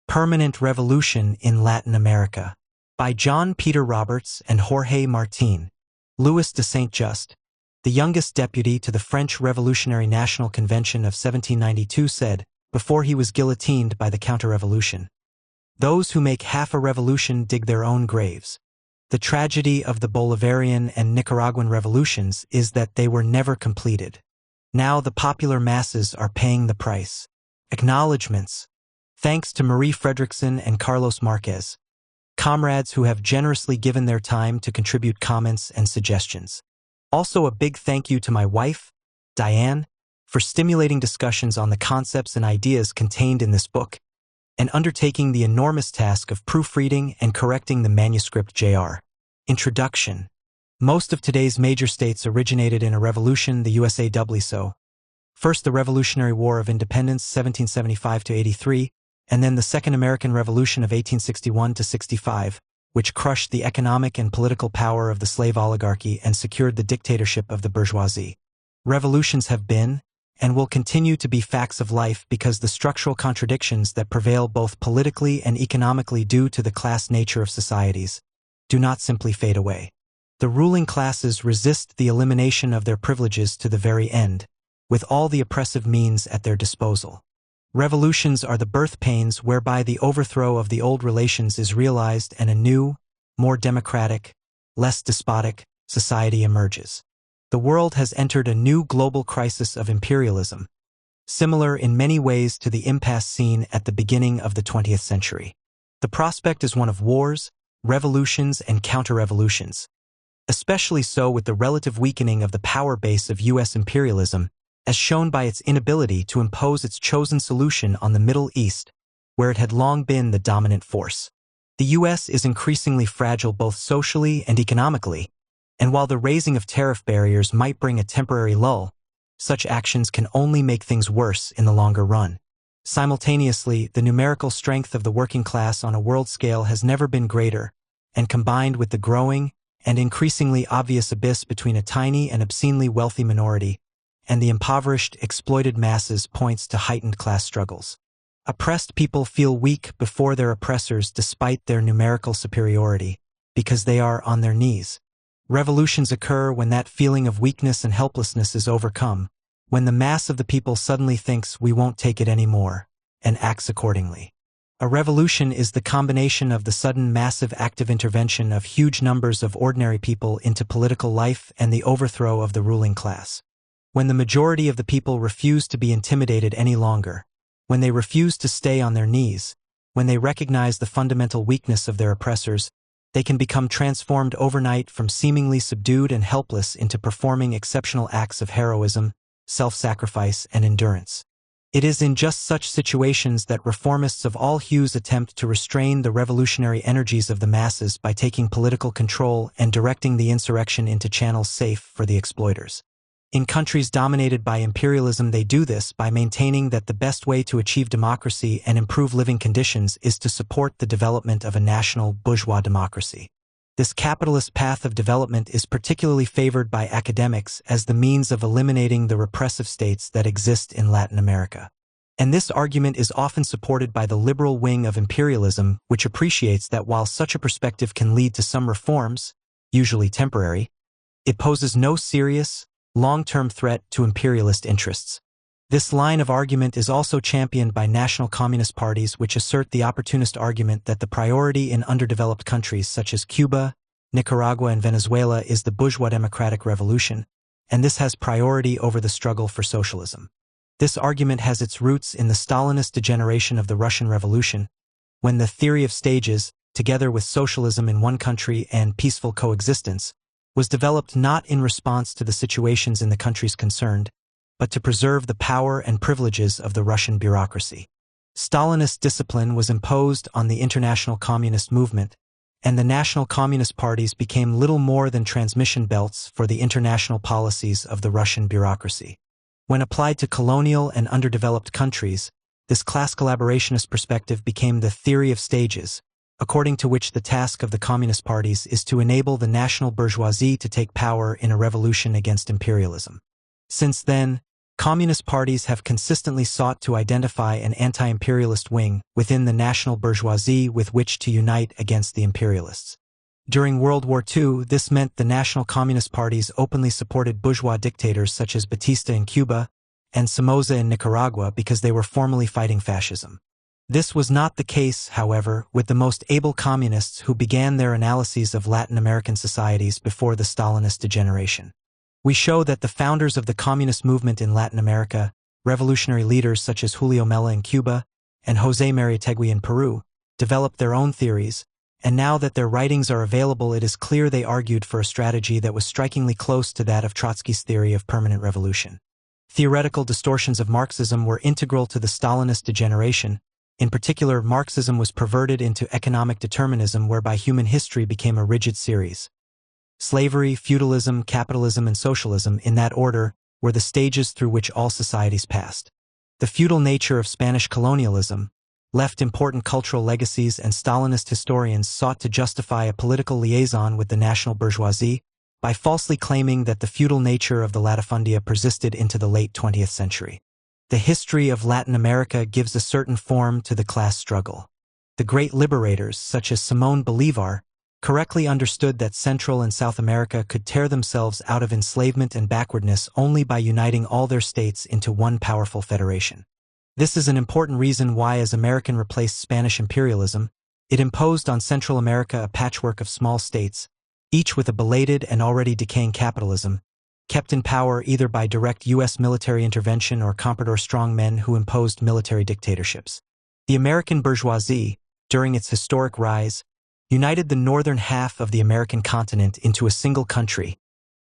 Permanent Revolution in Latin America. By John Peter Roberts and Jorge Martin. Louis de Saint-Just, the youngest deputy to the French Revolutionary National Convention of 1792, said, before he was guillotined by the counter-revolution, "Those who make half a revolution dig their own graves." The tragedy of the Bolivarian and Nicaraguan revolutions is that they were never completed. Now the popular masses are paying the price. Acknowledgements. Thanks to Marie Fredrickson and Carlos Marquez, comrades who have generously given their time to contribute comments and suggestions. Also a big thank you to my wife, Diane, for stimulating discussions on the concepts and ideas contained in this book, and undertaking the enormous task of proofreading and correcting the manuscript. Jr. Introduction. Most of today's major states originated in a revolution, the USA doubly so. First the Revolutionary War of Independence, 1775–83, and then the Second American Revolution of 1861–65, which crushed the economic and political power of the slave oligarchy and secured the dictatorship of the bourgeoisie. Revolutions have been, and will continue to be, facts of life because the structural contradictions that prevail both politically and economically due to the class nature of societies do not simply fade away. The ruling classes resist the elimination of their privileges to the very end, with all the oppressive means at their disposal. Revolutions are the birth pains whereby the overthrow of the old relations is realized and a new, more democratic, less despotic society emerges. The world has entered a new global crisis of imperialism, similar in many ways to the impasse seen at the beginning of the 20th century. The prospect is one of wars, revolutions, and counter-revolutions, especially so with the relative weakening of the power base of U.S. imperialism, as shown by its inability to impose its chosen solution on the Middle East, where it had long been the dominant force. The U.S. is increasingly fragile both socially and economically, and while the raising of tariff barriers might bring a temporary lull, such actions can only make things worse in the longer run. Simultaneously, the numerical strength of the working class on a world scale has never been greater, and combined with the growing and increasingly obvious abyss between a tiny and obscenely wealthy minority and the impoverished, exploited masses, points to heightened class struggles. Oppressed people feel weak before their oppressors despite their numerical superiority, because they are on their knees. Revolutions occur when that feeling of weakness and helplessness is overcome, when the mass of the people suddenly thinks we won't take it anymore, and acts accordingly. A revolution is the combination of the sudden massive active intervention of huge numbers of ordinary people into political life and the overthrow of the ruling class. When the majority of the people refuse to be intimidated any longer, when they refuse to stay on their knees, when they recognize the fundamental weakness of their oppressors, they can become transformed overnight from seemingly subdued and helpless into performing exceptional acts of heroism, self-sacrifice, and endurance. It is in just such situations that reformists of all hues attempt to restrain the revolutionary energies of the masses by taking political control and directing the insurrection into channels safe for the exploiters. In countries dominated by imperialism, they do this by maintaining that the best way to achieve democracy and improve living conditions is to support the development of a national bourgeois democracy. This capitalist path of development is particularly favored by academics as the means of eliminating the repressive states that exist in Latin America. And this argument is often supported by the liberal wing of imperialism, which appreciates that while such a perspective can lead to some reforms, usually temporary, it poses no serious, long-term threat to imperialist interests. This line of argument is also championed by national communist parties which assert the opportunist argument that the priority in underdeveloped countries such as Cuba, Nicaragua, and Venezuela is the bourgeois democratic revolution, and this has priority over the struggle for socialism. This argument has its roots in the Stalinist degeneration of the Russian Revolution, when the theory of stages, together with socialism in one country and peaceful coexistence, was developed not in response to the situations in the countries concerned, but to preserve the power and privileges of the Russian bureaucracy. Stalinist discipline was imposed on the international communist movement, and the national communist parties became little more than transmission belts for the international policies of the Russian bureaucracy. When applied to colonial and underdeveloped countries, this class collaborationist perspective became the theory of stages, according to which the task of the communist parties is to enable the national bourgeoisie to take power in a revolution against imperialism. Since then, Communist parties have consistently sought to identify an anti-imperialist wing within the national bourgeoisie with which to unite against the imperialists. During World War II, this meant the national communist parties openly supported bourgeois dictators such as Batista in Cuba and Somoza in Nicaragua because they were formally fighting fascism. This was not the case, however, with the most able communists who began their analyses of Latin American societies before the Stalinist degeneration. We show that the founders of the communist movement in Latin America, revolutionary leaders such as Julio Mella in Cuba and José Mariátegui in Peru, developed their own theories, and now that their writings are available, it is clear they argued for a strategy that was strikingly close to that of Trotsky's theory of permanent revolution. Theoretical distortions of Marxism were integral to the Stalinist degeneration. In particular, Marxism was perverted into economic determinism, whereby human history became a rigid series. Slavery, feudalism, capitalism, and socialism, in that order, were the stages through which all societies passed. The feudal nature of Spanish colonialism left important cultural legacies, and Stalinist historians sought to justify a political liaison with the national bourgeoisie by falsely claiming that the feudal nature of the latifundia persisted into the late 20th century. The history of Latin America gives a certain form to the class struggle. The great liberators, such as Simón Bolívar, correctly understood that Central and South America could tear themselves out of enslavement and backwardness only by uniting all their states into one powerful federation. This is an important reason why, as American replaced Spanish imperialism, it imposed on Central America a patchwork of small states, each with a belated and already decaying capitalism, kept in power either by direct U.S. military intervention or comprador strongmen who imposed military dictatorships. The American bourgeoisie, during its historic rise, united the northern half of the American continent into a single country,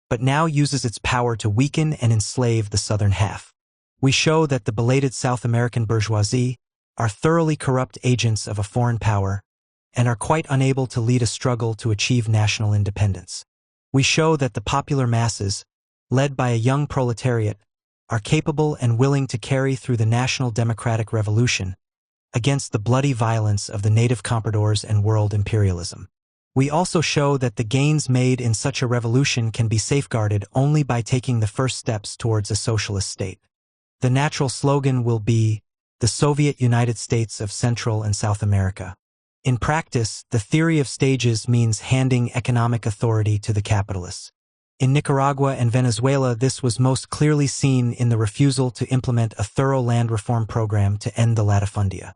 but now uses its power to weaken and enslave the southern half. We show that the belated South American bourgeoisie are thoroughly corrupt agents of a foreign power and are quite unable to lead a struggle to achieve national independence. We show that the popular masses, led by a young proletariat, are capable and willing to carry through the national democratic revolution against the bloody violence of the native compradors and world imperialism. We also show that the gains made in such a revolution can be safeguarded only by taking the first steps towards a socialist state. The natural slogan will be, the Soviet United States of Central and South America. In practice, the theory of stages means handing economic authority to the capitalists. In Nicaragua and Venezuela, this was most clearly seen in the refusal to implement a thorough land reform program to end the latifundia.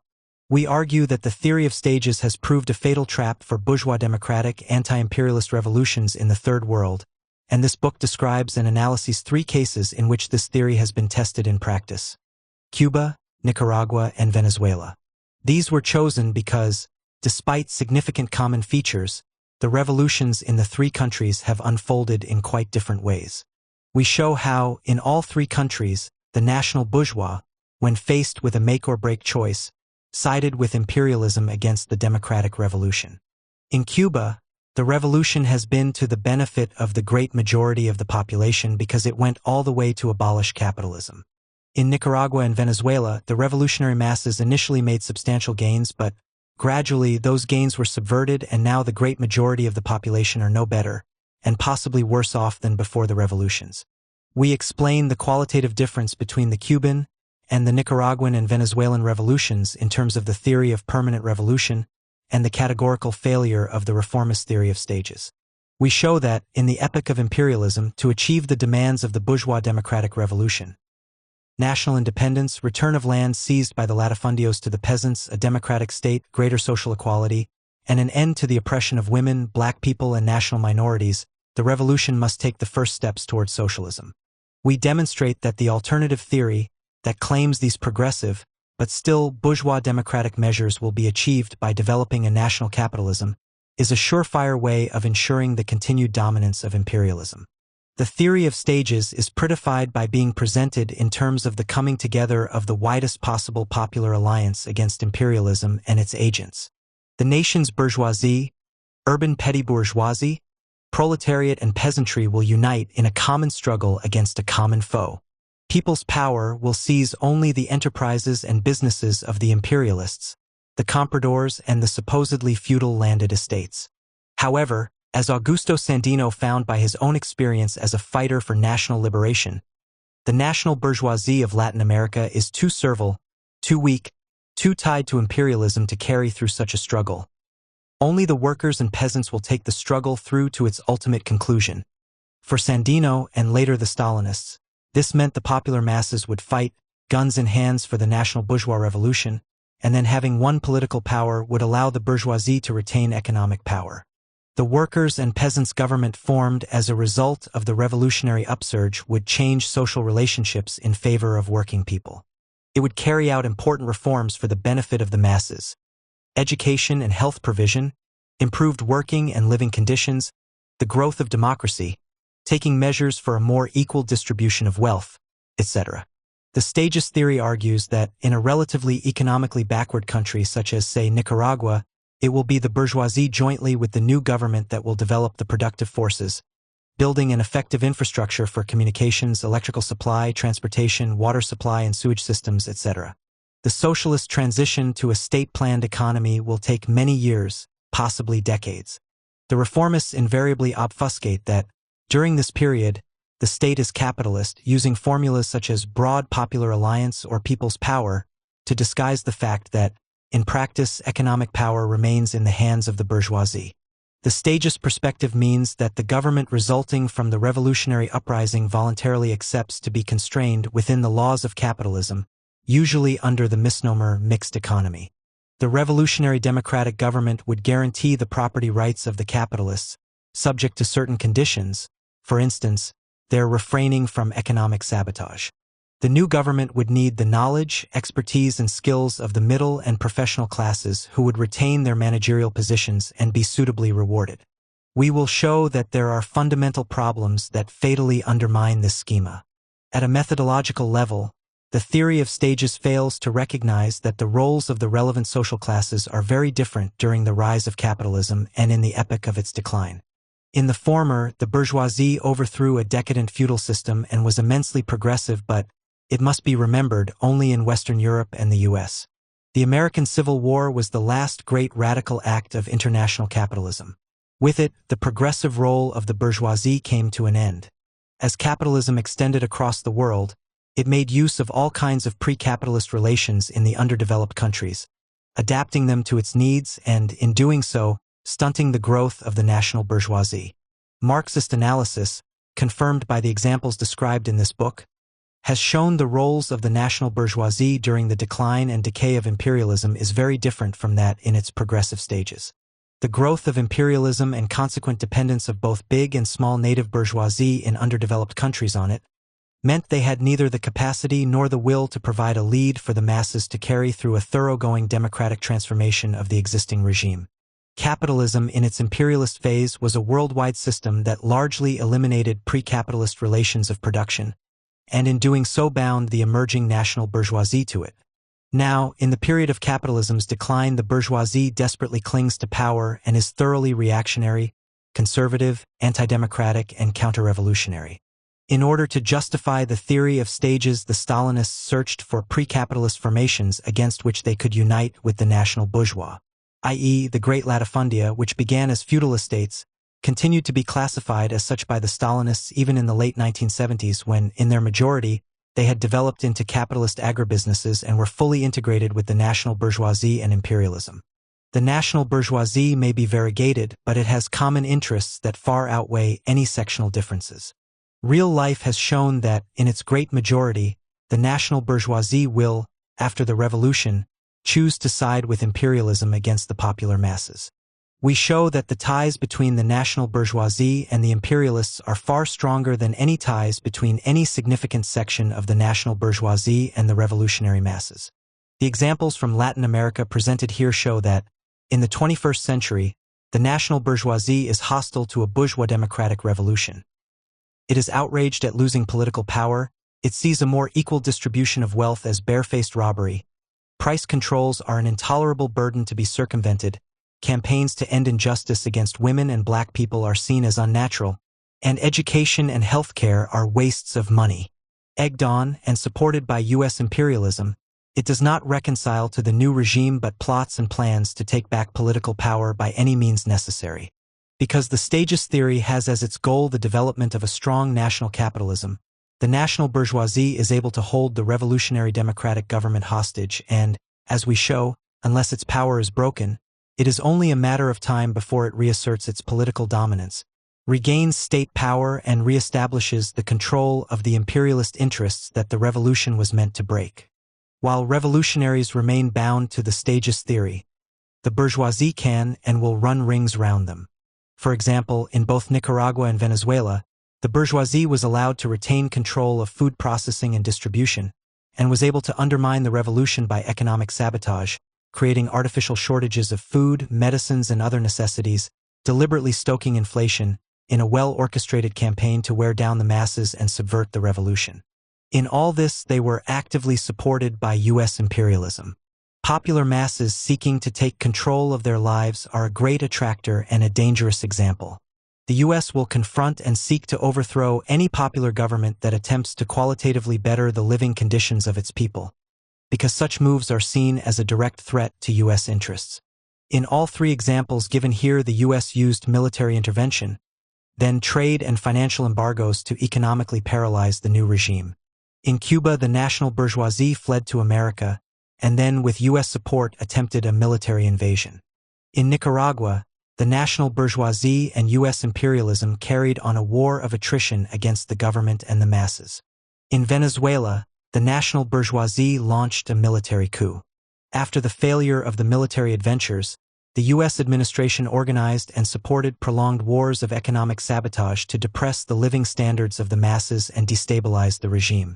We argue that the theory of stages has proved a fatal trap for bourgeois democratic anti-imperialist revolutions in the Third World, and this book describes and analyses 3 cases in which this theory has been tested in practice: Cuba, Nicaragua, and Venezuela. These were chosen because, despite significant common features, the revolutions in the 3 countries have unfolded in quite different ways. We show how, in all 3 countries, the national bourgeois, when faced with a make-or-break choice, sided with imperialism against the democratic revolution. In Cuba, the revolution has been to the benefit of the great majority of the population because it went all the way to abolish capitalism. In Nicaragua and Venezuela, the revolutionary masses initially made substantial gains, but gradually those gains were subverted, and now the great majority of the population are no better, and possibly worse off than before the revolutions. We explain the qualitative difference between the Cuban and the Nicaraguan and Venezuelan revolutions in terms of the theory of permanent revolution and the categorical failure of the reformist theory of stages. We show that, in the epoch of imperialism, to achieve the demands of the bourgeois democratic revolution, national independence, return of land seized by the latifundios to the peasants, a democratic state, greater social equality, and an end to the oppression of women, black people, and national minorities, the revolution must take the first steps towards socialism. We demonstrate that the alternative theory that claims these progressive, but still bourgeois democratic measures will be achieved by developing a national capitalism is a surefire way of ensuring the continued dominance of imperialism. The theory of stages is prettified by being presented in terms of the coming together of the widest possible popular alliance against imperialism and its agents. The nation's bourgeoisie, urban petty bourgeoisie, proletariat, and peasantry will unite in a common struggle against a common foe. People's power will seize only the enterprises and businesses of the imperialists, the compradors, and the supposedly feudal landed estates. However, as Augusto Sandino found by his own experience as a fighter for national liberation, The national bourgeoisie of Latin America is too servile, too weak, too tied to imperialism to carry through such a struggle. Only the workers and peasants will take the struggle through to its ultimate conclusion. For Sandino and later the Stalinists, this meant the popular masses would fight, guns in hands, for the national bourgeois revolution, and then having won political power would allow the bourgeoisie to retain economic power. The workers' and peasants' government formed as a result of the revolutionary upsurge would change social relationships in favor of working people. It would carry out important reforms for the benefit of the masses: education and health provision, improved working and living conditions, the growth of democracy, taking measures for a more equal distribution of wealth, etc. The stages theory argues that in a relatively economically backward country such as, say, Nicaragua, it will be the bourgeoisie jointly with the new government that will develop the productive forces, building an effective infrastructure for communications, electrical supply, transportation, water supply and sewage systems, etc. The socialist transition to a state-planned economy will take many years, possibly decades. The reformists invariably obfuscate that, during this period, the state is capitalist, using formulas such as broad popular alliance or people's power to disguise the fact that, in practice, economic power remains in the hands of the bourgeoisie. The stagist perspective means that the government resulting from the revolutionary uprising voluntarily accepts to be constrained within the laws of capitalism, usually under the misnomer mixed economy. The revolutionary democratic government would guarantee the property rights of the capitalists, subject to certain conditions, for instance, their refraining from economic sabotage. The new government would need the knowledge, expertise, and skills of the middle and professional classes who would retain their managerial positions and be suitably rewarded. We will show that there are fundamental problems that fatally undermine this schema. At a methodological level, the theory of stages fails to recognize that the roles of the relevant social classes are very different during the rise of capitalism and in the epoch of its decline. In the former, the bourgeoisie overthrew a decadent feudal system and was immensely progressive, but it must be remembered, only in Western Europe and the US. The American Civil War was the last great radical act of international capitalism. With it, the progressive role of the bourgeoisie came to an end. As capitalism extended across the world, it made use of all kinds of pre-capitalist relations in the underdeveloped countries, adapting them to its needs and, in doing so, stunting the growth of the national bourgeoisie. Marxist analysis, confirmed by the examples described in this book, has shown the roles of the national bourgeoisie during the decline and decay of imperialism is very different from that in its progressive stages. The growth of imperialism and consequent dependence of both big and small native bourgeoisie in underdeveloped countries on it meant they had neither the capacity nor the will to provide a lead for the masses to carry through a thoroughgoing democratic transformation of the existing regime. Capitalism in its imperialist phase was a worldwide system that largely eliminated pre-capitalist relations of production, and in doing so bound the emerging national bourgeoisie to it. Now, in the period of capitalism's decline, the bourgeoisie desperately clings to power and is thoroughly reactionary, conservative, anti-democratic, and counter-revolutionary. In order to justify the theory of stages, the Stalinists searched for pre-capitalist formations against which they could unite with the national bourgeois, i.e., the great latifundia, which began as feudal estates, continued to be classified as such by the Stalinists even in the late 1970s when, in their majority, they had developed into capitalist agribusinesses and were fully integrated with the national bourgeoisie and imperialism. The national bourgeoisie may be variegated, but it has common interests that far outweigh any sectional differences. Real life has shown that, in its great majority, the national bourgeoisie will, after the revolution, choose to side with imperialism against the popular masses. We show that the ties between the national bourgeoisie and the imperialists are far stronger than any ties between any significant section of the national bourgeoisie and the revolutionary masses. The examples from Latin America presented here show that, in the 21st century, the national bourgeoisie is hostile to a bourgeois democratic revolution. It is outraged at losing political power, it sees a more equal distribution of wealth as barefaced robbery, price controls are an intolerable burden to be circumvented, campaigns to end injustice against women and black people are seen as unnatural, and education and health care are wastes of money. Egged on and supported by U.S. imperialism, it does not reconcile to the new regime but plots and plans to take back political power by any means necessary. Because the stagist theory has as its goal the development of a strong national capitalism, the national bourgeoisie is able to hold the revolutionary democratic government hostage and, as we show, unless its power is broken, it is only a matter of time before it reasserts its political dominance, regains state power, and reestablishes the control of the imperialist interests that the revolution was meant to break. While revolutionaries remain bound to the stages theory, the bourgeoisie can and will run rings round them. For example, in both Nicaragua and Venezuela, the bourgeoisie was allowed to retain control of food processing and distribution, and was able to undermine the revolution by economic sabotage, creating artificial shortages of food, medicines, and other necessities, deliberately stoking inflation, in a well-orchestrated campaign to wear down the masses and subvert the revolution. In all this, they were actively supported by U.S. imperialism. Popular masses seeking to take control of their lives are a great attractor and a dangerous example. The U.S. will confront and seek to overthrow any popular government that attempts to qualitatively better the living conditions of its people, because such moves are seen as a direct threat to U.S. interests. In all three examples given here, the U.S. used military intervention, then trade and financial embargoes to economically paralyze the new regime. In Cuba, the national bourgeoisie fled to America, and then with U.S. support attempted a military invasion. In Nicaragua, the national bourgeoisie and U.S. imperialism carried on a war of attrition against the government and the masses. In Venezuela, the national bourgeoisie launched a military coup. After the failure of the military adventures, the U.S. administration organized and supported prolonged wars of economic sabotage to depress the living standards of the masses and destabilize the regime.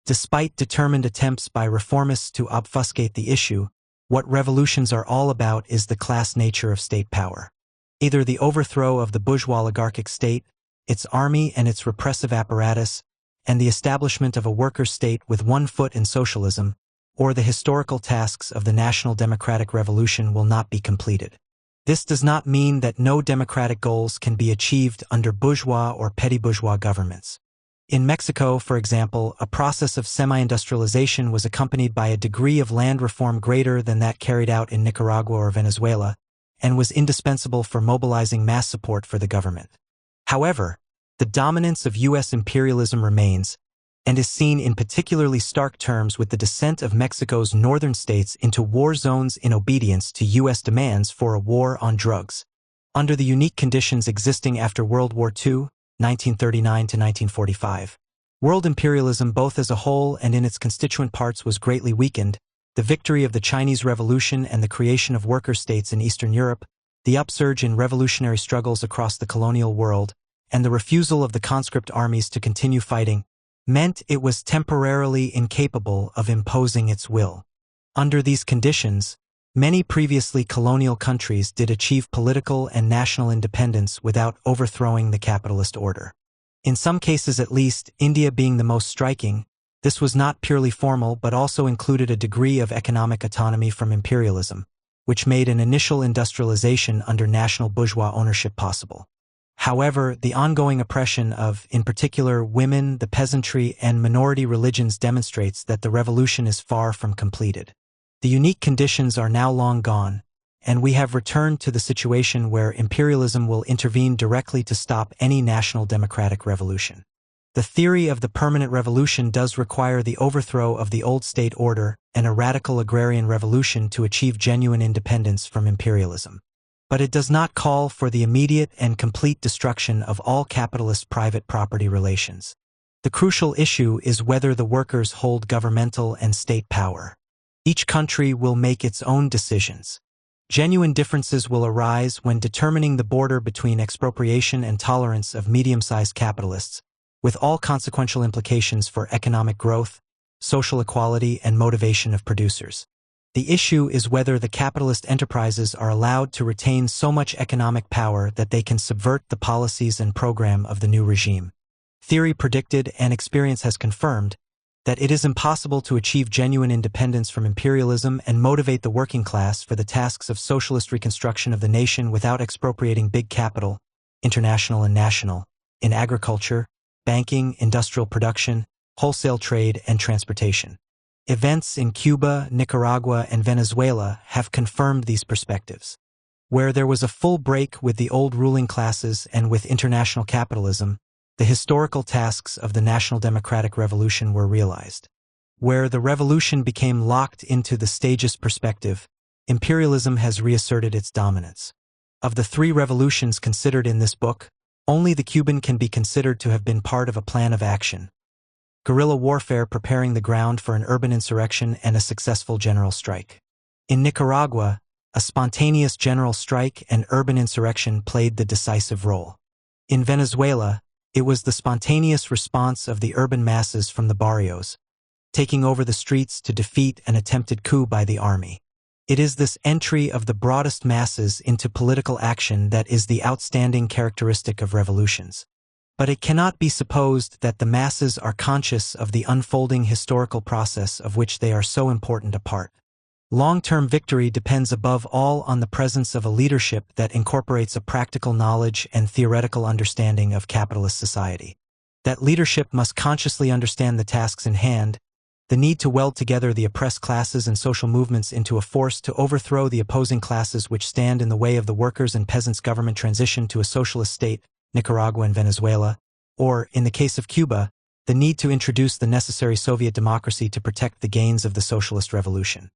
Despite determined attempts by reformists to obfuscate the issue, what revolutions are all about is the class nature of state power. Either the overthrow of the bourgeois oligarchic state, its army and its repressive apparatus, and the establishment of a worker state with one foot in socialism, or the historical tasks of the national democratic revolution will not be completed. This does not mean that no democratic goals can be achieved under bourgeois or petty bourgeois governments. In Mexico, for example, a process of semi-industrialization was accompanied by a degree of land reform greater than that carried out in Nicaragua or Venezuela, and was indispensable for mobilizing mass support for the government. However, the dominance of U.S. imperialism remains, and is seen in particularly stark terms with the descent of Mexico's northern states into war zones in obedience to U.S. demands for a war on drugs. Under the unique conditions existing after World War II, 1939 to 1945, world imperialism both as a whole and in its constituent parts was greatly weakened. The victory of the Chinese Revolution and the creation of worker states in Eastern Europe, the upsurge in revolutionary struggles across the colonial world, and the refusal of the conscript armies to continue fighting, meant it was temporarily incapable of imposing its will. Under these conditions, many previously colonial countries did achieve political and national independence without overthrowing the capitalist order. In some cases at least, India being the most striking, this was not purely formal but also included a degree of economic autonomy from imperialism, which made an initial industrialization under national bourgeois ownership possible. However, the ongoing oppression of, in particular, women, the peasantry, and minority religions demonstrates that the revolution is far from completed. The unique conditions are now long gone, and we have returned to the situation where imperialism will intervene directly to stop any national democratic revolution. The theory of the permanent revolution does require the overthrow of the old state order and a radical agrarian revolution to achieve genuine independence from imperialism. But it does not call for the immediate and complete destruction of all capitalist private property relations. The crucial issue is whether the workers hold governmental and state power. Each country will make its own decisions. Genuine differences will arise when determining the border between expropriation and tolerance of medium-sized capitalists, with all consequential implications for economic growth, social equality, and motivation of producers. The issue is whether the capitalist enterprises are allowed to retain so much economic power that they can subvert the policies and program of the new regime. Theory predicted and experience has confirmed that it is impossible to achieve genuine independence from imperialism and motivate the working class for the tasks of socialist reconstruction of the nation without expropriating big capital, international and national, in agriculture, banking, industrial production, wholesale trade, and transportation. Events in Cuba, Nicaragua, and Venezuela have confirmed these perspectives. Where there was a full break with the old ruling classes and with international capitalism, the historical tasks of the National Democratic Revolution were realized. Where the revolution became locked into the stagist perspective, imperialism has reasserted its dominance. Of the three revolutions considered in this book, only the Cuban can be considered to have been part of a plan of action. Guerrilla warfare preparing the ground for an urban insurrection and a successful general strike. In Nicaragua, a spontaneous general strike and urban insurrection played the decisive role. In Venezuela, it was the spontaneous response of the urban masses from the barrios, taking over the streets to defeat an attempted coup by the army. It is this entry of the broadest masses into political action that is the outstanding characteristic of revolutions. But it cannot be supposed that the masses are conscious of the unfolding historical process of which they are so important a part. Long-term victory depends above all on the presence of a leadership that incorporates a practical knowledge and theoretical understanding of capitalist society. That leadership must consciously understand the tasks in hand, the need to weld together the oppressed classes and social movements into a force to overthrow the opposing classes which stand in the way of the workers' and peasants' government transition to a socialist state, Nicaragua and Venezuela, or, in the case of Cuba, the need to introduce the necessary Soviet democracy to protect the gains of the socialist revolution.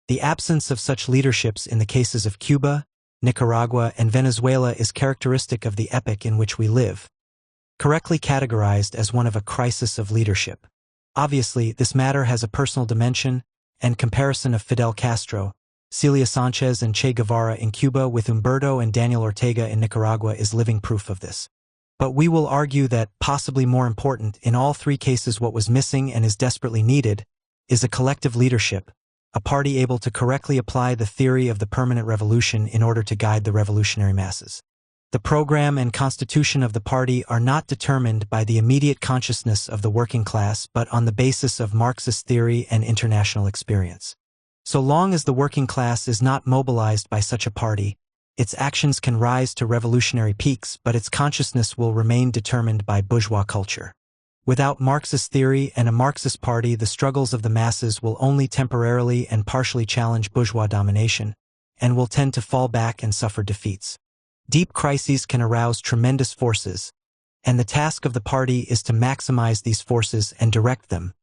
The absence of such leaderships in the cases of Cuba, Nicaragua, and Venezuela is characteristic of the epoch in which we live, correctly categorized as one of a crisis of leadership. Obviously, this matter has a personal dimension, and comparison of Fidel Castro, Celia Sanchez, and Che Guevara in Cuba with Humberto and Daniel Ortega in Nicaragua is living proof of this. But we will argue that, possibly more important, in all three cases what was missing and is desperately needed is a collective leadership, a party able to correctly apply the theory of the permanent revolution in order to guide the revolutionary masses. The program and constitution of the party are not determined by the immediate consciousness of the working class but on the basis of Marxist theory and international experience. So long as the working class is not mobilized by such a party, its actions can rise to revolutionary peaks, but its consciousness will remain determined by bourgeois culture. Without Marxist theory and a Marxist party, the struggles of the masses will only temporarily and partially challenge bourgeois domination, and will tend to fall back and suffer defeats. Deep crises can arouse tremendous forces, and the task of the party is to maximize these forces and direct them,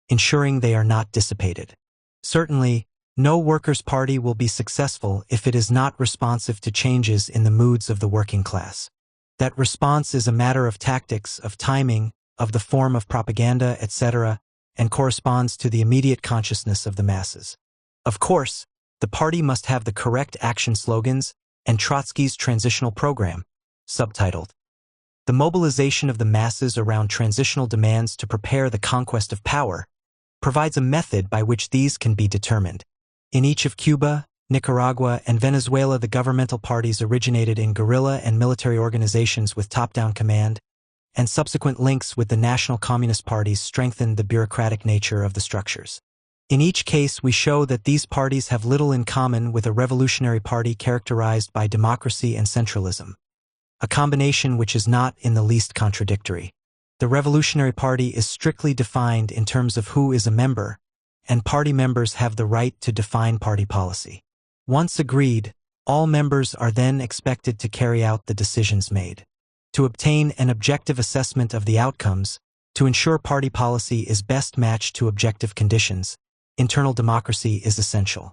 ensuring they are not dissipated. Certainly, no workers' party will be successful if it is not responsive to changes in the moods of the working class. That response is a matter of tactics, of timing, of the form of propaganda, etc., and corresponds to the immediate consciousness of the masses. Of course, the party must have the correct action slogans and Trotsky's transitional program, subtitled, "The Mobilization of the Masses Around Transitional Demands to Prepare the Conquest of Power," provides a method by which these can be determined. In each of Cuba, Nicaragua, and Venezuela, the governmental parties originated in guerrilla and military organizations with top-down command, and subsequent links with the national communist parties strengthened the bureaucratic nature of the structures. In each case, we show that these parties have little in common with a revolutionary party characterized by democracy and centralism, a combination which is not in the least contradictory. The revolutionary party is strictly defined in terms of who is a member, and party members have the right to define party policy. Once agreed, all members are then expected to carry out the decisions made. To obtain an objective assessment of the outcomes, to ensure party policy is best matched to objective conditions, internal democracy is essential.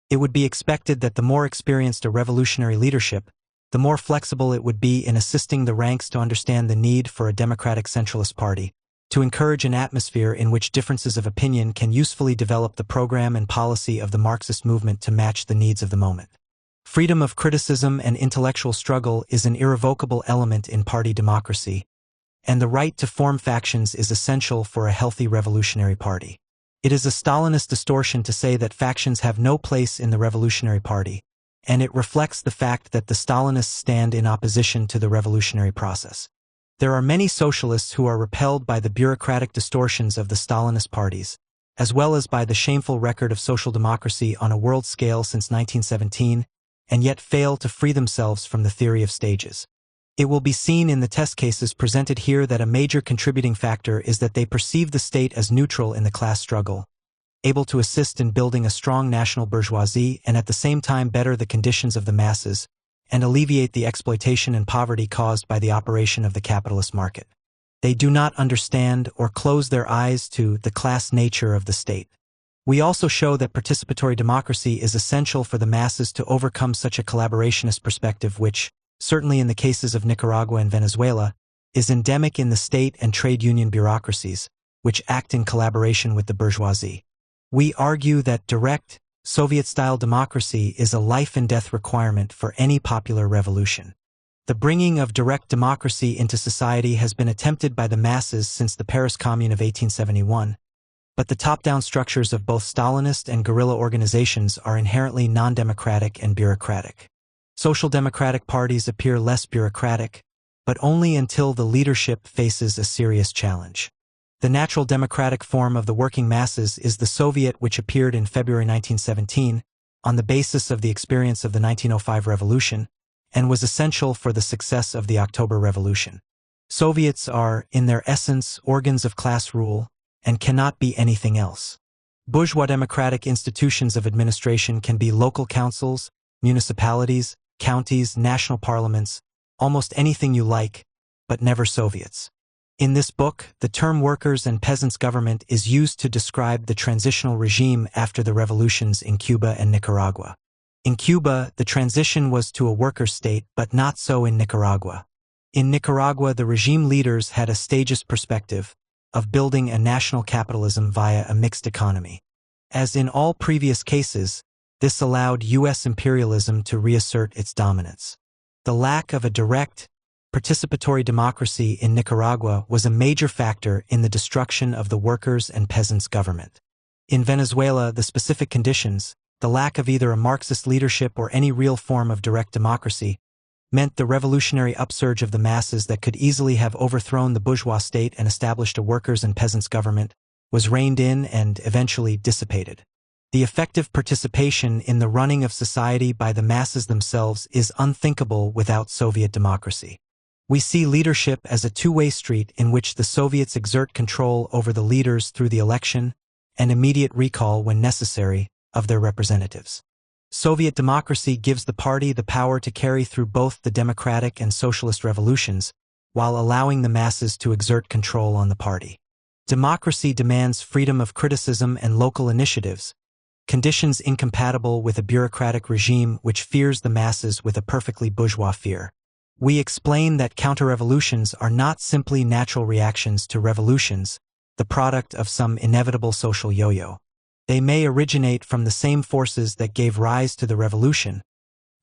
It would be expected that the more experienced a revolutionary leadership, the more flexible it would be in assisting the ranks to understand the need for a democratic centralist party, to encourage an atmosphere in which differences of opinion can usefully develop the program and policy of the Marxist movement to match the needs of the moment. Freedom of criticism and intellectual struggle is an irrevocable element in party democracy, and the right to form factions is essential for a healthy revolutionary party. It is a Stalinist distortion to say that factions have no place in the revolutionary party, and it reflects the fact that the Stalinists stand in opposition to the revolutionary process. There are many socialists who are repelled by the bureaucratic distortions of the Stalinist parties, as well as by the shameful record of social democracy on a world scale since 1917, and yet fail to free themselves from the theory of stages. It will be seen in the test cases presented here that a major contributing factor is that they perceive the state as neutral in the class struggle, able to assist in building a strong national bourgeoisie and at the same time better the conditions of the masses, and alleviate the exploitation and poverty caused by the operation of the capitalist market. They do not understand or close their eyes to the class nature of the state. We also show that participatory democracy is essential for the masses to overcome such a collaborationist perspective which, certainly in the cases of Nicaragua and Venezuela, is endemic in the state and trade union bureaucracies, which act in collaboration with the bourgeoisie. We argue that direct, Soviet-style democracy is a life-and-death requirement for any popular revolution. The bringing of direct democracy into society has been attempted by the masses since the Paris Commune of 1871, but the top-down structures of both Stalinist and guerrilla organizations are inherently non-democratic and bureaucratic. Social democratic parties appear less bureaucratic, but only until the leadership faces a serious challenge. The natural democratic form of the working masses is the Soviet, which appeared in February 1917 on the basis of the experience of the 1905 revolution and was essential for the success of the October Revolution. Soviets are, in their essence, organs of class rule and cannot be anything else. Bourgeois democratic institutions of administration can be local councils, municipalities, counties, national parliaments, almost anything you like, but never Soviets. In this book, the term workers' and peasants' government is used to describe the transitional regime after the revolutions in Cuba and Nicaragua. In Cuba, the transition was to a worker state, but not so in Nicaragua. In Nicaragua, the regime leaders had a stagist perspective of building a national capitalism via a mixed economy. As in all previous cases, this allowed U.S. imperialism to reassert its dominance. The lack of a direct, participatory democracy in Nicaragua was a major factor in the destruction of the workers' and peasants' government. In Venezuela, the specific conditions, the lack of either a Marxist leadership or any real form of direct democracy, meant the revolutionary upsurge of the masses that could easily have overthrown the bourgeois state and established a workers' and peasants' government was reined in and eventually dissipated. The effective participation in the running of society by the masses themselves is unthinkable without Soviet democracy. We see leadership as a two-way street in which the Soviets exert control over the leaders through the election and immediate recall when necessary of their representatives. Soviet democracy gives the party the power to carry through both the democratic and socialist revolutions, while allowing the masses to exert control on the party. Democracy demands freedom of criticism and local initiatives, conditions incompatible with a bureaucratic regime which fears the masses with a perfectly bourgeois fear. We explain that counter-revolutions are not simply natural reactions to revolutions, the product of some inevitable social yo-yo. They may originate from the same forces that gave rise to the revolution,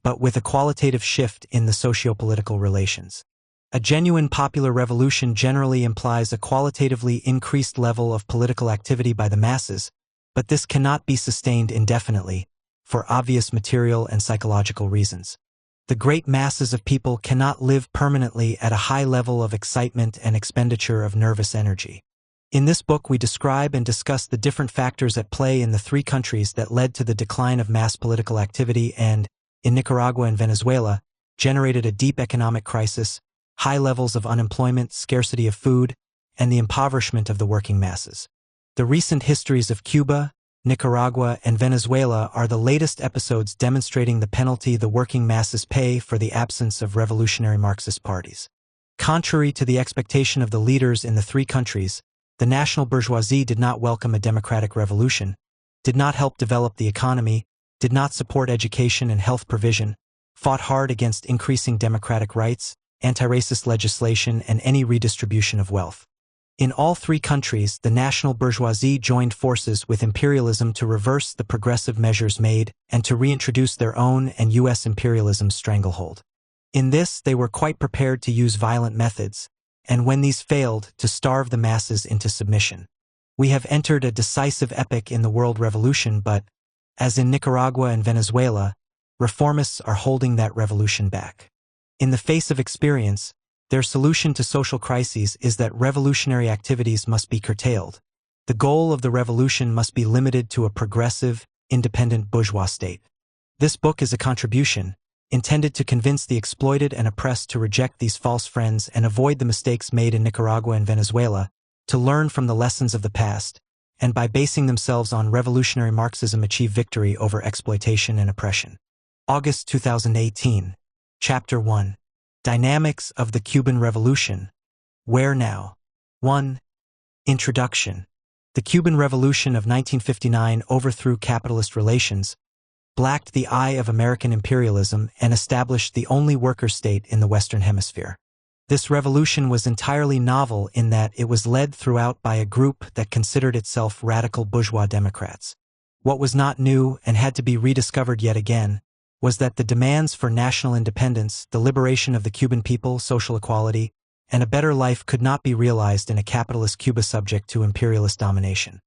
but with a qualitative shift in the socio-political relations. A genuine popular revolution generally implies a qualitatively increased level of political activity by the masses, but this cannot be sustained indefinitely, for obvious material and psychological reasons. The great masses of people cannot live permanently at a high level of excitement and expenditure of nervous energy. In this book, we describe and discuss the different factors at play in the three countries that led to the decline of mass political activity and, in Nicaragua and Venezuela, generated a deep economic crisis, high levels of unemployment, scarcity of food, and the impoverishment of the working masses. The recent histories of Cuba, Nicaragua, and Venezuela are the latest episodes demonstrating the penalty the working masses pay for the absence of revolutionary Marxist parties. Contrary to the expectation of the leaders in the three countries, the national bourgeoisie did not welcome a democratic revolution, did not help develop the economy, did not support education and health provision, fought hard against increasing democratic rights, anti-racist legislation, and any redistribution of wealth. In all three countries, the national bourgeoisie joined forces with imperialism to reverse the progressive measures made and to reintroduce their own and U.S. imperialism's stranglehold. In this, they were quite prepared to use violent methods, and when these failed, to starve the masses into submission. We have entered a decisive epoch in the world revolution, but, as in Nicaragua and Venezuela, reformists are holding that revolution back. In the face of experience, their solution to social crises is that revolutionary activities must be curtailed. The goal of the revolution must be limited to a progressive, independent bourgeois state. This book is a contribution, intended to convince the exploited and oppressed to reject these false friends and avoid the mistakes made in Nicaragua and Venezuela, to learn from the lessons of the past, and by basing themselves on revolutionary Marxism achieve victory over exploitation and oppression. August 2018. Chapter 1. Dynamics of the Cuban Revolution. Where now? 1. Introduction. The Cuban Revolution of 1959 overthrew capitalist relations, blacked the eye of American imperialism, and established the only worker state in the Western Hemisphere. This revolution was entirely novel in that it was led throughout by a group that considered itself radical bourgeois Democrats. What was not new and had to be rediscovered yet again was that the demands for national independence, the liberation of the Cuban people, social equality, and a better life could not be realized in a capitalist Cuba subject to imperialist domination.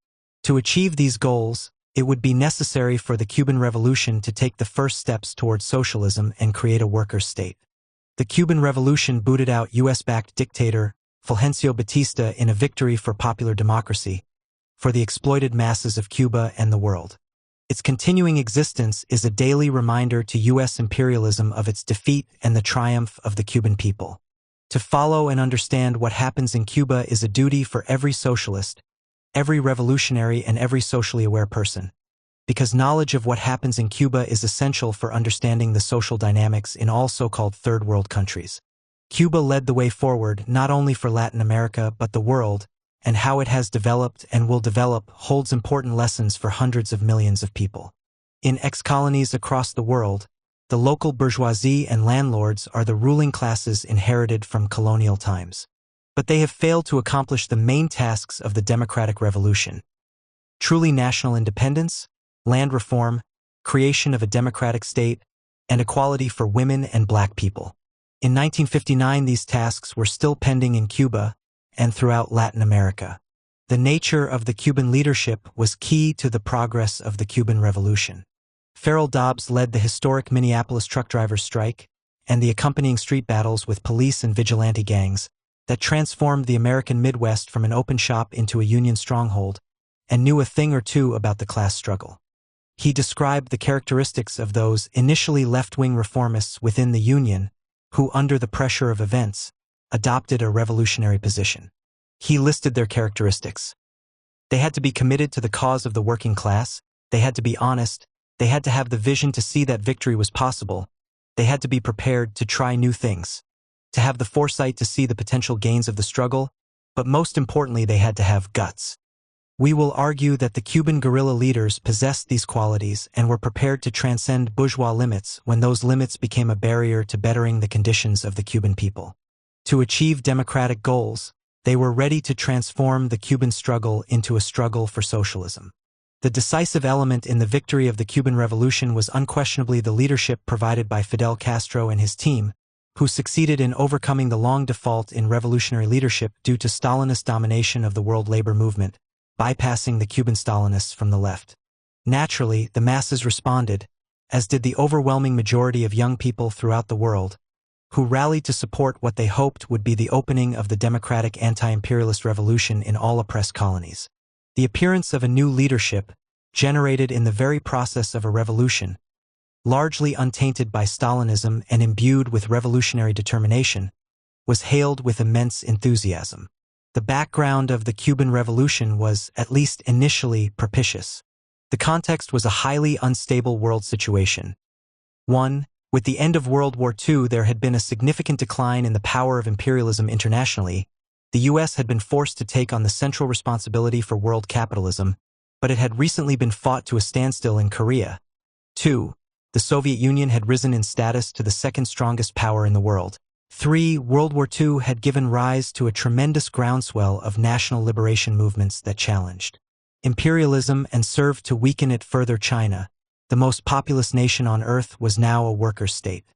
To achieve these goals, it would be necessary for the Cuban Revolution to take the first steps towards socialism and create a workers' state. The Cuban Revolution booted out US-backed dictator Fulgencio Batista in a victory for popular democracy, for the exploited masses of Cuba and the world. Its continuing existence is a daily reminder to US imperialism of its defeat and the triumph of the Cuban people. To follow and understand what happens in Cuba is a duty for every socialist, every revolutionary, and every socially aware person, because knowledge of what happens in Cuba is essential for understanding the social dynamics in all so-called third world countries. Cuba led the way forward not only for Latin America but the world, and how it has developed and will develop holds important lessons for hundreds of millions of people. In ex-colonies across the world, the local bourgeoisie and landlords are the ruling classes inherited from colonial times. But they have failed to accomplish the main tasks of the democratic revolution: truly national independence, land reform, creation of a democratic state, and equality for women and black people. In 1959, these tasks were still pending in Cuba and throughout Latin America. The nature of the Cuban leadership was key to the progress of the Cuban Revolution. Farrell Dobbs led the historic Minneapolis truck drivers' strike and the accompanying street battles with police and vigilante gangs that transformed the American Midwest from an open shop into a Union stronghold, and knew a thing or two about the class struggle. He described the characteristics of those initially left-wing reformists within the Union who, under the pressure of events, adopted a revolutionary position. He listed their characteristics. They had to be committed to the cause of the working class, they had to be honest, they had to have the vision to see that victory was possible, they had to be prepared to try new things, to have the foresight to see the potential gains of the struggle, but most importantly, they had to have guts. We will argue that the Cuban guerrilla leaders possessed these qualities and were prepared to transcend bourgeois limits when those limits became a barrier to bettering the conditions of the Cuban people. To achieve democratic goals, they were ready to transform the Cuban struggle into a struggle for socialism. The decisive element in the victory of the Cuban Revolution was unquestionably the leadership provided by Fidel Castro and his team, who succeeded in overcoming the long default in revolutionary leadership due to Stalinist domination of the world labor movement, bypassing the Cuban Stalinists from the left. Naturally, the masses responded, as did the overwhelming majority of young people throughout the world, who rallied to support what they hoped would be the opening of the democratic anti-imperialist revolution in all oppressed colonies. The appearance of a new leadership, generated in the very process of a revolution, largely untainted by Stalinism and imbued with revolutionary determination, was hailed with immense enthusiasm. The background of the Cuban Revolution was, at least initially, propitious. The context was a highly unstable world situation. 1. With the end of World War II, there had been a significant decline in the power of imperialism internationally. The U.S. had been forced to take on the central responsibility for world capitalism, but it had recently been fought to a standstill in Korea. 2. The Soviet Union had risen in status to the second strongest power in the world. 3. World War II had given rise to a tremendous groundswell of national liberation movements that challenged imperialism and served to weaken it further. China, the most populous nation on earth, was now a worker state.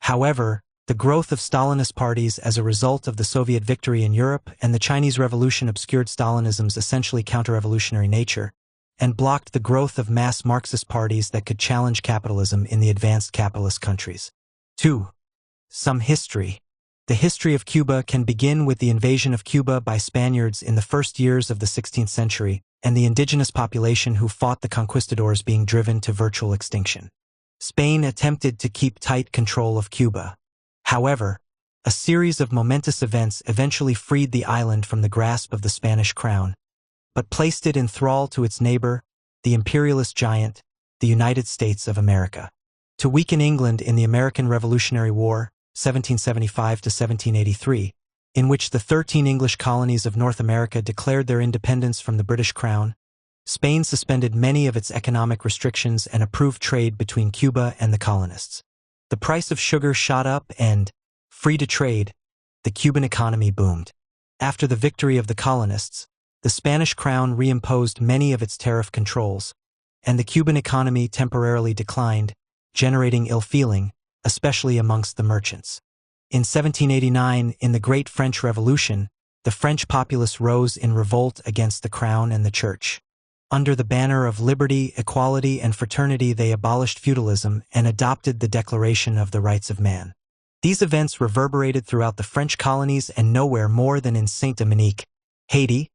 However, the growth of Stalinist parties as a result of the Soviet victory in Europe and the Chinese Revolution obscured Stalinism's essentially counter-revolutionary nature and blocked the growth of mass Marxist parties that could challenge capitalism in the advanced capitalist countries. 2. Some history. The history of Cuba can begin with the invasion of Cuba by Spaniards in the first years of the 16th century and the indigenous population who fought the conquistadors being driven to virtual extinction. Spain attempted to keep tight control of Cuba. However, a series of momentous events eventually freed the island from the grasp of the Spanish crown, but placed it in thrall to its neighbor, the imperialist giant, the United States of America. To weaken England in the American Revolutionary War, 1775 to 1783, in which the 13 English colonies of North America declared their independence from the British Crown, Spain suspended many of its economic restrictions and approved trade between Cuba and the colonists. The price of sugar shot up and, free to trade, the Cuban economy boomed. After the victory of the colonists, the Spanish crown reimposed many of its tariff controls, and the Cuban economy temporarily declined, generating ill feeling, especially amongst the merchants. In 1789, in the Great French Revolution, the French populace rose in revolt against the crown and the church. Under the banner of liberty, equality, and fraternity, they abolished feudalism and adopted the Declaration of the Rights of Man. These events reverberated throughout the French colonies and nowhere more than in Saint-Dominique, Haiti,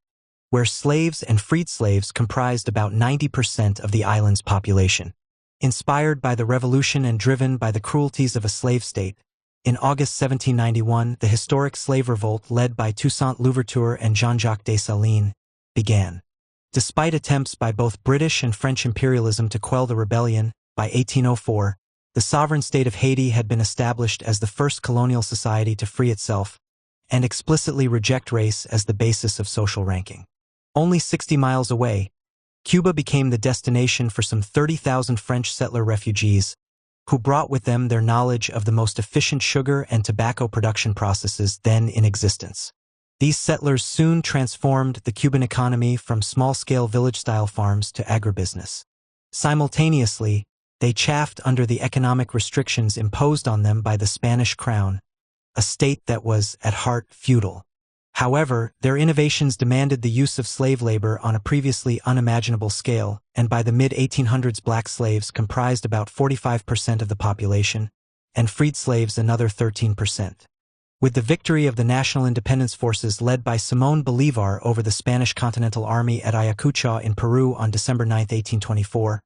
where slaves and freed slaves comprised about 90% of the island's population. Inspired by the revolution and driven by the cruelties of a slave state, in August 1791, the historic slave revolt led by Toussaint Louverture and Jean-Jacques Dessalines began. Despite attempts by both British and French imperialism to quell the rebellion, by 1804, the sovereign state of Haiti had been established as the first colonial society to free itself and explicitly reject race as the basis of social ranking. Only 60 miles away, Cuba became the destination for some 30,000 French settler refugees, who brought with them their knowledge of the most efficient sugar and tobacco production processes then in existence. These settlers soon transformed the Cuban economy from small-scale village-style farms to agribusiness. Simultaneously, they chafed under the economic restrictions imposed on them by the Spanish crown, a state that was, at heart, feudal. However, their innovations demanded the use of slave labor on a previously unimaginable scale, and by the mid-1800s black slaves comprised about 45% of the population, and freed slaves another 13%. With the victory of the National Independence Forces led by Simón Bolívar over the Spanish Continental Army at Ayacucho in Peru on December 9, 1824,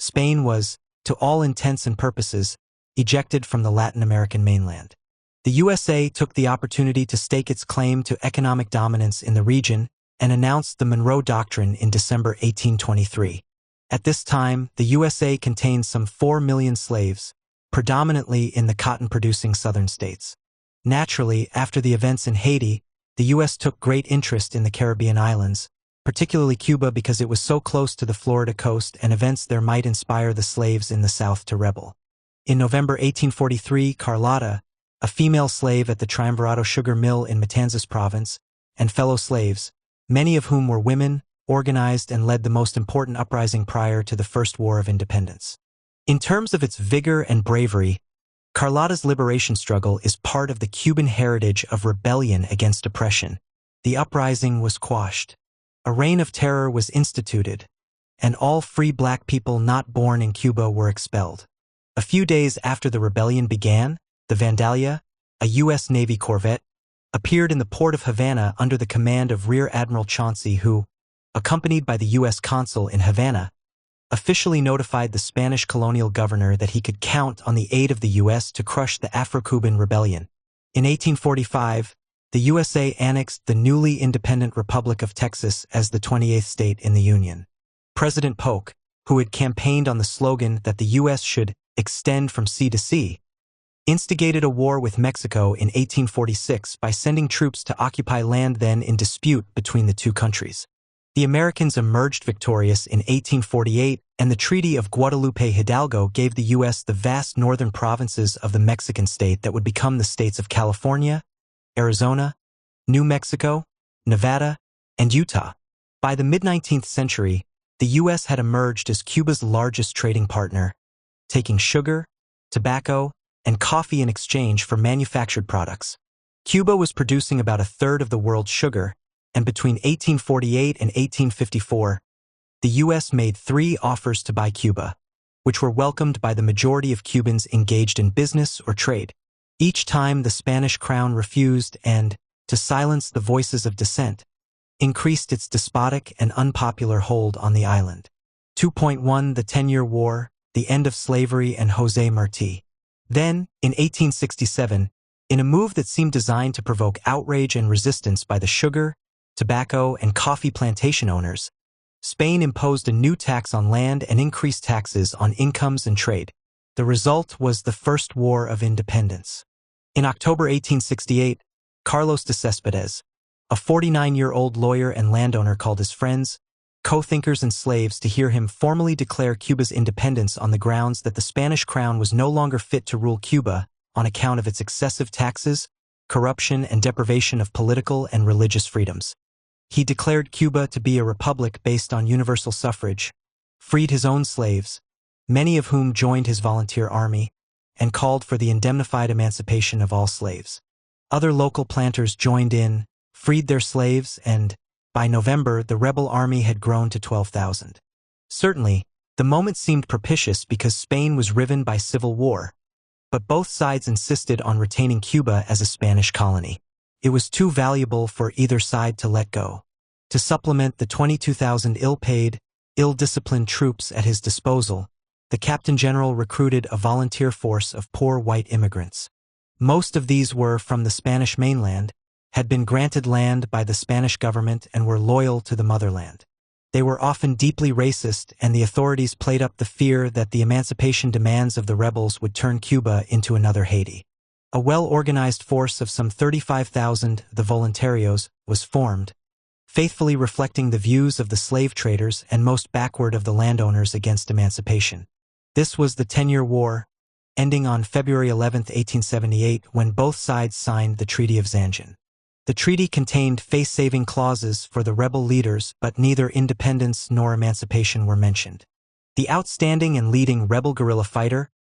Spain was, to all intents and purposes, ejected from the Latin American mainland. The USA took the opportunity to stake its claim to economic dominance in the region and announced the Monroe Doctrine in December 1823. At this time, the USA contained some 4 million slaves, predominantly in the cotton-producing southern states. Naturally, after the events in Haiti, the U.S. took great interest in the Caribbean islands, particularly Cuba because it was so close to the Florida coast and events there might inspire the slaves in the South to rebel. In November 1843, Carlotta, a female slave at the Triunvirato sugar mill in Matanzas province, and fellow slaves, many of whom were women, organized and led the most important uprising prior to the First War of Independence. In terms of its vigor and bravery, Carlotta's liberation struggle is part of the Cuban heritage of rebellion against oppression. The uprising was quashed. A reign of terror was instituted, and all free black people not born in Cuba were expelled. A few days after the rebellion began, the Vandalia, a U.S. Navy corvette, appeared in the port of Havana under the command of Rear Admiral Chauncey who, accompanied by the U.S. consul in Havana, officially notified the Spanish colonial governor that he could count on the aid of the U.S. to crush the Afro-Cuban rebellion. In 1845, the USA annexed the newly independent Republic of Texas as the 28th state in the Union. President Polk, who had campaigned on the slogan that the U.S. should extend from sea to sea, instigated a war with Mexico in 1846 by sending troops to occupy land then in dispute between the two countries. The Americans emerged victorious in 1848, and the Treaty of Guadalupe Hidalgo gave the U.S. the vast northern provinces of the Mexican state that would become the states of California, Arizona, New Mexico, Nevada, and Utah. By the mid-19th century, the U.S. had emerged as Cuba's largest trading partner, taking sugar, tobacco, and coffee in exchange for manufactured products. Cuba was producing about a third of the world's sugar, and between 1848 and 1854, the U.S. made 3 offers to buy Cuba, which were welcomed by the majority of Cubans engaged in business or trade. Each time the Spanish crown refused and, to silence the voices of dissent, increased its despotic and unpopular hold on the island. 2.1 The 10-Year War, the end of slavery and José Martí. Then, in 1867, in a move that seemed designed to provoke outrage and resistance by the sugar, tobacco, and coffee plantation owners, Spain imposed a new tax on land and increased taxes on incomes and trade. The result was the First War of Independence. In October 1868, Carlos de Céspedes, a 49-year-old lawyer and landowner, called his friends, co-thinkers and slaves to hear him formally declare Cuba's independence on the grounds that the Spanish crown was no longer fit to rule Cuba on account of its excessive taxes, corruption, and deprivation of political and religious freedoms. He declared Cuba to be a republic based on universal suffrage, freed his own slaves, many of whom joined his volunteer army, and called for the indemnified emancipation of all slaves. Other local planters joined in, freed their slaves, and, by November, the rebel army had grown to 12,000. Certainly, the moment seemed propitious because Spain was riven by civil war, but both sides insisted on retaining Cuba as a Spanish colony. It was too valuable for either side to let go. To supplement the 22,000 ill-paid, ill-disciplined troops at his disposal, the Captain General recruited a volunteer force of poor white immigrants. Most of these were from the Spanish mainland, had been granted land by the Spanish government, and were loyal to the motherland. They were often deeply racist, and the authorities played up the fear that the emancipation demands of the rebels would turn Cuba into another Haiti. A well-organized force of some 35,000, the Voluntarios, was formed, faithfully reflecting the views of the slave traders and most backward of the landowners against emancipation. This was the 10-Year War, ending on February 11, 1878, when both sides signed the Treaty of Zanjan. The treaty contained face-saving clauses for the rebel leaders, but neither independence nor emancipation were mentioned. The outstanding and leading rebel guerrilla fighter,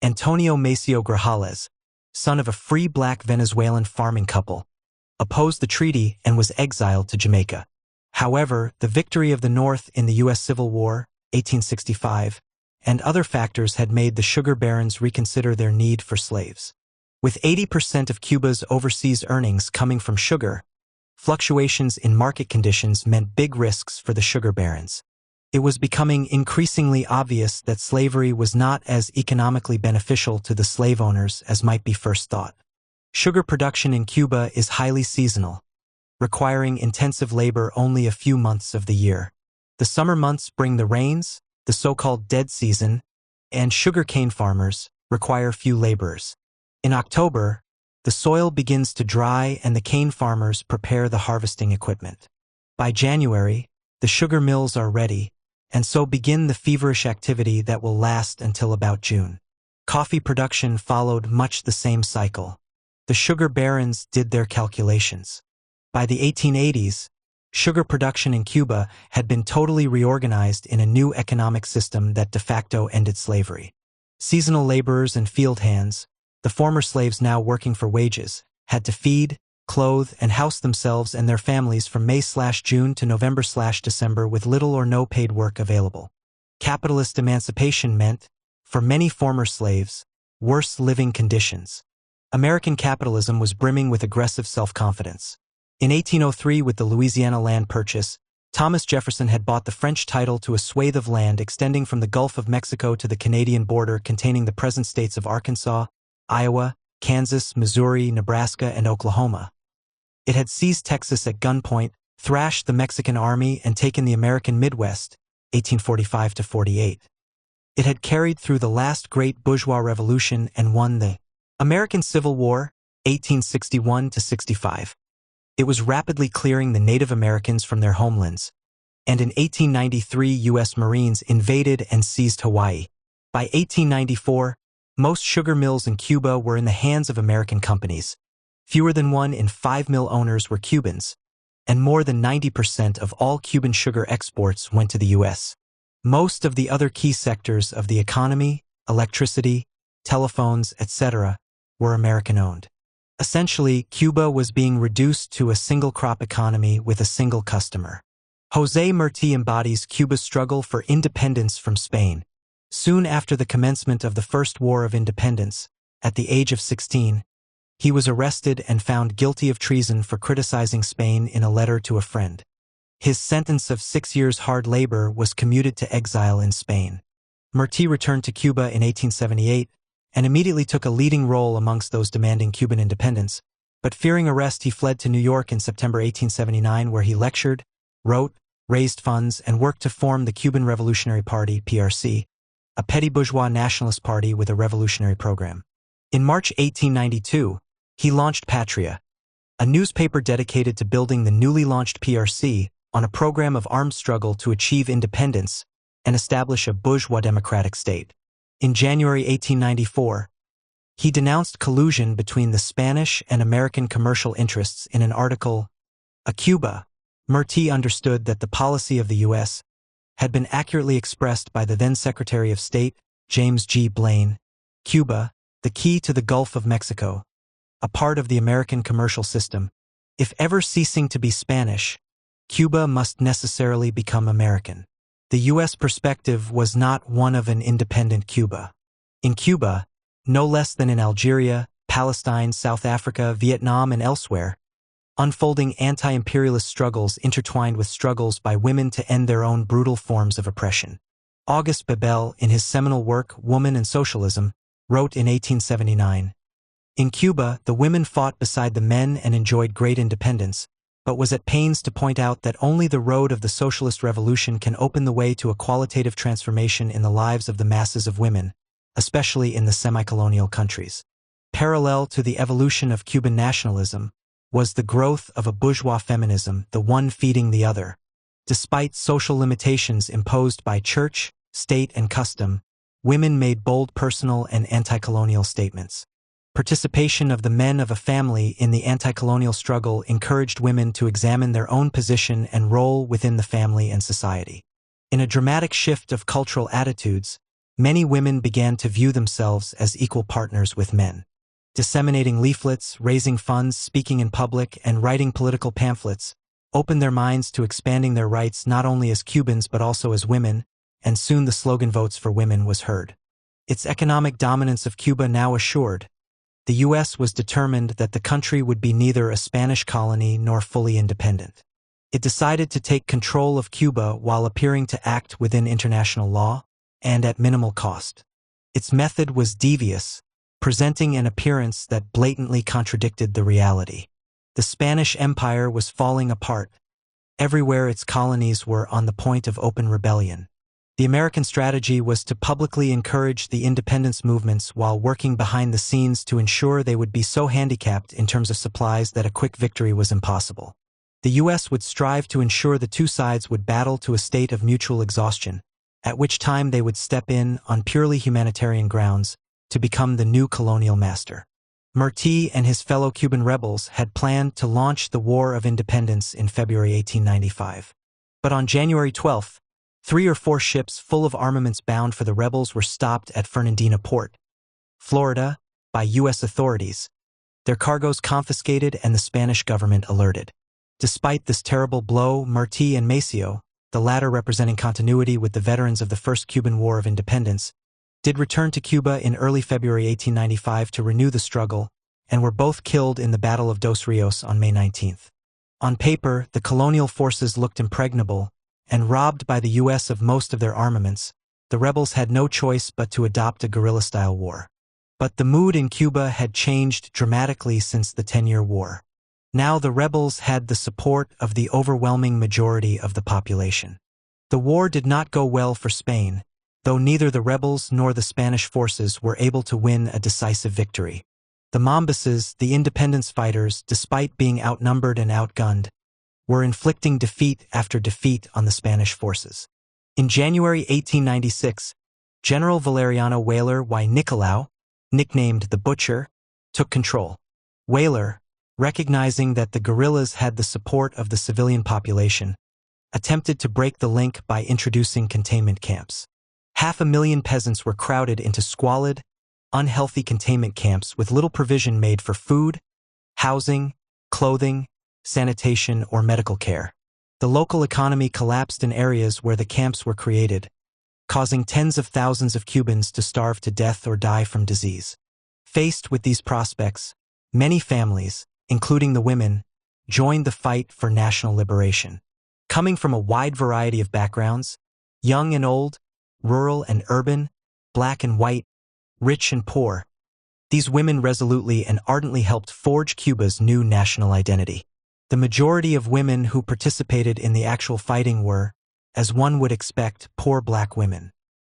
Antonio Maceo Grajales, son of a free black Venezuelan farming couple, opposed the treaty and was exiled to Jamaica. However, the victory of the North in the U.S. Civil War, 1865, and other factors had made the sugar barons reconsider their need for slaves. With 80% of Cuba's overseas earnings coming from sugar, fluctuations in market conditions meant big risks for the sugar barons. It was becoming increasingly obvious that slavery was not as economically beneficial to the slave owners as might be first thought. Sugar production in Cuba is highly seasonal, requiring intensive labor only a few months of the year. The summer months bring the rains, the so-called dead season, and sugarcane farmers require few laborers. In October, the soil begins to dry and the cane farmers prepare the harvesting equipment. By January, the sugar mills are ready, and so begin the feverish activity that will last until about June. Coffee production followed much the same cycle. The sugar barons did their calculations. By the 1880s, sugar production in Cuba had been totally reorganized in a new economic system that de facto ended slavery. Seasonal laborers and field hands, the former slaves now working for wages, had to feed, clothe, and house themselves and their families from May/June to November/December with little or no paid work available. Capitalist emancipation meant, for many former slaves, worse living conditions. American capitalism was brimming with aggressive self-confidence. In 1803, with the Louisiana land purchase, Thomas Jefferson had bought the French title to a swathe of land extending from the Gulf of Mexico to the Canadian border, containing the present states of Arkansas, Iowa, Kansas, Missouri, Nebraska, and Oklahoma. It had seized Texas at gunpoint, thrashed the Mexican army, and taken the American Midwest, 1845–48. It had carried through the last great bourgeois revolution and won the American Civil War, 1861–65. It was rapidly clearing the Native Americans from their homelands, and in 1893 U.S. Marines invaded and seized Hawaii. By 1894, most sugar mills in Cuba were in the hands of American companies. Fewer than 1 in 5 mill owners were Cubans, and more than 90% of all Cuban sugar exports went to the U.S. Most of the other key sectors of the economy, electricity, telephones, etc., were American-owned. Essentially, Cuba was being reduced to a single-crop economy with a single customer. José Martí embodies Cuba's struggle for independence from Spain. Soon after the commencement of the First War of Independence, at the age of 16, he was arrested and found guilty of treason for criticizing Spain in a letter to a friend. His sentence of 6 years hard labor was commuted to exile in Spain. Martí returned to Cuba in 1878 and immediately took a leading role amongst those demanding Cuban independence, but fearing arrest he fled to New York in September 1879, where he lectured, wrote, raised funds, and worked to form the Cuban Revolutionary Party, PRC, a petty bourgeois nationalist party with a revolutionary program. In March 1892, he launched Patria, a newspaper dedicated to building the newly launched PRC on a program of armed struggle to achieve independence and establish a bourgeois democratic state. In January 1894, he denounced collusion between the Spanish and American commercial interests in an article, "A Cuba." Murty understood that the policy of the U.S. had been accurately expressed by the then Secretary of State, James G. Blaine. Cuba, the key to the Gulf of Mexico, a part of the American commercial system. If ever ceasing to be Spanish, Cuba must necessarily become American. The U.S. perspective was not one of an independent Cuba. In Cuba, no less than in Algeria, Palestine, South Africa, Vietnam, and elsewhere, unfolding anti-imperialist struggles intertwined with struggles by women to end their own brutal forms of oppression. Auguste Bebel, in his seminal work Woman and Socialism, wrote in 1879, "In Cuba, the women fought beside the men and enjoyed great independence, but was at pains to point out that only the road of the socialist revolution can open the way to a qualitative transformation in the lives of the masses of women, especially in the semi-colonial countries." Parallel to the evolution of Cuban nationalism was the growth of a bourgeois feminism, the one feeding the other. Despite social limitations imposed by church, state, and custom, women made bold personal and anti-colonial statements. Participation of the men of a family in the anti-colonial struggle encouraged women to examine their own position and role within the family and society. In a dramatic shift of cultural attitudes, many women began to view themselves as equal partners with men. Disseminating leaflets, raising funds, speaking in public, and writing political pamphlets opened their minds to expanding their rights not only as Cubans but also as women, and soon the slogan "Votes for Women" was heard. Its economic dominance of Cuba now assured, the U.S. was determined that the country would be neither a Spanish colony nor fully independent. It decided to take control of Cuba while appearing to act within international law and at minimal cost. Its method was devious, presenting an appearance that blatantly contradicted the reality. The Spanish Empire was falling apart. Everywhere its colonies were on the point of open rebellion. The American strategy was to publicly encourage the independence movements while working behind the scenes to ensure they would be so handicapped in terms of supplies that a quick victory was impossible. The U.S. would strive to ensure the two sides would battle to a state of mutual exhaustion, at which time they would step in on purely humanitarian grounds to become the new colonial master. Murty and his fellow Cuban rebels had planned to launch the War of Independence in February 1895. But on January 12th, 3 or 4 ships full of armaments bound for the rebels were stopped at Fernandina Port, Florida, by U.S. authorities, their cargoes confiscated and the Spanish government alerted. Despite this terrible blow, Murty and Maceo, the latter representing continuity with the veterans of the First Cuban War of Independence, did return to Cuba in early February 1895 to renew the struggle, and were both killed in the Battle of Dos Rios on May 19th. On paper, the colonial forces looked impregnable, and robbed by the U.S. of most of their armaments, the rebels had no choice but to adopt a guerrilla-style war. But the mood in Cuba had changed dramatically since the 10-year war. Now the rebels had the support of the overwhelming majority of the population. The war did not go well for Spain, though neither the rebels nor the Spanish forces were able to win a decisive victory. The Mombases, the independence fighters, despite being outnumbered and outgunned, were inflicting defeat after defeat on the Spanish forces. In January 1896, General Valeriano Weyler y Nicolau, nicknamed the Butcher, took control. Weyler, recognizing that the guerrillas had the support of the civilian population, attempted to break the link by introducing containment camps. 500,000 peasants were crowded into squalid, unhealthy containment camps with little provision made for food, housing, clothing, sanitation, or medical care. The local economy collapsed in areas where the camps were created, causing tens of thousands of Cubans to starve to death or die from disease. Faced with these prospects, many families, including the women, joined the fight for national liberation. Coming from a wide variety of backgrounds, young and old, rural and urban, black and white, rich and poor, these women resolutely and ardently helped forge Cuba's new national identity. The majority of women who participated in the actual fighting were, as one would expect, poor black women.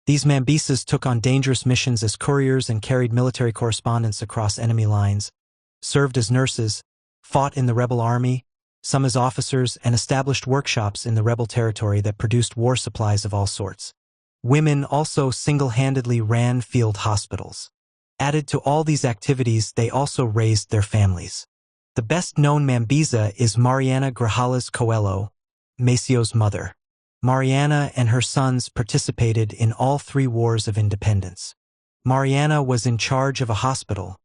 These Mambisas took on dangerous missions as couriers and carried military correspondence across enemy lines, served as nurses, fought in the rebel army, some as officers, and established workshops in the rebel territory that produced war supplies of all sorts. Women also single-handedly ran field hospitals. Added to all these activities, they also raised their families. The best-known Mambisa is Mariana Grajales Coelho, Maceo's mother. Mariana and her sons participated in all 3 wars of independence. Mariana was in charge of a hospital,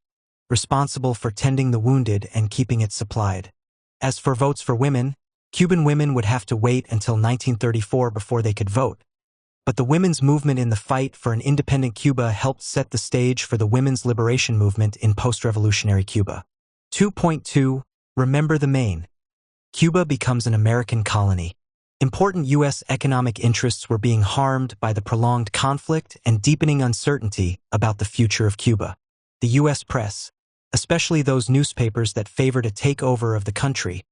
responsible for tending the wounded and keeping it supplied. As for votes for women, Cuban women would have to wait until 1934 before they could vote. But the women's movement in the fight for an independent Cuba helped set the stage for the women's liberation movement in post-revolutionary Cuba. 2.2 Remember the Maine. Cuba becomes an American colony. Important U.S. economic interests were being harmed by the prolonged conflict and deepening uncertainty about the future of Cuba. The U.S. press, especially those newspapers that favored a takeover of the country,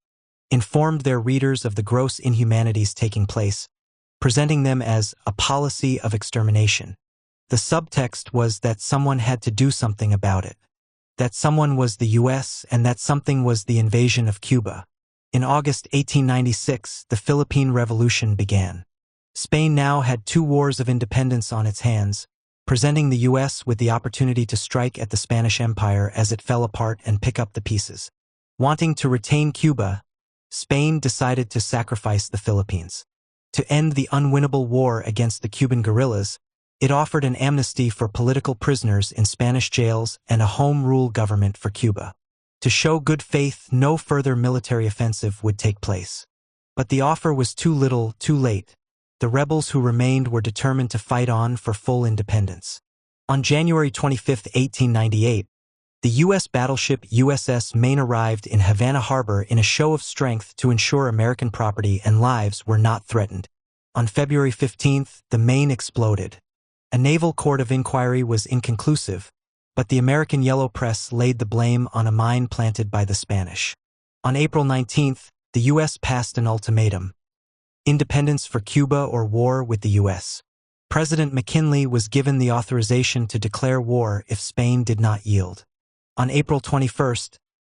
informed their readers of the gross inhumanities taking place, presenting them as a policy of extermination. The subtext was that someone had to do something about it. That someone was the U.S. and that something was the invasion of Cuba. In August 1896, the Philippine Revolution began. Spain now had 2 wars of independence on its hands, presenting the U.S. with the opportunity to strike at the Spanish Empire as it fell apart and pick up the pieces. Wanting to retain Cuba, Spain decided to sacrifice the Philippines. To end the unwinnable war against the Cuban guerrillas, it offered an amnesty for political prisoners in Spanish jails and a home rule government for Cuba. To show good faith, no further military offensive would take place. But the offer was too little, too late. The rebels who remained were determined to fight on for full independence. On January 25, 1898, the U.S. battleship USS Maine arrived in Havana Harbor in a show of strength to ensure American property and lives were not threatened. On February 15, the Maine exploded. A naval court of inquiry was inconclusive, but the American Yellow Press laid the blame on a mine planted by the Spanish. On April 19, the U.S. passed an ultimatum: independence for Cuba or war with the U.S. President McKinley was given the authorization to declare war if Spain did not yield. On April 21,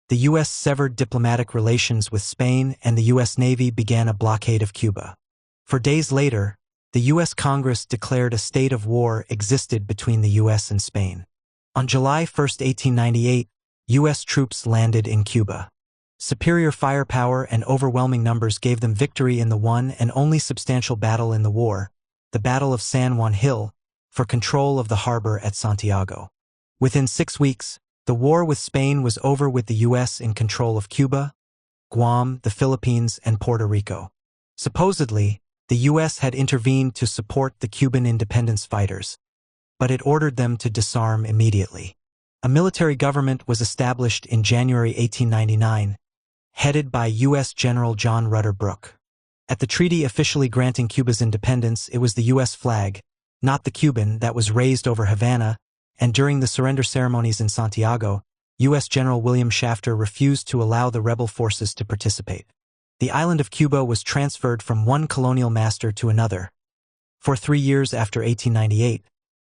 the U.S. severed diplomatic relations with Spain and the U.S. Navy began a blockade of Cuba. 4 days later, the U.S. Congress declared a state of war existed between the U.S. and Spain. On July 1, 1898, U.S. troops landed in Cuba. Superior firepower and overwhelming numbers gave them victory in the one and only substantial battle in the war, the Battle of San Juan Hill, for control of the harbor at Santiago. Within 6 weeks, the war with Spain was over with the U.S. in control of Cuba, Guam, the Philippines, and Puerto Rico. Supposedly, the U.S. had intervened to support the Cuban independence fighters, but it ordered them to disarm immediately. A military government was established in January 1899, headed by U.S. General John Rutter Brooke. At the treaty officially granting Cuba's independence, it was the U.S. flag, not the Cuban, that was raised over Havana, and during the surrender ceremonies in Santiago, U.S. General William Shafter refused to allow the rebel forces to participate. The island of Cuba was transferred from one colonial master to another. For 3 years after 1898,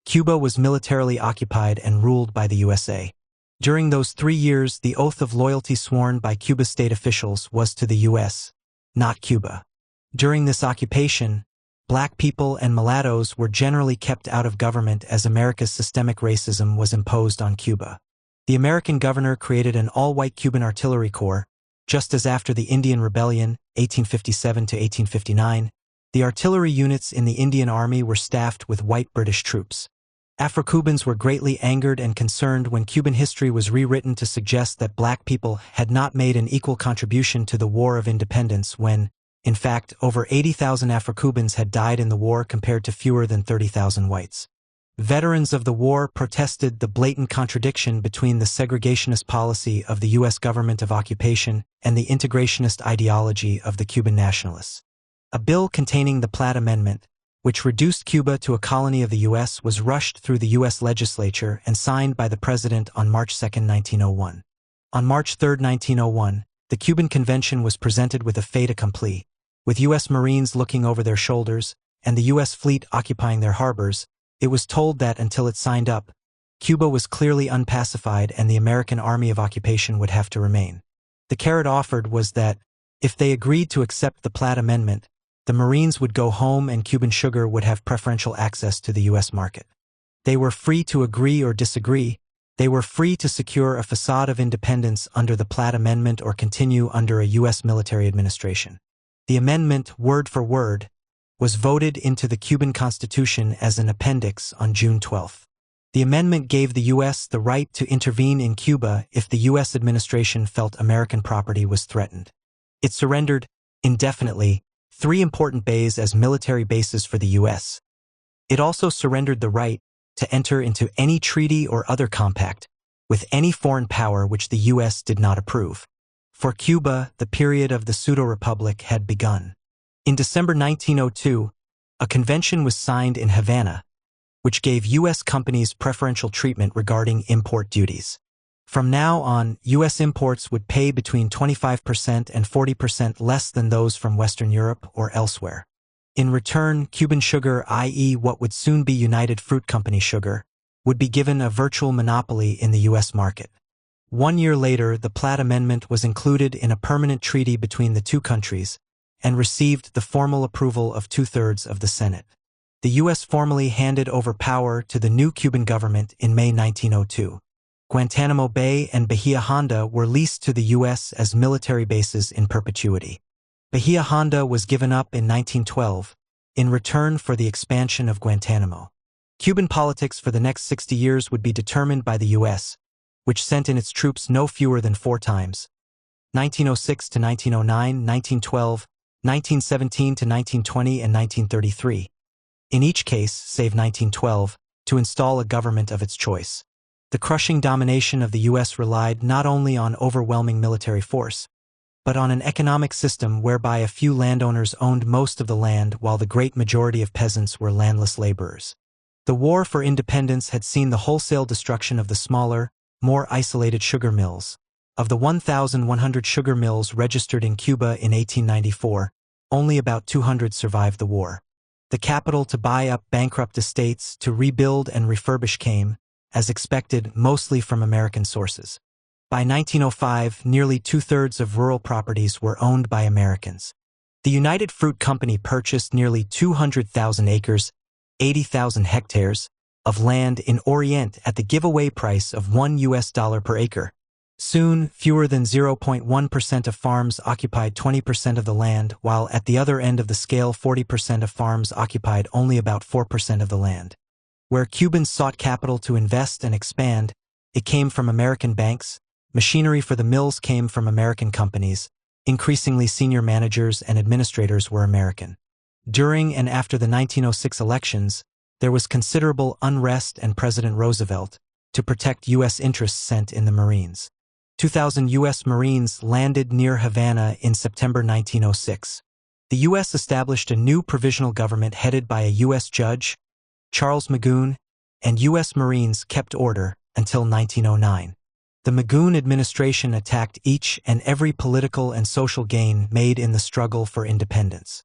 Cuba was militarily occupied and ruled by the USA. During those 3 years, the oath of loyalty sworn by Cuba's state officials was to the U.S., not Cuba. During this occupation, black people and mulattoes were generally kept out of government as America's systemic racism was imposed on Cuba. The American governor created an all-white Cuban artillery corps, just as after the Indian Rebellion, 1857 to 1859, the artillery units in the Indian Army were staffed with white British troops. Afro-Cubans were greatly angered and concerned when Cuban history was rewritten to suggest that black people had not made an equal contribution to the War of Independence when, in fact, over 80,000 Afro-Cubans had died in the war compared to fewer than 30,000 whites. Veterans of the war protested the blatant contradiction between the segregationist policy of the U.S. government of occupation and the integrationist ideology of the Cuban nationalists. A bill containing the Platt Amendment, which reduced Cuba to a colony of the U.S., was rushed through the U.S. legislature and signed by the President on March 2, 1901. On March 3, 1901, the Cuban Convention was presented with a fait accompli. With U.S. Marines looking over their shoulders and the U.S. fleet occupying their harbors, it was told that until it signed up, Cuba was clearly unpacified and the American Army of Occupation would have to remain. The carrot offered was that, if they agreed to accept the Platt Amendment, the Marines would go home and Cuban sugar would have preferential access to the U.S. market. They were free to agree or disagree. They were free to secure a facade of independence under the Platt Amendment or continue under a U.S. military administration. The amendment, word for word, was voted into the Cuban Constitution as an appendix on June 12. The amendment gave the U.S. the right to intervene in Cuba if the U.S. administration felt American property was threatened. It surrendered, indefinitely, 3 important bays as military bases for the U.S. It also surrendered the right to enter into any treaty or other compact with any foreign power which the U.S. did not approve. For Cuba, the period of the pseudo-republic had begun. In December 1902, a convention was signed in Havana, which gave U.S. companies preferential treatment regarding import duties. From now on, U.S. imports would pay between 25% and 40% less than those from Western Europe or elsewhere. In return, Cuban sugar, i.e. what would soon be United Fruit Company sugar, would be given a virtual monopoly in the U.S. market. 1 year later, the Platt Amendment was included in a permanent treaty between the two countries and received the formal approval of 2/3 of the Senate. The U.S. formally handed over power to the new Cuban government in May 1902. Guantanamo Bay and Bahia Honda were leased to the U.S. as military bases in perpetuity. Bahia Honda was given up in 1912 in return for the expansion of Guantanamo. Cuban politics for the next 60 years would be determined by the U.S., which sent in its troops no fewer than 4 times: 1906 to 1909, 1912, 1917 to 1920, and 1933. In each case, save 1912, to install a government of its choice. The crushing domination of the U.S. relied not only on overwhelming military force, but on an economic system whereby a few landowners owned most of the land while the great majority of peasants were landless laborers. The war for independence had seen the wholesale destruction of the smaller, more isolated sugar mills. Of the 1,100 sugar mills registered in Cuba in 1894, only about 200 survived the war. The capital to buy up bankrupt estates, to rebuild and refurbish came, as expected, mostly from American sources. By 1905, nearly 2/3 of rural properties were owned by Americans. The United Fruit Company purchased nearly 200,000 acres, 80,000 hectares, of land in Orient at the giveaway price of $1 per acre. Soon, fewer than 0.1% of farms occupied 20% of the land, while at the other end of the scale 40% of farms occupied only about 4% of the land. Where Cubans sought capital to invest and expand, it came from American banks. Machinery for the mills came from American companies. Increasingly, senior managers and administrators were American. During and after the 1906 elections, there was considerable unrest, and President Roosevelt, to protect U.S. interests, sent in the Marines. 2,000 U.S. Marines landed near Havana in September 1906. The U.S. established a new provisional government headed by a U.S. judge, Charles Magoon, and U.S. Marines kept order until 1909. The Magoon administration attacked each and every political and social gain made in the struggle for independence.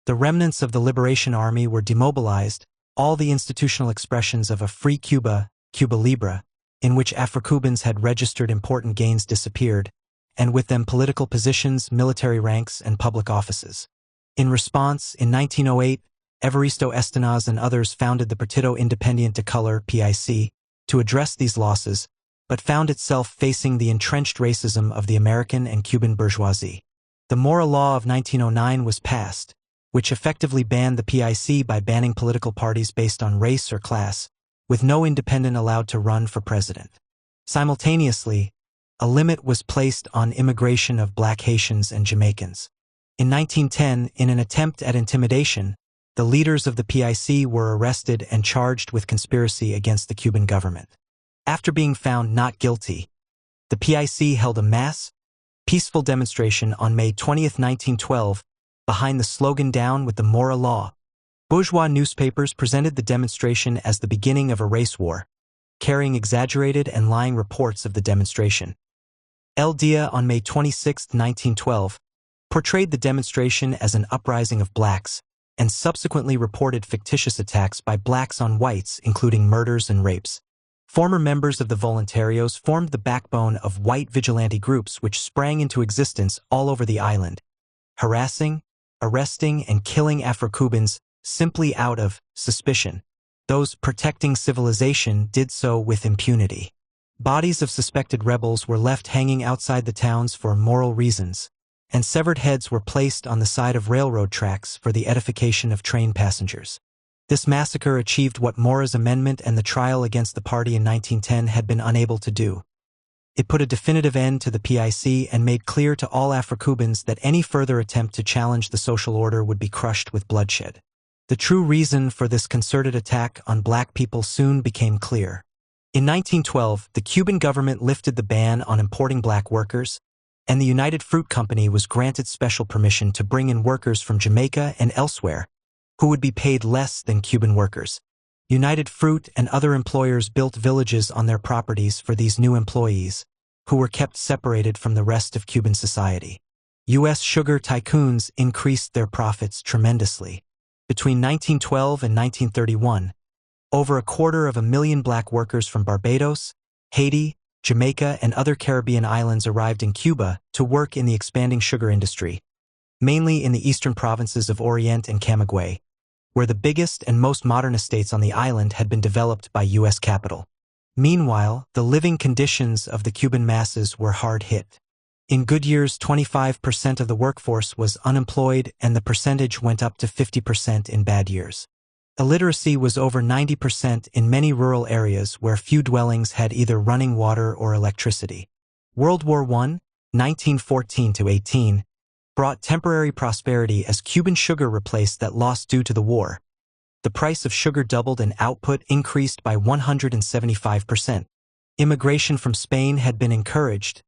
The remnants of the Liberation Army were demobilized. All the institutional expressions of a free Cuba, Cuba Libre, in which Afro-Cubans had registered important gains, disappeared, and with them political positions, military ranks, and public offices. In response, in 1908, Evaristo Estenas and others founded the Partido Independiente de Color (PIC) to address these losses, but found itself facing the entrenched racism of the American and Cuban bourgeoisie. The Mora Law of 1909 was passed, which effectively banned the PIC by banning political parties based on race or class, with no independent allowed to run for president. Simultaneously, a limit was placed on immigration of Black Haitians and Jamaicans. In 1910, in an attempt at intimidation, the leaders of the PIC were arrested and charged with conspiracy against the Cuban government. After being found not guilty, the PIC held a mass, peaceful demonstration on May 20, 1912, behind the slogan "Down with the Mora Law." Bourgeois newspapers presented the demonstration as the beginning of a race war, carrying exaggerated and lying reports of the demonstration. El Dia on May 26, 1912, portrayed the demonstration as an uprising of blacks, and subsequently reported fictitious attacks by blacks on whites, including murders and rapes. Former members of the Voluntarios formed the backbone of white vigilante groups which sprang into existence all over the island, harassing, arresting, and killing Afro-Cubans simply out of suspicion. Those protecting civilization did so with impunity. Bodies of suspected rebels were left hanging outside the towns for moral reasons, and severed heads were placed on the side of railroad tracks for the edification of train passengers. This massacre achieved what Mora's amendment and the trial against the party in 1910 had been unable to do. It put a definitive end to the PIC and made clear to all Afro-Cubans that any further attempt to challenge the social order would be crushed with bloodshed. The true reason for this concerted attack on black people soon became clear. In 1912, the Cuban government lifted the ban on importing black workers, and the United Fruit Company was granted special permission to bring in workers from Jamaica and elsewhere, who would be paid less than Cuban workers. United Fruit and other employers built villages on their properties for these new employees, who were kept separated from the rest of Cuban society. U.S. sugar tycoons increased their profits tremendously. Between 1912 and 1931, over 250,000 black workers from Barbados, Haiti, Jamaica, and other Caribbean islands arrived in Cuba to work in the expanding sugar industry, mainly in the eastern provinces of Orient and Camagüey, where the biggest and most modern estates on the island had been developed by U.S. capital. Meanwhile, the living conditions of the Cuban masses were hard hit. In good years, 25% of the workforce was unemployed, and the percentage went up to 50% in bad years. Illiteracy was over 90% in many rural areas where few dwellings had either running water or electricity. World War I, 1914-18, brought temporary prosperity as Cuban sugar replaced that loss due to the war. The price of sugar doubled and output increased by 175%. Immigration from Spain had been encouraged,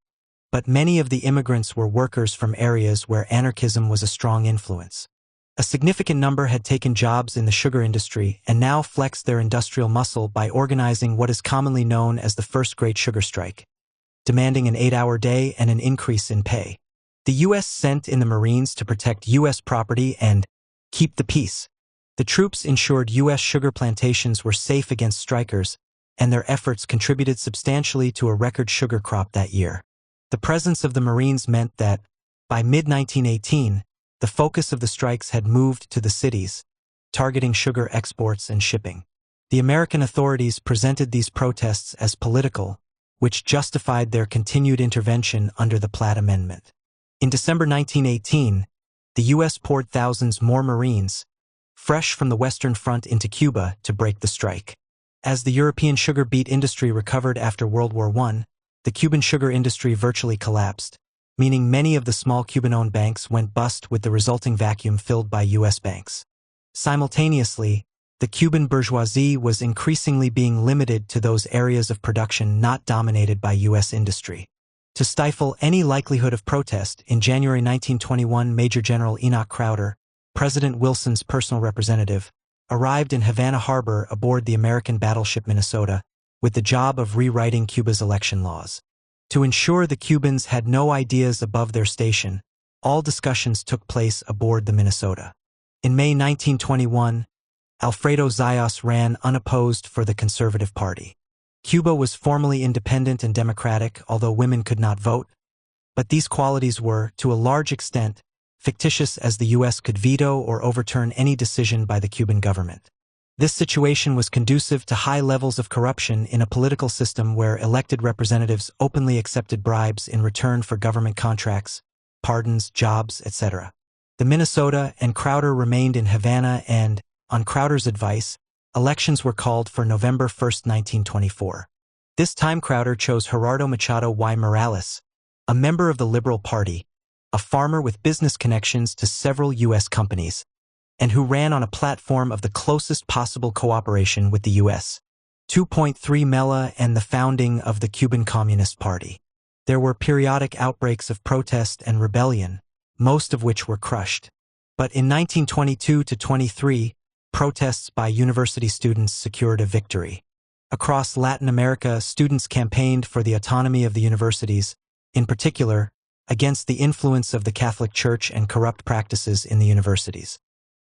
but many of the immigrants were workers from areas where anarchism was a strong influence. A significant number had taken jobs in the sugar industry and now flexed their industrial muscle by organizing what is commonly known as the First Great Sugar Strike, demanding an 8-hour day and an increase in pay. The U.S. sent in the Marines to protect U.S. property and keep the peace. The troops ensured U.S. sugar plantations were safe against strikers, and their efforts contributed substantially to a record sugar crop that year. The presence of the Marines meant that, by mid-1918, the focus of the strikes had moved to the cities, targeting sugar exports and shipping. The American authorities presented these protests as political, which justified their continued intervention under the Platt Amendment. In December 1918, the U.S. poured thousands more Marines, fresh from the Western Front, into Cuba to break the strike. As the European sugar beet industry recovered after World War I, the Cuban sugar industry virtually collapsed, meaning many of the small Cuban-owned banks went bust with the resulting vacuum filled by U.S. banks. Simultaneously, the Cuban bourgeoisie was increasingly being limited to those areas of production not dominated by U.S. industry. To stifle any likelihood of protest, in January 1921, Major General Enoch Crowder, President Wilson's personal representative, arrived in Havana Harbor aboard the American battleship Minnesota, with the job of rewriting Cuba's election laws. To ensure the Cubans had no ideas above their station, all discussions took place aboard the Minnesota. In May 1921, Alfredo Zayas ran unopposed for the Conservative Party. Cuba was formally independent and democratic, although women could not vote, but these qualities were, to a large extent, fictitious, as the U.S. could veto or overturn any decision by the Cuban government. This situation was conducive to high levels of corruption in a political system where elected representatives openly accepted bribes in return for government contracts, pardons, jobs, etc. The Minnesota and Crowder remained in Havana, and, on Crowder's advice, elections were called for November 1, 1924. This time Crowder chose Gerardo Machado y Morales, a member of the Liberal Party, a farmer with business connections to several U.S. companies, and who ran on a platform of the closest possible cooperation with the U.S. 2.3 Mela and the founding of the Cuban Communist Party. There were periodic outbreaks of protest and rebellion, most of which were crushed. But in 1922-23, protests by university students secured a victory. Across Latin America, students campaigned for the autonomy of the universities, in particular, against the influence of the Catholic Church and corrupt practices in the universities.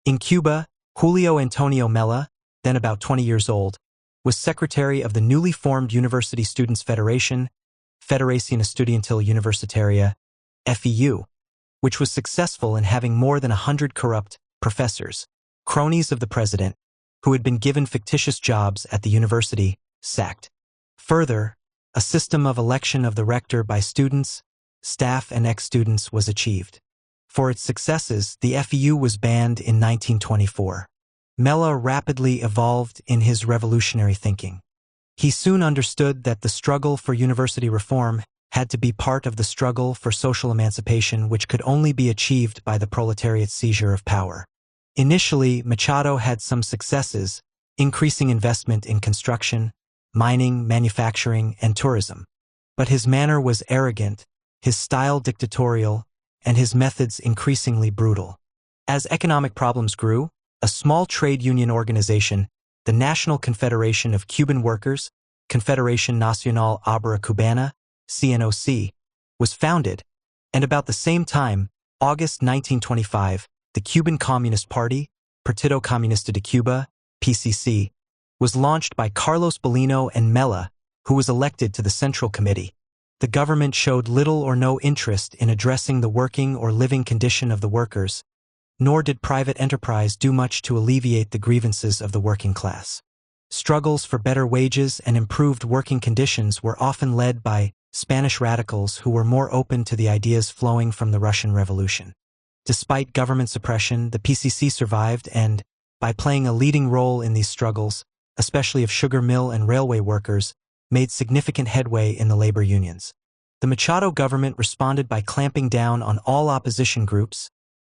In Cuba, Julio Antonio Mela, then about 20 years old, was secretary of the newly formed University Students' Federation, Federación Estudiantil Universitaria, FEU, which was successful in having more than 100 corrupt professors, cronies of the president, who had been given fictitious jobs at the university, sacked. Further, a system of election of the rector by students, staff, and ex-students was achieved. For its successes, the FEU was banned in 1924. Mella rapidly evolved in his revolutionary thinking. He soon understood that the struggle for university reform had to be part of the struggle for social emancipation, which could only be achieved by the proletariat's seizure of power. Initially, Machado had some successes, increasing investment in construction, mining, manufacturing, and tourism. But his manner was arrogant, his style dictatorial, and his methods increasingly brutal. As economic problems grew, a small trade union organization, the National Confederation of Cuban Workers, Confederación Nacional Obrera Cubana, CNOC, was founded, and about the same time, August 1925, the Cuban Communist Party, Partido Comunista de Cuba, PCC, was launched by Carlos Bolino and Mella, who was elected to the Central Committee. The government showed little or no interest in addressing the working or living condition of the workers, nor did private enterprise do much to alleviate the grievances of the working class. Struggles for better wages and improved working conditions were often led by Spanish radicals who were more open to the ideas flowing from the Russian Revolution. Despite government suppression, the PCC survived and, by playing a leading role in these struggles, especially of sugar mill and railway workers, made significant headway in the labor unions. The Machado government responded by clamping down on all opposition groups.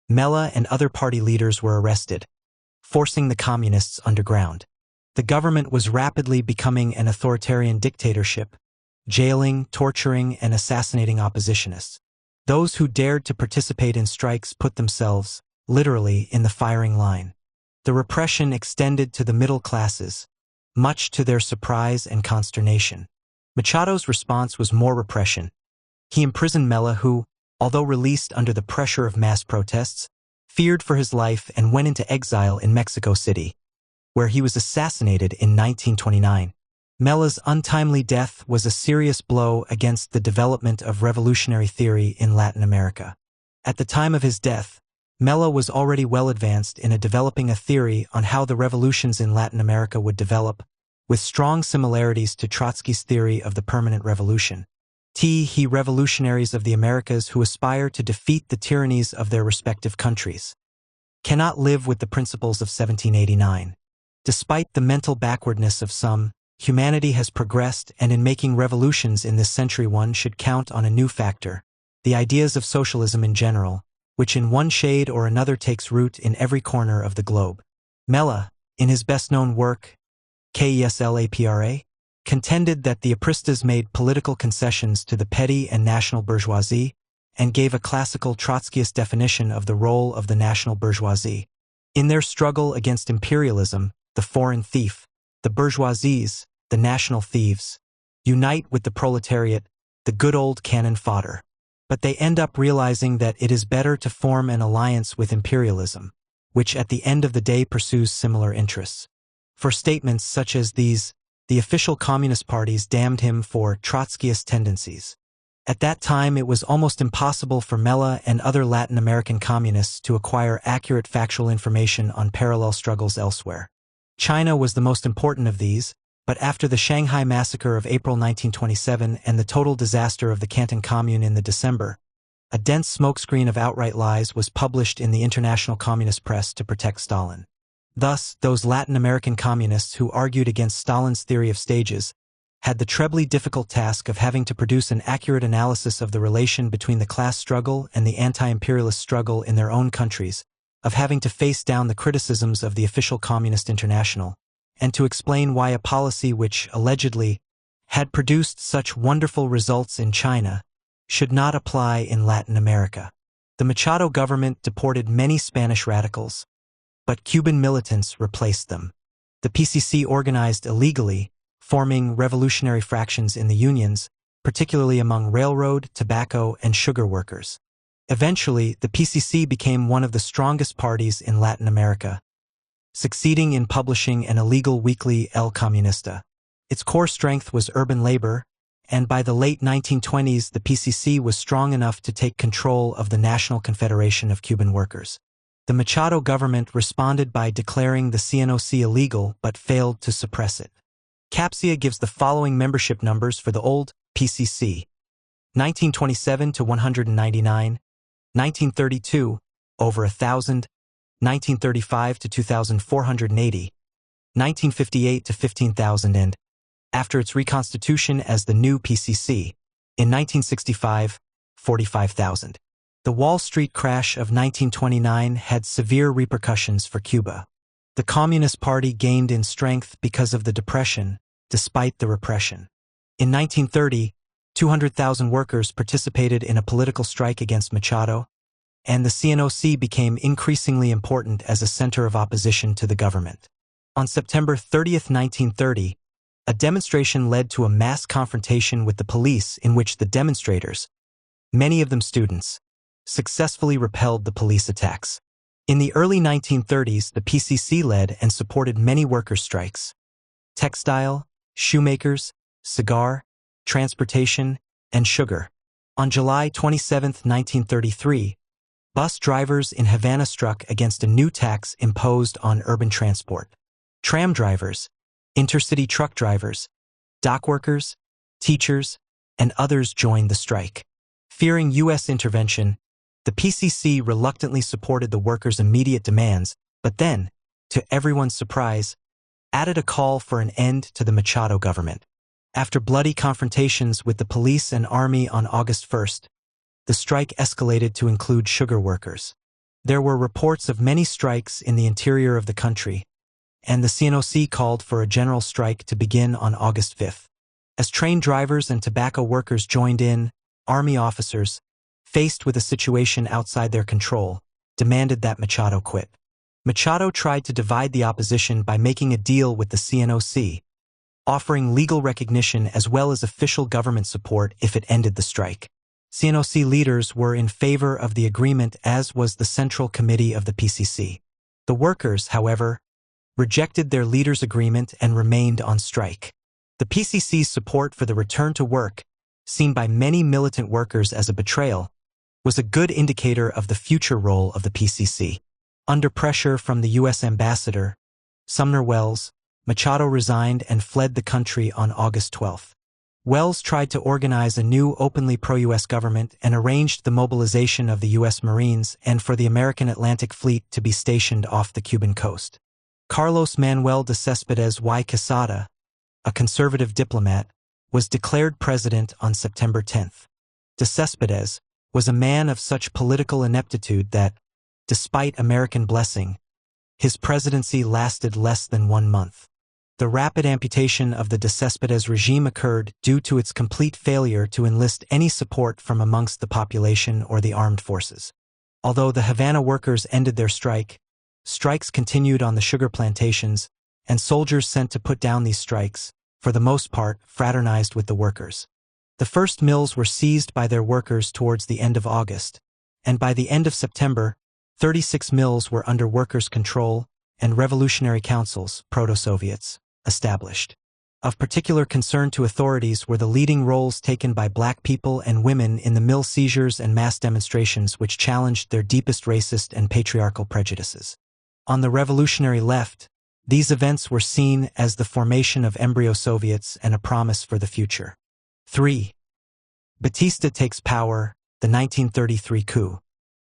Mella and other party leaders were arrested, forcing the communists underground. The government was rapidly becoming an authoritarian dictatorship, jailing, torturing, and assassinating oppositionists. Those who dared to participate in strikes put themselves, literally, in the firing line. The repression extended to the middle classes, much to their surprise and consternation. Machado's response was more repression. He imprisoned Mella, who, although released under the pressure of mass protests, feared for his life and went into exile in Mexico City, where he was assassinated in 1929. Mella's untimely death was a serious blow against the development of revolutionary theory in Latin America. At the time of his death, Mella was already well advanced in developing a theory on how the revolutions in Latin America would develop, with strong similarities to Trotsky's theory of the permanent revolution. He revolutionaries of the Americas who aspire to defeat the tyrannies of their respective countries cannot live with the principles of 1789. Despite the mental backwardness of some, humanity has progressed, and in making revolutions in this century one should count on a new factor, the ideas of socialism in general, which in one shade or another takes root in every corner of the globe. Mella, in his best-known work, KESLAPRA, contended that the apristas made political concessions to the petty and national bourgeoisie and gave a classical Trotskyist definition of the role of the national bourgeoisie. In their struggle against imperialism, the foreign thief, the bourgeoisies, the national thieves, unite with the proletariat, the good old cannon fodder. But they end up realizing that it is better to form an alliance with imperialism, which at the end of the day pursues similar interests. For statements such as these, the official communist parties damned him for Trotskyist tendencies. At that time, it was almost impossible for Mella and other Latin American communists to acquire accurate factual information on parallel struggles elsewhere. China was the most important of these, but after the Shanghai massacre of April 1927 and the total disaster of the Canton Commune in the December, a dense smokescreen of outright lies was published in the international communist press to protect Stalin. Thus, those Latin American communists who argued against Stalin's theory of stages had the trebly difficult task of having to produce an accurate analysis of the relation between the class struggle and the anti-imperialist struggle in their own countries, of having to face down the criticisms of the official Communist International, and to explain why a policy which, allegedly, had produced such wonderful results in China should not apply in Latin America. The Machado government deported many Spanish radicals, but Cuban militants replaced them. The PCC organized illegally, forming revolutionary fractions in the unions, particularly among railroad, tobacco, and sugar workers. Eventually, the PCC became one of the strongest parties in Latin America, succeeding in publishing an illegal weekly El Comunista. Its core strength was urban labor, and by the late 1920s the PCC was strong enough to take control of the National Confederation of Cuban Workers. The Machado government responded by declaring the CNOC illegal but failed to suppress it. Capsia gives the following membership numbers for the old PCC: 1927 to 199, 1932, over 1,000, 1935 to 2,480, 1958 to 15,000 and, after its reconstitution as the new PCC, in 1965, 45,000. The Wall Street crash of 1929 had severe repercussions for Cuba. The Communist Party gained in strength because of the Depression, despite the repression. In 1930, 200,000 workers participated in a political strike against Machado, and the CNOC became increasingly important as a center of opposition to the government. On September 30, 1930, a demonstration led to a mass confrontation with the police in which the demonstrators, many of them students, successfully repelled the police attacks. In the early 1930s, the PCC led and supported many workers' strikes: textile, shoemakers, cigar, transportation, and sugar. On July 27, 1933, bus drivers in Havana struck against a new tax imposed on urban transport. Tram drivers, intercity truck drivers, dock workers, teachers, and others joined the strike. Fearing U.S. intervention, the PCC reluctantly supported the workers' immediate demands, but then, to everyone's surprise, added a call for an end to the Machado government. After bloody confrontations with the police and army on August 1st, the strike escalated to include sugar workers. There were reports of many strikes in the interior of the country, and the CNOC called for a general strike to begin on August 5th. As train drivers and tobacco workers joined in, army officers, faced with a situation outside their control, demanded that Machado quit. Machado tried to divide the opposition by making a deal with the CNOC, offering legal recognition as well as official government support if it ended the strike. CNOC leaders were in favor of the agreement, as was the Central Committee of the PCC. The workers, however, rejected their leaders' agreement and remained on strike. The PCC's support for the return to work, seen by many militant workers as a betrayal, was a good indicator of the future role of the PCC. Under pressure from the U.S. ambassador, Sumner Welles, Machado resigned and fled the country on August 12. Welles tried to organize a new openly pro-U.S. government and arranged the mobilization of the U.S. Marines and for the American Atlantic Fleet to be stationed off the Cuban coast. Carlos Manuel de Céspedes y Quesada, a conservative diplomat, was declared president on September 10. De Céspedes was a man of such political ineptitude that, despite American blessing, his presidency lasted less than 1 month. The rapid amputation of the de Céspedes regime occurred due to its complete failure to enlist any support from amongst the population or the armed forces. Although the Havana workers ended their strike, strikes continued on the sugar plantations, and soldiers sent to put down these strikes, for the most part, fraternized with the workers. The first mills were seized by their workers towards the end of August, and by the end of September, 36 mills were under workers' control and revolutionary councils, proto-Soviets, established. Of particular concern to authorities were the leading roles taken by black people and women in the mill seizures and mass demonstrations which challenged their deepest racist and patriarchal prejudices. On the revolutionary left, these events were seen as the formation of embryo Soviets and a promise for the future. 3. Batista takes power, the 1933 coup.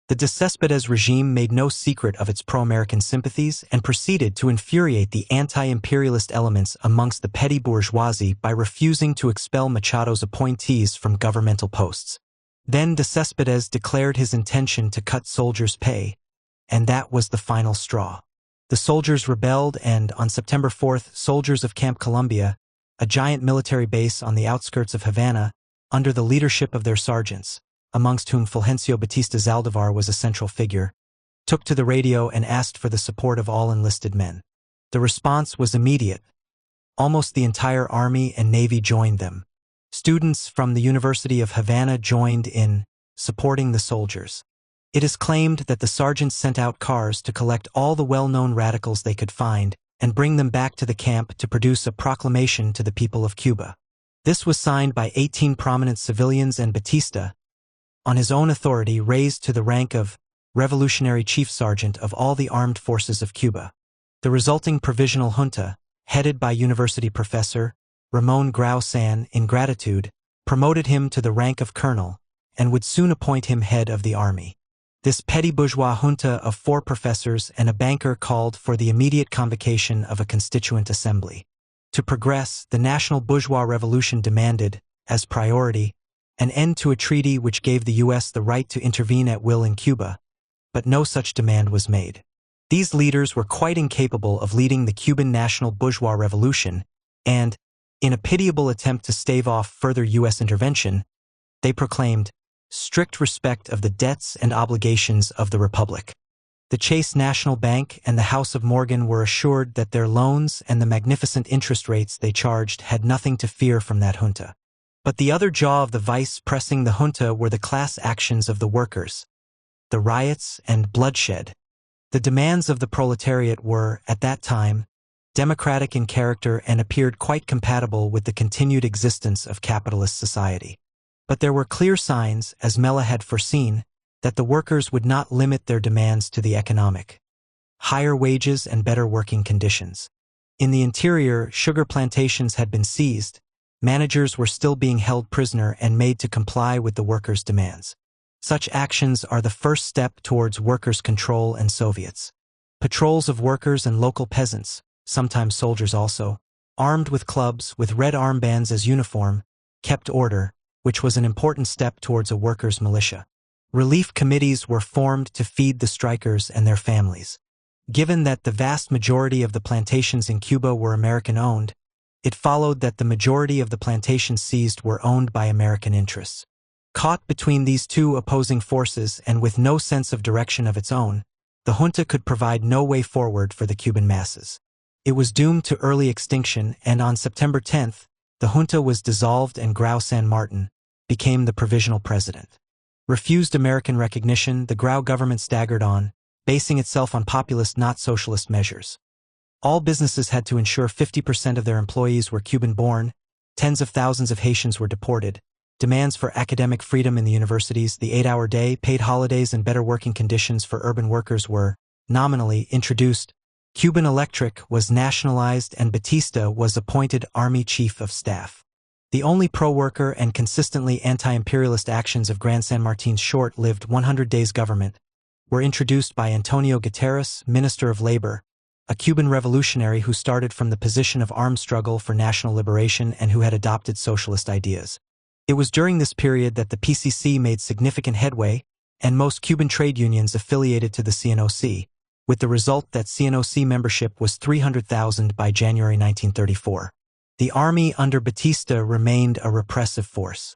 The de Céspedes regime made no secret of its pro-American sympathies and proceeded to infuriate the anti-imperialist elements amongst the petty bourgeoisie by refusing to expel Machado's appointees from governmental posts. Then de Céspedes declared his intention to cut soldiers' pay, and that was the final straw. The soldiers rebelled and, on September 4th, soldiers of Camp Columbia, a giant military base on the outskirts of Havana, under the leadership of their sergeants, amongst whom Fulgencio Batista Zaldivar was a central figure, took to the radio and asked for the support of all enlisted men. The response was immediate. Almost the entire Army and Navy joined them. Students from the University of Havana joined in, supporting the soldiers. It is claimed that the sergeants sent out cars to collect all the well-known radicals they could find and bring them back to the camp to produce a proclamation to the people of Cuba. This was signed by 18 prominent civilians, and Batista, on his own authority, raised to the rank of Revolutionary Chief Sergeant of all the armed forces of Cuba. The resulting provisional junta, headed by university professor Ramon Grau San, in gratitude, promoted him to the rank of colonel and would soon appoint him head of the army. This petty bourgeois junta of 4 professors and a banker called for the immediate convocation of a constituent assembly. To progress, the national bourgeois revolution demanded, as priority, an end to a treaty which gave the U.S. the right to intervene at will in Cuba, but no such demand was made. These leaders were quite incapable of leading the Cuban national bourgeois revolution, and, in a pitiable attempt to stave off further U.S. intervention, they proclaimed strict respect of the debts and obligations of the Republic. The Chase National Bank and the House of Morgan were assured that their loans and the magnificent interest rates they charged had nothing to fear from that junta. But the other jaw of the vice pressing the junta were the class actions of the workers, the riots and bloodshed. The demands of the proletariat were, at that time, democratic in character and appeared quite compatible with the continued existence of capitalist society. But there were clear signs, as Mella had foreseen, that the workers would not limit their demands to the economic. Higher wages and better working conditions. In the interior, sugar plantations had been seized, managers were still being held prisoner and made to comply with the workers' demands. Such actions are the first step towards workers' control and Soviets. Patrols of workers and local peasants, sometimes soldiers also, armed with clubs with red armbands as uniform, kept order, which was an important step towards a workers' militia. Relief committees were formed to feed the strikers and their families. Given that the vast majority of the plantations in Cuba were American-owned, it followed that the majority of the plantations seized were owned by American interests. Caught between these two opposing forces and with no sense of direction of its own, the junta could provide no way forward for the Cuban masses. It was doomed to early extinction, and on September 10th, the junta was dissolved and Grau San Martin became the provisional president. Refused American recognition, the Grau government staggered on, basing itself on populist, not socialist measures. All businesses had to ensure 50% of their employees were Cuban-born, tens of thousands of Haitians were deported, demands for academic freedom in the universities, the 8-hour day, paid holidays and better working conditions for urban workers were, nominally, introduced. Cuban Electric was nationalized and Batista was appointed Army Chief of Staff. The only pro-worker and consistently anti-imperialist actions of Gran San Martin's short-lived 100 Days government were introduced by Antonio Guterres, Minister of Labor, a Cuban revolutionary who started from the position of armed struggle for national liberation and who had adopted socialist ideas. It was during this period that the PCC made significant headway, and most Cuban trade unions affiliated to the CNOC, with the result that CNOC membership was 300,000 by January 1934. The army under Batista remained a repressive force.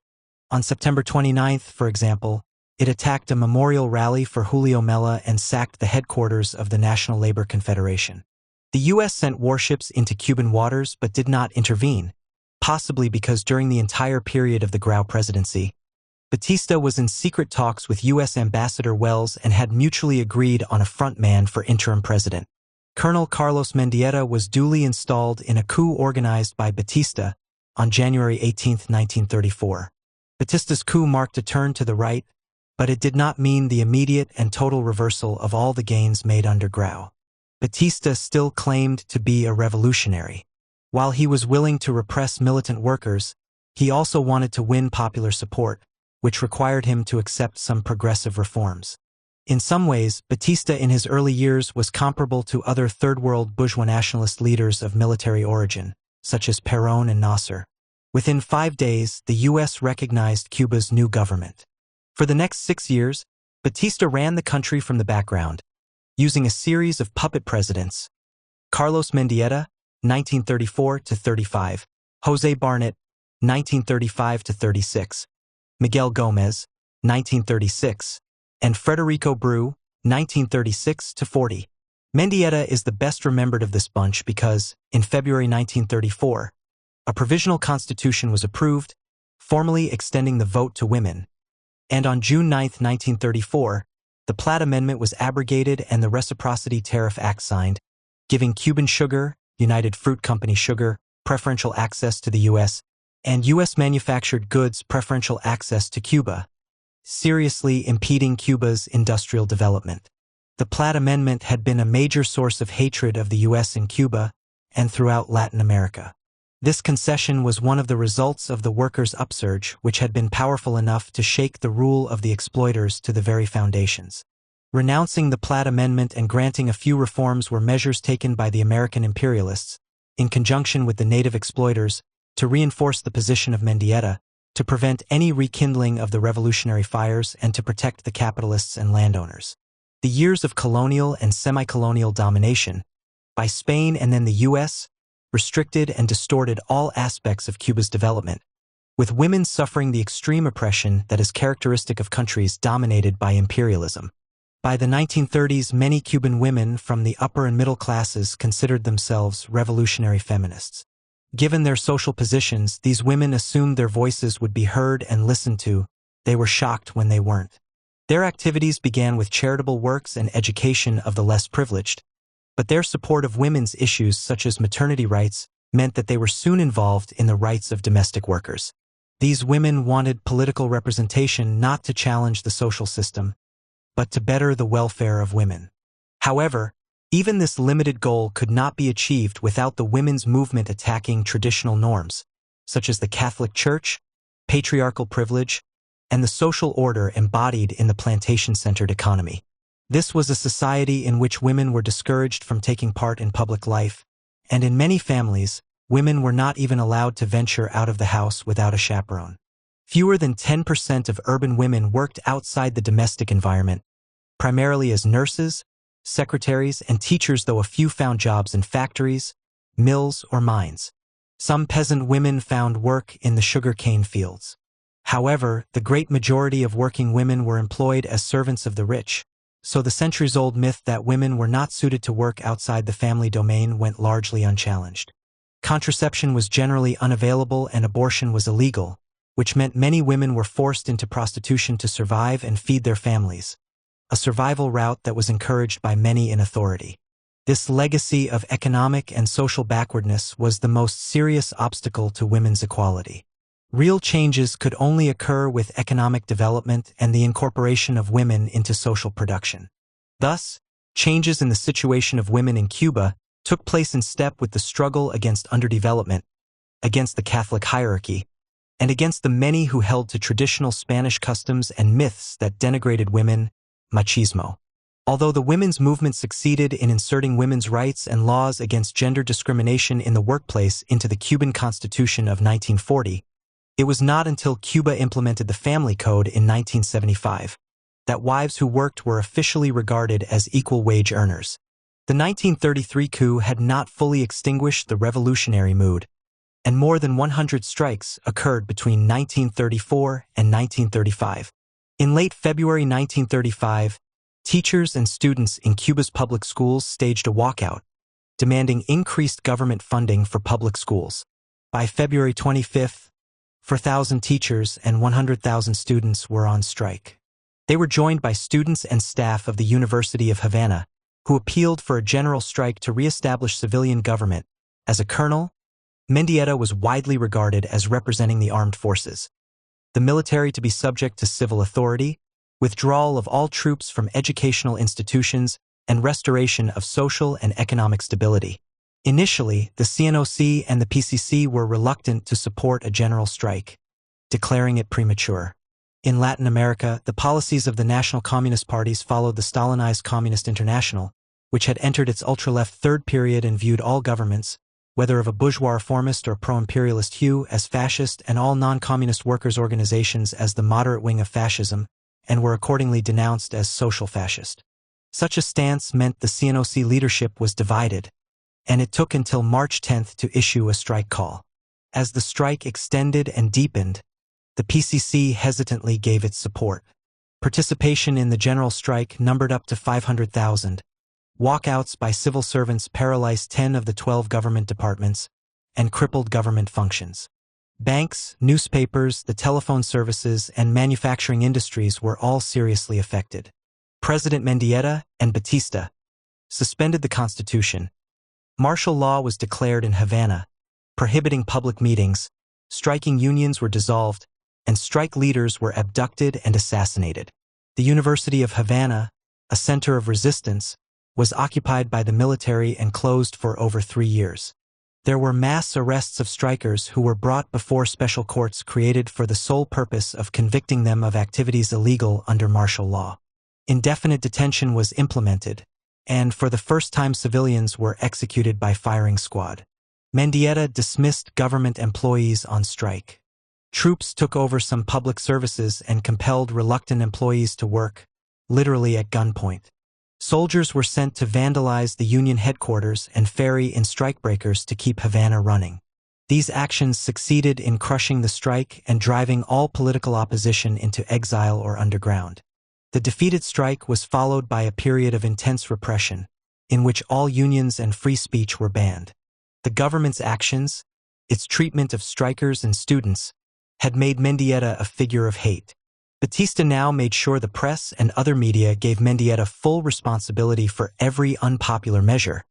On September 29th, for example, it attacked a memorial rally for Julio Mella and sacked the headquarters of the National Labor Confederation. The U.S. sent warships into Cuban waters but did not intervene, possibly because during the entire period of the Grau presidency, Batista was in secret talks with U.S. Ambassador Wells and had mutually agreed on a front man for interim president. Colonel Carlos Mendieta was duly installed in a coup organized by Batista on January 18, 1934. Batista's coup marked a turn to the right, but it did not mean the immediate and total reversal of all the gains made under Grau. Batista still claimed to be a revolutionary. While he was willing to repress militant workers, he also wanted to win popular support, which required him to accept some progressive reforms. In some ways, Batista in his early years was comparable to other third-world bourgeois nationalist leaders of military origin, such as Perón and Nasser. Within 5 days, the U.S. recognized Cuba's new government. For the next 6 years, Batista ran the country from the background, using a series of puppet presidents: Carlos Mendieta, 1934–35, José Barnet, 1935–36, Miguel Gómez, 1936, and Federico Bru, 1936–40. Mendieta is the best remembered of this bunch because, in February 1934, a provisional constitution was approved, formally extending the vote to women, and on June 9, 1934, the Platt Amendment was abrogated and the Reciprocity Tariff Act signed, giving Cuban Sugar, United Fruit Company Sugar, preferential access to the U.S., and U.S. manufactured goods preferential access to Cuba, seriously impeding Cuba's industrial development. The Platt Amendment had been a major source of hatred of the U.S. in Cuba and throughout Latin America. This concession was one of the results of the workers' upsurge, which had been powerful enough to shake the rule of the exploiters to the very foundations. Renouncing the Platt Amendment and granting a few reforms were measures taken by the American imperialists, in conjunction with the native exploiters, to reinforce the position of Mendieta, to prevent any rekindling of the revolutionary fires and to protect the capitalists and landowners. The years of colonial and semi-colonial domination, by Spain and then the U.S., restricted and distorted all aspects of Cuba's development, with women suffering the extreme oppression that is characteristic of countries dominated by imperialism. By the 1930s, many Cuban women from the upper and middle classes considered themselves revolutionary feminists. Given their social positions, these women assumed their voices would be heard and listened to. They were shocked when they weren't. Their activities began with charitable works and education of the less privileged, but their support of women's issues such as maternity rights meant that they were soon involved in the rights of domestic workers. These women wanted political representation not to challenge the social system, but to better the welfare of women. However, even this limited goal could not be achieved without the women's movement attacking traditional norms, such as the Catholic Church, patriarchal privilege, and the social order embodied in the plantation-centered economy. This was a society in which women were discouraged from taking part in public life, and in many families, women were not even allowed to venture out of the house without a chaperone. Fewer than 10% of urban women worked outside the domestic environment, primarily as nurses, secretaries, and teachers, though a few found jobs in factories, mills, or mines. Some peasant women found work in the sugar-cane fields. However, the great majority of working women were employed as servants of the rich, so the centuries-old myth that women were not suited to work outside the family domain went largely unchallenged. Contraception was generally unavailable and abortion was illegal, which meant many women were forced into prostitution to survive and feed their families, a survival route that was encouraged by many in authority. This legacy of economic and social backwardness was the most serious obstacle to women's equality. Real changes could only occur with economic development and the incorporation of women into social production. Thus, changes in the situation of women in Cuba took place in step with the struggle against underdevelopment, against the Catholic hierarchy, and against the many who held to traditional Spanish customs and myths that denigrated women, machismo. Although the women's movement succeeded in inserting women's rights and laws against gender discrimination in the workplace into the Cuban Constitution of 1940, it was not until Cuba implemented the Family Code in 1975 that wives who worked were officially regarded as equal wage earners. The 1933 coup had not fully extinguished the revolutionary mood, and more than 100 strikes occurred between 1934 and 1935. In late February 1935, teachers and students in Cuba's public schools staged a walkout, demanding increased government funding for public schools. By February 25, 4,000 teachers and 100,000 students were on strike. They were joined by students and staff of the University of Havana, who appealed for a general strike to re-establish civilian government. As a colonel, Mendieta was widely regarded as representing the armed forces, the military to be subject to civil authority, withdrawal of all troops from educational institutions, and restoration of social and economic stability. Initially, the CNOC and the PCC were reluctant to support a general strike, declaring it premature. In Latin America, the policies of the national communist parties followed the Stalinized Communist International, which had entered its ultra-left third period and viewed all governments, whether of a bourgeois reformist or pro-imperialist hue, as fascist, and all non-communist workers' organizations as the moderate wing of fascism, and were accordingly denounced as social fascist. Such a stance meant the CNOC leadership was divided, and it took until March 10 to issue a strike call. As the strike extended and deepened, the PCC hesitantly gave its support. Participation in the general strike numbered up to 500,000. Walkouts by civil servants paralyzed 10 of the 12 government departments and crippled government functions. Banks, newspapers, the telephone services, and manufacturing industries were all seriously affected. President Mendieta and Batista suspended the constitution, Martial law was declared in Havana, prohibiting public meetings, striking unions were dissolved, and strike leaders were abducted and assassinated. The University of Havana, a center of resistance, was occupied by the military and closed for over 3 years. There were mass arrests of strikers who were brought before special courts created for the sole purpose of convicting them of activities illegal under martial law. Indefinite detention was implemented, and for the first time civilians were executed by firing squad. Mendieta dismissed government employees on strike. Troops took over some public services and compelled reluctant employees to work, literally at gunpoint. Soldiers were sent to vandalize the Union headquarters and ferry in strikebreakers to keep Havana running. These actions succeeded in crushing the strike and driving all political opposition into exile or underground. The defeated strike was followed by a period of intense repression, in which all unions and free speech were banned. The government's actions, its treatment of strikers and students, had made Mendieta a figure of hate. Batista now made sure the press and other media gave Mendieta full responsibility for every unpopular measure,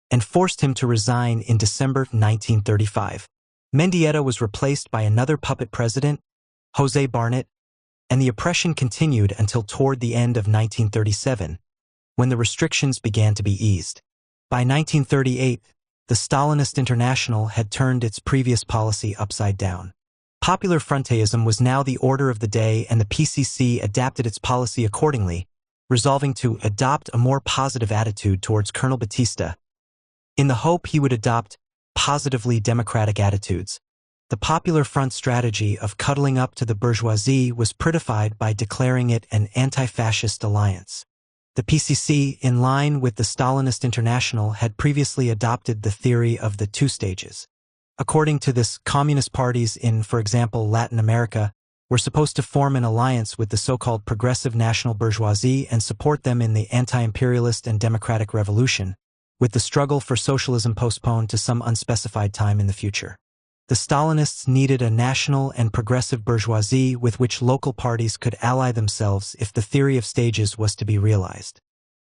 and forced him to resign in December 1935. Mendieta was replaced by another puppet president, Jose Barnett, and the oppression continued until toward the end of 1937, when the restrictions began to be eased. By 1938, the Stalinist International had turned its previous policy upside down. Popular fronteism was now the order of the day, and the PCC adapted its policy accordingly, resolving to adopt a more positive attitude towards Colonel Batista, in the hope he would adopt positively democratic attitudes. The Popular Front strategy of cuddling up to the bourgeoisie was prettified by declaring it an anti-fascist alliance. The PCC, in line with the Stalinist International, had previously adopted the theory of the 2 stages. According to this, communist parties in, for example, Latin America, were supposed to form an alliance with the so-called progressive national bourgeoisie and support them in the anti-imperialist and democratic revolution, with the struggle for socialism postponed to some unspecified time in the future. The Stalinists needed a national and progressive bourgeoisie with which local parties could ally themselves if the theory of stages was to be realized.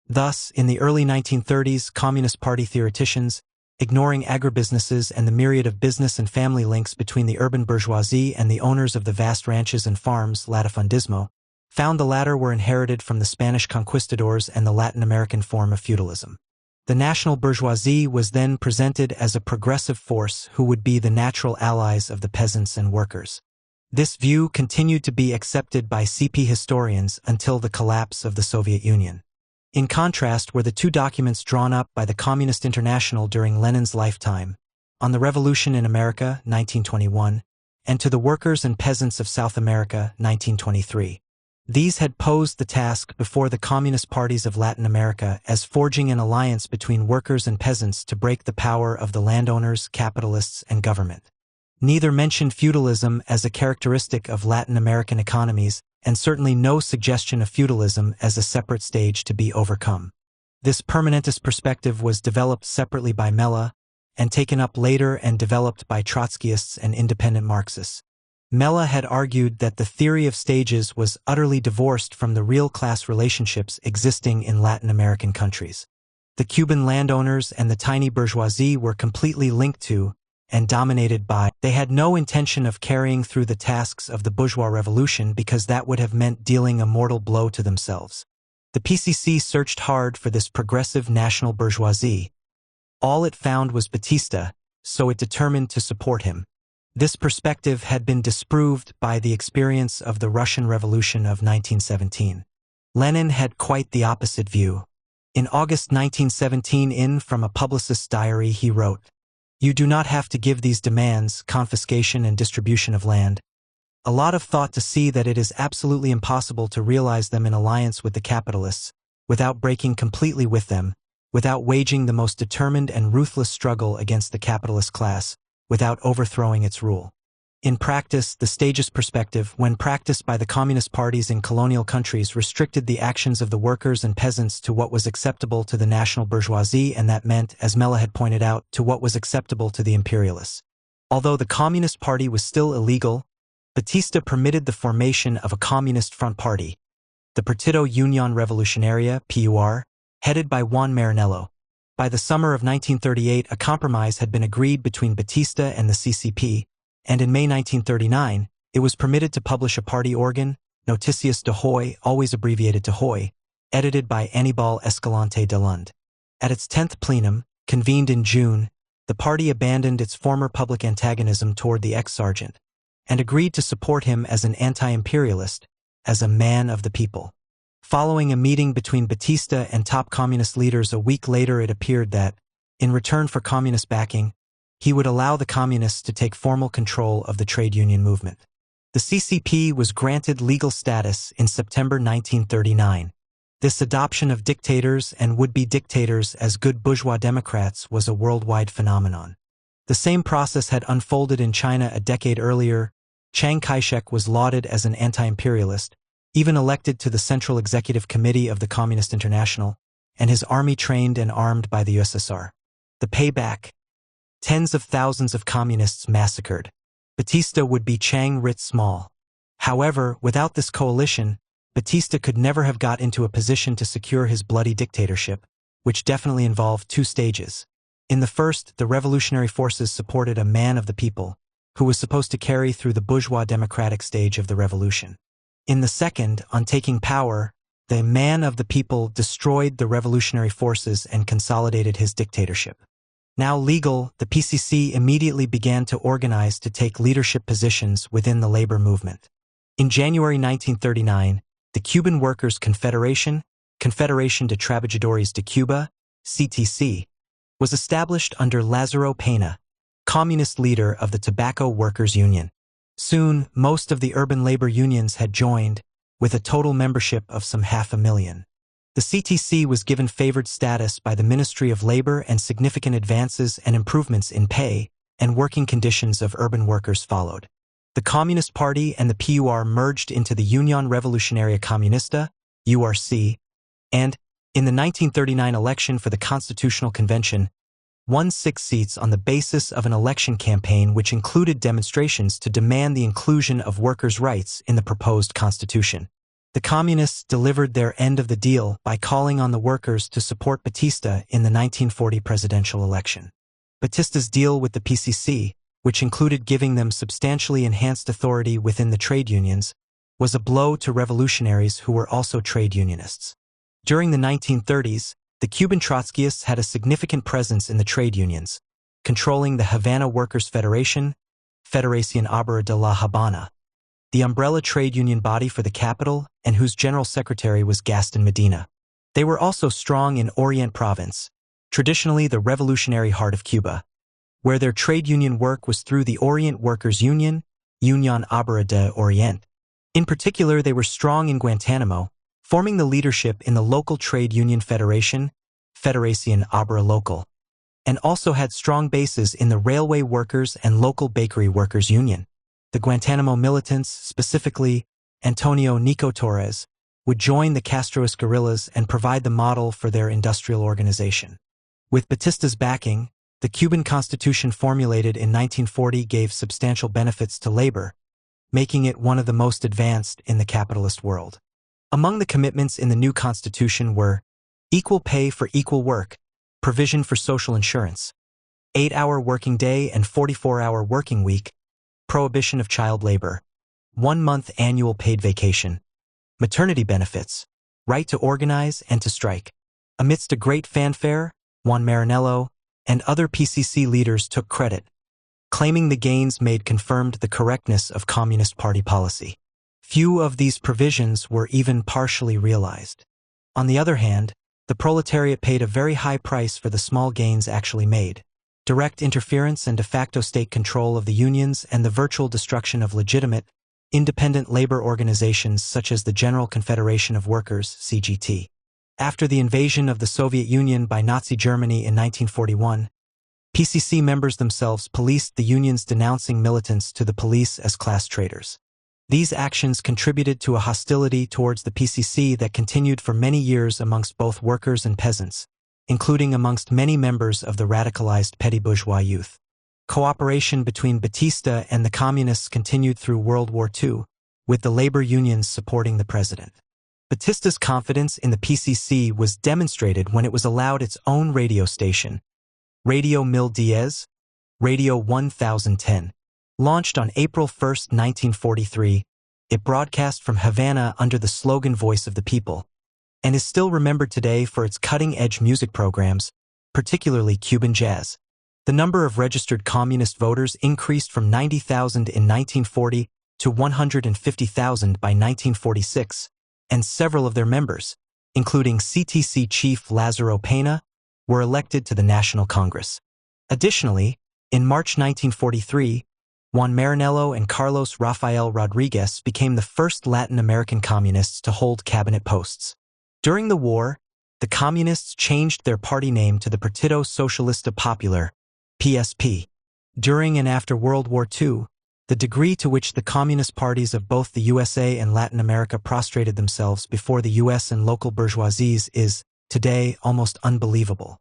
Thus, in the early 1930s, Communist Party theoreticians, ignoring agribusinesses and the myriad of business and family links between the urban bourgeoisie and the owners of the vast ranches and farms, latifundismo, found the latter were inherited from the Spanish conquistadors and the Latin American form of feudalism. The national bourgeoisie was then presented as a progressive force who would be the natural allies of the peasants and workers. This view continued to be accepted by CP historians until the collapse of the Soviet Union. In contrast were the 2 documents drawn up by the Communist International during Lenin's lifetime, on the Revolution in America, 1921, and to the Workers and Peasants of South America, 1923. These had posed the task before the communist parties of Latin America as forging an alliance between workers and peasants to break the power of the landowners, capitalists, and government. Neither mentioned feudalism as a characteristic of Latin American economies, and certainly no suggestion of feudalism as a separate stage to be overcome. This permanentist perspective was developed separately by Mella, and taken up later and developed by Trotskyists and independent Marxists. Mella had argued that the theory of stages was utterly divorced from the real class relationships existing in Latin American countries. The Cuban landowners and the tiny bourgeoisie were completely linked to and dominated by. They had no intention of carrying through the tasks of the bourgeois revolution because that would have meant dealing a mortal blow to themselves. The PCC searched hard for this progressive national bourgeoisie. All it found was Batista, so it determined to support him. This perspective had been disproved by the experience of the Russian Revolution of 1917. Lenin had quite the opposite view. In August 1917, in From a Publicist's Diary, he wrote, "You do not have to give these demands, confiscation and distribution of land, a lot of thought to see that it is absolutely impossible to realize them in alliance with the capitalists, without breaking completely with them, without waging the most determined and ruthless struggle against the capitalist class, without overthrowing its rule." In practice, the stages perspective, when practiced by the communist parties in colonial countries, restricted the actions of the workers and peasants to what was acceptable to the national bourgeoisie, and that meant, as Mella had pointed out, to what was acceptable to the imperialists. Although the Communist Party was still illegal, Batista permitted the formation of a communist front party, the Partido Unión Revolucionaria (PUR), headed by Juan Maranello. By the summer of 1938, a compromise had been agreed between Batista and the CCP, and in May 1939, it was permitted to publish a party organ, Noticias de Hoy, always abbreviated to Hoy, edited by Aníbal Escalante de Lund. At its 10th plenum, convened in June, the party abandoned its former public antagonism toward the ex-sergeant, and agreed to support him as an anti-imperialist, as a man of the people. Following a meeting between Batista and top communist leaders a week later, it appeared that, in return for communist backing, he would allow the communists to take formal control of the trade union movement. The CCP was granted legal status in September 1939. This adoption of dictators and would-be dictators as good bourgeois democrats was a worldwide phenomenon. The same process had unfolded in China a decade earlier. Chiang Kai-shek was lauded as an anti-imperialist, even elected to the Central Executive Committee of the Communist International, and his army trained and armed by the USSR. The payback: tens of thousands of communists massacred. Batista would be Chiang writ small. However, without this coalition, Batista could never have got into a position to secure his bloody dictatorship, which definitely involved two stages. In the first, the revolutionary forces supported a man of the people, who was supposed to carry through the bourgeois democratic stage of the revolution. In the second, on taking power, the man of the people destroyed the revolutionary forces and consolidated his dictatorship. Now legal, the PCC immediately began to organize to take leadership positions within the labor movement. In January 1939, the Cuban Workers' Confederation, Confederación de Trabajadores de Cuba, CTC, was established under Lázaro Pena, communist leader of the Tobacco Workers' Union. Soon, most of the urban labor unions had joined, with a total membership of some 500,000. The CTC was given favored status by the Ministry of Labor, and significant advances and improvements in pay and working conditions of urban workers followed. The Communist Party and the PUR merged into the Unión Revolucionaria Comunista, URC, and, in the 1939 election for the Constitutional Convention, won 6 seats on the basis of an election campaign which included demonstrations to demand the inclusion of workers' rights in the proposed constitution. The Communists delivered their end of the deal by calling on the workers to support Batista in the 1940 presidential election. Batista's deal with the PCC, which included giving them substantially enhanced authority within the trade unions, was a blow to revolutionaries who were also trade unionists. During the 1930s, the Cuban Trotskyists had a significant presence in the trade unions, controlling the Havana Workers' Federation, Federación Obrera de la Habana, the umbrella trade union body for the capital, and whose general secretary was Gaston Medina. They were also strong in Orient Province, traditionally the revolutionary heart of Cuba, where their trade union work was through the Orient Workers' Union, Unión Obrera de Oriente. In particular, they were strong in Guantanamo, forming the leadership in the local trade union federation, Federación Obrera Local, and also had strong bases in the Railway Workers and Local Bakery Workers Union. The Guantanamo militants, specifically Antonio Nico Torres, would join the Castroist guerrillas and provide the model for their industrial organization. With Batista's backing, the Cuban Constitution formulated in 1940 gave substantial benefits to labor, making it one of the most advanced in the capitalist world. Among the commitments in the new constitution were equal pay for equal work, provision for social insurance, 8-hour working day and 44-hour working week, prohibition of child labor, 1-month annual paid vacation, maternity benefits, right to organize and to strike. Amidst a great fanfare, Juan Maranello and other PCC leaders took credit, claiming the gains made confirmed the correctness of Communist Party policy. Few of these provisions were even partially realized. On the other hand, the proletariat paid a very high price for the small gains actually made. Direct interference and de facto state control of the unions and the virtual destruction of legitimate, independent labor organizations such as the General Confederation of Workers, CGT. After the invasion of the Soviet Union by Nazi Germany in 1941, PCC members themselves policed the unions, denouncing militants to the police as class traitors. These actions contributed to a hostility towards the PCC that continued for many years amongst both workers and peasants, including amongst many members of the radicalized petty bourgeois youth. Cooperation between Batista and the communists continued through World War II, with the labor unions supporting the president. Batista's confidence in the PCC was demonstrated when it was allowed its own radio station, Radio Mil Diez, Radio 1010. Launched on April 1, 1943, it broadcast from Havana under the slogan Voice of the People, and is still remembered today for its cutting-edge music programs, particularly Cuban jazz. The number of registered communist voters increased from 90,000 in 1940 to 150,000 by 1946, and several of their members, including CTC chief Lázaro Pena, were elected to the National Congress. Additionally, in March 1943, Juan Maranello and Carlos Rafael Rodriguez became the first Latin American communists to hold cabinet posts. During the war, the communists changed their party name to the Partido Socialista Popular, PSP. During and after World War II, the degree to which the communist parties of both the USA and Latin America prostrated themselves before the US and local bourgeoisies is, today, almost unbelievable.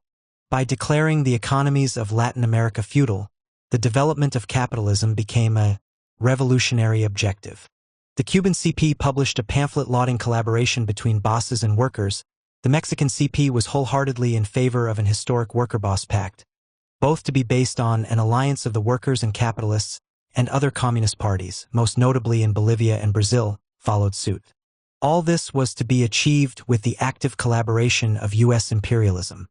By declaring the economies of Latin America feudal, the development of capitalism became a revolutionary objective. The Cuban CP published a pamphlet lauding collaboration between bosses and workers. The Mexican CP was wholeheartedly in favor of an historic worker-boss pact, both to be based on an alliance of the workers and capitalists, and other communist parties, most notably in Bolivia and Brazil, followed suit. All this was to be achieved with the active collaboration of U.S. imperialism.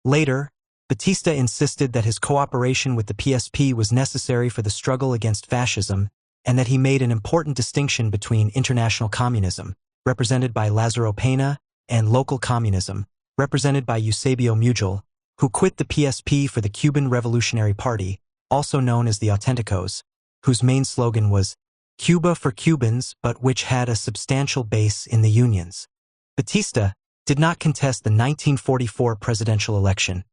Later, Batista insisted that his cooperation with the PSP was necessary for the struggle against fascism, and that he made an important distinction between international communism, represented by Lázaro Pena, and local communism, represented by Eusebio Mujal, who quit the PSP for the Cuban Revolutionary Party, also known as the Auténticos, whose main slogan was Cuba for Cubans, but which had a substantial base in the unions. Batista did not contest the 1944 presidential election.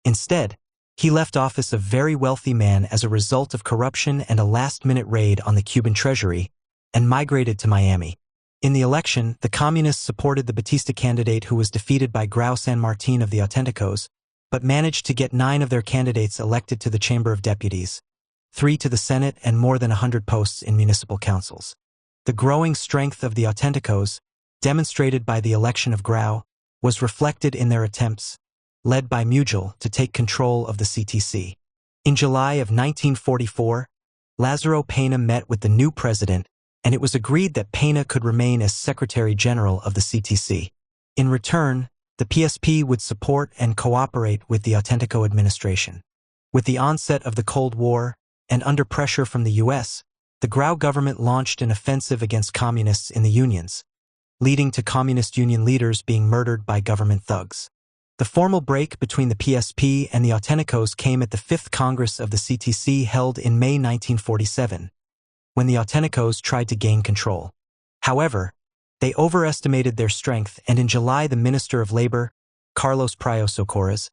Instead, he left office a very wealthy man as a result of corruption and a last-minute raid on the Cuban treasury, and migrated to Miami. In the election, the communists supported the Batista candidate who was defeated by Grau San Martin of the Auténticos, but managed to get 9 of their candidates elected to the Chamber of Deputies, 3 to the Senate, and more than 100 posts in municipal councils. The growing strength of the Auténticos, demonstrated by the election of Grau, was reflected in their attempts, led by Mujal, to take control of the CTC. In July of 1944, Lázaro Pena met with the new president, and it was agreed that Pena could remain as Secretary General of the CTC. In return, the PSP would support and cooperate with the Auténtico administration. With the onset of the Cold War, and under pressure from the U.S., the Grau government launched an offensive against communists in the unions, leading to communist union leaders being murdered by government thugs. The formal break between the PSP and the Auténticos came at the 5th Congress of the CTC held in May 1947, when the Auténticos tried to gain control. However, they overestimated their strength, and in July the Minister of Labor, Carlos Prayo Socorros,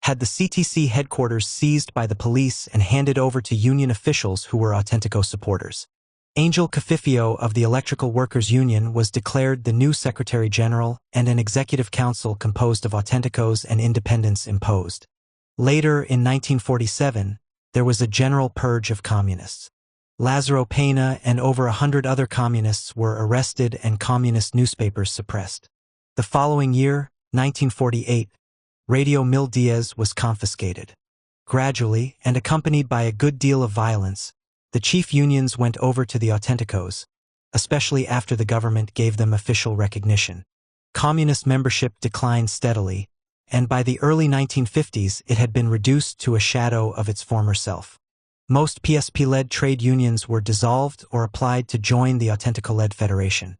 had the CTC headquarters seized by the police and handed over to union officials who were Auténtico supporters. Angel Cafifio of the Electrical Workers Union was declared the new Secretary General, and an executive council composed of Auténticos and independents imposed. Later, in 1947, there was a general purge of communists. Lázaro Pena and over 100 other communists were arrested and communist newspapers suppressed. The following year, 1948, Radio Mil Diez was confiscated. Gradually, and accompanied by a good deal of violence, the chief unions went over to the Auténticos, especially after the government gave them official recognition. Communist membership declined steadily, and by the early 1950s it had been reduced to a shadow of its former self. Most PSP-led trade unions were dissolved or applied to join the Auténtico-led federation.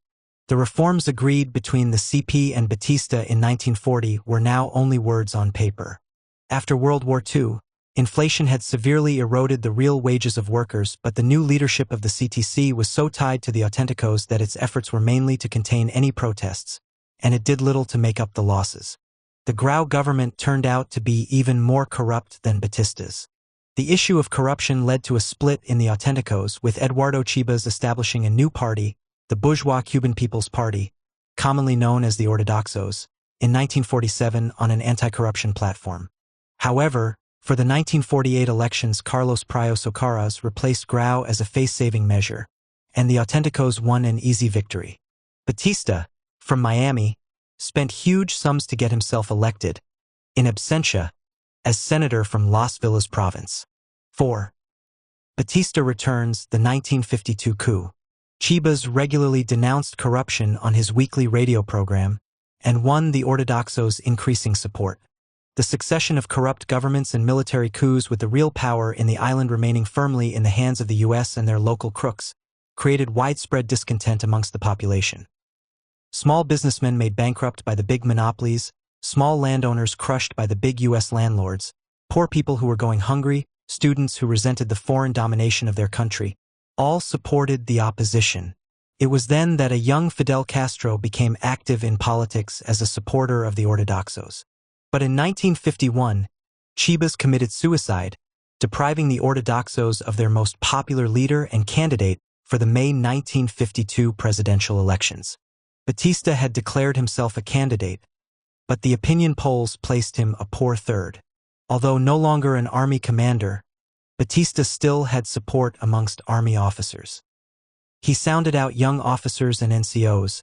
The reforms agreed between the CP and Batista in 1940 were now only words on paper. After World War II, inflation had severely eroded the real wages of workers, but the new leadership of the CTC was so tied to the Auténticos that its efforts were mainly to contain any protests, and it did little to make up the losses. The Grau government turned out to be even more corrupt than Batista's. The issue of corruption led to a split in the Auténticos, with Eduardo Chibas establishing a new party, the Bourgeois Cuban People's Party, commonly known as the Ortodoxos, in 1947 on an anti-corruption platform. However, for the 1948 elections, Carlos Prayo Socorros replaced Grau as a face-saving measure, and the Auténticos won an easy victory. Batista, from Miami, spent huge sums to get himself elected, in absentia, as senator from Las Villas province. 4. Batista returns the 1952 coup. Chibas regularly denounced corruption on his weekly radio program and won the Ortodoxos' increasing support. The succession of corrupt governments and military coups with the real power in the island remaining firmly in the hands of the U.S. and their local crooks created widespread discontent amongst the population. Small businessmen made bankrupt by the big monopolies, small landowners crushed by the big U.S. landlords, poor people who were going hungry, students who resented the foreign domination of their country, all supported the opposition. It was then that a young Fidel Castro became active in politics as a supporter of the Ortodoxos. But in 1951, Chibas committed suicide, depriving the Ortodoxos of their most popular leader and candidate for the May 1952 presidential elections. Batista had declared himself a candidate, but the opinion polls placed him a poor third. Although no longer an army commander, Batista still had support amongst army officers. He sounded out young officers and NCOs,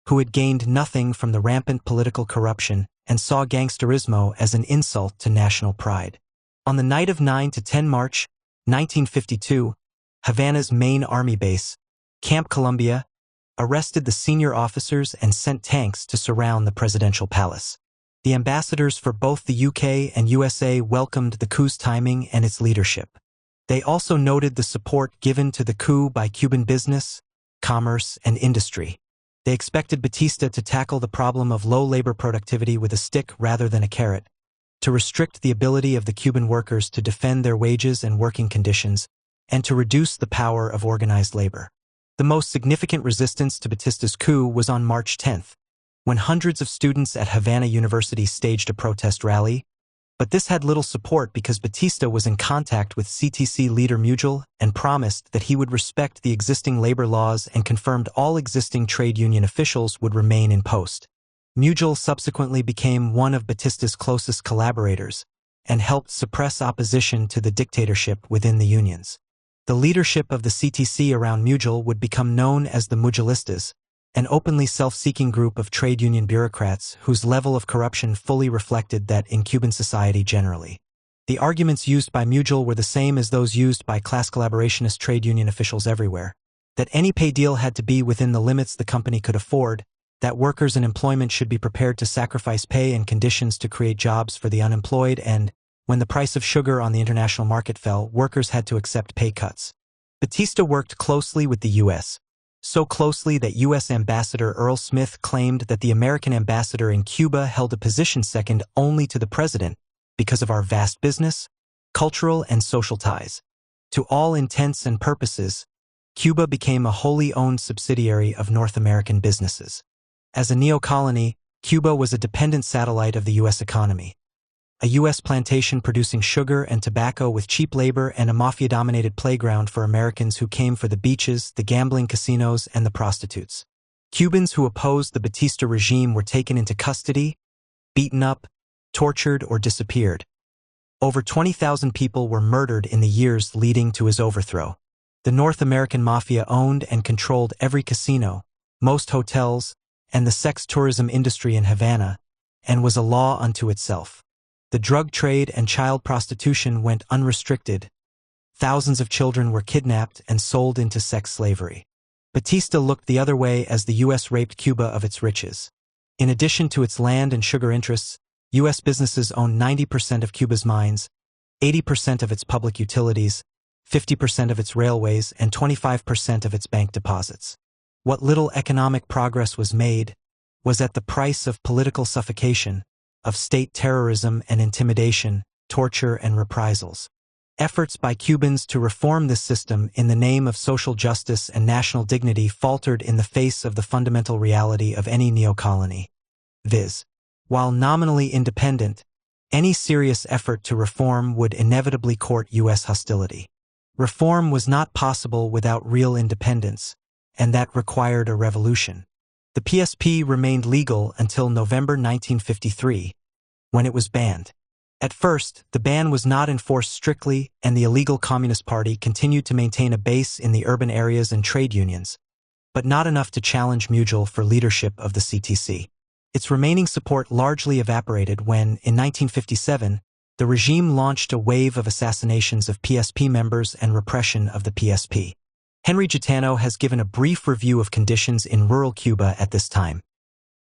who had gained nothing from the rampant political corruption and saw gangsterismo as an insult to national pride. On the night of 9 to 10 March, 1952, Havana's main army base, Camp Columbia, arrested the senior officers and sent tanks to surround the presidential palace. The ambassadors for both the UK and USA welcomed the coup's timing and its leadership. They also noted the support given to the coup by Cuban business, commerce, and industry. They expected Batista to tackle the problem of low labor productivity with a stick rather than a carrot, to restrict the ability of the Cuban workers to defend their wages and working conditions, and to reduce the power of organized labor. The most significant resistance to Batista's coup was on March 10, when hundreds of students at Havana University staged a protest rally, but this had little support because Batista was in contact with CTC leader Muzurewa and promised that he would respect the existing labor laws and confirmed all existing trade union officials would remain in post. Muzurewa subsequently became one of Batista's closest collaborators and helped suppress opposition to the dictatorship within the unions. The leadership of the CTC around Muzurewa would become known as the Muzurelistas, an openly self-seeking group of trade union bureaucrats whose level of corruption fully reflected that in Cuban society generally. The arguments used by Muzurewa were the same as those used by class collaborationist trade union officials everywhere, that any pay deal had to be within the limits the company could afford, that workers in employment should be prepared to sacrifice pay and conditions to create jobs for the unemployed, and, when the price of sugar on the international market fell, workers had to accept pay cuts. Batista worked closely with the U.S., so closely that U.S. Ambassador Earl Smith claimed that the American ambassador in Cuba held a position second only to the president because of our vast business, cultural, and social ties. To all intents and purposes, Cuba became a wholly owned subsidiary of North American businesses. As a neo-colony, Cuba was a dependent satellite of the U.S. economy. A U.S. plantation producing sugar and tobacco with cheap labor and a mafia-dominated playground for Americans who came for the beaches, the gambling casinos, and the prostitutes. Cubans who opposed the Batista regime were taken into custody, beaten up, tortured, or disappeared. Over 20,000 people were murdered in the years leading to his overthrow. The North American mafia owned and controlled every casino, most hotels, and the sex tourism industry in Havana, and was a law unto itself. The drug trade and child prostitution went unrestricted. Thousands of children were kidnapped and sold into sex slavery. Batista looked the other way as the U.S. raped Cuba of its riches. In addition to its land and sugar interests, U.S. businesses owned 90% of Cuba's mines, 80% of its public utilities, 50% of its railways, and 25% of its bank deposits. What little economic progress was made was at the price of political suffocation, of state terrorism and intimidation, torture and reprisals. Efforts by Cubans to reform this system in the name of social justice and national dignity faltered in the face of the fundamental reality of any neocolony, viz., while nominally independent, any serious effort to reform would inevitably court U.S. hostility. Reform was not possible without real independence, and that required a revolution. The PSP remained legal until November 1953, when it was banned. At first, the ban was not enforced strictly, and the illegal Communist Party continued to maintain a base in the urban areas and trade unions. but not enough to challenge Mutual for leadership of the CTC. Its remaining support largely evaporated when, in 1957, the regime launched a wave of assassinations of PSP members and repression of the PSP. Henry Gitano has given a brief review of conditions in rural Cuba at this time.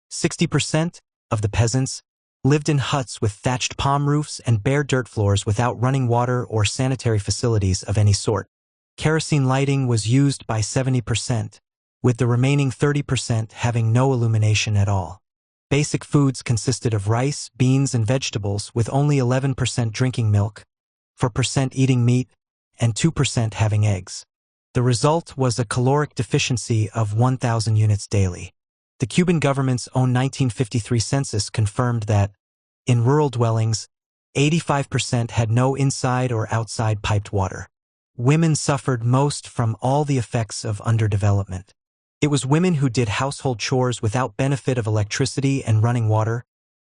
60% of the peasants lived in huts with thatched palm roofs and bare dirt floors without running water or sanitary facilities of any sort. Kerosene lighting was used by 70%, with the remaining 30% having no illumination at all. Basic foods consisted of rice, beans, and vegetables, with only 11% drinking milk, 4% eating meat, and 2% having eggs. The result was a caloric deficiency of 1,000 units daily. The Cuban government's own 1953 census confirmed that, in rural dwellings, 85% had no inside or outside piped water. Women suffered most from all the effects of underdevelopment. It was women who did household chores without benefit of electricity and running water,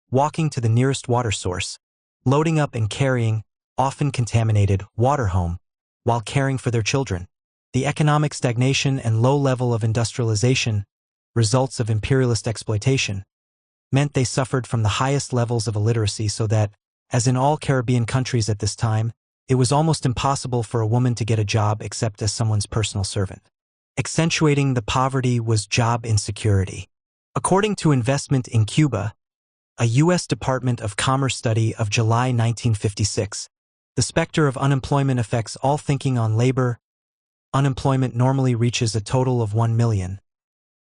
walking to the nearest water source, loading up and carrying, often contaminated, water home, while caring for their children. The economic stagnation and low level of industrialization, results of imperialist exploitation, meant they suffered from the highest levels of illiteracy so that, as in all Caribbean countries at this time, it was almost impossible for a woman to get a job except as someone's personal servant. Accentuating the poverty was job insecurity. According to Investment in Cuba, a U.S. Department of Commerce study of July 1956, the specter of unemployment affects all thinking on labor. Unemployment normally reaches a total of 1 million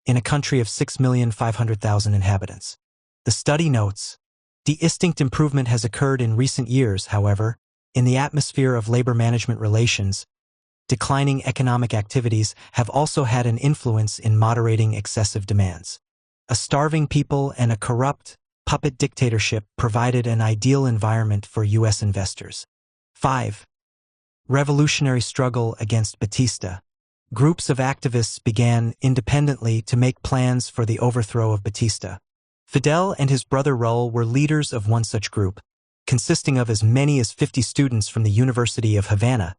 in a country of 6,500,000 inhabitants. The study notes, distinct improvement has occurred in recent years, however, in the atmosphere of labor management relations. Declining economic activities have also had an influence in moderating excessive demands. A starving people and a corrupt, puppet dictatorship provided an ideal environment for U.S. investors. 5. Revolutionary struggle against Batista. Groups of activists began independently to make plans for the overthrow of Batista. Fidel and his brother Raul were leaders of one such group, consisting of as many as 50 students from the University of Havana,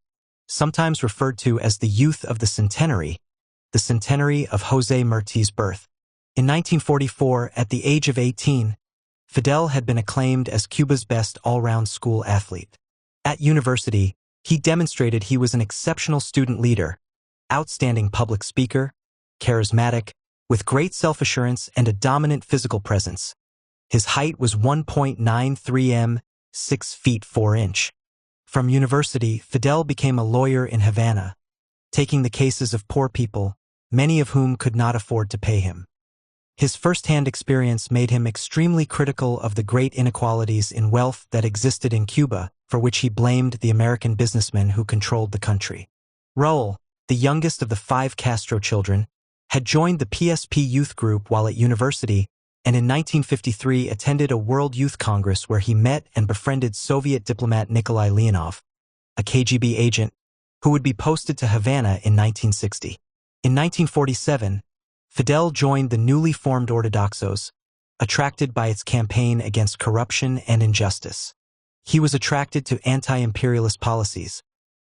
sometimes referred to as the Youth of the Centenary of José Martí's birth. In 1944, at the age of 18, Fidel had been acclaimed as Cuba's best all-round school athlete. At university, he demonstrated he was an exceptional student leader, outstanding public speaker, charismatic, with great self-assurance and a dominant physical presence. His height was 1.93 m, 6 feet 4 inches. From university, Fidel became a lawyer in Havana, taking the cases of poor people, many of whom could not afford to pay him. His first-hand experience made him extremely critical of the great inequalities in wealth that existed in Cuba, for which he blamed the American businessmen who controlled the country. Raul, the youngest of the 5 Castro children, had joined the PSP youth group while at university, and in 1953 attended a World Youth Congress where he met and befriended Soviet diplomat Nikolai Leonov, a KGB agent, who would be posted to Havana in 1960. In 1947, Fidel joined the newly formed Ortodoxos, attracted by its campaign against corruption and injustice. He was attracted to anti-imperialist policies,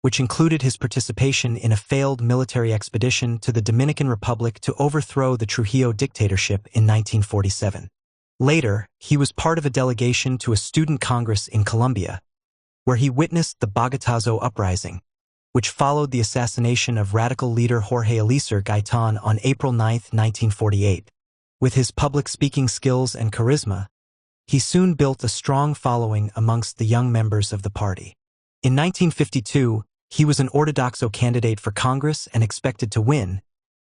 which included his participation in a failed military expedition to the Dominican Republic to overthrow the Trujillo dictatorship in 1947. Later, he was part of a delegation to a student congress in Colombia, where he witnessed the Bogotazo uprising, which followed the assassination of radical leader Jorge Eliezer Gaitan on April 9, 1948. With his public speaking skills and charisma, he soon built a strong following amongst the young members of the party. In 1952, he was an Ortodoxo candidate for Congress and expected to win,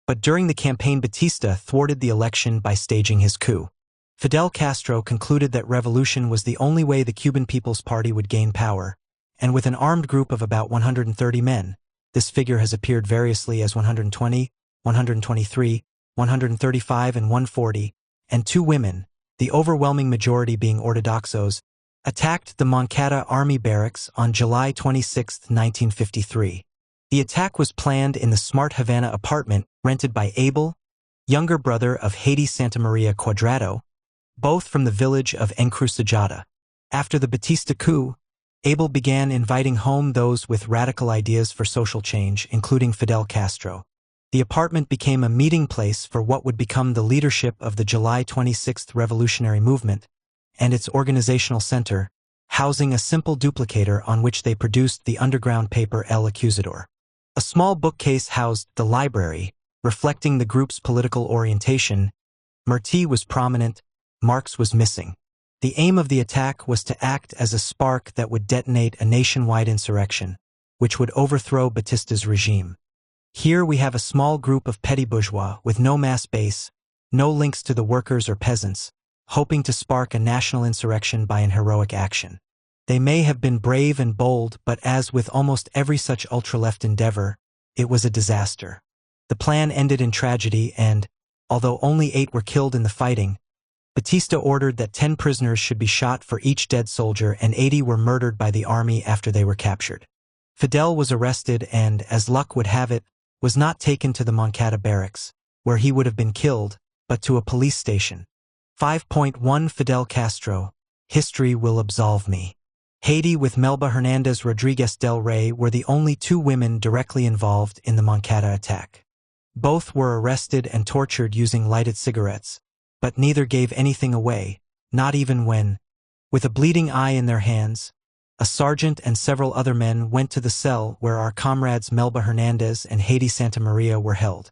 but during the campaign Batista thwarted the election by staging his coup. Fidel Castro concluded that revolution was the only way the Cuban People's Party would gain power, and with an armed group of about 130 men, this figure has appeared variously as 120, 123, 135 and 140, and 2 women, the overwhelming majority being Ortodoxos, attacked the Moncada Army Barracks on July 26, 1953. The attack was planned in the smart Havana apartment rented by Abel, younger brother of Haiti Santa Maria Cuadrado, both from the village of Encrucijada. After the Batista coup, Abel began inviting home those with radical ideas for social change, including Fidel Castro. The apartment became a meeting place for what would become the leadership of the July 26th revolutionary movement, and its organizational center, housing a simple duplicator on which they produced the underground paper El Acusador. A small bookcase housed the library, reflecting the group's political orientation. Murti was prominent, Marx was missing. The aim of the attack was to act as a spark that would detonate a nationwide insurrection, which would overthrow Batista's regime. Here we have a small group of petty bourgeois with no mass base, no links to the workers or peasants, hoping to spark a national insurrection by an heroic action. They may have been brave and bold, but as with almost every such ultra-left endeavor, it was a disaster. The plan ended in tragedy and, although only 8 were killed in the fighting, Batista ordered that 10 prisoners should be shot for each dead soldier and 80 were murdered by the army after they were captured. Fidel was arrested and, as luck would have it, was not taken to the Moncada barracks, where he would have been killed, but to a police station. 5.1 Fidel Castro, History Will Absolve Me. Haiti with Melba Hernandez Rodriguez del Rey were the only 2 women directly involved in the Moncada attack. Both were arrested and tortured using lighted cigarettes, but neither gave anything away, not even when, with a bleeding eye in their hands, a sergeant and several other men went to the cell where our comrades Melba Hernandez and Haiti Santa Maria were held.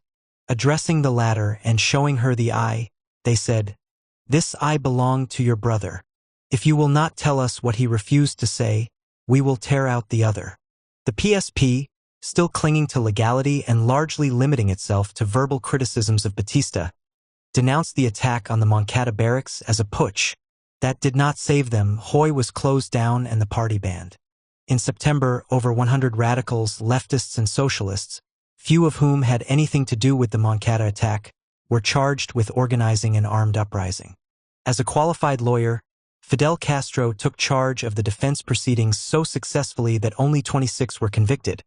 Addressing the latter and showing her the eye, they said, "This eye belonged to your brother. If you will not tell us what he refused to say, we will tear out the other." The PSP, still clinging to legality and largely limiting itself to verbal criticisms of Batista, denounced the attack on the Moncada barracks as a putsch. That did not save them. Hoy was closed down and the party banned. In September, over 100 radicals, leftists and socialists, few of whom had anything to do with the Moncada attack, were charged with organizing an armed uprising. As a qualified lawyer, Fidel Castro took charge of the defense proceedings so successfully that only 26 were convicted,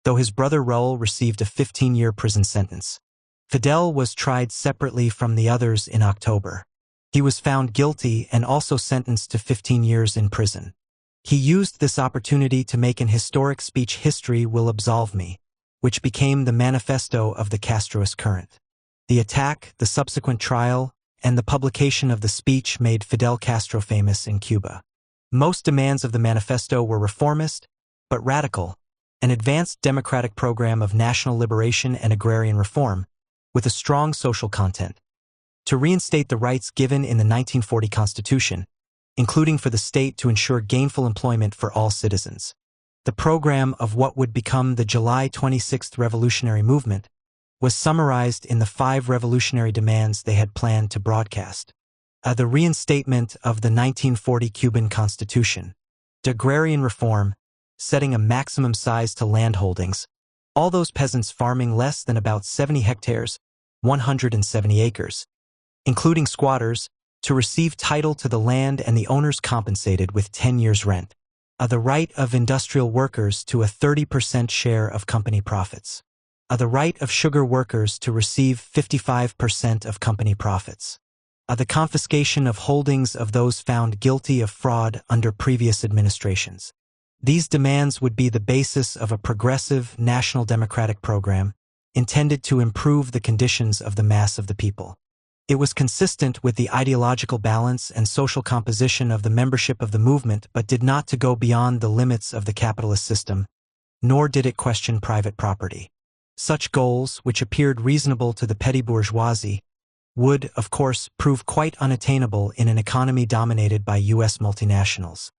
though his brother Raul received a 15-year prison sentence. Fidel was tried separately from the others in October. He was found guilty and also sentenced to 15 years in prison. He used this opportunity to make an historic speech, "History Will Absolve Me," which became the manifesto of the Castroist current. The attack, the subsequent trial, and the publication of the speech made Fidel Castro famous in Cuba. Most demands of the manifesto were reformist, but radical, an advanced democratic program of national liberation and agrarian reform, with a strong social content. To reinstate the rights given in the 1940 Constitution, including for the state to ensure gainful employment for all citizens. The program of what would become the July 26th revolutionary movement was summarized in the 5 revolutionary demands they had planned to broadcast. The reinstatement of the 1940 Cuban Constitution, the agrarian reform, setting a maximum size to landholdings, all those peasants farming less than about 70 hectares, 170 acres, including squatters, to receive title to the land and the owners compensated with 10 years' rent. The right of industrial workers to a 30% share of company profits. The right of sugar workers to receive 55% of company profits. The confiscation of holdings of those found guilty of fraud under previous administrations. These demands would be the basis of a progressive national democratic program intended to improve the conditions of the mass of the people. It was consistent with the ideological balance and social composition of the membership of the movement, but did not to go beyond the limits of the capitalist system, nor did it question private property. Such goals, which appeared reasonable to the petty bourgeoisie, would, of course, prove quite unattainable in an economy dominated by U.S. multinationals.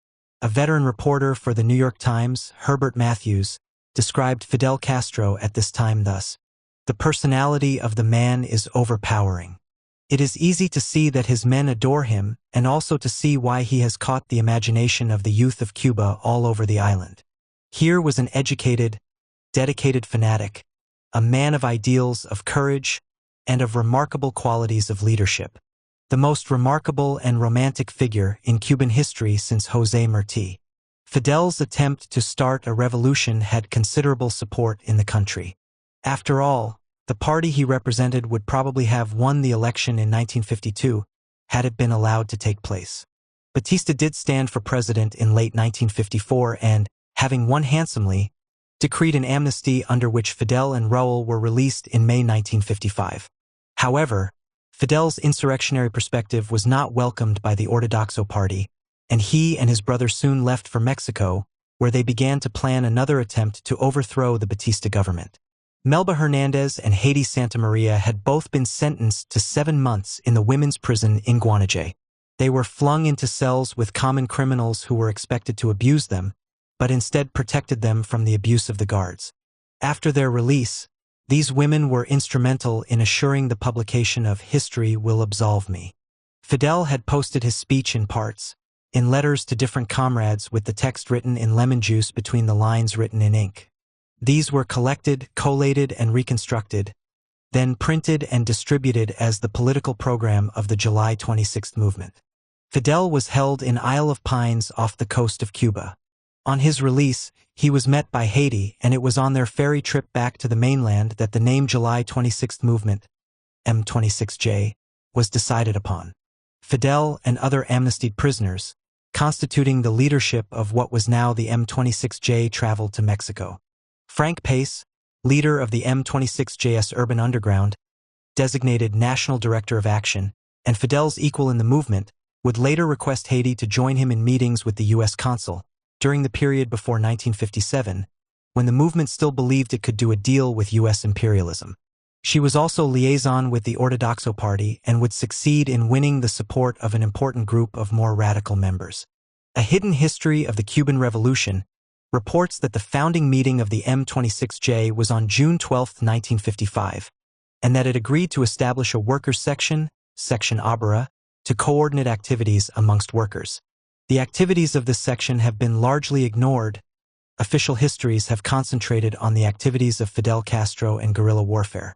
A veteran reporter for the New York Times, Herbert Matthews, described Fidel Castro at this time thus: "The personality of the man is overpowering. It is easy to see that his men adore him, and also to see why he has caught the imagination of the youth of Cuba all over the island. Here was an educated, dedicated fanatic, a man of ideals, of courage, and of remarkable qualities of leadership. The most remarkable and romantic figure in Cuban history since José Martí." Fidel's attempt to start a revolution had considerable support in the country. After all, the party he represented would probably have won the election in 1952 had it been allowed to take place. Batista did stand for president in late 1954 and, having won handsomely, decreed an amnesty under which Fidel and Raúl were released in May 1955. However, Fidel's insurrectionary perspective was not welcomed by the Ortodoxo party, and he and his brother soon left for Mexico, where they began to plan another attempt to overthrow the Batista government. Melba Hernandez and Haiti Santa Maria had both been sentenced to 7 months in the women's prison in Guanaje. They were flung into cells with common criminals who were expected to abuse them, but instead protected them from the abuse of the guards. After their release, these women were instrumental in assuring the publication of History Will Absolve Me. Fidel had posted his speech in parts, in letters to different comrades with the text written in lemon juice between the lines written in ink. These were collected, collated, and reconstructed, then printed and distributed as the political program of the July 26th movement. Fidel was held in Isle of Pines off the coast of Cuba. On his release, he was met by Haiti, and it was on their ferry trip back to the mainland that the name July 26th Movement, M26J, was decided upon. Fidel and other amnestied prisoners, constituting the leadership of what was now the M26J, traveled to Mexico. Frank Pace, leader of the M26J's Urban Underground, designated National Director of Action, and Fidel's equal in the movement, would later request Haiti to join him in meetings with the U.S. consul, during the period before 1957, when the movement still believed it could do a deal with U.S. imperialism. She was also liaison with the Ortodoxo party and would succeed in winning the support of an important group of more radical members. A Hidden History of the Cuban Revolution reports that the founding meeting of the M26J was on June 12, 1955, and that it agreed to establish a workers' section, Section Abra, to coordinate activities amongst workers. The activities of this section have been largely ignored. Official histories have concentrated on the activities of Fidel Castro and guerrilla warfare.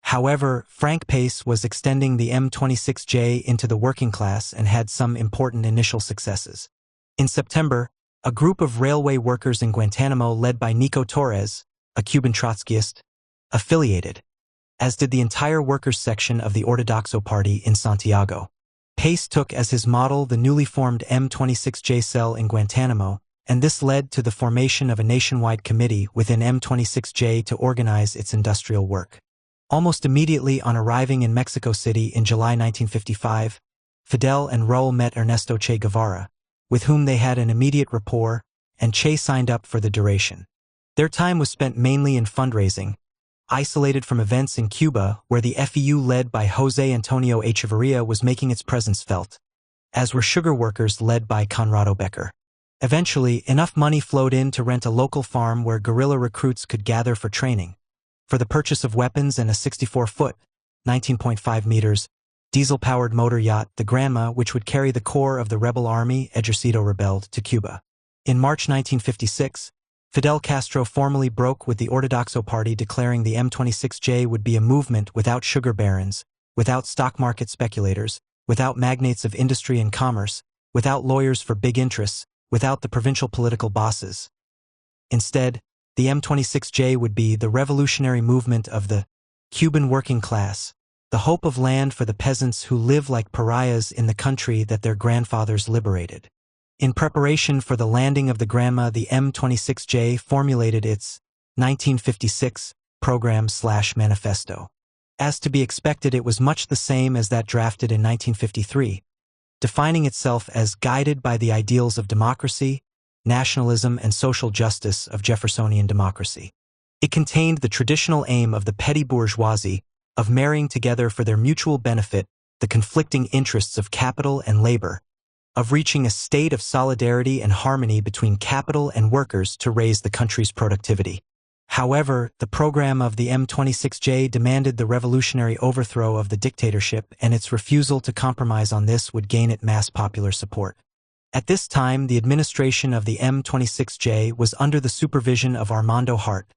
However, Frank Pace was extending the M26J into the working class and had some important initial successes. In September, a group of railway workers in Guantanamo led by Nico Torres, a Cuban Trotskyist, affiliated, as did the entire workers' section of the Ortodoxo party in Santiago. Pace took as his model the newly formed M26J cell in Guantanamo, and this led to the formation of a nationwide committee within M26J to organize its industrial work. Almost immediately on arriving in Mexico City in July 1955, Fidel and Raúl met Ernesto Che Guevara, with whom they had an immediate rapport, and Che signed up for the duration. Their time was spent mainly in fundraising, isolated from events in Cuba where the FEU led by José Antonio Echeverría was making its presence felt, as were sugar workers led by Conrado Becker. Eventually, enough money flowed in to rent a local farm where guerrilla recruits could gather for training, for the purchase of weapons and a 64-foot, 19.5 meters, diesel-powered motor yacht, the Granma, which would carry the core of the rebel army Ejercito rebelled to Cuba. In March 1956, Fidel Castro formally broke with the Ortodoxo party, declaring the M26J would be a movement without sugar barons, without stock market speculators, without magnates of industry and commerce, without lawyers for big interests, without the provincial political bosses. Instead, the M26J would be the revolutionary movement of the Cuban working class, the hope of land for the peasants who live like pariahs in the country that their grandfathers liberated. In preparation for the landing of the Granma, the M26J formulated its 1956 program/manifesto. As to be expected, it was much the same as that drafted in 1953, defining itself as guided by the ideals of democracy, nationalism, and social justice of Jeffersonian democracy. It contained the traditional aim of the petty bourgeoisie of marrying together for their mutual benefit the conflicting interests of capital and labor, of reaching a state of solidarity and harmony between capital and workers to raise the country's productivity. However, the program of the M26J demanded the revolutionary overthrow of the dictatorship, and its refusal to compromise on this would gain it mass popular support. At this time, the administration of the M26J was under the supervision of Armando Hart,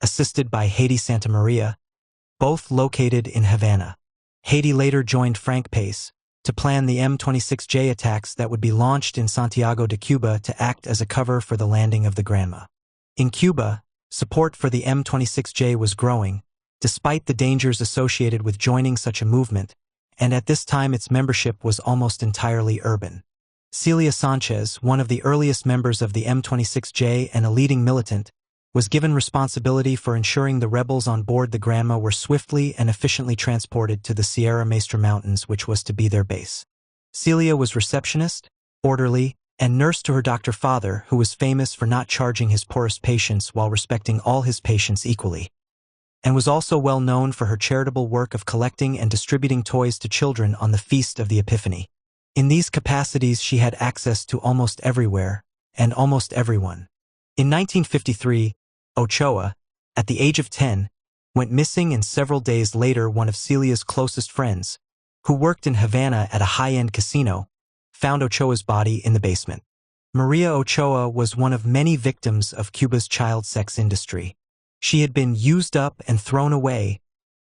assisted by Haiti Santa Maria, both located in Havana. Haiti later joined Frank Pace to plan the M26J attacks that would be launched in Santiago de Cuba to act as a cover for the landing of the Granma. In Cuba, support for the M26J was growing, despite the dangers associated with joining such a movement, and at this time its membership was almost entirely urban. Celia Sanchez, one of the earliest members of the M26J and a leading militant, was given responsibility for ensuring the rebels on board the Granma were swiftly and efficiently transported to the Sierra Maestra Mountains, which was to be their base. Celia was receptionist, orderly, and nurse to her doctor father, who was famous for not charging his poorest patients while respecting all his patients equally, and was also well known for her charitable work of collecting and distributing toys to children on the Feast of the Epiphany. In these capacities she had access to almost everywhere, and almost everyone. In 1953, Ochoa, at the age of 10, went missing, and several days later one of Celia's closest friends, who worked in Havana at a high-end casino, found Ochoa's body in the basement. Maria Ochoa was one of many victims of Cuba's child sex industry. She had been used up and thrown away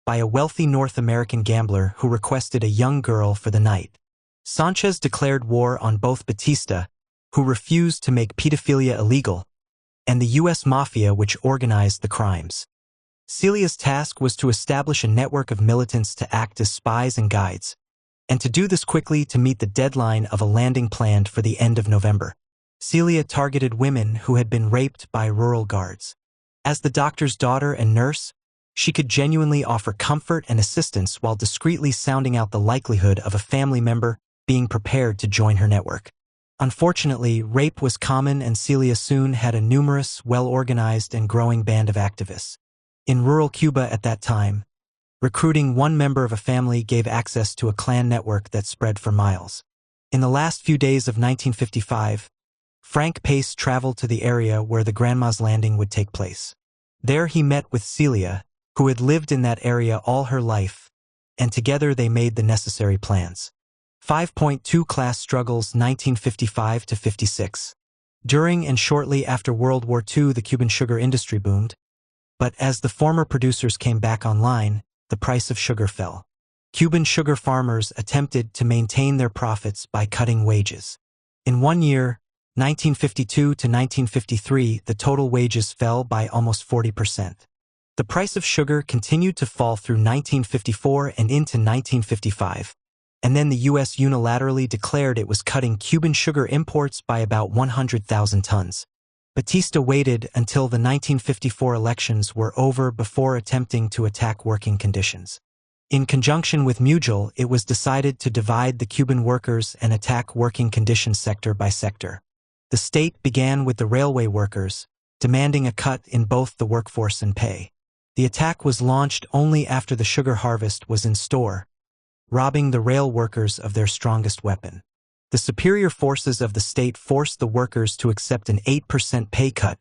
by a wealthy North American gambler who requested a young girl for the night. Sanchez declared war on both Batista, who refused to make pedophilia illegal, and the U.S. Mafia, which organized the crimes. Celia's task was to establish a network of militants to act as spies and guides, and to do this quickly to meet the deadline of a landing planned for the end of November. Celia targeted women who had been raped by rural guards. As the doctor's daughter and nurse, she could genuinely offer comfort and assistance while discreetly sounding out the likelihood of a family member being prepared to join her network. Unfortunately, rape was common, and Celia soon had a numerous, well-organized, and growing band of activists. In rural Cuba at that time, recruiting one member of a family gave access to a clan network that spread for miles. In the last few days of 1955, Frank Pace traveled to the area where the Grandma's landing would take place. There he met with Celia, who had lived in that area all her life, and together they made the necessary plans. 5.2 Class Struggles 1955–56. During and shortly after World War II, the Cuban sugar industry boomed, but as the former producers came back online, the price of sugar fell. Cuban sugar farmers attempted to maintain their profits by cutting wages. In 1 year, 1952 to 1953, the total wages fell by almost 40%. The price of sugar continued to fall through 1954 and into 1955. And then the U.S. unilaterally declared it was cutting Cuban sugar imports by about 100,000 tons. Batista waited until the 1954 elections were over before attempting to attack working conditions. In conjunction with Muzurewa, it was decided to divide the Cuban workers and attack working conditions sector by sector. The state began with the railway workers, demanding a cut in both the workforce and pay. The attack was launched only after the sugar harvest was in store, robbing the rail workers of their strongest weapon. The superior forces of the state forced the workers to accept an 8% pay cut,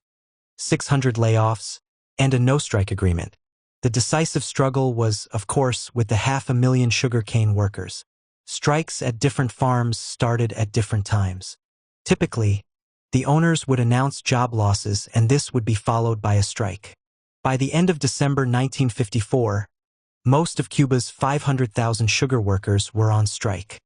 600 layoffs, and a no-strike agreement. The decisive struggle was, of course, with the 500,000 sugarcane workers. Strikes at different farms started at different times. Typically, the owners would announce job losses, and this would be followed by a strike. By the end of December 1954, most of Cuba's 500,000 sugar workers were on strike.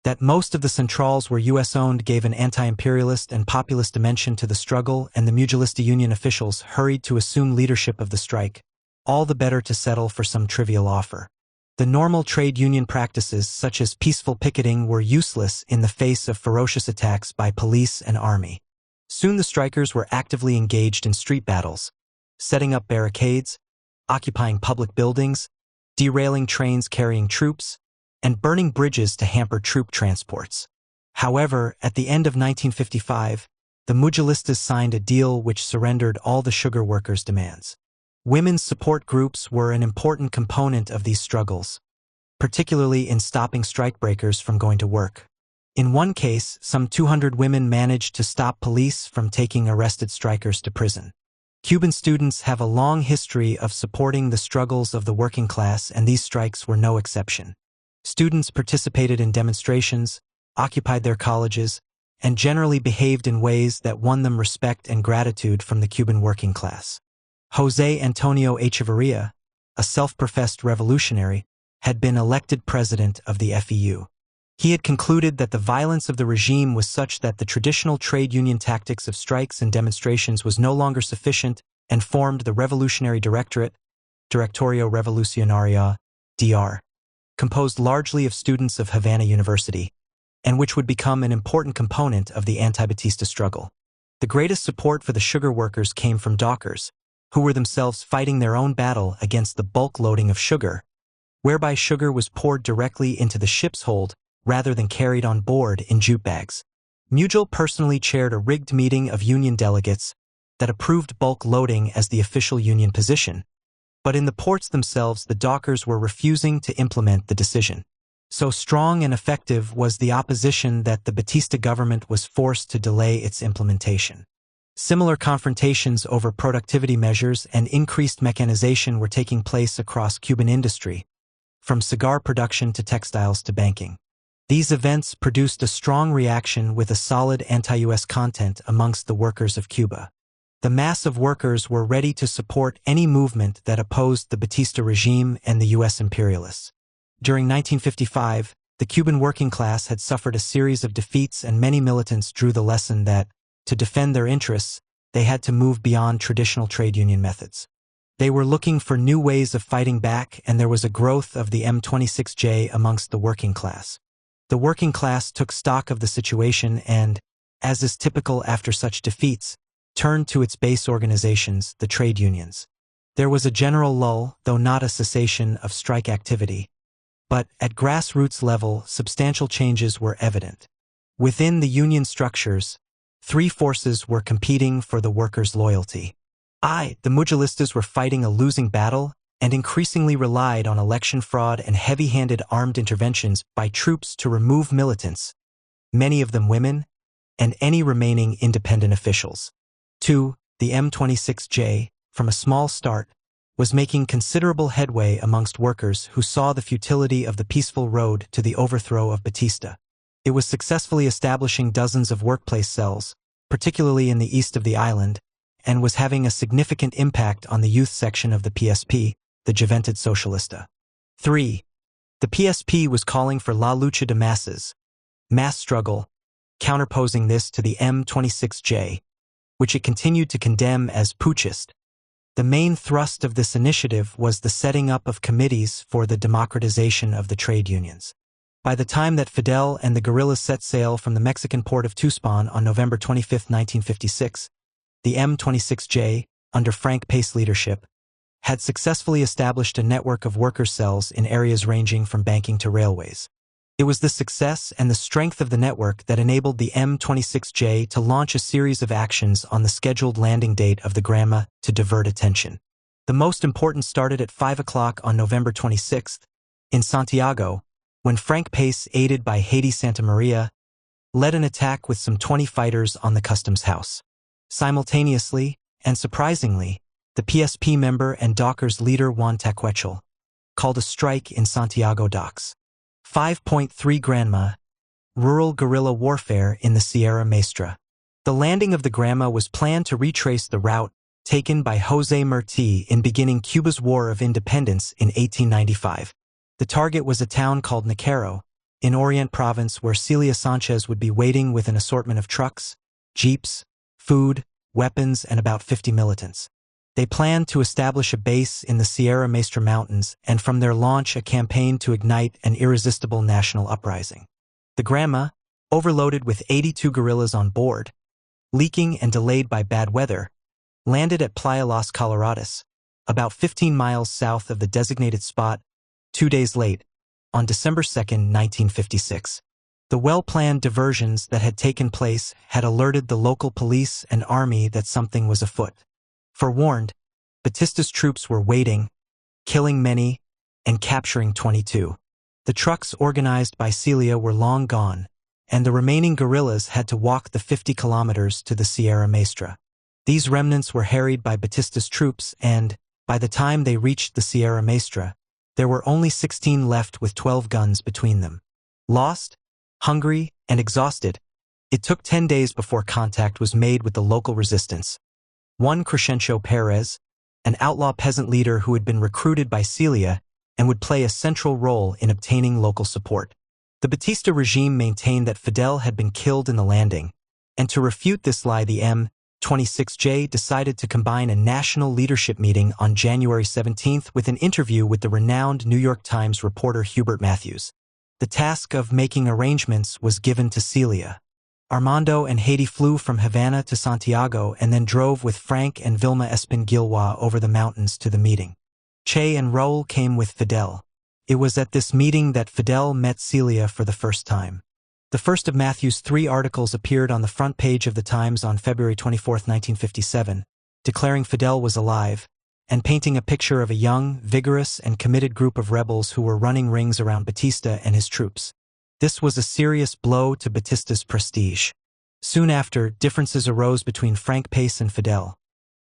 That most of the centrales were U.S.-owned gave an anti-imperialist and populist dimension to the struggle, and the Mutualista Union officials hurried to assume leadership of the strike, all the better to settle for some trivial offer. The normal trade union practices, such as peaceful picketing, were useless in the face of ferocious attacks by police and army. Soon the strikers were actively engaged in street battles, setting up barricades, occupying public buildings, derailing trains carrying troops, and burning bridges to hamper troop transports. However, at the end of 1955, the Mutualistas signed a deal which surrendered all the sugar workers' demands. Women's support groups were an important component of these struggles, particularly in stopping strikebreakers from going to work. In one case, some 200 women managed to stop police from taking arrested strikers to prison. Cuban students have a long history of supporting the struggles of the working class, and these strikes were no exception. Students participated in demonstrations, occupied their colleges, and generally behaved in ways that won them respect and gratitude from the Cuban working class. José Antonio Echeverría, a self-professed revolutionary, had been elected president of the FEU. He had concluded that the violence of the regime was such that the traditional trade union tactics of strikes and demonstrations was no longer sufficient, and formed the Revolutionary Directorate, Directorio Revolucionario, DR, composed largely of students of Havana University, and which would become an important component of the anti-Batista struggle. The greatest support for the sugar workers came from dockers, who were themselves fighting their own battle against the bulk loading of sugar, whereby sugar was poured directly into the ship's hold rather than carried on board in jute bags. Muzurewa personally chaired a rigged meeting of union delegates that approved bulk loading as the official union position, but in the ports themselves the dockers were refusing to implement the decision. So strong and effective was the opposition that the Batista government was forced to delay its implementation. Similar confrontations over productivity measures and increased mechanization were taking place across Cuban industry, from cigar production to textiles to banking. These events produced a strong reaction with a solid anti-US content amongst the workers of Cuba. The mass of workers were ready to support any movement that opposed the Batista regime and the US imperialists. During 1955, the Cuban working class had suffered a series of defeats, and many militants drew the lesson that, to defend their interests, they had to move beyond traditional trade union methods. They were looking for new ways of fighting back, and there was a growth of the M26J amongst the working class. The working class took stock of the situation and, as is typical after such defeats, turned to its base organizations, the trade unions. There was a general lull, though not a cessation of strike activity. But at grassroots level, substantial changes were evident. Within the union structures, three forces were competing for the workers' loyalty. The Mujulistas were fighting a losing battle and increasingly relied on election fraud and heavy-handed armed interventions by troops to remove militants, many of them women, and any remaining independent officials. 2. The M26J, from a small start, was making considerable headway amongst workers who saw the futility of the peaceful road to the overthrow of Batista. It was successfully establishing dozens of workplace cells, particularly in the east of the island, and was having a significant impact on the youth section of the PSP, the Juventud Socialista. 3. The PSP was calling for la lucha de masas, mass struggle, counterposing this to the M26J, which it continued to condemn as putschist. The main thrust of this initiative was the setting up of committees for the democratization of the trade unions. By the time that Fidel and the guerrillas set sail from the Mexican port of Tuxpan on November 25, 1956, the M26J, under Frank Pace's leadership, had successfully established a network of worker cells in areas ranging from banking to railways. It was the success and the strength of the network that enabled the M26J to launch a series of actions on the scheduled landing date of the Granma to divert attention. The most important started at 5 o'clock on November 26, in Santiago, when Frank Pace, aided by Haiti Santa Maria, led an attack with some 20 fighters on the customs house. Simultaneously, and surprisingly, the PSP member and dockers leader Juan Tacuechel called a strike in Santiago docks. 5.3 Granma, rural guerrilla warfare in the Sierra Maestra. The landing of the Granma was planned to retrace the route taken by José Martí in beginning Cuba's War of Independence in 1895. The target was a town called Nicaragua, in Orient Province, where Celia Sanchez would be waiting with an assortment of trucks, jeeps, food, weapons, and about 50 militants. They planned to establish a base in the Sierra Maestra Mountains and from their launch a campaign to ignite an irresistible national uprising. The Granma, overloaded with 82 guerrillas on board, leaking and delayed by bad weather, landed at Playa Las Coloradas, about 15 miles south of the designated spot, 2 days late, on December 2, 1956. The well-planned diversions that had taken place had alerted the local police and army that something was afoot. Forewarned, Batista's troops were waiting, killing many, and capturing 22. The trucks organized by Celia were long gone, and the remaining guerrillas had to walk the 50 kilometers to the Sierra Maestra. These remnants were harried by Batista's troops and, by the time they reached the Sierra Maestra, there were only 16 left with 12 guns between them. Lost, hungry, and exhausted, it took 10 days before contact was made with the local resistance. One Crescencio Perez, an outlaw peasant leader who had been recruited by Celia and would play a central role in obtaining local support. The Batista regime maintained that Fidel had been killed in the landing, and to refute this lie the M26J decided to combine a national leadership meeting on January 17 with an interview with the renowned New York Times reporter Hubert Matthews. The task of making arrangements was given to Celia. Armando and Haiti flew from Havana to Santiago and then drove with Frank and Vilma Espin-Gilwa over the mountains to the meeting. Che and Raul came with Fidel. It was at this meeting that Fidel met Celia for the first time. The first of Matthew's 3 articles appeared on the front page of the Times on February 24, 1957, declaring Fidel was alive, and painting a picture of a young, vigorous, and committed group of rebels who were running rings around Batista and his troops. This was a serious blow to Batista's prestige. Soon after, differences arose between Frank Pace and Fidel.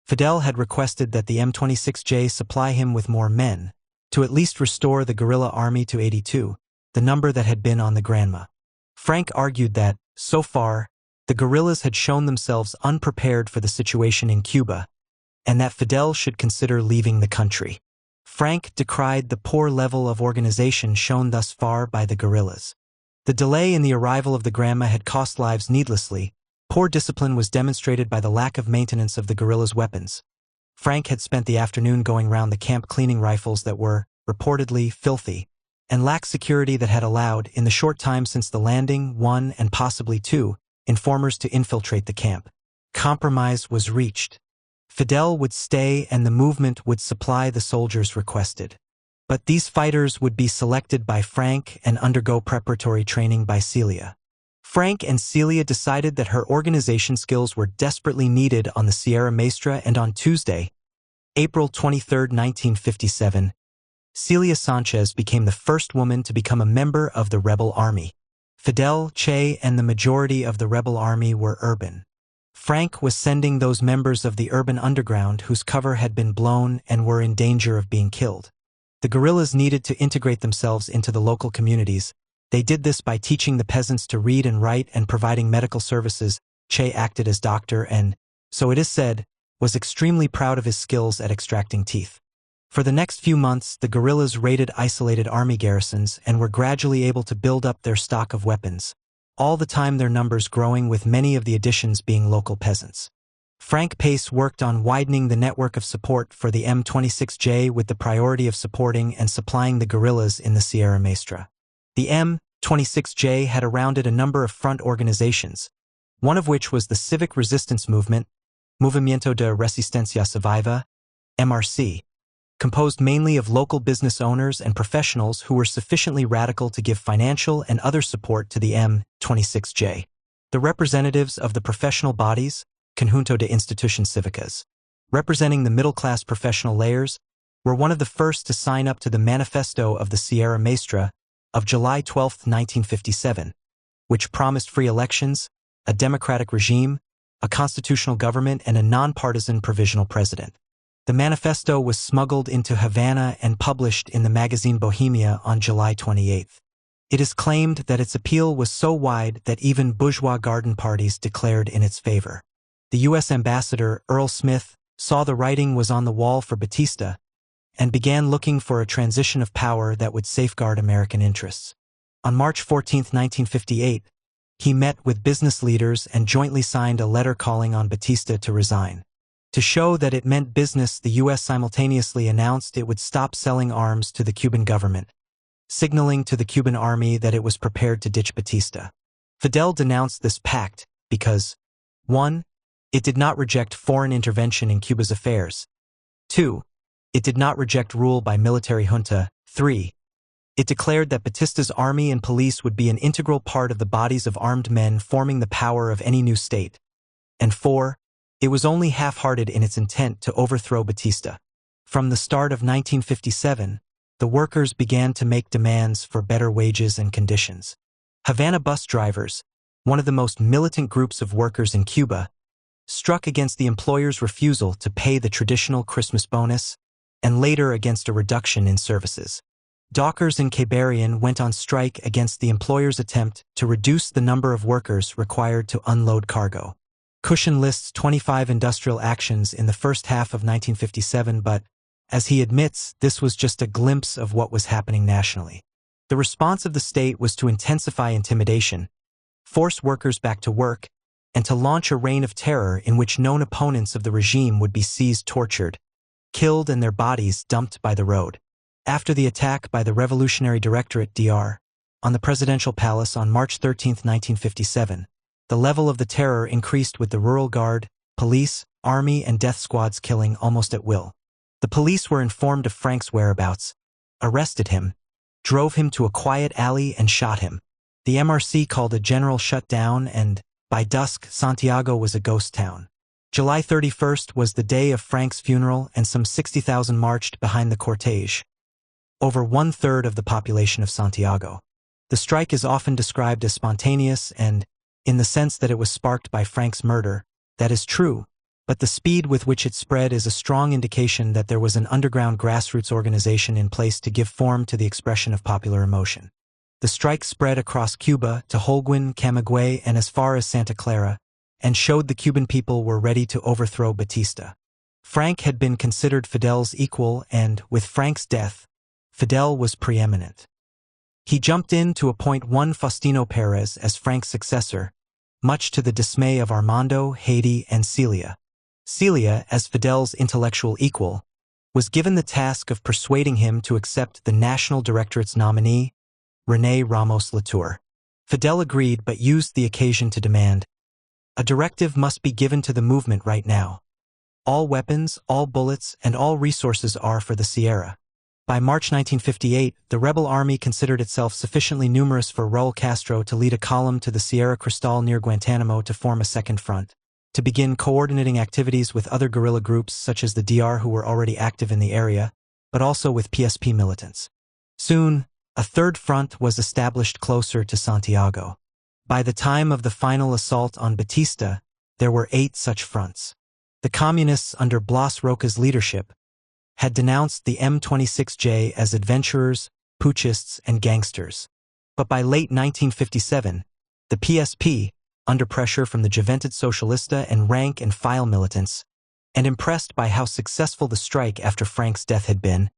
Fidel had requested that the M26J supply him with more men, to at least restore the guerrilla army to 82, the number that had been on the Granma. Frank argued that, so far, the guerrillas had shown themselves unprepared for the situation in Cuba, and that Fidel should consider leaving the country. Frank decried the poor level of organization shown thus far by the guerrillas. The delay in the arrival of the Granma had cost lives needlessly. Poor discipline was demonstrated by the lack of maintenance of the guerrillas' weapons. Frank had spent the afternoon going round the camp cleaning rifles that were, reportedly, filthy, and lacked security that had allowed, in the short time since the landing, 1 and possibly 2 informers to infiltrate the camp. Compromise was reached. Fidel would stay and the movement would supply the soldiers requested. But these fighters would be selected by Frank and undergo preparatory training by Celia. Frank and Celia decided that her organization skills were desperately needed on the Sierra Maestra, and on Tuesday, April 23, 1957, Celia Sanchez became the first woman to become a member of the rebel army. Fidel, Che, and the majority of the rebel army were urban. Frank was sending those members of the urban underground whose cover had been blown and were in danger of being killed. The guerrillas needed to integrate themselves into the local communities. They did this by teaching the peasants to read and write and providing medical services. Che acted as doctor and, so it is said, was extremely proud of his skills at extracting teeth. For the next few months, the guerrillas raided isolated army garrisons and were gradually able to build up their stock of weapons, all the time their numbers growing, with many of the additions being local peasants. Frank Pace worked on widening the network of support for the M26J with the priority of supporting and supplying the guerrillas in the Sierra Maestra. The M26J had surrounded a number of front organizations, one of which was the Civic Resistance Movement, Movimiento de Resistencia Civil, MRC, composed mainly of local business owners and professionals who were sufficiently radical to give financial and other support to the M26J. The representatives of the professional bodies, Conjunto de Instituciones Cívicas, representing the middle-class professional layers, were one of the first to sign up to the Manifesto of the Sierra Maestra of July 12, 1957, which promised free elections, a democratic regime, a constitutional government, and a nonpartisan provisional president. The manifesto was smuggled into Havana and published in the magazine Bohemia on July 28. It is claimed that its appeal was so wide that even bourgeois garden parties declared in its favor. The U.S. ambassador, Earl Smith, saw the writing was on the wall for Batista and began looking for a transition of power that would safeguard American interests. On March 14, 1958, he met with business leaders and jointly signed a letter calling on Batista to resign. To show that it meant business, the U.S. simultaneously announced it would stop selling arms to the Cuban government, signaling to the Cuban army that it was prepared to ditch Batista. Fidel denounced this pact because 1. It did not reject foreign intervention in Cuba's affairs. 2. It did not reject rule by military junta. 3. It declared that Batista's army and police would be an integral part of the bodies of armed men forming the power of any new state. And 4. It was only half-hearted in its intent to overthrow Batista. From the start of 1957, the workers began to make demands for better wages and conditions. Havana bus drivers, one of the most militant groups of workers in Cuba, struck against the employer's refusal to pay the traditional Christmas bonus, and later against a reduction in services. Dockers in Cabarian went on strike against the employer's attempt to reduce the number of workers required to unload cargo. Cushion lists 25 industrial actions in the first half of 1957, but, as he admits, this was just a glimpse of what was happening nationally. The response of the state was to intensify intimidation, force workers back to work, and to launch a reign of terror in which known opponents of the regime would be seized, tortured, killed, and their bodies dumped by the road. After the attack by the Revolutionary Directorate (DR) on the presidential palace on March 13, 1957, The level of the terror increased with the rural guard, police, army, and death squads killing almost at will. The police were informed of Frank's whereabouts, arrested him, drove him to a quiet alley, and shot him. The MRC called a general shutdown, and, by dusk, Santiago was a ghost town. July 31st was the day of Frank's funeral, and some 60,000 marched behind the cortege. Over 1/3 of the population of Santiago. The strike is often described as spontaneous and, in the sense that it was sparked by Frank's murder, that is true, but the speed with which it spread is a strong indication that there was an underground grassroots organization in place to give form to the expression of popular emotion. The strike spread across Cuba to Holguin, Camagüey, and as far as Santa Clara, and showed the Cuban people were ready to overthrow Batista. Frank had been considered Fidel's equal, and, with Frank's death, Fidel was preeminent. He jumped in to appoint one Faustino Perez as Frank's successor, much to the dismay of Armando, Haiti, and Celia. Celia, as Fidel's intellectual equal, was given the task of persuading him to accept the National Directorate's nominee, René Ramos Latour. Fidel agreed but used the occasion to demand, "A directive must be given to the movement right now. All weapons, all bullets, and all resources are for the Sierra." By March 1958, the rebel army considered itself sufficiently numerous for Raul Castro to lead a column to the Sierra Cristal near Guantanamo to form a second front, to begin coordinating activities with other guerrilla groups such as the DR who were already active in the area, but also with PSP militants. Soon, a third front was established closer to Santiago. By the time of the final assault on Batista, there were 8 such fronts. The communists under Blas Roca's leadership had denounced the M26J as adventurers, putschists, and gangsters. But by late 1957, the PSP, under pressure from the Juventud Socialista and rank-and-file militants, and impressed by how successful the strike after Frank's death had been,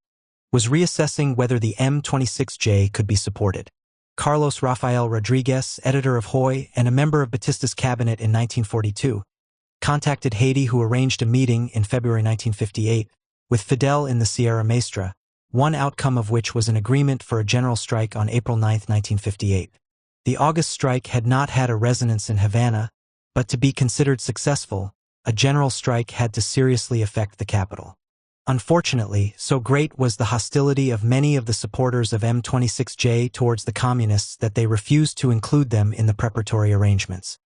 was reassessing whether the M26J could be supported. Carlos Rafael Rodriguez, editor of Hoy and a member of Batista's cabinet in 1942, contacted Haiti, who arranged a meeting in February 1958 with Fidel in the Sierra Maestra, one outcome of which was an agreement for a general strike on April 9, 1958. The August strike had not had a resonance in Havana, but to be considered successful, a general strike had to seriously affect the capital. Unfortunately, so great was the hostility of many of the supporters of M26J towards the communists that they refused to include them in the preparatory arrangements.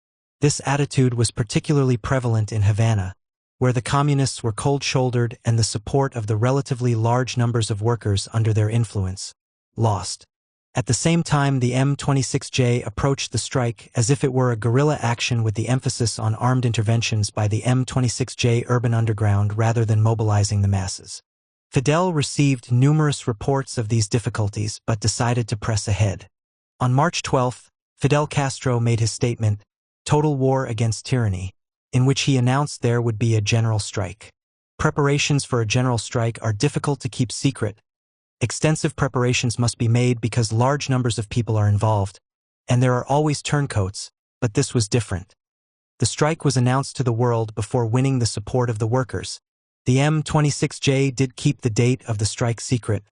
This attitude was particularly prevalent in Havana, where the communists were cold-shouldered and the support of the relatively large numbers of workers under their influence lost. At the same time, the M26J approached the strike as if it were a guerrilla action with the emphasis on armed interventions by the M26J urban underground rather than mobilizing the masses. Fidel received numerous reports of these difficulties but decided to press ahead. On March 12, Fidel Castro made his statement, "Total War Against Tyranny," in which he announced there would be a general strike. Preparations for a general strike are difficult to keep secret. Extensive preparations must be made because large numbers of people are involved, and there are always turncoats, but this was different. The strike was announced to the world before winning the support of the workers. The M26J did keep the date of the strike secret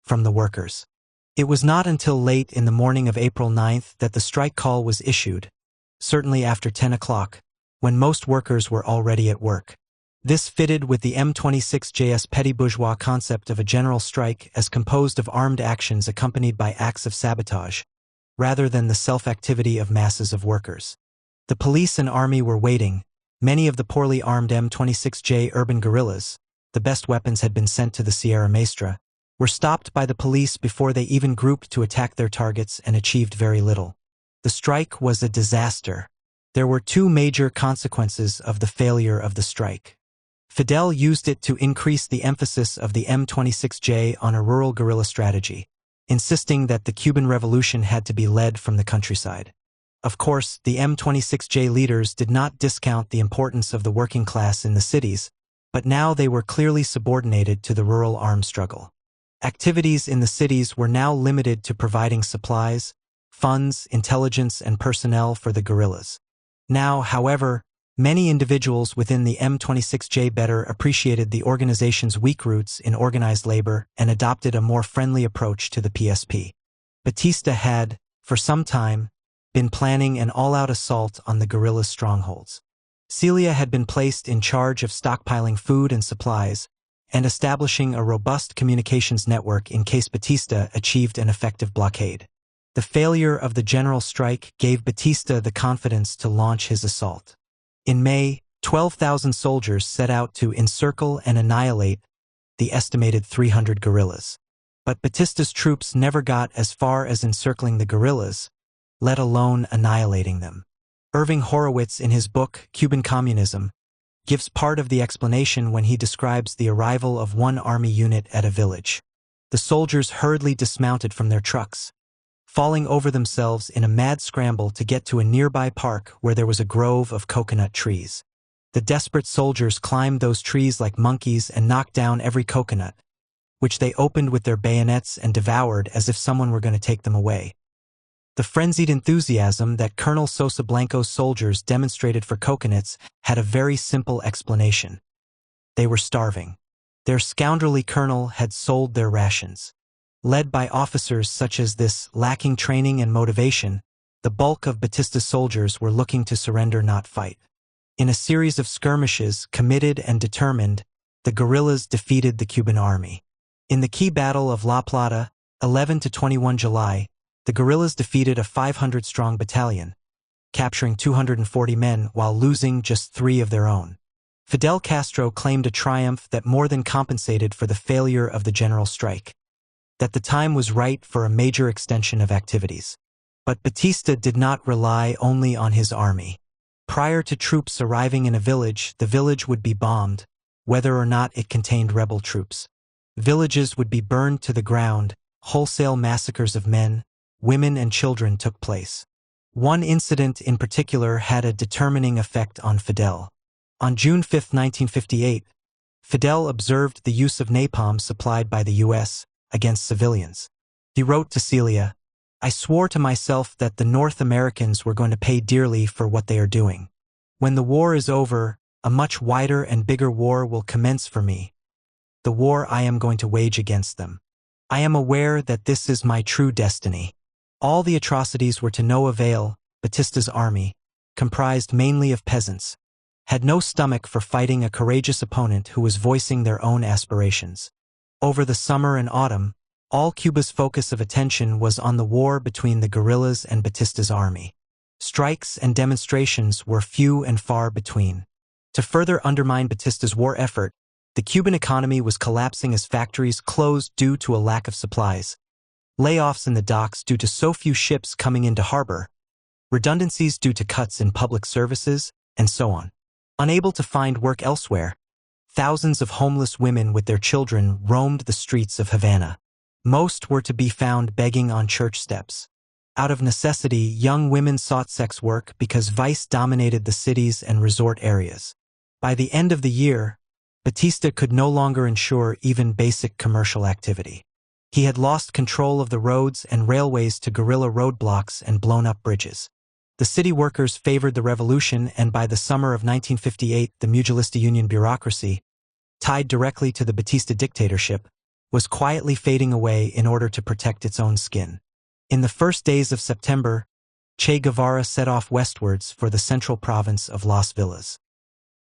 from the workers. It was not until late in the morning of April 9 that the strike call was issued, certainly after 10 o'clock, when most workers were already at work. This fitted with the M26J's petty bourgeois concept of a general strike as composed of armed actions accompanied by acts of sabotage, rather than the self-activity of masses of workers. The police and army were waiting. Many of the poorly armed M26J urban guerrillas, the best weapons had been sent to the Sierra Maestra, were stopped by the police before they even grouped to attack their targets and achieved very little. The strike was a disaster. There were 2 major consequences of the failure of the strike. Fidel used it to increase the emphasis of the M26J on a rural guerrilla strategy, insisting that the Cuban Revolution had to be led from the countryside. Of course, the M26J leaders did not discount the importance of the working class in the cities, but now they were clearly subordinated to the rural armed struggle. Activities in the cities were now limited to providing supplies, funds, intelligence, and personnel for the guerrillas. Now, however, many individuals within the M26J better appreciated the organization's weak roots in organized labor and adopted a more friendly approach to the PSP. Batista had, for some time, been planning an all-out assault on the guerrillas' strongholds. Celia had been placed in charge of stockpiling food and supplies and establishing a robust communications network in case Batista achieved an effective blockade. The failure of the general strike gave Batista the confidence to launch his assault. In May, 12,000 soldiers set out to encircle and annihilate the estimated 300 guerrillas. But Batista's troops never got as far as encircling the guerrillas, let alone annihilating them. Irving Horowitz, in his book Cuban Communism, gives part of the explanation when he describes the arrival of one army unit at a village. The soldiers hurriedly dismounted from their trucks, falling over themselves in a mad scramble to get to a nearby park where there was a grove of coconut trees. The desperate soldiers climbed those trees like monkeys and knocked down every coconut, which they opened with their bayonets and devoured as if someone were going to take them away. The frenzied enthusiasm that Colonel Sosa Blanco's soldiers demonstrated for coconuts had a very simple explanation. They were starving. Their scoundrelly colonel had sold their rations. Led by officers such as this, lacking training and motivation, the bulk of Batista's soldiers were looking to surrender, not fight. In a series of skirmishes, committed and determined, the guerrillas defeated the Cuban army. In the key battle of La Plata, 11 to 21 July, the guerrillas defeated a 500-strong battalion, capturing 240 men while losing just 3 of their own. Fidel Castro claimed a triumph that more than compensated for the failure of the general strike, that the time was right for a major extension of activities. But Batista did not rely only on his army. Prior to troops arriving in a village, the village would be bombed, whether or not it contained rebel troops. Villages would be burned to the ground, wholesale massacres of men, women and children took place. One incident in particular had a determining effect on Fidel. On June 5, 1958, Fidel observed the use of napalm supplied by the U.S. against civilians. He wrote to Celia, "I swore to myself that the North Americans were going to pay dearly for what they are doing. When the war is over, a much wider and bigger war will commence for me, the war I am going to wage against them. I am aware that this is my true destiny." All the atrocities were to no avail. Batista's army, comprised mainly of peasants, had no stomach for fighting a courageous opponent who was voicing their own aspirations. Over the summer and autumn, all Cuba's focus of attention was on the war between the guerrillas and Batista's army. Strikes and demonstrations were few and far between. To further undermine Batista's war effort, the Cuban economy was collapsing as factories closed due to a lack of supplies, layoffs in the docks due to so few ships coming into harbor, redundancies due to cuts in public services, and so on. Unable to find work elsewhere, thousands of homeless women with their children roamed the streets of Havana. Most were to be found begging on church steps. Out of necessity, young women sought sex work because vice dominated the cities and resort areas. By the end of the year, Batista could no longer ensure even basic commercial activity. He had lost control of the roads and railways to guerrilla roadblocks and blown-up bridges. The city workers favored the revolution, and by the summer of 1958, the Mugilista Union bureaucracy, tied directly to the Batista dictatorship, was quietly fading away in order to protect its own skin. In the first days of September, Che Guevara set off westwards for the central province of Las Villas.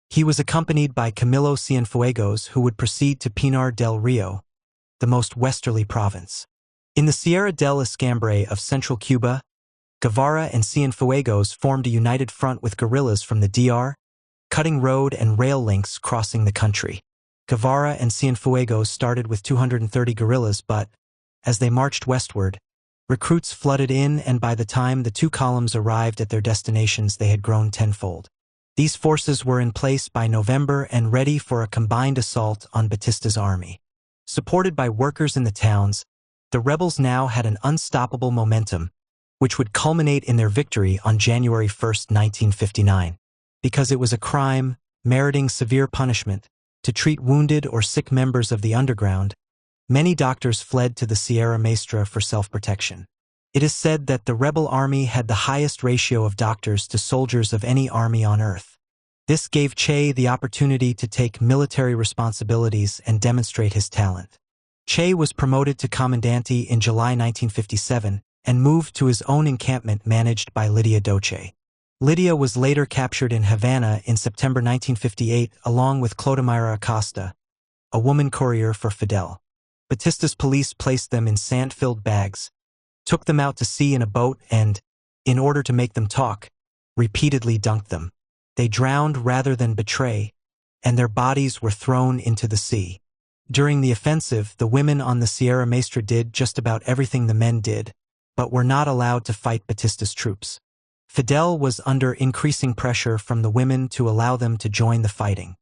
He was accompanied by Camilo Cienfuegos, who would proceed to Pinar del Rio, the most westerly province. In the Sierra del Escambre of central Cuba, Guevara and Cienfuegos formed a united front with guerrillas from the DR, cutting road and rail links crossing the country. Guevara and Cienfuegos started with 230 guerrillas, but, as they marched westward, recruits flooded in, and by the time the two columns arrived at their destinations, they had grown tenfold. These forces were in place by November and ready for a combined assault on Batista's army. Supported by workers in the towns, the rebels now had an unstoppable momentum, which would culminate in their victory on January 1, 1959. Because it was a crime, meriting severe punishment, to treat wounded or sick members of the underground, many doctors fled to the Sierra Maestra for self-protection. It is said that the rebel army had the highest ratio of doctors to soldiers of any army on earth. This gave Che the opportunity to take military responsibilities and demonstrate his talent. Che was promoted to commandante in July 1957 and moved to his own encampment managed by Lydia Doce. Lydia was later captured in Havana in September 1958 along with Clodomira Acosta, a woman courier for Fidel. Batista's police placed them in sand-filled bags, took them out to sea in a boat and, in order to make them talk, repeatedly dunked them. They drowned rather than betray, and their bodies were thrown into the sea. During the offensive, the women on the Sierra Maestra did just about everything the men did, but were not allowed to fight Batista's troops. Fidel was under increasing pressure from the women to allow them to join the fighting.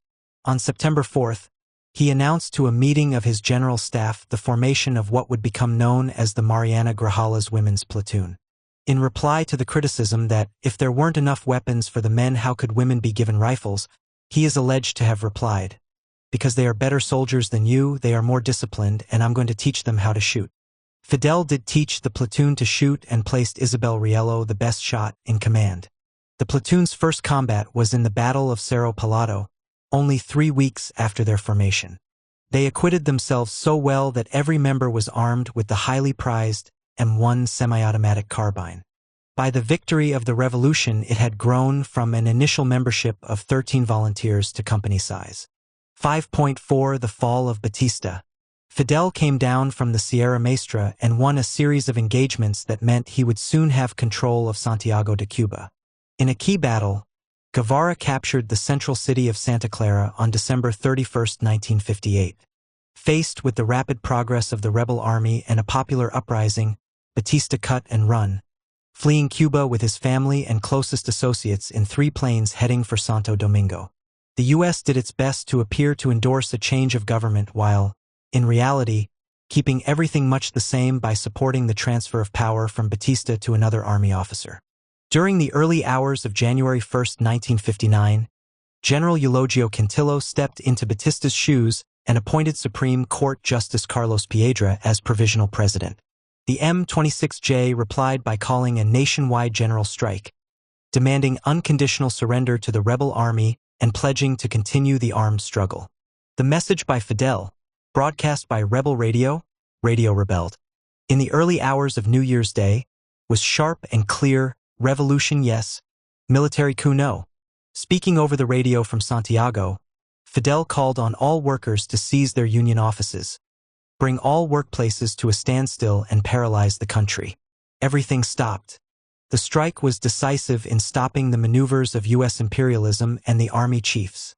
On September 4th, he announced to a meeting of his general staff the formation of what would become known as the Mariana Grajales Women's Platoon. In reply to the criticism that, if there weren't enough weapons for the men, how could women be given rifles, he is alleged to have replied, "Because they are better soldiers than you, they are more disciplined, and I'm going to teach them how to shoot." Fidel did teach the platoon to shoot and placed Isabel Riello, the best shot, in command. The platoon's first combat was in the Battle of Cerro Pelado, only 3 weeks after their formation. They acquitted themselves so well that every member was armed with the highly prized M1 semi-automatic carbine. By the victory of the revolution, it had grown from an initial membership of 13 volunteers to company size. 5.4 The fall of Batista. Fidel came down from the Sierra Maestra and won a series of engagements that meant he would soon have control of Santiago de Cuba. In a key battle, Guevara captured the central city of Santa Clara on December 31, 1958. Faced with the rapid progress of the rebel army and a popular uprising, Batista cut and run, fleeing Cuba with his family and closest associates in 3 planes heading for Santo Domingo. The U.S. did its best to appear to endorse a change of government while, in reality, keeping everything much the same by supporting the transfer of power from Batista to another army officer. During the early hours of January 1, 1959, General Eulogio Cantillo stepped into Batista's shoes and appointed Supreme Court Justice Carlos Piedra as provisional president. The M-26J replied by calling a nationwide general strike, demanding unconditional surrender to the rebel army and pledging to continue the armed struggle. The message by Fidel, broadcast by Rebel Radio, Radio Rebelled, in the early hours of New Year's Day, was sharp and clear: revolution yes, military coup no. Speaking over the radio from Santiago, Fidel called on all workers to seize their union offices, bring all workplaces to a standstill and paralyze the country. Everything stopped. The strike was decisive in stopping the maneuvers of U.S. imperialism and the army chiefs.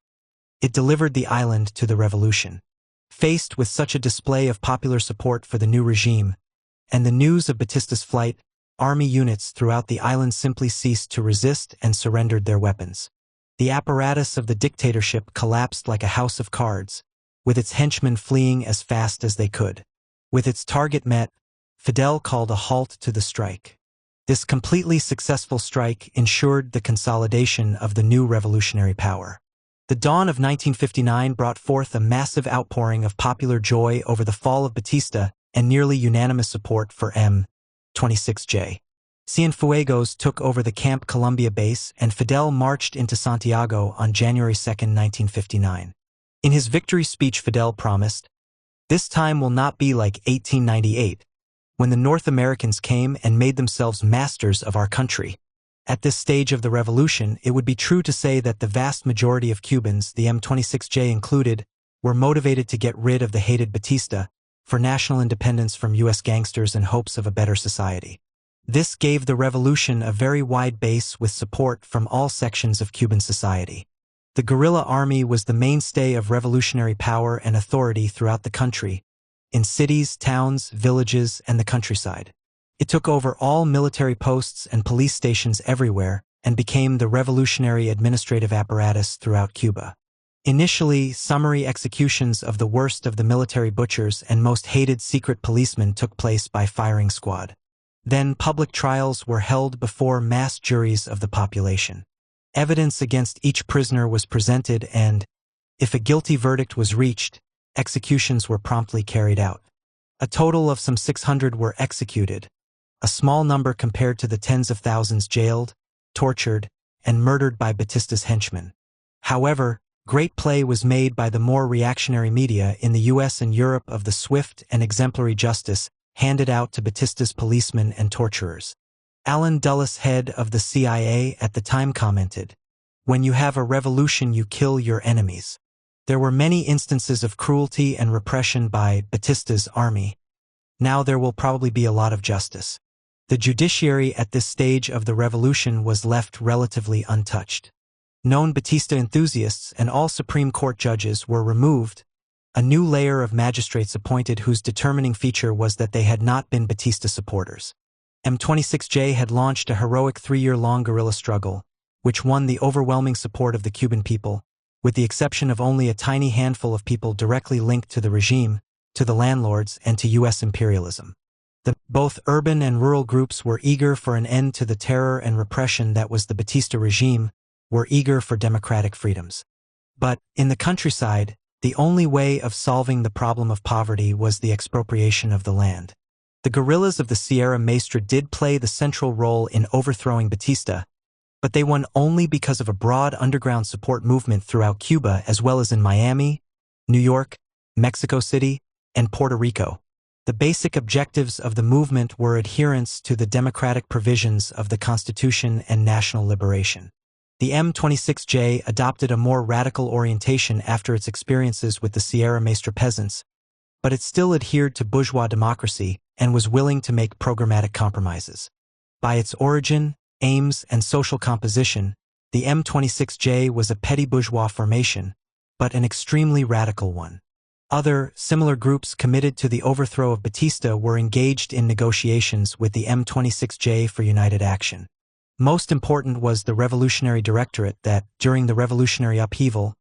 It delivered the island to the revolution. Faced with such a display of popular support for the new regime, and the news of Batista's flight, army units throughout the island simply ceased to resist and surrendered their weapons. The apparatus of the dictatorship collapsed like a house of cards, with its henchmen fleeing as fast as they could. With its target met, Fidel called a halt to the strike. This completely successful strike ensured the consolidation of the new revolutionary power. The dawn of 1959 brought forth a massive outpouring of popular joy over the fall of Batista and nearly unanimous support for M-26J. Cienfuegos took over the Camp Columbia base and Fidel marched into Santiago on January 2, 1959. In his victory speech, Fidel promised, "This time will not be like 1898, when the North Americans came and made themselves masters of our country. At this stage of the revolution, it would be true to say that the vast majority of Cubans, the M-26J included, were motivated to get rid of the hated Batista for national independence from U.S. gangsters in hopes of a better society. This gave the revolution a very wide base with support from all sections of Cuban society. The guerrilla army was the mainstay of revolutionary power and authority throughout the country, in cities, towns, villages, and the countryside. It took over all military posts and police stations everywhere and became the revolutionary administrative apparatus throughout Cuba. Initially, summary executions of the worst of the military butchers and most hated secret policemen took place by firing squad. Then public trials were held before mass juries of the population. Evidence against each prisoner was presented and, if a guilty verdict was reached, executions were promptly carried out. A total of some 600 were executed, a small number compared to the tens of thousands jailed, tortured, and murdered by Batista's henchmen. However, great play was made by the more reactionary media in the US and Europe of the swift and exemplary justice handed out to Batista's policemen and torturers. Alan Dulles, head of the CIA at the time, commented, "When you have a revolution, you kill your enemies." There were many instances of cruelty and repression by Batista's army. Now there will probably be a lot of justice. The judiciary at this stage of the revolution was left relatively untouched. Known Batista enthusiasts and all Supreme Court judges were removed, a new layer of magistrates appointed whose determining feature was that they had not been Batista supporters. M26J had launched a heroic 3-year-long guerrilla struggle, which won the overwhelming support of the Cuban people, with the exception of only a tiny handful of people directly linked to the regime, to the landlords, and to U.S. imperialism. Both urban and rural groups were eager for an end to the terror and repression that was the Batista regime, were eager for democratic freedoms. But, in the countryside, the only way of solving the problem of poverty was the expropriation of the land. The guerrillas of the Sierra Maestra did play the central role in overthrowing Batista, but they won only because of a broad underground support movement throughout Cuba as well as in Miami, New York, Mexico City, and Puerto Rico. The basic objectives of the movement were adherence to the democratic provisions of the Constitution and national liberation. The M26J adopted a more radical orientation after its experiences with the Sierra Maestra peasants, but it still adhered to bourgeois democracy and was willing to make programmatic compromises. By its origin, aims, and social composition, the M26J was a petty bourgeois formation, but an extremely radical one. Other, similar groups committed to the overthrow of Batista were engaged in negotiations with the M26J for united action. Most important was the Revolutionary Directorate that, during the revolutionary upheaval,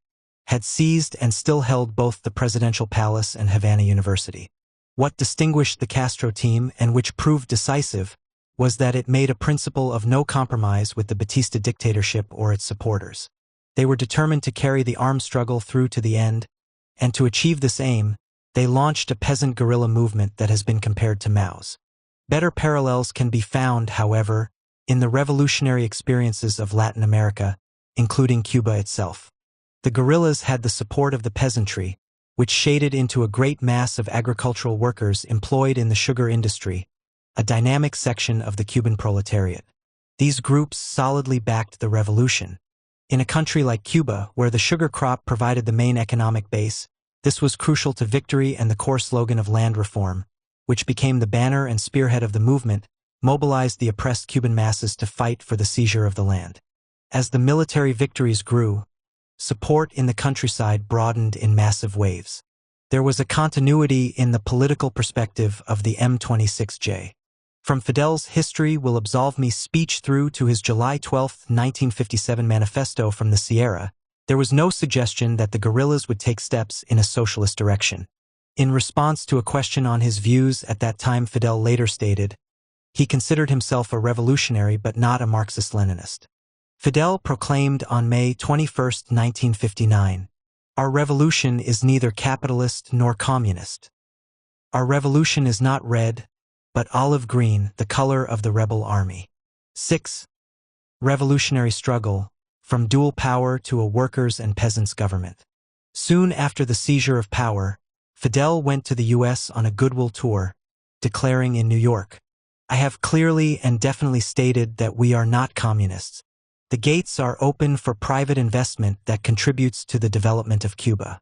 had seized and still held both the Presidential Palace and Havana University. What distinguished the Castro team, and which proved decisive, was that it made a principle of no compromise with the Batista dictatorship or its supporters. They were determined to carry the armed struggle through to the end, and to achieve this aim, they launched a peasant guerrilla movement that has been compared to Mao's. Better parallels can be found, however, in the revolutionary experiences of Latin America, including Cuba itself. The guerrillas had the support of the peasantry, which shaded into a great mass of agricultural workers employed in the sugar industry, a dynamic section of the Cuban proletariat. These groups solidly backed the revolution. In a country like Cuba, where the sugar crop provided the main economic base, this was crucial to victory, and the core slogan of land reform, which became the banner and spearhead of the movement, mobilized the oppressed Cuban masses to fight for the seizure of the land. As the military victories grew, support in the countryside broadened in massive waves. There was a continuity in the political perspective of the M26J. From Fidel's History Will Absolve Me speech through to his July 12, 1957 manifesto from the Sierra, there was no suggestion that the guerrillas would take steps in a socialist direction. In response to a question on his views at that time, Fidel later stated, he considered himself a revolutionary but not a Marxist-Leninist. Fidel proclaimed on May 21, 1959, "Our revolution is neither capitalist nor communist. Our revolution is not red, but olive green, the color of the rebel army." 6. Revolutionary struggle, from dual power to a workers' and peasants' government. Soon after the seizure of power, Fidel went to the U.S. on a goodwill tour, declaring in New York, "I have clearly and definitely stated that we are not communists. The gates are open for private investment that contributes to the development of Cuba."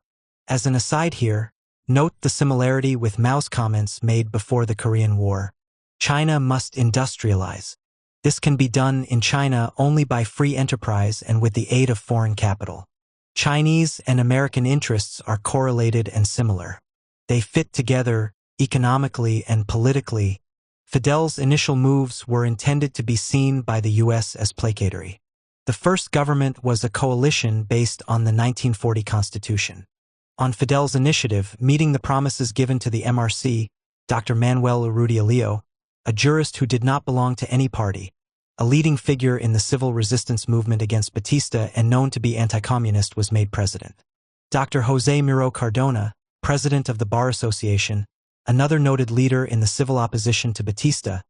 As an aside here, note the similarity with Mao's comments made before the Korean War. China must industrialize. This can be done in China only by free enterprise and with the aid of foreign capital. Chinese and American interests are correlated and similar. They fit together economically and politically. Fidel's initial moves were intended to be seen by the U.S. as placatory. The first government was a coalition based on the 1940 Constitution. On Fidel's initiative, meeting the promises given to the MRC, Dr. Manuel Urrutia Leo, a jurist who did not belong to any party, a leading figure in the civil resistance movement against Batista and known to be anti-communist, was made president. Dr. José Miro Cardona, president of the Bar Association, another noted leader in the civil opposition to Batista,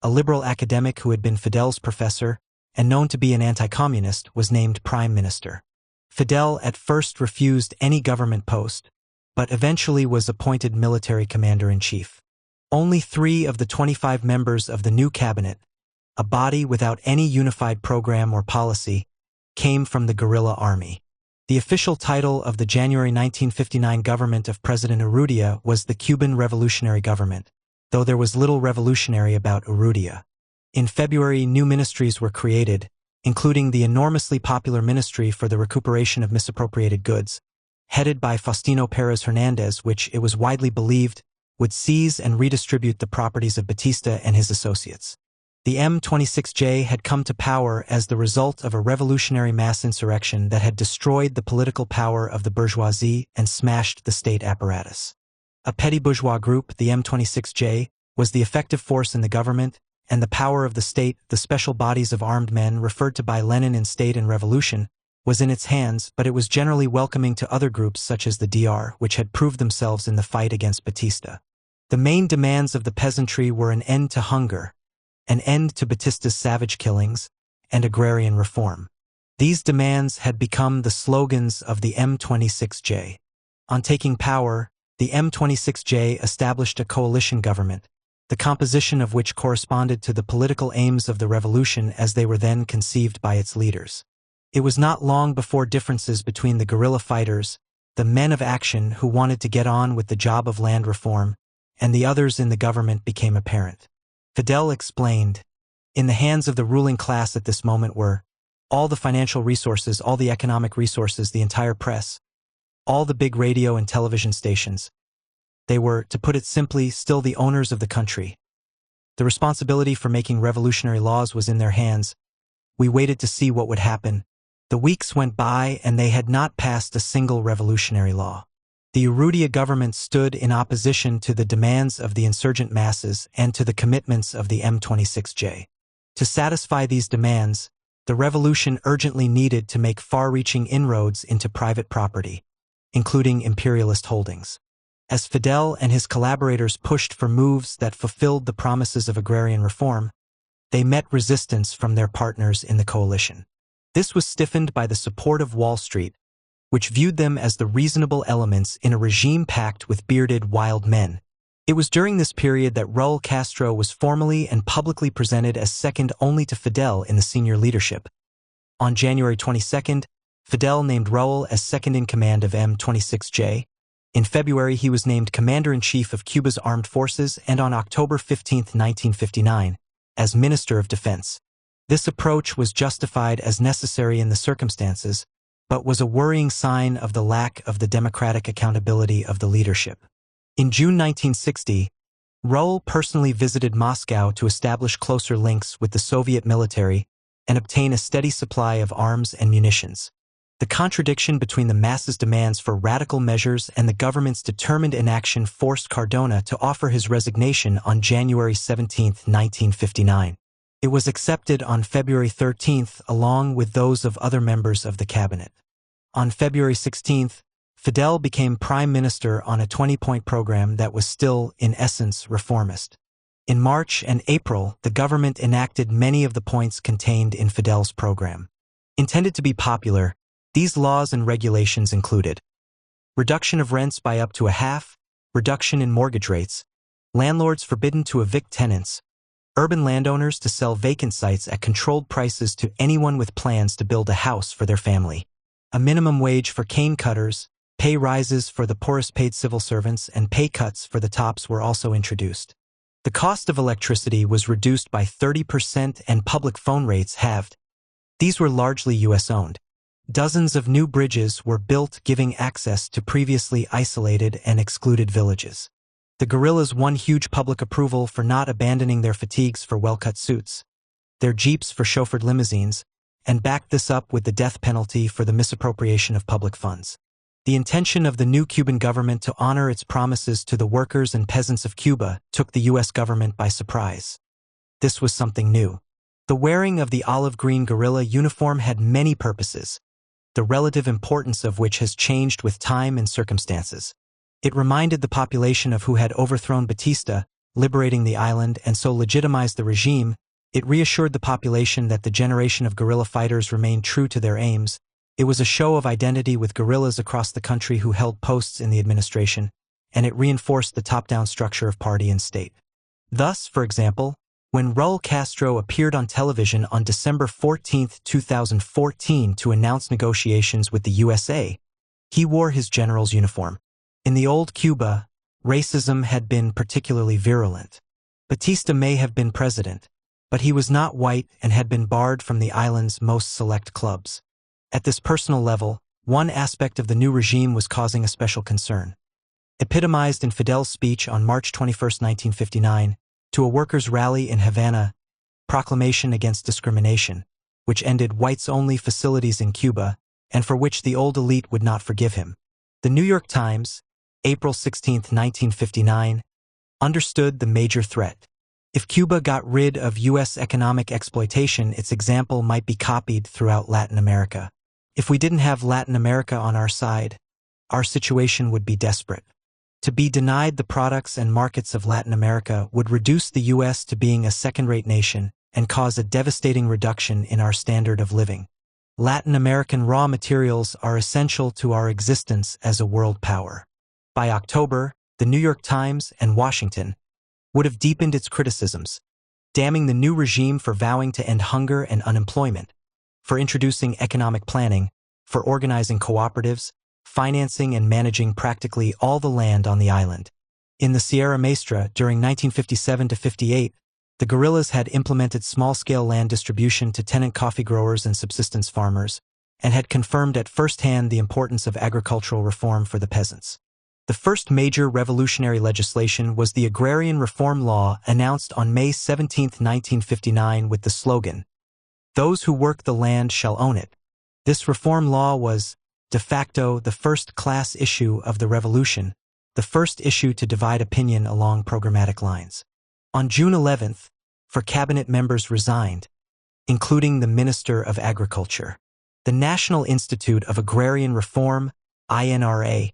a liberal academic who had been Fidel's professor and known to be an anti-communist, was named prime minister. Fidel at first refused any government post, but eventually was appointed military commander-in-chief. Only 3 of the 25 members of the new cabinet, a body without any unified program or policy, came from the guerrilla army. The official title of the January 1959 government of President Urrutia was the Cuban Revolutionary Government, though there was little revolutionary about Urrutia. In February, new ministries were created, including the enormously popular Ministry for the Recuperation of Misappropriated Goods, headed by Faustino Pérez Hernández, which, it was widely believed, would seize and redistribute the properties of Batista and his associates. The M26J had come to power as the result of a revolutionary mass insurrection that had destroyed the political power of the bourgeoisie and smashed the state apparatus. A petty bourgeois group, the M26J, was the effective force in the government, and the power of the state, the special bodies of armed men referred to by Lenin in State and Revolution, was in its hands, but it was generally welcoming to other groups such as the DR, which had proved themselves in the fight against Batista. The main demands of the peasantry were an end to hunger, an end to Batista's savage killings, and agrarian reform. These demands had become the slogans of the M26J. On taking power, the M26J established a coalition government, the composition of which corresponded to the political aims of the revolution as they were then conceived by its leaders. It was not long before differences between the guerrilla fighters, the men of action who wanted to get on with the job of land reform, and the others in the government became apparent. Fidel explained, in the hands of the ruling class at this moment were all the financial resources, all the economic resources, the entire press, all the big radio and television stations. They were, to put it simply, still the owners of the country. The responsibility for making revolutionary laws was in their hands. We waited to see what would happen. The weeks went by and they had not passed a single revolutionary law. The Urrutia government stood in opposition to the demands of the insurgent masses and to the commitments of the M26J. To satisfy these demands, the revolution urgently needed to make far-reaching inroads into private property, including imperialist holdings. As Fidel and his collaborators pushed for moves that fulfilled the promises of agrarian reform, they met resistance from their partners in the coalition. This was stiffened by the support of Wall Street, which viewed them as the reasonable elements in a regime packed with bearded wild men. It was during this period that Raúl Castro was formally and publicly presented as second only to Fidel in the senior leadership. On January 22nd, Fidel named Raúl as second-in-command of M26J. In February, he was named Commander-in-Chief of Cuba's armed forces, and on October 15, 1959, as Minister of Defense. This approach was justified as necessary in the circumstances, but was a worrying sign of the lack of the democratic accountability of the leadership. In June 1960, Raúl personally visited Moscow to establish closer links with the Soviet military and obtain a steady supply of arms and munitions. The contradiction between the masses' demands for radical measures and the government's determined inaction forced Cardona to offer his resignation on January 17, 1959. It was accepted on February 13 along with those of other members of the cabinet. On February 16, Fidel became prime minister on a 20-point program that was still, in essence, reformist. In March and April, the government enacted many of the points contained in Fidel's program. Intended to be popular, these laws and regulations included reduction of rents by up to a half, reduction in mortgage rates, landlords forbidden to evict tenants, urban landowners to sell vacant sites at controlled prices to anyone with plans to build a house for their family, a minimum wage for cane cutters, pay rises for the poorest paid civil servants, and pay cuts for the tops were also introduced. The cost of electricity was reduced by 30% and public phone rates halved. These were largely U.S.-owned. Dozens of new bridges were built, giving access to previously isolated and excluded villages. The guerrillas won huge public approval for not abandoning their fatigues for well-cut suits, their jeeps for chauffeured limousines, and backed this up with the death penalty for the misappropriation of public funds. The intention of the new Cuban government to honor its promises to the workers and peasants of Cuba took the U.S. government by surprise. This was something new. The wearing of the olive-green guerrilla uniform had many purposes, the relative importance of which has changed with time and circumstances. It reminded the population of who had overthrown Batista, liberating the island, and so legitimized the regime. It reassured the population that the generation of guerrilla fighters remained true to their aims. It was a show of identity with guerrillas across the country who held posts in the administration, and it reinforced the top-down structure of party and state. Thus, for example, when Raul Castro appeared on television on December 14, 2014 to announce negotiations with the USA, he wore his general's uniform. In the old Cuba, racism had been particularly virulent. Batista may have been president, but he was not white and had been barred from the island's most select clubs. At this personal level, one aspect of the new regime was causing a special concern. Epitomized in Fidel's speech on March 21, 1959, to a workers' rally in Havana, Proclamation Against Discrimination, which ended whites-only facilities in Cuba, and for which the old elite would not forgive him. The New York Times, April 16, 1959, understood the major threat. If Cuba got rid of U.S. economic exploitation, its example might be copied throughout Latin America. If we didn't have Latin America on our side, our situation would be desperate. To be denied the products and markets of Latin America would reduce the U.S. to being a second-rate nation and cause a devastating reduction in our standard of living. Latin American raw materials are essential to our existence as a world power. By October, the New York Times and Washington would have deepened its criticisms, damning the new regime for vowing to end hunger and unemployment, for introducing economic planning, for organizing cooperatives, financing and managing practically all the land on the island. In the Sierra Maestra, during 1957–58, the guerrillas had implemented small-scale land distribution to tenant coffee growers and subsistence farmers, and had confirmed at first hand the importance of agricultural reform for the peasants. The first major revolutionary legislation was the Agrarian Reform Law announced on May 17, 1959 with the slogan, "Those who work the land shall own it." This reform law was, de facto, the first class issue of the revolution, the first issue to divide opinion along programmatic lines. On June 11th, 4 cabinet members resigned, including the Minister of Agriculture. The National Institute of Agrarian Reform, INRA,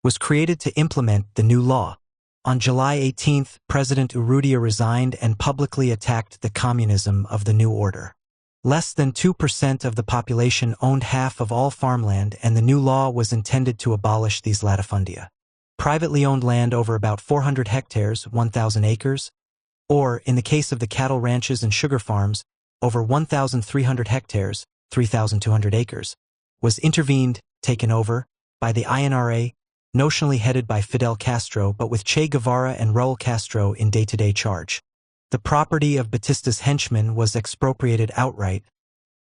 was created to implement the new law. On July 18th, President Urrutia resigned and publicly attacked the communism of the new order. Less than 2% of the population owned half of all farmland, and the new law was intended to abolish these latifundia. Privately owned land over about 400 hectares, 1,000 acres, or, in the case of the cattle ranches and sugar farms, over 1,300 hectares, 3,200 acres, was intervened, taken over, by the INRA, notionally headed by Fidel Castro but with Che Guevara and Raul Castro in day-to-day charge. The property of Batista's henchmen was expropriated outright,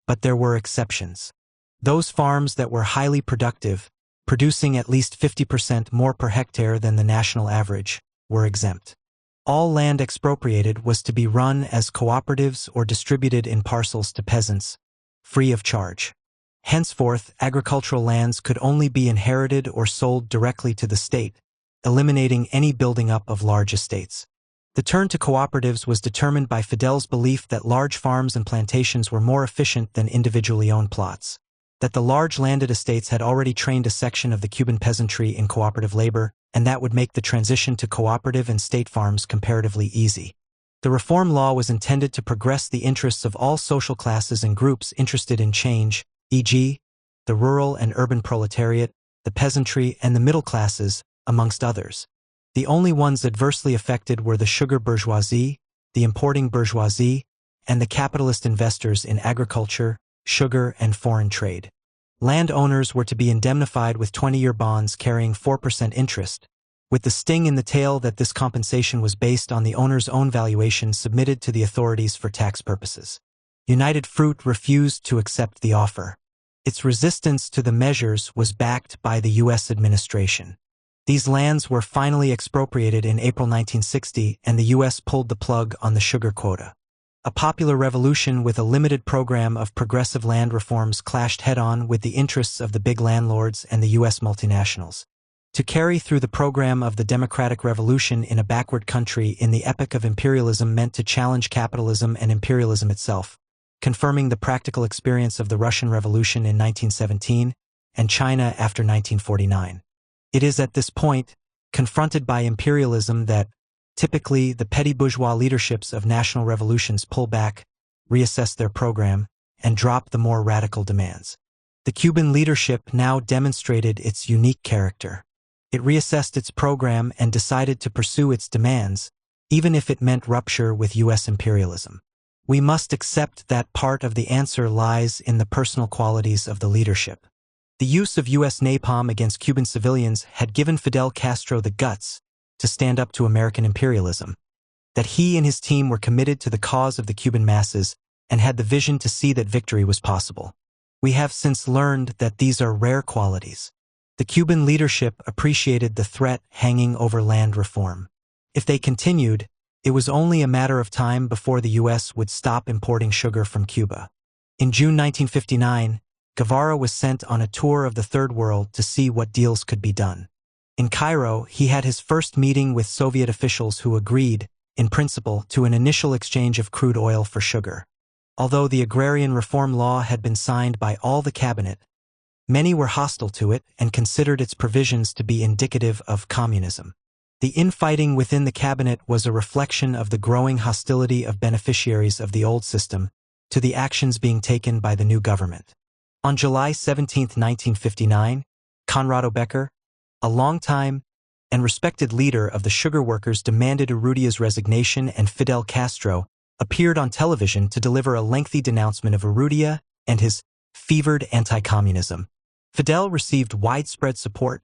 but there were exceptions. Those farms that were highly productive, producing at least 50% more per hectare than the national average, were exempt. All land expropriated was to be run as cooperatives or distributed in parcels to peasants, free of charge. Henceforth, agricultural lands could only be inherited or sold directly to the state, eliminating any building up of large estates. The turn to cooperatives was determined by Fidel's belief that large farms and plantations were more efficient than individually owned plots, that the large landed estates had already trained a section of the Cuban peasantry in cooperative labor, and that would make the transition to cooperative and state farms comparatively easy. The reform law was intended to progress the interests of all social classes and groups interested in change, e.g., the rural and urban proletariat, the peasantry, and the middle classes, amongst others. The only ones adversely affected were the sugar bourgeoisie, the importing bourgeoisie, and the capitalist investors in agriculture, sugar, and foreign trade. Landowners were to be indemnified with 20-year bonds carrying 4% interest, with the sting in the tail that this compensation was based on the owner's own valuation submitted to the authorities for tax purposes. United Fruit refused to accept the offer. Its resistance to the measures was backed by the U.S. administration. These lands were finally expropriated in April 1960, and the U.S. pulled the plug on the sugar quota. A popular revolution with a limited program of progressive land reforms clashed head-on with the interests of the big landlords and the U.S. multinationals. To carry through the program of the democratic revolution in a backward country in the epoch of imperialism meant to challenge capitalism and imperialism itself, confirming the practical experience of the Russian Revolution in 1917 and China after 1949. It is at this point, confronted by imperialism, that, typically, the petty bourgeois leaderships of national revolutions pull back, reassess their program, and drop the more radical demands. The Cuban leadership now demonstrated its unique character. It reassessed its program and decided to pursue its demands, even if it meant rupture with U.S. imperialism. We must accept that part of the answer lies in the personal qualities of the leadership. The use of U.S. napalm against Cuban civilians had given Fidel Castro the guts to stand up to American imperialism, that he and his team were committed to the cause of the Cuban masses and had the vision to see that victory was possible. We have since learned that these are rare qualities. The Cuban leadership appreciated the threat hanging over land reform. If they continued, it was only a matter of time before the U.S. would stop importing sugar from Cuba. In June 1959, Guevara was sent on a tour of the Third World to see what deals could be done. In Cairo, he had his first meeting with Soviet officials who agreed, in principle, to an initial exchange of crude oil for sugar. Although the agrarian reform law had been signed by all the cabinet, many were hostile to it and considered its provisions to be indicative of communism. The infighting within the cabinet was a reflection of the growing hostility of beneficiaries of the old system to the actions being taken by the new government. On July 17, 1959, Conrado Becker, a longtime and respected leader of the sugar workers, demanded Urrutia's resignation, and Fidel Castro appeared on television to deliver a lengthy denouncement of Urrutia and his fevered anti-communism. Fidel received widespread support.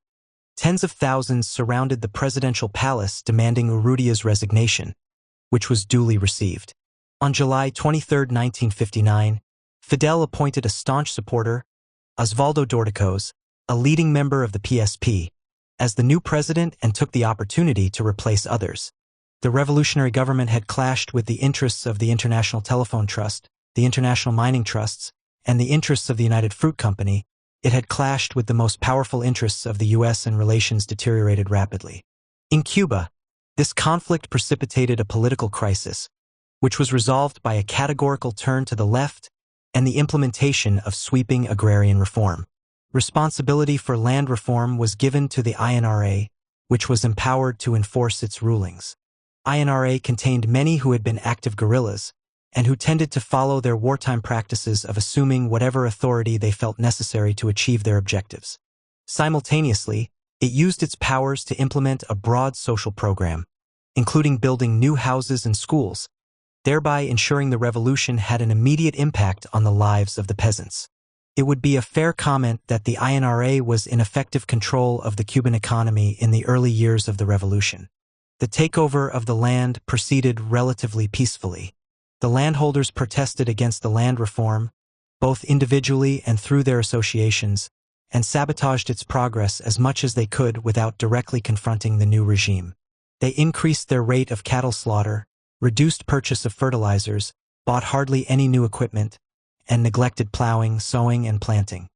Tens of thousands surrounded the presidential palace demanding Urrutia's resignation, which was duly received. On July 23, 1959, Fidel appointed a staunch supporter, Osvaldo Dorticos, a leading member of the PSP, as the new president and took the opportunity to replace others. The revolutionary government had clashed with the interests of the International Telephone Trust, the International Mining Trusts, and the interests of the United Fruit Company. It had clashed with the most powerful interests of the U.S. and relations deteriorated rapidly. In Cuba, this conflict precipitated a political crisis, which was resolved by a categorical turn to the left and the implementation of sweeping agrarian reform. Responsibility for land reform was given to the INRA, which was empowered to enforce its rulings. INRA contained many who had been active guerrillas, and who tended to follow their wartime practices of assuming whatever authority they felt necessary to achieve their objectives. Simultaneously, it used its powers to implement a broad social program, including building new houses and schools, thereby ensuring the revolution had an immediate impact on the lives of the peasants. It would be a fair comment that the INRA was in effective control of the Cuban economy in the early years of the revolution. The takeover of the land proceeded relatively peacefully. The landholders protested against the land reform, both individually and through their associations, and sabotaged its progress as much as they could without directly confronting the new regime. They increased their rate of cattle slaughter, reduced purchase of fertilizers, bought hardly any new equipment, and neglected plowing, sowing, and planting.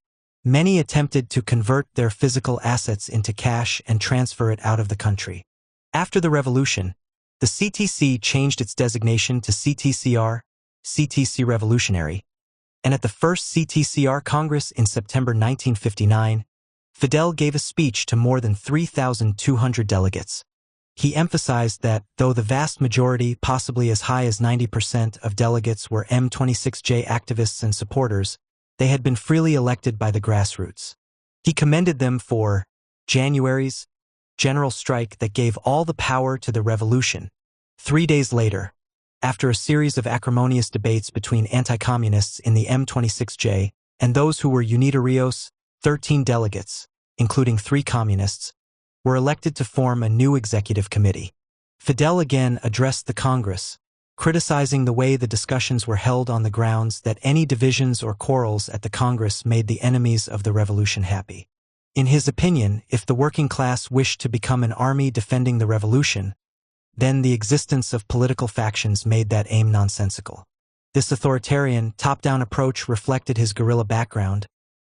Many attempted to convert their physical assets into cash and transfer it out of the country. After the revolution, the CTC changed its designation to CTCR, CTC Revolutionary, and at the first CTCR Congress in September 1959, Fidel gave a speech to more than 3,200 delegates. He emphasized that, though the vast majority, possibly as high as 90% of delegates were M26J activists and supporters, they had been freely elected by the grassroots. He commended them for January's general strike that gave all the power to the revolution. 3 days later, after a series of acrimonious debates between anti-communists in the M26J and those who were Unitarios, 13 delegates, including 3 communists, were elected to form a new executive committee. Fidel again addressed the Congress, criticizing the way the discussions were held on the grounds that any divisions or quarrels at the Congress made the enemies of the revolution happy. In his opinion, if the working class wished to become an army defending the revolution, then the existence of political factions made that aim nonsensical. This authoritarian, top-down approach reflected his guerrilla background,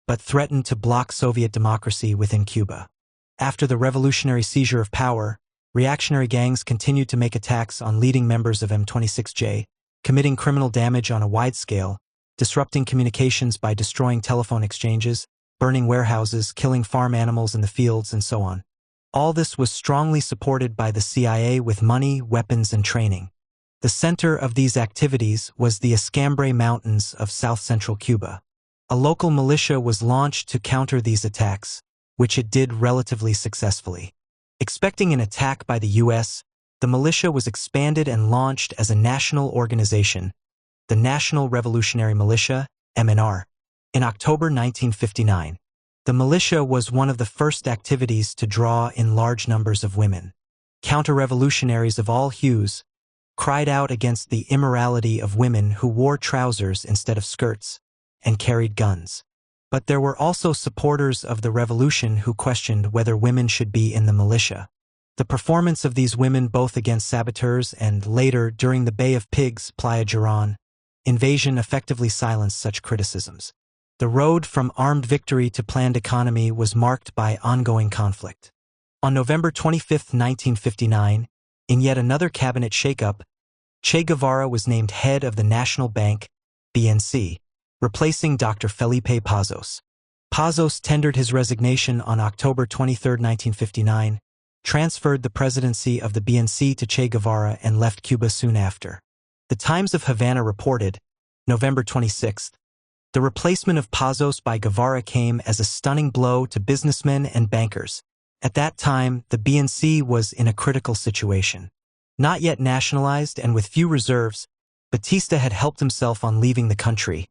but threatened to block Soviet democracy within Cuba. After the revolutionary seizure of power, reactionary gangs continued to make attacks on leading members of M26J, committing criminal damage on a wide scale, disrupting communications by destroying telephone exchanges, burning warehouses, killing farm animals in the fields, and so on. All this was strongly supported by the CIA with money, weapons, and training. The center of these activities was the Escambray Mountains of south-central Cuba. A local militia was launched to counter these attacks, which it did relatively successfully. Expecting an attack by the U.S., the militia was expanded and launched as a national organization, the National Revolutionary Militia, MNR, in October 1959. The militia was one of the first activities to draw in large numbers of women. Counter-revolutionaries of all hues cried out against the immorality of women who wore trousers instead of skirts and carried guns. But there were also supporters of the revolution who questioned whether women should be in the militia. The performance of these women both against saboteurs and later during the Bay of Pigs Playa Girón invasion effectively silenced such criticisms. The road from armed victory to planned economy was marked by ongoing conflict. On November 25, 1959, in yet another cabinet shakeup, Che Guevara was named head of the National Bank, BNC, replacing Dr. Felipe Pazos. Pazos tendered his resignation on October 23, 1959, transferred the presidency of the BNC to Che Guevara and left Cuba soon after. The Times of Havana reported, November 26, the replacement of Pazos by Guevara came as a stunning blow to businessmen and bankers. At that time, the BNC was in a critical situation. Not yet nationalized and with few reserves, Batista had helped himself on leaving the country.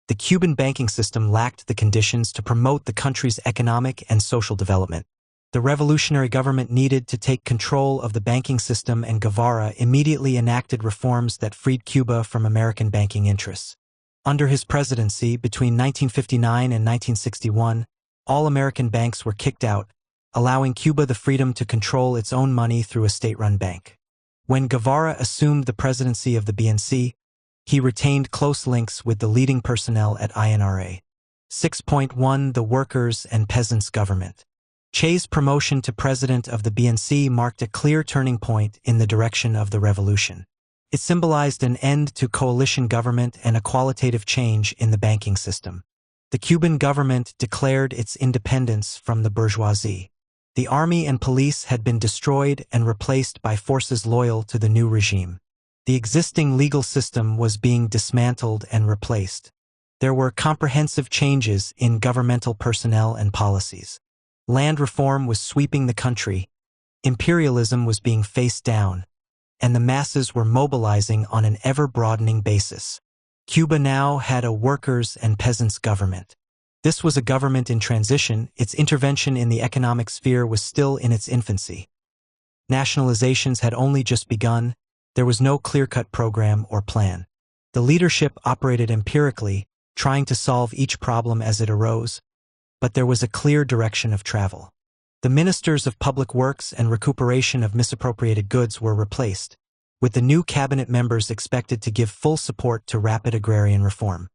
The Cuban banking system lacked the conditions to promote the country's economic and social development. The revolutionary government needed to take control of the banking system, and Guevara immediately enacted reforms that freed Cuba from American banking interests. Under his presidency, between 1959 and 1961, all American banks were kicked out, allowing Cuba the freedom to control its own money through a state-run bank. When Guevara assumed the presidency of the BNC, he retained close links with the leading personnel at INRA. 6.1 The Workers' and Peasants' Government. Che's promotion to president of the BNC marked a clear turning point in the direction of the revolution. It symbolized an end to coalition government and a qualitative change in the banking system. The Cuban government declared its independence from the bourgeoisie. The army and police had been destroyed and replaced by forces loyal to the new regime. The existing legal system was being dismantled and replaced. There were comprehensive changes in governmental personnel and policies. Land reform was sweeping the country, imperialism was being faced down, and the masses were mobilizing on an ever-broadening basis. Cuba now had a workers' and peasants' government. This was a government in transition. Its intervention in the economic sphere was still in its infancy. Nationalizations had only just begun. There was no clear-cut program or plan. The leadership operated empirically, trying to solve each problem as it arose, but there was a clear direction of travel. The ministers of public works and recuperation of misappropriated goods were replaced, with the new cabinet members expected to give full support to rapid agrarian reform.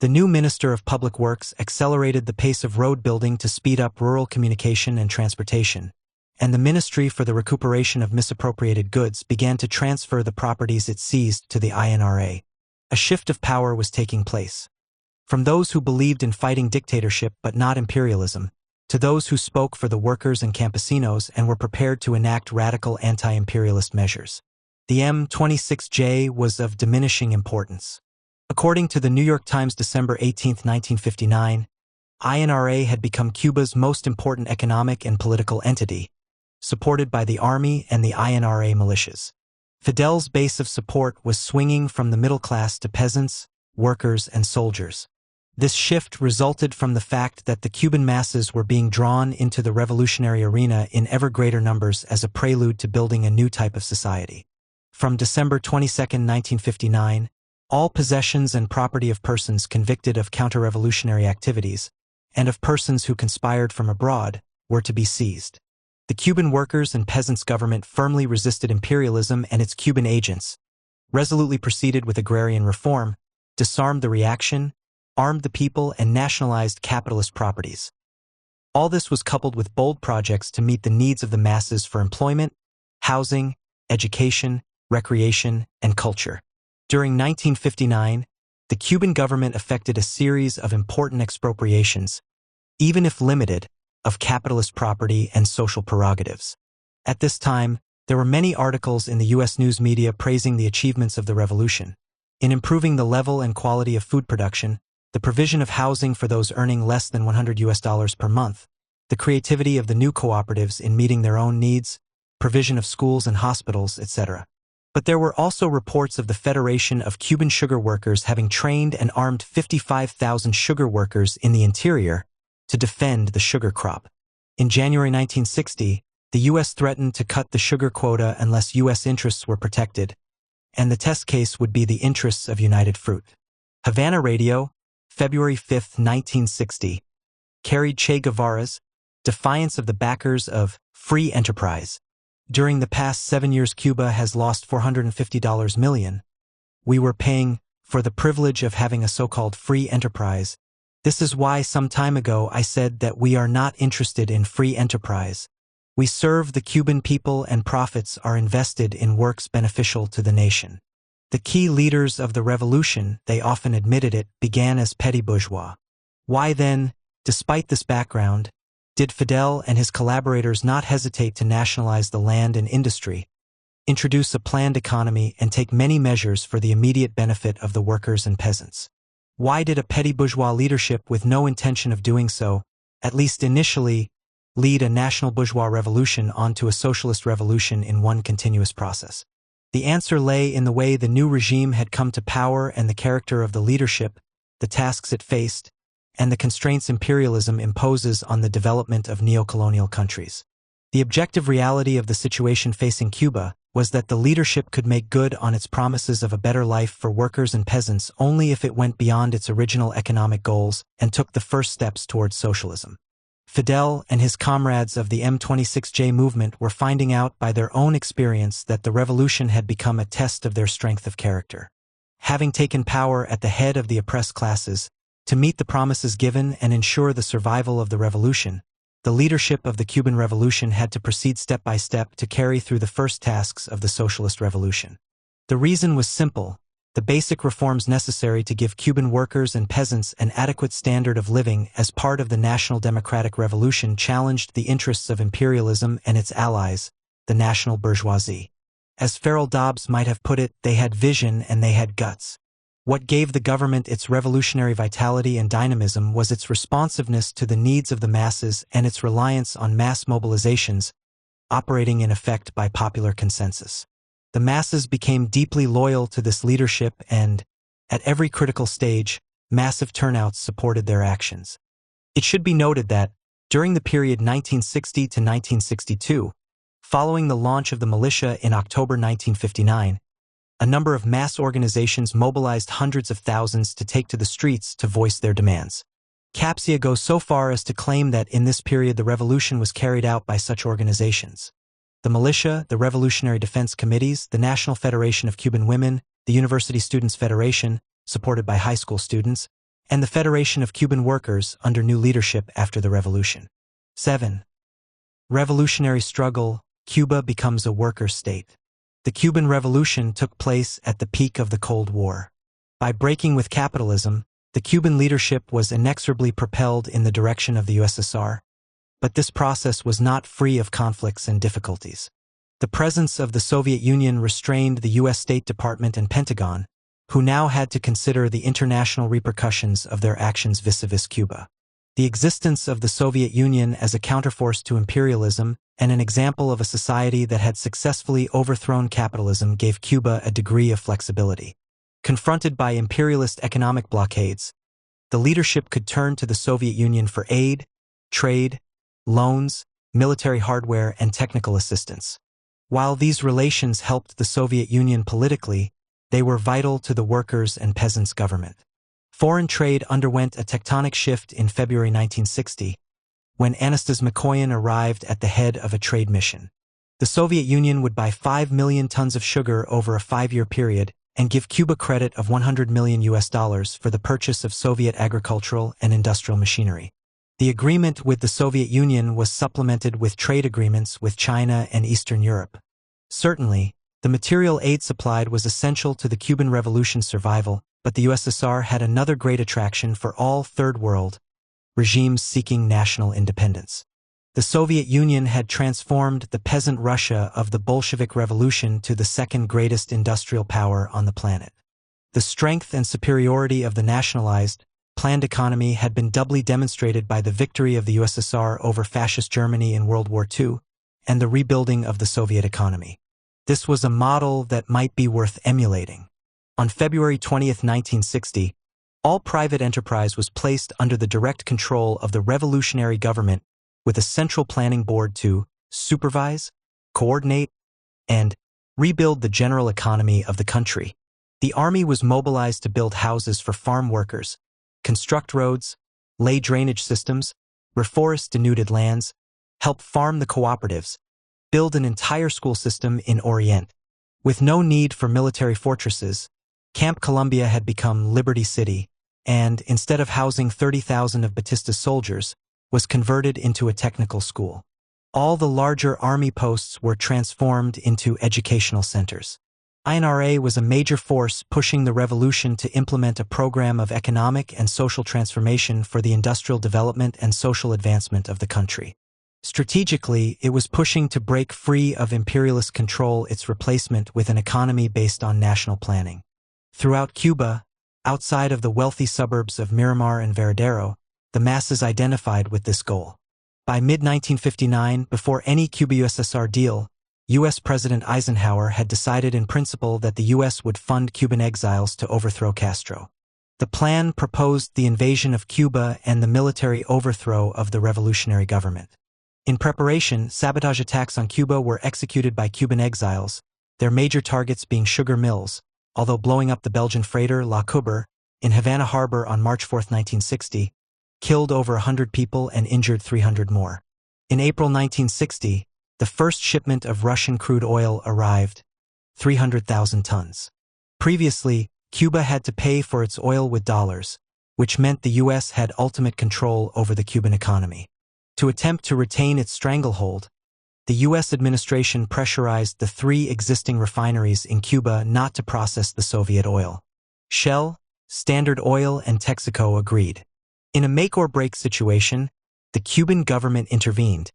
The new Minister of Public Works accelerated the pace of road building to speed up rural communication and transportation, and the Ministry for the Recuperation of Misappropriated Goods began to transfer the properties it seized to the INRA. A shift of power was taking place. From those who believed in fighting dictatorship but not imperialism, to those who spoke for the workers and campesinos and were prepared to enact radical anti-imperialist measures. The M26J was of diminishing importance. According to the New York Times, December 18, 1959, INRA had become Cuba's most important economic and political entity, supported by the army and the INRA militias. Fidel's base of support was swinging from the middle class to peasants, workers, and soldiers. This shift resulted from the fact that the Cuban masses were being drawn into the revolutionary arena in ever greater numbers as a prelude to building a new type of society. From December 22, 1959, all possessions and property of persons convicted of counter-revolutionary activities, and of persons who conspired from abroad, were to be seized. The Cuban workers and peasants' government firmly resisted imperialism and its Cuban agents, resolutely proceeded with agrarian reform, disarmed the reaction, armed the people, and nationalized capitalist properties. All this was coupled with bold projects to meet the needs of the masses for employment, housing, education, recreation, and culture. During 1959, the Cuban government effected a series of important expropriations, even if limited, of capitalist property and social prerogatives. At this time, there were many articles in the U.S. news media praising the achievements of the revolution. In improving the level and quality of food production, the provision of housing for those earning less than $100 per month, the creativity of the new cooperatives in meeting their own needs, provision of schools and hospitals, etc. But there were also reports of the Federation of Cuban Sugar Workers having trained and armed 55,000 sugar workers in the interior to defend the sugar crop. In January 1960, the U.S. threatened to cut the sugar quota unless U.S. interests were protected, and the test case would be the interests of United Fruit. Havana Radio, February 5, 1960, carried Che Guevara's defiance of the backers of free enterprise. During the past 7 years, Cuba has lost $450 million. We were paying for the privilege of having a so-called free enterprise. This is why some time ago I said that we are not interested in free enterprise. We serve the Cuban people and profits are invested in works beneficial to the nation. The key leaders of the revolution, they often admitted it, began as petty bourgeois. Why then, despite this background, did Fidel and his collaborators not hesitate to nationalize the land and industry, introduce a planned economy, and take many measures for the immediate benefit of the workers and peasants? Why did a petty bourgeois leadership with no intention of doing so, at least initially, lead a national bourgeois revolution onto a socialist revolution in one continuous process? The answer lay in the way the new regime had come to power and the character of the leadership, the tasks it faced, and the constraints imperialism imposes on the development of neocolonial countries. The objective reality of the situation facing Cuba was that the leadership could make good on its promises of a better life for workers and peasants only if it went beyond its original economic goals and took the first steps towards socialism. Fidel and his comrades of the M26J movement were finding out by their own experience that the revolution had become a test of their strength of character. Having taken power at the head of the oppressed classes, to meet the promises given and ensure the survival of the revolution, the leadership of the Cuban Revolution had to proceed step by step to carry through the first tasks of the socialist revolution. The reason was simple: the basic reforms necessary to give Cuban workers and peasants an adequate standard of living as part of the national democratic revolution challenged the interests of imperialism and its allies, the national bourgeoisie. As Farrell Dobbs might have put it, they had vision and they had guts. What gave the government its revolutionary vitality and dynamism was its responsiveness to the needs of the masses and its reliance on mass mobilizations, operating in effect by popular consensus. The masses became deeply loyal to this leadership and, at every critical stage, massive turnouts supported their actions. It should be noted that, during the period 1960 to 1962, following the launch of the militia in October 1959, a number of mass organizations mobilized hundreds of thousands to take to the streets to voice their demands. Capsia goes so far as to claim that in this period the revolution was carried out by such organizations: the militia, the Revolutionary Defense Committees, the National Federation of Cuban Women, the University Students' Federation, supported by high school students, and the Federation of Cuban Workers under new leadership after the revolution. 7. Revolutionary struggle: Cuba becomes a worker state. The Cuban Revolution took place at the peak of the Cold War. By breaking with capitalism, the Cuban leadership was inexorably propelled in the direction of the USSR. But this process was not free of conflicts and difficulties. The presence of the Soviet Union restrained the U.S. State Department and Pentagon, who now had to consider the international repercussions of their actions vis-a-vis Cuba. The existence of the Soviet Union as a counterforce to imperialism and an example of a society that had successfully overthrown capitalism gave Cuba a degree of flexibility. Confronted by imperialist economic blockades, the leadership could turn to the Soviet Union for aid, trade, loans, military hardware, and technical assistance. While these relations helped the Soviet Union politically, they were vital to the workers' and peasants' government. Foreign trade underwent a tectonic shift in February 1960, when Anastas Mikoyan arrived at the head of a trade mission. The Soviet Union would buy 5 million tons of sugar over a 5-year period and give Cuba credit of $100 million for the purchase of Soviet agricultural and industrial machinery. The agreement with the Soviet Union was supplemented with trade agreements with China and Eastern Europe. Certainly, the material aid supplied was essential to the Cuban Revolution's survival, but the USSR had another great attraction for all Third World regimes seeking national independence. The Soviet Union had transformed the peasant Russia of the Bolshevik Revolution to the second greatest industrial power on the planet. The strength and superiority of the nationalized, planned economy had been doubly demonstrated by the victory of the USSR over fascist Germany in World War II and the rebuilding of the Soviet economy. This was a model that might be worth emulating. On February 20, 1960, all private enterprise was placed under the direct control of the revolutionary government with a central planning board to supervise, coordinate, and rebuild the general economy of the country. The army was mobilized to build houses for farm workers, construct roads, lay drainage systems, reforest denuded lands, help farm the cooperatives, build an entire school system in Orient. With no need for military fortresses, Camp Columbia had become Liberty City, and, instead of housing 30,000 of Batista's soldiers, was converted into a technical school. All the larger army posts were transformed into educational centers. INRA was a major force pushing the revolution to implement a program of economic and social transformation for the industrial development and social advancement of the country. Strategically, it was pushing to break free of imperialist control its replacement with an economy based on national planning. Throughout Cuba, outside of the wealthy suburbs of Miramar and Veradero, the masses identified with this goal. By mid-1959, before any Cuba-USSR deal, U.S. President Eisenhower had decided in principle that the U.S. would fund Cuban exiles to overthrow Castro. The plan proposed the invasion of Cuba and the military overthrow of the revolutionary government. In preparation, sabotage attacks on Cuba were executed by Cuban exiles, their major targets being sugar mills, although blowing up the Belgian freighter La Coubre in Havana Harbor on March 4, 1960, killed over 100 people and injured 300 more. In April 1960, the first shipment of Russian crude oil arrived, 300,000 tons. Previously, Cuba had to pay for its oil with dollars, which meant the U.S. had ultimate control over the Cuban economy. To attempt to retain its stranglehold, the U.S. administration pressurized the 3 existing refineries in Cuba not to process the Soviet oil. Shell, Standard Oil, and Texaco agreed. In a make-or-break situation, the Cuban government intervened,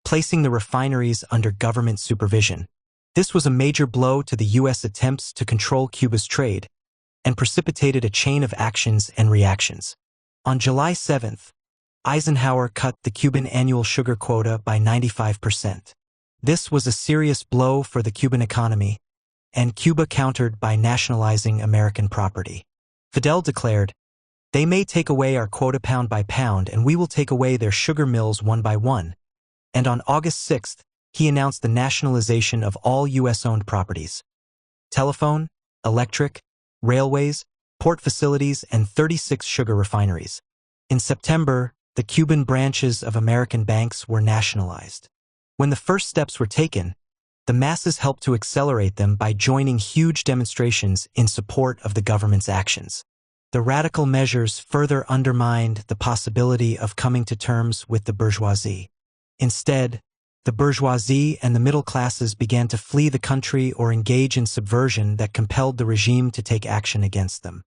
placing the refineries under government supervision. This was a major blow to the U.S. attempts to control Cuba's trade and precipitated a chain of actions and reactions. On July 7th, Eisenhower cut the Cuban annual sugar quota by 95%. This was a serious blow for the Cuban economy, and Cuba countered by nationalizing American property. Fidel declared, "They may take away our quota pound by pound, and we will take away their sugar mills one by one." And on August 6th, he announced the nationalization of all U.S.-owned properties: telephone, electric, railways, port facilities, and 36 sugar refineries. In September, the Cuban branches of American banks were nationalized. When the first steps were taken, the masses helped to accelerate them by joining huge demonstrations in support of the government's actions. The radical measures further undermined the possibility of coming to terms with the bourgeoisie. Instead, the bourgeoisie and the middle classes began to flee the country or engage in subversion that compelled the regime to take action against them.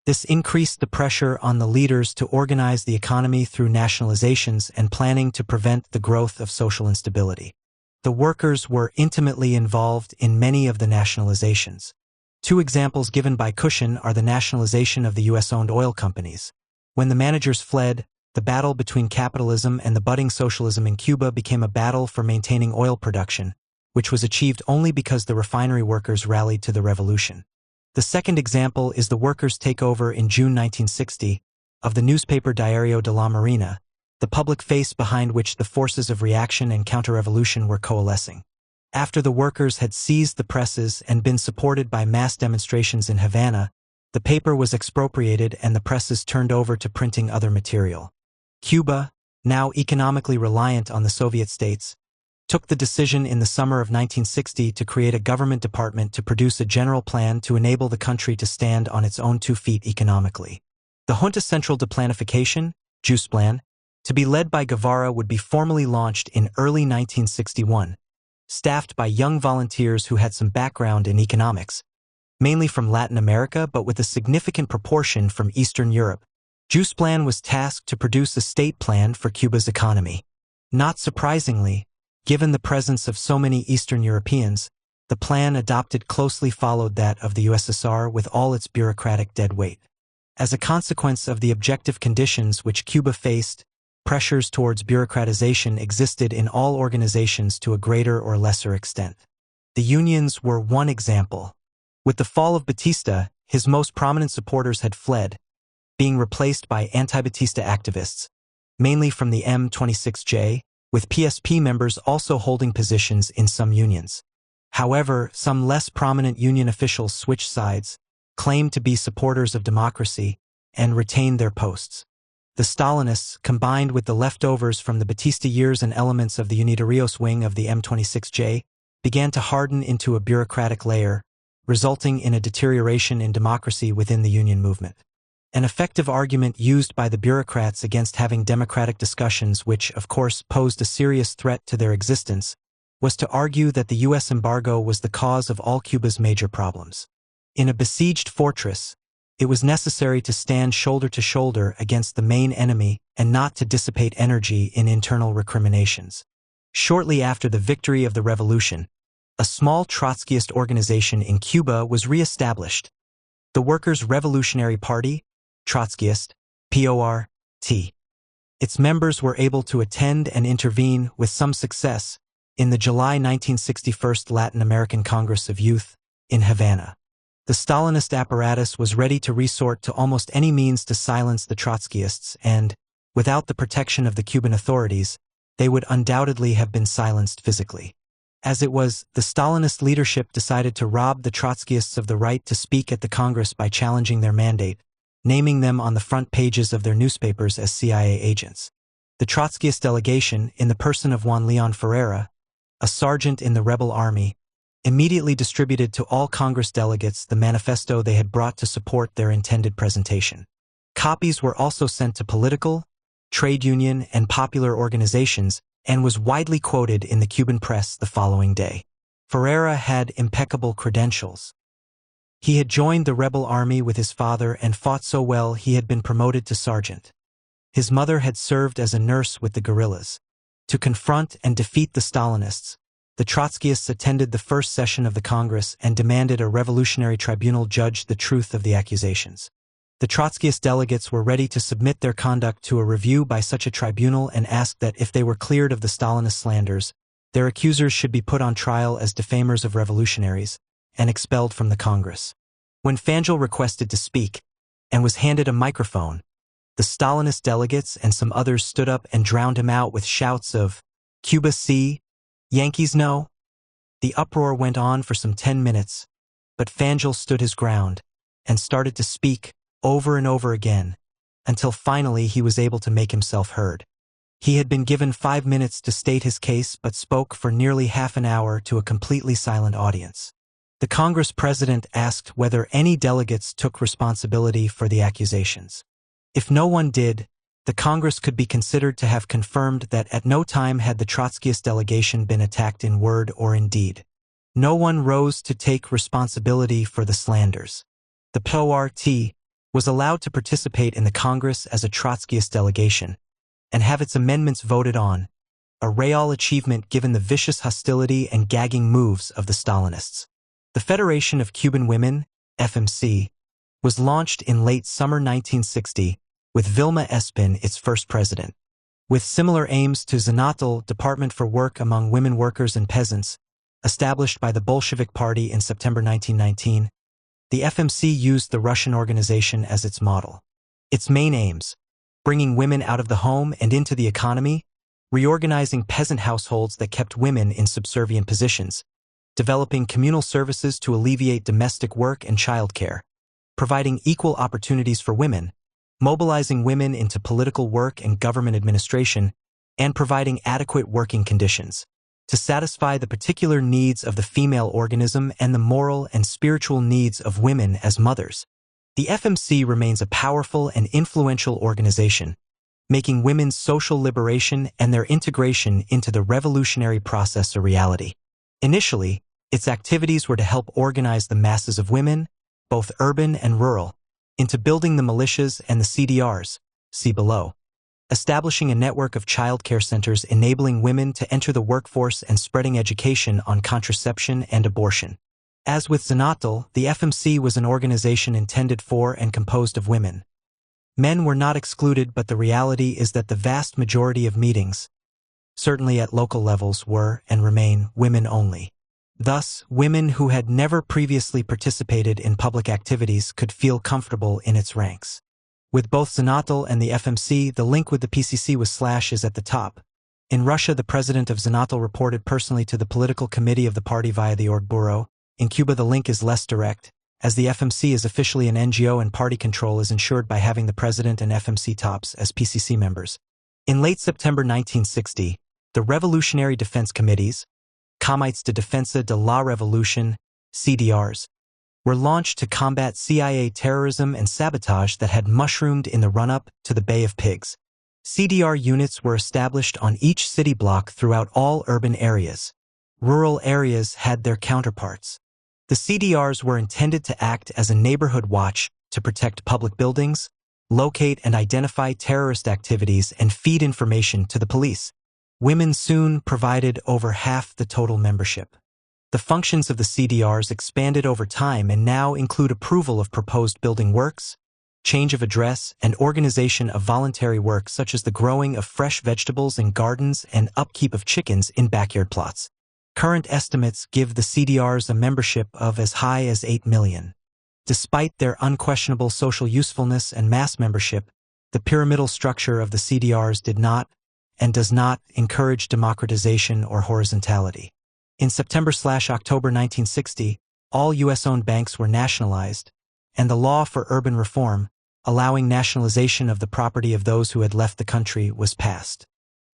This increased the pressure on the leaders to organize the economy through nationalizations and planning to prevent the growth of social instability. The workers were intimately involved in many of the nationalizations. 2 examples given by Cushion are the nationalization of the U.S.-owned oil companies. When the managers fled, the battle between capitalism and the budding socialism in Cuba became a battle for maintaining oil production, which was achieved only because the refinery workers rallied to the revolution. The second example is the workers' takeover in June 1960 of the newspaper Diario de la Marina, the public face behind which the forces of reaction and counter-revolution were coalescing. After the workers had seized the presses and been supported by mass demonstrations in Havana, the paper was expropriated and the presses turned over to printing other material. Cuba, now economically reliant on the Soviet states, took the decision in the summer of 1960 to create a government department to produce a general plan to enable the country to stand on its own 2 feet economically. The Junta Central de Planification, JUICE Plan, to be led by Guevara would be formally launched in early 1961, staffed by young volunteers who had some background in economics, mainly from Latin America but with a significant proportion from Eastern Europe. JUICE Plan was tasked to produce a state plan for Cuba's economy. Not surprisingly, given the presence of so many Eastern Europeans, the plan adopted closely followed that of the USSR with all its bureaucratic dead weight. As a consequence of the objective conditions which Cuba faced, pressures towards bureaucratization existed in all organizations to a greater or lesser extent. The unions were one example. With the fall of Batista, his most prominent supporters had fled, being replaced by anti-Batista activists, mainly from the M26J, with PSP members also holding positions in some unions. However, some less prominent union officials switched sides, claimed to be supporters of democracy, and retained their posts. The Stalinists, combined with the leftovers from the Batista years and elements of the Unitarios wing of the M26J, began to harden into a bureaucratic layer, resulting in a deterioration in democracy within the union movement. An effective argument used by the bureaucrats against having democratic discussions, which, of course, posed a serious threat to their existence, was to argue that the U.S. embargo was the cause of all Cuba's major problems. In a besieged fortress, it was necessary to stand shoulder to shoulder against the main enemy and not to dissipate energy in internal recriminations. Shortly after the victory of the revolution, a small Trotskyist organization in Cuba was re-established, the Workers' Revolutionary Party, Trotskyist, PORT. Its members were able to attend and intervene with some success in the July 1961 Latin American Congress of Youth in Havana. The Stalinist apparatus was ready to resort to almost any means to silence the Trotskyists, and, without the protection of the Cuban authorities, they would undoubtedly have been silenced physically. As it was, the Stalinist leadership decided to rob the Trotskyists of the right to speak at the Congress by challenging their mandate, naming them on the front pages of their newspapers as CIA agents. The Trotskyist delegation, in the person of Juan Leon Ferreira, a sergeant in the rebel army, immediately distributed to all Congress delegates the manifesto they had brought to support their intended presentation. Copies were also sent to political, trade union, and popular organizations and was widely quoted in the Cuban press the following day. Ferreira had impeccable credentials. He had joined the rebel army with his father and fought so well he had been promoted to sergeant. His mother had served as a nurse with the guerrillas. To confront and defeat the Stalinists, the Trotskyists attended the first session of the Congress and demanded a revolutionary tribunal judge the truth of the accusations. The Trotskyist delegates were ready to submit their conduct to a review by such a tribunal and asked that if they were cleared of the Stalinist slanders, their accusers should be put on trial as defamers of revolutionaries and expelled from the Congress. When Fangel requested to speak and was handed a microphone, the Stalinist delegates and some others stood up and drowned him out with shouts of, "Cuba see, Yankees no." The uproar went on for some 10 minutes, but Fangel stood his ground and started to speak over and over again, until finally he was able to make himself heard. He had been given 5 minutes to state his case but spoke for nearly half an hour to a completely silent audience. The Congress president asked whether any delegates took responsibility for the accusations. If no one did, the Congress could be considered to have confirmed that at no time had the Trotskyist delegation been attacked in word or in deed. No one rose to take responsibility for the slanders. The PORT was allowed to participate in the Congress as a Trotskyist delegation and have its amendments voted on, a real achievement given the vicious hostility and gagging moves of the Stalinists. The Federation of Cuban Women, FMC, was launched in late summer 1960, with Vilma Espin its first president. With similar aims to Zanatal Department for Work Among Women Workers and Peasants, established by the Bolshevik Party in September 1919, the FMC used the Russian organization as its model. Its main aims: bringing women out of the home and into the economy, reorganizing peasant households that kept women in subservient positions, developing communal services to alleviate domestic work and childcare, providing equal opportunities for women, mobilizing women into political work and government administration, and providing adequate working conditions to satisfy the particular needs of the female organism and the moral and spiritual needs of women as mothers. The FMC remains a powerful and influential organization, making women's social liberation and their integration into the revolutionary process a reality. Initially, its activities were to help organize the masses of women, both urban and rural, into building the militias and the CDRs, see below, establishing a network of child care centers enabling women to enter the workforce and spreading education on contraception and abortion. As with Zanatal, the FMC was an organization intended for and composed of women, Men were not excluded, but the reality is that the vast majority of meetings, certainly at local levels, were and remain women only. Thus, women who had never previously participated in public activities could feel comfortable in its ranks. With both Zanatal and the FMC, the link with the PCC was / is at the top. In Russia, the president of Zanatal reported personally to the political committee of the party via the org bureau. In Cuba, the link is less direct, as the FMC is officially an NGO and party control is ensured by having the president and FMC tops as PCC members. In late September 1960, the Revolutionary Defense Committees, Comités de Defensa de la Revolución, CDRs, were launched to combat CIA terrorism and sabotage that had mushroomed in the run-up to the Bay of Pigs. CDR units were established on each city block throughout all urban areas. Rural areas had their counterparts. The CDRs were intended to act as a neighborhood watch to protect public buildings, locate and identify terrorist activities, and feed information to the police. Women soon provided over half the total membership. The functions of the CDRs expanded over time and now include approval of proposed building works, change of address, and organization of voluntary work such as the growing of fresh vegetables in gardens and upkeep of chickens in backyard plots. Current estimates give the CDRs a membership of as high as 8 million. Despite their unquestionable social usefulness and mass membership, the pyramidal structure of the CDRs did not and does not encourage democratization or horizontality. In September/October 1960, all U.S.-owned banks were nationalized, and the law for urban reform, allowing nationalization of the property of those who had left the country, was passed.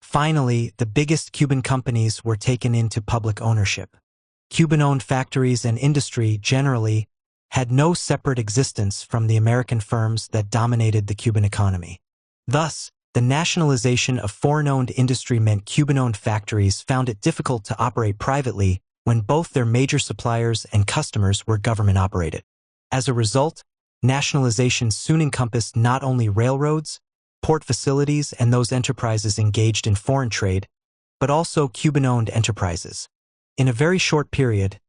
Finally, the biggest Cuban companies were taken into public ownership. Cuban-owned factories and industry generally had no separate existence from the American firms that dominated the Cuban economy. Thus, the nationalization of foreign-owned industry meant Cuban-owned factories found it difficult to operate privately when both their major suppliers and customers were government-operated. As a result, nationalization soon encompassed not only railroads, port facilities, and those enterprises engaged in foreign trade, but also Cuban-owned enterprises. In a very short period,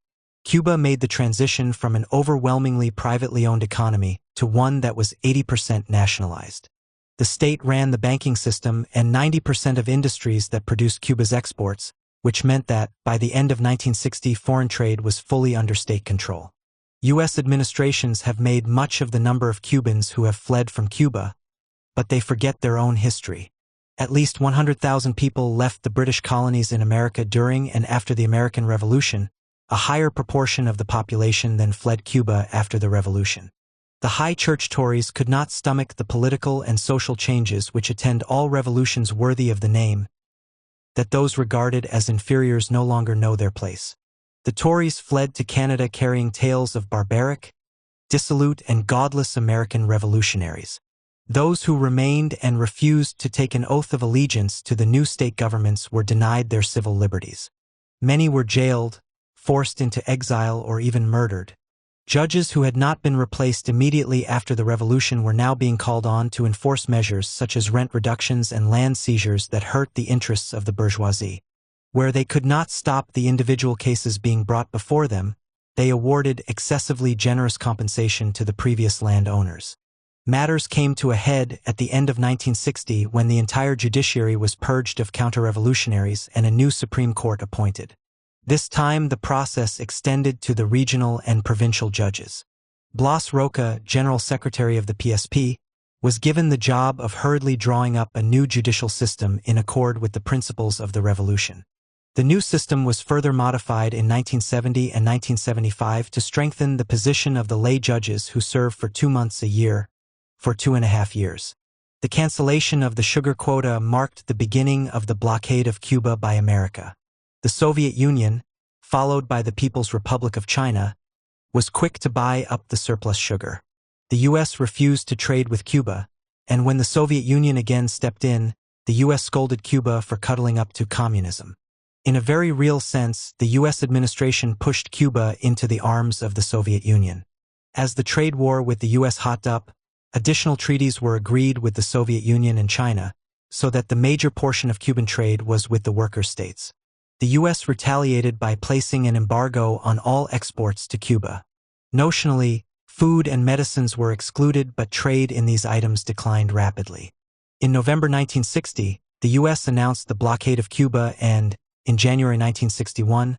Cuba made the transition from an overwhelmingly privately owned economy to one that was 80% nationalized. The state ran the banking system and 90% of industries that produced Cuba's exports, which meant that, by the end of 1960, foreign trade was fully under state control. U.S. administrations have made much of the number of Cubans who have fled from Cuba, but they forget their own history. At least 100,000 people left the British colonies in America during and after the American Revolution, a higher proportion of the population than fled Cuba after the Revolution. The high church Tories could not stomach the political and social changes which attend all revolutions worthy of the name, that those regarded as inferiors no longer know their place. The Tories fled to Canada carrying tales of barbaric, dissolute, and godless American revolutionaries. Those who remained and refused to take an oath of allegiance to the new state governments were denied their civil liberties. Many were jailed, forced into exile, or even murdered. Judges who had not been replaced immediately after the revolution were now being called on to enforce measures such as rent reductions and land seizures that hurt the interests of the bourgeoisie. Where they could not stop the individual cases being brought before them, they awarded excessively generous compensation to the previous landowners. Matters came to a head at the end of 1960 when the entire judiciary was purged of counter-revolutionaries and a new Supreme Court appointed. This time, the process extended to the regional and provincial judges. Blas Roca, General Secretary of the PSP, was given the job of hurriedly drawing up a new judicial system in accord with the principles of the revolution. The new system was further modified in 1970 and 1975 to strengthen the position of the lay judges who serve for 2 months a year, for 2.5 years. The cancellation of the sugar quota marked the beginning of the blockade of Cuba by America. The Soviet Union, followed by the People's Republic of China, was quick to buy up the surplus sugar. The U.S. refused to trade with Cuba, and when the Soviet Union again stepped in, the U.S. scolded Cuba for cuddling up to communism. In a very real sense, the U.S. administration pushed Cuba into the arms of the Soviet Union. As the trade war with the U.S. hotted up, additional treaties were agreed with the Soviet Union and China, so that the major portion of Cuban trade was with the worker states. The U.S. retaliated by placing an embargo on all exports to Cuba. Notionally, Food and medicines were excluded, but trade in these items declined rapidly. In November 1960, the U.S. announced the blockade of Cuba, and, in January 1961,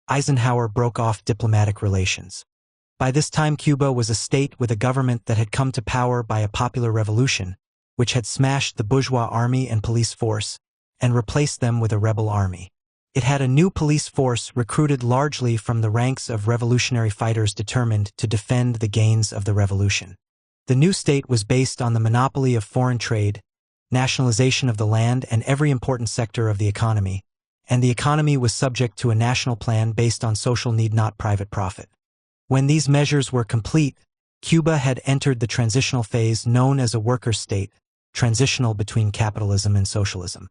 Eisenhower broke off diplomatic relations. By this time, Cuba was a state with a government that had come to power by a popular revolution, which had smashed the bourgeois army and police force, and replaced them with a rebel army. It had a new police force recruited largely from the ranks of revolutionary fighters determined to defend the gains of the revolution. The new state was based on the monopoly of foreign trade, nationalization of the land and every important sector of the economy, and the economy was subject to a national plan based on social need, not private profit. When these measures were complete, Cuba had entered the transitional phase known as a workers' state, transitional between capitalism and socialism.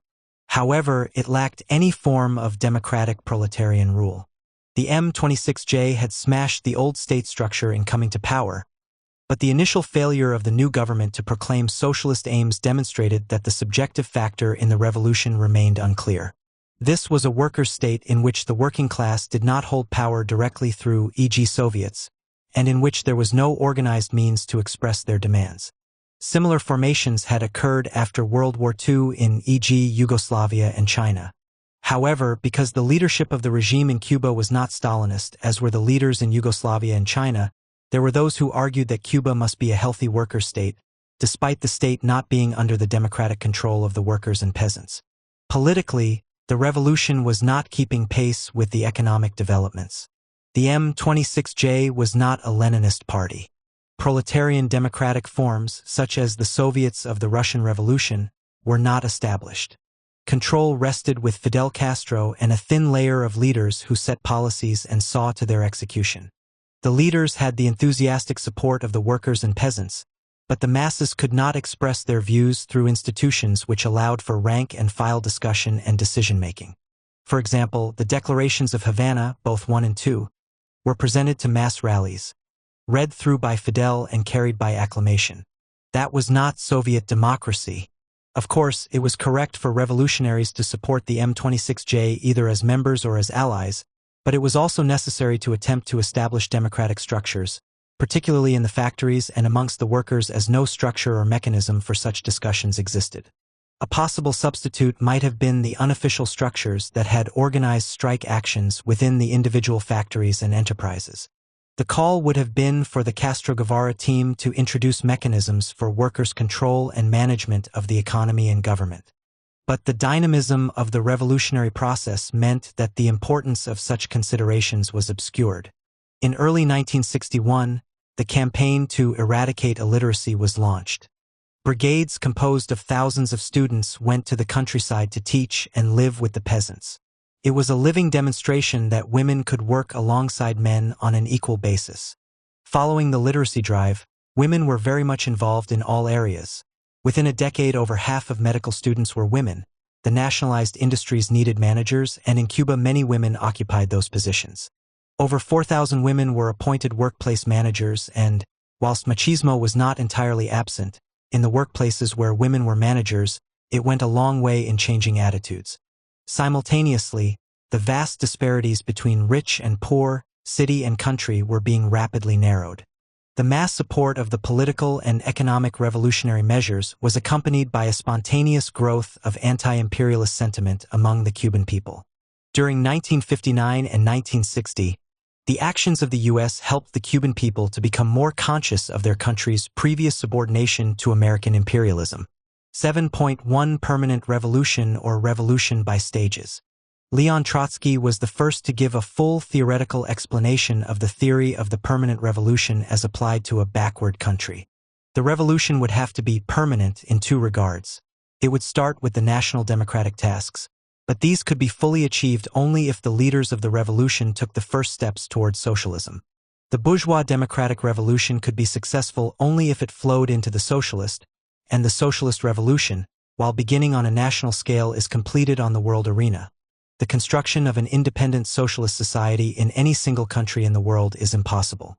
However, it lacked any form of democratic proletarian rule. The M26J had smashed the old state structure in coming to power, but the initial failure of the new government to proclaim socialist aims demonstrated that the subjective factor in the revolution remained unclear. This was a workers' state in which the working class did not hold power directly through, e.g. Soviets, and in which there was no organized means to express their demands. Similar formations had occurred after World War II in, e.g. Yugoslavia and China. However, because the leadership of the regime in Cuba was not Stalinist, as were the leaders in Yugoslavia and China, there were those who argued that Cuba must be a healthy worker state, despite the state not being under the democratic control of the workers and peasants. Politically, the revolution was not keeping pace with the economic developments. The M26J was not a Leninist party. Proletarian democratic forms, such as the Soviets of the Russian Revolution, were not established. Control rested with Fidel Castro and a thin layer of leaders who set policies and saw to their execution. The leaders had the enthusiastic support of the workers and peasants, but the masses could not express their views through institutions which allowed for rank-and-file discussion and decision-making. For example, the declarations of Havana, both 1 and 2, were presented to mass rallies, read through by Fidel and carried by acclamation. That was not Soviet democracy. Of course, it was correct for revolutionaries to support the M26J either as members or as allies, but it was also necessary to attempt to establish democratic structures, particularly in the factories and amongst the workers, as no structure or mechanism for such discussions existed. A possible substitute might have been the unofficial structures that had organized strike actions within the individual factories and enterprises. The call would have been for the Castro Guevara team to introduce mechanisms for workers' control and management of the economy and government. But the dynamism of the revolutionary process meant that the importance of such considerations was obscured. In early 1961, the campaign to eradicate illiteracy was launched. Brigades composed of thousands of students went to the countryside to teach and live with the peasants. It was a living demonstration that women could work alongside men on an equal basis. Following the literacy drive, women were very much involved in all areas. Within a decade, over half of medical students were women. The nationalized industries needed managers, and in Cuba many women occupied those positions. Over 4,000 women were appointed workplace managers, and, whilst machismo was not entirely absent, in the workplaces where women were managers, it went a long way in changing attitudes. Simultaneously, the vast disparities between rich and poor, city and country were being rapidly narrowed. The mass support of the political and economic revolutionary measures was accompanied by a spontaneous growth of anti-imperialist sentiment among the Cuban people. During 1959 and 1960, the actions of the U.S. helped the Cuban people to become more conscious of their country's previous subordination to American imperialism. 7.1 Permanent Revolution, or Revolution by Stages. Leon Trotsky was the first to give a full theoretical explanation of the theory of the permanent revolution as applied to a backward country. The revolution would have to be permanent in two regards. It would start with the national democratic tasks, but these could be fully achieved only if the leaders of the revolution took the first steps towards socialism. The bourgeois democratic revolution could be successful only if it flowed into the socialist, and the socialist revolution, while beginning on a national scale, is completed on the world arena. The construction of an independent socialist society in any single country in the world is impossible.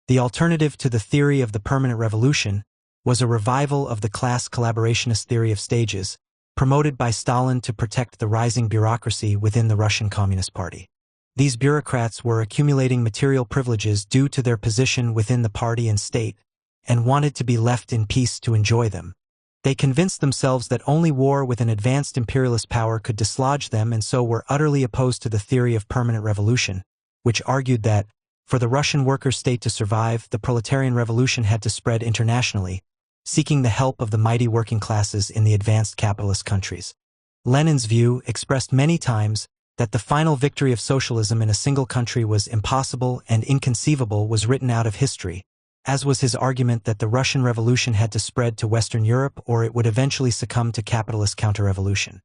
The alternative to the theory of the permanent revolution was a revival of the class collaborationist theory of stages, promoted by Stalin to protect the rising bureaucracy within the Russian Communist Party. These bureaucrats were accumulating material privileges due to their position within the party and state, and wanted to be left in peace to enjoy them. They convinced themselves that only war with an advanced imperialist power could dislodge them, and so were utterly opposed to the theory of permanent revolution, which argued that, for the Russian worker state to survive, the proletarian revolution had to spread internationally, seeking the help of the mighty working classes in the advanced capitalist countries. Lenin's view, expressed many times, that the final victory of socialism in a single country was impossible and inconceivable, was written out of history, as was his argument that the Russian Revolution had to spread to Western Europe or it would eventually succumb to capitalist counter-revolution.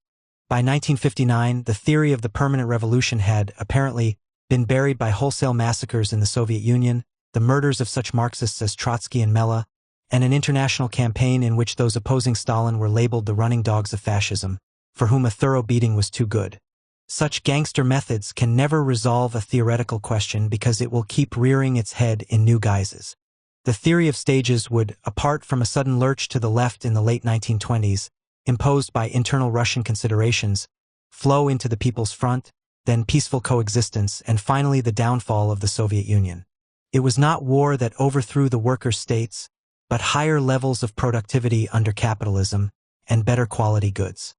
By 1959, the theory of the permanent revolution had, apparently, been buried by wholesale massacres in the Soviet Union, the murders of such Marxists as Trotsky and Mella, and an international campaign in which those opposing Stalin were labeled the running dogs of fascism, for whom a thorough beating was too good. Such gangster methods can never resolve a theoretical question because it will keep rearing its head in new guises. The theory of stages would, apart from a sudden lurch to the left in the late 1920s, imposed by internal Russian considerations, flow into the People's Front, then peaceful coexistence, and finally the downfall of the Soviet Union. It was not war that overthrew the worker states, but higher levels of productivity under capitalism and better quality goods.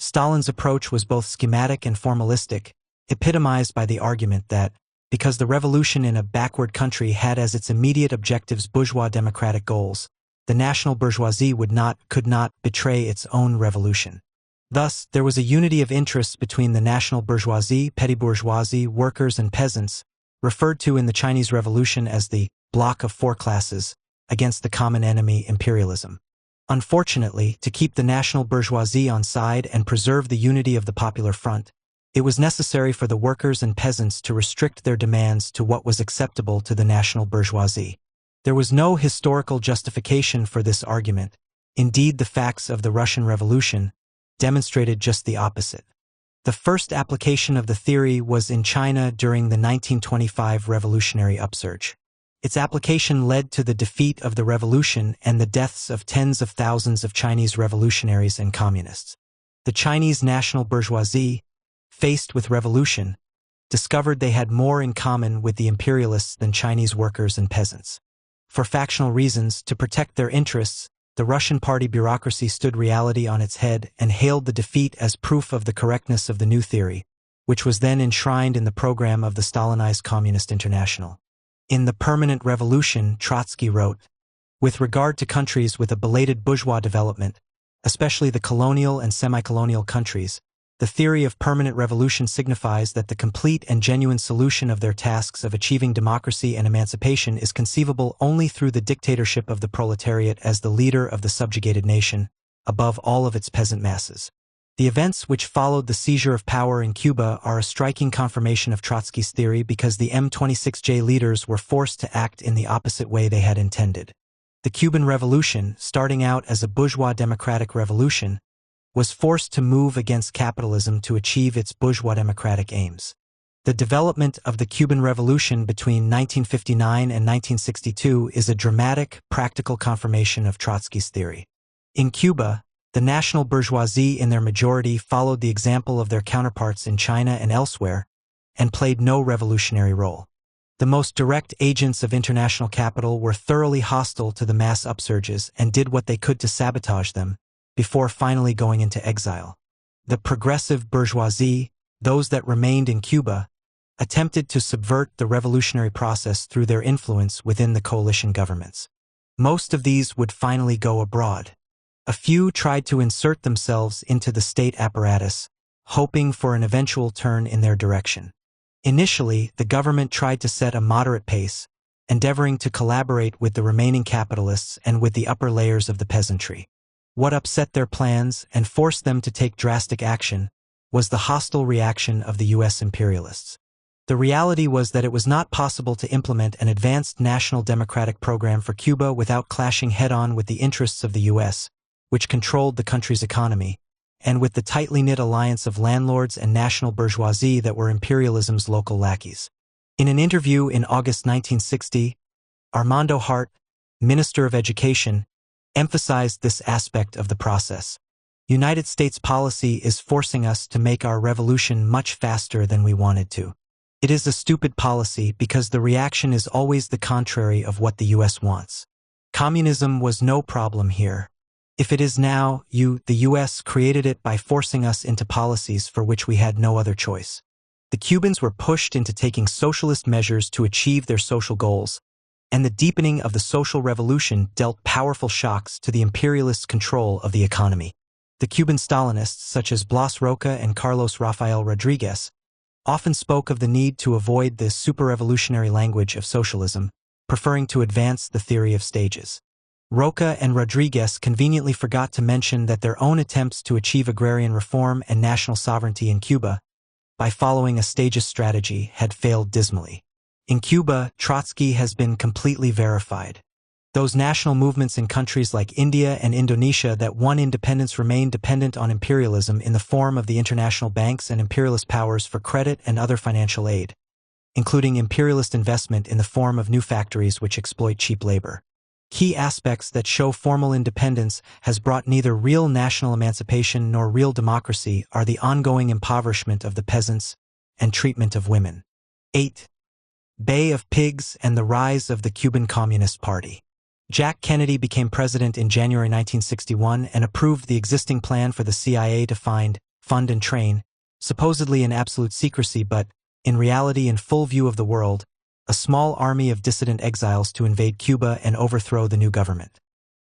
Stalin's approach was both schematic and formalistic, epitomized by the argument that, because the revolution in a backward country had as its immediate objectives bourgeois democratic goals, the national bourgeoisie could not betray its own revolution. Thus, there was a unity of interests between the national bourgeoisie, petty bourgeoisie, workers, and peasants, referred to in the Chinese Revolution as the bloc of four classes, against the common enemy imperialism. Unfortunately, to keep the national bourgeoisie on side and preserve the unity of the Popular Front, it was necessary for the workers and peasants to restrict their demands to what was acceptable to the national bourgeoisie. There was no historical justification for this argument. Indeed, the facts of the Russian Revolution demonstrated just the opposite. The first application of the theory was in China during the 1925 revolutionary upsurge. Its application led to the defeat of the revolution and the deaths of tens of thousands of Chinese revolutionaries and communists. The Chinese national bourgeoisie, faced with revolution, discovered they had more in common with the imperialists than Chinese workers and peasants. For factional reasons, to protect their interests, the Russian party bureaucracy stood reality on its head and hailed the defeat as proof of the correctness of the new theory, which was then enshrined in the program of the Stalinized Communist International. In The Permanent Revolution, Trotsky wrote, "With regard to countries with a belated bourgeois development, especially the colonial and semi-colonial countries, the theory of permanent revolution signifies that the complete and genuine solution of their tasks of achieving democracy and emancipation is conceivable only through the dictatorship of the proletariat as the leader of the subjugated nation, above all of its peasant masses." The events which followed the seizure of power in Cuba are a striking confirmation of Trotsky's theory because the M26J leaders were forced to act in the opposite way they had intended. The Cuban Revolution, starting out as a bourgeois democratic revolution, was forced to move against capitalism to achieve its bourgeois democratic aims. The development of the Cuban Revolution between 1959 and 1962 is a dramatic, practical confirmation of Trotsky's theory. In Cuba, the national bourgeoisie in their majority followed the example of their counterparts in China and elsewhere, and played no revolutionary role. The most direct agents of international capital were thoroughly hostile to the mass upsurges and did what they could to sabotage them, before finally going into exile. The progressive bourgeoisie, those that remained in Cuba, attempted to subvert the revolutionary process through their influence within the coalition governments. Most of these would finally go abroad. A few tried to insert themselves into the state apparatus, hoping for an eventual turn in their direction. Initially, the government tried to set a moderate pace, endeavoring to collaborate with the remaining capitalists and with the upper layers of the peasantry. What upset their plans and forced them to take drastic action was the hostile reaction of the U.S. imperialists. The reality was that it was not possible to implement an advanced national democratic program for Cuba without clashing head-on with the interests of the U.S., which controlled the country's economy, and with the tightly knit alliance of landlords and national bourgeoisie that were imperialism's local lackeys. In an interview in August 1960, Armando Hart, Minister of Education, emphasized this aspect of the process. United States policy is forcing us to make our revolution much faster than we wanted to. It is a stupid policy because the reaction is always the contrary of what the US wants. Communism was no problem here. If it is now, the US created it by forcing us into policies for which we had no other choice. The Cubans were pushed into taking socialist measures to achieve their social goals, and the deepening of the social revolution dealt powerful shocks to the imperialist control of the economy. The Cuban Stalinists, such as Blas Roca and Carlos Rafael Rodriguez, often spoke of the need to avoid the super-revolutionary language of socialism, preferring to advance the theory of stages. Roca and Rodriguez conveniently forgot to mention that their own attempts to achieve agrarian reform and national sovereignty in Cuba, by following a stages strategy, had failed dismally. In Cuba, Trotsky has been completely verified. Those national movements in countries like India and Indonesia that won independence remained dependent on imperialism in the form of the international banks and imperialist powers for credit and other financial aid, including imperialist investment in the form of new factories which exploit cheap labor. Key aspects that show formal independence has brought neither real national emancipation nor real democracy are the ongoing impoverishment of the peasants and treatment of women. 8. Bay of Pigs and the rise of the Cuban Communist Party. Jack Kennedy became president in January 1961 and approved the existing plan for the CIA to find, fund and train, supposedly in absolute secrecy but, in reality in full view of the world, a small army of dissident exiles to invade Cuba and overthrow the new government.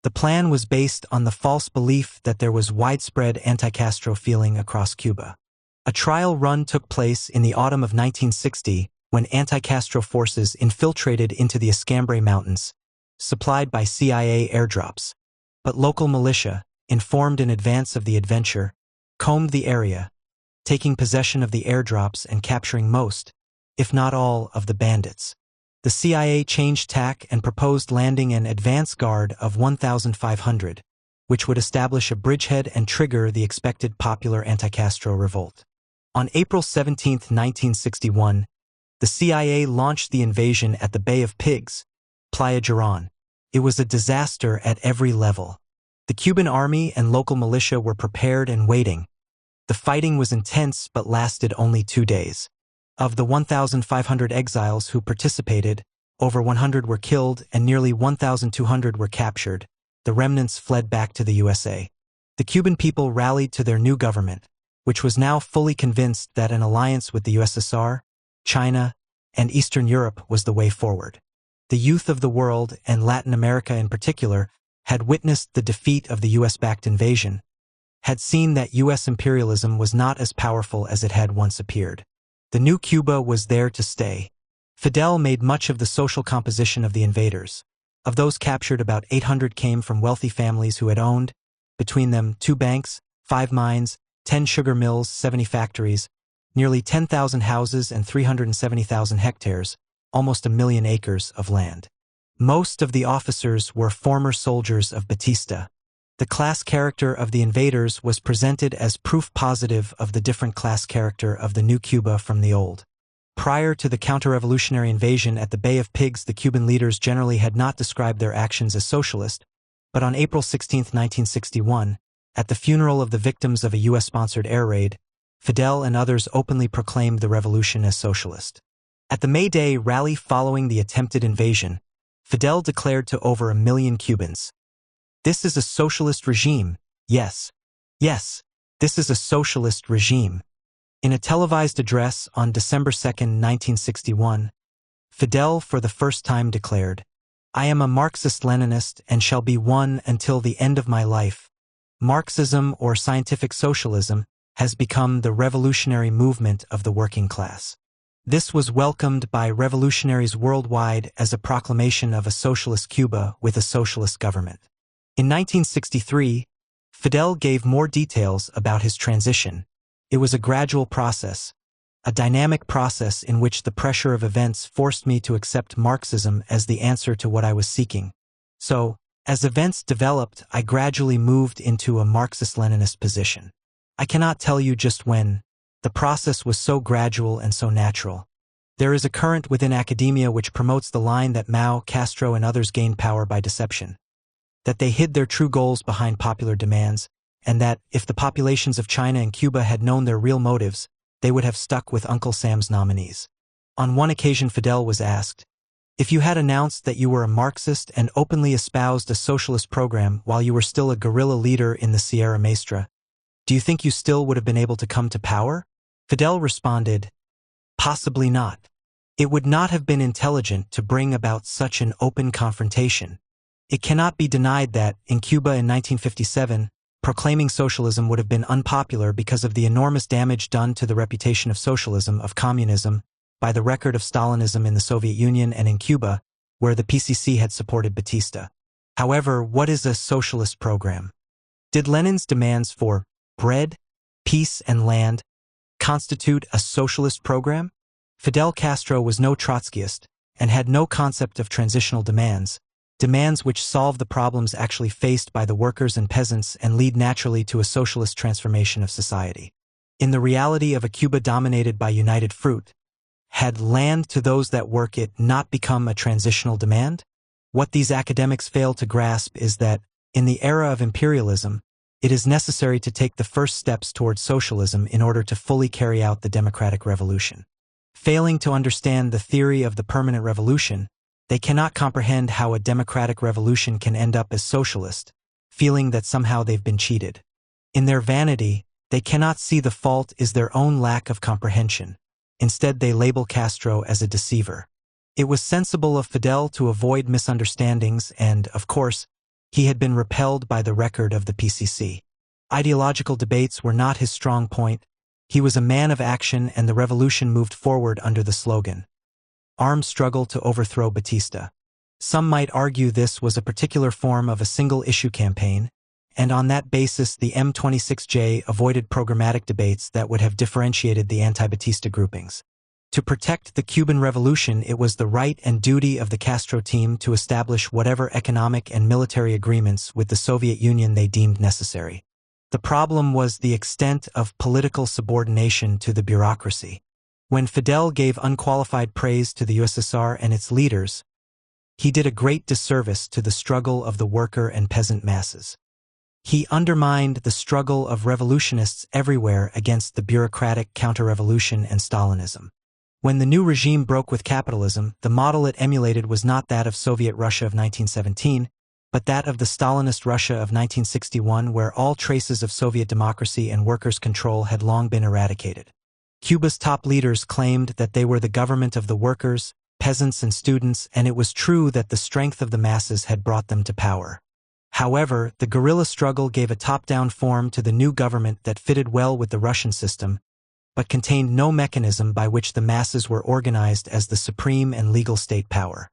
The plan was based on the false belief that there was widespread anti-Castro feeling across Cuba. A trial run took place in the autumn of 1960 when anti-Castro forces infiltrated into the Escambray Mountains, supplied by CIA airdrops, but local militia, informed in advance of the adventure, combed the area, taking possession of the airdrops and capturing most, if not all, of the bandits. The CIA changed tack and proposed landing an advance guard of 1,500, which would establish a bridgehead and trigger the expected popular anti-Castro revolt. On April 17, 1961, the CIA launched the invasion at the Bay of Pigs, Playa Girón. It was a disaster at every level. The Cuban army and local militia were prepared and waiting. The fighting was intense but lasted only 2 days. Of the 1,500 exiles who participated, over 100 were killed and nearly 1,200 were captured. The remnants fled back to the USA. The Cuban people rallied to their new government, which was now fully convinced that an alliance with the USSR, China, and Eastern Europe was the way forward. The youth of the world, and Latin America in particular, had witnessed the defeat of the US-backed invasion, had seen that US imperialism was not as powerful as it had once appeared. The new Cuba was there to stay. Fidel made much of the social composition of the invaders. Of those captured, about 800 came from wealthy families who had owned, between them, 2 banks, 5 mines, 10 sugar mills, 70 factories, nearly 10,000 houses and 370,000 hectares, almost 1 million acres of land. Most of the officers were former soldiers of Batista. The class character of the invaders was presented as proof positive of the different class character of the new Cuba from the old. Prior to the counter-revolutionary invasion at the Bay of Pigs, the Cuban leaders generally had not described their actions as socialist, but on April 16, 1961, at the funeral of the victims of a US-sponsored air raid, Fidel and others openly proclaimed the revolution as socialist. At the May Day rally following the attempted invasion, Fidel declared to over 1 million Cubans, "This is a socialist regime, yes. Yes, this is a socialist regime." In a televised address on December 2, 1961, Fidel for the first time declared, "I am a Marxist-Leninist and shall be one until the end of my life. Marxism or scientific socialism has become the revolutionary movement of the working class." This was welcomed by revolutionaries worldwide as a proclamation of a socialist Cuba with a socialist government. In 1963, Fidel gave more details about his transition. It was a gradual process, a dynamic process in which the pressure of events forced me to accept Marxism as the answer to what I was seeking. So, as events developed, I gradually moved into a Marxist-Leninist position. I cannot tell you just when. The process was so gradual and so natural. There is a current within academia which promotes the line that Mao, Castro, and others gained power by deception, that they hid their true goals behind popular demands, and that, if the populations of China and Cuba had known their real motives, they would have stuck with Uncle Sam's nominees. On one occasion Fidel was asked, "If you had announced that you were a Marxist and openly espoused a socialist program while you were still a guerrilla leader in the Sierra Maestra, do you think you still would have been able to come to power?" Fidel responded, "Possibly not. It would not have been intelligent to bring about such an open confrontation. It cannot be denied that, in Cuba in 1957, proclaiming socialism would have been unpopular because of the enormous damage done to the reputation of socialism, of communism, by the record of Stalinism in the Soviet Union and in Cuba, where the PCC had supported Batista. However, what is a socialist program? Did Lenin's demands for bread, peace, and land constitute a socialist program? Fidel Castro was no Trotskyist and had no concept of transitional demands, demands which solve the problems actually faced by the workers and peasants and lead naturally to a socialist transformation of society. In the reality of a Cuba dominated by united fruit, had land to those that work it not become a transitional demand? What these academics fail to grasp is that, in the era of imperialism, it is necessary to take the first steps towards socialism in order to fully carry out the democratic revolution. Failing to understand the theory of the permanent revolution, they cannot comprehend how a democratic revolution can end up as socialist, feeling that somehow they've been cheated. In their vanity, they cannot see the fault is their own lack of comprehension. Instead, they label Castro as a deceiver. It was sensible of Fidel to avoid misunderstandings and, of course, he had been repelled by the record of the PCC. Ideological debates were not his strong point. He was a man of action, and the revolution moved forward under the slogan, "Armed struggle to overthrow Batista." Some might argue this was a particular form of a single-issue campaign, and on that basis the M26J avoided programmatic debates that would have differentiated the anti-Batista groupings. To protect the Cuban Revolution, it was the right and duty of the Castro team to establish whatever economic and military agreements with the Soviet Union they deemed necessary. The problem was the extent of political subordination to the bureaucracy. When Fidel gave unqualified praise to the USSR and its leaders, he did a great disservice to the struggle of the worker and peasant masses. He undermined the struggle of revolutionists everywhere against the bureaucratic counter-revolution and Stalinism. When the new regime broke with capitalism, the model it emulated was not that of Soviet Russia of 1917, but that of the Stalinist Russia of 1961, where all traces of Soviet democracy and workers' control had long been eradicated. Cuba's top leaders claimed that they were the government of the workers, peasants, and students, and it was true that the strength of the masses had brought them to power. However, the guerrilla struggle gave a top-down form to the new government that fitted well with the Russian system, but contained no mechanism by which the masses were organized as the supreme and legal state power.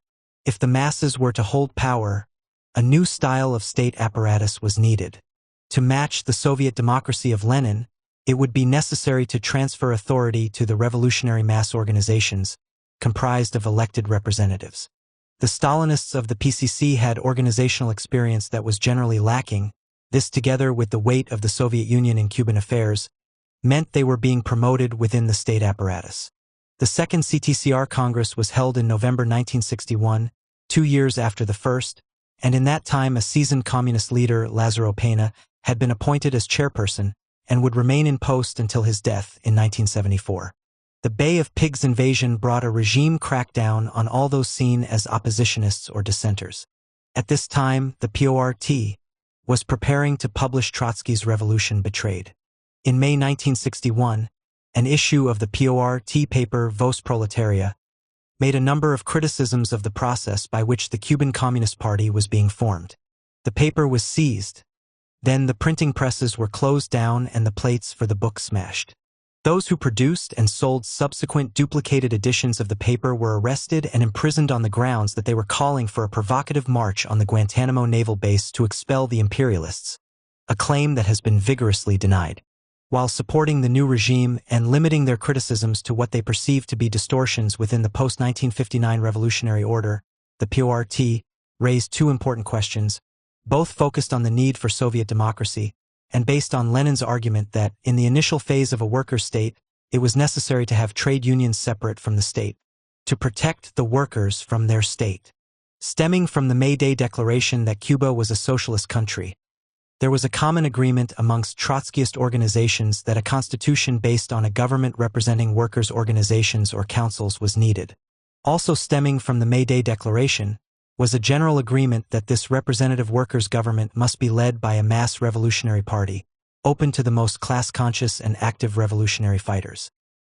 If the masses were to hold power, a new style of state apparatus was needed. To match the Soviet democracy of Lenin, it would be necessary to transfer authority to the revolutionary mass organizations, comprised of elected representatives. The Stalinists of the PCC had organizational experience that was generally lacking. This, together with the weight of the Soviet Union in Cuban affairs, meant they were being promoted within the state apparatus. The second CTCR Congress was held in November 1961, 2 years after the first, and in that time a seasoned communist leader, Lázaro Pena, had been appointed as chairperson and would remain in post until his death in 1974. The Bay of Pigs invasion brought a regime crackdown on all those seen as oppositionists or dissenters. At this time, the PORT was preparing to publish Trotsky's Revolution Betrayed. In May 1961, an issue of the PORT paper Vos Proletaria made a number of criticisms of the process by which the Cuban Communist Party was being formed. The paper was seized. Then the printing presses were closed down and the plates for the book smashed. Those who produced and sold subsequent duplicated editions of the paper were arrested and imprisoned on the grounds that they were calling for a provocative march on the Guantanamo naval base to expel the imperialists, a claim that has been vigorously denied. While supporting the new regime and limiting their criticisms to what they perceived to be distortions within the post-1959 revolutionary order, the PORT raised two important questions, both focused on the need for Soviet democracy, and based on Lenin's argument that, in the initial phase of a workers' state, it was necessary to have trade unions separate from the state, to protect the workers from their state. Stemming from the May Day declaration that Cuba was a socialist country, There was a common agreement amongst Trotskyist organizations that a constitution based on a government representing workers' organizations or councils was needed. Also stemming from the May Day Declaration was a general agreement that this representative workers' government must be led by a mass revolutionary party, open to the most class-conscious and active revolutionary fighters.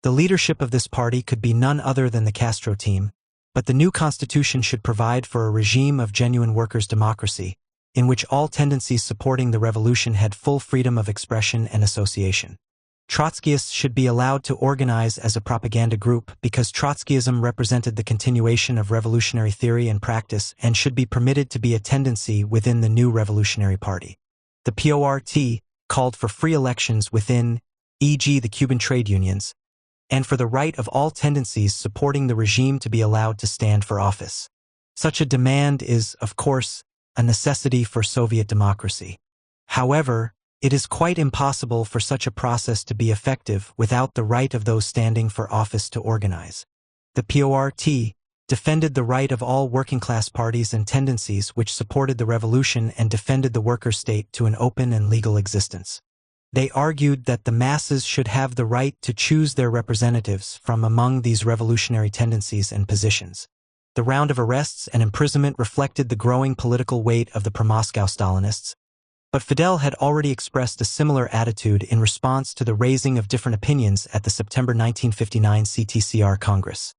The leadership of this party could be none other than the Castro team, but the new constitution should provide for a regime of genuine workers' democracy, in which all tendencies supporting the revolution had full freedom of expression and association. Trotskyists should be allowed to organize as a propaganda group because Trotskyism represented the continuation of revolutionary theory and practice and should be permitted to be a tendency within the new revolutionary party. The PORT called for free elections within, e.g. the Cuban trade unions, and for the right of all tendencies supporting the regime to be allowed to stand for office. Such a demand is, of course, a necessity for Soviet democracy. However, it is quite impossible for such a process to be effective without the right of those standing for office to organize. The PORT defended the right of all working-class parties and tendencies which supported the revolution and defended the worker state to an open and legal existence. They argued that the masses should have the right to choose their representatives from among these revolutionary tendencies and positions. The round of arrests and imprisonment reflected the growing political weight of the pro-Moscow Stalinists, but Fidel had already expressed a similar attitude in response to the raising of different opinions at the September 1959 CTCR Congress.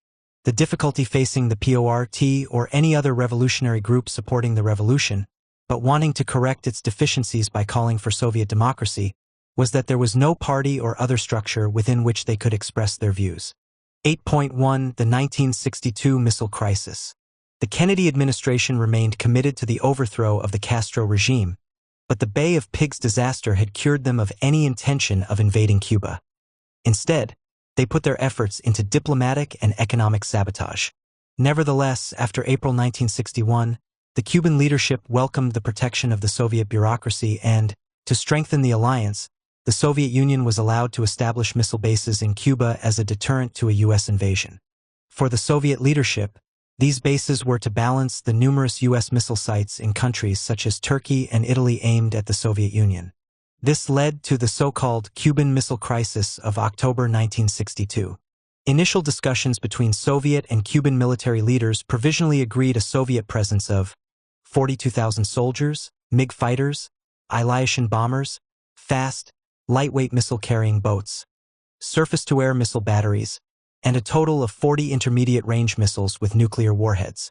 The difficulty facing the PORT or any other revolutionary group supporting the revolution, but wanting to correct its deficiencies by calling for Soviet democracy, was that there was no party or other structure within which they could express their views. 8.1 The 1962 Missile Crisis. The Kennedy administration remained committed to the overthrow of the Castro regime, but the Bay of Pigs disaster had cured them of any intention of invading Cuba. Instead, they put their efforts into diplomatic and economic sabotage. Nevertheless, after April 1961, the Cuban leadership welcomed the protection of the Soviet bureaucracy and, to strengthen the alliance, the Soviet Union was allowed to establish missile bases in Cuba as a deterrent to a U.S. invasion. For the Soviet leadership, these bases were to balance the numerous U.S. missile sites in countries such as Turkey and Italy aimed at the Soviet Union. This led to the so-called Cuban Missile Crisis of October 1962. Initial discussions between Soviet and Cuban military leaders provisionally agreed a Soviet presence of 42,000 soldiers, MiG fighters, Ilyushin bombers, fast, lightweight missile-carrying boats, surface-to-air missile batteries, and a total of 40 intermediate-range missiles with nuclear warheads.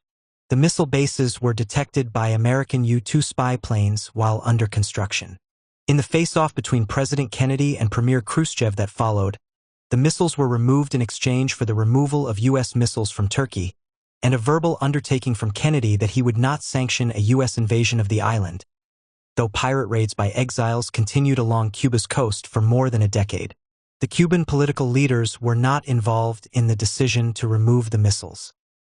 The missile bases were detected by American U-2 spy planes while under construction. In the face-off between President Kennedy and Premier Khrushchev that followed, the missiles were removed in exchange for the removal of U.S. missiles from Turkey, and a verbal undertaking from Kennedy that he would not sanction a U.S. invasion of the island, though pirate raids by exiles continued along Cuba's coast for more than a decade. The Cuban political leaders were not involved in the decision to remove the missiles.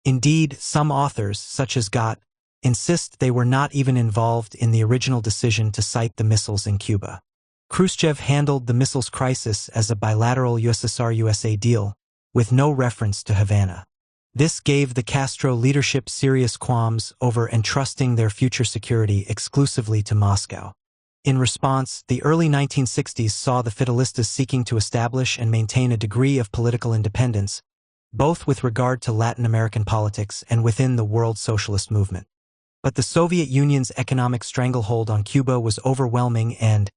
Indeed, some authors, such as Gott, insist they were not even involved in the original decision to site the missiles in Cuba. Khrushchev handled the missiles crisis as a bilateral USSR-USA deal, with no reference to Havana. This gave the Castro leadership serious qualms over entrusting their future security exclusively to Moscow. In response, the early 1960s saw the Fidelistas seeking to establish and maintain a degree of political independence, both with regard to Latin American politics and within the world socialist movement. But the Soviet Union's economic stranglehold on Cuba was overwhelming and,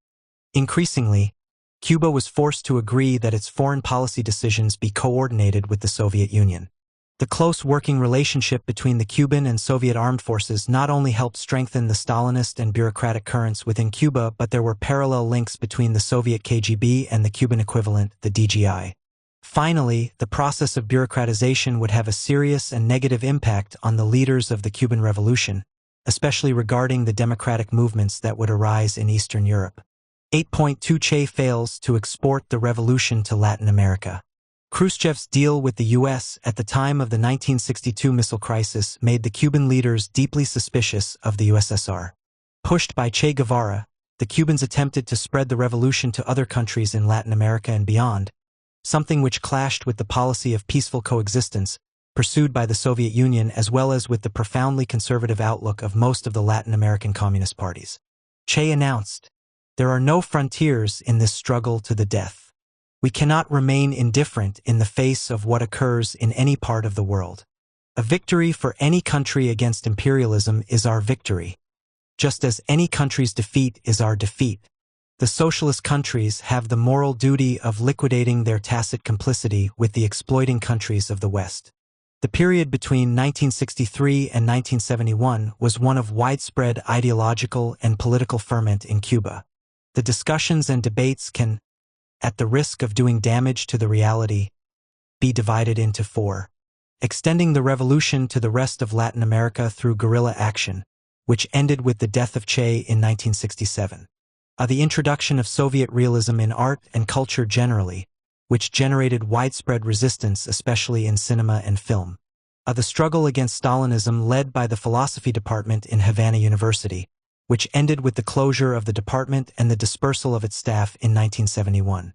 increasingly, Cuba was forced to agree that its foreign policy decisions be coordinated with the Soviet Union. The close working relationship between the Cuban and Soviet armed forces not only helped strengthen the Stalinist and bureaucratic currents within Cuba, but there were parallel links between the Soviet KGB and the Cuban equivalent, the DGI. Finally, the process of bureaucratization would have a serious and negative impact on the leaders of the Cuban Revolution, especially regarding the democratic movements that would arise in Eastern Europe. 8.2 Che fails to export the revolution to Latin America. Khrushchev's deal with the U.S. at the time of the 1962 missile crisis made the Cuban leaders deeply suspicious of the USSR. Pushed by Che Guevara, the Cubans attempted to spread the revolution to other countries in Latin America and beyond, something which clashed with the policy of peaceful coexistence pursued by the Soviet Union as well as with the profoundly conservative outlook of most of the Latin American communist parties. Che announced, "There are no frontiers in this struggle to the death. We cannot remain indifferent in the face of what occurs in any part of the world. A victory for any country against imperialism is our victory, just as any country's defeat is our defeat. The socialist countries have the moral duty of liquidating their tacit complicity with the exploiting countries of the West." The period between 1963 and 1971 was one of widespread ideological and political ferment in Cuba. The discussions and debates can, at the risk of doing damage to the reality, be divided into four. Extending the revolution to the rest of Latin America through guerrilla action, which ended with the death of Che in 1967. The introduction of Soviet realism in art and culture generally, which generated widespread resistance especially in cinema and film. The struggle against Stalinism led by the philosophy department in Havana University, which ended with the closure of the department and the dispersal of its staff in 1971.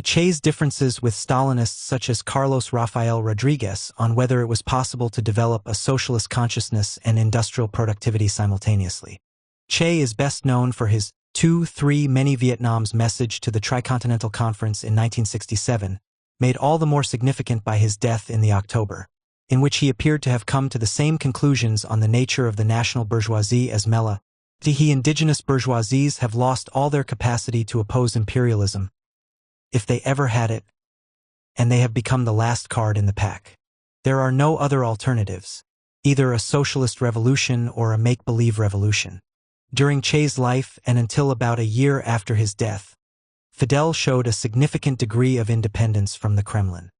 Che's differences with Stalinists such as Carlos Rafael Rodriguez on whether it was possible to develop a socialist consciousness and industrial productivity simultaneously. Che is best known for his 2-3 Many Vietnam's message to the Tricontinental Conference in 1967, made all the more significant by his death in the October, in which he appeared to have come to the same conclusions on the nature of the national bourgeoisie as Mella. The indigenous bourgeoisies have lost all their capacity to oppose imperialism, if they ever had it, and they have become the last card in the pack. There are no other alternatives, either a socialist revolution or a make-believe revolution. During Che's life and until about a year after his death, Fidel showed a significant degree of independence from the Kremlin.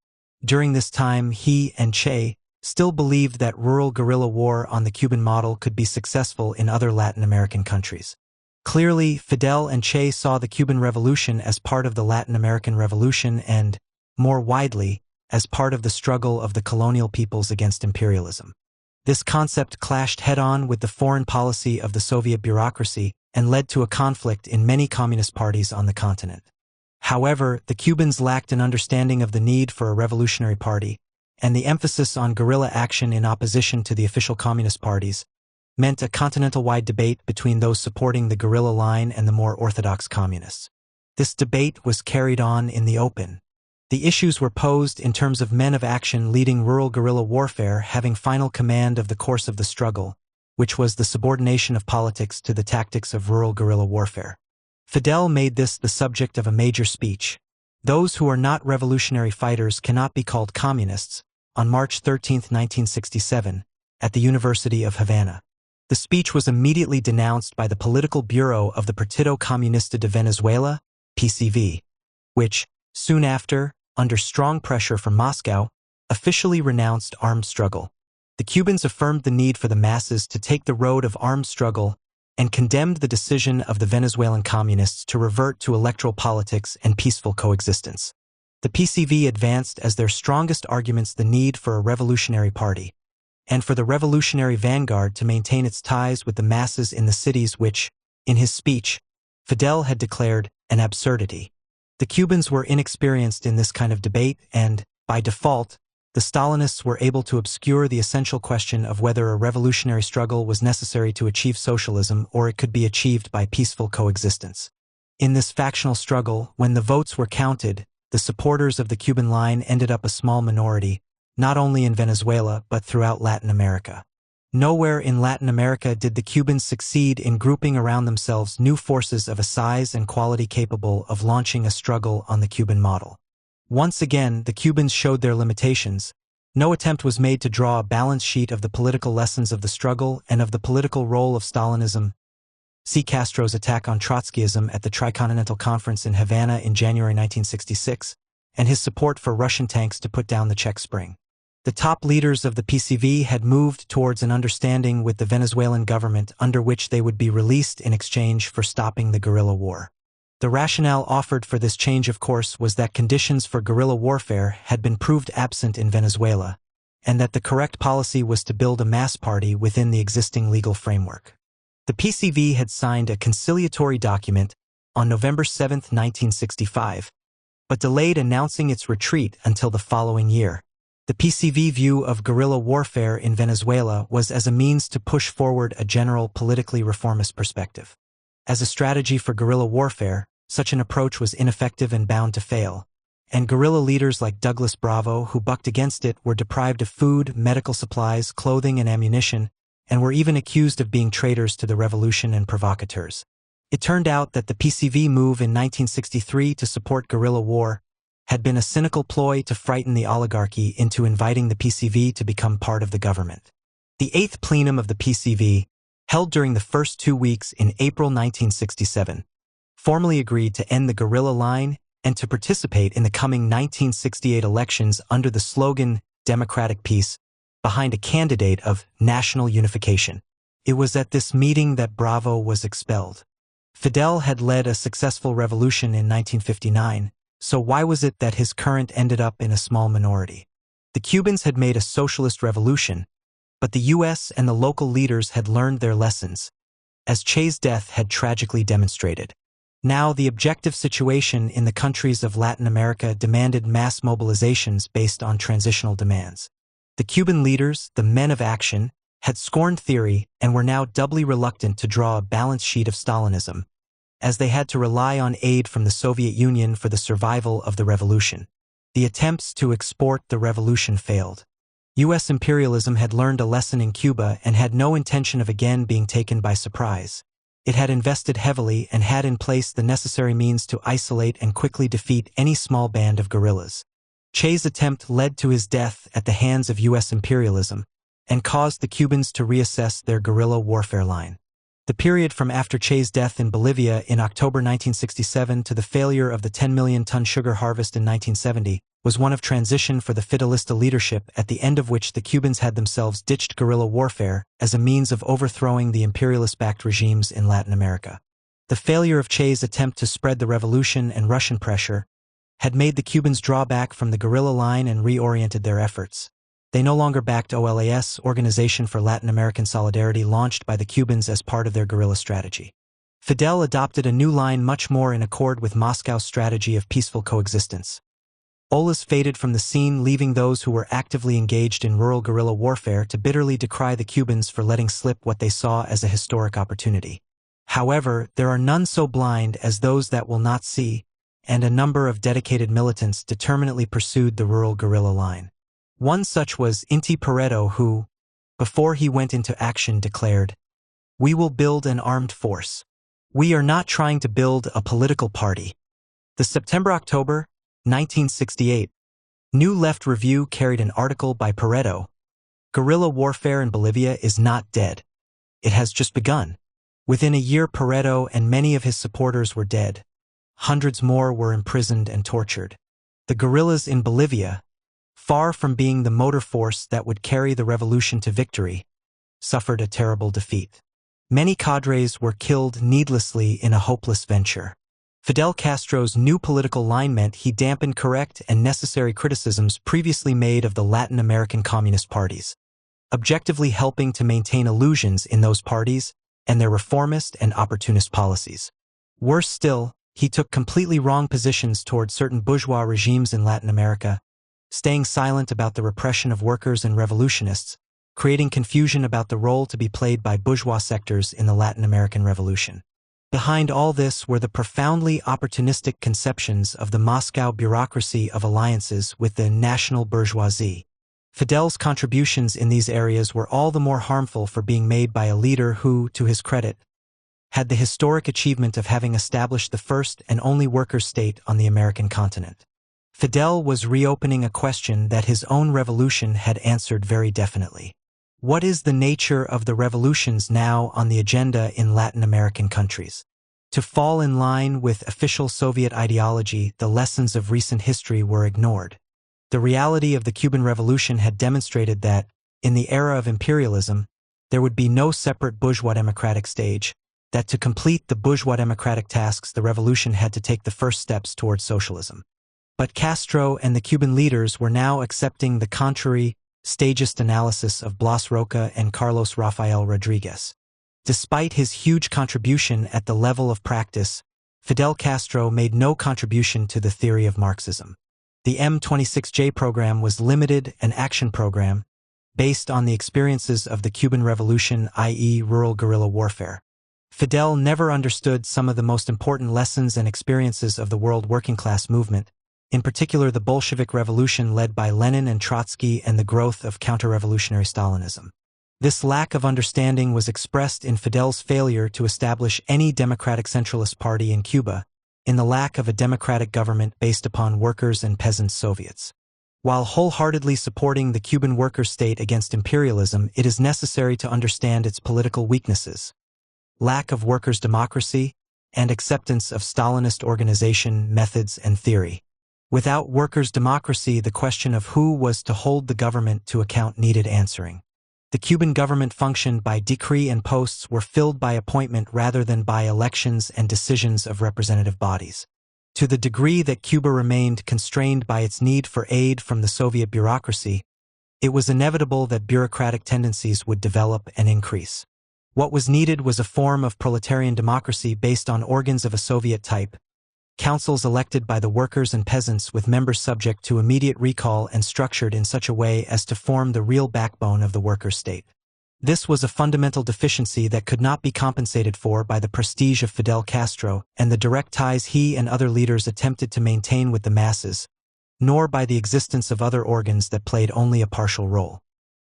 During this time, he and Che still believed that rural guerrilla war on the Cuban model could be successful in other Latin American countries. Clearly, Fidel and Che saw the Cuban Revolution as part of the Latin American Revolution and, more widely, as part of the struggle of the colonial peoples against imperialism. This concept clashed head-on with the foreign policy of the Soviet bureaucracy and led to a conflict in many communist parties on the continent. However, the Cubans lacked an understanding of the need for a revolutionary party, and the emphasis on guerrilla action in opposition to the official communist parties meant a continental-wide debate between those supporting the guerrilla line and the more orthodox communists. This debate was carried on in the open. The issues were posed in terms of men of action leading rural guerrilla warfare having final command of the course of the struggle, which was the subordination of politics to the tactics of rural guerrilla warfare. Fidel made this the subject of a major speech, "Those who are not revolutionary fighters cannot be called communists," on March 13, 1967, at the University of Havana. The speech was immediately denounced by the political bureau of the Partido Comunista de Venezuela, PCV, which, soon after, under strong pressure from Moscow, officially renounced armed struggle. The Cubans affirmed the need for the masses to take the road of armed struggle and condemned the decision of the Venezuelan communists to revert to electoral politics and peaceful coexistence. The PCV advanced as their strongest arguments the need for a revolutionary party, and for the revolutionary vanguard to maintain its ties with the masses in the cities which, in his speech, Fidel had declared an absurdity. The Cubans were inexperienced in this kind of debate and, by default, the Stalinists were able to obscure the essential question of whether a revolutionary struggle was necessary to achieve socialism or it could be achieved by peaceful coexistence. In this factional struggle, when the votes were counted, the supporters of the Cuban line ended up a small minority, not only in Venezuela but throughout Latin America. Nowhere in Latin America did the Cubans succeed in grouping around themselves new forces of a size and quality capable of launching a struggle on the Cuban model. Once again, the Cubans showed their limitations. No attempt was made to draw a balance sheet of the political lessons of the struggle and of the political role of Stalinism. See Castro's attack on Trotskyism at the Tricontinental Conference in Havana in January 1966, and his support for Russian tanks to put down the Czech Spring. The top leaders of the PCV had moved towards an understanding with the Venezuelan government under which they would be released in exchange for stopping the guerrilla war. The rationale offered for this change of course was that conditions for guerrilla warfare had been proved absent in Venezuela, and that the correct policy was to build a mass party within the existing legal framework. The PCV had signed a conciliatory document on November 7, 1965, but delayed announcing its retreat until the following year. The PCV view of guerrilla warfare in Venezuela was as a means to push forward a general politically reformist perspective. As a strategy for guerrilla warfare, such an approach was ineffective and bound to fail, and guerrilla leaders like Douglas Bravo, who bucked against it, were deprived of food, medical supplies, clothing, and ammunition, and were even accused of being traitors to the revolution and provocateurs. It turned out that the PCV move in 1963 to support guerrilla war had been a cynical ploy to frighten the oligarchy into inviting the PCV to become part of the government. The 8th plenum of the PCV, held during the first 2 weeks in April 1967, formally agreed to end the guerrilla line and to participate in the coming 1968 elections under the slogan Democratic Peace, behind a candidate of national unification. It was at this meeting that Bravo was expelled. Fidel had led a successful revolution in 1959, so why was it that his current ended up in a small minority? The Cubans had made a socialist revolution, but the U.S. and the local leaders had learned their lessons, as Che's death had tragically demonstrated. Now, the objective situation in the countries of Latin America demanded mass mobilizations based on transitional demands. The Cuban leaders, the men of action, had scorned theory and were now doubly reluctant to draw a balance sheet of Stalinism, as they had to rely on aid from the Soviet Union for the survival of the revolution. The attempts to export the revolution failed. U.S. imperialism had learned a lesson in Cuba and had no intention of again being taken by surprise. It had invested heavily and had in place the necessary means to isolate and quickly defeat any small band of guerrillas. Che's attempt led to his death at the hands of U.S. imperialism and caused the Cubans to reassess their guerrilla warfare line. The period from after Che's death in Bolivia in October 1967 to the failure of the 10-million-ton sugar harvest in 1970 was one of transition for the Fidelista leadership, at the end of which the Cubans had themselves ditched guerrilla warfare as a means of overthrowing the imperialist-backed regimes in Latin America. The failure of Che's attempt to spread the revolution and Russian pressure had made the Cubans draw back from the guerrilla line and reoriented their efforts. They no longer backed OLAS, Organization for Latin American Solidarity, launched by the Cubans as part of their guerrilla strategy. Fidel adopted a new line much more in accord with Moscow's strategy of peaceful coexistence. OLAS faded from the scene, leaving those who were actively engaged in rural guerrilla warfare to bitterly decry the Cubans for letting slip what they saw as a historic opportunity. However, there are none so blind as those that will not see, and a number of dedicated militants determinedly pursued the rural guerrilla line. One such was Inti Pareto, who, before he went into action, declared, "We will build an armed force. We are not trying to build a political party." The September-October 1968 New Left Review carried an article by Pareto, "Guerrilla warfare in Bolivia is not dead. It has just begun." Within a year, Pareto and many of his supporters were dead. Hundreds more were imprisoned and tortured. The guerrillas in Bolivia, far from being the motor force that would carry the revolution to victory, suffered a terrible defeat. Many cadres were killed needlessly in a hopeless venture. Fidel Castro's new political line meant he dampened correct and necessary criticisms previously made of the Latin American communist parties, objectively helping to maintain illusions in those parties and their reformist and opportunist policies. Worse still, he took completely wrong positions toward certain bourgeois regimes in Latin America, staying silent about the repression of workers and revolutionists, creating confusion about the role to be played by bourgeois sectors in the Latin American Revolution. Behind all this were the profoundly opportunistic conceptions of the Moscow bureaucracy of alliances with the national bourgeoisie. Fidel's contributions in these areas were all the more harmful for being made by a leader who, to his credit, had the historic achievement of having established the first and only worker state on the American continent. Fidel was reopening a question that his own revolution had answered very definitely. What is the nature of the revolutions now on the agenda in Latin American countries? To fall in line with official Soviet ideology, the lessons of recent history were ignored. The reality of the Cuban Revolution had demonstrated that, in the era of imperialism, there would be no separate bourgeois democratic stage, that to complete the bourgeois democratic tasks, the revolution had to take the first steps towards socialism. But Castro and the Cuban leaders were now accepting the contrary, stagist analysis of Blas Roca and Carlos Rafael Rodriguez. Despite his huge contribution at the level of practice, Fidel Castro made no contribution to the theory of Marxism. The M26J program was limited an action program based on the experiences of the Cuban Revolution, i.e. rural guerrilla warfare. Fidel never understood some of the most important lessons and experiences of the world working-class movement, in particular the Bolshevik Revolution led by Lenin and Trotsky and the growth of counter-revolutionary Stalinism. This lack of understanding was expressed in Fidel's failure to establish any democratic centralist party in Cuba, in the lack of a democratic government based upon workers' and peasants' Soviets. While wholeheartedly supporting the Cuban worker state against imperialism, it is necessary to understand its political weaknesses: lack of workers' democracy, and acceptance of Stalinist organization, methods, and theory. Without workers' democracy, the question of who was to hold the government to account needed answering. The Cuban government functioned by decree and posts were filled by appointment rather than by elections and decisions of representative bodies. To the degree that Cuba remained constrained by its need for aid from the Soviet bureaucracy, it was inevitable that bureaucratic tendencies would develop and increase. What was needed was a form of proletarian democracy based on organs of a Soviet type, councils elected by the workers and peasants with members subject to immediate recall and structured in such a way as to form the real backbone of the worker state. This was a fundamental deficiency that could not be compensated for by the prestige of Fidel Castro and the direct ties he and other leaders attempted to maintain with the masses, nor by the existence of other organs that played only a partial role.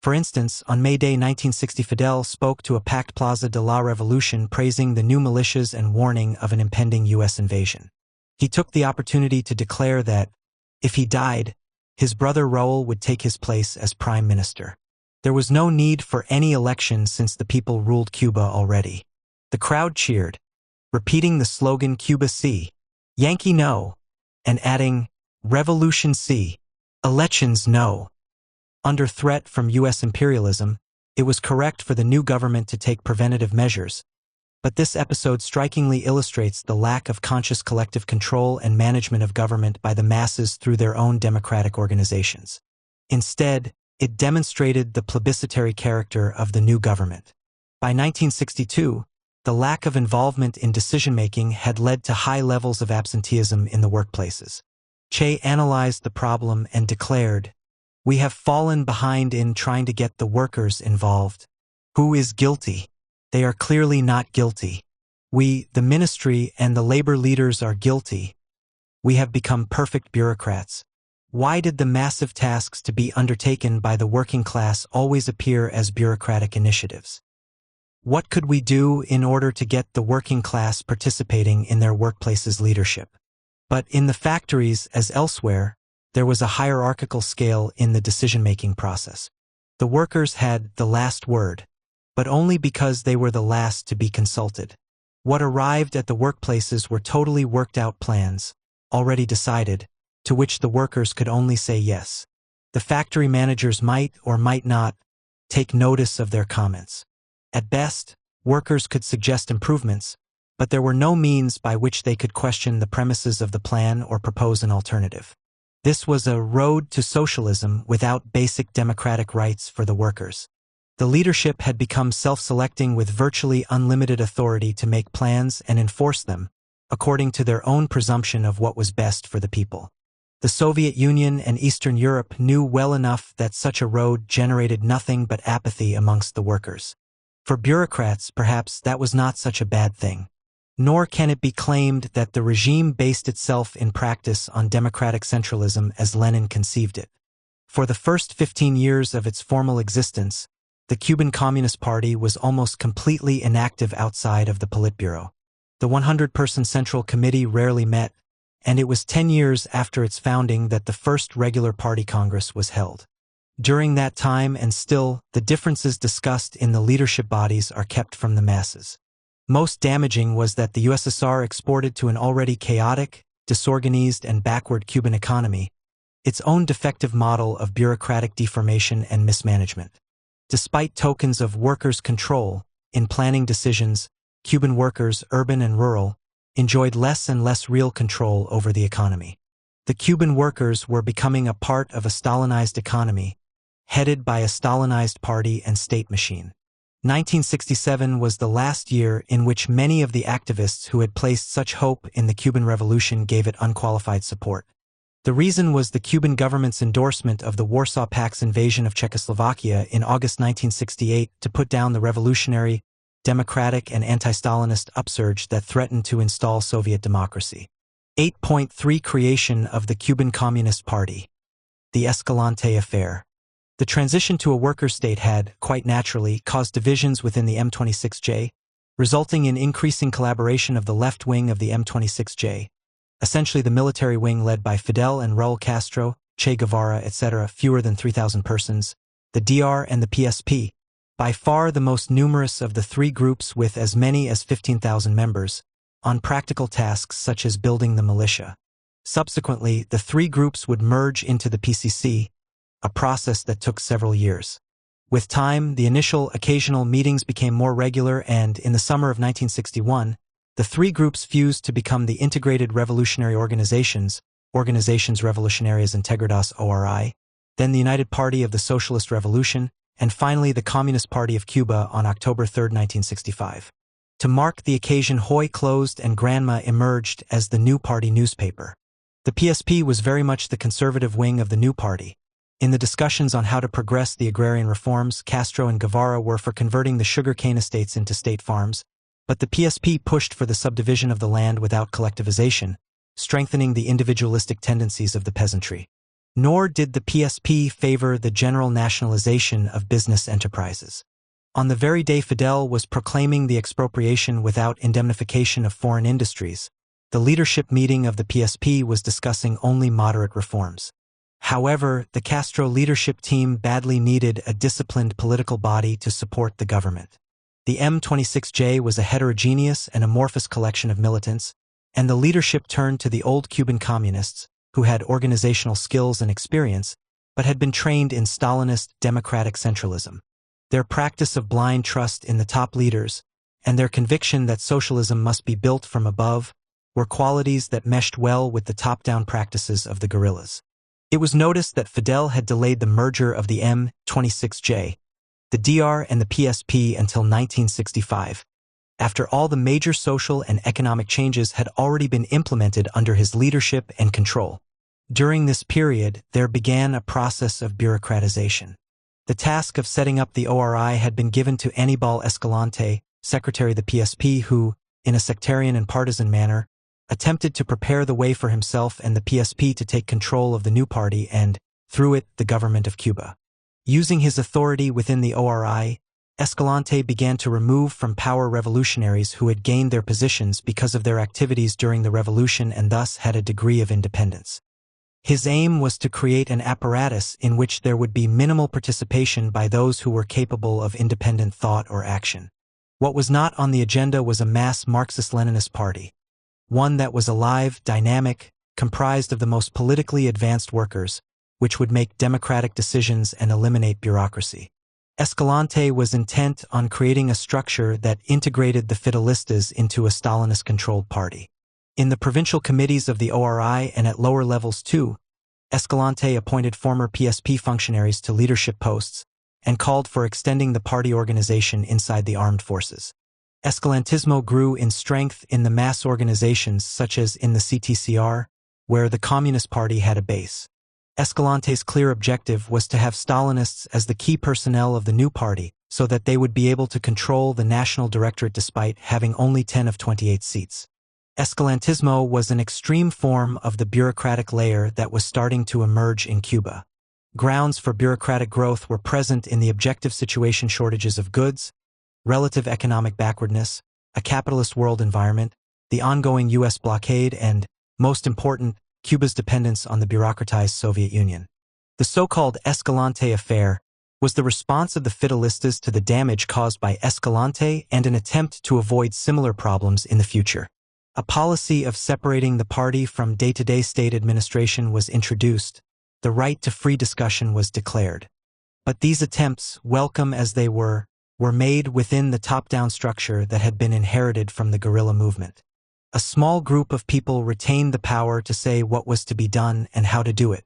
For instance, on May Day 1960, Fidel spoke to a packed Plaza de la Revolution praising the new militias and warning of an impending U.S. invasion. He took the opportunity to declare that, if he died, his brother Raúl would take his place as prime minister. There was no need for any election since the people ruled Cuba already. The crowd cheered, repeating the slogan Cuba Sí, Yankee No, and adding, Revolution Sí, elections no. Under threat from U.S. imperialism, it was correct for the new government to take preventative measures, but this episode strikingly illustrates the lack of conscious collective control and management of government by the masses through their own democratic organizations. Instead, it demonstrated the plebiscitary character of the new government. By 1962, the lack of involvement in decision-making had led to high levels of absenteeism in the workplaces. Che analyzed the problem and declared, "We have fallen behind in trying to get the workers involved. Who is guilty? They are clearly not guilty. We, the ministry and the labor leaders, are guilty. We have become perfect bureaucrats. Why did the massive tasks to be undertaken by the working class always appear as bureaucratic initiatives? What could we do in order to get the working class participating in their workplace's leadership?" But in the factories, as elsewhere, there was a hierarchical scale in the decision-making process. The workers had the last word, but only because they were the last to be consulted. What arrived at the workplaces were totally worked-out plans, already decided, to which the workers could only say yes. The factory managers might or might not take notice of their comments. At best, workers could suggest improvements, but there were no means by which they could question the premises of the plan or propose an alternative. This was a road to socialism without basic democratic rights for the workers. The leadership had become self-selecting with virtually unlimited authority to make plans and enforce them, according to their own presumption of what was best for the people. The Soviet Union and Eastern Europe knew well enough that such a road generated nothing but apathy amongst the workers. For bureaucrats, perhaps that was not such a bad thing. Nor can it be claimed that the regime based itself in practice on democratic centralism as Lenin conceived it. For the first 15 years of its formal existence, the Cuban Communist Party was almost completely inactive outside of the Politburo. The 100-person Central Committee rarely met, and it was 10 years after its founding that the first regular party congress was held. During that time and still, the differences discussed in the leadership bodies are kept from the masses. Most damaging was that the USSR exported to an already chaotic, disorganized, and backward Cuban economy its own defective model of bureaucratic deformation and mismanagement. Despite tokens of workers' control in planning decisions, Cuban workers, urban and rural, enjoyed less and less real control over the economy. The Cuban workers were becoming a part of a Stalinized economy, headed by a Stalinized party and state machine. 1967 was the last year in which many of the activists who had placed such hope in the Cuban Revolution gave it unqualified support. The reason was the Cuban government's endorsement of the Warsaw Pact's invasion of Czechoslovakia in August 1968 to put down the revolutionary, democratic and anti-Stalinist upsurge that threatened to install Soviet democracy. 8.3 Creation of the Cuban Communist Party. The Escalante Affair. The transition to a worker state had, quite naturally, caused divisions within the M26J, resulting in increasing collaboration of the left wing of the M26J, essentially the military wing led by Fidel and Raul Castro, Che Guevara, etc., fewer than 3,000 persons, the DR and the PSP, by far the most numerous of the three groups with as many as 15,000 members, on practical tasks such as building the militia. Subsequently, the three groups would merge into the PCC, a process that took several years. With time, the initial occasional meetings became more regular and, in the summer of 1961, the three groups fused to become the Integrated Revolutionary Organizations, Organizations Revolucionarias Integradas ORI, then the United Party of the Socialist Revolution, and finally the Communist Party of Cuba on October 3, 1965. To mark the occasion, Hoy closed and Granma emerged as the New Party newspaper. The PSP was very much the conservative wing of the New Party. In the discussions on how to progress the agrarian reforms, Castro and Guevara were for converting the sugar-cane estates into state farms, but the PSP pushed for the subdivision of the land without collectivization, strengthening the individualistic tendencies of the peasantry. Nor did the PSP favor the general nationalization of business enterprises. On the very day Fidel was proclaiming the expropriation without indemnification of foreign industries, the leadership meeting of the PSP was discussing only moderate reforms. However, the Castro leadership team badly needed a disciplined political body to support the government. The M26J was a heterogeneous and amorphous collection of militants, and the leadership turned to the old Cuban communists, who had organizational skills and experience, but had been trained in Stalinist democratic centralism. Their practice of blind trust in the top leaders, and their conviction that socialism must be built from above, were qualities that meshed well with the top-down practices of the guerrillas. It was noticed that Fidel had delayed the merger of the M26J, the DR and the PSP until 1965, after all the major social and economic changes had already been implemented under his leadership and control. During this period, there began a process of bureaucratization. The task of setting up the ORI had been given to Aníbal Escalante, secretary of the PSP, who, in a sectarian and partisan manner, attempted to prepare the way for himself and the PSP to take control of the new party and, through it, the government of Cuba. Using his authority within the ORI, Escalante began to remove from power revolutionaries who had gained their positions because of their activities during the revolution and thus had a degree of independence. His aim was to create an apparatus in which there would be minimal participation by those who were capable of independent thought or action. What was not on the agenda was a mass Marxist-Leninist party, one that was alive, dynamic, comprised of the most politically advanced workers, which would make democratic decisions and eliminate bureaucracy. Escalante was intent on creating a structure that integrated the Fidelistas into a Stalinist-controlled party. In the provincial committees of the ORI and at lower levels too, Escalante appointed former PSP functionaries to leadership posts and called for extending the party organization inside the armed forces. Escalantismo grew in strength in the mass organizations such as in the CTCR, where the Communist Party had a base. Escalante's clear objective was to have Stalinists as the key personnel of the new party so that they would be able to control the national directorate despite having only 10 of 28 seats. Escalantismo was an extreme form of the bureaucratic layer that was starting to emerge in Cuba. Grounds for bureaucratic growth were present in the objective situation: shortages of goods, relative economic backwardness, a capitalist world environment, the ongoing U.S. blockade, and, most important, Cuba's dependence on the bureaucratized Soviet Union. The so-called Escalante Affair was the response of the Fidelistas to the damage caused by Escalante and an attempt to avoid similar problems in the future. A policy of separating the party from day-to-day state administration was introduced. The right to free discussion was declared. But these attempts, welcome as they were made within the top-down structure that had been inherited from the guerrilla movement. A small group of people retained the power to say what was to be done and how to do it.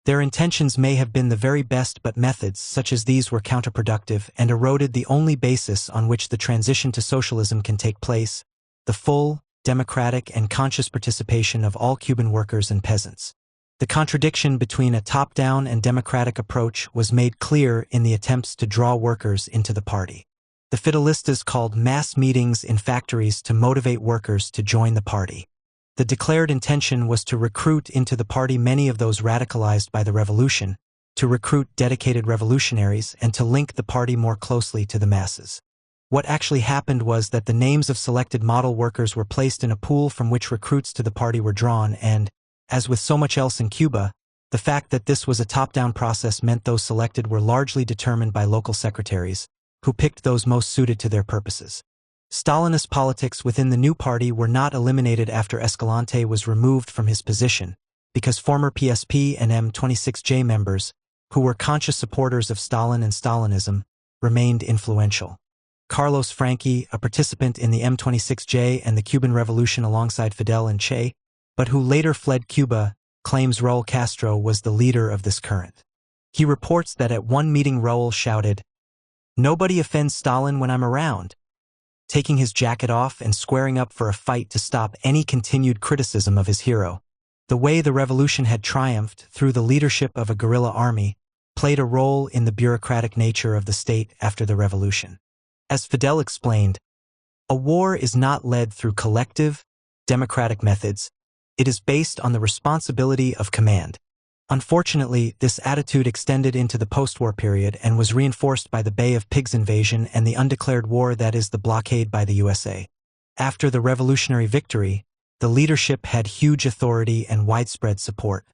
Their intentions may have been the very best, but methods such as these were counterproductive and eroded the only basis on which the transition to socialism can take place: the full, democratic and conscious participation of all Cuban workers and peasants. The contradiction between a top-down and democratic approach was made clear in the attempts to draw workers into the party. The Fidelistas called mass meetings in factories to motivate workers to join the party. The declared intention was to recruit into the party many of those radicalized by the revolution, to recruit dedicated revolutionaries, and to link the party more closely to the masses. What actually happened was that the names of selected model workers were placed in a pool from which recruits to the party were drawn and, as with so much else in Cuba, the fact that this was a top-down process meant those selected were largely determined by local secretaries, who picked those most suited to their purposes. Stalinist politics within the new party were not eliminated after Escalante was removed from his position, because former PSP and M26J members, who were conscious supporters of Stalin and Stalinism, remained influential. Carlos Franchi, a participant in the M26J and the Cuban Revolution alongside Fidel and Che, but who later fled Cuba, claims Raúl Castro was the leader of this current. He reports that at one meeting Raúl shouted, "Nobody offends Stalin when I'm around," taking his jacket off and squaring up for a fight to stop any continued criticism of his hero. The way the revolution had triumphed through the leadership of a guerrilla army played a role in the bureaucratic nature of the state after the revolution. As Fidel explained, a war is not led through collective, democratic methods. It is based on the responsibility of command. Unfortunately, this attitude extended into the post-war period and was reinforced by the Bay of Pigs invasion and the undeclared war, that is, the blockade by the USA. After the revolutionary victory, the leadership had huge authority and widespread support.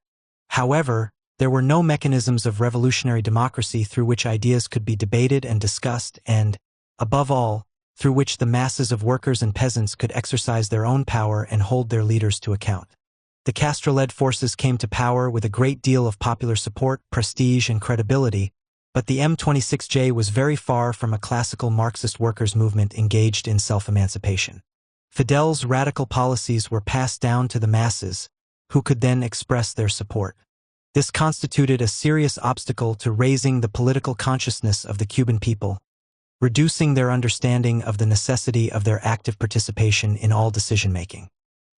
However, there were no mechanisms of revolutionary democracy through which ideas could be debated and discussed and, above all, through which the masses of workers and peasants could exercise their own power and hold their leaders to account. The Castro-led forces came to power with a great deal of popular support, prestige, and credibility, but the M26J was very far from a classical Marxist workers' movement engaged in self-emancipation. Fidel's radical policies were passed down to the masses, who could then express their support. This constituted a serious obstacle to raising the political consciousness of the Cuban people, reducing their understanding of the necessity of their active participation in all decision-making.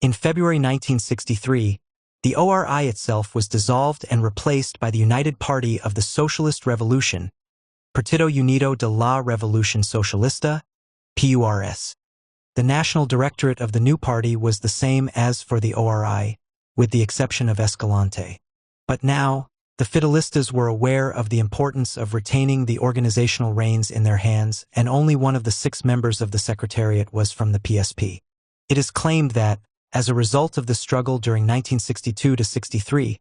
In February 1963, the ORI itself was dissolved and replaced by the United Party of the Socialist Revolution, Partido Unido de la Revolución Socialista, PURS. The national directorate of the new party was the same as for the ORI, with the exception of Escalante. But now, the Fidelistas were aware of the importance of retaining the organizational reins in their hands, and only one of the 6 members of the Secretariat was from the PSP. It is claimed that, as a result of the struggle during 1962–63,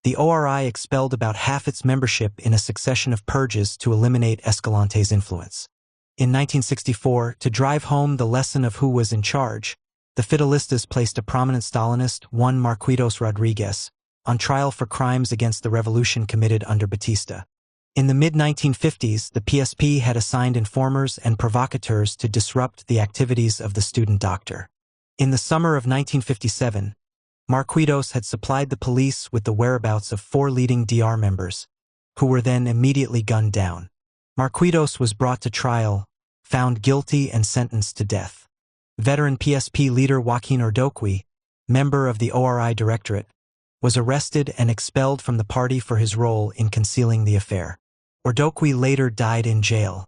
the ORI expelled about half its membership in a succession of purges to eliminate Escalante's influence. In 1964, to drive home the lesson of who was in charge, the Fidelistas placed a prominent Stalinist, one Marquitos Rodriguez, on trial for crimes against the revolution committed under Batista. In the mid-1950s, the PSP had assigned informers and provocateurs to disrupt the activities of the student doctor. In the summer of 1957, Marquitos had supplied the police with the whereabouts of 4 leading DR members, who were then immediately gunned down. Marquitos was brought to trial, found guilty and sentenced to death. Veteran PSP leader Joaquin Ordokwi, member of the ORI Directorate, was arrested and expelled from the party for his role in concealing the affair. Ordokwi later died in jail.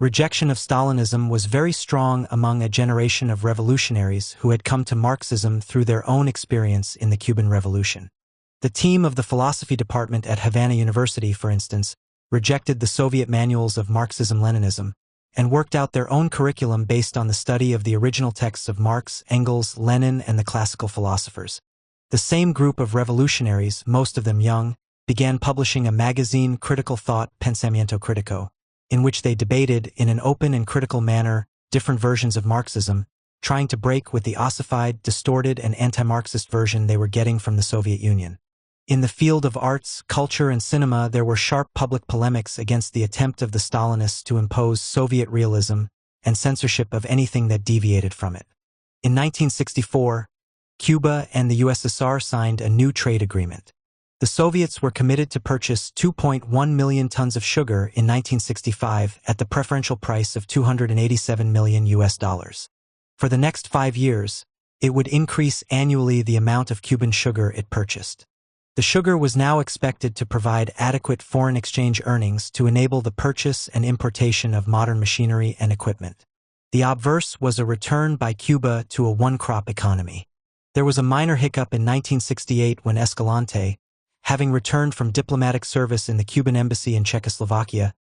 Rejection of Stalinism was very strong among a generation of revolutionaries who had come to Marxism through their own experience in the Cuban Revolution. The team of the philosophy department at Havana University, for instance, rejected the Soviet manuals of Marxism-Leninism, and worked out their own curriculum based on the study of the original texts of Marx, Engels, Lenin, and the classical philosophers. The same group of revolutionaries, most of them young, began publishing a magazine, Critical Thought, Pensamiento Critico, in which they debated, in an open and critical manner, different versions of Marxism, trying to break with the ossified, distorted, and anti-Marxist version they were getting from the Soviet Union. In the field of arts, culture, and cinema, there were sharp public polemics against the attempt of the Stalinists to impose Soviet realism and censorship of anything that deviated from it. In 1964, Cuba and the USSR signed a new trade agreement. The Soviets were committed to purchase 2.1 million tons of sugar in 1965 at the preferential price of $287 million. For the next 5 years, it would increase annually the amount of Cuban sugar it purchased. The sugar was now expected to provide adequate foreign exchange earnings to enable the purchase and importation of modern machinery and equipment. The obverse was a return by Cuba to a one-crop economy. There was a minor hiccup in 1968 when Escalante, having returned from diplomatic service in the Cuban embassy in Czechoslovakia,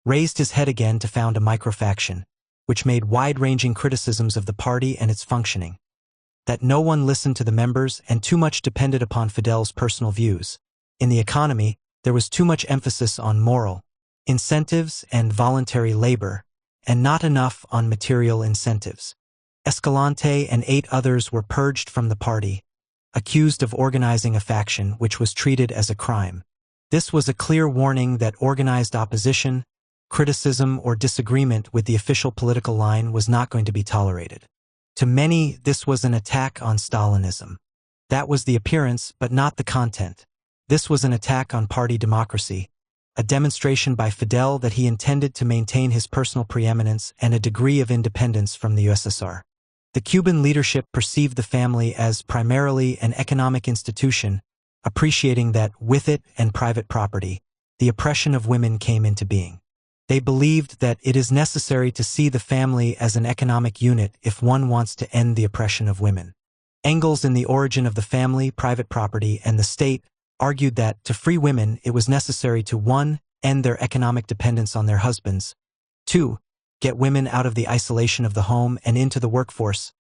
raised his head again to found a microfaction, which made wide-ranging criticisms of the party and its functioning. That no one listened to the members and too much depended upon Fidel's personal views. In the economy, there was too much emphasis on moral incentives and voluntary labor, and not enough on material incentives. Escalante and 8 others were purged from the party, accused of organizing a faction which was treated as a crime. This was a clear warning that organized opposition, criticism, or disagreement with the official political line was not going to be tolerated. To many, this was an attack on Stalinism. That was the appearance, but not the content. This was an attack on party democracy, a demonstration by Fidel that he intended to maintain his personal preeminence and a degree of independence from the USSR. The Cuban leadership perceived the family as primarily an economic institution, appreciating that, with it and private property, the oppression of women came into being. They believed that it is necessary to see the family as an economic unit if one wants to end the oppression of women. Engels, in The Origin of the Family, Private Property, and the State, argued that, to free women, it was necessary to 1. End their economic dependence on their husbands, 2. Get women out of the isolation of the home and into the workforce,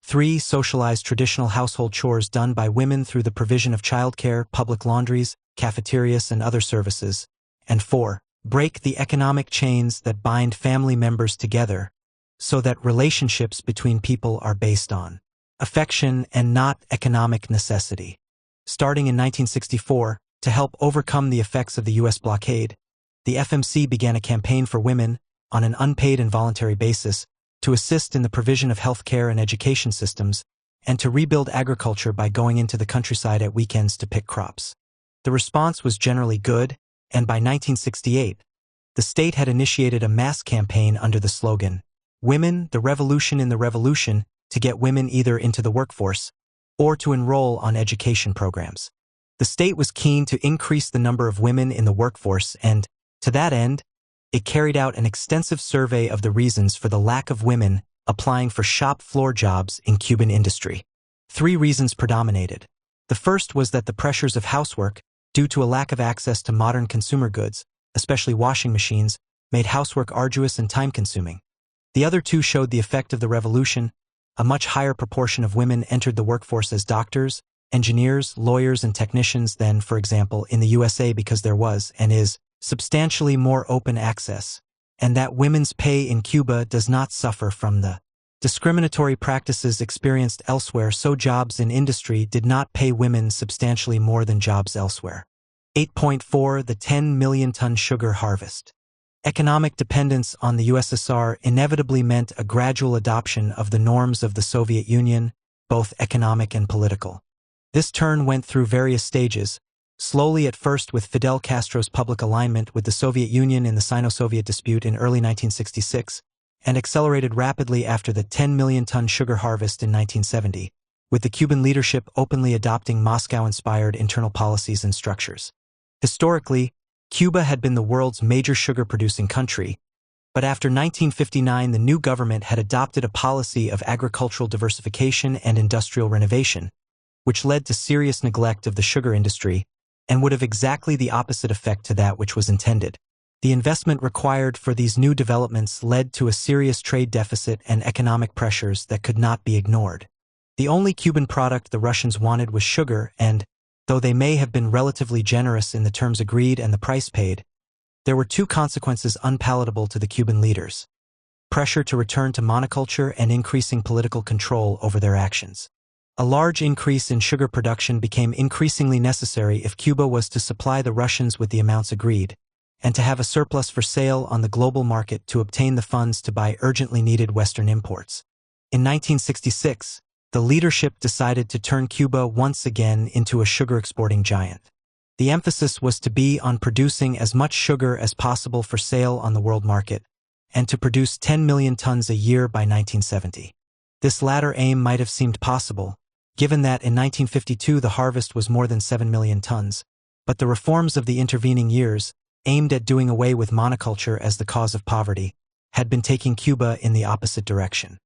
3. Socialize traditional household chores done by women through the provision of childcare, public laundries, cafeterias, and other services, and 4. Break the economic chains that bind family members together so that relationships between people are based on affection and not economic necessity. Starting in 1964, to help overcome the effects of the U.S. blockade, the FMC began a campaign for women, on an unpaid and voluntary basis, to assist in the provision of health care and education systems, and to rebuild agriculture by going into the countryside at weekends to pick crops. The response was generally good, and by 1968, the state had initiated a mass campaign under the slogan, "Women, the Revolution in the Revolution," to get women either into the workforce or to enroll on education programs. The state was keen to increase the number of women in the workforce and, to that end, it carried out an extensive survey of the reasons for the lack of women applying for shop floor jobs in Cuban industry. 3 reasons predominated. The first was that the pressures of housework, due to a lack of access to modern consumer goods, especially washing machines, made housework arduous and time-consuming. The other 2 showed the effect of the revolution. A much higher proportion of women entered the workforce as doctors, engineers, lawyers, and technicians than, for example, in the USA because there was, and is, substantially more open access, and that women's pay in Cuba does not suffer from the discriminatory practices experienced elsewhere, so jobs in industry did not pay women substantially more than jobs elsewhere. 8.4 The 10 million ton sugar harvest. Economic dependence on the USSR inevitably meant a gradual adoption of the norms of the Soviet Union, both economic and political. This turn went through various stages, slowly at first with Fidel Castro's public alignment with the Soviet Union in the Sino-Soviet dispute in early 1966, and accelerated rapidly after the 10 million ton sugar harvest in 1970, with the Cuban leadership openly adopting Moscow-inspired internal policies and structures. Historically, Cuba had been the world's major sugar-producing country, but after 1959 the new government had adopted a policy of agricultural diversification and industrial renovation, which led to serious neglect of the sugar industry and would have exactly the opposite effect to that which was intended. The investment required for these new developments led to a serious trade deficit and economic pressures that could not be ignored. The only Cuban product the Russians wanted was sugar, and, though they may have been relatively generous in the terms agreed and the price paid, there were 2 consequences unpalatable to the Cuban leaders: pressure to return to monoculture and increasing political control over their actions. A large increase in sugar production became increasingly necessary if Cuba was to supply the Russians with the amounts agreed, and to have a surplus for sale on the global market to obtain the funds to buy urgently needed Western imports. In 1966, the leadership decided to turn Cuba once again into a sugar-exporting giant. The emphasis was to be on producing as much sugar as possible for sale on the world market, and to produce 10 million tons a year by 1970. This latter aim might have seemed possible, given that in 1952 the harvest was more than 7 million tons. But the reforms of the intervening years, aimed at doing away with monoculture as the cause of poverty, had been taking Cuba in the opposite direction.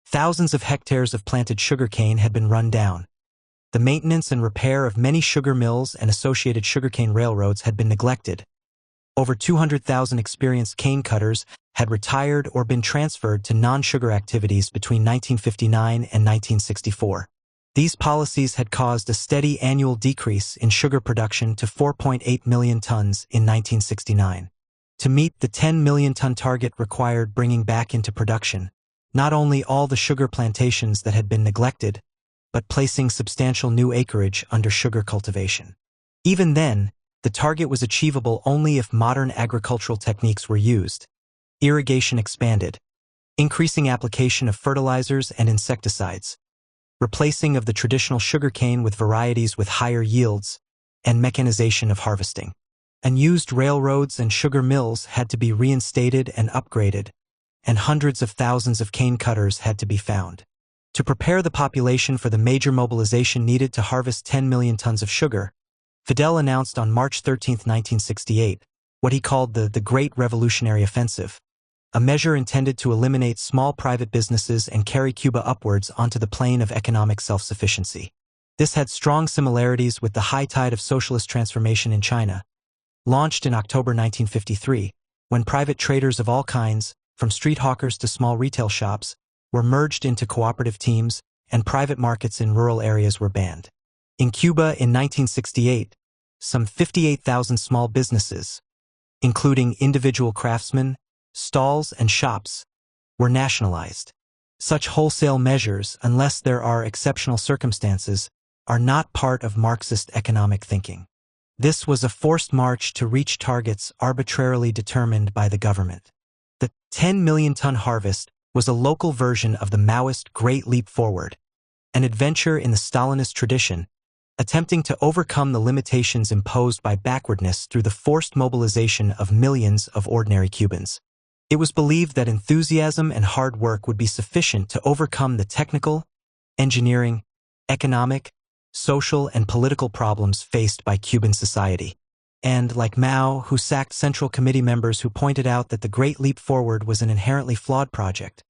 Thousands of hectares of planted sugarcane had been run down. The maintenance and repair of many sugar mills and associated sugarcane railroads had been neglected. Over 200,000 experienced cane cutters had retired or been transferred to non-sugar activities between 1959 and 1964. These policies had caused a steady annual decrease in sugar production to 4.8 million tons in 1969. To meet the 10 million ton target required bringing back into production not only all the sugar plantations that had been neglected, but placing substantial new acreage under sugar cultivation. Even then, the target was achievable only if modern agricultural techniques were used. Irrigation expanded, increasing application of fertilizers and insecticides, replacing of the traditional sugarcane with varieties with higher yields, and mechanization of harvesting. Unused railroads and sugar mills had to be reinstated and upgraded, and hundreds of thousands of cane cutters had to be found. To prepare the population for the major mobilization needed to harvest 10 million tons of sugar, Fidel announced on March 13, 1968, what he called the Great Revolutionary Offensive, a measure intended to eliminate small private businesses and carry Cuba upwards onto the plane of economic self-sufficiency. This had strong similarities with the high tide of socialist transformation in China, launched in October 1953, when private traders of all kinds, from street hawkers to small retail shops, were merged into cooperative teams, and private markets in rural areas were banned. In Cuba in 1968, some 58,000 small businesses, including individual craftsmen, stalls, and shops, were nationalized. Such wholesale measures, unless there are exceptional circumstances, are not part of Marxist economic thinking. This was a forced march to reach targets arbitrarily determined by the government. The 10 million ton harvest was a local version of the Maoist Great Leap Forward, an adventure in the Stalinist tradition, attempting to overcome the limitations imposed by backwardness through the forced mobilization of millions of ordinary Cubans. It was believed that enthusiasm and hard work would be sufficient to overcome the technical, engineering, economic, social, and political problems faced by Cuban society. And, like Mao, who sacked Central Committee members who pointed out that the Great Leap Forward was an inherently flawed project,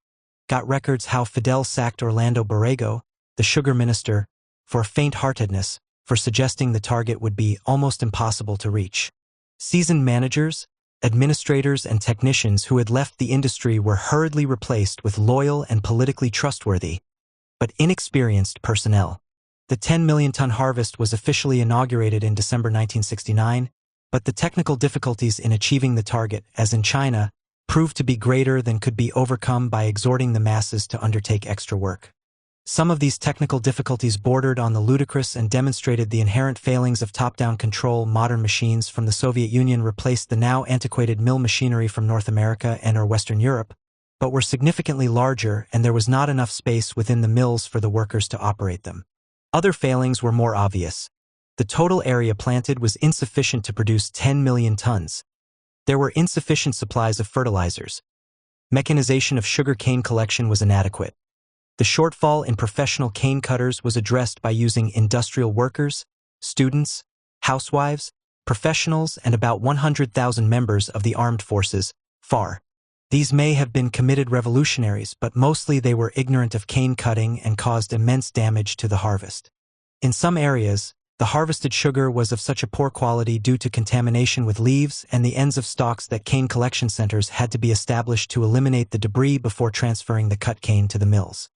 got records how Fidel sacked Orlando Borrego, the sugar minister, for faint-heartedness, for suggesting the target would be almost impossible to reach. Seasoned managers, administrators, and technicians who had left the industry were hurriedly replaced with loyal and politically trustworthy, but inexperienced personnel. The 10 million ton harvest was officially inaugurated in December 1969, but the technical difficulties in achieving the target, as in China, proved to be greater than could be overcome by exhorting the masses to undertake extra work. Some of these technical difficulties bordered on the ludicrous and demonstrated the inherent failings of top-down control. Modern machines from the Soviet Union replaced the now antiquated mill machinery from North America and/or Western Europe, but were significantly larger, and there was not enough space within the mills for the workers to operate them. Other failings were more obvious. The total area planted was insufficient to produce 10 million tons. There were insufficient supplies of fertilizers. Mechanization of sugar cane collection was inadequate. The shortfall in professional cane cutters was addressed by using industrial workers, students, housewives, professionals, and about 100,000 members of the armed forces, FAR. These may have been committed revolutionaries, but mostly they were ignorant of cane cutting and caused immense damage to the harvest. In some areas, the harvested sugar was of such a poor quality due to contamination with leaves and the ends of stalks that cane collection centers had to be established to eliminate the debris before transferring the cut cane to the mills.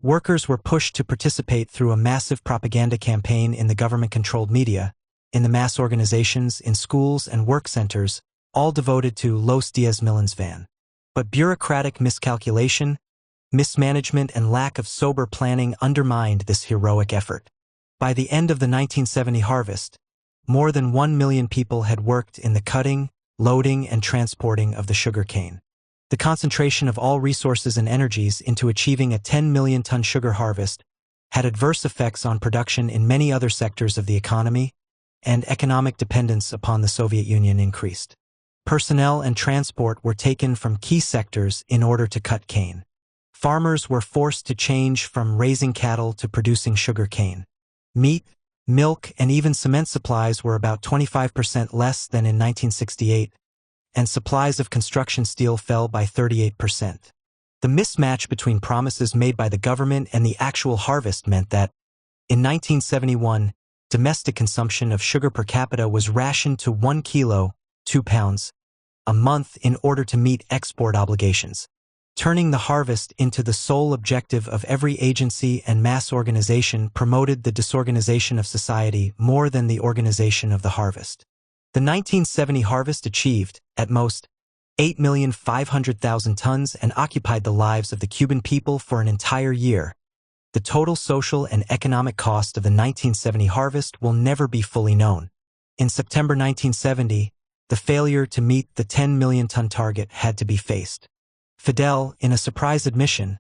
Workers were pushed to participate through a massive propaganda campaign in the government-controlled media, in the mass organizations, in schools and work centers, all devoted to Los 10 Millons van. But bureaucratic miscalculation, mismanagement, and lack of sober planning undermined this heroic effort. By the end of the 1970 harvest, more than 1 million people had worked in the cutting, loading, and transporting of the sugar cane. The concentration of all resources and energies into achieving a 10 million ton sugar harvest had adverse effects on production in many other sectors of the economy, and economic dependence upon the Soviet Union increased. Personnel and transport were taken from key sectors in order to cut cane. Farmers were forced to change from raising cattle to producing sugar cane. Meat, milk, and even cement supplies were about 25% less than in 1968, and supplies of construction steel fell by 38%. The mismatch between promises made by the government and the actual harvest meant that, in 1971, domestic consumption of sugar per capita was rationed to 1 kilo, 2 pounds, a month in order to meet export obligations, turning the harvest into the sole objective of every agency and mass organization promoted the disorganization of society more than the organization of the harvest. The 1970 harvest achieved, at most, 8,500,000 tons and occupied the lives of the Cuban people for an entire year. The total social and economic cost of the 1970 harvest will never be fully known. In September 1970, the failure to meet the 10 million ton target had to be faced. Fidel, in a surprise admission,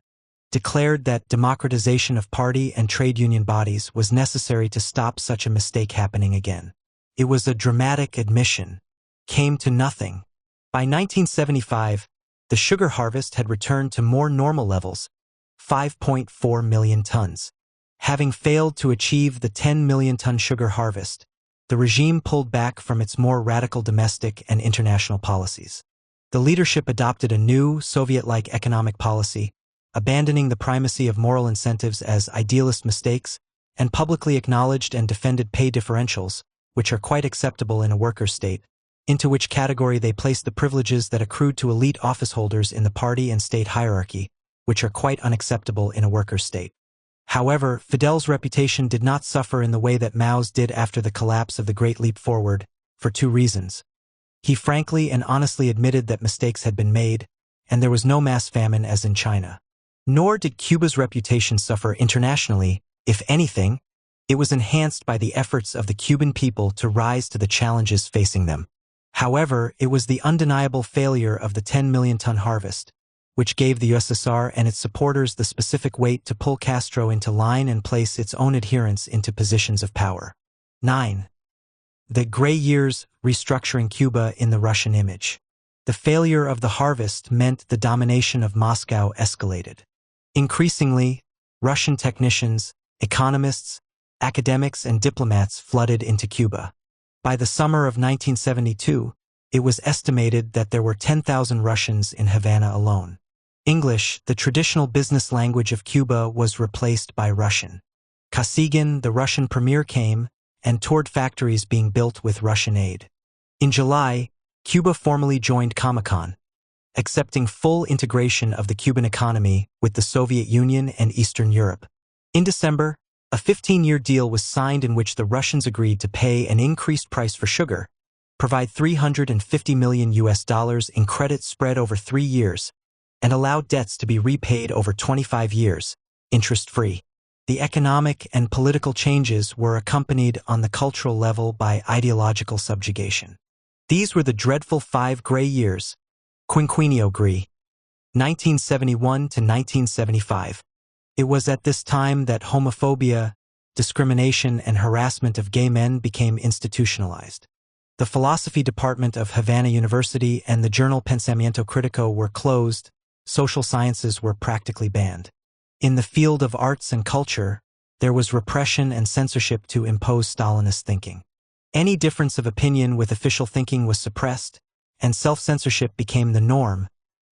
declared that democratization of party and trade union bodies was necessary to stop such a mistake happening again. It was a dramatic admission, came to nothing. By 1975, the sugar harvest had returned to more normal levels, 5.4 million tons. Having failed to achieve the 10 million ton sugar harvest, the regime pulled back from its more radical domestic and international policies. The leadership adopted a new, Soviet-like economic policy, abandoning the primacy of moral incentives as idealist mistakes, and publicly acknowledged and defended pay differentials, which are quite acceptable in a worker state, into which category they placed the privileges that accrued to elite office holders in the party and state hierarchy, which are quite unacceptable in a worker state. However, Fidel's reputation did not suffer in the way that Mao's did after the collapse of the Great Leap Forward, for two reasons. He frankly and honestly admitted that mistakes had been made, and there was no mass famine as in China. Nor did Cuba's reputation suffer internationally. If anything, it was enhanced by the efforts of the Cuban people to rise to the challenges facing them. However, it was the undeniable failure of the 10 million ton harvest, which gave the USSR and its supporters the specific weight to pull Castro into line and place its own adherents into positions of power. 9. The Gray Years, restructuring Cuba in the Russian image. The failure of the harvest meant the domination of Moscow escalated. Increasingly, Russian technicians, economists, academics, and diplomats flooded into Cuba. By the summer of 1972, it was estimated that there were 10,000 Russians in Havana alone. English, the traditional business language of Cuba, was replaced by Russian. Kosygin, the Russian premier, came and toured factories being built with Russian aid. In July, Cuba formally joined Comecon, accepting full integration of the Cuban economy with the Soviet Union and Eastern Europe. In December, a 15-year deal was signed in which the Russians agreed to pay an increased price for sugar, provide $350 million in credit spread over 3 years, and allow debts to be repaid over 25 years, interest-free. The economic and political changes were accompanied on the cultural level by ideological subjugation. These were the dreadful 5 gray years, quinquennio gris, 1971 to 1975. It was at this time that homophobia, discrimination, and harassment of gay men became institutionalized. The philosophy department of Havana University and the journal Pensamiento Critico were closed, social sciences were practically banned. In the field of arts and culture, there was repression and censorship to impose Stalinist thinking. Any difference of opinion with official thinking was suppressed, and self-censorship became the norm,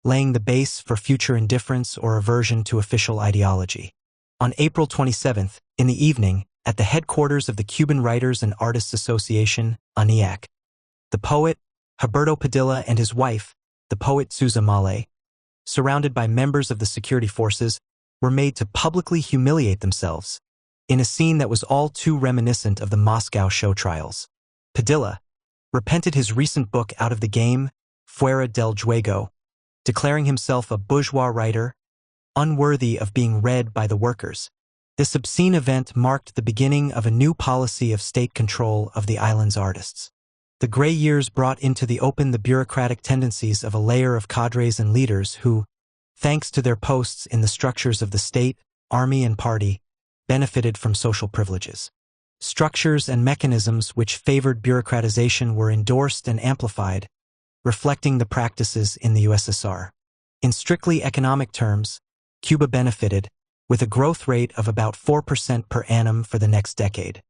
laying the base for future indifference or aversion to official ideology. On April 27th, in the evening, at the headquarters of the Cuban Writers and Artists Association, UNIAC, the poet, Humberto Padilla, and his wife, the poet Susa Male, surrounded by members of the security forces, were made to publicly humiliate themselves, in a scene that was all too reminiscent of the Moscow show trials. Padilla repented his recent book Out of the Game, Fuera del Juego, declaring himself a bourgeois writer, unworthy of being read by the workers. This obscene event marked the beginning of a new policy of state control of the island's artists. The gray years brought into the open the bureaucratic tendencies of a layer of cadres and leaders who, thanks to their posts in the structures of the state, army, and party, benefited from social privileges. Structures and mechanisms which favored bureaucratization were endorsed and amplified, reflecting the practices in the USSR. In strictly economic terms, Cuba benefited, with a growth rate of about 4% per annum for the next decade.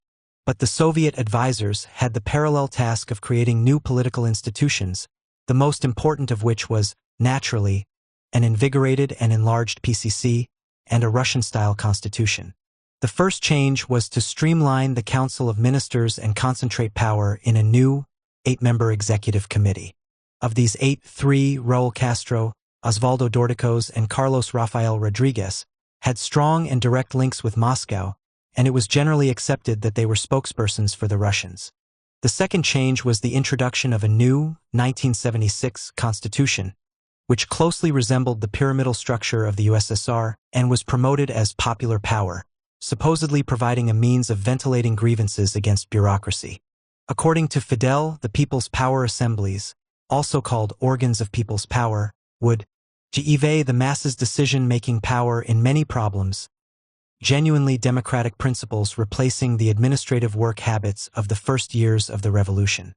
But the Soviet advisors had the parallel task of creating new political institutions, the most important of which was, naturally, an invigorated and enlarged PCC and a Russian-style constitution. The first change was to streamline the Council of Ministers and concentrate power in a new, 8-member executive committee. Of these 8, 3, Raúl Castro, Osvaldo Dorticos, and Carlos Rafael Rodriguez, had strong and direct links with Moscow, and it was generally accepted that they were spokespersons for the Russians. The second change was the introduction of a new, 1976 constitution, which closely resembled the pyramidal structure of the USSR and was promoted as popular power, supposedly providing a means of ventilating grievances against bureaucracy. According to Fidel, the People's Power Assemblies, also called organs of people's power, would give the masses decision-making power in many problems, genuinely democratic principles replacing the administrative work habits of the first years of the revolution.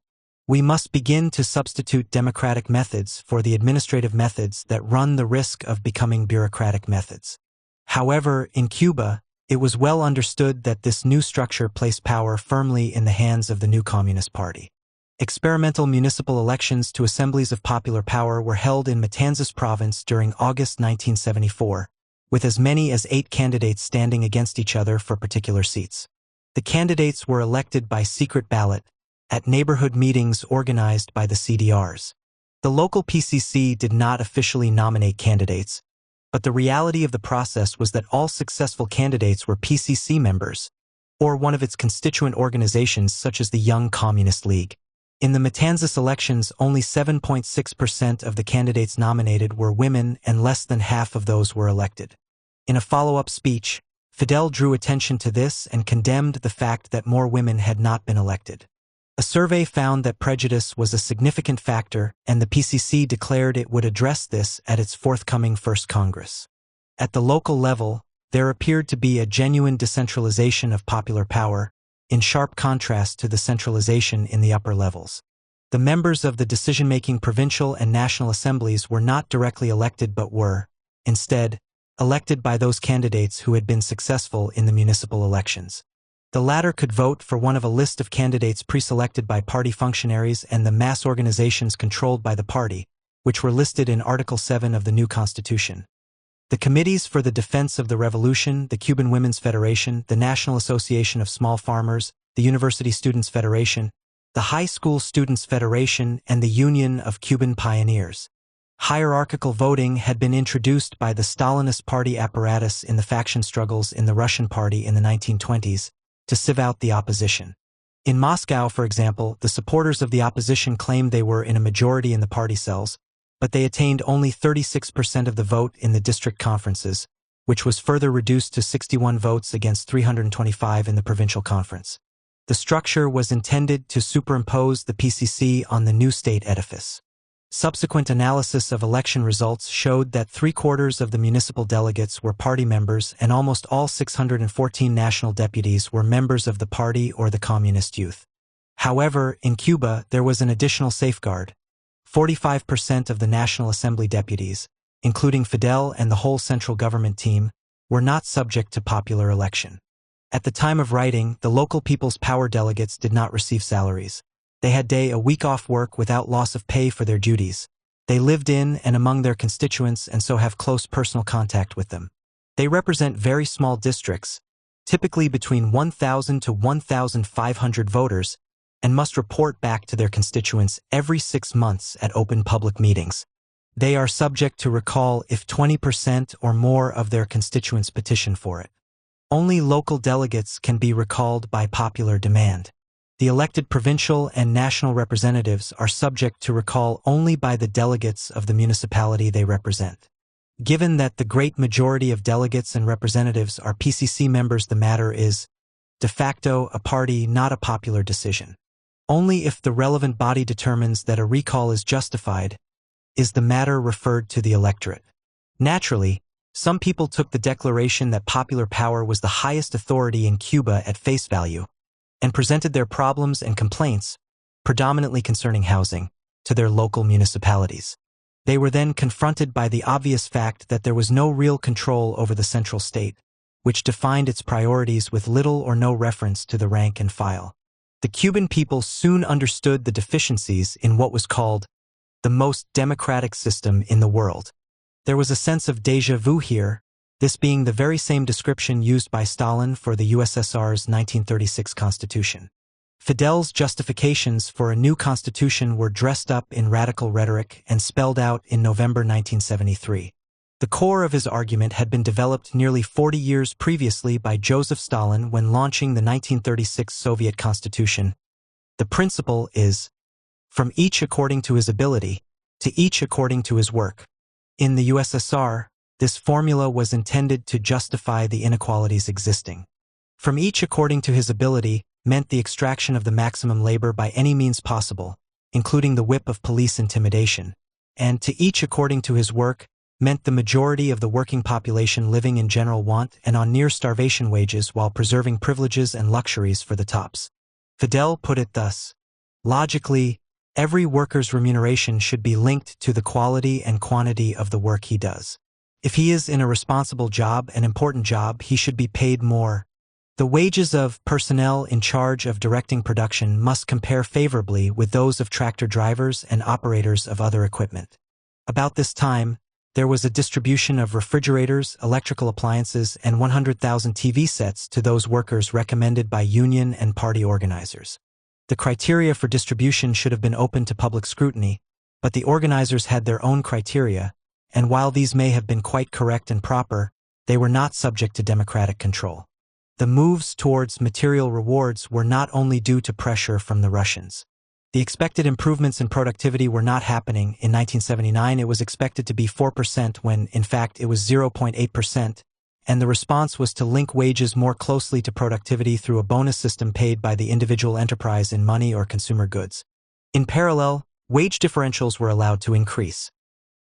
We must begin to substitute democratic methods for the administrative methods that run the risk of becoming bureaucratic methods. However, in Cuba, it was well understood that this new structure placed power firmly in the hands of the new Communist Party. Experimental municipal elections to assemblies of popular power were held in Matanzas province during August 1974, with as many as 8 candidates standing against each other for particular seats. The candidates were elected by secret ballot at neighborhood meetings organized by the CDRs. The local PCC did not officially nominate candidates, but the reality of the process was that all successful candidates were PCC members, or one of its constituent organizations such as the Young Communist League. In the Matanzas elections, only 7.6% of the candidates nominated were women and less than half of those were elected. In a follow-up speech, Fidel drew attention to this and condemned the fact that more women had not been elected. A survey found that prejudice was a significant factor, and the PCC declared it would address this at its forthcoming First Congress. At the local level, there appeared to be a genuine decentralization of popular power, in sharp contrast to the centralization in the upper levels. The members of the decision-making provincial and national assemblies were not directly elected but were, instead, elected by those candidates who had been successful in the municipal elections. The latter could vote for one of a list of candidates pre-selected by party functionaries and the mass organizations controlled by the party, which were listed in Article 7 of the new Constitution. The Committees for the Defense of the Revolution, the Cuban Women's Federation, the National Association of Small Farmers, the University Students' Federation, the High School Students' Federation, and the Union of Cuban Pioneers. Hierarchical voting had been introduced by the Stalinist party apparatus in the faction struggles in the Russian Party in the 1920s to sieve out the opposition. In Moscow, for example, the supporters of the opposition claimed they were in a majority in the party cells, but they attained only 36% of the vote in the district conferences, which was further reduced to 61 votes against 325 in the provincial conference. The structure was intended to superimpose the PCC on the new state edifice. Subsequent analysis of election results showed that 3/4 of the municipal delegates were party members and almost all 614 national deputies were members of the party or the communist youth. However, in Cuba, there was an additional safeguard. 45% of the National Assembly deputies, including Fidel and the whole central government team, were not subject to popular election. At the time of writing, the local People's Power delegates did not receive salaries. They had a week off work without loss of pay for their duties. They lived in and among their constituents and so have close personal contact with them. They represent very small districts, typically between 1,000 to 1,500 voters, and must report back to their constituents every 6 months at open public meetings. They are subject to recall if 20% or more of their constituents petition for it. Only local delegates can be recalled by popular demand. The elected provincial and national representatives are subject to recall only by the delegates of the municipality they represent. Given that the great majority of delegates and representatives are PCC members, the matter is, de facto, a party, not a popular decision. Only if the relevant body determines that a recall is justified is the matter referred to the electorate. Naturally, some people took the declaration that popular power was the highest authority in Cuba at face value and presented their problems and complaints, predominantly concerning housing, to their local municipalities. They were then confronted by the obvious fact that there was no real control over the central state, which defined its priorities with little or no reference to the rank and file. The Cuban people soon understood the deficiencies in what was called the most democratic system in the world. There was a sense of déjà vu here, this being the very same description used by Stalin for the USSR's 1936 constitution. Fidel's justifications for a new constitution were dressed up in radical rhetoric and spelled out in November 1973. The core of his argument had been developed nearly 40 years previously by Joseph Stalin when launching the 1936 Soviet Constitution. The principle is, from each according to his ability, to each according to his work. In the USSR, this formula was intended to justify the inequalities existing. From each according to his ability meant the extraction of the maximum labor by any means possible, including the whip of police intimidation, and to each according to his work meant the majority of the working population living in general want and on near starvation wages while preserving privileges and luxuries for the tops. Fidel put it thus: logically, every worker's remuneration should be linked to the quality and quantity of the work he does. If he is in a responsible job, an important job, he should be paid more. The wages of personnel in charge of directing production must compare favorably with those of tractor drivers and operators of other equipment. About this time, there was a distribution of refrigerators, electrical appliances, and 100,000 TV sets to those workers recommended by union and party organizers. The criteria for distribution should have been open to public scrutiny, but the organizers had their own criteria, and while these may have been quite correct and proper, they were not subject to democratic control. The moves towards material rewards were not only due to pressure from the Russians. The expected improvements in productivity were not happening. In 1979, it was expected to be 4% when, in fact, it was 0.8%, and the response was to link wages more closely to productivity through a bonus system paid by the individual enterprise in money or consumer goods. In parallel, wage differentials were allowed to increase.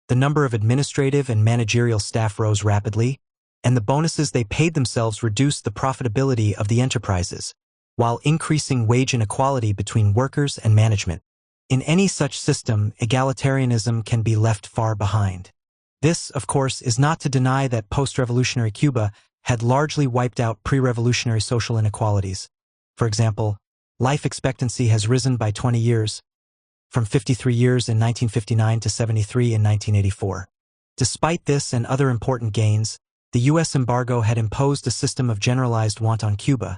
The number of administrative and managerial staff rose rapidly, and the bonuses they paid themselves reduced the profitability of the enterprises, while increasing wage inequality between workers and management. In any such system, egalitarianism can be left far behind. This, of course, is not to deny that post-revolutionary Cuba had largely wiped out pre-revolutionary social inequalities. For example, life expectancy has risen by 20 years, from 53 years in 1959 to 73 in 1984. Despite this and other important gains, the U.S. embargo had imposed a system of generalized want on Cuba,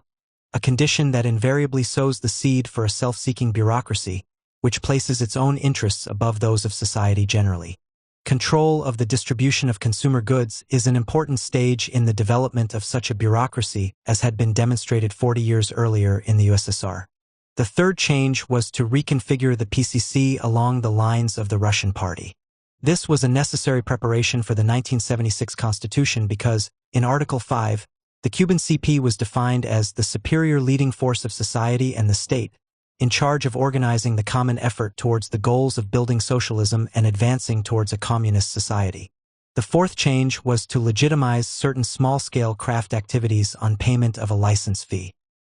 a condition that invariably sows the seed for a self-seeking bureaucracy, which places its own interests above those of society generally. Control of the distribution of consumer goods is an important stage in the development of such a bureaucracy, as had been demonstrated 40 years earlier in the USSR. The third change was to reconfigure the PCC along the lines of the Russian Party. This was a necessary preparation for the 1976 Constitution because, in Article 5, the Cuban CP was defined as the superior leading force of society and the state, in charge of organizing the common effort towards the goals of building socialism and advancing towards a communist society. The fourth change was to legitimize certain small-scale craft activities on payment of a license fee.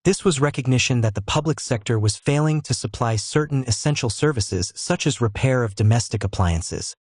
This was recognition that the public sector was failing to supply certain essential services such as repair of domestic appliances,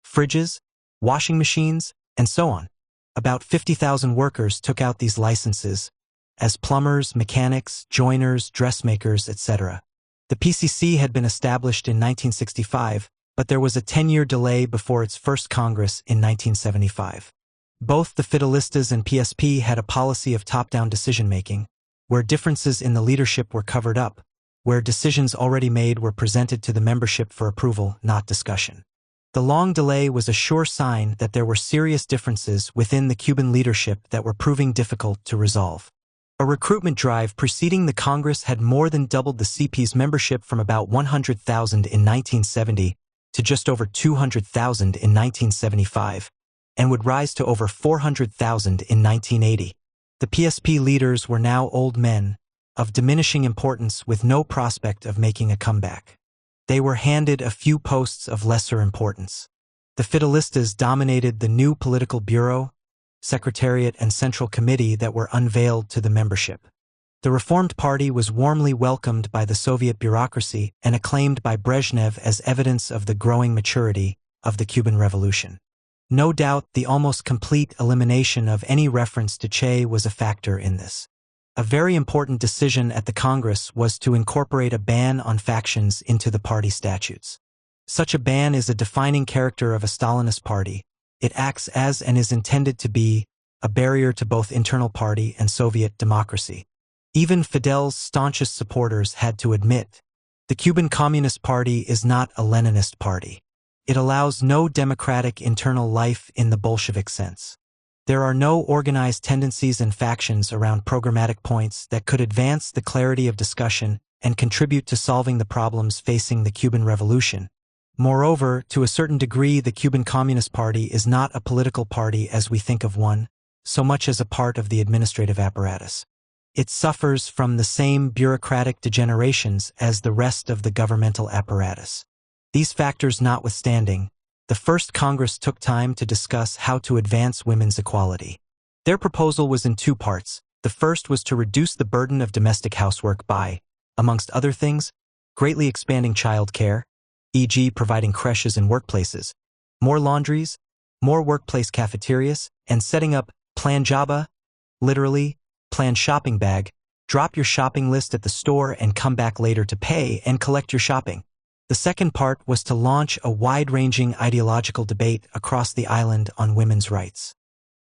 fridges, washing machines, and so on. About 50,000 workers took out these licenses as plumbers, mechanics, joiners, dressmakers, etc. The PCC had been established in 1965, but there was a 10-year delay before its first Congress in 1975. Both the Fidelistas and PSP had a policy of top-down decision-making, where differences in the leadership were covered up, where decisions already made were presented to the membership for approval, not discussion. The long delay was a sure sign that there were serious differences within the Cuban leadership that were proving difficult to resolve. A recruitment drive preceding the Congress had more than doubled the CP's membership from about 100,000 in 1970 to just over 200,000 in 1975, and would rise to over 400,000 in 1980. The PSP leaders were now old men, of diminishing importance with no prospect of making a comeback. They were handed a few posts of lesser importance. The Fidelistas dominated the new political bureau, secretariat, and central committee that were unveiled to the membership. The Reformed Party was warmly welcomed by the Soviet bureaucracy and acclaimed by Brezhnev as evidence of the growing maturity of the Cuban Revolution. No doubt, the almost complete elimination of any reference to Che was a factor in this. A very important decision at the Congress was to incorporate a ban on factions into the party statutes. Such a ban is a defining character of a Stalinist party. It acts as and is intended to be a barrier to both internal party and Soviet democracy. Even Fidel's staunchest supporters had to admit, the Cuban Communist Party is not a Leninist party. It allows no democratic internal life in the Bolshevik sense. There are no organized tendencies and factions around programmatic points that could advance the clarity of discussion and contribute to solving the problems facing the Cuban Revolution. Moreover, to a certain degree, the Cuban Communist Party is not a political party as we think of one, so much as a part of the administrative apparatus. It suffers from the same bureaucratic degenerations as the rest of the governmental apparatus. These factors notwithstanding, the first Congress took time to discuss how to advance women's equality. Their proposal was in two parts. The first was to reduce the burden of domestic housework by, amongst other things, greatly expanding child care, e.g. providing creches in workplaces, more laundries, more workplace cafeterias, and setting up Plan Jaba, literally, Plan Shopping Bag, drop your shopping list at the store and come back later to pay and collect your shopping. The second part was to launch a wide-ranging ideological debate across the island on women's rights.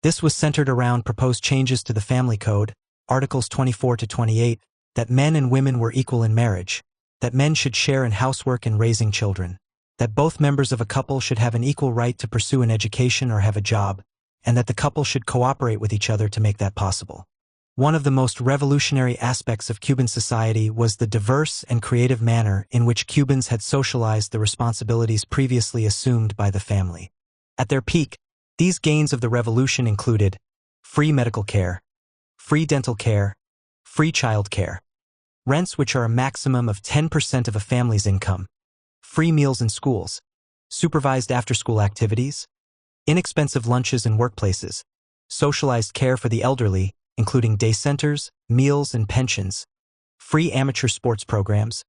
This was centered around proposed changes to the Family Code, Articles 24 to 28, that men and women were equal in marriage, that men should share in housework and raising children, that both members of a couple should have an equal right to pursue an education or have a job, and that the couple should cooperate with each other to make that possible. One of the most revolutionary aspects of Cuban society was the diverse and creative manner in which Cubans had socialized the responsibilities previously assumed by the family. At their peak, these gains of the revolution included free medical care, free dental care, free child care, rents which are a maximum of 10% of a family's income, free meals in schools, supervised after-school activities, inexpensive lunches in workplaces, socialized care for the elderly, including day centers, meals, and pensions, free amateur sports programs,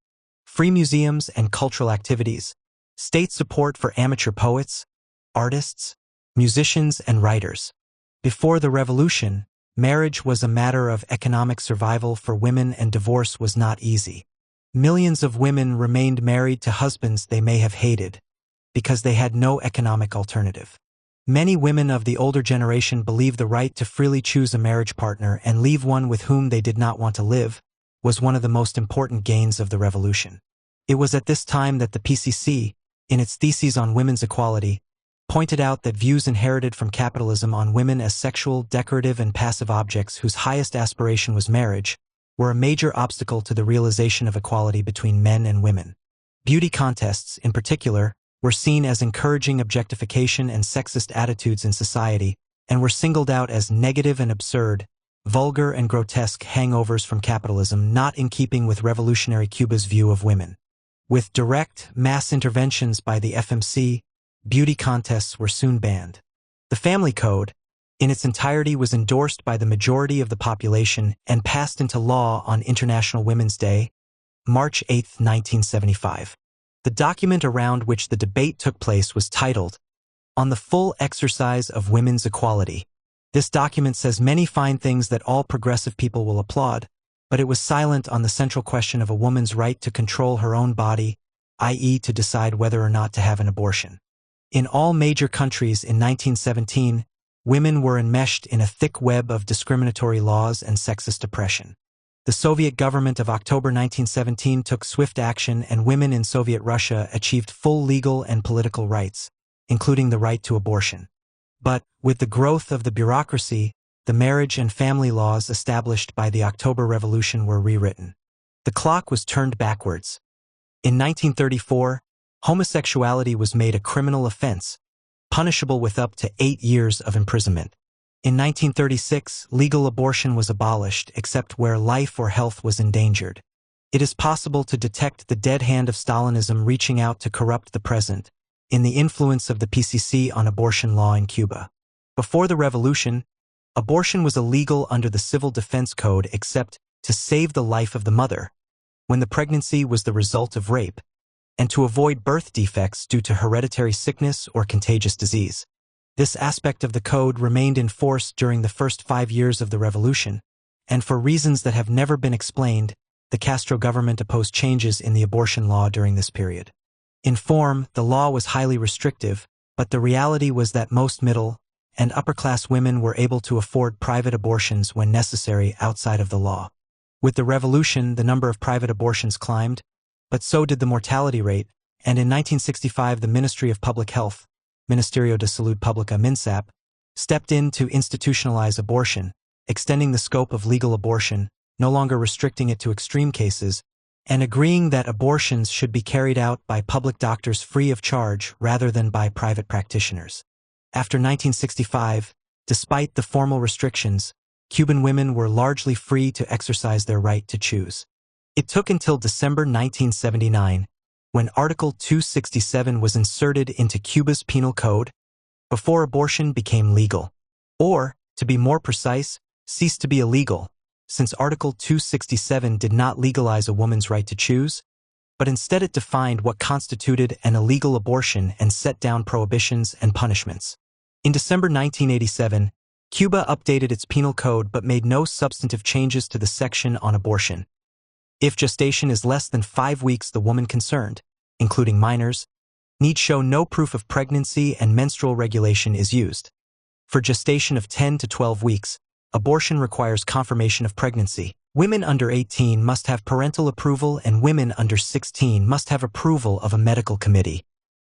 free museums and cultural activities, state support for amateur poets, artists, musicians, and writers. Before the revolution, marriage was a matter of economic survival for women and divorce was not easy. Millions of women remained married to husbands they may have hated, because they had no economic alternative. Many women of the older generation believed the right to freely choose a marriage partner and leave one with whom they did not want to live was one of the most important gains of the revolution. It was at this time that the PCC, in its theses on women's equality, pointed out that views inherited from capitalism on women as sexual, decorative, and passive objects whose highest aspiration was marriage were a major obstacle to the realization of equality between men and women. Beauty contests, in particular, were seen as encouraging objectification and sexist attitudes in society, and were singled out as negative and absurd, vulgar and grotesque hangovers from capitalism not in keeping with revolutionary Cuba's view of women. With direct, mass interventions by the FMC, beauty contests were soon banned. The Family Code, in its entirety, was endorsed by the majority of the population and passed into law on International Women's Day, March 8, 1975. The document around which the debate took place was titled, On the Full Exercise of Women's Equality. This document says many fine things that all progressive people will applaud, but it was silent on the central question of a woman's right to control her own body, i.e. to decide whether or not to have an abortion. In all major countries in 1917, women were enmeshed in a thick web of discriminatory laws and sexist oppression. The Soviet government of October 1917 took swift action, and women in Soviet Russia achieved full legal and political rights, including the right to abortion. But, with the growth of the bureaucracy, the marriage and family laws established by the October Revolution were rewritten. The clock was turned backwards. In 1934, homosexuality was made a criminal offense, punishable with up to 8 years of imprisonment. In 1936, legal abortion was abolished except where life or health was endangered. It is possible to detect the dead hand of Stalinism reaching out to corrupt the present in the influence of the PCC on abortion law in Cuba. Before the revolution, abortion was illegal under the Civil Defense Code except to save the life of the mother, when the pregnancy was the result of rape, and to avoid birth defects due to hereditary sickness or contagious disease. This aspect of the code remained in force during the first 5 years of the revolution, and for reasons that have never been explained, the Castro government opposed changes in the abortion law during this period. In form, the law was highly restrictive, but the reality was that most middle and upper-class women were able to afford private abortions when necessary outside of the law. With the revolution, the number of private abortions climbed, but so did the mortality rate, and in 1965 the Ministry of Public Health, Ministerio de Salud Pública MINSAP, stepped in to institutionalize abortion, extending the scope of legal abortion, no longer restricting it to extreme cases, and agreeing that abortions should be carried out by public doctors free of charge rather than by private practitioners. After 1965, despite the formal restrictions, Cuban women were largely free to exercise their right to choose. It took until December 1979, when Article 267 was inserted into Cuba's penal code, before abortion became legal. Or, to be more precise, ceased to be illegal, since Article 267 did not legalize a woman's right to choose, but instead it defined what constituted an illegal abortion and set down prohibitions and punishments. In December 1987, Cuba updated its penal code but made no substantive changes to the section on abortion. If gestation is less than 5 weeks, the woman concerned, including minors, need show no proof of pregnancy and menstrual regulation is used. For gestation of 10 to 12 weeks, abortion requires confirmation of pregnancy. Women under 18 must have parental approval and women under 16 must have approval of a medical committee.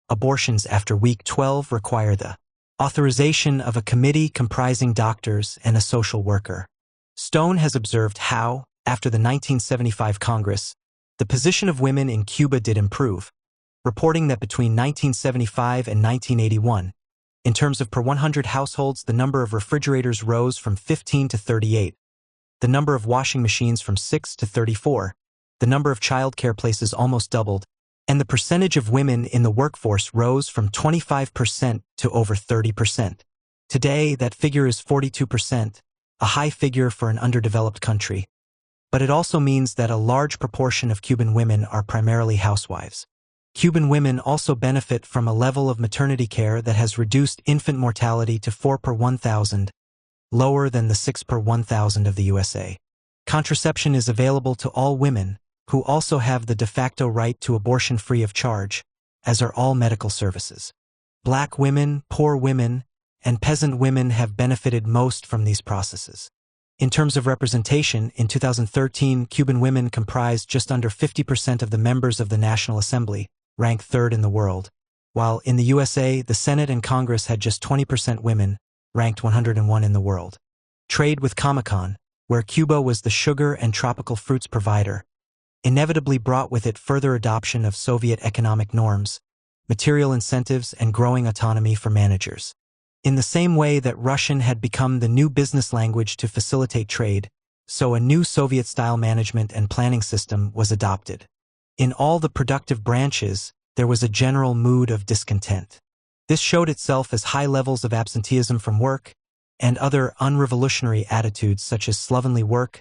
Abortions after week 12 require the authorization of a committee comprising doctors and a social worker. Stone has observed how, after the 1975 Congress, the position of women in Cuba did improve, reporting that between 1975 and 1981, in terms of per 100 households, the number of refrigerators rose from 15 to 38, the number of washing machines from 6 to 34, the number of childcare places almost doubled, and the percentage of women in the workforce rose from 25% to over 30%. Today, that figure is 42%, a high figure for an underdeveloped country. But it also means that a large proportion of Cuban women are primarily housewives. Cuban women also benefit from a level of maternity care that has reduced infant mortality to 4 per 1,000, lower than the 6 per 1,000 of the USA. Contraception is available to all women, who also have the de facto right to abortion free of charge, as are all medical services. Black women, poor women, and peasant women have benefited most from these processes. In terms of representation, in 2013, Cuban women comprised just under 50% of the members of the National Assembly, ranked third in the world, while in the USA, the Senate and Congress had just 20% women, ranked 101 in the world. Trade with Comecon, where Cuba was the sugar and tropical fruits provider, inevitably brought with it further adoption of Soviet economic norms, material incentives, and growing autonomy for managers. In the same way that Russian had become the new business language to facilitate trade, so a new Soviet-style management and planning system was adopted. In all the productive branches, there was a general mood of discontent. This showed itself as high levels of absenteeism from work and other unrevolutionary attitudes such as slovenly work,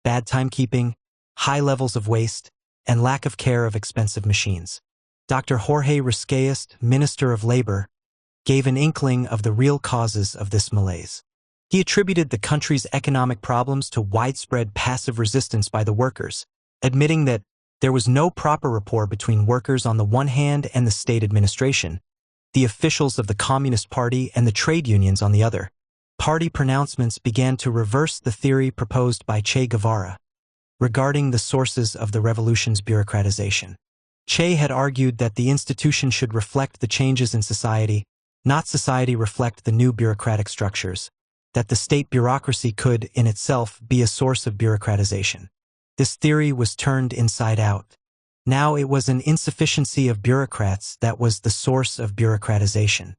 bad timekeeping, high levels of waste, and lack of care of expensive machines. Dr. Jorge Risqueast, Minister of Labor, gave an inkling of the real causes of this malaise. He attributed the country's economic problems to widespread passive resistance by the workers, admitting that there was no proper rapport between workers on the one hand and the state administration, the officials of the Communist Party and the trade unions on the other. Party pronouncements began to reverse the theory proposed by Che Guevara regarding the sources of the revolution's bureaucratization. Che had argued that the institution should reflect the changes in society, not society reflect the new bureaucratic structures, that the state bureaucracy could, in itself, be a source of bureaucratization. This theory was turned inside out. Now it was an insufficiency of bureaucrats that was the source of bureaucratization.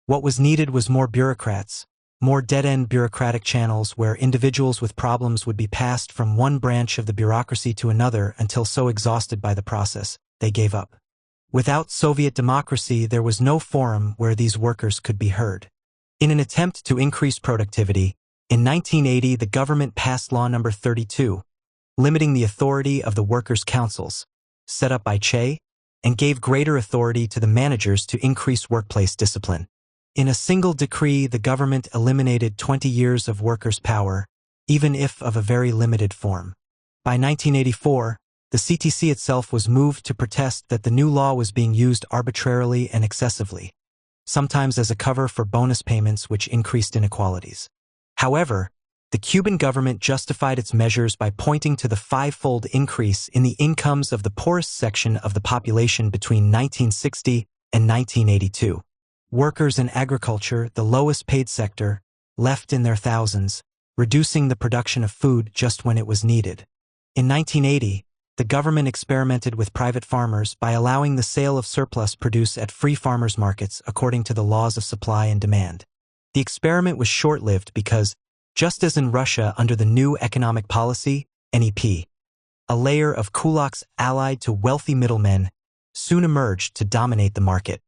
What was needed was more bureaucrats, more dead-end bureaucratic channels where individuals with problems would be passed from one branch of the bureaucracy to another until so exhausted by the process, they gave up. Without Soviet democracy, there was no forum where these workers could be heard. In an attempt to increase productivity, in 1980 the government passed Law No. 32, limiting the authority of the workers' councils, set up by Che, and gave greater authority to the managers to increase workplace discipline. In a single decree, the government eliminated 20 years of workers' power, even if of a very limited form. By 1984, the CTC itself was moved to protest that the new law was being used arbitrarily and excessively, sometimes as a cover for bonus payments which increased inequalities. However, the Cuban government justified its measures by pointing to the five-fold increase in the incomes of the poorest section of the population between 1960 and 1982. Workers in agriculture, the lowest paid sector, left in their thousands, reducing the production of food just when it was needed. In 1980, the government experimented with private farmers by allowing the sale of surplus produce at free farmers' markets according to the laws of supply and demand. The experiment was short-lived because, just as in Russia under the new economic policy, NEP, a layer of kulaks allied to wealthy middlemen soon emerged to dominate the market.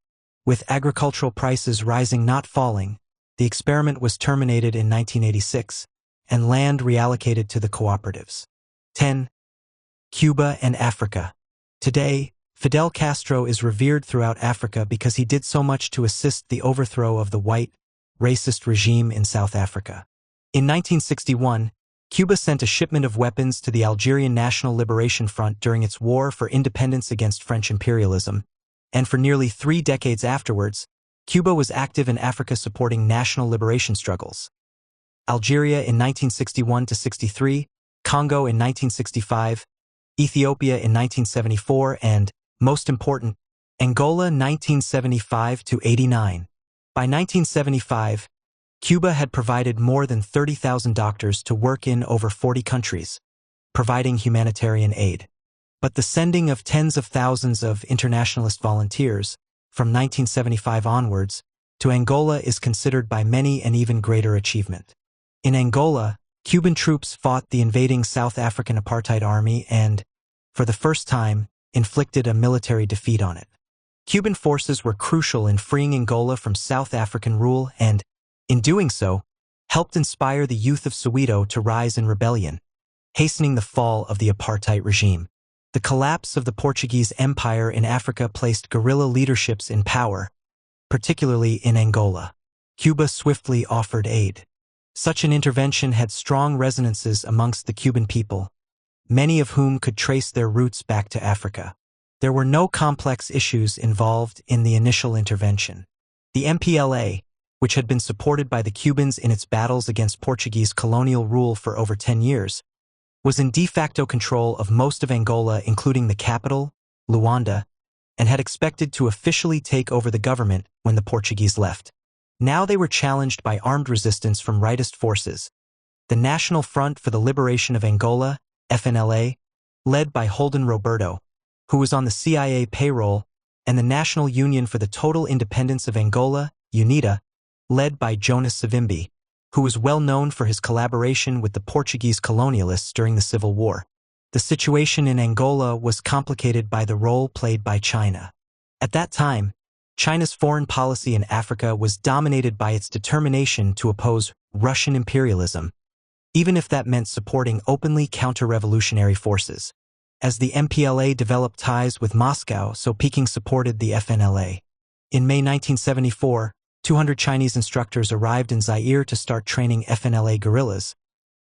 With agricultural prices rising not falling, the experiment was terminated in 1986, and land reallocated to the cooperatives. 10. Cuba and Africa. Today, Fidel Castro is revered throughout Africa because he did so much to assist the overthrow of the white, racist regime in South Africa. In 1961, Cuba sent a shipment of weapons to the Algerian National Liberation Front during its war for independence against French imperialism, and for nearly 3 decades afterwards, Cuba was active in Africa supporting national liberation struggles. Algeria in 1961–63, Congo in 1965, Ethiopia in 1974, and, most important, Angola 1975–89. By 1975, Cuba had provided more than 30,000 doctors to work in over 40 countries, providing humanitarian aid. But the sending of tens of thousands of internationalist volunteers, from 1975 onwards, to Angola is considered by many an even greater achievement. In Angola, Cuban troops fought the invading South African apartheid army and, for the first time, inflicted a military defeat on it. Cuban forces were crucial in freeing Angola from South African rule and, in doing so, helped inspire the youth of Soweto to rise in rebellion, hastening the fall of the apartheid regime. The collapse of the Portuguese Empire in Africa placed guerrilla leaderships in power, particularly in Angola. Cuba swiftly offered aid. Such an intervention had strong resonances amongst the Cuban people, many of whom could trace their roots back to Africa. There were no complex issues involved in the initial intervention. The MPLA, which had been supported by the Cubans in its battles against Portuguese colonial rule for over 10 years, was in de facto control of most of Angola, including the capital, Luanda, and had expected to officially take over the government when the Portuguese left. Now they were challenged by armed resistance from rightist forces, the National Front for the Liberation of Angola, FNLA, led by Holden Roberto, who was on the CIA payroll, and the National Union for the Total Independence of Angola, UNITA, led by Jonas Savimbi, who was well known for his collaboration with the Portuguese colonialists during the Civil War. The situation in Angola was complicated by the role played by China. At that time, China's foreign policy in Africa was dominated by its determination to oppose Russian imperialism, even if that meant supporting openly counter-revolutionary forces. As the MPLA developed ties with Moscow, so Peking supported the FNLA. In May 1974, 200 Chinese instructors arrived in Zaire to start training FNLA guerrillas,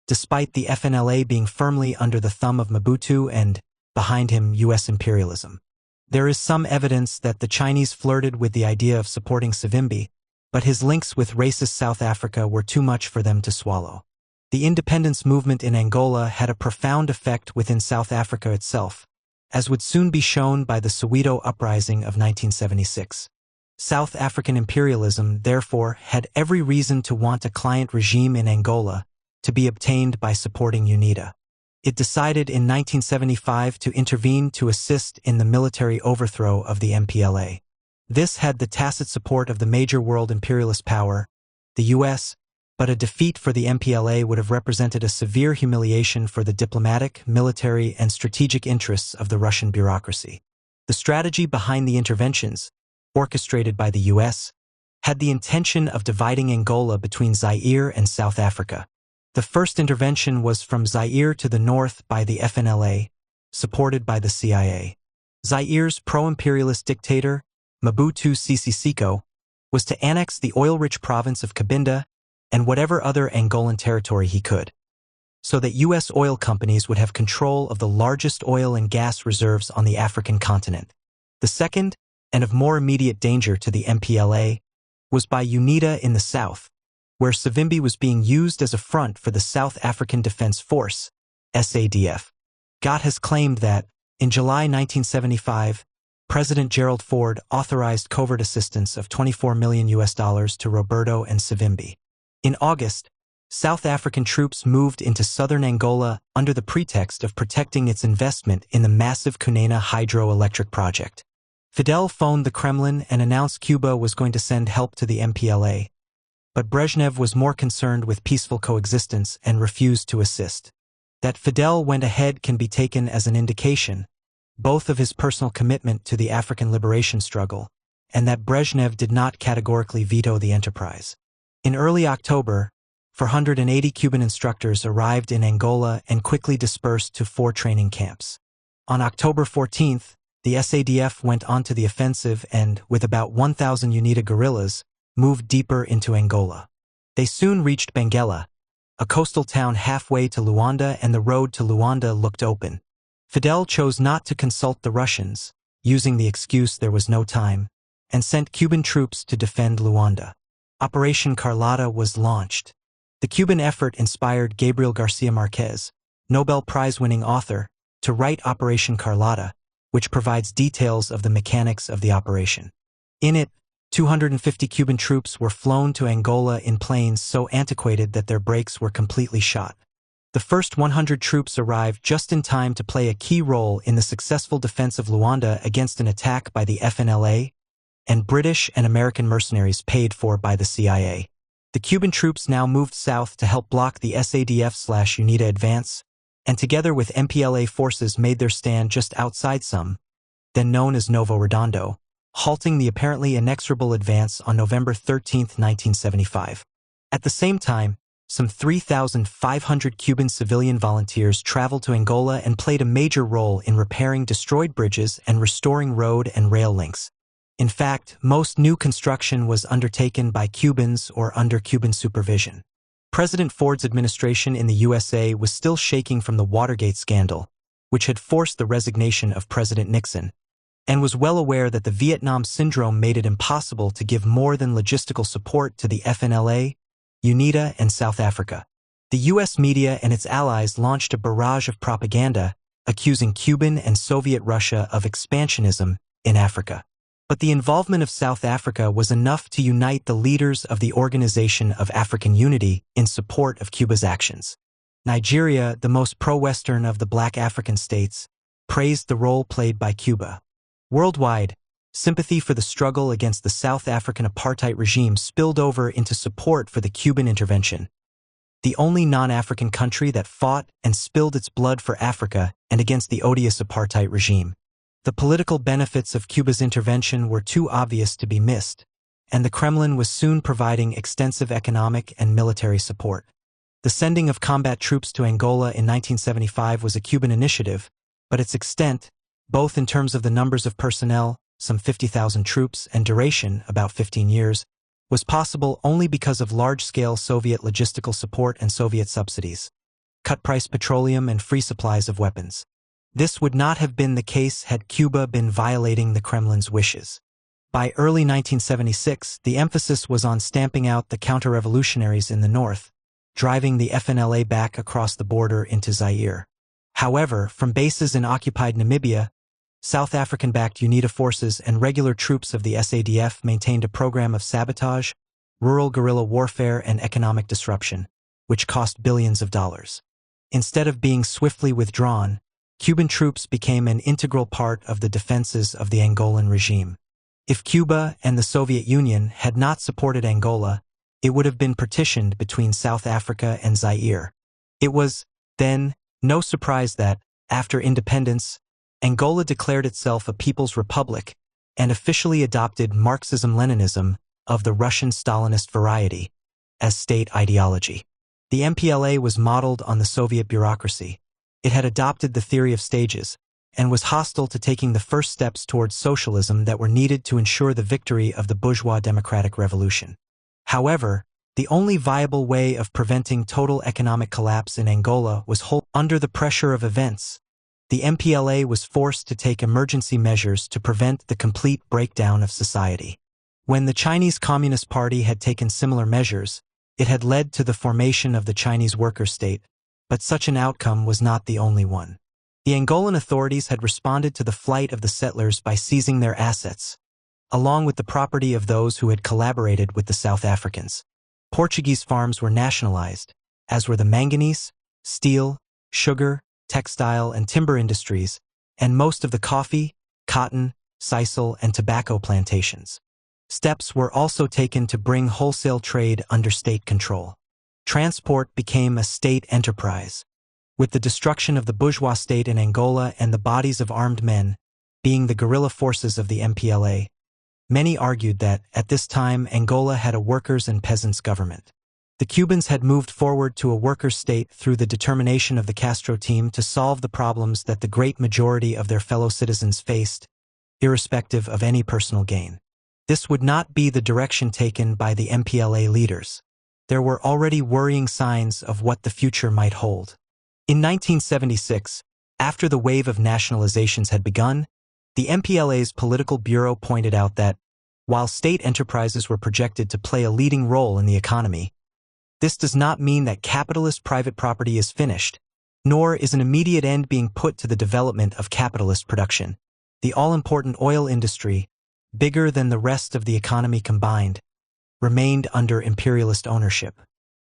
despite the FNLA being firmly under the thumb of Mobutu and, behind him, U.S. imperialism. There is some evidence that the Chinese flirted with the idea of supporting Savimbi, but his links with racist South Africa were too much for them to swallow. The independence movement in Angola had a profound effect within South Africa itself, as would soon be shown by the Soweto Uprising of 1976. South African imperialism, therefore, had every reason to want a client regime in Angola to be obtained by supporting UNITA. It decided in 1975 to intervene to assist in the military overthrow of the MPLA. This had the tacit support of the major world imperialist power, the US, but a defeat for the MPLA would have represented a severe humiliation for the diplomatic, military, and strategic interests of the Russian bureaucracy. The strategy behind the interventions, orchestrated by the US, had the intention of dividing Angola between Zaire and South Africa. The first intervention was from Zaire to the north by the FNLA, supported by the CIA. Zaire's pro-imperialist dictator, Mobutu Sese Seko, was to annex the oil-rich province of Cabinda and whatever other Angolan territory he could, so that U.S. oil companies would have control of the largest oil and gas reserves on the African continent. The second, and of more immediate danger to the MPLA, was by UNITA in the south, where Savimbi was being used as a front for the South African Defense Force, SADF. Gott has claimed that, in July 1975, President Gerald Ford authorized covert assistance of $24 million to Roberto and Savimbi. In August, South African troops moved into southern Angola under the pretext of protecting its investment in the massive Cunena hydroelectric project. Fidel phoned the Kremlin and announced Cuba was going to send help to the MPLA, but Brezhnev was more concerned with peaceful coexistence and refused to assist. That Fidel went ahead can be taken as an indication, both of his personal commitment to the African liberation struggle and that Brezhnev did not categorically veto the enterprise. In early October, 480 Cuban instructors arrived in Angola and quickly dispersed to 4 training camps. On October 14th, the SADF went onto the offensive and, with about 1,000 UNITA guerrillas, moved deeper into Angola. They soon reached Benguela, a coastal town halfway to Luanda, and the road to Luanda looked open. Fidel chose not to consult the Russians, using the excuse there was no time, and sent Cuban troops to defend Luanda. Operation Carlotta was launched. The Cuban effort inspired Gabriel Garcia Marquez, Nobel Prize-winning author, to write Operation Carlotta, which provides details of the mechanics of the operation. In it, 250 Cuban troops were flown to Angola in planes so antiquated that their brakes were completely shot. The first 100 troops arrived just in time to play a key role in the successful defense of Luanda against an attack by the FNLA and British and American mercenaries paid for by the CIA. The Cuban troops now moved south to help block the SADF/UNITA advance, and together with MPLA forces made their stand just outside then known as Novo Redondo, halting the apparently inexorable advance on November 13, 1975. At the same time, some 3,500 Cuban civilian volunteers traveled to Angola and played a major role in repairing destroyed bridges and restoring road and rail links. In fact, most new construction was undertaken by Cubans or under Cuban supervision. President Ford's administration in the USA was still shaking from the Watergate scandal, which had forced the resignation of President Nixon, and was well aware that the Vietnam Syndrome made it impossible to give more than logistical support to the FNLA, UNITA, and South Africa. The U.S. media and its allies launched a barrage of propaganda accusing Cuban and Soviet Russia of expansionism in Africa. But the involvement of South Africa was enough to unite the leaders of the Organization of African Unity in support of Cuba's actions. Nigeria, the most pro-Western of the black African states, praised the role played by Cuba. Worldwide, sympathy for the struggle against the South African apartheid regime spilled over into support for the Cuban intervention, the only non-African country that fought and spilled its blood for Africa and against the odious apartheid regime. The political benefits of Cuba's intervention were too obvious to be missed, and the Kremlin was soon providing extensive economic and military support. The sending of combat troops to Angola in 1975 was a Cuban initiative, but its extent, both in terms of the numbers of personnel, some 50,000 troops, and duration, about 15 years, was possible only because of large-scale Soviet logistical support and Soviet subsidies, cut-price petroleum, and free supplies of weapons. This would not have been the case had Cuba been violating the Kremlin's wishes. By early 1976, the emphasis was on stamping out the counter-revolutionaries in the north, driving the FNLA back across the border into Zaire. However, from bases in occupied Namibia, South African-backed UNITA forces and regular troops of the SADF maintained a program of sabotage, rural guerrilla warfare, and economic disruption, which cost billions of dollars. Instead of being swiftly withdrawn, Cuban troops became an integral part of the defenses of the Angolan regime. If Cuba and the Soviet Union had not supported Angola, it would have been partitioned between South Africa and Zaire. It was, then, no surprise that, after independence, Angola declared itself a People's Republic and officially adopted Marxism-Leninism of the Russian Stalinist variety as state ideology. The MPLA was modeled on the Soviet bureaucracy. It had adopted the theory of stages, and was hostile to taking the first steps towards socialism that were needed to ensure the victory of the bourgeois democratic revolution. However, the only viable way of preventing total economic collapse in Angola was under the pressure of events. The MPLA was forced to take emergency measures to prevent the complete breakdown of society. When the Chinese Communist Party had taken similar measures, it had led to the formation of the Chinese worker state, but such an outcome was not the only one. The Angolan authorities had responded to the flight of the settlers by seizing their assets, along with the property of those who had collaborated with the South Africans. Portuguese farms were nationalized, as were the manganese, steel, sugar, textile, and timber industries, and most of the coffee, cotton, sisal, and tobacco plantations. Steps were also taken to bring wholesale trade under state control. Transport became a state enterprise, with the destruction of the bourgeois state in Angola and the bodies of armed men being the guerrilla forces of the MPLA. Many argued that, at this time, Angola had a workers' and peasants' government. The Cubans had moved forward to a workers' state through the determination of the Castro team to solve the problems that the great majority of their fellow citizens faced, irrespective of any personal gain. This would not be the direction taken by the MPLA leaders. There were already worrying signs of what the future might hold. In 1976, after the wave of nationalizations had begun, the MPLA's political bureau pointed out that, while state enterprises were projected to play a leading role in the economy, this does not mean that capitalist private property is finished, nor is an immediate end being put to the development of capitalist production. The all-important oil industry, bigger than the rest of the economy combined, remained under imperialist ownership.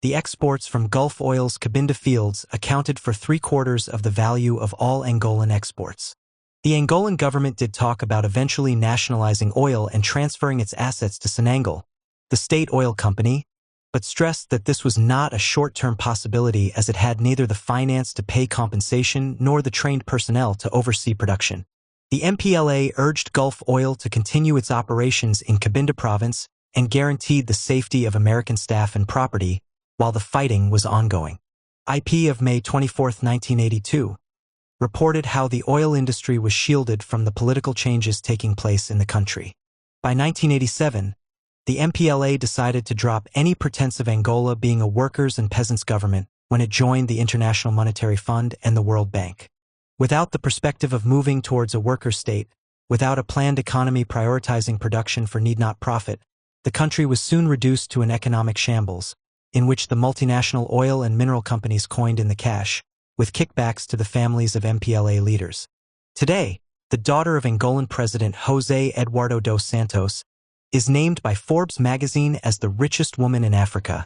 The exports from Gulf Oil's Cabinda fields accounted for 3/4 of the value of all Angolan exports. The Angolan government did talk about eventually nationalizing oil and transferring its assets to Sonangol, the state oil company, but stressed that this was not a short-term possibility as it had neither the finance to pay compensation nor the trained personnel to oversee production. The MPLA urged Gulf Oil to continue its operations in Cabinda province and guaranteed the safety of American staff and property while the fighting was ongoing. IP of May 24, 1982, reported how the oil industry was shielded from the political changes taking place in the country. By 1987, the MPLA decided to drop any pretense of Angola being a workers' and peasants' government when it joined the International Monetary Fund and the World Bank. Without the perspective of moving towards a worker state, without a planned economy prioritizing production for need not profit, the country was soon reduced to an economic shambles, in which the multinational oil and mineral companies coined in the cash, with kickbacks to the families of MPLA leaders. Today, the daughter of Angolan President José Eduardo dos Santos is named by Forbes magazine as the richest woman in Africa,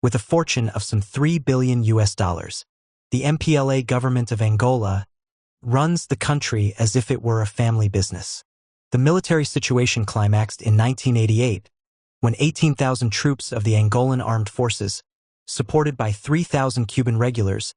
with a fortune of some $3 billion. The MPLA government of Angola runs the country as if it were a family business. The military situation climaxed in 1988, when 18,000 troops of the Angolan armed forces, supported by 3,000 Cuban regulars,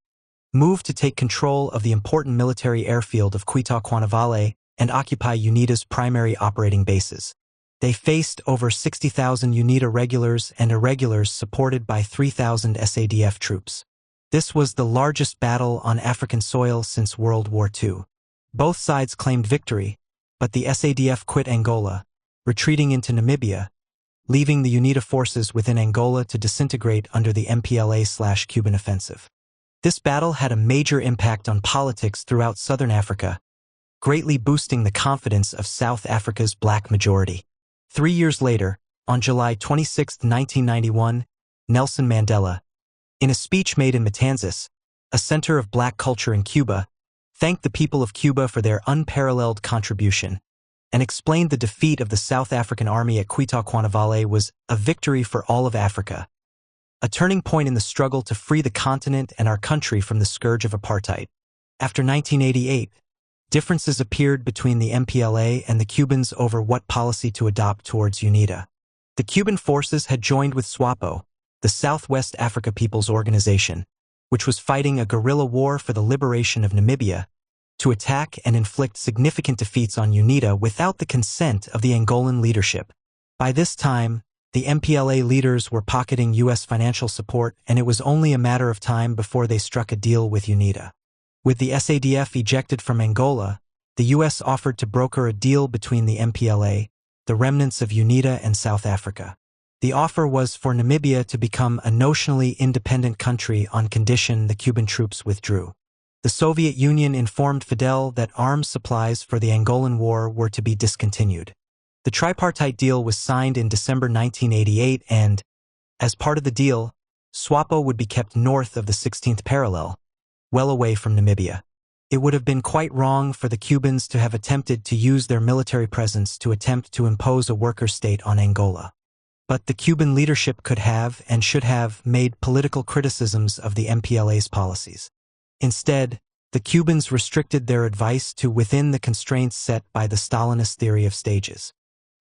moved to take control of the important military airfield of Cuitaquanavale and occupy UNITA's primary operating bases. They faced over 60,000 UNITA regulars and irregulars supported by 3,000 SADF troops. This was the largest battle on African soil since World War II. Both sides claimed victory, but the SADF quit Angola, retreating into Namibia, leaving the UNITA forces within Angola to disintegrate under the MPLA/Cuban offensive. This battle had a major impact on politics throughout southern Africa, greatly boosting the confidence of South Africa's black majority. 3 years later, on July 26, 1991, Nelson Mandela, in a speech made in Matanzas, a center of black culture in Cuba, thanked the people of Cuba for their unparalleled contribution and explained the defeat of the South African army at Cuitaquanavale was a victory for all of Africa, a turning point in the struggle to free the continent and our country from the scourge of apartheid. After 1988, differences appeared between the MPLA and the Cubans over what policy to adopt towards UNITA. The Cuban forces had joined with SWAPO, the Southwest Africa People's Organization, which was fighting a guerrilla war for the liberation of Namibia, to attack and inflict significant defeats on UNITA without the consent of the Angolan leadership. By this time, the MPLA leaders were pocketing U.S. financial support, and it was only a matter of time before they struck a deal with UNITA. With the SADF ejected from Angola, the U.S. offered to broker a deal between the MPLA, the remnants of UNITA, and South Africa. The offer was for Namibia to become a notionally independent country on condition the Cuban troops withdrew. The Soviet Union informed Fidel that arms supplies for the Angolan War were to be discontinued. The tripartite deal was signed in December 1988 and, as part of the deal, SWAPO would be kept north of the 16th parallel, well away from Namibia. It would have been quite wrong for the Cubans to have attempted to use their military presence to attempt to impose a worker state on Angola. But the Cuban leadership could have and should have made political criticisms of the MPLA's policies. Instead, the Cubans restricted their advice to within the constraints set by the Stalinist theory of stages.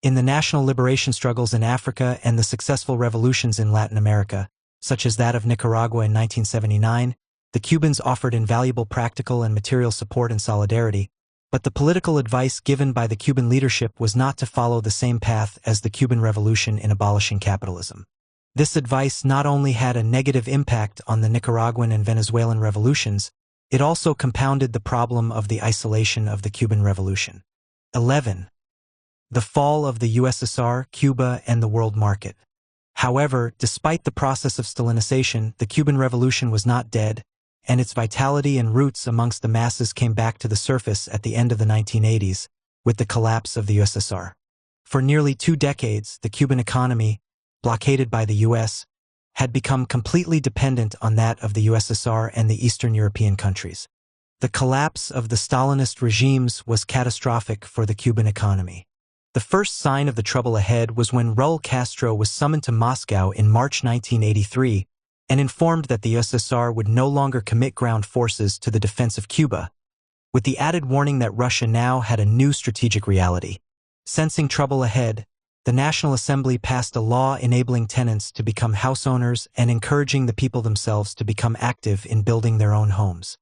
In the national liberation struggles in Africa and the successful revolutions in Latin America, such as that of Nicaragua in 1979, the Cubans offered invaluable practical and material support and solidarity, but the political advice given by the Cuban leadership was not to follow the same path as the Cuban Revolution in abolishing capitalism. This advice not only had a negative impact on the Nicaraguan and Venezuelan revolutions, it also compounded the problem of the isolation of the Cuban Revolution. 11. The fall of the USSR, Cuba, and the world market. However, despite the process of Stalinization, the Cuban Revolution was not dead, and its vitality and roots amongst the masses came back to the surface at the end of the 1980s, with the collapse of the USSR. For nearly 2 decades, the Cuban economy, blockaded by the U.S., had become completely dependent on that of the USSR and the Eastern European countries. The collapse of the Stalinist regimes was catastrophic for the Cuban economy. The first sign of the trouble ahead was when Raúl Castro was summoned to Moscow in March 1983 and informed that the USSR would no longer commit ground forces to the defense of Cuba, with the added warning that Russia now had a new strategic reality. Sensing trouble ahead, the National Assembly passed a law enabling tenants to become house owners and encouraging the people themselves to become active in building their own homes.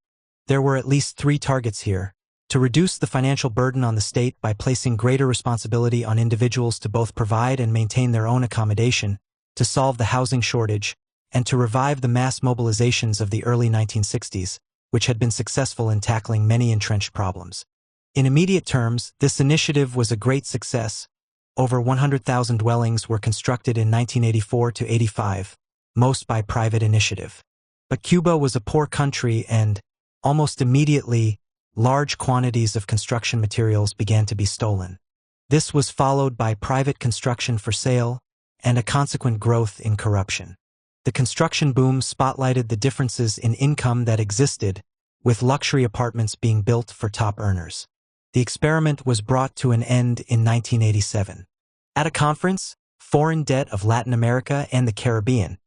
There were at least 3 targets here: to reduce the financial burden on the state by placing greater responsibility on individuals to both provide and maintain their own accommodation, to solve the housing shortage, and to revive the mass mobilizations of the early 1960s, which had been successful in tackling many entrenched problems. In immediate terms, this initiative was a great success. Over 100,000 dwellings were constructed in 1984 to 85, most by private initiative. But Cuba was a poor country and, almost immediately, large quantities of construction materials began to be stolen. This was followed by private construction for sale and a consequent growth in corruption. The construction boom spotlighted the differences in income that existed, with luxury apartments being built for top earners. The experiment was brought to an end in 1987. At a conference, Foreign Debt of Latin America and the Caribbean,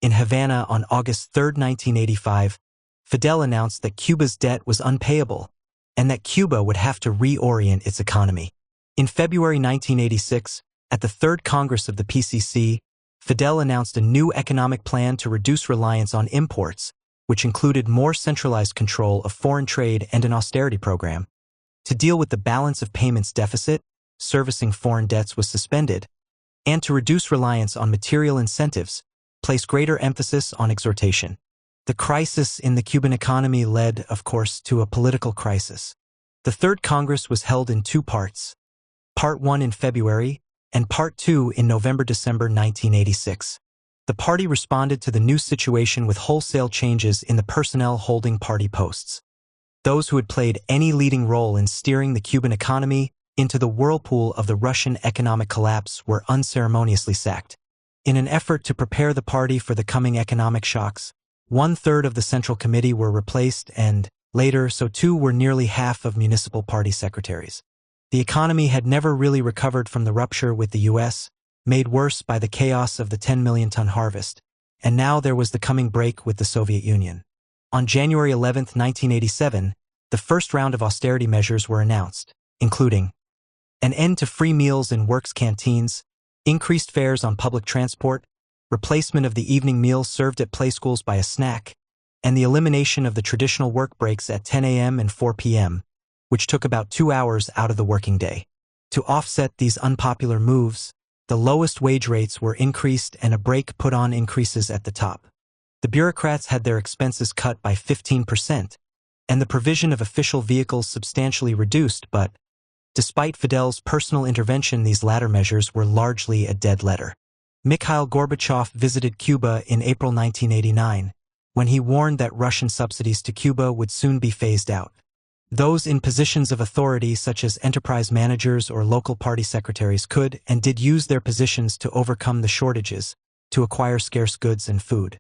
in Havana on August 3, 1985, Fidel announced that Cuba's debt was unpayable and that Cuba would have to reorient its economy. In February 1986, at the 3rd Congress of the PCC, Fidel announced a new economic plan to reduce reliance on imports, which included more centralized control of foreign trade and an austerity program. To deal with the balance of payments deficit, servicing foreign debts was suspended, and to reduce reliance on material incentives, place greater emphasis on exhortation. The crisis in the Cuban economy led, of course, to a political crisis. The 3rd Congress was held in 2 parts, Part 1 in February and Part 2 in November-December 1986. The party responded to the new situation with wholesale changes in the personnel holding party posts. Those who had played any leading role in steering the Cuban economy into the whirlpool of the Russian economic collapse were unceremoniously sacked. In an effort to prepare the party for the coming economic shocks, 1/3 of the Central Committee were replaced and, later, so too were nearly half of municipal party secretaries. The economy had never really recovered from the rupture with the U.S., made worse by the chaos of the 10 million ton harvest, and now there was the coming break with the Soviet Union. On January 11, 1987, the first round of austerity measures were announced, including an end to free meals in works canteens, increased fares on public transport, replacement of the evening meal served at playschools by a snack, and the elimination of the traditional work breaks at 10 a.m. and 4 p.m., which took about 2 hours out of the working day. To offset these unpopular moves, the lowest wage rates were increased and a brake put on increases at the top. The bureaucrats had their expenses cut by 15%, and the provision of official vehicles substantially reduced, but, despite Fidel's personal intervention, these latter measures were largely a dead letter. Mikhail Gorbachev visited Cuba in April 1989, when he warned that Russian subsidies to Cuba would soon be phased out. Those in positions of authority, such as enterprise managers or local party secretaries, could and did use their positions to overcome the shortages, to acquire scarce goods and food.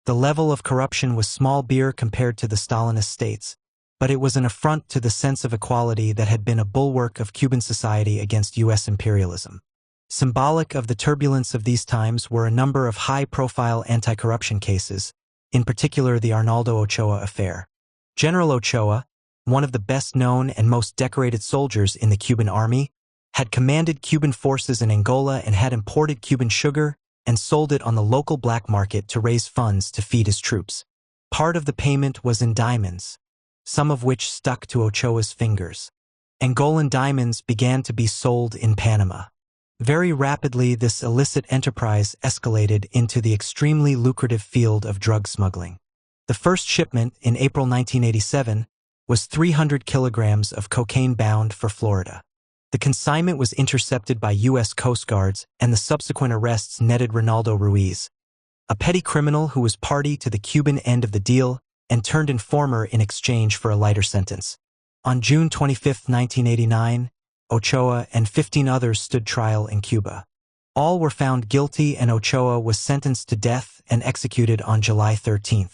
The level of corruption was small beer compared to the Stalinist states, but it was an affront to the sense of equality that had been a bulwark of Cuban society against U.S. imperialism. Symbolic of the turbulence of these times were a number of high-profile anti-corruption cases, in particular the Arnaldo Ochoa affair. General Ochoa, one of the best-known and most decorated soldiers in the Cuban army, had commanded Cuban forces in Angola and had imported Cuban sugar and sold it on the local black market to raise funds to feed his troops. Part of the payment was in diamonds, some of which stuck to Ochoa's fingers. Angolan diamonds began to be sold in Panama. Very rapidly, this illicit enterprise escalated into the extremely lucrative field of drug smuggling. The first shipment, in April 1987, was 300 kilograms of cocaine bound for Florida. The consignment was intercepted by U.S. Coast Guards, and the subsequent arrests netted Ronaldo Ruiz, a petty criminal who was party to the Cuban end of the deal and turned informer in exchange for a lighter sentence. On June 25, 1989, Ochoa and 15 others stood trial in Cuba. All were found guilty, and Ochoa was sentenced to death and executed on July 13.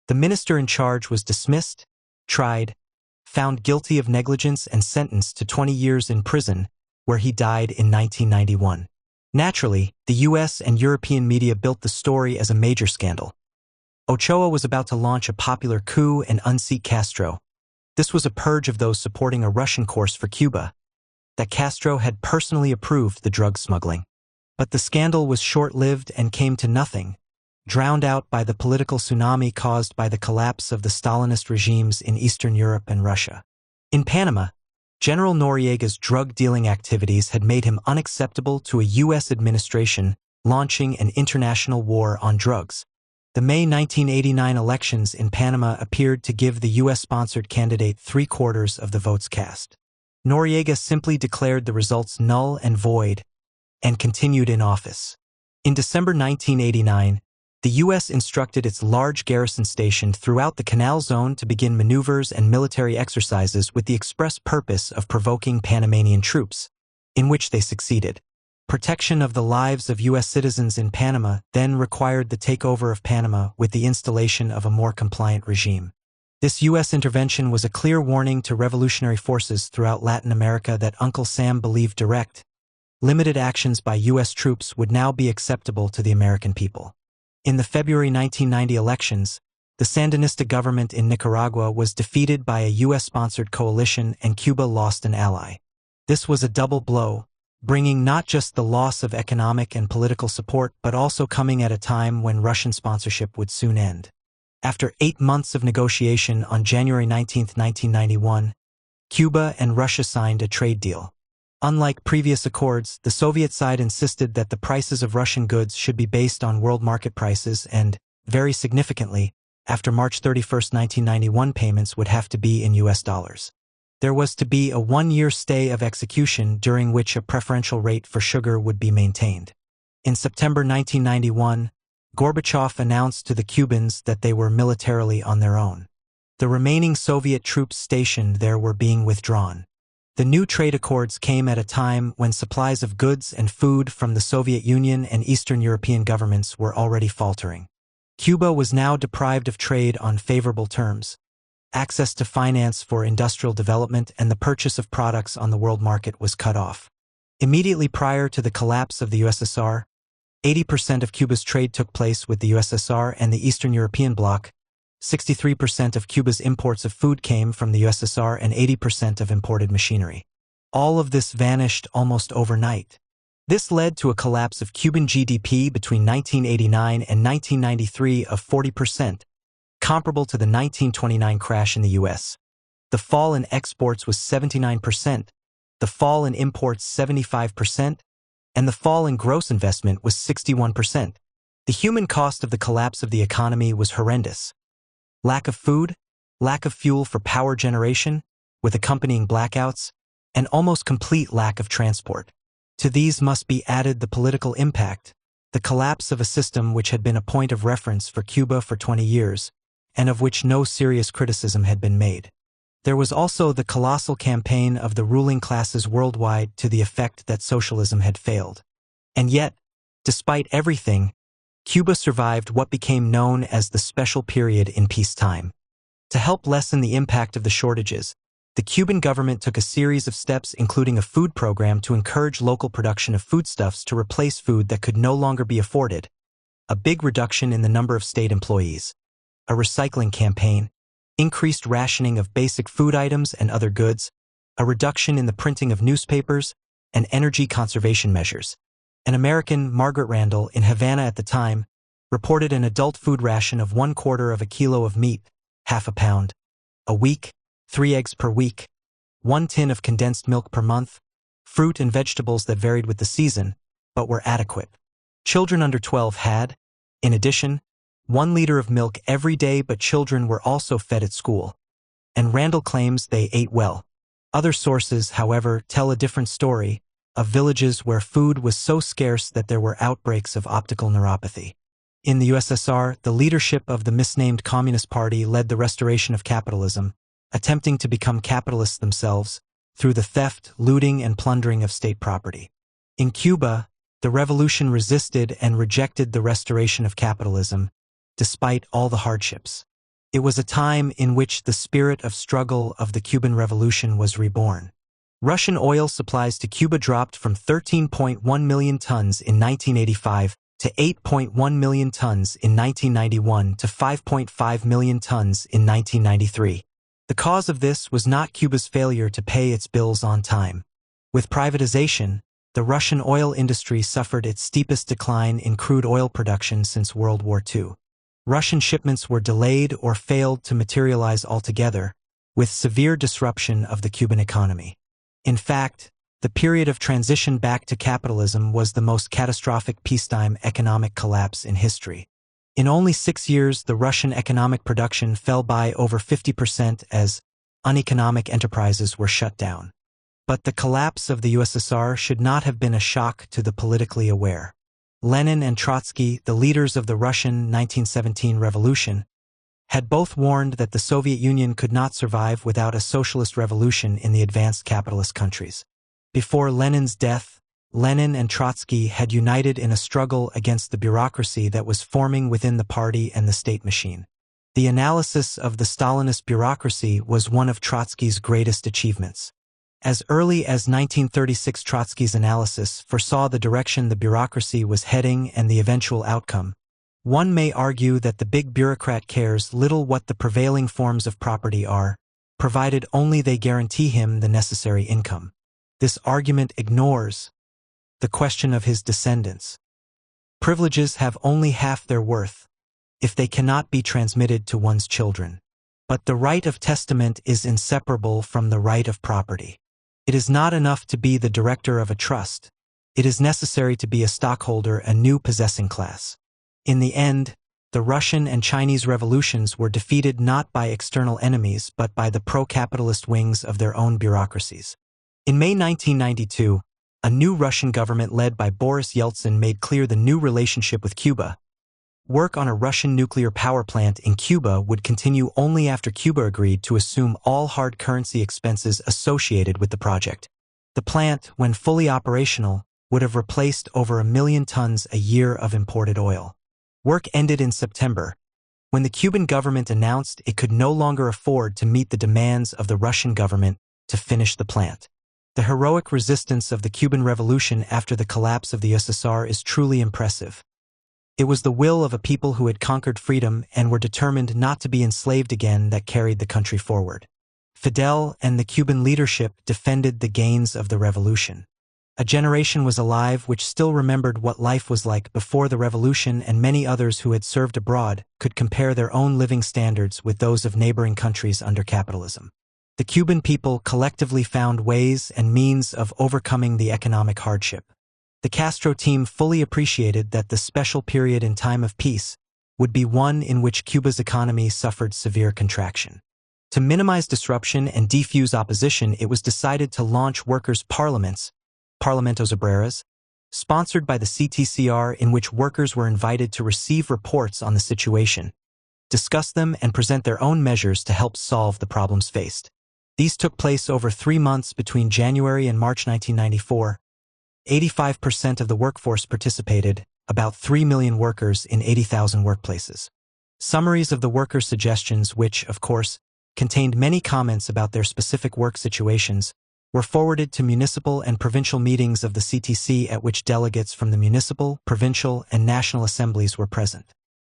The minister in charge was dismissed, tried, found guilty of negligence, and sentenced to 20 years in prison, where he died in 1991. Naturally, the U.S. and European media built the story as a major scandal. Ochoa was about to launch a popular coup and unseat Castro. This was a purge of those supporting a Russian course for Cuba, that Castro had personally approved the drug smuggling. But the scandal was short-lived and came to nothing, drowned out by the political tsunami caused by the collapse of the Stalinist regimes in Eastern Europe and Russia. In Panama, General Noriega's drug-dealing activities had made him unacceptable to a U.S. administration launching an international war on drugs. The May 1989 elections in Panama appeared to give the U.S.-sponsored candidate 3/4 of the votes cast. Noriega simply declared the results null and void and continued in office. In December 1989, the U.S. instructed its large garrison stationed throughout the Canal Zone to begin maneuvers and military exercises with the express purpose of provoking Panamanian troops, in which they succeeded. Protection of the lives of U.S. citizens in Panama then required the takeover of Panama with the installation of a more compliant regime. This U.S. intervention was a clear warning to revolutionary forces throughout Latin America that Uncle Sam believed direct, limited actions by U.S. troops would now be acceptable to the American people. In the February 1990 elections, the Sandinista government in Nicaragua was defeated by a U.S.-sponsored coalition and Cuba lost an ally. This was a double blow, bringing not just the loss of economic and political support but also coming at a time when Russian sponsorship would soon end. After 8 months of negotiation on January 19, 1991, Cuba and Russia signed a trade deal. Unlike previous accords, the Soviet side insisted that the prices of Russian goods should be based on world market prices and, very significantly, after March 31, 1991, payments would have to be in US dollars. There was to be a 1-year stay of execution during which a preferential rate for sugar would be maintained. In September 1991, Gorbachev announced to the Cubans that they were militarily on their own. The remaining Soviet troops stationed there were being withdrawn. The new trade accords came at a time when supplies of goods and food from the Soviet Union and Eastern European governments were already faltering. Cuba was now deprived of trade on favorable terms. Access to finance for industrial development and the purchase of products on the world market was cut off. Immediately prior to the collapse of the USSR, 80% of Cuba's trade took place with the USSR and the Eastern European bloc. 63% of Cuba's imports of food came from the USSR and 80% of imported machinery. All of this vanished almost overnight. This led to a collapse of Cuban GDP between 1989 and 1993 of 40%, comparable to the 1929 crash in the U.S. The fall in exports was 79%, the fall in imports 75%, and the fall in gross investment was 61%. The human cost of the collapse of the economy was horrendous. Lack of food, lack of fuel for power generation, with accompanying blackouts, and almost complete lack of transport. To these must be added the political impact, the collapse of a system which had been a point of reference for Cuba for 20 years, and of which no serious criticism had been made. There was also the colossal campaign of the ruling classes worldwide to the effect that socialism had failed. And yet, despite everything, Cuba survived what became known as the special period in peacetime. To help lessen the impact of the shortages, the Cuban government took a series of steps, including a food program to encourage local production of foodstuffs to replace food that could no longer be afforded, a big reduction in the number of state employees, a recycling campaign, increased rationing of basic food items and other goods, a reduction in the printing of newspapers, and energy conservation measures. An American, Margaret Randall, in Havana at the time, reported an adult food ration of 1/4 of a kilo of meat, half a pound, a week, 3 eggs per week, 1 tin of condensed milk per month, fruit and vegetables that varied with the season, but were adequate. Children under 12 had, in addition, 1 liter of milk every day, but children were also fed at school. And Randall claims they ate well. Other sources, however, tell a different story, of villages where food was so scarce that there were outbreaks of optical neuropathy. In the USSR, the leadership of the misnamed Communist Party led the restoration of capitalism, attempting to become capitalists themselves, through the theft, looting, and plundering of state property. In Cuba, the revolution resisted and rejected the restoration of capitalism, despite all the hardships. It was a time in which the spirit of struggle of the Cuban Revolution was reborn. Russian oil supplies to Cuba dropped from 13.1 million tons in 1985 to 8.1 million tons in 1991 to 5.5 million tons in 1993. The cause of this was not Cuba's failure to pay its bills on time. With privatization, the Russian oil industry suffered its steepest decline in crude oil production since World War II. Russian shipments were delayed or failed to materialize altogether, with severe disruption of the Cuban economy. In fact, the period of transition back to capitalism was the most catastrophic peacetime economic collapse in history. In only 6 years, the Russian economic production fell by over 50% as uneconomic enterprises were shut down. But the collapse of the USSR should not have been a shock to the politically aware. Lenin and Trotsky, the leaders of the Russian 1917 revolution, had both warned that the Soviet Union could not survive without a socialist revolution in the advanced capitalist countries. Before Lenin's death, Lenin and Trotsky had united in a struggle against the bureaucracy that was forming within the party and the state machine. The analysis of the Stalinist bureaucracy was one of Trotsky's greatest achievements. As early as 1936, Trotsky's analysis foresaw the direction the bureaucracy was heading and the eventual outcome. One may argue that the big bureaucrat cares little what the prevailing forms of property are, provided only they guarantee him the necessary income. This argument ignores the question of his descendants. Privileges have only half their worth if they cannot be transmitted to one's children. But the right of testament is inseparable from the right of property. It is not enough to be the director of a trust. It is necessary to be a stockholder, a new possessing class. In the end, the Russian and Chinese revolutions were defeated not by external enemies but by the pro-capitalist wings of their own bureaucracies. In May 1992, a new Russian government led by Boris Yeltsin made clear the new relationship with Cuba. Work on a Russian nuclear power plant in Cuba would continue only after Cuba agreed to assume all hard currency expenses associated with the project. The plant, when fully operational, would have replaced over 1 million tons a year of imported oil. Work ended in September, when the Cuban government announced it could no longer afford to meet the demands of the Russian government to finish the plant. The heroic resistance of the Cuban Revolution after the collapse of the USSR is truly impressive. It was the will of a people who had conquered freedom and were determined not to be enslaved again that carried the country forward. Fidel and the Cuban leadership defended the gains of the revolution. A generation was alive which still remembered what life was like before the revolution, and many others who had served abroad could compare their own living standards with those of neighboring countries under capitalism. The Cuban people collectively found ways and means of overcoming the economic hardship. The Castro team fully appreciated that the special period in time of peace would be one in which Cuba's economy suffered severe contraction. To minimize disruption and defuse opposition, it was decided to launch workers' parliaments, Parlamentos Obreros, sponsored by the CTCR, in which workers were invited to receive reports on the situation, discuss them, and present their own measures to help solve the problems faced. These took place over 3 months between January and March 1994. 85% of the workforce participated, about 3 million workers in 80,000 workplaces. Summaries of the workers' suggestions, which, of course, contained many comments about their specific work situations, were forwarded to municipal and provincial meetings of the CTC, at which delegates from the municipal, provincial, and national assemblies were present.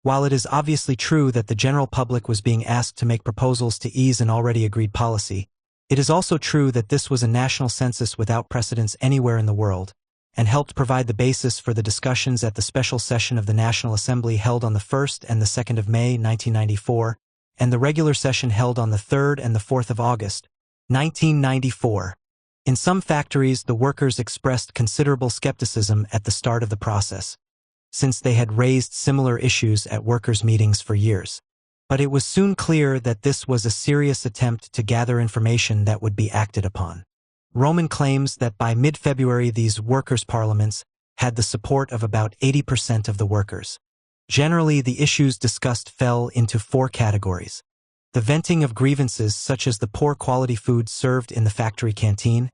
While it is obviously true that the general public was being asked to make proposals to ease an already agreed policy, it is also true that this was a national census without precedents anywhere in the world, and helped provide the basis for the discussions at the special session of the National Assembly held on the 1st and the 2nd of May 1994, and the regular session held on the 3rd and the 4th of August 1994. In some factories, the workers expressed considerable skepticism at the start of the process, since they had raised similar issues at workers' meetings for years. But it was soon clear that this was a serious attempt to gather information that would be acted upon. Roman claims that by mid-February these workers' parliaments had the support of about 80% of the workers. Generally, the issues discussed fell into 4 categories: the venting of grievances such as the poor quality food served in the factory canteen,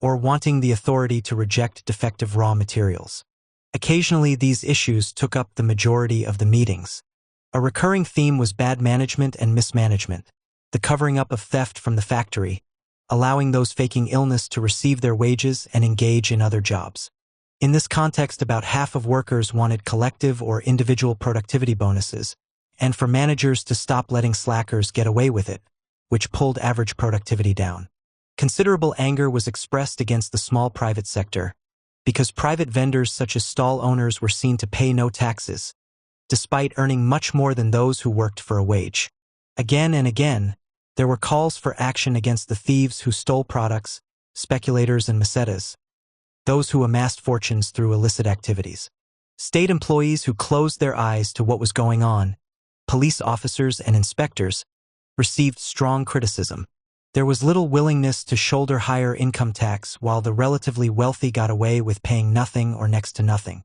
or wanting the authority to reject defective raw materials. Occasionally, these issues took up the majority of the meetings. A recurring theme was bad management and mismanagement, the covering up of theft from the factory, allowing those faking illness to receive their wages and engage in other jobs. In this context, about half of workers wanted collective or individual productivity bonuses, and for managers to stop letting slackers get away with it, which pulled average productivity down. Considerable anger was expressed against the small private sector, because private vendors such as stall owners were seen to pay no taxes, despite earning much more than those who worked for a wage. Again and again, there were calls for action against the thieves who stole products, speculators and mesetas, those who amassed fortunes through illicit activities. State employees who closed their eyes to what was going on, police officers and inspectors, received strong criticism. There was little willingness to shoulder higher income tax, while the relatively wealthy got away with paying nothing or next to nothing.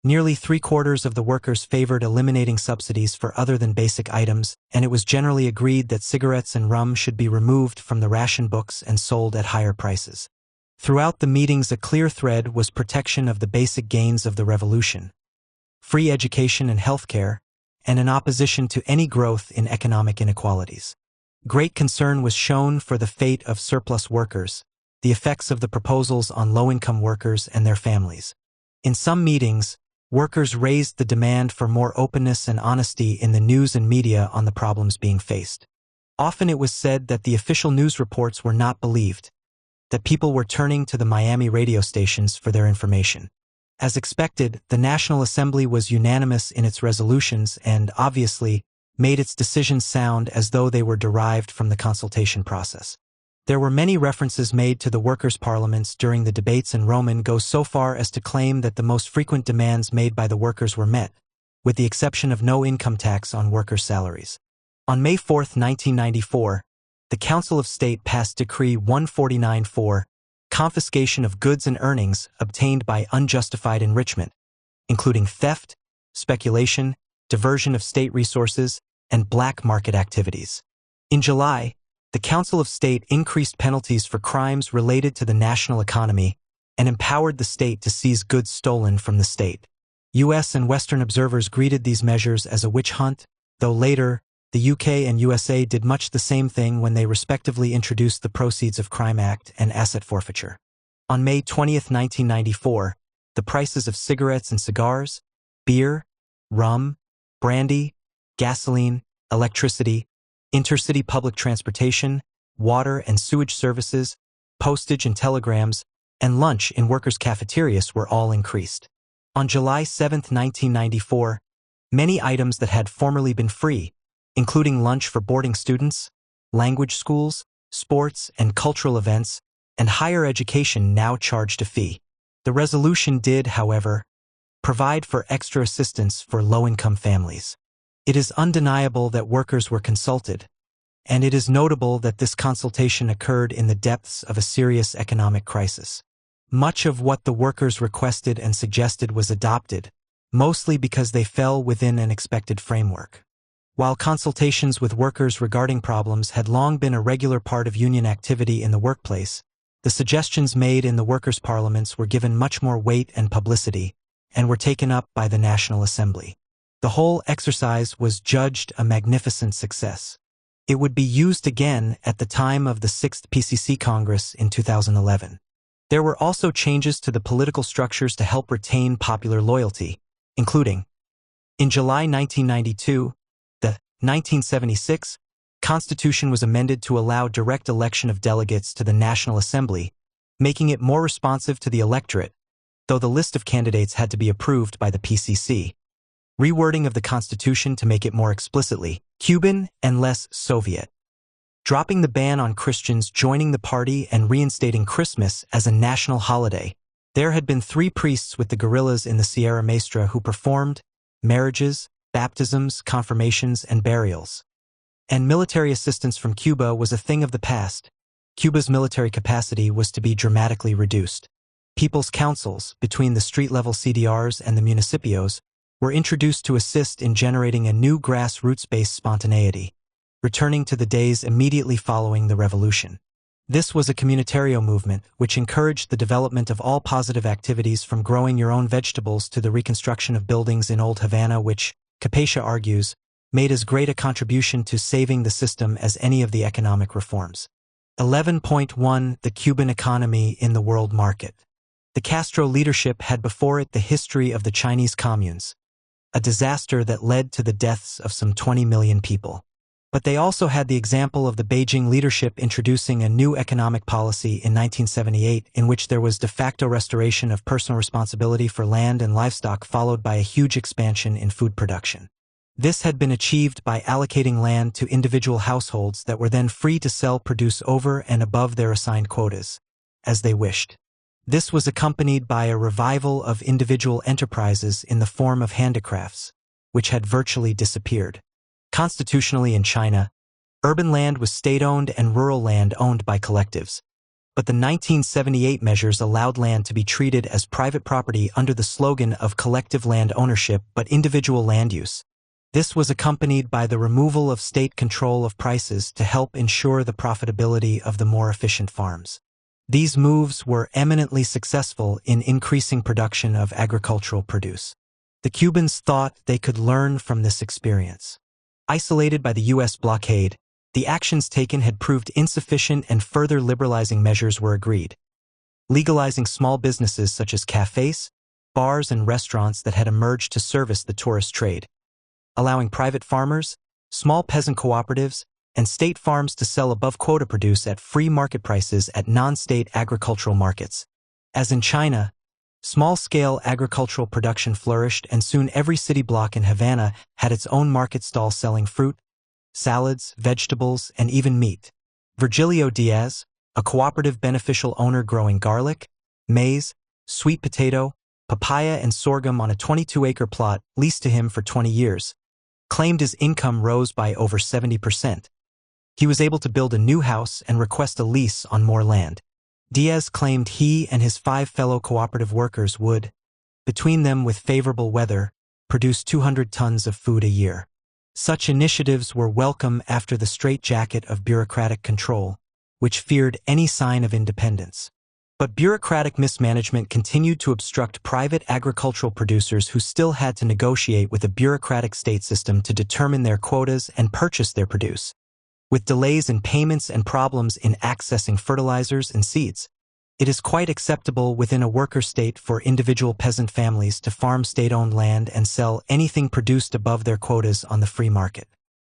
Nearly 3/4 of the workers favored eliminating subsidies for other than basic items, and it was generally agreed that cigarettes and rum should be removed from the ration books and sold at higher prices. Throughout the meetings, a clear thread was protection of the basic gains of the revolution, free education and healthcare, and an opposition to any growth in economic inequalities. Great concern was shown for the fate of surplus workers, the effects of the proposals on low-income workers and their families. In some meetings, workers raised the demand for more openness and honesty in the news and media on the problems being faced. Often it was said that the official news reports were not believed, that people were turning to the Miami radio stations for their information. As expected, the National Assembly was unanimous in its resolutions and, obviously, made its decisions sound as though they were derived from the consultation process. There were many references made to the workers' parliaments during the debates, and Roman goes so far as to claim that the most frequent demands made by the workers were met, with the exception of no income tax on workers' salaries. On May 4, 1994, the Council of State passed Decree 149-4, confiscation of goods and earnings obtained by unjustified enrichment, including theft, speculation, diversion of state resources, and black market activities. In July, the Council of State increased penalties for crimes related to the national economy and empowered the state to seize goods stolen from the state. U.S. and Western observers greeted these measures as a witch hunt, though later, the UK and USA did much the same thing when they respectively introduced the Proceeds of Crime Act and asset forfeiture. On May 20, 1994, the prices of cigarettes and cigars, beer, rum, brandy, gasoline, electricity, intercity public transportation, water and sewage services, postage and telegrams, and lunch in workers' cafeterias were all increased. On July 7, 1994, many items that had formerly been free, including lunch for boarding students, language schools, sports and cultural events, and higher education, now charged a fee. The resolution did, however, provide for extra assistance for low-income families. It is undeniable that workers were consulted, and it is notable that this consultation occurred in the depths of a serious economic crisis. Much of what the workers requested and suggested was adopted, mostly because they fell within an expected framework. While consultations with workers regarding problems had long been a regular part of union activity in the workplace, the suggestions made in the workers' parliaments were given much more weight and publicity, and were taken up by the National Assembly. The whole exercise was judged a magnificent success. It would be used again at the time of the 6th PCC Congress in 2011. There were also changes to the political structures to help retain popular loyalty, including, in July 1992, the 1976 Constitution was amended to allow direct election of delegates to the National Assembly, making it more responsive to the electorate, though the list of candidates had to be approved by the PCC. Rewording of the Constitution to make it more explicitly Cuban and less Soviet. Dropping the ban on Christians joining the party and reinstating Christmas as a national holiday. There had been 3 priests with the guerrillas in the Sierra Maestra who performed marriages, baptisms, confirmations, and burials. And military assistance from Cuba was a thing of the past. Cuba's military capacity was to be dramatically reduced. People's councils, between the street-level CDRs and the municipios, were introduced to assist in generating a new grassroots-based spontaneity, returning to the days immediately following the revolution. This was a communitario movement which encouraged the development of all positive activities from growing your own vegetables to the reconstruction of buildings in Old Havana which, Capacia argues, made as great a contribution to saving the system as any of the economic reforms. 11.1 The Cuban economy in the world market. The Castro leadership had before it the history of the Chinese communes, a disaster that led to the deaths of some 20 million people. But they also had the example of the Beijing leadership introducing a new economic policy in 1978 in which there was de facto restoration of personal responsibility for land and livestock followed by a huge expansion in food production. This had been achieved by allocating land to individual households that were then free to sell produce over and above their assigned quotas, as they wished. This was accompanied by a revival of individual enterprises in the form of handicrafts, which had virtually disappeared. Constitutionally in China, urban land was state-owned and rural land owned by collectives. But the 1978 measures allowed land to be treated as private property under the slogan of collective land ownership but individual land use. This was accompanied by the removal of state control of prices to help ensure the profitability of the more efficient farms. These moves were eminently successful in increasing production of agricultural produce. The Cubans thought they could learn from this experience. Isolated by the U.S. blockade, the actions taken had proved insufficient and further liberalizing measures were agreed. Legalizing small businesses such as cafes, bars, and restaurants that had emerged to service the tourist trade. Allowing private farmers, small peasant cooperatives, and state farms to sell above quota produce at free market prices at non-state agricultural markets. As in China, small-scale agricultural production flourished and soon every city block in Havana had its own market stall selling fruit, salads, vegetables, and even meat. Virgilio Diaz, a cooperative beneficial owner growing garlic, maize, sweet potato, papaya, and sorghum on a 22-acre plot leased to him for 20 years, claimed his income rose by over 70%. He was able to build a new house and request a lease on more land. Diaz claimed he and his 5 fellow cooperative workers would, between them with favorable weather, produce 200 tons of food a year. Such initiatives were welcome after the straitjacket of bureaucratic control, which feared any sign of independence. But bureaucratic mismanagement continued to obstruct private agricultural producers who still had to negotiate with a bureaucratic state system to determine their quotas and purchase their produce. With delays in payments and problems in accessing fertilizers and seeds, it is quite acceptable within a worker state for individual peasant families to farm state-owned land and sell anything produced above their quotas on the free market.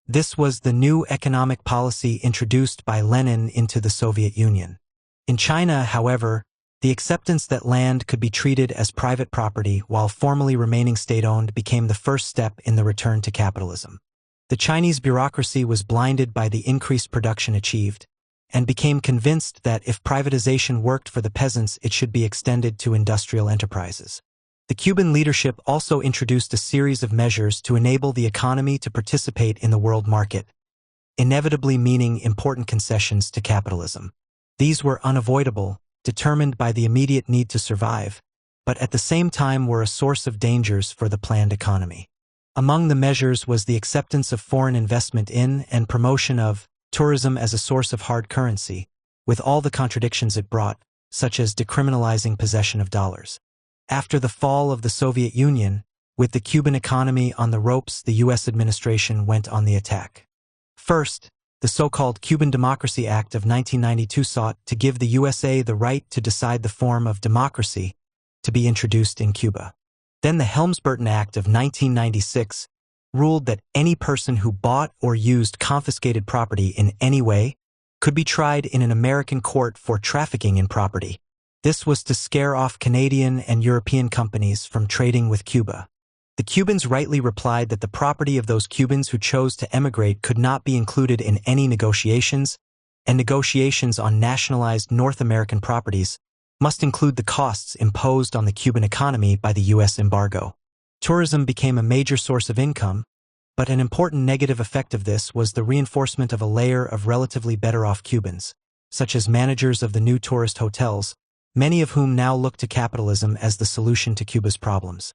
This was the new economic policy introduced by Lenin into the Soviet Union. In China, however, the acceptance that land could be treated as private property while formally remaining state-owned became the first step in the return to capitalism. The Chinese bureaucracy was blinded by the increased production achieved, and became convinced that if privatization worked for the peasants, it should be extended to industrial enterprises. The Cuban leadership also introduced a series of measures to enable the economy to participate in the world market, inevitably meaning important concessions to capitalism. These were unavoidable, determined by the immediate need to survive, but at the same time were a source of dangers for the planned economy. Among the measures was the acceptance of foreign investment in and promotion of tourism as a source of hard currency, with all the contradictions it brought, such as decriminalizing possession of dollars. After the fall of the Soviet Union, with the Cuban economy on the ropes, the U.S. administration went on the attack. First, the so-called Cuban Democracy Act of 1992 sought to give the USA the right to decide the form of democracy to be introduced in Cuba. Then the Helms-Burton Act of 1996 ruled that any person who bought or used confiscated property in any way could be tried in an American court for trafficking in property. This was to scare off Canadian and European companies from trading with Cuba. The Cubans rightly replied that the property of those Cubans who chose to emigrate could not be included in any negotiations, and negotiations on nationalized North American properties must include the costs imposed on the Cuban economy by the U.S. embargo. Tourism became a major source of income, but an important negative effect of this was the reinforcement of a layer of relatively better-off Cubans, such as managers of the new tourist hotels, many of whom now look to capitalism as the solution to Cuba's problems.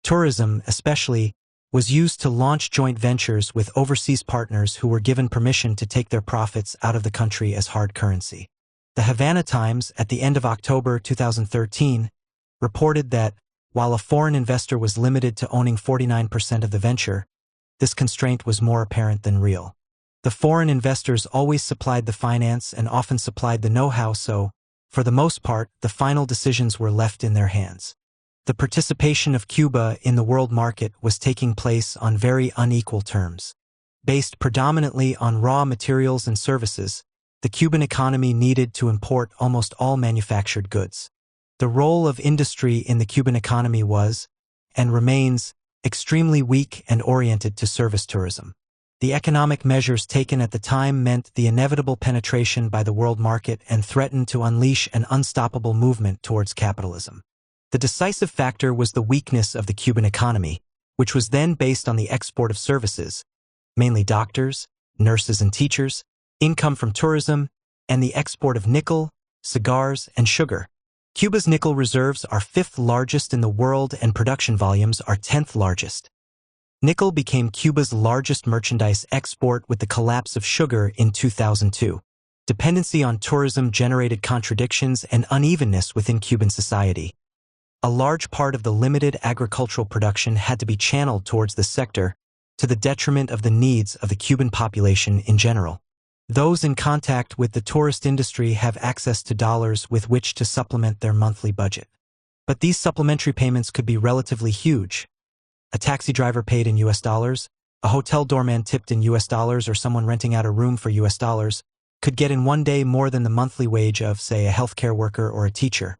Tourism, especially, was used to launch joint ventures with overseas partners who were given permission to take their profits out of the country as hard currency. The Havana Times, at the end of October 2013, reported that, while a foreign investor was limited to owning 49% of the venture, this constraint was more apparent than real. The foreign investors always supplied the finance and often supplied the know-how, so, for the most part, the final decisions were left in their hands. The participation of Cuba in the world market was taking place on very unequal terms. Based predominantly on raw materials and services, the Cuban economy needed to import almost all manufactured goods. The role of industry in the Cuban economy was, and remains, extremely weak and oriented to service tourism. The economic measures taken at the time meant the inevitable penetration by the world market and threatened to unleash an unstoppable movement towards capitalism. The decisive factor was the weakness of the Cuban economy, which was then based on the export of services, mainly doctors, nurses and teachers, income from tourism, and the export of nickel, cigars, and sugar. Cuba's nickel reserves are 5th largest in the world and production volumes are 10th largest. Nickel became Cuba's largest merchandise export with the collapse of sugar in 2002. Dependency on tourism generated contradictions and unevenness within Cuban society. A large part of the limited agricultural production had to be channeled towards this sector, to the detriment of the needs of the Cuban population in general. Those in contact with the tourist industry have access to dollars with which to supplement their monthly budget. But these supplementary payments could be relatively huge. A taxi driver paid in US dollars, a hotel doorman tipped in US dollars, or someone renting out a room for US dollars could get in one day more than the monthly wage of, say, a healthcare worker or a teacher.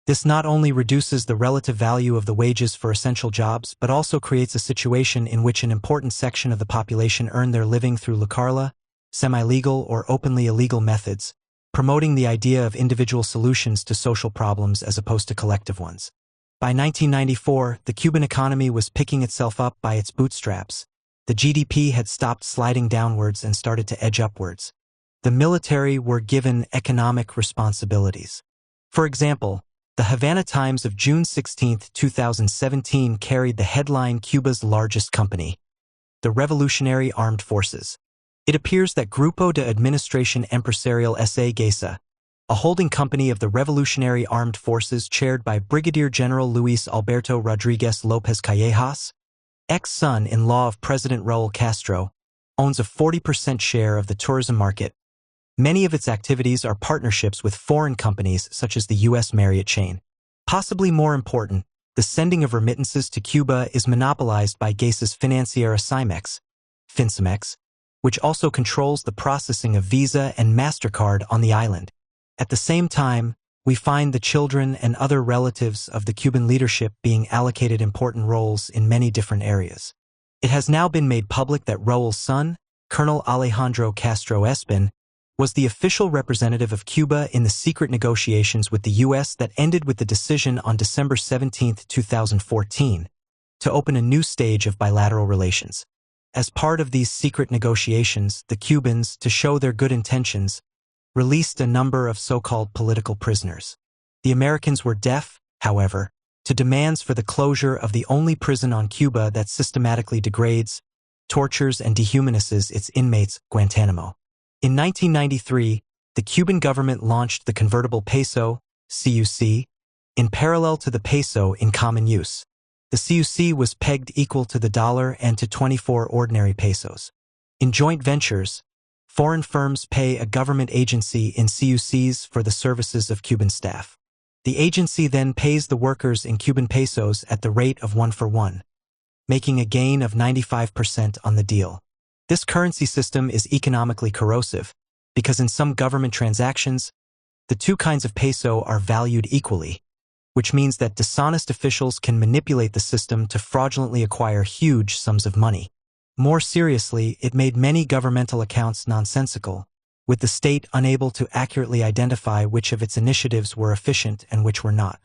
This not only reduces the relative value of the wages for essential jobs, but also creates a situation in which an important section of the population earn their living through lucarla, semi-legal or openly illegal methods, promoting the idea of individual solutions to social problems as opposed to collective ones. By 1994, the Cuban economy was picking itself up by its bootstraps. The GDP had stopped sliding downwards and started to edge upwards. The military were given economic responsibilities. For example, the Havana Times of June 16, 2017 carried the headline Cuba's largest company, the Revolutionary Armed Forces. It appears that Grupo de Administración Empresarial S.A. Gesa, a holding company of the Revolutionary Armed Forces chaired by Brigadier General Luis Alberto Rodriguez López Callejas, ex-son-in-law of President Raúl Castro, owns a 40% share of the tourism market. Many of its activities are partnerships with foreign companies such as the U.S. Marriott chain. Possibly more important, the sending of remittances to Cuba is monopolized by Gesa's financiera Cimex, Fincemex, which also controls the processing of Visa and MasterCard on the island. At the same time, we find the children and other relatives of the Cuban leadership being allocated important roles in many different areas. It has now been made public that Raúl's son, Colonel Alejandro Castro Espin, was the official representative of Cuba in the secret negotiations with the U.S. that ended with the decision on December 17, 2014, to open a new stage of bilateral relations. As part of these secret negotiations, the Cubans, to show their good intentions, released a number of so-called political prisoners. The Americans were deaf, however, to demands for the closure of the only prison on Cuba that systematically degrades, tortures, and dehumanizes its inmates, Guantanamo. In 1993, the Cuban government launched the convertible peso, CUC, in parallel to the peso in common use. The CUC was pegged equal to the dollar and to 24 ordinary pesos. In joint ventures, foreign firms pay a government agency in CUCs for the services of Cuban staff. The agency then pays the workers in Cuban pesos at the rate of 1-for-1, making a gain of 95% on the deal. This currency system is economically corrosive because in some government transactions, the two kinds of peso are valued equally, which means that dishonest officials can manipulate the system to fraudulently acquire huge sums of money. More seriously, it made many governmental accounts nonsensical, with the state unable to accurately identify which of its initiatives were efficient and which were not.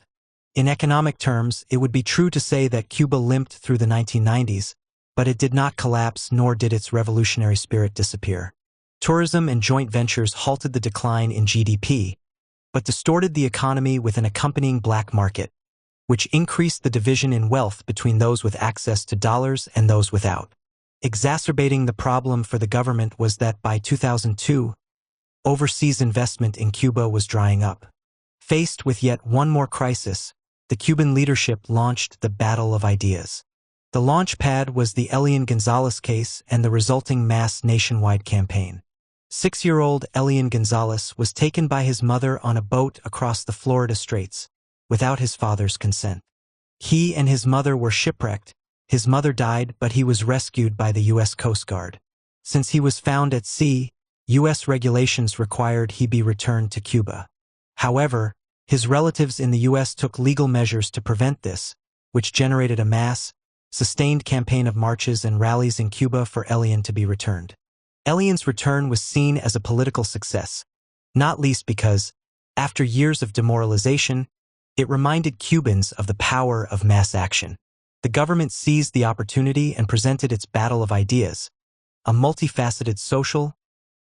In economic terms, it would be true to say that Cuba limped through the 1990s, but it did not collapse nor did its revolutionary spirit disappear. Tourism and joint ventures halted the decline in GDP, but distorted the economy with an accompanying black market, which increased the division in wealth between those with access to dollars and those without. Exacerbating the problem for the government was that by 2002, overseas investment in Cuba was drying up. Faced with yet one more crisis, the Cuban leadership launched the Battle of Ideas. The launch pad was the Elian Gonzalez case and the resulting mass nationwide campaign. 6-year-old Elian Gonzalez was taken by his mother on a boat across the Florida Straits, without his father's consent. He and his mother were shipwrecked. His mother died, but he was rescued by the U.S. Coast Guard. Since he was found at sea, U.S. regulations required he be returned to Cuba. However, his relatives in the U.S. took legal measures to prevent this, which generated a mass, sustained campaign of marches and rallies in Cuba for Elian to be returned. Elian's return was seen as a political success, not least because, after years of demoralization, it reminded Cubans of the power of mass action. The government seized the opportunity and presented its Battle of Ideas, a multifaceted social,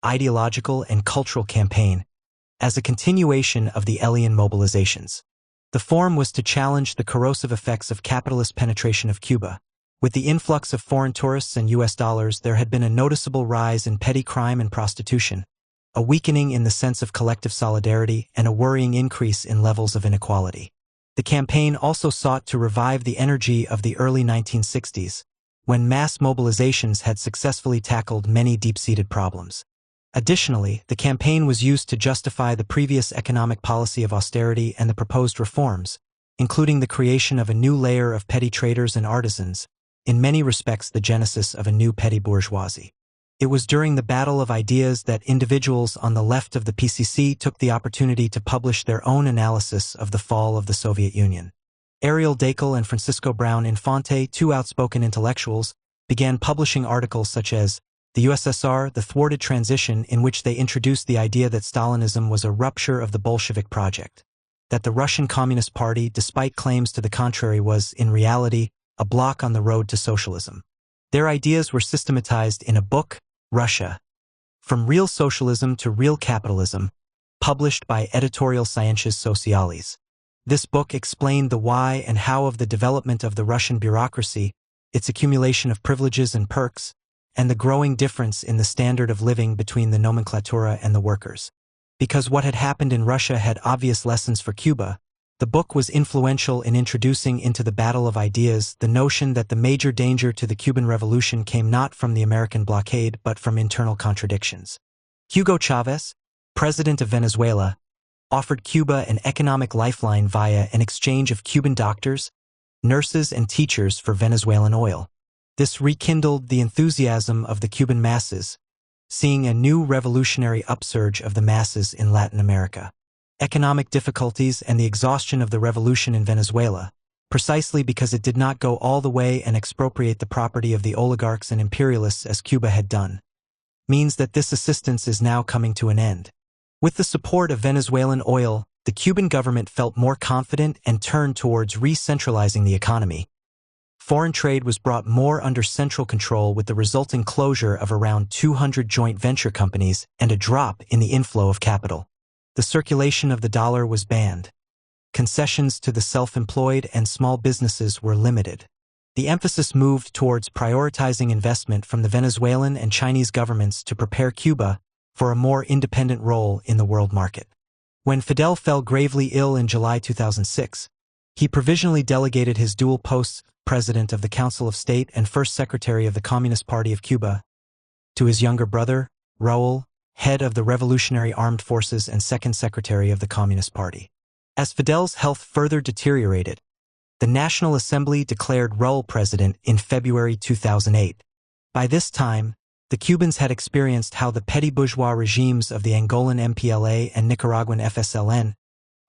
ideological, and cultural campaign, as a continuation of the Elian mobilizations. The form was to challenge the corrosive effects of capitalist penetration of Cuba. With the influx of foreign tourists and U.S. dollars, there had been a noticeable rise in petty crime and prostitution, a weakening in the sense of collective solidarity, and a worrying increase in levels of inequality. The campaign also sought to revive the energy of the early 1960s, when mass mobilizations had successfully tackled many deep-seated problems. Additionally, the campaign was used to justify the previous economic policy of austerity and the proposed reforms, including the creation of a new layer of petty traders and artisans, in many respects the genesis of a new petty bourgeoisie. It was during the Battle of Ideas that individuals on the left of the PCC took the opportunity to publish their own analysis of the fall of the Soviet Union. Ariel Dakel and Francisco Brown Infante, two outspoken intellectuals, began publishing articles such as The USSR, the Thwarted Transition, in which they introduced the idea that Stalinism was a rupture of the Bolshevik project, that the Russian Communist Party, despite claims to the contrary, was, in reality, a block on the road to socialism. Their ideas were systematized in a book, Russia, From Real Socialism to Real Capitalism, published by Editorial Sciences Sociales. This book explained the why and how of the development of the Russian bureaucracy, its accumulation of privileges and perks, and the growing difference in the standard of living between the nomenklatura and the workers. Because what had happened in Russia had obvious lessons for Cuba, the book was influential in introducing into the Battle of Ideas the notion that the major danger to the Cuban Revolution came not from the American blockade but from internal contradictions. Hugo Chavez, president of Venezuela, offered Cuba an economic lifeline via an exchange of Cuban doctors, nurses, and teachers for Venezuelan oil. This rekindled the enthusiasm of the Cuban masses, seeing a new revolutionary upsurge of the masses in Latin America. Economic difficulties and the exhaustion of the revolution in Venezuela, precisely because it did not go all the way and expropriate the property of the oligarchs and imperialists as Cuba had done, means that this assistance is now coming to an end. With the support of Venezuelan oil, the Cuban government felt more confident and turned towards re-centralizing the economy. Foreign trade was brought more under central control with the resulting closure of around 200 joint venture companies and a drop in the inflow of capital. The circulation of the dollar was banned. Concessions to the self-employed and small businesses were limited. The emphasis moved towards prioritizing investment from the Venezuelan and Chinese governments to prepare Cuba for a more independent role in the world market. When Fidel fell gravely ill in July 2006, he provisionally delegated his dual posts, President of the Council of State and First Secretary of the Communist Party of Cuba, to his younger brother, Raúl, head of the Revolutionary Armed Forces and Second Secretary of the Communist Party. As Fidel's health further deteriorated, the National Assembly declared Raúl president in February 2008. By this time, the Cubans had experienced how the petty bourgeois regimes of the Angolan MPLA and Nicaraguan FSLN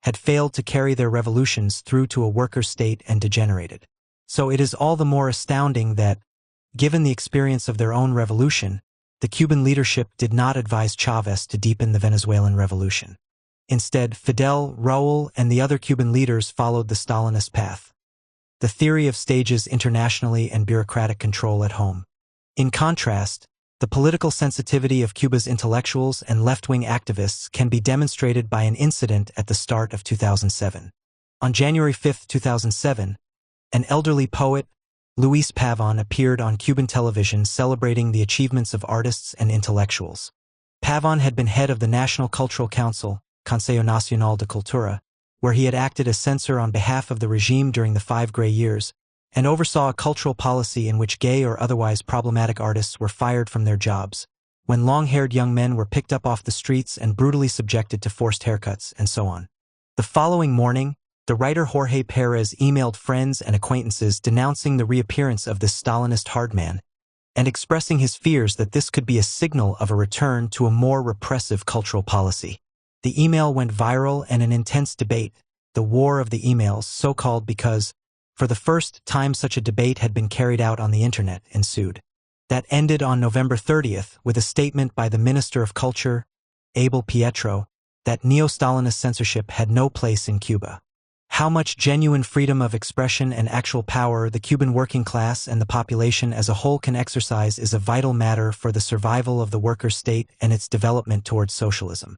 had failed to carry their revolutions through to a worker state and degenerated. So it is all the more astounding that, given the experience of their own revolution, the Cuban leadership did not advise Chávez to deepen the Venezuelan revolution. Instead, Fidel, Raúl, and the other Cuban leaders followed the Stalinist path. The theory of stages internationally and bureaucratic control at home. In contrast, the political sensitivity of Cuba's intellectuals and left-wing activists can be demonstrated by an incident at the start of 2007. On January 5, 2007, an elderly poet, Luis Pavón, appeared on Cuban television celebrating the achievements of artists and intellectuals. Pavón had been head of the National Cultural Council, Consejo Nacional de Cultura, where he had acted as censor on behalf of the regime during the 5 gray years, and oversaw a cultural policy in which gay or otherwise problematic artists were fired from their jobs, when long-haired young men were picked up off the streets and brutally subjected to forced haircuts, and so on. The following morning, the writer Jorge Pérez emailed friends and acquaintances denouncing the reappearance of this Stalinist hardman, and expressing his fears that this could be a signal of a return to a more repressive cultural policy. The email went viral and an intense debate, the War of the Emails, so-called because, for the first time such a debate had been carried out on the internet, ensued. That ended on November 30th with a statement by the Minister of Culture, Abel Pietro, that neo-Stalinist censorship had no place in Cuba. How much genuine freedom of expression and actual power the Cuban working class and the population as a whole can exercise is a vital matter for the survival of the worker state and its development towards socialism.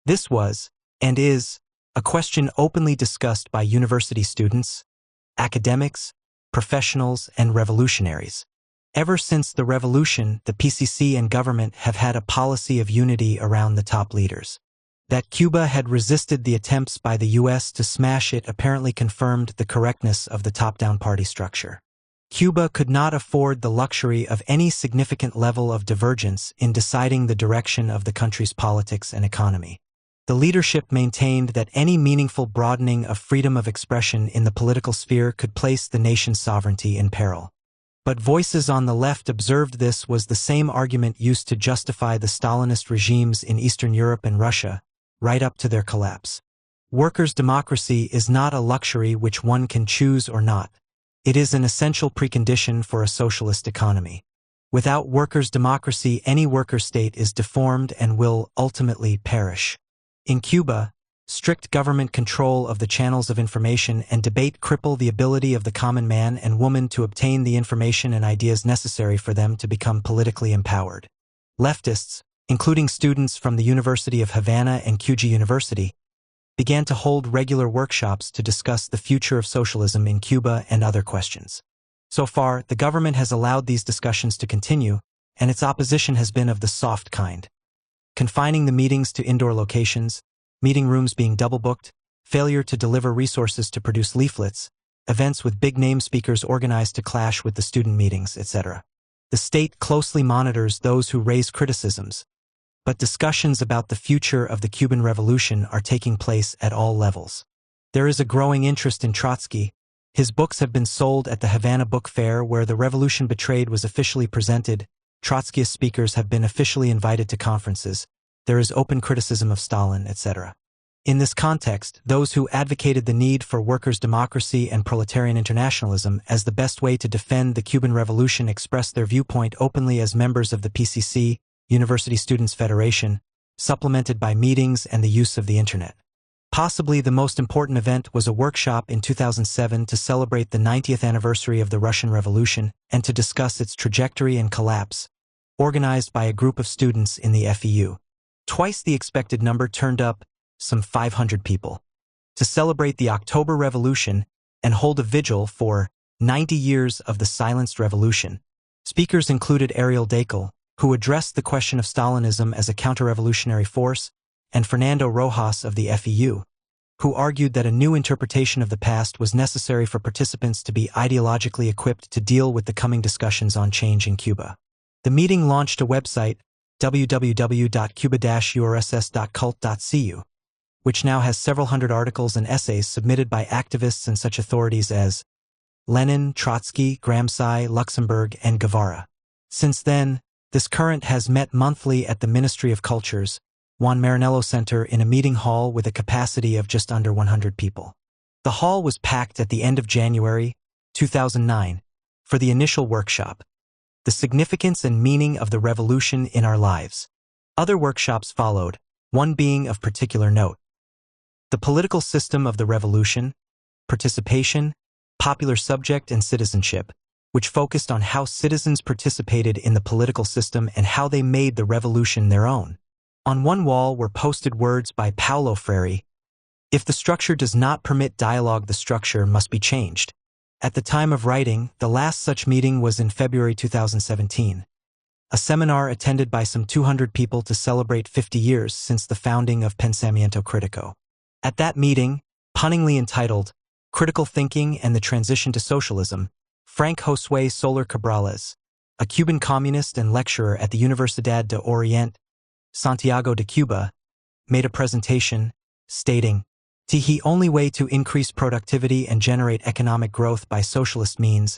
This was, and is, a question openly discussed by university students, academics, professionals, and revolutionaries. Ever since the revolution, the PCC and government have had a policy of unity around the top leaders. That Cuba had resisted the attempts by the U.S. to smash it apparently confirmed the correctness of the top-down party structure. Cuba could not afford the luxury of any significant level of divergence in deciding the direction of the country's politics and economy. The leadership maintained that any meaningful broadening of freedom of expression in the political sphere could place the nation's sovereignty in peril. But voices on the left observed this was the same argument used to justify the Stalinist regimes in Eastern Europe and Russia, right up to their collapse. Workers' democracy is not a luxury which one can choose or not. It is an essential precondition for a socialist economy. Without workers' democracy, any worker state is deformed and will ultimately perish. In Cuba, strict government control of the channels of information and debate cripple the ability of the common man and woman to obtain the information and ideas necessary for them to become politically empowered. Leftists, including students from the University of Havana and QG University, began to hold regular workshops to discuss the future of socialism in Cuba and other questions. So far, the government has allowed these discussions to continue, and its opposition has been of the soft kind. Confining the meetings to indoor locations, meeting rooms being double-booked, failure to deliver resources to produce leaflets, events with big-name speakers organized to clash with the student meetings, etc. The state closely monitors those who raise criticisms, but discussions about the future of the Cuban Revolution are taking place at all levels. There is a growing interest in Trotsky. His books have been sold at the Havana Book Fair, where The Revolution Betrayed was officially presented. Trotskyist speakers have been officially invited to conferences. There is open criticism of Stalin, etc. In this context, those who advocated the need for workers' democracy and proletarian internationalism as the best way to defend the Cuban Revolution expressed their viewpoint openly as members of the PCC, University Students' Federation, supplemented by meetings and the use of the Internet. Possibly the most important event was a workshop in 2007 to celebrate the 90th anniversary of the Russian Revolution and to discuss its trajectory and collapse, organized by a group of students in the FEU. Twice the expected number turned up, some 500 people, to celebrate the October Revolution and hold a vigil for 90 years of the silenced revolution. Speakers included Ariel Dakel, who addressed the question of Stalinism as a counter-revolutionary force, and Fernando Rojas of the FEU, who argued that a new interpretation of the past was necessary for participants to be ideologically equipped to deal with the coming discussions on change in Cuba. The meeting launched a website, www.cuba-urss.cult.cu, which now has several hundred articles and essays submitted by activists and such authorities as Lenin, Trotsky, Gramsci, Luxemburg, and Guevara. Since then, this current has met monthly at the Ministry of Culture's Juan Maranello Center in a meeting hall with a capacity of just under 100 people. The hall was packed at the end of January 2009 for the initial workshop, The Significance and Meaning of the Revolution in Our Lives. Other workshops followed, one being of particular note. The Political System of the Revolution, Participation, Popular Subject and Citizenship, which focused on how citizens participated in the political system and how they made the revolution their own. On one wall were posted words by Paulo Freire: "If the structure does not permit dialogue, the structure must be changed." At the time of writing, the last such meeting was in February 2017, a seminar attended by some 200 people to celebrate 50 years since the founding of Pensamiento Critico. At that meeting, punningly entitled Critical Thinking and the Transition to Socialism, Frank Josue Soler Cabrales, a Cuban communist and lecturer at the Universidad de Oriente, Santiago de Cuba, made a presentation, stating, "The only way to increase productivity and generate economic growth by socialist means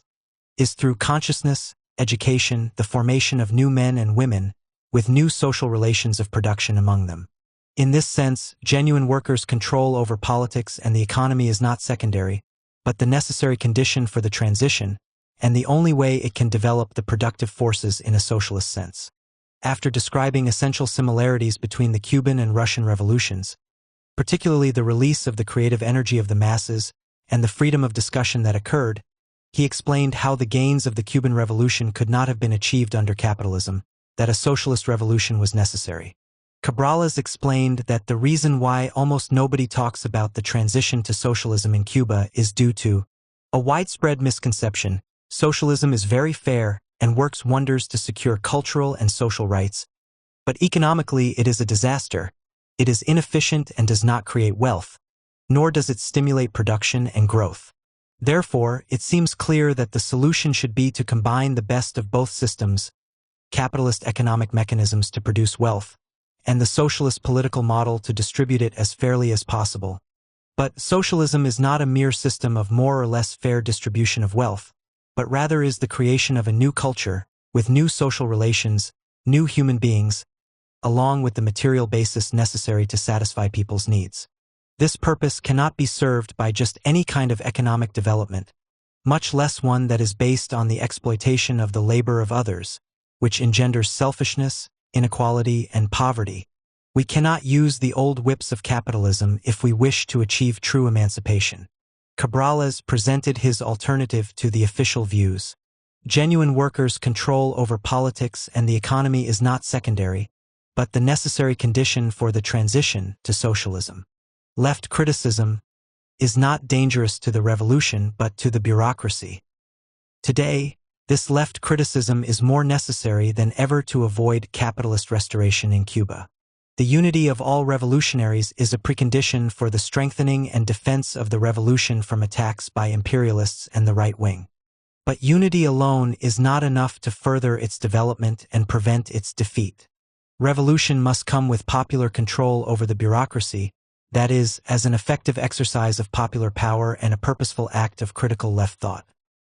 is through consciousness, education, the formation of new men and women, with new social relations of production among them. In this sense, genuine workers' control over politics and the economy is not secondary, but the necessary condition for the transition, and the only way it can develop the productive forces in a socialist sense." After describing essential similarities between the Cuban and Russian revolutions, particularly the release of the creative energy of the masses and the freedom of discussion that occurred, he explained how the gains of the Cuban Revolution could not have been achieved under capitalism, that a socialist revolution was necessary. Cabrales explained that the reason why almost nobody talks about the transition to socialism in Cuba is due to a widespread misconception: socialism is very fair and works wonders to secure cultural and social rights, but economically it is a disaster. It is inefficient and does not create wealth, nor does it stimulate production and growth. Therefore, it seems clear that the solution should be to combine the best of both systems, capitalist economic mechanisms to produce wealth, and the socialist political model to distribute it as fairly as possible. But socialism is not a mere system of more or less fair distribution of wealth, but rather is the creation of a new culture, with new social relations, new human beings, along with the material basis necessary to satisfy people's needs. This purpose cannot be served by just any kind of economic development, much less one that is based on the exploitation of the labor of others, which engenders selfishness, inequality, and poverty. We cannot use the old whips of capitalism if we wish to achieve true emancipation. Cabrales presented his alternative to the official views. Genuine workers' control over politics and the economy is not secondary, but the necessary condition for the transition to socialism. Left criticism is not dangerous to the revolution but to the bureaucracy. Today, this left criticism is more necessary than ever to avoid capitalist restoration in Cuba. The unity of all revolutionaries is a precondition for the strengthening and defense of the revolution from attacks by imperialists and the right wing. But unity alone is not enough to further its development and prevent its defeat. Revolution must come with popular control over the bureaucracy, that is, as an effective exercise of popular power and a purposeful act of critical left thought.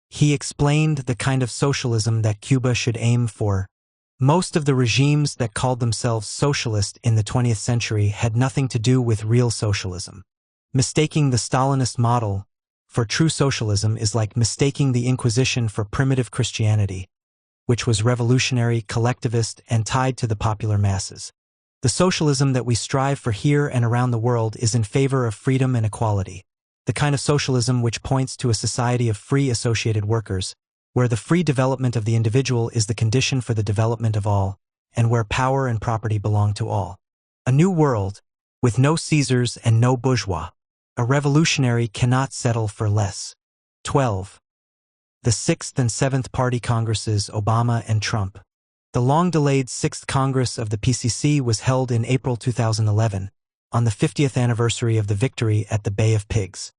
He explained the kind of socialism that Cuba should aim for. Most of the regimes that called themselves socialist in the 20th century had nothing to do with real socialism. Mistaking the Stalinist model for true socialism is like mistaking the Inquisition for primitive Christianity, which was revolutionary, collectivist, and tied to the popular masses. The The socialism that we strive for here and around the world is in favor of freedom and equality. The kind of socialism which points to a society of free associated workers, where the free development of the individual is the condition for the development of all, and where power and property belong to all. A new world, with no Caesars and no bourgeois. A revolutionary cannot settle for less. 12. The 6th and 7th Party Congresses, Obama and Trump. The long-delayed 6th Congress of the PCC was held in April 2011, on the 50th anniversary of the victory at the Bay of Pigs.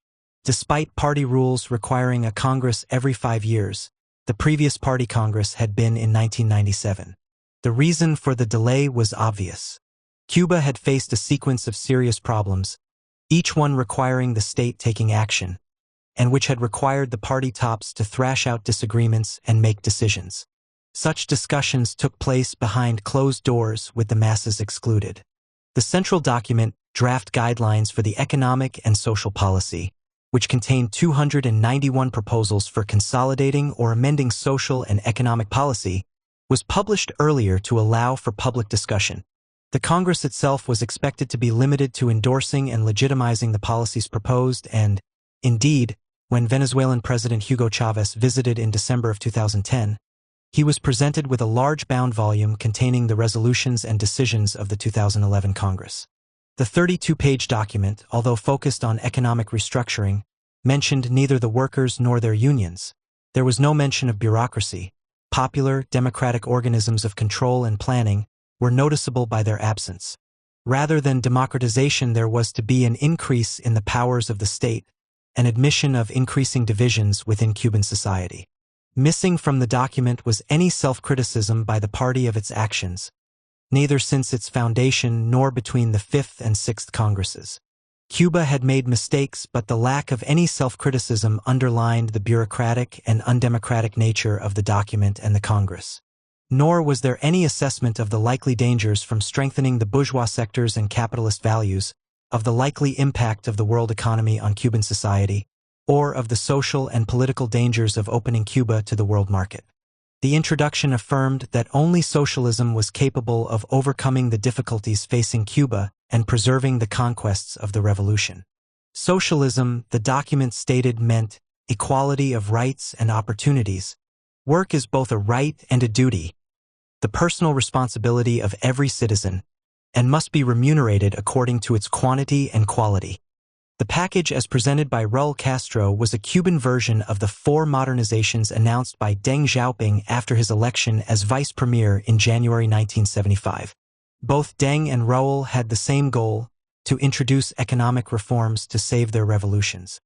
Despite party rules requiring a Congress every 5 years, the previous Party Congress had been in 1997. The reason for the delay was obvious. Cuba had faced a sequence of serious problems, each one requiring the state taking action, and which had required the party tops to thrash out disagreements and make decisions. Such discussions took place behind closed doors with the masses excluded. The central document, Draft Guidelines for the Economic and Social Policy, which contained 291 proposals for consolidating or amending social and economic policy, was published earlier to allow for public discussion. The Congress itself was expected to be limited to endorsing and legitimizing the policies proposed and, indeed, when Venezuelan President Hugo Chavez visited in December of 2010, he was presented with a large bound volume containing the resolutions and decisions of the 2011 Congress. The 32-page document, although focused on economic restructuring, mentioned neither the workers nor their unions. There was no mention of bureaucracy. Popular, democratic organisms of control and planning were noticeable by their absence. Rather than democratization, there was to be an increase in the powers of the state, an admission of increasing divisions within Cuban society. Missing from the document was any self-criticism by the party of its actions, neither since its foundation nor between the 5th and 6th Congresses. Cuba had made mistakes, but the lack of any self-criticism underlined the bureaucratic and undemocratic nature of the document and the Congress. Nor was there any assessment of the likely dangers from strengthening the bourgeois sectors and capitalist values, of the likely impact of the world economy on Cuban society, or of the social and political dangers of opening Cuba to the world market. The introduction affirmed that only socialism was capable of overcoming the difficulties facing Cuba and preserving the conquests of the revolution. Socialism, the document stated, meant equality of rights and opportunities. Work is both a right and a duty, the personal responsibility of every citizen, and must be remunerated according to its quantity and quality. The package as presented by Raúl Castro was a Cuban version of the 4 modernizations announced by Deng Xiaoping after his election as vice premier in January 1975. Both Deng and Raúl had the same goal, to introduce economic reforms to save their revolutions.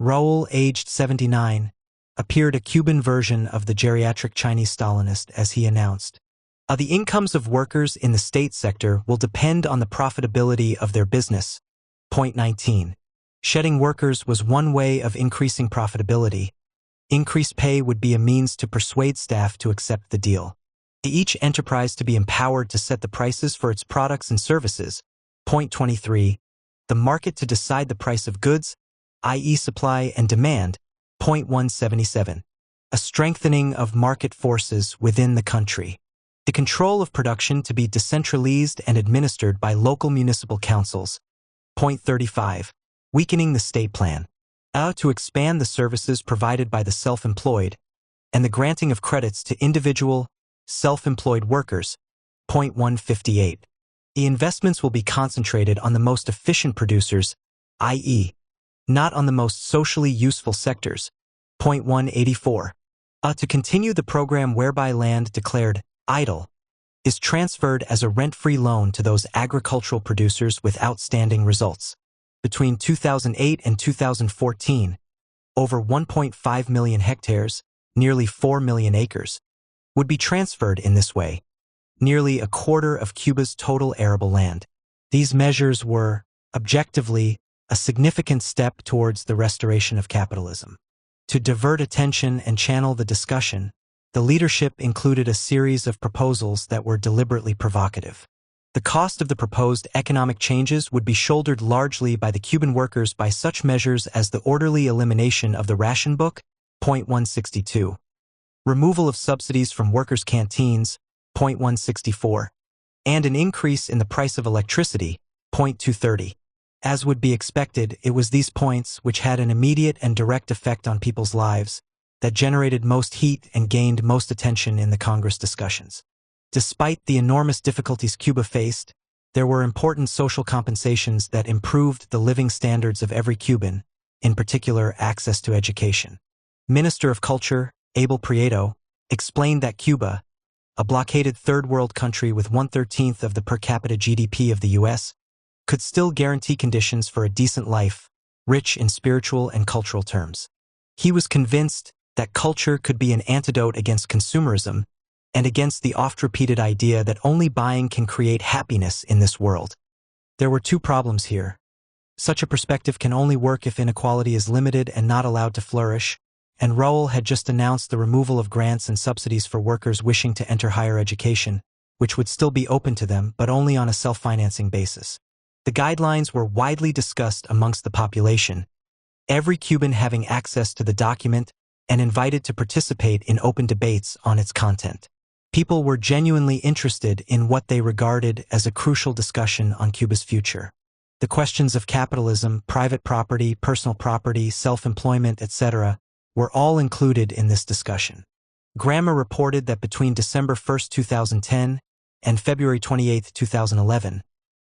Raúl, aged 79, appeared a Cuban version of the geriatric Chinese Stalinist as he announced, the incomes of workers in the state sector will depend on the profitability of their business. Point 19. Shedding workers was one way of increasing profitability. Increased pay would be a means to persuade staff to accept the deal. Each enterprise to be empowered to set the prices for its products and services. Point 23. The market to decide the price of goods, i.e. supply and demand. Point 177. A strengthening of market forces within the country. The control of production to be decentralized and administered by local municipal councils. Point 35. Weakening the state plan. To expand the services provided by the self-employed, and the granting of credits to individual, self-employed workers. Point 158. The investments will be concentrated on the most efficient producers, i.e., not on the most socially useful sectors. Point 184. To continue the program whereby land declared idle is transferred as a rent-free loan to those agricultural producers with outstanding results. Between 2008 and 2014, over 1.5 million hectares, nearly 4 million acres, would be transferred in this way, nearly a quarter of Cuba's total arable land. These measures were, objectively, a significant step towards the restoration of capitalism. To divert attention and channel the discussion, the leadership included a series of proposals that were deliberately provocative. The cost of the proposed economic changes would be shouldered largely by the Cuban workers by such measures as the orderly elimination of the ration book, point 162, removal of subsidies from workers' canteens, point 164, and an increase in the price of electricity, 0.230. As would be expected, it was these points, which had an immediate and direct effect on people's lives, that generated most heat and gained most attention in the Congress discussions. Despite the enormous difficulties Cuba faced, there were important social compensations that improved the living standards of every Cuban, in particular access to education. Minister of Culture, Abel Prieto, explained that Cuba, a blockaded third-world country with 1/13 of the per capita GDP of the U.S., could still guarantee conditions for a decent life, rich in spiritual and cultural terms. He was convinced that culture could be an antidote against consumerism and against the oft-repeated idea that only buying can create happiness in this world. There were two problems here. Such a perspective can only work if inequality is limited and not allowed to flourish, and Raul had just announced the removal of grants and subsidies for workers wishing to enter higher education, which would still be open to them but only on a self-financing basis. The guidelines were widely discussed amongst the population, every Cuban having access to the document and invited to participate in open debates on its content. People were genuinely interested in what they regarded as a crucial discussion on Cuba's future. The questions of capitalism, private property, personal property, self-employment, etc., were all included in this discussion. Grammar reported that between December 1, 2010 and February 28, 2011,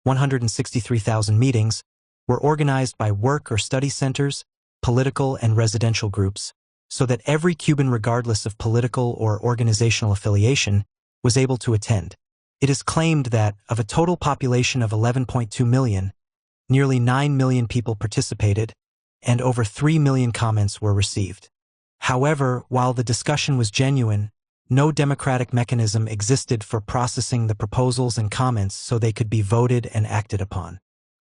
163,000 meetings were organized by work or study centers, political and residential groups, so that every Cuban, regardless of political or organizational affiliation, was able to attend. It is claimed that, of a total population of 11.2 million, nearly 9 million people participated, and over 3 million comments were received. However, while the discussion was genuine, no democratic mechanism existed for processing the proposals and comments so they could be voted and acted upon.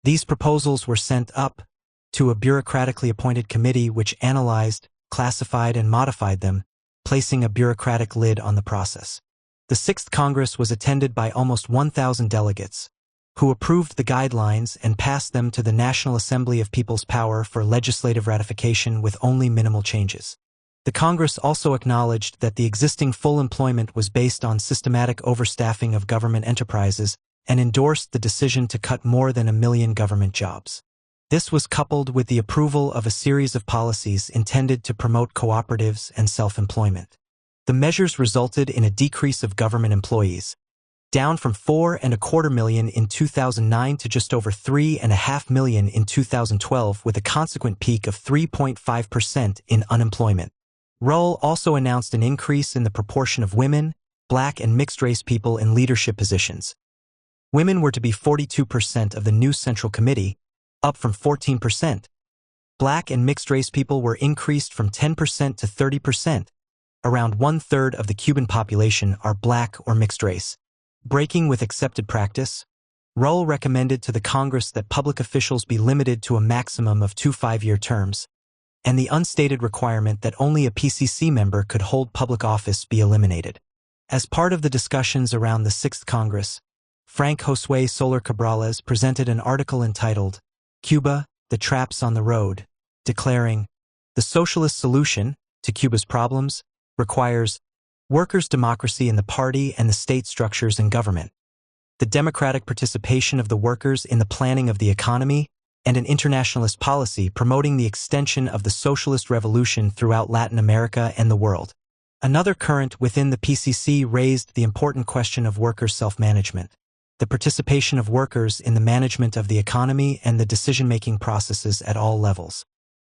These proposals were sent up to a bureaucratically appointed committee which analyzed, classified, and modified them, placing a bureaucratic lid on the process. The Sixth Congress was attended by almost 1,000 delegates, who approved the guidelines and passed them to the National Assembly of People's Power for legislative ratification with only minimal changes. The Congress also acknowledged that the existing full employment was based on systematic overstaffing of government enterprises and endorsed the decision to cut more than 1 million government jobs. This was coupled with the approval of a series of policies intended to promote cooperatives and self-employment. The measures resulted in a decrease of government employees, down from 4.25 million in 2009 to just over 3.5 million in 2012, with a consequent peak of 3.5% in unemployment. Raul also announced an increase in the proportion of women, black and mixed-race people in leadership positions. Women were to be 42% of the new Central Committee, up from 14%. Black and mixed-race people were increased from 10% to 30%. Around 1/3 of the Cuban population are black or mixed race. Breaking with accepted practice, Raul recommended to the Congress that public officials be limited to a maximum of 2 5-year terms, and the unstated requirement that only a PCC member could hold public office be eliminated. As part of the discussions around the Sixth Congress, Frank Josue Soler Cabrales presented an article entitled, "Cuba, the Traps on the Road," declaring, "The socialist solution to Cuba's problems requires workers' democracy in the party and the state structures and government, the democratic participation of the workers in the planning of the economy, and an internationalist policy promoting the extension of the socialist revolution throughout Latin America and the world." Another current within the PCC raised the important question of workers' self-management, the participation of workers in the management of the economy and the decision-making processes at all levels.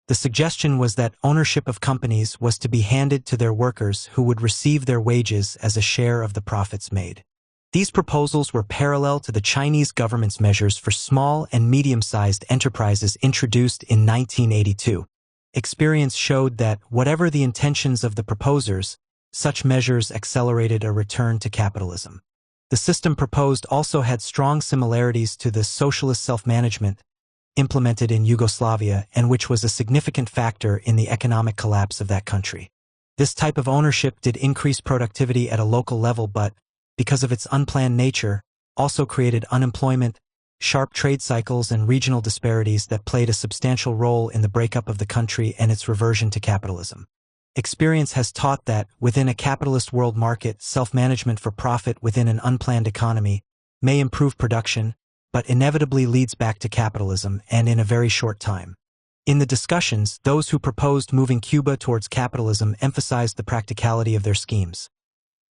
The suggestion was that ownership of companies was to be handed to their workers, who would receive their wages as a share of the profits made. These proposals were parallel to the Chinese government's measures for small and medium-sized enterprises introduced in 1982. Experience showed that, whatever the intentions of the proposers, such measures accelerated a return to capitalism. The system proposed also had strong similarities to the socialist self-management implemented in Yugoslavia, and which was a significant factor in the economic collapse of that country. This type of ownership did increase productivity at a local level, but, because of its unplanned nature, also created unemployment, sharp trade cycles, and regional disparities that played a substantial role in the breakup of the country and its reversion to capitalism. Experience has taught that, within a capitalist world market, self-management for profit within an unplanned economy may improve production, but inevitably leads back to capitalism and in a very short time. In the discussions, those who proposed moving Cuba towards capitalism emphasized the practicality of their schemes.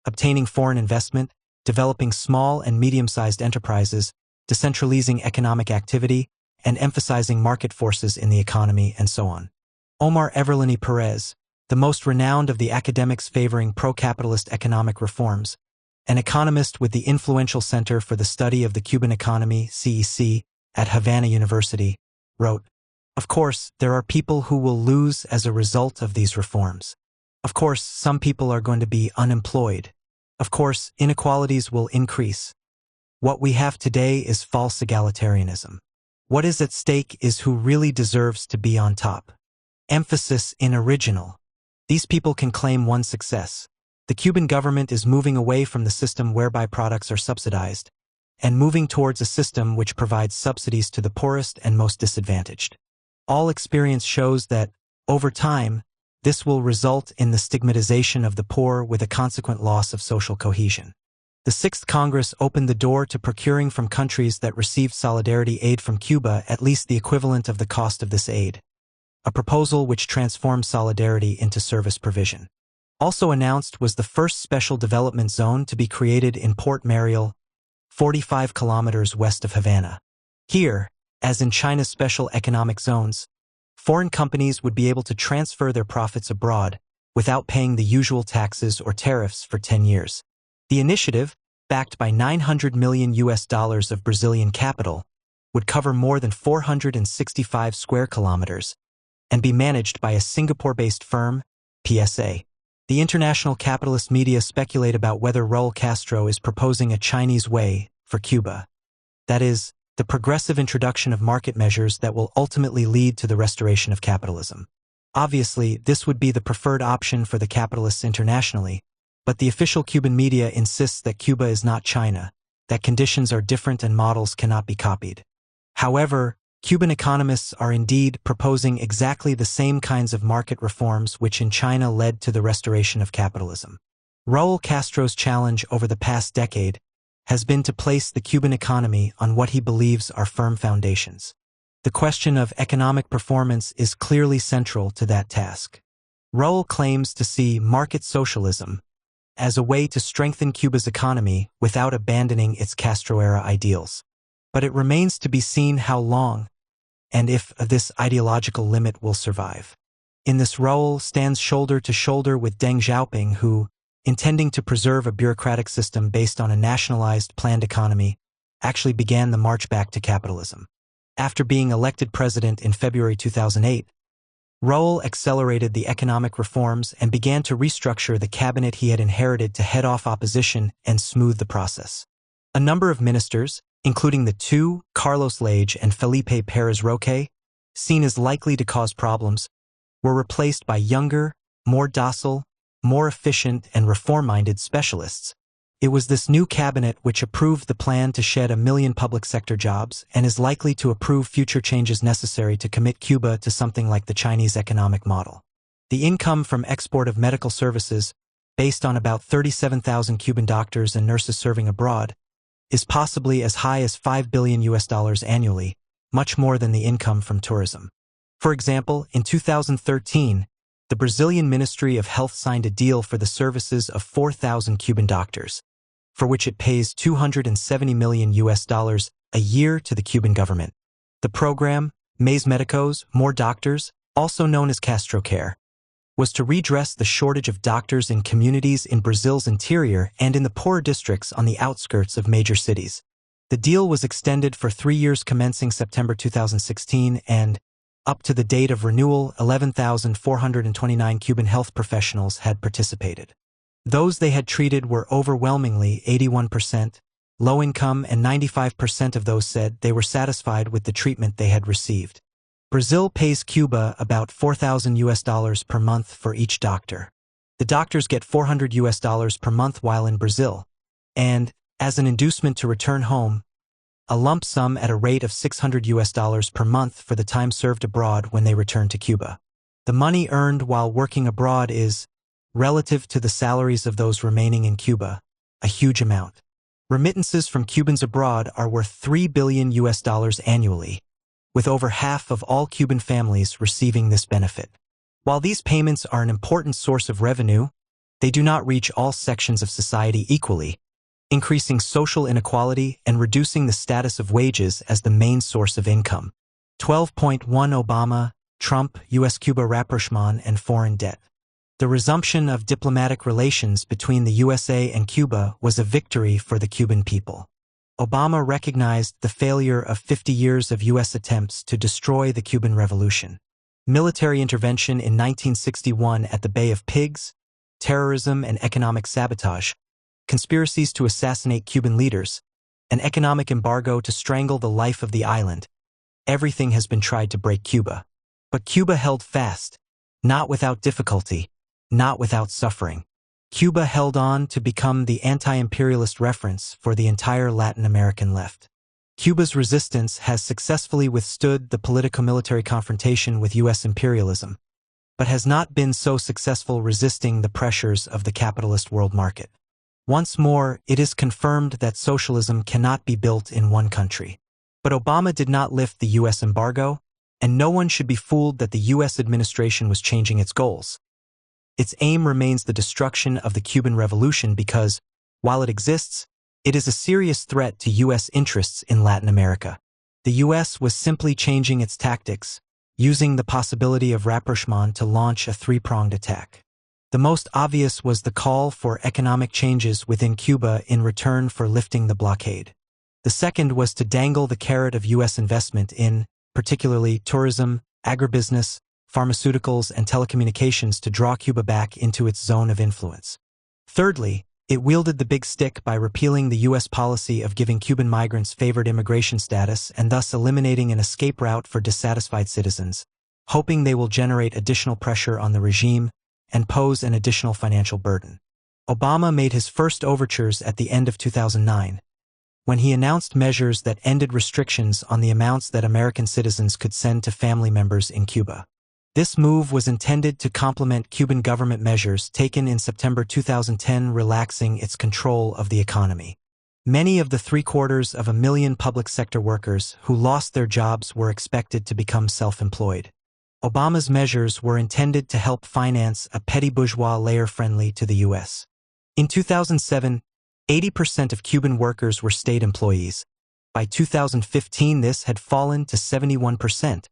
Obtaining foreign investment, developing small and medium-sized enterprises, decentralizing economic activity, and emphasizing market forces in the economy, and so on. Omar Everlini Perez, the most renowned of the academics favoring pro-capitalist economic reforms, an economist with the influential Center for the Study of the Cuban Economy, CEC, at Havana University, wrote, "Of course, there are people who will lose as a result of these reforms. Of course, some people are going to be unemployed. Of course, inequalities will increase. What we have today is false egalitarianism. What is at stake is who really deserves to be on top. Emphasis in original. These people can claim one success. The Cuban government is moving away from the system whereby products are subsidized, and moving towards a system which provides subsidies to the poorest and most disadvantaged. All experience shows that, over time, this will result in the stigmatization of the poor with a consequent loss of social cohesion." The Sixth Congress opened the door to procuring from countries that received solidarity aid from Cuba at least the equivalent of the cost of this aid, a proposal which transformed solidarity into service provision. Also announced was the first special development zone to be created in Port Mariel, 45 kilometers west of Havana. Here, as in China's special economic zones, foreign companies would be able to transfer their profits abroad without paying the usual taxes or tariffs for 10 years. The initiative, backed by $900 million of Brazilian capital, would cover more than 465 square kilometers and be managed by a Singapore-based firm, PSA. The international capitalist media speculate about whether Raul Castro is proposing a Chinese way for Cuba. That is, the progressive introduction of market measures that will ultimately lead to the restoration of capitalism. Obviously, this would be the preferred option for the capitalists internationally, but the official Cuban media insists that Cuba is not China, that conditions are different and models cannot be copied. However, Cuban economists are indeed proposing exactly the same kinds of market reforms which in China led to the restoration of capitalism. Raul Castro's challenge over the past decade has been to place the Cuban economy on what he believes are firm foundations. The question of economic performance is clearly central to that task. Raul claims to see market socialism as a way to strengthen Cuba's economy without abandoning its Castro-era ideals. But it remains to be seen how long, and if this ideological limit will survive. In this, Raul stands shoulder to shoulder with Deng Xiaoping, who, intending to preserve a bureaucratic system based on a nationalized, planned economy, actually began the march back to capitalism. After being elected president in February 2008, Raul accelerated the economic reforms and began to restructure the cabinet he had inherited to head off opposition and smooth the process. A number of ministers, including the two, Carlos Lage and Felipe Pérez Roque, seen as likely to cause problems, were replaced by younger, more docile, more efficient and reform-minded specialists. It was this new cabinet which approved the plan to shed 1 million public sector jobs and is likely to approve future changes necessary to commit Cuba to something like the Chinese economic model. The income from export of medical services, based on about 37,000 Cuban doctors and nurses serving abroad, is possibly as high as $5 billion annually, much more than the income from tourism. For example, in 2013, the Brazilian Ministry of Health signed a deal for the services of 4,000 Cuban doctors, for which it pays $270 million a year to the Cuban government. The program, Mais Médicos, More Doctors, also known as Castro Care, was to redress the shortage of doctors in communities in Brazil's interior and in the poorer districts on the outskirts of major cities. The deal was extended for 3 years commencing September 2016 and, up to the date of renewal, 11,429 Cuban health professionals had participated. Those they had treated were overwhelmingly 81%, low income, and 95% of those said they were satisfied with the treatment they had received. Brazil pays Cuba about $4,000 per month for each doctor. The doctors get $400 per month while in Brazil, and, as an inducement to return home, a lump sum at a rate of $600 per month for the time served abroad when they return to Cuba. The money earned while working abroad is, relative to the salaries of those remaining in Cuba, a huge amount. Remittances from Cubans abroad are worth $3 billion annually, with over half of all Cuban families receiving this benefit. While these payments are an important source of revenue, they do not reach all sections of society equally, increasing social inequality and reducing the status of wages as the main source of income. 12.1 Obama, Trump, U.S.-Cuba rapprochement and foreign debt. The resumption of diplomatic relations between the USA and Cuba was a victory for the Cuban people. Obama recognized the failure of 50 years of U.S. attempts to destroy the Cuban Revolution. Military intervention in 1961 at the Bay of Pigs, terrorism and economic sabotage, conspiracies to assassinate Cuban leaders, an economic embargo to strangle the life of the island. Everything has been tried to break Cuba. But Cuba held fast, not without difficulty, not without suffering. Cuba held on to become the anti-imperialist reference for the entire Latin American left. Cuba's resistance has successfully withstood the politico-military confrontation with U.S. imperialism, but has not been so successful resisting the pressures of the capitalist world market. Once more, it is confirmed that socialism cannot be built in one country. But Obama did not lift the U.S. embargo, and no one should be fooled that the U.S. administration was changing its goals. Its aim remains the destruction of the Cuban Revolution because, while it exists, it is a serious threat to U.S. interests in Latin America. The U.S. was simply changing its tactics, using the possibility of rapprochement to launch a three-pronged attack. The most obvious was the call for economic changes within Cuba in return for lifting the blockade. The second was to dangle the carrot of U.S. investment in, particularly tourism, agribusiness, pharmaceuticals, and telecommunications to draw Cuba back into its zone of influence. Thirdly, it wielded the big stick by repealing the U.S. policy of giving Cuban migrants favored immigration status and thus eliminating an escape route for dissatisfied citizens, hoping they will generate additional pressure on the regime and pose an additional financial burden. Obama made his first overtures at the end of 2009, when he announced measures that ended restrictions on the amounts that American citizens could send to family members in Cuba. This move was intended to complement Cuban government measures taken in September 2010 relaxing its control of the economy. Many of the 750,000 public sector workers who lost their jobs were expected to become self-employed. Obama's measures were intended to help finance a petty bourgeois layer friendly to the U.S. In 2007, 80% of Cuban workers were state employees. By 2015, this had fallen to 71%,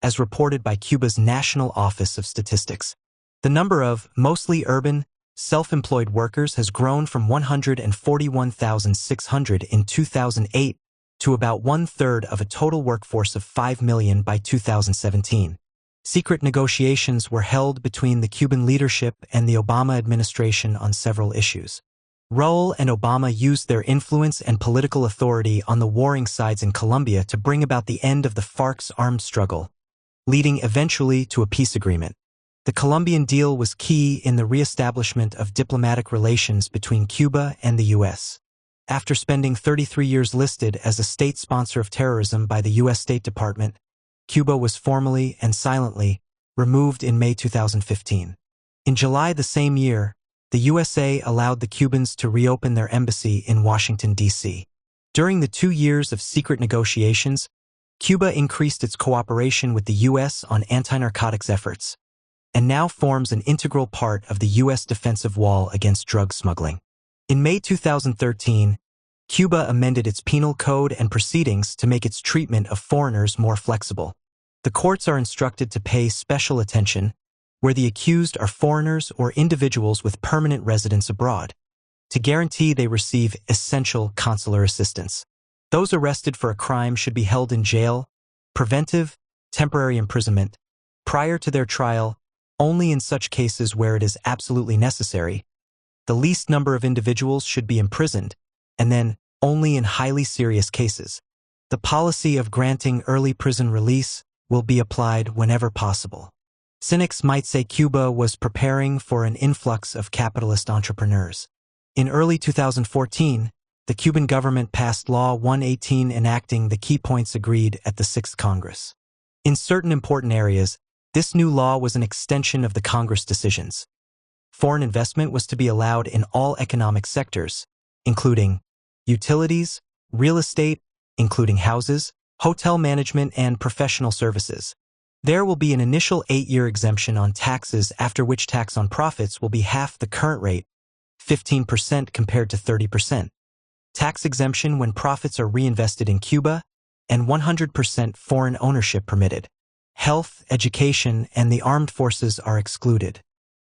as reported by Cuba's National Office of Statistics. The number of, mostly urban, self-employed workers has grown from 141,600 in 2008 to about one-third of a total workforce of 5 million by 2017. Secret negotiations were held between the Cuban leadership and the Obama administration on several issues. Raúl and Obama used their influence and political authority on the warring sides in Colombia to bring about the end of the FARC's armed struggle, leading eventually to a peace agreement. The Colombian deal was key in the re-establishment of diplomatic relations between Cuba and the U.S. After spending 33 years listed as a state sponsor of terrorism by the U.S. State Department, Cuba was formally and silently removed in May 2015. In July the same year, the USA allowed the Cubans to reopen their embassy in Washington, D.C. During the 2 years of secret negotiations, Cuba increased its cooperation with the U.S. on anti-narcotics efforts, and now forms an integral part of the U.S. defensive wall against drug smuggling. In May 2013, Cuba amended its penal code and proceedings to make its treatment of foreigners more flexible. The courts are instructed to pay special attention where the accused are foreigners or individuals with permanent residence abroad, to guarantee they receive essential consular assistance. Those arrested for a crime should be held in jail, preventive, temporary imprisonment, prior to their trial, only in such cases where it is absolutely necessary. The least number of individuals should be imprisoned, and then only in highly serious cases. The policy of granting early prison release will be applied whenever possible. Cynics might say Cuba was preparing for an influx of capitalist entrepreneurs. In early 2014, the Cuban government passed Law 118 enacting the key points agreed at the 6th Congress. In certain important areas, this new law was an extension of the Congress decisions. Foreign investment was to be allowed in all economic sectors, including utilities, real estate, including houses, hotel management, and professional services. There will be an initial 8-year exemption on taxes, after which tax on profits will be half the current rate, 15% compared to 30%. Tax exemption when profits are reinvested in Cuba, and 100% foreign ownership permitted. Health, education, and the armed forces are excluded.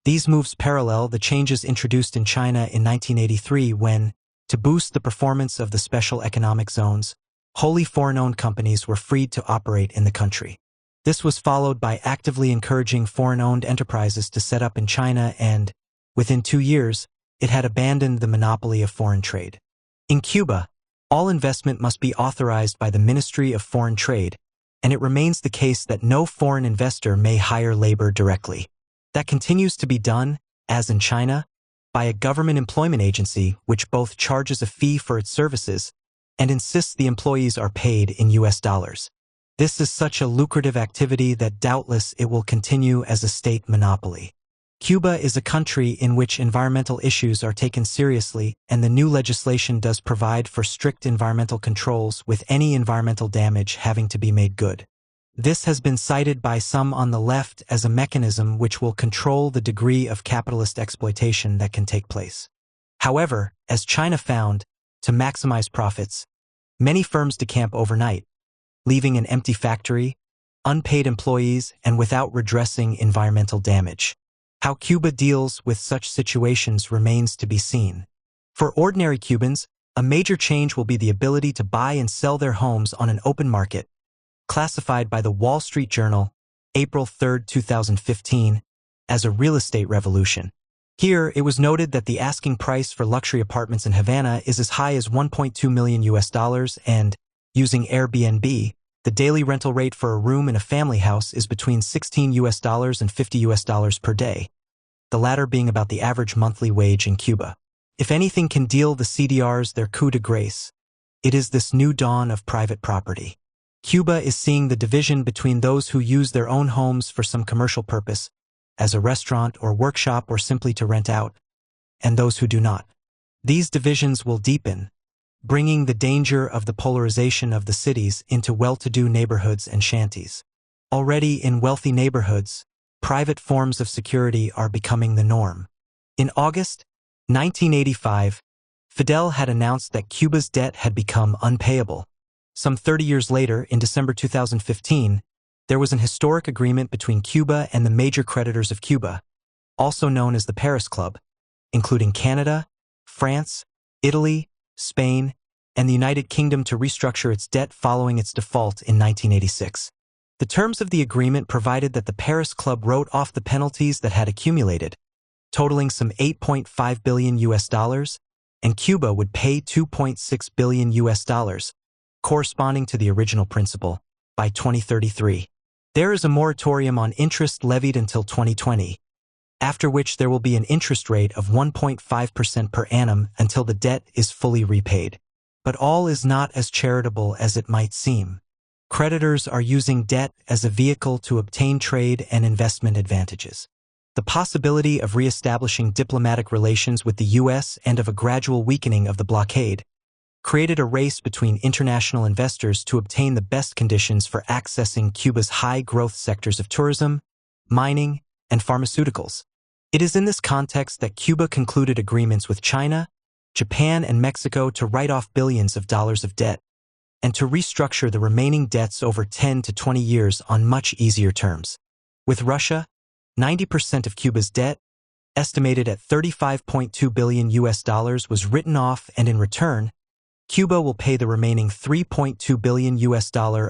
These moves parallel the changes introduced in China in 1983 when, to boost the performance of the special economic zones, wholly foreign-owned companies were freed to operate in the country. This was followed by actively encouraging foreign-owned enterprises to set up in China, and, within 2 years, it had abandoned the monopoly of foreign trade. In Cuba, all investment must be authorized by the Ministry of Foreign Trade, and it remains the case that no foreign investor may hire labor directly. That continues to be done, as in China, by a government employment agency which both charges a fee for its services and insists the employees are paid in US dollars. This is such a lucrative activity that doubtless it will continue as a state monopoly. Cuba is a country in which environmental issues are taken seriously, and the new legislation does provide for strict environmental controls, with any environmental damage having to be made good. This has been cited by some on the left as a mechanism which will control the degree of capitalist exploitation that can take place. However, as China found, to maximize profits, many firms decamp overnight, leaving an empty factory, unpaid employees, and without redressing environmental damage. How Cuba deals with such situations remains to be seen. For ordinary Cubans, a major change will be the ability to buy and sell their homes on an open market, classified by the Wall Street Journal, April 3, 2015, as a real estate revolution. Here, it was noted that the asking price for luxury apartments in Havana is as high as $1.2 million and, using Airbnb, the daily rental rate for a room in a family house is between $16 and $50 per day, the latter being about the average monthly wage in Cuba. If anything can deal the CDRs their coup de grace, it is this new dawn of private property. Cuba is seeing the division between those who use their own homes for some commercial purpose, as a restaurant or workshop or simply to rent out, and those who do not. These divisions will deepen, bringing the danger of the polarization of the cities into well-to-do neighborhoods and shanties. Already in wealthy neighborhoods, private forms of security are becoming the norm. In August 1985, Fidel had announced that Cuba's debt had become unpayable. Some 30 years later, in December 2015, there was an historic agreement between Cuba and the major creditors of Cuba, also known as the Paris Club, including Canada, France, Italy, Spain, and the United Kingdom, to restructure its debt following its default in 1986. The terms of the agreement provided that the Paris Club wrote off the penalties that had accumulated, totaling some $8.5 billion, and Cuba would pay $2.6 billion, corresponding to the original principal, by 2033. There is a moratorium on interest levied until 2020, after which there will be an interest rate of 1.5% per annum until the debt is fully repaid. But all is not as charitable as it might seem. Creditors are using debt as a vehicle to obtain trade and investment advantages. The possibility of reestablishing diplomatic relations with the U.S. and of a gradual weakening of the blockade created a race between international investors to obtain the best conditions for accessing Cuba's high-growth sectors of tourism, mining, and pharmaceuticals. It is in this context that Cuba concluded agreements with China, Japan, and Mexico to write off billions of dollars of debt, and to restructure the remaining debts over 10 to 20 years on much easier terms. With Russia, 90% of Cuba's debt, estimated at $35.2 billion was written off, and in return, Cuba will pay the remaining $3.2 billion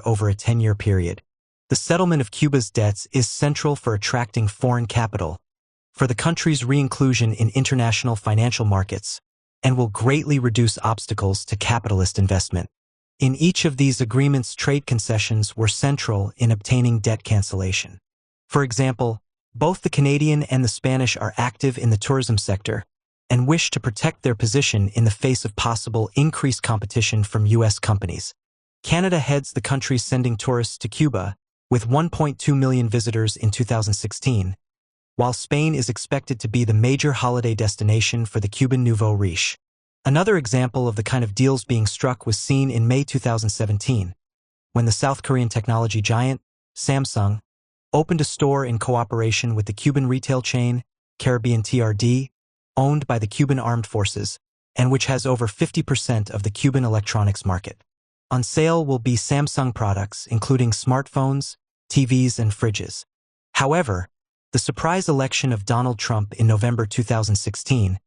over a 10-year period. The settlement of Cuba's debts is central for attracting foreign capital, for the country's re-inclusion in international financial markets, and will greatly reduce obstacles to capitalist investment. In each of these agreements, trade concessions were central in obtaining debt cancellation. For example, both the Canadian and the Spanish are active in the tourism sector and wish to protect their position in the face of possible increased competition from U.S. companies. Canada heads the country sending tourists to Cuba, with 1.2 million visitors in 2016, while Spain is expected to be the major holiday destination for the Cuban nouveau riche. Another example of the kind of deals being struck was seen in May 2017, when the South Korean technology giant, Samsung, opened a store in cooperation with the Cuban retail chain, Caribbean TRD, owned by the Cuban Armed Forces, and which has over 50% of the Cuban electronics market. On sale will be Samsung products, including smartphones, TVs, and fridges. However, the surprise election of Donald Trump in November 2016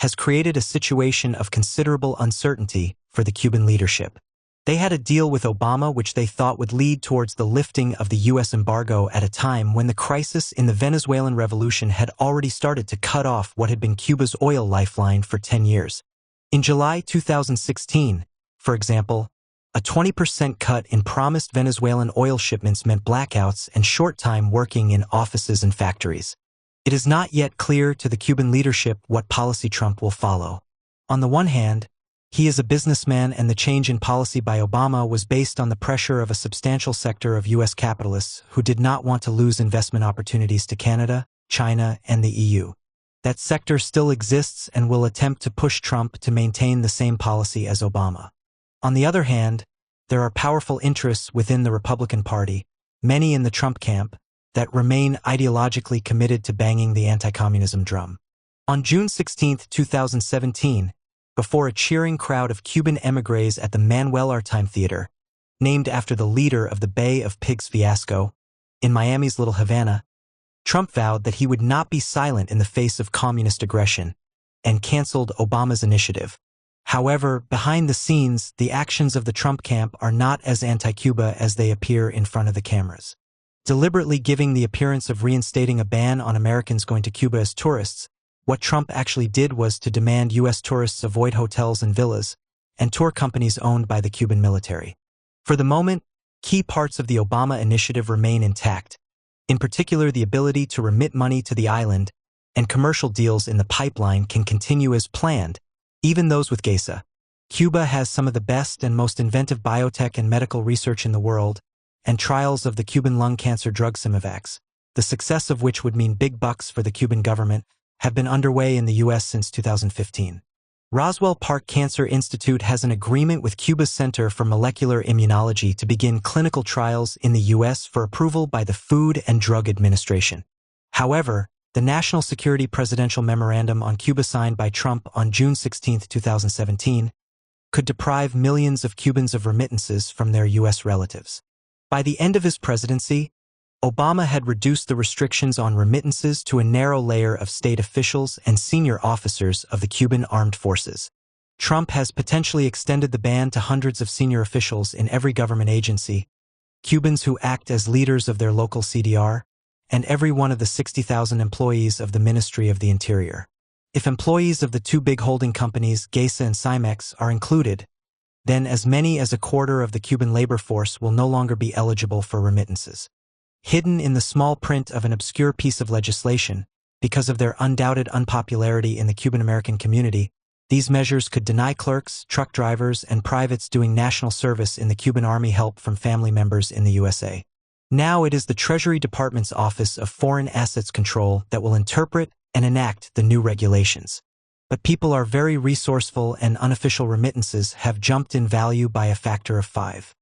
has created a situation of considerable uncertainty for the Cuban leadership. They had a deal with Obama which they thought would lead towards the lifting of the U.S. embargo at a time when the crisis in the Venezuelan revolution had already started to cut off what had been Cuba's oil lifeline for 10 years. In July 2016, for example, a 20% cut in promised Venezuelan oil shipments meant blackouts and short time working in offices and factories. It is not yet clear to the Cuban leadership what policy Trump will follow. On the one hand, he is a businessman, and the change in policy by Obama was based on the pressure of a substantial sector of U.S. capitalists who did not want to lose investment opportunities to Canada, China, and the EU. That sector still exists and will attempt to push Trump to maintain the same policy as Obama. On the other hand, there are powerful interests within the Republican Party, many in the Trump camp, that remain ideologically committed to banging the anti-communism drum. On June 16, 2017, before a cheering crowd of Cuban émigrés at the Manuel Artime Theater, named after the leader of the Bay of Pigs fiasco, in Miami's Little Havana, Trump vowed that he would not be silent in the face of communist aggression and canceled Obama's initiative. However, behind the scenes, the actions of the Trump camp are not as anti-Cuba as they appear in front of the cameras. Deliberately giving the appearance of reinstating a ban on Americans going to Cuba as tourists, what Trump actually did was to demand U.S. tourists avoid hotels and villas and tour companies owned by the Cuban military. For the moment, key parts of the Obama initiative remain intact, in particular the ability to remit money to the island, and commercial deals in the pipeline can continue as planned, even those with Gairy. Cuba has some of the best and most inventive biotech and medical research in the world, and trials of the Cuban lung cancer drug Simivax, the success of which would mean big bucks for the Cuban government, have been underway in the U.S. since 2015. Roswell Park Cancer Institute has an agreement with Cuba's Center for Molecular Immunology to begin clinical trials in the U.S. for approval by the Food and Drug Administration. However, the National Security Presidential Memorandum on Cuba signed by Trump on June 16, 2017, could deprive millions of Cubans of remittances from their U.S. relatives. By the end of his presidency, Obama had reduced the restrictions on remittances to a narrow layer of state officials and senior officers of the Cuban Armed Forces. Trump has potentially extended the ban to hundreds of senior officials in every government agency, Cubans who act as leaders of their local CDR, and every one of the 60,000 employees of the Ministry of the Interior. If employees of the two big holding companies, Gairy and Cimex, are included, then as many as a quarter of the Cuban labor force will no longer be eligible for remittances. Hidden in the small print of an obscure piece of legislation, because of their undoubted unpopularity in the Cuban-American community, these measures could deny clerks, truck drivers, and privates doing national service in the Cuban Army help from family members in the USA. Now it is the Treasury Department's Office of Foreign Assets Control that will interpret and enact the new regulations. But people are very resourceful, and unofficial remittances have jumped in value by a factor of 5.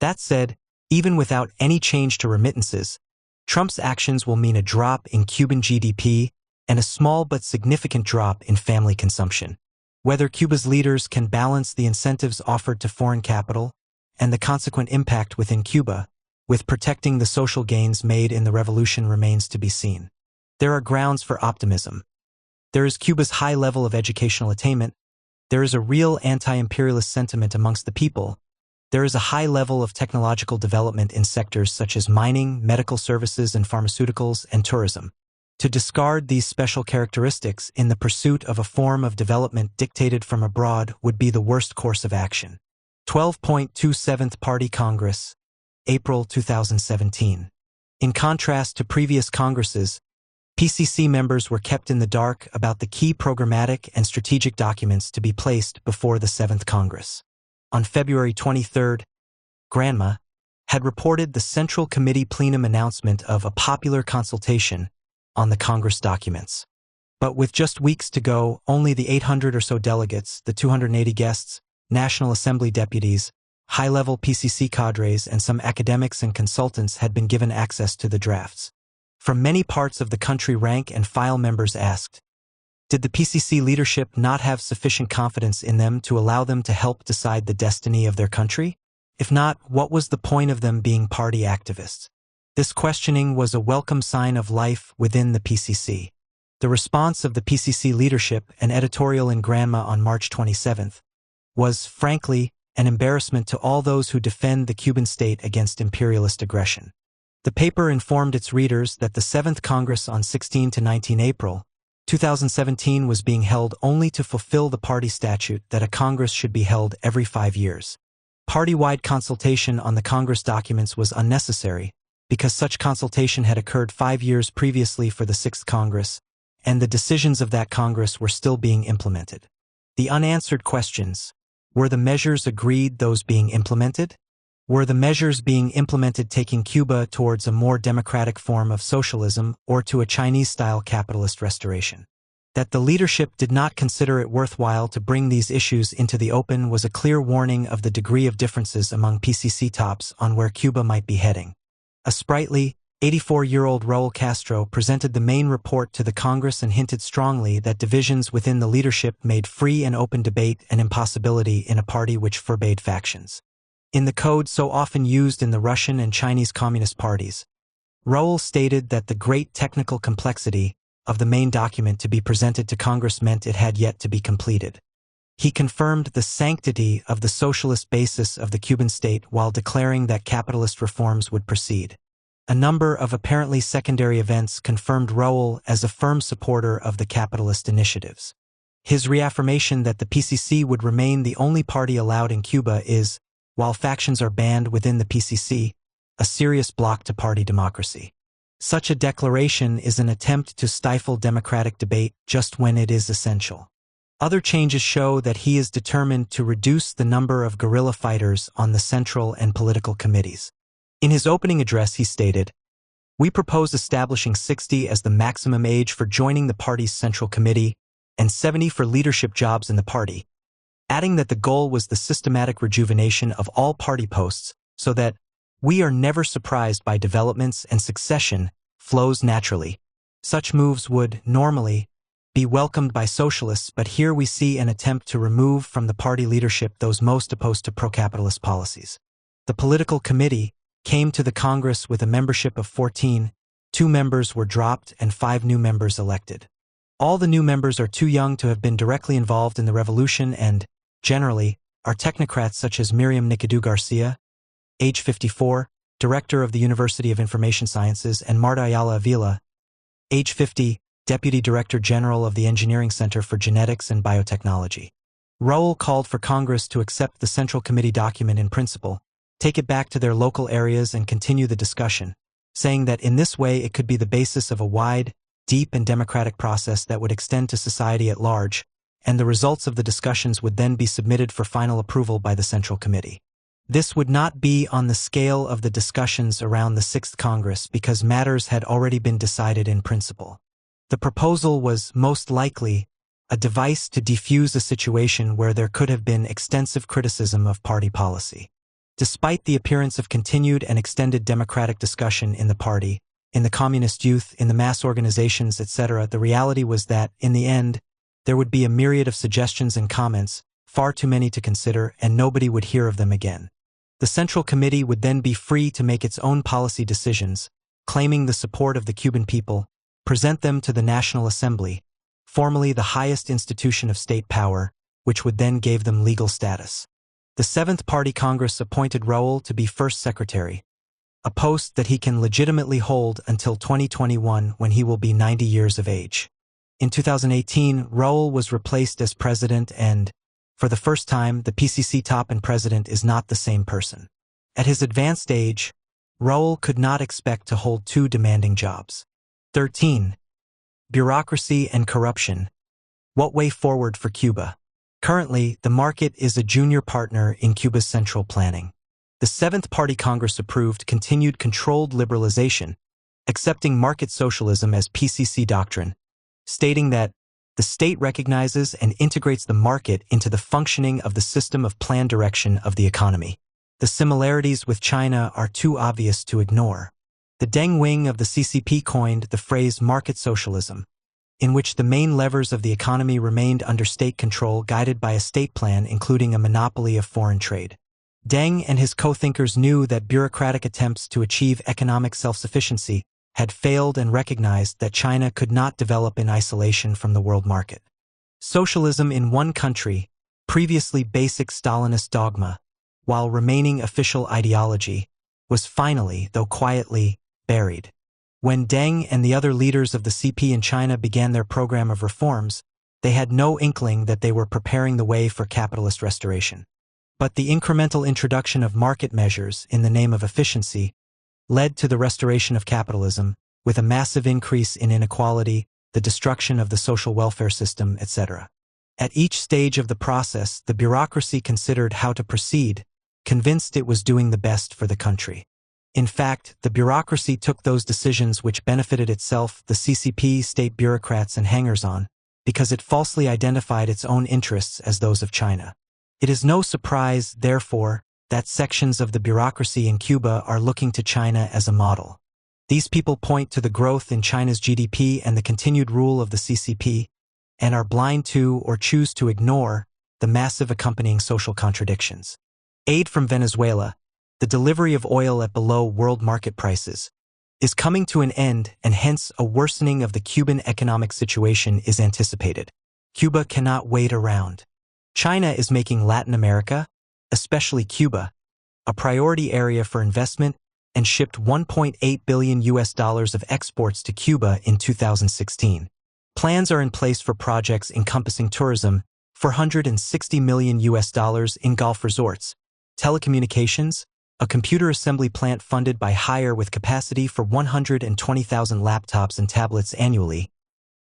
That said, even without any change to remittances, Trump's actions will mean a drop in Cuban GDP and a small but significant drop in family consumption. Whether Cuba's leaders can balance the incentives offered to foreign capital and the consequent impact within Cuba with protecting the social gains made in the revolution remains to be seen. There are grounds for optimism. There is Cuba's high level of educational attainment. There is a real anti-imperialist sentiment amongst the people. There is a high level of technological development in sectors such as mining, medical services and pharmaceuticals, and tourism. To discard these special characteristics in the pursuit of a form of development dictated from abroad would be the worst course of action. 12.27th Party Congress, April 2017. In contrast to previous Congresses, PCC members were kept in the dark about the key programmatic and strategic documents to be placed before the 7th Congress. On February 23, Granma had reported the Central Committee plenum announcement of a popular consultation on the Congress documents. But with just weeks to go, only the 800 or so delegates, the 280 guests, National Assembly deputies, high-level PCC cadres, and some academics and consultants had been given access to the drafts. From many parts of the country, rank-and-file members asked, did the PCC leadership not have sufficient confidence in them to allow them to help decide the destiny of their country? If not, what was the point of them being party activists? This questioning was a welcome sign of life within the PCC. The response of the PCC leadership, an editorial in Granma on March 27th, was, frankly, an embarrassment to all those who defend the Cuban state against imperialist aggression. The paper informed its readers that the 7th Congress on 16 to 19 April 2017 was being held only to fulfill the party statute that a Congress should be held every 5 years. Party-wide consultation on the Congress documents was unnecessary because such consultation had occurred 5 years previously for the 6th Congress, and the decisions of that Congress were still being implemented. The unanswered questions: were the measures agreed those being implemented? Were the measures being implemented taking Cuba towards a more democratic form of socialism or to a Chinese-style capitalist restoration? That the leadership did not consider it worthwhile to bring these issues into the open was a clear warning of the degree of differences among PCC tops on where Cuba might be heading. A sprightly, 84-year-old Raul Castro presented the main report to the Congress and hinted strongly that divisions within the leadership made free and open debate an impossibility in a party which forbade factions. In the code so often used in the Russian and Chinese Communist parties, Raul stated that the great technical complexity of the main document to be presented to Congress meant it had yet to be completed. He confirmed the sanctity of the socialist basis of the Cuban state while declaring that capitalist reforms would proceed. A number of apparently secondary events confirmed Raul as a firm supporter of the capitalist initiatives. His reaffirmation that the PCC would remain the only party allowed in Cuba is, while factions are banned within the PCC, a serious block to party democracy. Such a declaration is an attempt to stifle democratic debate just when it is essential. Other changes show that he is determined to reduce the number of guerrilla fighters on the central and political committees. In his opening address, he stated, "We propose establishing 60 as the maximum age for joining the party's central committee and 70 for leadership jobs in the party," adding that the goal was the systematic rejuvenation of all party posts so that "we are never surprised by developments and succession flows naturally." Such moves would, normally, be welcomed by socialists, but here we see an attempt to remove from the party leadership those most opposed to pro-capitalist policies. The political committee came to the Congress with a membership of 14, 2 members were dropped and 5 new members elected. All the new members are too young to have been directly involved in the revolution and, generally, are technocrats such as Miriam Nicodou Garcia, age 54, director of the University of Information Sciences, and Marta Ayala Avila, age 50, deputy director general of the Engineering Center for Genetics and Biotechnology. Raul called for Congress to accept the Central Committee document in principle, take it back to their local areas and continue the discussion, saying that in this way it could be the basis of a wide, deep and democratic process that would extend to society at large, and the results of the discussions would then be submitted for final approval by the Central Committee. This would not be on the scale of the discussions around the 6th Congress because matters had already been decided in principle. The proposal was, most likely, a device to defuse a situation where there could have been extensive criticism of party policy. Despite the appearance of continued and extended democratic discussion in the party, in the communist youth, in the mass organizations, etc., the reality was that, in the end, there would be a myriad of suggestions and comments, far too many to consider, and nobody would hear of them again. The Central Committee would then be free to make its own policy decisions, claiming the support of the Cuban people, present them to the National Assembly, formerly the highest institution of state power, which would then give them legal status. The 7th Party Congress appointed Raul to be first secretary, a post that he can legitimately hold until 2021 when he will be 90 years of age. In 2018, Raul was replaced as president and, for the first time, the PCC top and president is not the same person. At his advanced age, Raul could not expect to hold 2 demanding jobs. 13. Bureaucracy and corruption. What way forward for Cuba? Currently, the market is a junior partner in Cuba's central planning. The 7th Party Congress approved continued controlled liberalization, accepting market socialism as PCC doctrine, stating that the state recognizes and integrates the market into the functioning of the system of planned direction of the economy. The similarities with China are too obvious to ignore. The Deng wing of the CCP coined the phrase market socialism, in which the main levers of the economy remained under state control, guided by a state plan including a monopoly of foreign trade. Deng and his co-thinkers knew that bureaucratic attempts to achieve economic self-sufficiency had failed and recognized that China could not develop in isolation from the world market. Socialism in one country, previously basic Stalinist dogma, while remaining official ideology, was finally, though quietly, buried. When Deng and the other leaders of the CP in China began their program of reforms, they had no inkling that they were preparing the way for capitalist restoration. But the incremental introduction of market measures in the name of efficiency led to the restoration of capitalism, with a massive increase in inequality, the destruction of the social welfare system, etc. At each stage of the process, the bureaucracy considered how to proceed, convinced it was doing the best for the country. In fact, the bureaucracy took those decisions which benefited itself, the CCP, state bureaucrats and hangers-on, because it falsely identified its own interests as those of China. It is no surprise, therefore, that sections of the bureaucracy in Cuba are looking to China as a model. These people point to the growth in China's GDP and the continued rule of the CCP, and are blind to or choose to ignore the massive accompanying social contradictions. Aid from Venezuela, the delivery of oil at below world market prices, is coming to an end, and hence a worsening of the Cuban economic situation is anticipated. Cuba cannot wait around. China is making Latin America, especially Cuba, a priority area for investment, and shipped $1.8 billion of exports to Cuba in 2016. Plans are in place for projects encompassing tourism, $460 million in golf resorts, telecommunications, a computer assembly plant funded by Hire with capacity for 120,000 laptops and tablets annually,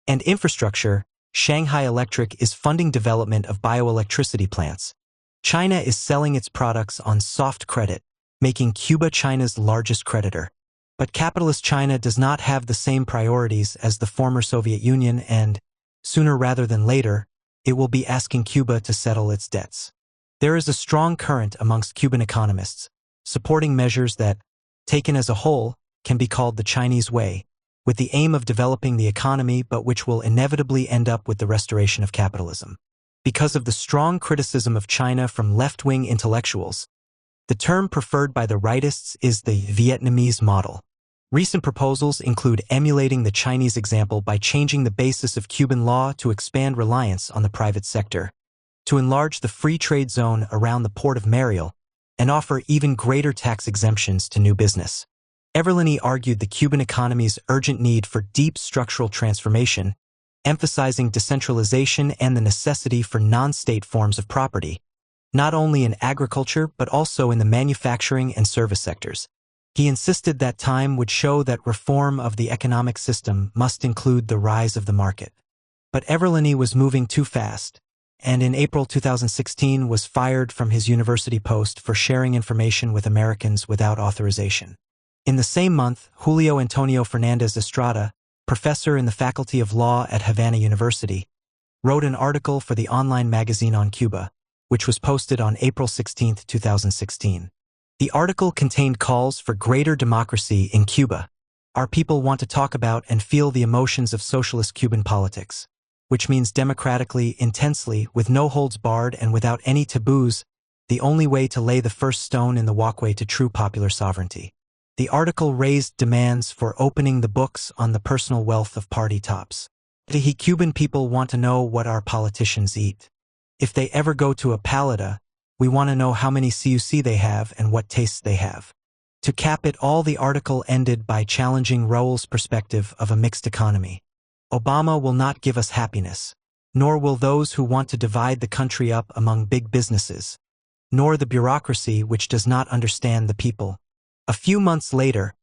and infrastructure. Shanghai Electric is funding development of bioelectricity plants. China is selling its products on soft credit, making Cuba China's largest creditor. But capitalist China does not have the same priorities as the former Soviet Union, and, sooner rather than later, it will be asking Cuba to settle its debts. There is a strong current amongst Cuban economists, supporting measures that, taken as a whole, can be called the Chinese way, with the aim of developing the economy but which will inevitably end up with the restoration of capitalism. Because of the strong criticism of China from left-wing intellectuals, the term preferred by the rightists is the Vietnamese model. Recent proposals include emulating the Chinese example by changing the basis of Cuban law to expand reliance on the private sector, to enlarge the free trade zone around the port of Mariel, and offer even greater tax exemptions to new business. Everlini argued the Cuban economy's urgent need for deep structural transformation, emphasizing decentralization and the necessity for non-state forms of property, not only in agriculture but also in the manufacturing and service sectors. He insisted that time would show that reform of the economic system must include the rise of the market. But Everlini was moving too fast, and in April 2016 was fired from his university post for sharing information with Americans without authorization. In the same month, Julio Antonio Fernandez Estrada, professor in the Faculty of Law at Havana University, wrote an article for the online magazine on Cuba, which was posted on April 16, 2016. The article contained calls for greater democracy in Cuba. Our people want to talk about and feel the emotions of socialist Cuban politics, which means democratically, intensely, with no holds barred and without any taboos, the only way to lay the first stone in the walkway to true popular sovereignty. The article raised demands for opening the books on the personal wealth of party tops. The Cuban people want to know what our politicians eat. If they ever go to a palada, we want to know how many CUC they have and what tastes they have. To cap it all, the article ended by challenging Raúl's perspective of a mixed economy. Obama will not give us happiness, nor will those who want to divide the country up among big businesses, nor the bureaucracy which does not understand the people. A few months later,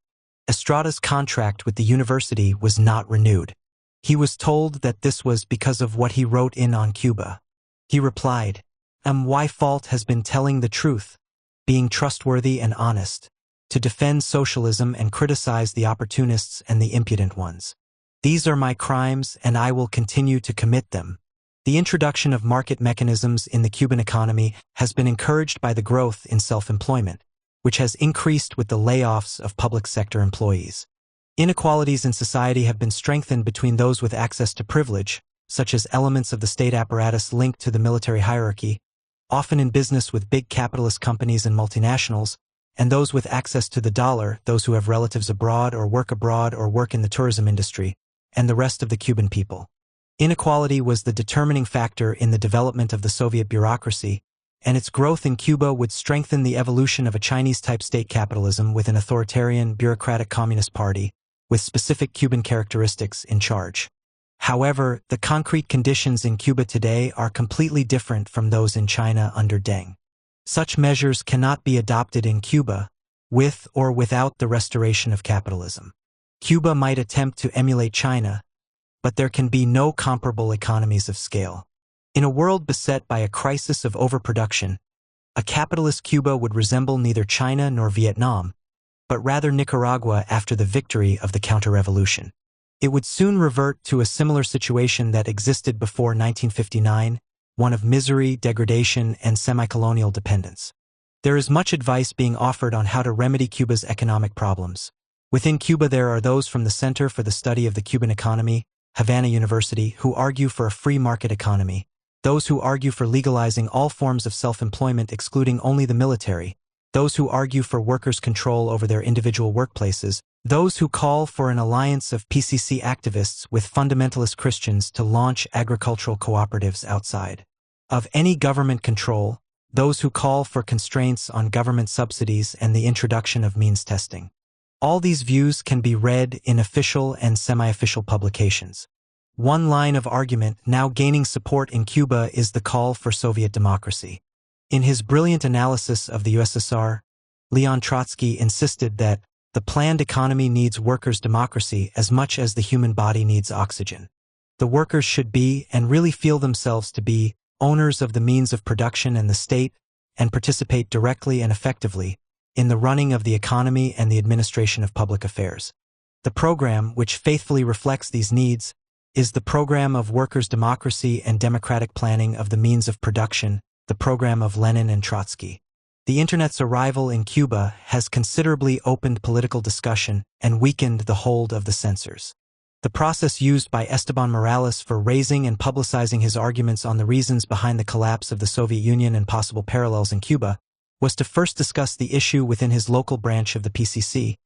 Estrada's contract with the university was not renewed. He was told that this was because of what he wrote in on Cuba. He replied, "My fault has been telling the truth, being trustworthy and honest, to defend socialism and criticize the opportunists and the impudent ones." These are my crimes and I will continue to commit them. The introduction of market mechanisms in the Cuban economy has been encouraged by the growth in self-employment, which has increased with the layoffs of public sector employees. Inequalities in society have been strengthened between those with access to privilege, such as elements of the state apparatus linked to the military hierarchy, often in business with big capitalist companies and multinationals, and those with access to the dollar, those who have relatives abroad or work in the tourism industry, and the rest of the Cuban people. Inequality was the determining factor in the development of the Soviet bureaucracy, and its growth in Cuba would strengthen the evolution of a Chinese-type state capitalism with an authoritarian, bureaucratic communist party, with specific Cuban characteristics in charge. However, the concrete conditions in Cuba today are completely different from those in China under Deng. Such measures cannot be adopted in Cuba, with or without the restoration of capitalism. Cuba might attempt to emulate China, but there can be no comparable economies of scale. In a world beset by a crisis of overproduction, a capitalist Cuba would resemble neither China nor Vietnam, but rather Nicaragua after the victory of the counter-revolution. It would soon revert to a similar situation that existed before 1959, one of misery, degradation, and semi-colonial dependence. There is much advice being offered on how to remedy Cuba's economic problems. Within Cuba there are those from the Center for the Study of the Cuban Economy, Havana University, who argue for a free market economy, those who argue for legalizing all forms of self-employment excluding only the military, those who argue for workers' control over their individual workplaces, those who call for an alliance of PCC activists with fundamentalist Christians to launch agricultural cooperatives outside of any government control, those who call for constraints on government subsidies and the introduction of means testing. All these views can be read in official and semi-official publications. One line of argument now gaining support in Cuba is the call for Soviet democracy. In his brilliant analysis of the USSR, Leon Trotsky insisted that the planned economy needs workers' democracy as much as the human body needs oxygen. The workers should be, and really feel themselves to be, owners of the means of production and the state, and participate directly and effectively in the running of the economy and the administration of public affairs. The program, which faithfully reflects these needs, is the Program of Workers' Democracy and Democratic Planning of the Means of Production, the program of Lenin and Trotsky. The Internet's arrival in Cuba has considerably opened political discussion and weakened the hold of the censors. The process used by Esteban Morales for raising and publicizing his arguments on the reasons behind the collapse of the Soviet Union and possible parallels in Cuba was to first discuss the issue within his local branch of the PCC,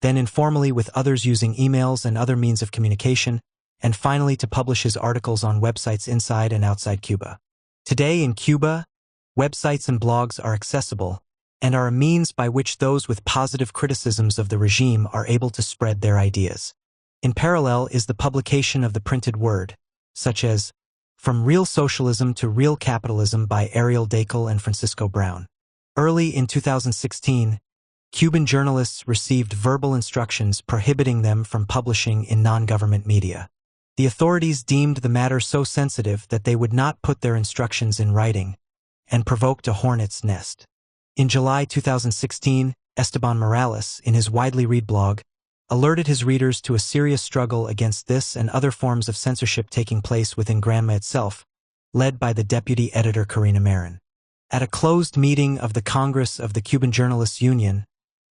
then informally with others using emails and other means of communication, and finally to publish his articles on websites inside and outside Cuba. Today in Cuba, websites and blogs are accessible and are a means by which those with positive criticisms of the regime are able to spread their ideas. In parallel is the publication of the printed word, such as From Real Socialism to Real Capitalism by Ariel Dakel and Francisco Brown. Early in 2016, Cuban journalists received verbal instructions prohibiting them from publishing in non-government media. The authorities deemed the matter so sensitive that they would not put their instructions in writing, and provoked a hornet's nest. In July 2016, Esteban Morales, in his widely read blog, alerted his readers to a serious struggle against this and other forms of censorship taking place within Granma itself, led by the deputy editor Karina Marin. At a closed meeting of the Congress of the Cuban Journalists Union,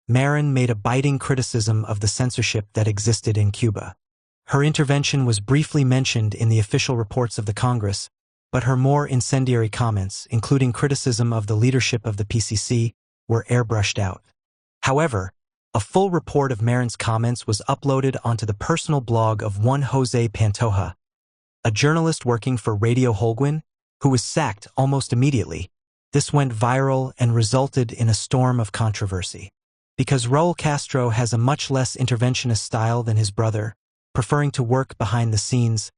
Marin made a biting criticism of the censorship that existed in Cuba. Her intervention was briefly mentioned in the official reports of the Congress, but her more incendiary comments, including criticism of the leadership of the PCC, were airbrushed out. However, a full report of Marin's comments was uploaded onto the personal blog of one Jose Pantoja, a journalist working for Radio Holguin, who was sacked almost immediately. This went viral and resulted in a storm of controversy. Because Raul Castro has a much less interventionist style than his brother, preferring to work behind the scenes,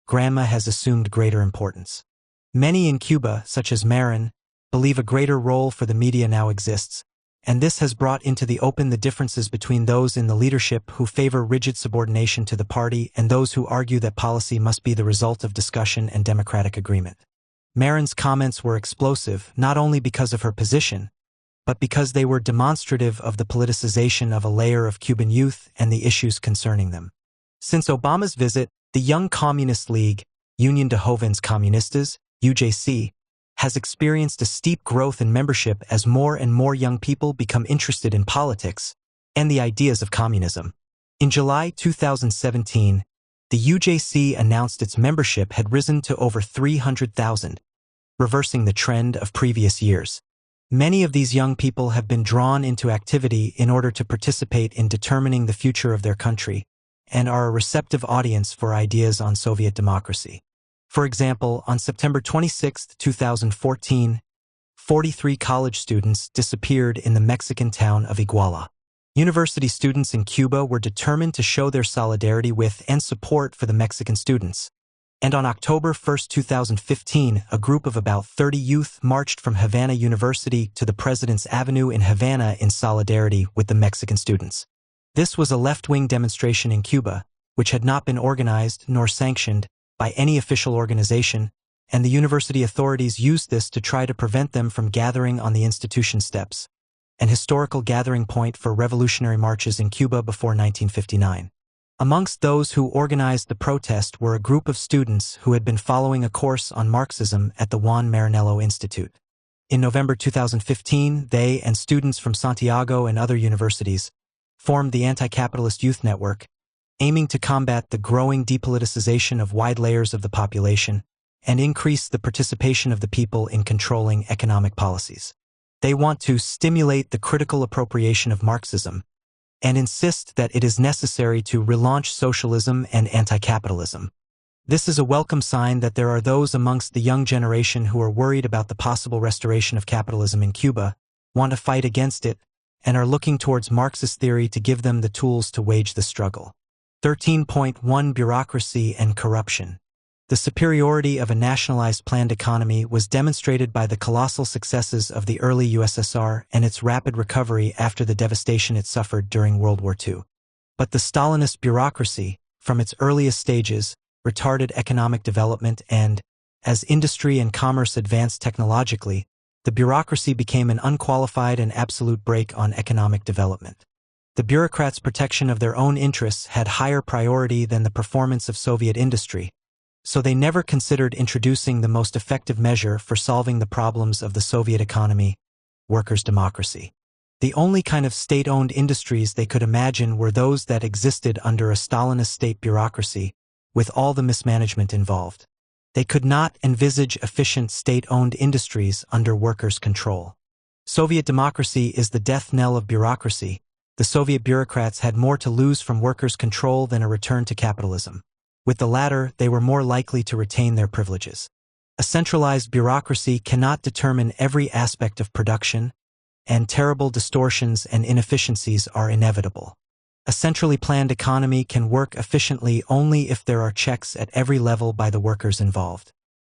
Granma has assumed greater importance. Many in Cuba, such as Marin, believe a greater role for the media now exists, and this has brought into the open the differences between those in the leadership who favor rigid subordination to the party and those who argue that policy must be the result of discussion and democratic agreement. Marin's comments were explosive not only because of her position, but because they were demonstrative of the politicization of a layer of Cuban youth and the issues concerning them. Since Obama's visit, the Young Communist League, Union de Jóvenes Comunistas, UJC, has experienced a steep growth in membership as more and more young people become interested in politics and the ideas of communism. In July 2017, the UJC announced its membership had risen to over 300,000, reversing the trend of previous years. Many of these young people have been drawn into activity in order to participate in determining the future of their country and are a receptive audience for ideas on Soviet democracy. For example, on September 26, 2014, 43 college students disappeared in the Mexican town of Iguala. University students in Cuba were determined to show their solidarity with and support for the Mexican students. And on October 1, 2015, a group of about 30 youth marched from Havana University to the President's Avenue in Havana in solidarity with the Mexican students. This was a left-wing demonstration in Cuba, which had not been organized nor sanctioned by any official organization, and the university authorities used this to try to prevent them from gathering on the institution steps, an historical gathering point for revolutionary marches in Cuba before 1959. Amongst those who organized the protest were a group of students who had been following a course on Marxism at the Juan Maranello Institute. In November 2015, they and students from Santiago and other universities formed the Anti-Capitalist Youth Network, aiming to combat the growing depoliticization of wide layers of the population and increase the participation of the people in controlling economic policies. They want to stimulate the critical appropriation of Marxism and insist that it is necessary to relaunch socialism and anti-capitalism. This is a welcome sign that there are those amongst the young generation who are worried about the possible restoration of capitalism in Cuba, want to fight against it, and are looking towards Marxist theory to give them the tools to wage the struggle. 13.1 Bureaucracy and Corruption. The superiority of a nationalized planned economy was demonstrated by the colossal successes of the early USSR and its rapid recovery after the devastation it suffered during World War II. But the Stalinist bureaucracy, from its earliest stages, retarded economic development and, as industry and commerce advanced technologically, the bureaucracy became an unqualified and absolute brake on economic development. The bureaucrats' protection of their own interests had higher priority than the performance of Soviet industry, so they never considered introducing the most effective measure for solving the problems of the Soviet economy, workers' democracy. The only kind of state-owned industries they could imagine were those that existed under a Stalinist state bureaucracy, with all the mismanagement involved. They could not envisage efficient state-owned industries under workers' control. Soviet democracy is the death knell of bureaucracy. The Soviet bureaucrats had more to lose from workers' control than a return to capitalism. With the latter, they were more likely to retain their privileges. A centralized bureaucracy cannot determine every aspect of production, and terrible distortions and inefficiencies are inevitable. A centrally planned economy can work efficiently only if there are checks at every level by the workers involved.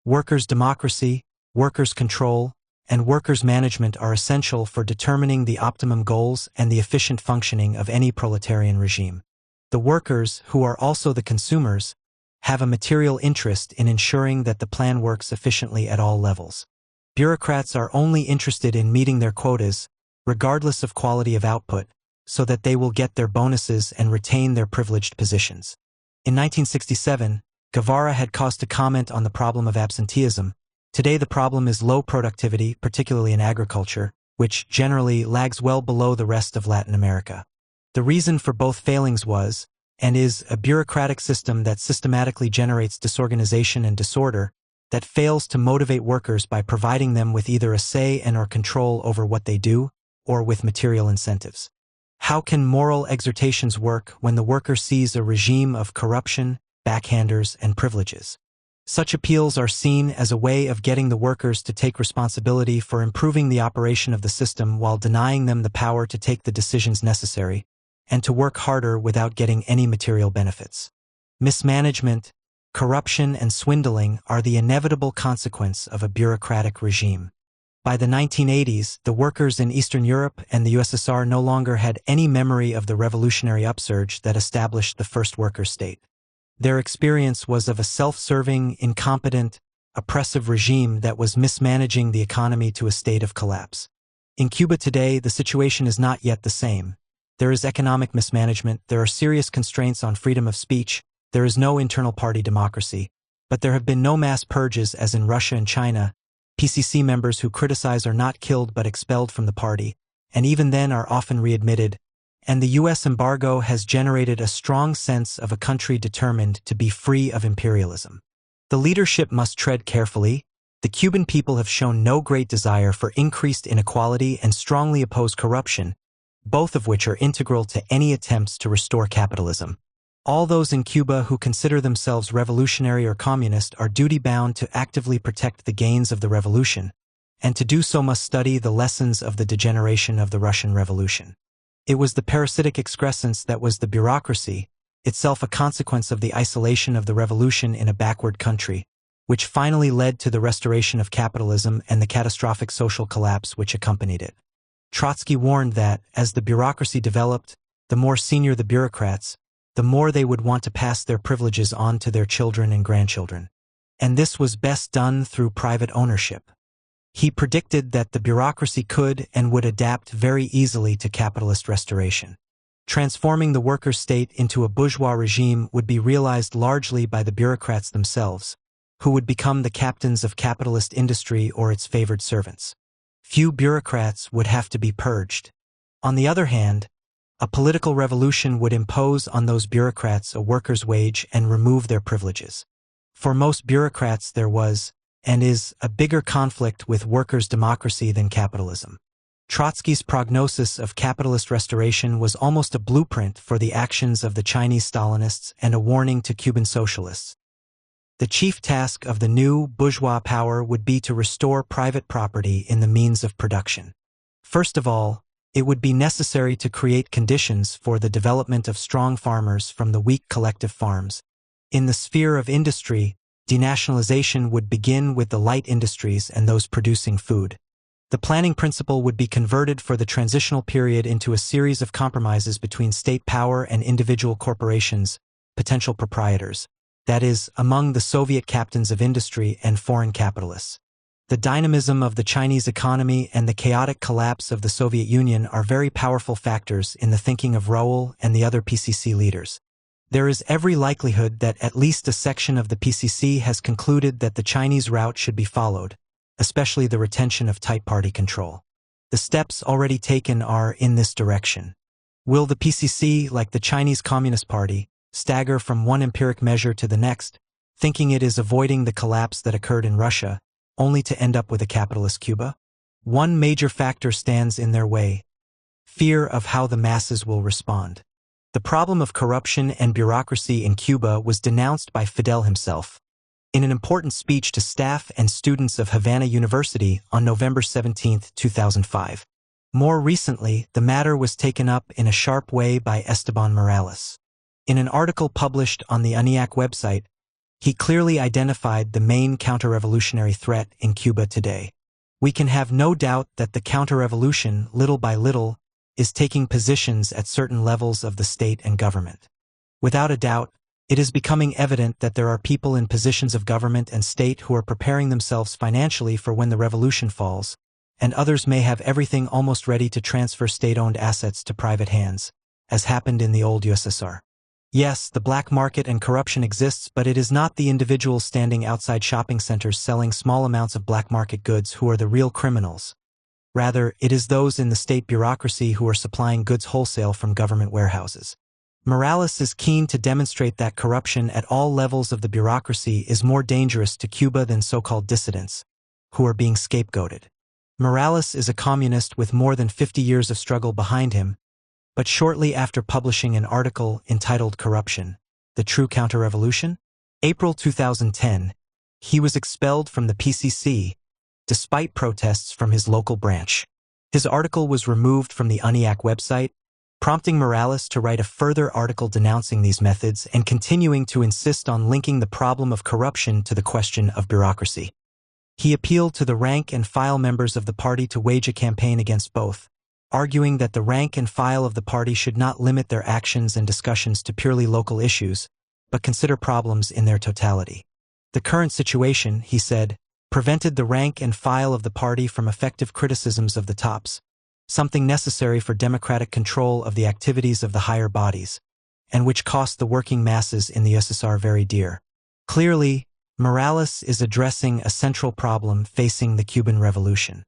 Workers' democracy, workers' control, and workers' management are essential for determining the optimum goals and the efficient functioning of any proletarian regime. The workers, who are also the consumers, have a material interest in ensuring that the plan works efficiently at all levels. Bureaucrats are only interested in meeting their quotas, regardless of quality of output, so that they will get their bonuses and retain their privileged positions. In 1967, Guevara had caused a comment on the problem of absenteeism. Today the problem is low productivity, particularly in agriculture, which generally lags well below the rest of Latin America. The reason for both failings was, and is, a bureaucratic system that systematically generates disorganization and disorder, that fails to motivate workers by providing them with either a say and/or control over what they do, or with material incentives. How can moral exhortations work when the worker sees a regime of corruption, backhanders, and privileges? Such appeals are seen as a way of getting the workers to take responsibility for improving the operation of the system while denying them the power to take the decisions necessary, and to work harder without getting any material benefits. Mismanagement, corruption, and swindling are the inevitable consequence of a bureaucratic regime. By the 1980s, the workers in Eastern Europe and the USSR no longer had any memory of the revolutionary upsurge that established the first worker state. Their experience was of a self-serving, incompetent, oppressive regime that was mismanaging the economy to a state of collapse. In Cuba today, the situation is not yet the same. There is economic mismanagement, there are serious constraints on freedom of speech, there is no internal party democracy, but there have been no mass purges as in Russia and China. PCC members who criticize are not killed but expelled from the party, and even then are often readmitted, and the U.S. embargo has generated a strong sense of a country determined to be free of imperialism. The leadership must tread carefully. The Cuban people have shown no great desire for increased inequality and strongly oppose corruption, both of which are integral to any attempts to restore capitalism. All those in Cuba who consider themselves revolutionary or communist are duty-bound to actively protect the gains of the revolution, and to do so must study the lessons of the degeneration of the Russian Revolution. It was the parasitic excrescence that was the bureaucracy, itself a consequence of the isolation of the revolution in a backward country, which finally led to the restoration of capitalism and the catastrophic social collapse which accompanied it. Trotsky warned that, as the bureaucracy developed, the more senior the bureaucrats, the more they would want to pass their privileges on to their children and grandchildren. And this was best done through private ownership. He predicted that the bureaucracy could and would adapt very easily to capitalist restoration. Transforming the workers' state into a bourgeois regime would be realized largely by the bureaucrats themselves, who would become the captains of capitalist industry or its favored servants. Few bureaucrats would have to be purged. On the other hand, a political revolution would impose on those bureaucrats a workers' wage and remove their privileges. For most bureaucrats there was, and is, a bigger conflict with workers' democracy than capitalism. Trotsky's prognosis of capitalist restoration was almost a blueprint for the actions of the Chinese Stalinists and a warning to Cuban socialists. The chief task of the new bourgeois power would be to restore private property in the means of production. First of all, it would be necessary to create conditions for the development of strong farmers from the weak collective farms. In the sphere of industry, denationalization would begin with the light industries and those producing food. The planning principle would be converted for the transitional period into a series of compromises between state power and individual corporations, potential proprietors, that is, among the Soviet captains of industry and foreign capitalists. The dynamism of the Chinese economy and the chaotic collapse of the Soviet Union are very powerful factors in the thinking of Raoul and the other PCC leaders. There is every likelihood that at least a section of the PCC has concluded that the Chinese route should be followed, especially the retention of tight party control. The steps already taken are in this direction. Will the PCC, like the Chinese Communist Party, stagger from one empiric measure to the next, thinking it is avoiding the collapse that occurred in Russia, only to end up with a capitalist Cuba? One major factor stands in their way: fear of how the masses will respond. The problem of corruption and bureaucracy in Cuba was denounced by Fidel himself in an important speech to staff and students of Havana University on November 17, 2005. More recently, the matter was taken up in a sharp way by Esteban Morales. In an article published on the UNIAC website, he clearly identified the main counter-revolutionary threat in Cuba today. We can have no doubt that the counter-revolution, little by little, is taking positions at certain levels of the state and government. Without a doubt, it is becoming evident that there are people in positions of government and state who are preparing themselves financially for when the revolution falls, and others may have everything almost ready to transfer state-owned assets to private hands, as happened in the old USSR. Yes, the black market and corruption exists, but it is not the individuals standing outside shopping centers selling small amounts of black market goods who are the real criminals. Rather, it is those in the state bureaucracy who are supplying goods wholesale from government warehouses. Morales is keen to demonstrate that corruption at all levels of the bureaucracy is more dangerous to Cuba than so-called dissidents, who are being scapegoated. Morales is a communist with more than 50 years of struggle behind him, but shortly after publishing an article entitled Corruption, The True Counter-Revolution, April 2010, he was expelled from the PCC, despite protests from his local branch. His article was removed from the UNIAC website, prompting Morales to write a further article denouncing these methods and continuing to insist on linking the problem of corruption to the question of bureaucracy. He appealed to the rank-and-file members of the party to wage a campaign against both, arguing that the rank and file of the party should not limit their actions and discussions to purely local issues, but consider problems in their totality. The current situation, he said, prevented the rank and file of the party from effective criticisms of the tops, something necessary for democratic control of the activities of the higher bodies, and which cost the working masses in the USSR very dear. Clearly, Morales is addressing a central problem facing the Cuban Revolution.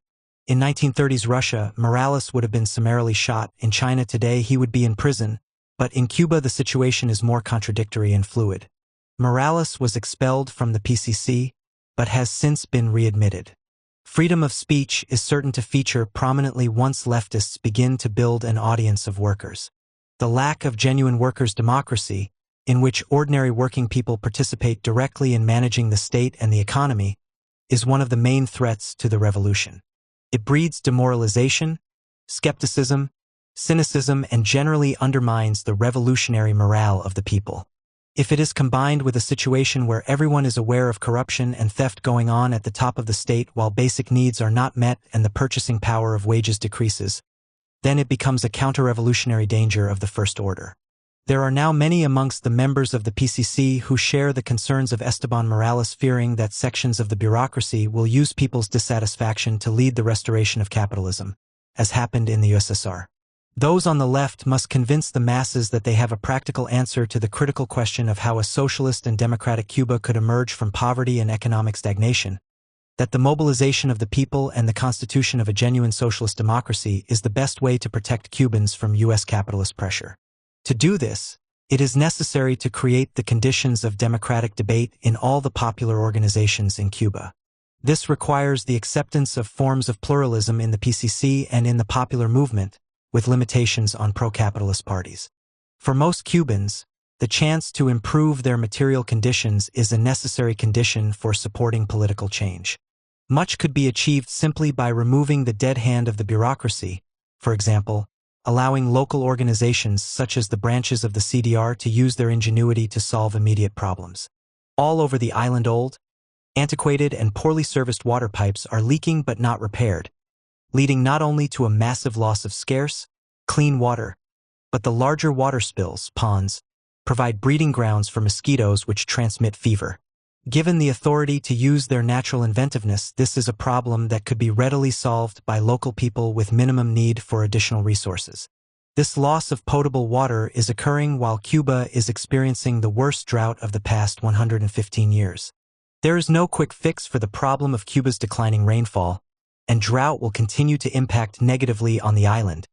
In 1930s Russia, Morales would have been summarily shot. In China today, he would be in prison, but in Cuba the situation is more contradictory and fluid. Morales was expelled from the PCC, but has since been readmitted. Freedom of speech is certain to feature prominently once leftists begin to build an audience of workers. The lack of genuine workers' democracy, in which ordinary working people participate directly in managing the state and the economy, is one of the main threats to the revolution. It breeds demoralization, skepticism, cynicism, and generally undermines the revolutionary morale of the people. If it is combined with a situation where everyone is aware of corruption and theft going on at the top of the state while basic needs are not met and the purchasing power of wages decreases, then it becomes a counter-revolutionary danger of the first order. There are now many amongst the members of the PCC who share the concerns of Esteban Morales, fearing that sections of the bureaucracy will use people's dissatisfaction to lead the restoration of capitalism, as happened in the USSR. Those on the left must convince the masses that they have a practical answer to the critical question of how a socialist and democratic Cuba could emerge from poverty and economic stagnation, that the mobilization of the people and the constitution of a genuine socialist democracy is the best way to protect Cubans from U.S. capitalist pressure. To do this, it is necessary to create the conditions of democratic debate in all the popular organizations in Cuba. This requires the acceptance of forms of pluralism in the PCC and in the popular movement, with limitations on pro-capitalist parties. For most Cubans, the chance to improve their material conditions is a necessary condition for supporting political change. Much could be achieved simply by removing the dead hand of the bureaucracy, for example, allowing local organizations such as the branches of the CDR to use their ingenuity to solve immediate problems. All over the island old, antiquated and poorly serviced water pipes are leaking but not repaired, leading not only to a massive loss of scarce, clean water, but the larger water spills, ponds, provide breeding grounds for mosquitoes which transmit fever. Given the authority to use their natural inventiveness, this is a problem that could be readily solved by local people with minimum need for additional resources. This loss of potable water is occurring while Cuba is experiencing the worst drought of the past 115 years. There is no quick fix for the problem of Cuba's declining rainfall, and drought will continue to impact negatively on the island.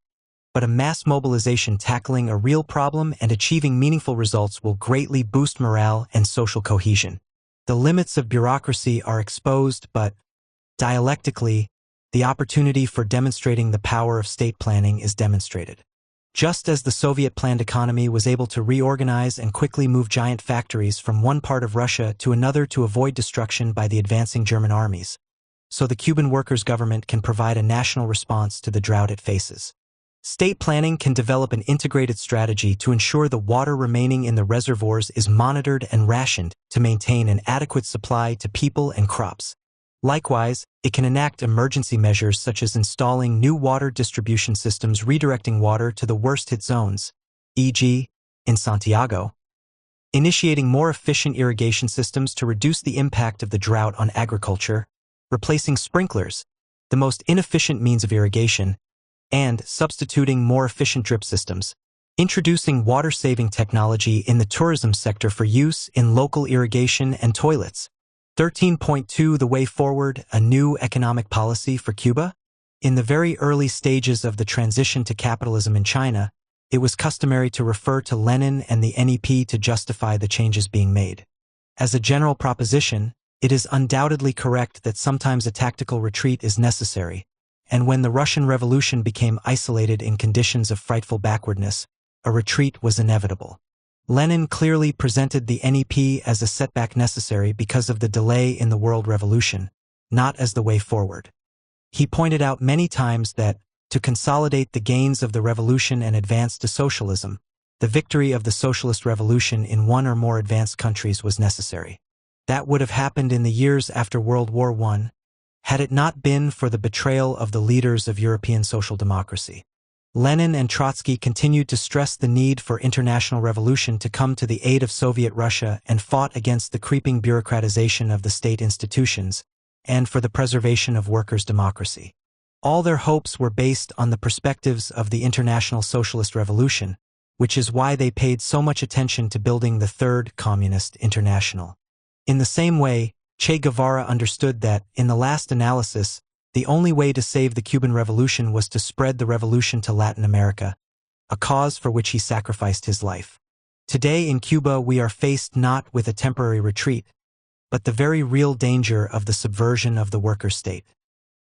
But a mass mobilization tackling a real problem and achieving meaningful results will greatly boost morale and social cohesion. The limits of bureaucracy are exposed, but, dialectically, the opportunity for demonstrating the power of state planning is demonstrated. Just as the Soviet-planned economy was able to reorganize and quickly move giant factories from one part of Russia to another to avoid destruction by the advancing German armies, so the Cuban workers' government can provide a national response to the drought it faces. State planning can develop an integrated strategy to ensure the water remaining in the reservoirs is monitored and rationed to maintain an adequate supply to people and crops. Likewise, it can enact emergency measures such as installing new water distribution systems redirecting water to the worst-hit zones, e.g., in Santiago, initiating more efficient irrigation systems to reduce the impact of the drought on agriculture, replacing sprinklers, the most inefficient means of irrigation, and substituting more efficient drip systems, introducing water-saving technology in the tourism sector for use in local irrigation and toilets. 13.2 The way forward, a new economic policy for Cuba? In the very early stages of the transition to capitalism in China, it was customary to refer to Lenin and the NEP to justify the changes being made. As a general proposition, it is undoubtedly correct that sometimes a tactical retreat is necessary, and when the Russian Revolution became isolated in conditions of frightful backwardness, a retreat was inevitable. Lenin clearly presented the NEP as a setback necessary because of the delay in the world revolution, not as the way forward. He pointed out many times that, to consolidate the gains of the revolution and advance to socialism, the victory of the socialist revolution in one or more advanced countries was necessary. That would have happened in the years after World War I, had it not been for the betrayal of the leaders of European social democracy. Lenin and Trotsky continued to stress the need for international revolution to come to the aid of Soviet Russia and fought against the creeping bureaucratization of the state institutions and for the preservation of workers' democracy. All their hopes were based on the perspectives of the International Socialist Revolution, which is why they paid so much attention to building the Third Communist International. In the same way, Che Guevara understood that, in the last analysis, the only way to save the Cuban Revolution was to spread the revolution to Latin America, a cause for which he sacrificed his life. Today in Cuba we are faced not with a temporary retreat, but the very real danger of the subversion of the worker state.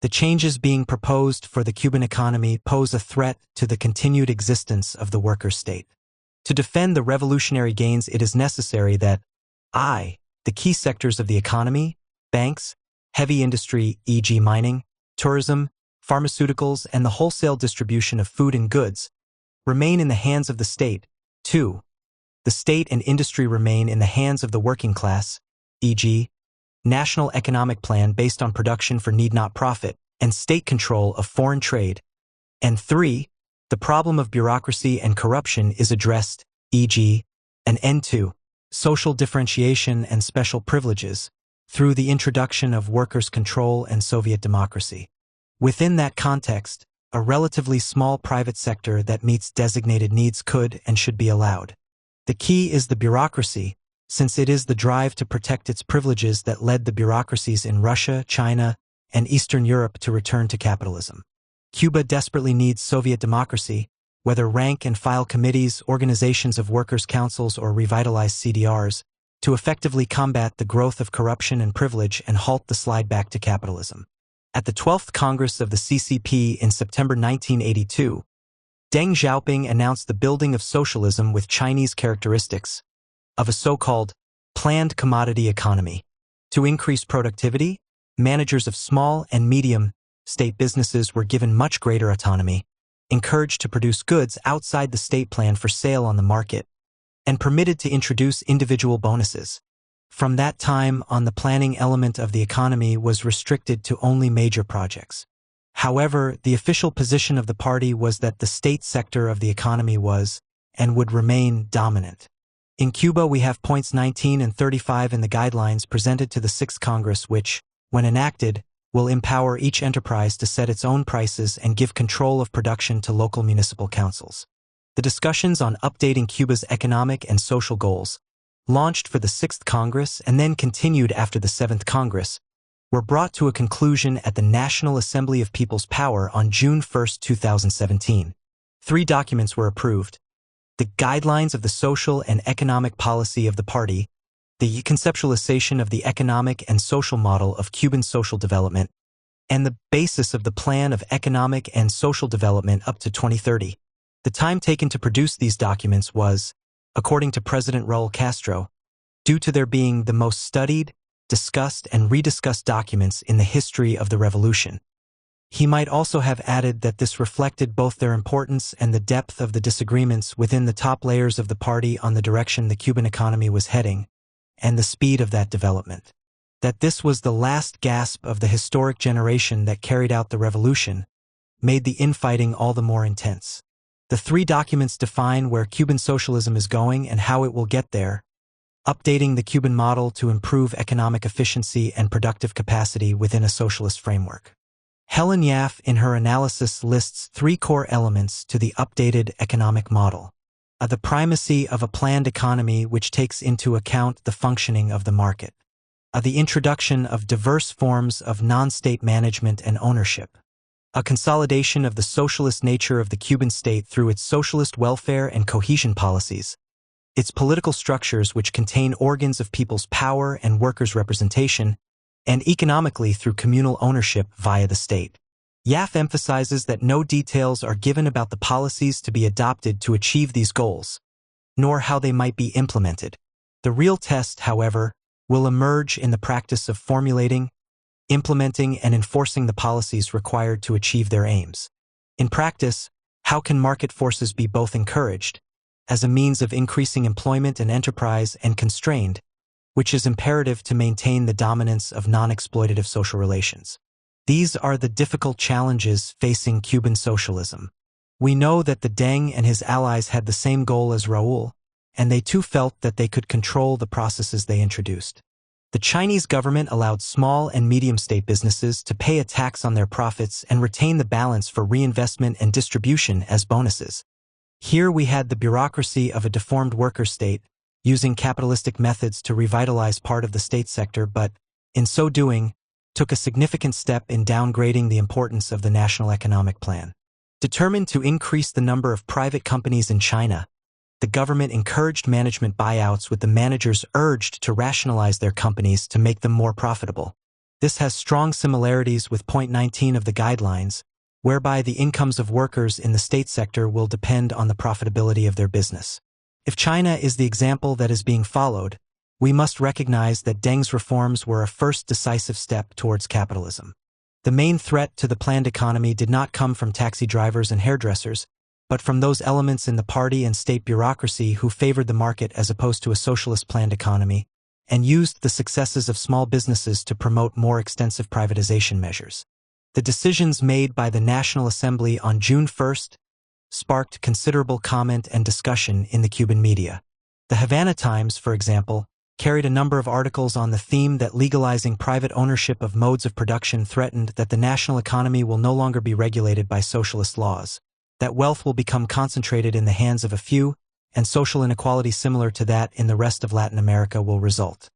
The changes being proposed for the Cuban economy pose a threat to the continued existence of the worker state. To defend the revolutionary gains, it is necessary that the key sectors of the economy, banks, heavy industry, e.g. mining, tourism, pharmaceuticals, and the wholesale distribution of food and goods, remain in the hands of the state. 2. The state and industry remain in the hands of the working class, e.g., national economic plan based on production for need not profit, and state control of foreign trade. And 3. The problem of bureaucracy and corruption is addressed, e.g., an end to social differentiation and special privileges, through the introduction of workers' control and Soviet democracy. Within that context, a relatively small private sector that meets designated needs could and should be allowed. The key is the bureaucracy, since it is the drive to protect its privileges that led the bureaucracies in Russia, China, and Eastern Europe to return to capitalism. Cuba desperately needs Soviet democracy, whether rank-and-file committees, organizations of workers' councils, or revitalized CDRs, to effectively combat the growth of corruption and privilege and halt the slide back to capitalism. At the 12th Congress of the CCP in September 1982, Deng Xiaoping announced the building of socialism with Chinese characteristics, of a so-called planned commodity economy. To increase productivity, managers of small and medium state businesses were given much greater autonomy, encouraged to produce goods outside the state plan for sale on the market, and permitted to introduce individual bonuses. From that time on, the planning element of the economy was restricted to only major projects. However, the official position of the party was that the state sector of the economy was, and would remain, dominant. In Cuba we have points 19 and 35 in the guidelines presented to the 6th Congress which, when enacted, will empower each enterprise to set its own prices and give control of production to local municipal councils. The discussions on updating Cuba's economic and social goals, launched for the 6th Congress and then continued after the 7th Congress, were brought to a conclusion at the National Assembly of People's Power on June 1, 2017. 3 documents were approved: the Guidelines of the Social and Economic Policy of the Party, the Conceptualization of the Economic and Social Model of Cuban Social Development, and the Basis of the Plan of Economic and Social Development up to 2030. The time taken to produce these documents was, according to President Raul Castro, due to their being the most studied, discussed, and rediscussed documents in the history of the revolution. He might also have added that this reflected both their importance and the depth of the disagreements within the top layers of the party on the direction the Cuban economy was heading, and the speed of that development. That this was the last gasp of the historic generation that carried out the revolution made the infighting all the more intense. The 3 documents define where Cuban socialism is going and how it will get there, updating the Cuban model to improve economic efficiency and productive capacity within a socialist framework. Helen Yaffe in her analysis lists 3 core elements to the updated economic model. The primacy of a planned economy which takes into account the functioning of the market. The introduction of diverse forms of non-state management and ownership. A consolidation of the socialist nature of the Cuban state through its socialist welfare and cohesion policies. Its political structures which contain organs of people's power and workers' representation, and economically through communal ownership via the state. Yaffe emphasizes that no details are given about the policies to be adopted to achieve these goals, nor how they might be implemented. The real test, however, will emerge in the practice of formulating, implementing, and enforcing the policies required to achieve their aims. In practice, how can market forces be both encouraged, as a means of increasing employment and enterprise, and constrained, which is imperative to maintain the dominance of non-exploitative social relations? These are the difficult challenges facing Cuban socialism. We know that the Deng and his allies had the same goal as Raul, and they too felt that they could control the processes they introduced. The Chinese government allowed small and medium-state businesses to pay a tax on their profits and retain the balance for reinvestment and distribution as bonuses. Here we had the bureaucracy of a deformed worker state, using capitalistic methods to revitalize part of the state sector, but, in so doing, took a significant step in downgrading the importance of the national economic plan. Determined to increase the number of private companies in China, the government encouraged management buyouts, with the managers urged to rationalize their companies to make them more profitable. This has strong similarities with point 19 of the guidelines, whereby the incomes of workers in the state sector will depend on the profitability of their business. If China is the example that is being followed, we must recognize that Deng's reforms were a first decisive step towards capitalism. The main threat to the planned economy did not come from taxi drivers and hairdressers, but from those elements in the party and state bureaucracy who favored the market as opposed to a socialist planned economy, and used the successes of small businesses to promote more extensive privatization measures. The decisions made by the National Assembly on June 1st sparked considerable comment and discussion in the Cuban media. The Havana Times, for example, carried a number of articles on the theme that legalizing private ownership of modes of production threatened that the national economy will no longer be regulated by socialist laws, that wealth will become concentrated in the hands of a few, and social inequality similar to that in the rest of Latin America will result.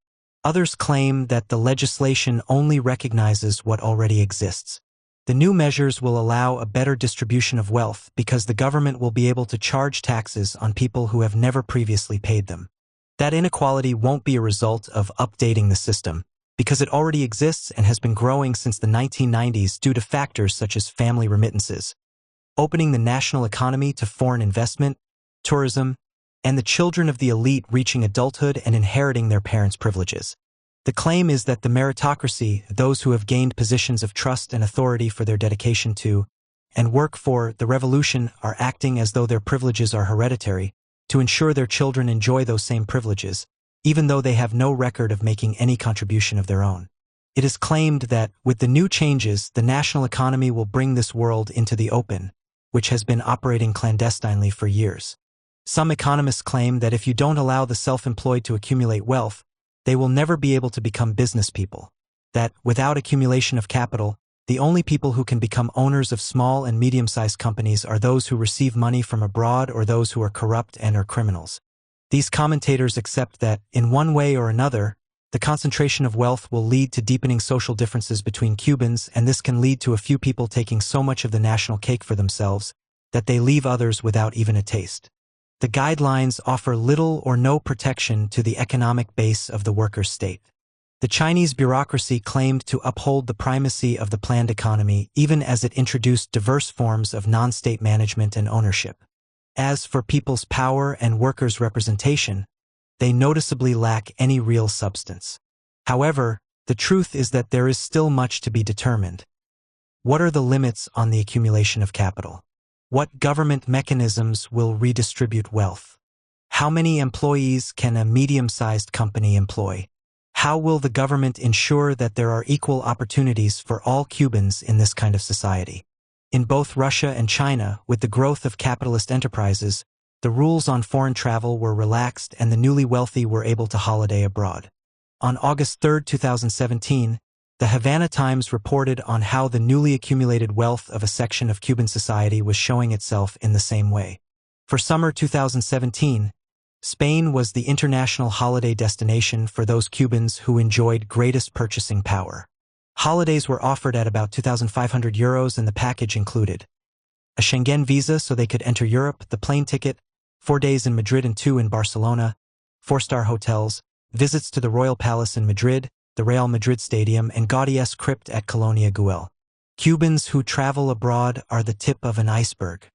Others claim that the legislation only recognizes what already exists. The new measures will allow a better distribution of wealth because the government will be able to charge taxes on people who have never previously paid them. That inequality won't be a result of updating the system, because it already exists and has been growing since the 1990s due to factors such as family remittances, opening the national economy to foreign investment, tourism, and the children of the elite reaching adulthood and inheriting their parents' privileges. The claim is that the meritocracy, those who have gained positions of trust and authority for their dedication to, and work for, the revolution, are acting as though their privileges are hereditary, to ensure their children enjoy those same privileges, even though they have no record of making any contribution of their own. It is claimed that, with the new changes, the national economy will bring this world into the open, which has been operating clandestinely for years. Some economists claim that if you don't allow the self-employed to accumulate wealth, they will never be able to become business people. That, without accumulation of capital, the only people who can become owners of small and medium-sized companies are those who receive money from abroad or those who are corrupt and are criminals. These commentators accept that, in one way or another, the concentration of wealth will lead to deepening social differences between Cubans, and this can lead to a few people taking so much of the national cake for themselves that they leave others without even a taste. The guidelines offer little or no protection to the economic base of the workers' state. The Chinese bureaucracy claimed to uphold the primacy of the planned economy even as it introduced diverse forms of non-state management and ownership. As for people's power and workers' representation, they noticeably lack any real substance. However, the truth is that there is still much to be determined. What are the limits on the accumulation of capital? What government mechanisms will redistribute wealth? How many employees can a medium-sized company employ? How will the government ensure that there are equal opportunities for all Cubans in this kind of society? In both Russia and China, with the growth of capitalist enterprises, the rules on foreign travel were relaxed and the newly wealthy were able to holiday abroad. On August 3, 2017, the Havana Times reported on how the newly accumulated wealth of a section of Cuban society was showing itself in the same way. For summer 2017, Spain was the international holiday destination for those Cubans who enjoyed greatest purchasing power. Holidays were offered at about €2,500 and the package included a Schengen visa so they could enter Europe, the plane ticket, 4 days in Madrid and 2 in Barcelona, 4-star hotels, visits to the Royal Palace in Madrid, the Real Madrid Stadium, and Gaudi's crypt at Colonia Güell. Cubans who travel abroad are the tip of an iceberg.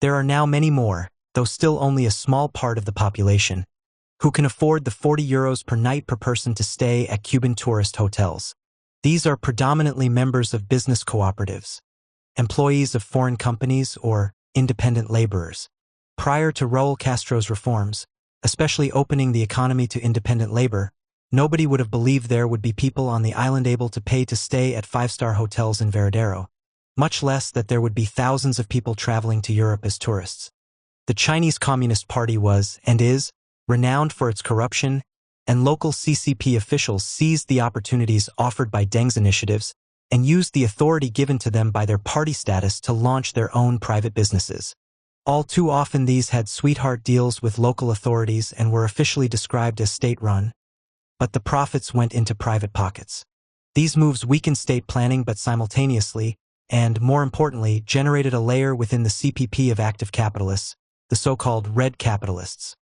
There are now many more, though still only a small part of the population, who can afford the €40 per night per person to stay at Cuban tourist hotels. These are predominantly members of business cooperatives, employees of foreign companies, or independent laborers. Prior to Raúl Castro's reforms, especially opening the economy to independent labor, nobody would have believed there would be people on the island able to pay to stay at 5-star hotels in Veradero, much less that there would be thousands of people traveling to Europe as tourists. The Chinese Communist Party was, and is, renowned for its corruption, and local CCP officials seized the opportunities offered by Deng's initiatives and used the authority given to them by their party status to launch their own private businesses. All too often these had sweetheart deals with local authorities and were officially described as state-run, but the profits went into private pockets. These moves weakened state planning but simultaneously, and more importantly, generated a layer within the CPP of active capitalists, the so-called red capitalists.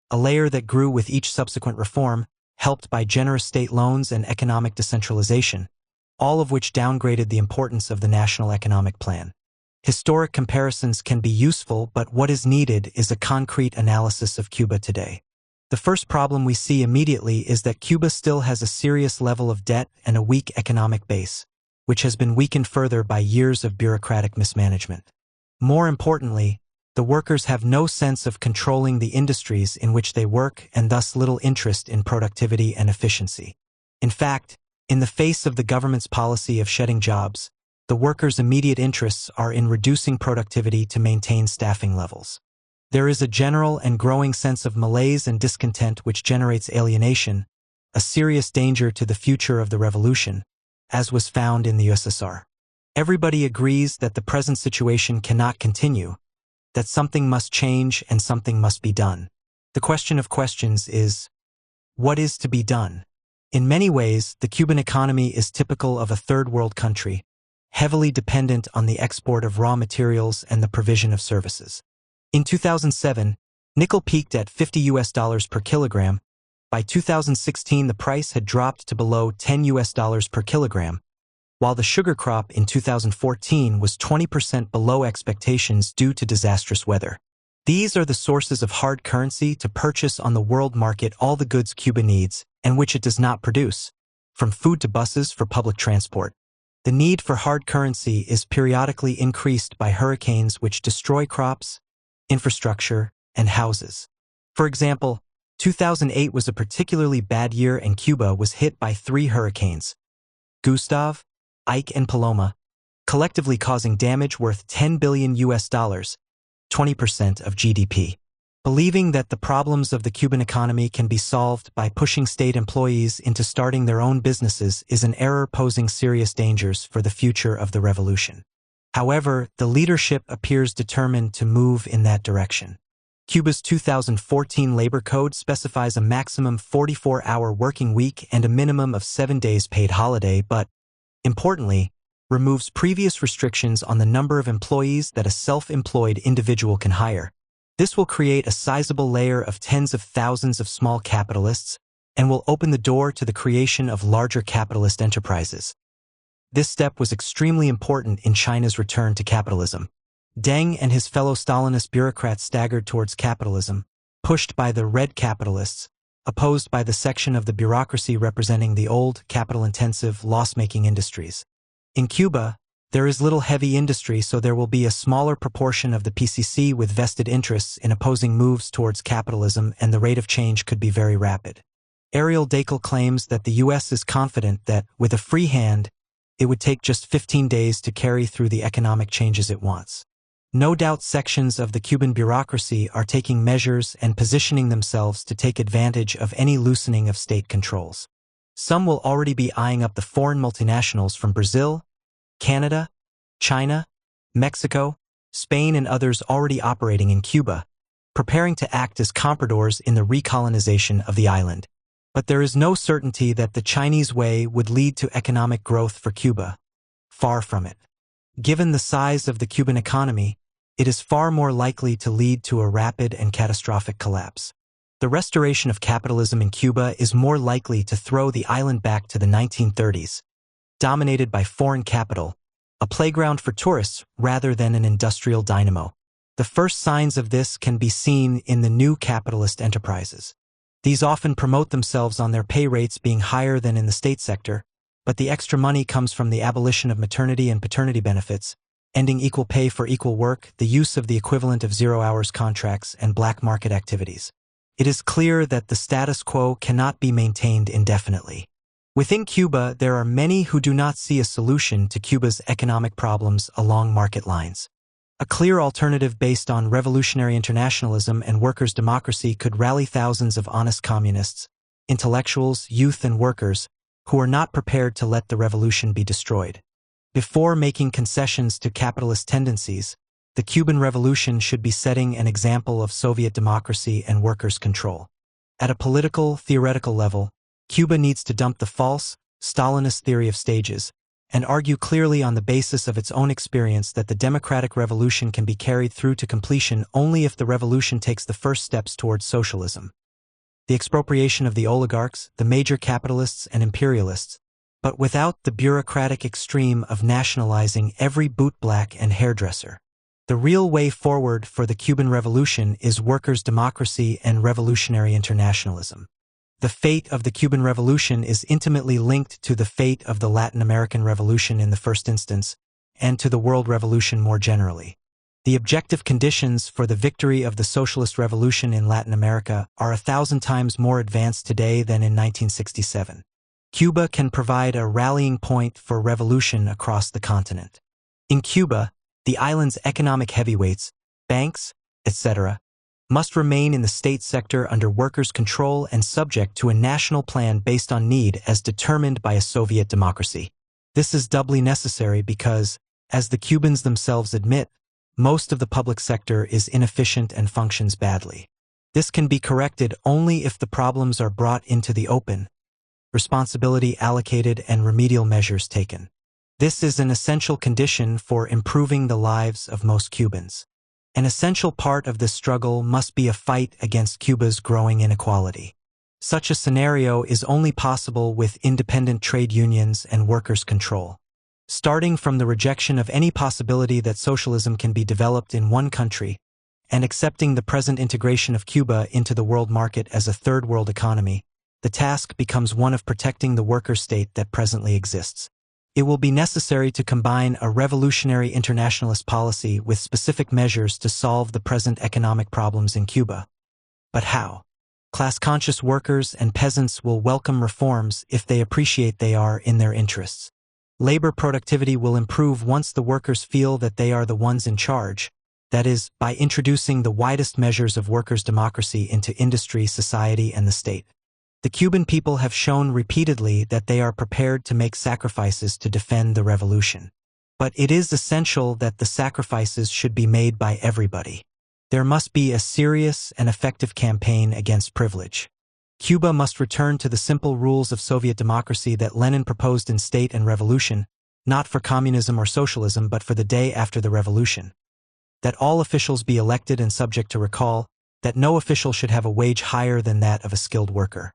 A layer that grew with each subsequent reform, helped by generous state loans and economic decentralization, all of which downgraded the importance of the national economic plan. Historic comparisons can be useful, but what is needed is a concrete analysis of Cuba today. The first problem we see immediately is that Cuba still has a serious level of debt and a weak economic base, which has been weakened further by years of bureaucratic mismanagement. More importantly, the workers have no sense of controlling the industries in which they work and thus little interest in productivity and efficiency. In fact, in the face of the government's policy of shedding jobs, the workers' immediate interests are in reducing productivity to maintain staffing levels. There is a general and growing sense of malaise and discontent which generates alienation, a serious danger to the future of the revolution, as was found in the USSR. Everybody agrees that the present situation cannot continue, that something must change and something must be done. The question of questions is, what is to be done? In many ways, the Cuban economy is typical of a third world country, heavily dependent on the export of raw materials and the provision of services. In 2007, nickel peaked at $50 per kilogram. By 2016, the price had dropped to below $10 per kilogram, while the sugar crop in 2014 was 20% below expectations due to disastrous weather. These are the sources of hard currency to purchase on the world market all the goods Cuba needs and which it does not produce, from food to buses for public transport. The need for hard currency is periodically increased by hurricanes which destroy crops, infrastructure, and houses. For example, 2008 was a particularly bad year and Cuba was hit by 3 hurricanes, Gustav, Ike, and Paloma, collectively causing damage worth $10 billion, 20% of GDP. Believing that the problems of the Cuban economy can be solved by pushing state employees into starting their own businesses is an error posing serious dangers for the future of the revolution. However, the leadership appears determined to move in that direction. Cuba's 2014 labor code specifies a maximum 44-hour working week and a minimum of 7 days paid holiday, but, importantly, removes previous restrictions on the number of employees that a self-employed individual can hire. This will create a sizable layer of tens of thousands of small capitalists and will open the door to the creation of larger capitalist enterprises. This step was extremely important in China's return to capitalism. Deng and his fellow Stalinist bureaucrats staggered towards capitalism, pushed by the red capitalists, opposed by the section of the bureaucracy representing the old, capital-intensive, loss-making industries. In Cuba, there is little heavy industry, so there will be a smaller proportion of the PCC with vested interests in opposing moves towards capitalism, and the rate of change could be very rapid. Ariel Dakel claims that the U.S. is confident that, with a free hand, it would take just 15 days to carry through the economic changes it wants. No doubt sections of the Cuban bureaucracy are taking measures and positioning themselves to take advantage of any loosening of state controls. Some will already be eyeing up the foreign multinationals from Brazil, Canada, China, Mexico, Spain, and others already operating in Cuba, preparing to act as compradors in the recolonization of the island. But there is no certainty that the Chinese way would lead to economic growth for Cuba. Far from it. Given the size of the Cuban economy, it is far more likely to lead to a rapid and catastrophic collapse. The restoration of capitalism in Cuba is more likely to throw the island back to the 1930s, dominated by foreign capital, a playground for tourists rather than an industrial dynamo. The first signs of this can be seen in the new capitalist enterprises. These often promote themselves on their pay rates being higher than in the state sector, but the extra money comes from the abolition of maternity and paternity benefits, ending equal pay for equal work, the use of the equivalent of 0-hours contracts, and black market activities. It is clear that the status quo cannot be maintained indefinitely. Within Cuba, there are many who do not see a solution to Cuba's economic problems along market lines. A clear alternative based on revolutionary internationalism and workers' democracy could rally thousands of honest communists, intellectuals, youth, and workers, who are not prepared to let the revolution be destroyed. Before making concessions to capitalist tendencies, the Cuban Revolution should be setting an example of Soviet democracy and workers' control. At a political, theoretical level, Cuba needs to dump the false, Stalinist theory of stages, and argue clearly on the basis of its own experience that the democratic revolution can be carried through to completion only if the revolution takes the first steps towards socialism. The expropriation of the oligarchs, the major capitalists and imperialists, but without the bureaucratic extreme of nationalizing every bootblack and hairdresser. The real way forward for the Cuban Revolution is workers' democracy and revolutionary internationalism. The fate of the Cuban Revolution is intimately linked to the fate of the Latin American Revolution in the first instance, and to the world revolution more generally. The objective conditions for the victory of the socialist revolution in Latin America are 1,000 times more advanced today than in 1967. Cuba can provide a rallying point for revolution across the continent. In Cuba, the island's economic heavyweights, banks, etc., must remain in the state sector under workers' control and subject to a national plan based on need as determined by a Soviet democracy. This is doubly necessary because, as the Cubans themselves admit, most of the public sector is inefficient and functions badly. This can be corrected only if the problems are brought into the open, responsibility allocated, and remedial measures taken. This is an essential condition for improving the lives of most Cubans. An essential part of this struggle must be a fight against Cuba's growing inequality. Such a scenario is only possible with independent trade unions and workers' control. Starting from the rejection of any possibility that socialism can be developed in one country, and accepting the present integration of Cuba into the world market as a third world economy, the task becomes one of protecting the worker state that presently exists. It will be necessary to combine a revolutionary internationalist policy with specific measures to solve the present economic problems in Cuba. But how? Class-conscious workers and peasants will welcome reforms if they appreciate they are in their interests. Labor productivity will improve once the workers feel that they are the ones in charge, that is, by introducing the widest measures of workers' democracy into industry, society, and the state. The Cuban people have shown repeatedly that they are prepared to make sacrifices to defend the revolution. But it is essential that the sacrifices should be made by everybody. There must be a serious and effective campaign against privilege. Cuba must return to the simple rules of Soviet democracy that Lenin proposed in State and Revolution, not for communism or socialism but for the day after the revolution. That all officials be elected and subject to recall, that no official should have a wage higher than that of a skilled worker.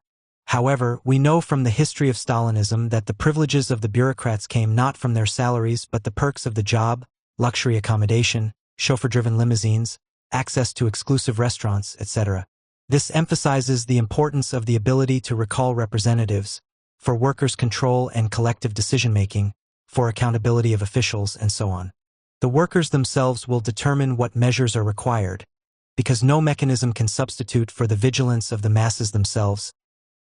However, we know from the history of Stalinism that the privileges of the bureaucrats came not from their salaries but the perks of the job, luxury accommodation, chauffeur-driven limousines, access to exclusive restaurants, etc. This emphasizes the importance of the ability to recall representatives, for workers' control and collective decision-making, for accountability of officials, and so on. The workers themselves will determine what measures are required, because no mechanism can substitute for the vigilance of the masses themselves.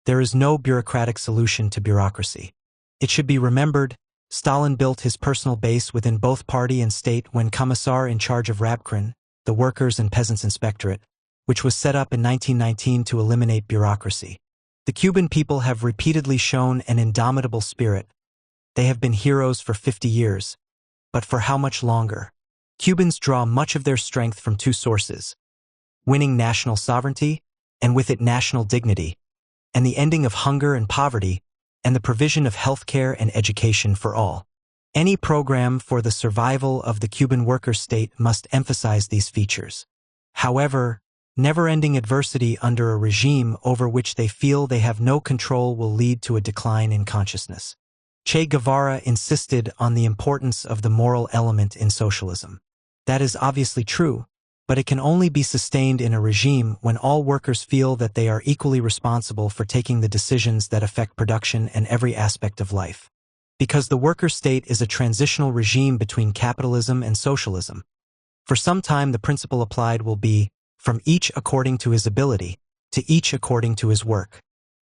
There is no bureaucratic solution to bureaucracy. It should be remembered, Stalin built his personal base within both party and state when Commissar in charge of Rabkrin, the Workers' and Peasants' Inspectorate, which was set up in 1919 to eliminate bureaucracy. The Cuban people have repeatedly shown an indomitable spirit. They have been heroes for 50 years. But for how much longer? Cubans draw much of their strength from two sources: winning national sovereignty, and with it national dignity, and the ending of hunger and poverty, and the provision of health care and education for all. Any program for the survival of the Cuban worker state must emphasize these features. However, never-ending adversity under a regime over which they feel they have no control will lead to a decline in consciousness. Che Guevara insisted on the importance of the moral element in socialism. That is obviously true, but it can only be sustained in a regime when all workers feel that they are equally responsible for taking the decisions that affect production and every aspect of life. Because the worker state is a transitional regime between capitalism and socialism. For some time the principle applied will be, from each according to his ability, to each according to his work.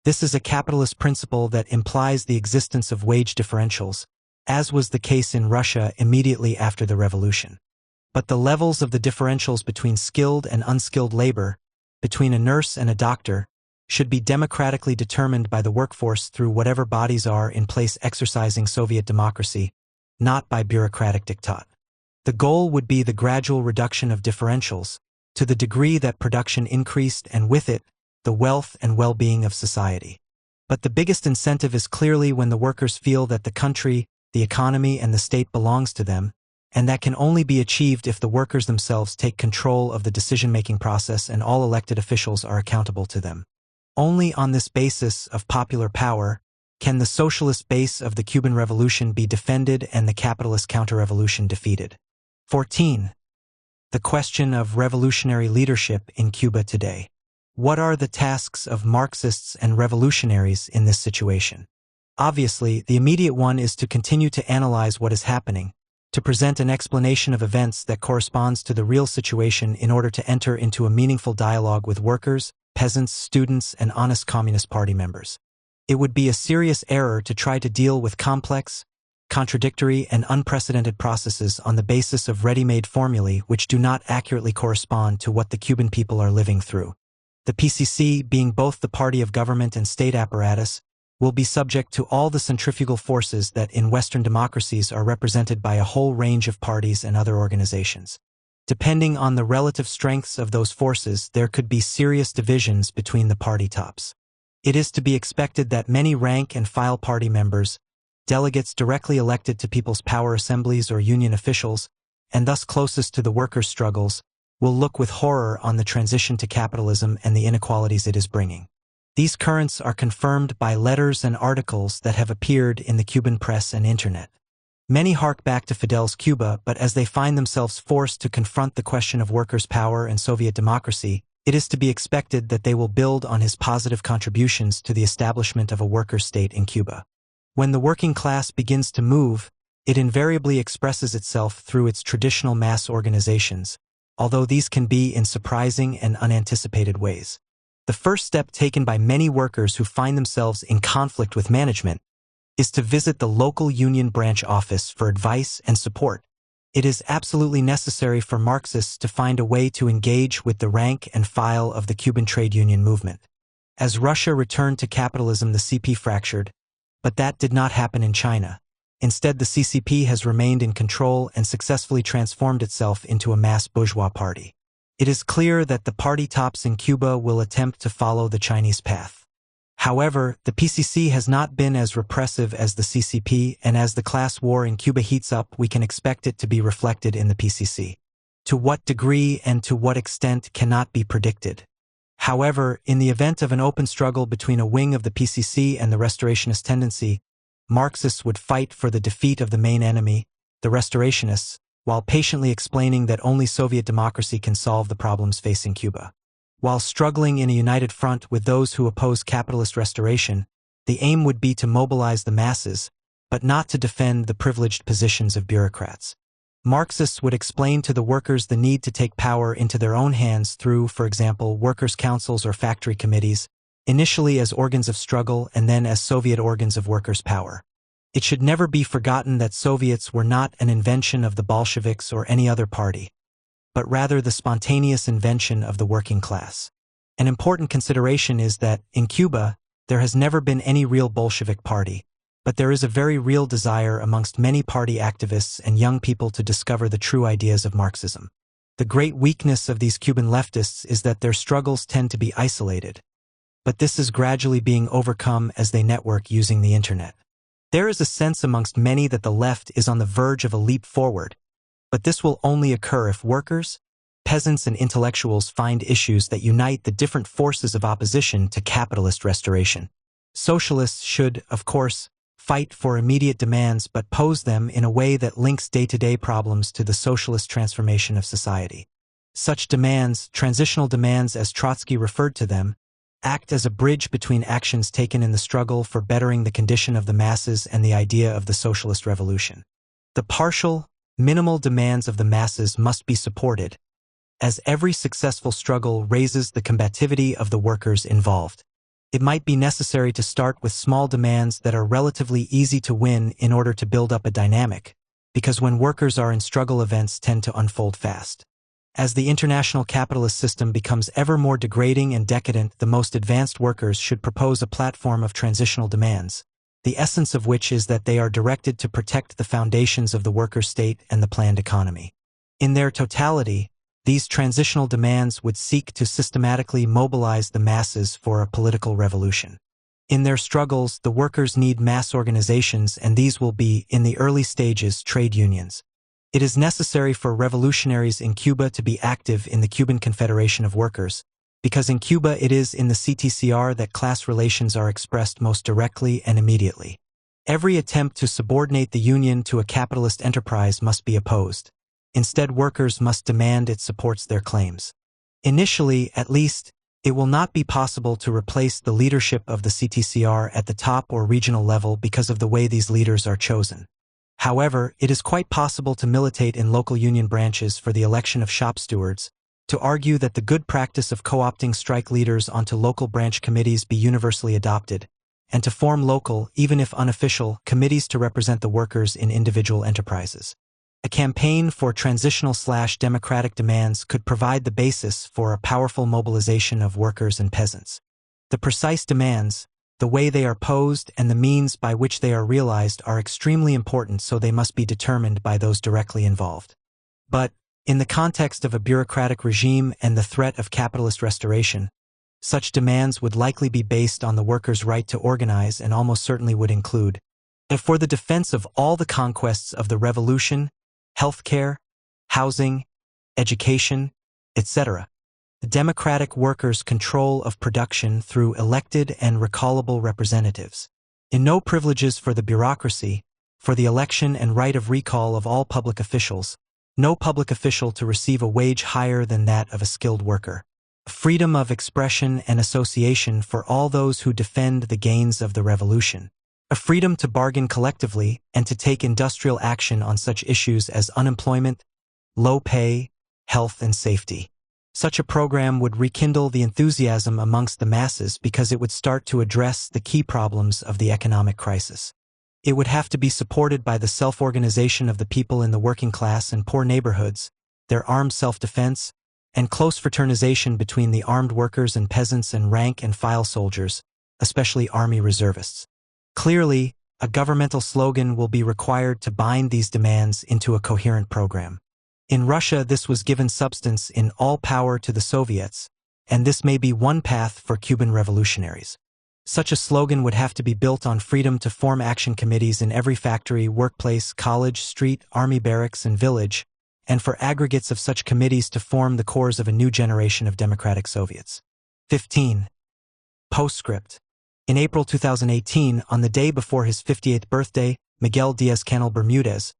This is a capitalist principle that implies the existence of wage differentials, as was the case in Russia immediately after the revolution. But the levels of the differentials between skilled and unskilled labor, between a nurse and a doctor, should be democratically determined by the workforce through whatever bodies are in place exercising Soviet democracy, not by bureaucratic diktat. The goal would be the gradual reduction of differentials, to the degree that production increased and with it, the wealth and well-being of society. But the biggest incentive is clearly when the workers feel that the country, the economy, and the state belongs to them, and that can only be achieved if the workers themselves take control of the decision-making process and all elected officials are accountable to them. Only on this basis of popular power can the socialist base of the Cuban Revolution be defended and the capitalist counter-revolution defeated. 14. The question of revolutionary leadership in Cuba today. What are the tasks of Marxists and revolutionaries in this situation? Obviously, the immediate one is to continue to analyze what is happening, to present an explanation of events that corresponds to the real situation in order to enter into a meaningful dialogue with workers, peasants, students, and honest Communist Party members. It would be a serious error to try to deal with complex, contradictory, and unprecedented processes on the basis of ready-made formulae which do not accurately correspond to what the Cuban people are living through. The PCC, being both the party of government and state apparatus, will be subject to all the centrifugal forces that in Western democracies are represented by a whole range of parties and other organizations. Depending on the relative strengths of those forces, there could be serious divisions between the party tops. It is to be expected that many rank-and-file party members, delegates directly elected to people's power assemblies or union officials, and thus closest to the workers' struggles, will look with horror on the transition to capitalism and the inequalities it is bringing. These currents are confirmed by letters and articles that have appeared in the Cuban press and internet. Many hark back to Fidel's Cuba, but as they find themselves forced to confront the question of workers' power and Soviet democracy, it is to be expected that they will build on his positive contributions to the establishment of a worker state in Cuba. When the working class begins to move, it invariably expresses itself through its traditional mass organizations, although these can be in surprising and unanticipated ways. The first step taken by many workers who find themselves in conflict with management is to visit the local union branch office for advice and support. It is absolutely necessary for Marxists to find a way to engage with the rank and file of the Cuban trade union movement. As Russia returned to capitalism, the CP fractured, but that did not happen in China. Instead, the CCP has remained in control and successfully transformed itself into a mass bourgeois party. It is clear that the party tops in Cuba will attempt to follow the Chinese path. However, the PCC has not been as repressive as the CCP, and as the class war in Cuba heats up, we can expect it to be reflected in the PCC. To what degree and to what extent cannot be predicted. However, in the event of an open struggle between a wing of the PCC and the restorationist tendency, Marxists would fight for the defeat of the main enemy, the restorationists, while patiently explaining that only Soviet democracy can solve the problems facing Cuba. While struggling in a united front with those who oppose capitalist restoration, the aim would be to mobilize the masses, but not to defend the privileged positions of bureaucrats. Marxists would explain to the workers the need to take power into their own hands through, for example, workers' councils or factory committees, initially as organs of struggle and then as Soviet organs of workers' power. It should never be forgotten that Soviets were not an invention of the Bolsheviks or any other party, but rather the spontaneous invention of the working class. An important consideration is that, in Cuba, there has never been any real Bolshevik party, but there is a very real desire amongst many party activists and young people to discover the true ideas of Marxism. The great weakness of these Cuban leftists is that their struggles tend to be isolated, but this is gradually being overcome as they network using the internet. There is a sense amongst many that the left is on the verge of a leap forward, but this will only occur if workers, peasants, and intellectuals find issues that unite the different forces of opposition to capitalist restoration. Socialists should, of course, fight for immediate demands but pose them in a way that links day-to-day problems to the socialist transformation of society. Such demands, transitional demands as Trotsky referred to them, act as a bridge between actions taken in the struggle for bettering the condition of the masses and the idea of the socialist revolution. The partial, minimal demands of the masses must be supported, as every successful struggle raises the combativity of the workers involved. It might be necessary to start with small demands that are relatively easy to win in order to build up a dynamic, because when workers are in struggle, events tend to unfold fast. As the international capitalist system becomes ever more degrading and decadent, the most advanced workers should propose a platform of transitional demands, the essence of which is that they are directed to protect the foundations of the worker state and the planned economy. In their totality, these transitional demands would seek to systematically mobilize the masses for a political revolution. In their struggles, the workers need mass organizations, and these will be, in the early stages, trade unions. It is necessary for revolutionaries in Cuba to be active in the Cuban Confederation of Workers, because in Cuba it is in the CTCR that class relations are expressed most directly and immediately. Every attempt to subordinate the union to a capitalist enterprise must be opposed. Instead, workers must demand it supports their claims. Initially, at least, it will not be possible to replace the leadership of the CTCR at the top or regional level because of the way these leaders are chosen. However, it is quite possible to militate in local union branches for the election of shop stewards, to argue that the good practice of co-opting strike leaders onto local branch committees be universally adopted, and to form local, even if unofficial, committees to represent the workers in individual enterprises. A campaign for transitional/democratic demands could provide the basis for a powerful mobilization of workers and peasants. The precise demands, the way they are posed, and the means by which they are realized are extremely important, so they must be determined by those directly involved. But, in the context of a bureaucratic regime and the threat of capitalist restoration, such demands would likely be based on the workers' right to organize and almost certainly would include, for the defense of all the conquests of the revolution, healthcare, housing, education, etc., the democratic workers' control of production through elected and recallable representatives. In no privileges for the bureaucracy, for the election and right of recall of all public officials, no public official to receive a wage higher than that of a skilled worker. Freedom of expression and association for all those who defend the gains of the revolution. A freedom to bargain collectively and to take industrial action on such issues as unemployment, low pay, health and safety. Such a program would rekindle the enthusiasm amongst the masses because it would start to address the key problems of the economic crisis. It would have to be supported by the self-organization of the people in the working class and poor neighborhoods, their armed self-defense, and close fraternization between the armed workers and peasants and rank-and-file soldiers, especially army reservists. Clearly, a governmental slogan will be required to bind these demands into a coherent program. In Russia, this was given substance in All Power to the Soviets, and this may be one path for Cuban revolutionaries. Such a slogan would have to be built on freedom to form action committees in every factory, workplace, college, street, army barracks, and village, and for aggregates of such committees to form the cores of a new generation of democratic Soviets. 15. Postscript. In April 2018, on the day before his 58th birthday, Miguel Díaz-Canel Bermúdez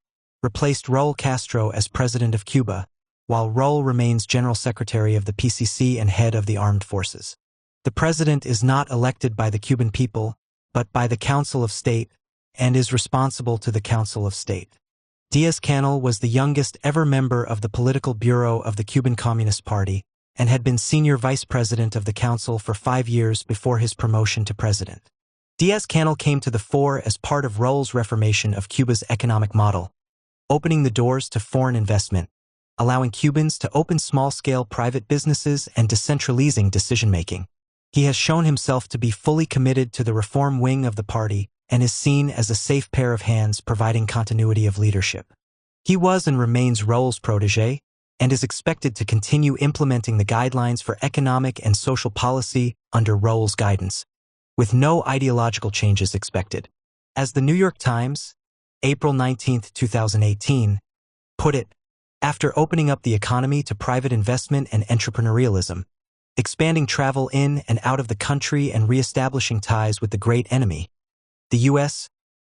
replaced Raúl Castro as president of Cuba, while Raúl remains general secretary of the PCC and head of the armed forces. The president is not elected by the Cuban people, but by the Council of State, and is responsible to the Council of State. Díaz-Canel was the youngest ever member of the political bureau of the Cuban Communist Party, and had been senior vice president of the council for 5 years before his promotion to president. Díaz-Canel came to the fore as part of Raúl's reformation of Cuba's economic model, opening the doors to foreign investment, allowing Cubans to open small-scale private businesses and decentralizing decision-making. He has shown himself to be fully committed to the reform wing of the party and is seen as a safe pair of hands providing continuity of leadership. He was and remains Raúl's protégé, and is expected to continue implementing the guidelines for economic and social policy under Raúl's guidance, with no ideological changes expected. As the New York Times, April 19, 2018, put it, after opening up the economy to private investment and entrepreneurialism, expanding travel in and out of the country and re-establishing ties with the great enemy, the U.S.,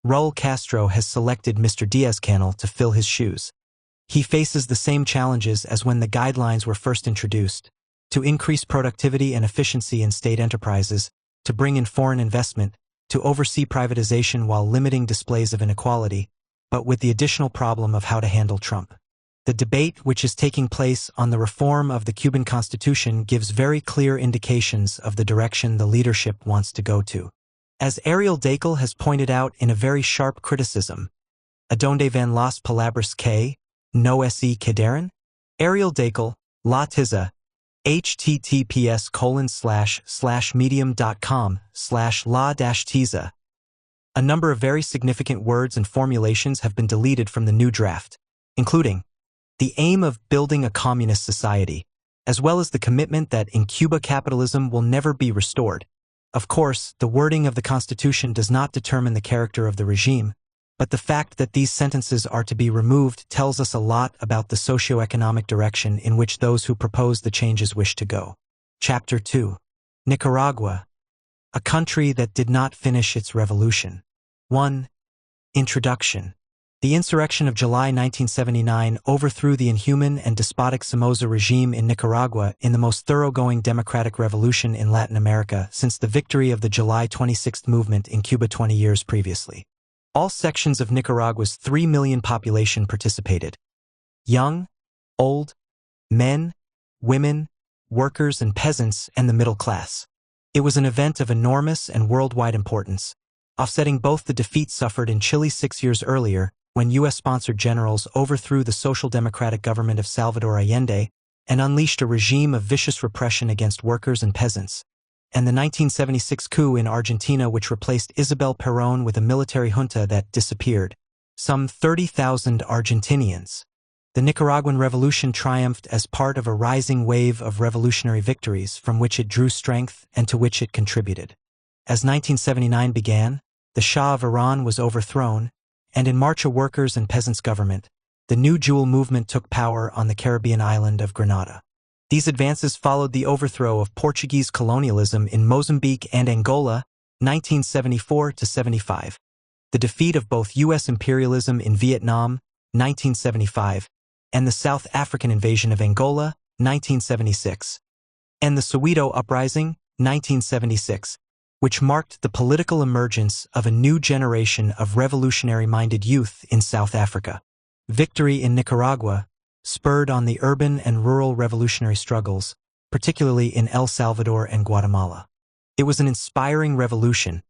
Raúl Castro has selected Mr. Díaz-Canel to fill his shoes. He faces the same challenges as when the guidelines were first introduced, to increase productivity and efficiency in state enterprises, to bring in foreign investment, to oversee privatization while limiting displays of inequality, but with the additional problem of how to handle Trump. The debate which is taking place on the reform of the Cuban Constitution gives very clear indications of the direction the leadership wants to go to. As Ariel Dakel has pointed out in a very sharp criticism, Adonde van las palabras que no se quedaron? Ariel Dakel, La Tiza, https://medium.com/la-tiza. A number of very significant words and formulations have been deleted from the new draft, including the aim of building a communist society, as well as the commitment that in Cuba capitalism will never be restored. Of course, the wording of the Constitution does not determine the character of the regime, but the fact that these sentences are to be removed tells us a lot about the socio-economic direction in which those who propose the changes wish to go. Chapter 2. Nicaragua, a country that did not finish its revolution. 1. Introduction. The insurrection of July 1979 overthrew the inhuman and despotic Somoza regime in Nicaragua in the most thoroughgoing democratic revolution in Latin America since the victory of the July 26 movement in Cuba 20 years previously. All sections of Nicaragua's 3 million population participated. Young, old, men, women, workers and peasants, and the middle class. It was an event of enormous and worldwide importance, offsetting both the defeat suffered in Chile 6 years earlier, when U.S.-sponsored generals overthrew the social democratic government of Salvador Allende and unleashed a regime of vicious repression against workers and peasants, and the 1976 coup in Argentina, which replaced Isabel Perón with a military junta that disappeared some 30,000 Argentinians. The Nicaraguan Revolution triumphed as part of a rising wave of revolutionary victories from which it drew strength and to which it contributed. As 1979 began, the Shah of Iran was overthrown, and in March a workers' and peasants' government, the New Jewel movement took power on the Caribbean island of Grenada. These advances followed the overthrow of Portuguese colonialism in Mozambique and Angola, 1974–75, the defeat of both U.S. imperialism in Vietnam, 1975, and the South African invasion of Angola, 1976, and the Soweto Uprising, 1976, which marked the political emergence of a new generation of revolutionary-minded youth in South Africa. Victory in Nicaragua spurred on the urban and rural revolutionary struggles, particularly in El Salvador and Guatemala. It was an inspiring revolution,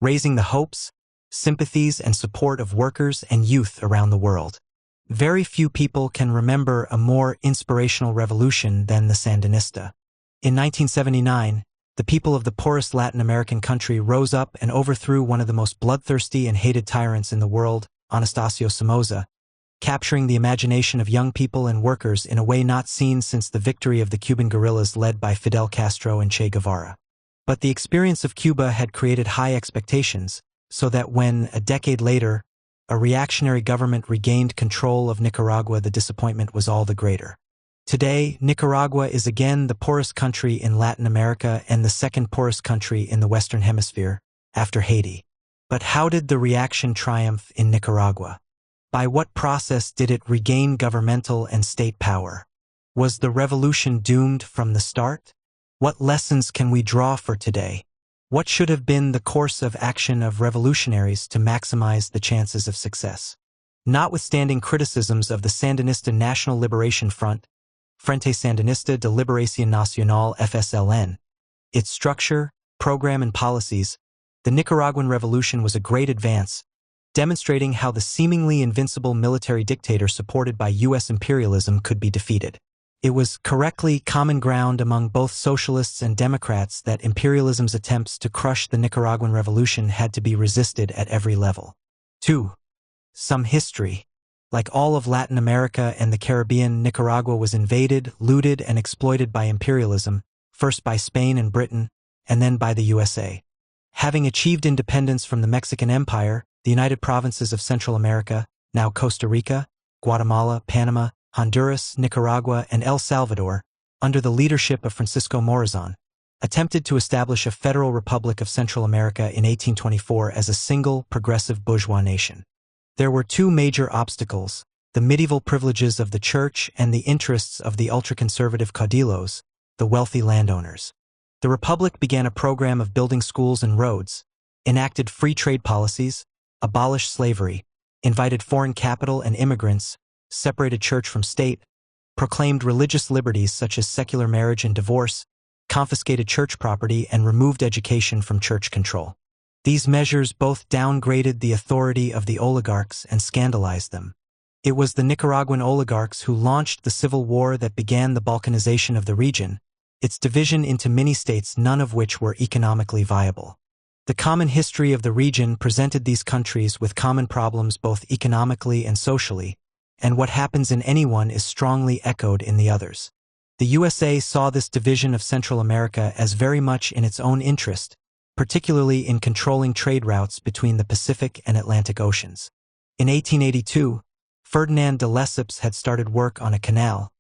raising the hopes, sympathies, and support of workers and youth around the world. Very few people can remember a more inspirational revolution than the Sandinista. In 1979, the people of the poorest Latin American country rose up and overthrew one of the most bloodthirsty and hated tyrants in the world, Anastasio Somoza, capturing the imagination of young people and workers in a way not seen since the victory of the Cuban guerrillas led by Fidel Castro and Che Guevara. But the experience of Cuba had created high expectations, so that when, a decade later, a reactionary government regained control of Nicaragua, the disappointment was all the greater. Today, Nicaragua is again the poorest country in Latin America and the second poorest country in the Western Hemisphere, after Haiti. But how did the reaction triumph in Nicaragua? By what process did it regain governmental and state power? Was the revolution doomed from the start? What lessons can we draw for today? What should have been the course of action of revolutionaries to maximize the chances of success? Notwithstanding criticisms of the Sandinista National Liberation Front, Frente Sandinista de Liberación Nacional (FSLN), its structure, program, and policies, the Nicaraguan Revolution was a great advance, demonstrating how the seemingly invincible military dictator supported by U.S. imperialism could be defeated. It was correctly common ground among both socialists and Democrats that imperialism's attempts to crush the Nicaraguan Revolution had to be resisted at every level. 2. Some history. Like all of Latin America and the Caribbean, Nicaragua was invaded, looted, and exploited by imperialism, first by Spain and Britain, and then by the USA. Having achieved independence from the Mexican Empire, the United Provinces of Central America, now Costa Rica, Guatemala, Panama, Honduras, Nicaragua, and El Salvador, under the leadership of Francisco Morazan, attempted to establish a federal republic of Central America in 1824 as a single, progressive bourgeois nation. There were two major obstacles: the medieval privileges of the church and the interests of the ultra-conservative caudillos, the wealthy landowners. The republic began a program of building schools and roads, enacted free trade policies, abolished slavery, invited foreign capital and immigrants, separated church from state, proclaimed religious liberties such as secular marriage and divorce, confiscated church property, and removed education from church control. These measures both downgraded the authority of the oligarchs and scandalized them. It was the Nicaraguan oligarchs who launched the civil war that began the balkanization of the region, its division into mini-states, none of which were economically viable. The common history of the region presented these countries with common problems both economically and socially, and what happens in any one is strongly echoed in the others. The USA saw this division of Central America as very much in its own interest, particularly in controlling trade routes between the Pacific and Atlantic Oceans. In 1882, Ferdinand de Lesseps had started work on a canal,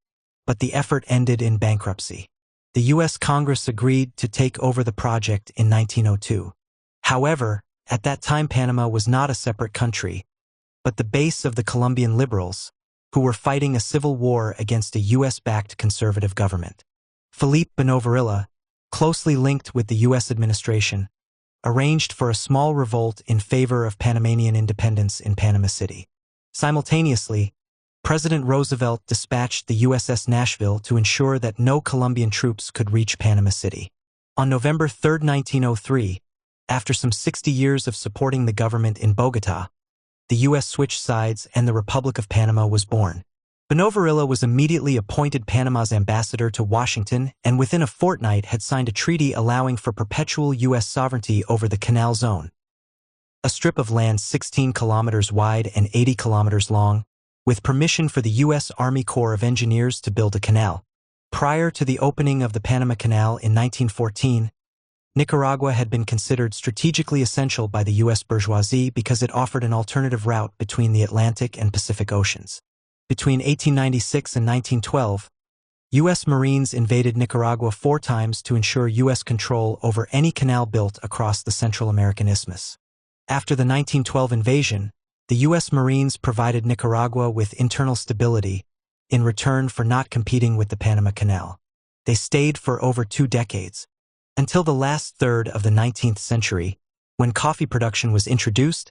but the effort ended in bankruptcy. The U.S. Congress agreed to take over the project in 1902. However, at that time Panama was not a separate country, but the base of the Colombian liberals, who were fighting a civil war against a U.S.-backed conservative government. Felipe Benavarilla, closely linked with the U.S. administration, arranged for a small revolt in favor of Panamanian independence in Panama City. Simultaneously, President Roosevelt dispatched the USS Nashville to ensure that no Colombian troops could reach Panama City. On November 3, 1903, after some 60 years of supporting the government in Bogotá, the U.S. switched sides and the Republic of Panama was born. Benavarilla was immediately appointed Panama's ambassador to Washington and within a fortnight had signed a treaty allowing for perpetual U.S. sovereignty over the Canal Zone, a strip of land 16 kilometers wide and 80 kilometers long, with permission for the U.S. Army Corps of Engineers to build a canal. Prior to the opening of the Panama Canal in 1914, Nicaragua had been considered strategically essential by the U.S. bourgeoisie because it offered an alternative route between the Atlantic and Pacific Oceans. Between 1896 and 1912, U.S. Marines invaded Nicaragua 4 times to ensure U.S. control over any canal built across the Central American Isthmus. After the 1912 invasion, the U.S. Marines provided Nicaragua with internal stability in return for not competing with the Panama Canal. They stayed for over 2 decades, until the last third of the 19th century, when coffee production was introduced.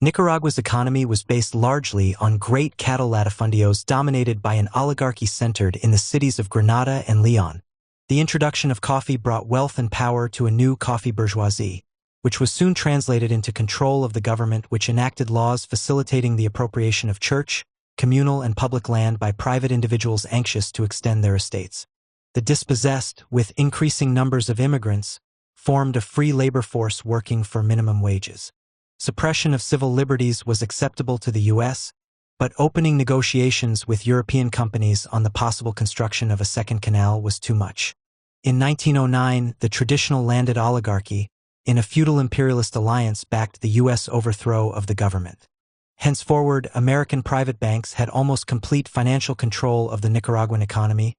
Nicaragua's economy was based largely on great cattle latifundios dominated by an oligarchy centered in the cities of Granada and Leon. The introduction of coffee brought wealth and power to a new coffee bourgeoisie, which was soon translated into control of the government, which enacted laws facilitating the appropriation of church, communal and public land by private individuals anxious to extend their estates. The dispossessed, with increasing numbers of immigrants, formed a free labor force working for minimum wages. Suppression of civil liberties was acceptable to the U.S., but opening negotiations with European companies on the possible construction of a second canal was too much. In 1909, the traditional landed oligarchy, in a feudal imperialist alliance, backed the U.S. overthrow of the government. Henceforward, American private banks had almost complete financial control of the Nicaraguan economy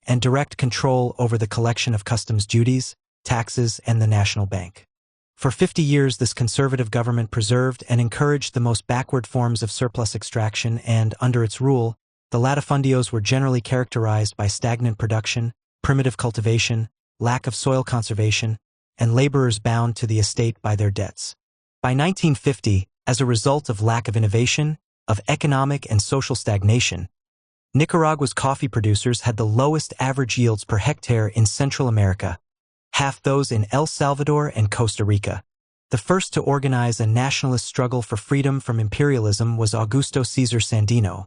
and direct control over the collection of customs duties, taxes, and the national bank. For 50 years, this conservative government preserved and encouraged the most backward forms of surplus extraction, and, under its rule, the latifundios were generally characterized by stagnant production, primitive cultivation, lack of soil conservation, and laborers bound to the estate by their debts. By 1950, as a result of lack of innovation, of economic and social stagnation, Nicaragua's coffee producers had the lowest average yields per hectare in Central America, half those in El Salvador and Costa Rica. The first to organize a nationalist struggle for freedom from imperialism was Augusto Cesar Sandino,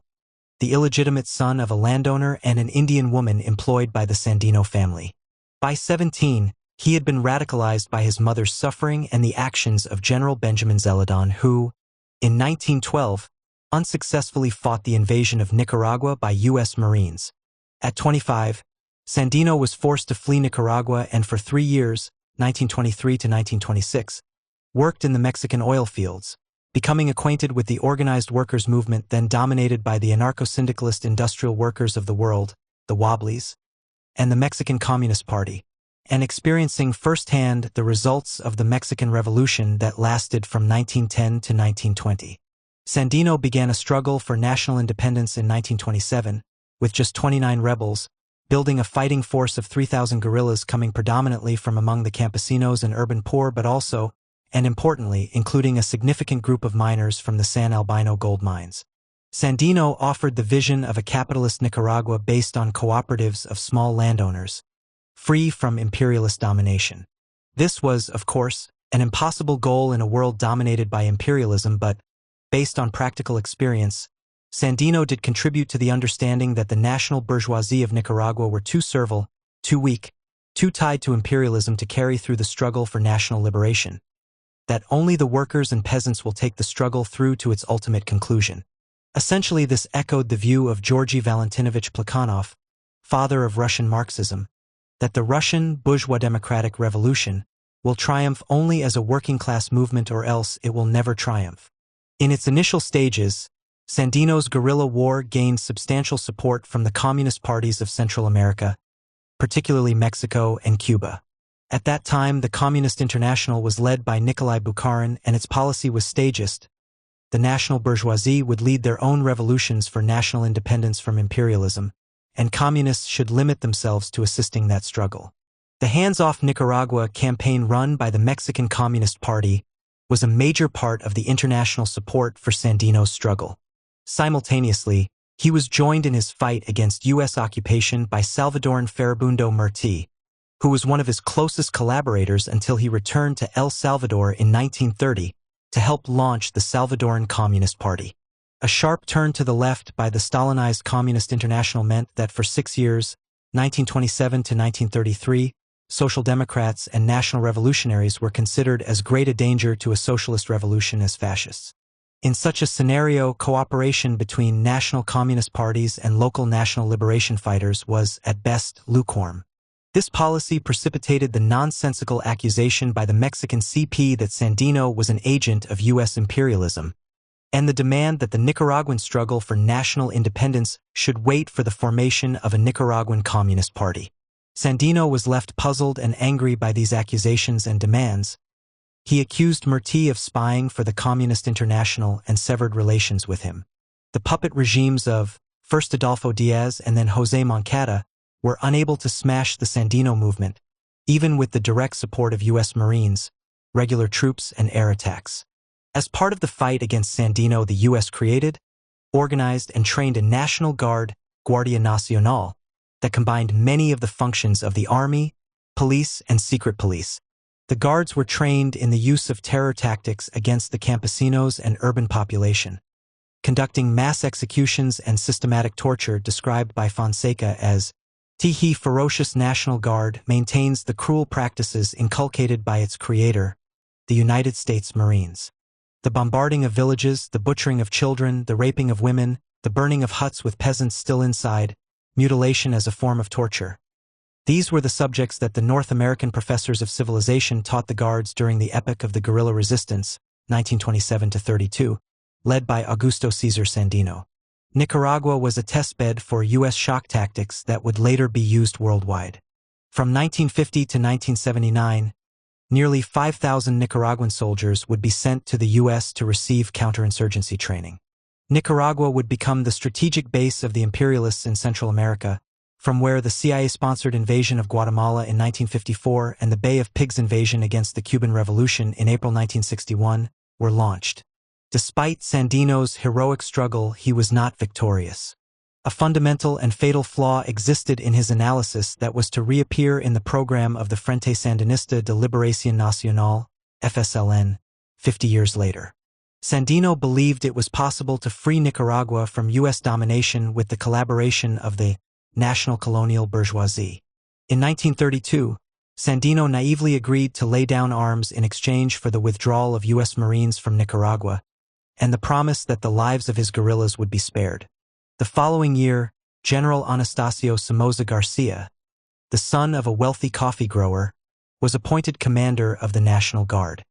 the illegitimate son of a landowner and an Indian woman employed by the Sandino family. By 17, he had been radicalized by his mother's suffering and the actions of General Benjamin Zeledon, who, in 1912, unsuccessfully fought the invasion of Nicaragua by U.S. Marines. At 25, Sandino was forced to flee Nicaragua and for 3 years, 1923 to 1926, worked in the Mexican oil fields, becoming acquainted with the organized workers' movement then dominated by the anarcho-syndicalist industrial workers of the world, the Wobblies, and the Mexican Communist Party, and experiencing firsthand the results of the Mexican Revolution that lasted from 1910 to 1920. Sandino began a struggle for national independence in 1927, with just 29 rebels, building a fighting force of 3,000 guerrillas coming predominantly from among the campesinos and urban poor, but also, and importantly, including a significant group of miners from the San Albino gold mines. Sandino offered the vision of a capitalist Nicaragua based on cooperatives of small landowners, free from imperialist domination. This was, of course, an impossible goal in a world dominated by imperialism, but, based on practical experience, Sandino did contribute to the understanding that the national bourgeoisie of Nicaragua were too servile, too weak, too tied to imperialism to carry through the struggle for national liberation, that only the workers and peasants will take the struggle through to its ultimate conclusion. Essentially, this echoed the view of Georgy Valentinovich Plekhanov, father of Russian Marxism, that the Russian bourgeois democratic revolution will triumph only as a working-class movement or else it will never triumph. In its initial stages, Sandino's guerrilla war gained substantial support from the communist parties of Central America, particularly Mexico and Cuba. At that time, the Communist International was led by Nikolai Bukharin and its policy was stagist. The national bourgeoisie would lead their own revolutions for national independence from imperialism, and communists should limit themselves to assisting that struggle. The Hands-Off Nicaragua campaign run by the Mexican Communist Party was a major part of the international support for Sandino's struggle. Simultaneously, he was joined in his fight against U.S. occupation by Salvadoran Farabundo Martí, who was one of his closest collaborators until he returned to El Salvador in 1930 to help launch the Salvadoran Communist Party. A sharp turn to the left by the Stalinized Communist International meant that for 6 years, 1927 to 1933, Social Democrats and National Revolutionaries were considered as great a danger to a socialist revolution as fascists. In such a scenario, cooperation between national communist parties and local national liberation fighters was, at best, lukewarm. This policy precipitated the nonsensical accusation by the Mexican CP that Sandino was an agent of U.S. imperialism, and the demand that the Nicaraguan struggle for national independence should wait for the formation of a Nicaraguan Communist Party. Sandino was left puzzled and angry by these accusations and demands. He accused Martí of spying for the Communist International and severed relations with him. The puppet regimes of, first Adolfo Diaz and then José Moncada, were unable to smash the Sandino movement, even with the direct support of U.S. Marines, regular troops, and air attacks. As part of the fight against Sandino, the U.S. created, organized, and trained a National Guard, Guardia Nacional, that combined many of the functions of the army, police, and secret police. The guards were trained in the use of terror tactics against the campesinos and urban population, conducting mass executions and systematic torture described by Fonseca as "The ferocious National Guard maintains the cruel practices inculcated by its creator, the United States Marines. The bombarding of villages, the butchering of children, the raping of women, the burning of huts with peasants still inside, mutilation as a form of torture. These were the subjects that the North American professors of civilization taught the guards during the epoch of the guerrilla resistance, 1927–32, led by Augusto César Sandino. Nicaragua was a testbed for U.S. shock tactics that would later be used worldwide. From 1950 to 1979, nearly 5,000 Nicaraguan soldiers would be sent to the U.S. to receive counterinsurgency training. Nicaragua would become the strategic base of the imperialists in Central America, from where the CIA-sponsored invasion of Guatemala in 1954 and the Bay of Pigs invasion against the Cuban Revolution in April 1961 were launched. Despite Sandino's heroic struggle, he was not victorious. A fundamental and fatal flaw existed in his analysis that was to reappear in the program of the Frente Sandinista de Liberación Nacional, FSLN, 50 years later. Sandino believed it was possible to free Nicaragua from U.S. domination with the collaboration of the national colonial bourgeoisie. In 1932, Sandino naively agreed to lay down arms in exchange for the withdrawal of U.S. Marines from Nicaragua, and the promise that the lives of his guerrillas would be spared. The following year, General Anastasio Somoza Garcia, the son of a wealthy coffee grower, was appointed commander of the National Guard.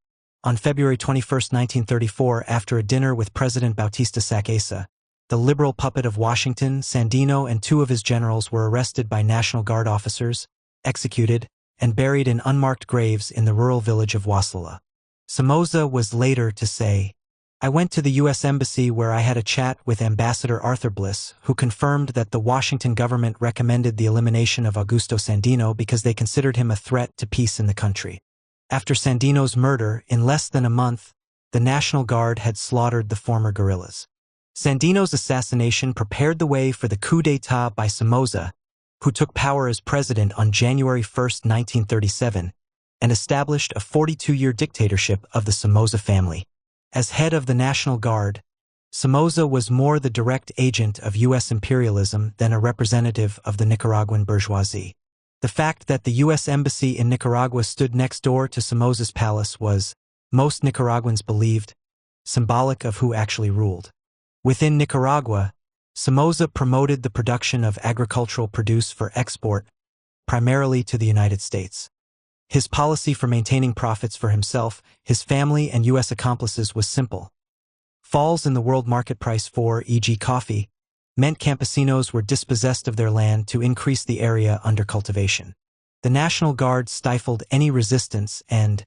On February 21, 1934, after a dinner with President Bautista Sacasa, the liberal puppet of Washington, Sandino and 2 of his generals were arrested by National Guard officers, executed, and buried in unmarked graves in the rural village of Waslala. Somoza was later to say, "I went to the U.S. Embassy where I had a chat with Ambassador Arthur Bliss, who confirmed that the Washington government recommended the elimination of Augusto Sandino because they considered him a threat to peace in the country." After Sandino's murder, in less than a month, the National Guard had slaughtered the former guerrillas. Sandino's assassination prepared the way for the coup d'état by Somoza, who took power as president on January 1, 1937, and established a 42-year dictatorship of the Somoza family. As head of the National Guard, Somoza was more the direct agent of U.S. imperialism than a representative of the Nicaraguan bourgeoisie. The fact that the U.S. Embassy in Nicaragua stood next door to Somoza's palace was, most Nicaraguans believed, symbolic of who actually ruled. Within Nicaragua, Somoza promoted the production of agricultural produce for export, primarily to the United States. His policy for maintaining profits for himself, his family, and U.S. accomplices was simple. Falls in the world market price for, e.g. coffee, meant campesinos were dispossessed of their land to increase the area under cultivation. The National Guard stifled any resistance and,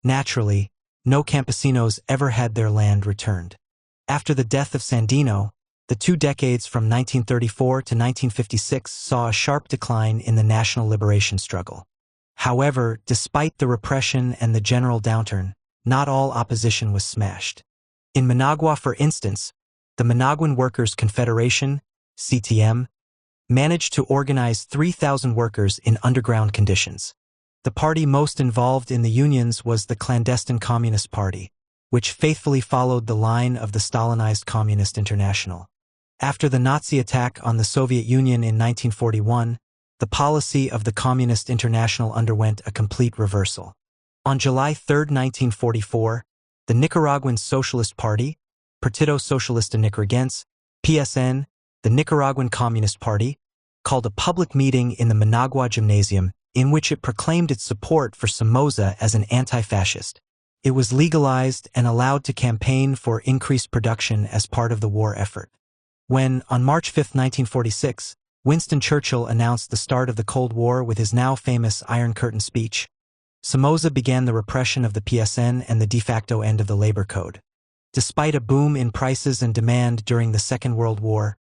naturally, no campesinos ever had their land returned. After the death of Sandino, the 2 decades from 1934 to 1956 saw a sharp decline in the national liberation struggle. However, despite the repression and the general downturn, not all opposition was smashed. In Managua, for instance, the Managuan Workers' Confederation, CTM, managed to organize 3,000 workers in underground conditions. The party most involved in the unions was the clandestine Communist Party, which faithfully followed the line of the Stalinized Communist International. After the Nazi attack on the Soviet Union in 1941, the policy of the Communist International underwent a complete reversal. On July 3, 1944, the Nicaraguan Socialist Party, Partido Socialista Nicaragüense, PSN, the Nicaraguan Communist Party, called a public meeting in the Managua Gymnasium in which it proclaimed its support for Somoza as an anti-fascist. It was legalized and allowed to campaign for increased production as part of the war effort. When, on March 5, 1946, Winston Churchill announced the start of the Cold War with his now famous Iron Curtain speech, Somoza began the repression of the PSN and the de facto end of the labor code. Despite a boom in prices and demand during the Second World War,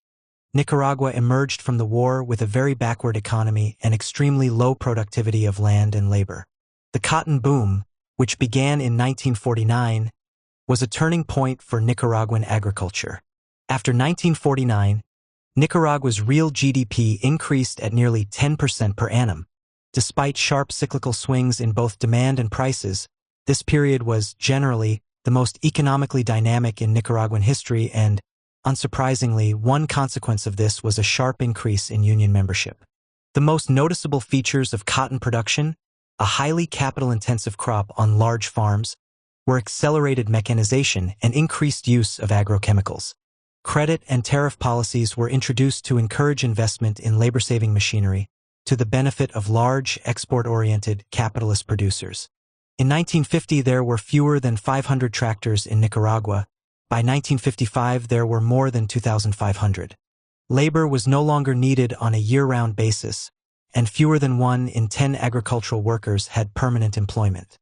Nicaragua emerged from the war with a very backward economy and extremely low productivity of land and labor. The cotton boom, which began in 1949, was a turning point for Nicaraguan agriculture. After 1949, Nicaragua's real GDP increased at nearly 10% per annum. Despite sharp cyclical swings in both demand and prices, this period was, generally, the most economically dynamic in Nicaraguan history and, unsurprisingly, one consequence of this was a sharp increase in union membership. The most noticeable features of cotton production, a highly capital-intensive crop on large farms, were accelerated mechanization and increased use of agrochemicals. Credit and tariff policies were introduced to encourage investment in labor-saving machinery, to the benefit of large, export-oriented, capitalist producers. In 1950, there were fewer than 500 tractors in Nicaragua. By 1955, there were more than 2,500. Labor was no longer needed on a year-round basis, and fewer than 1 in 10 agricultural workers had permanent employment.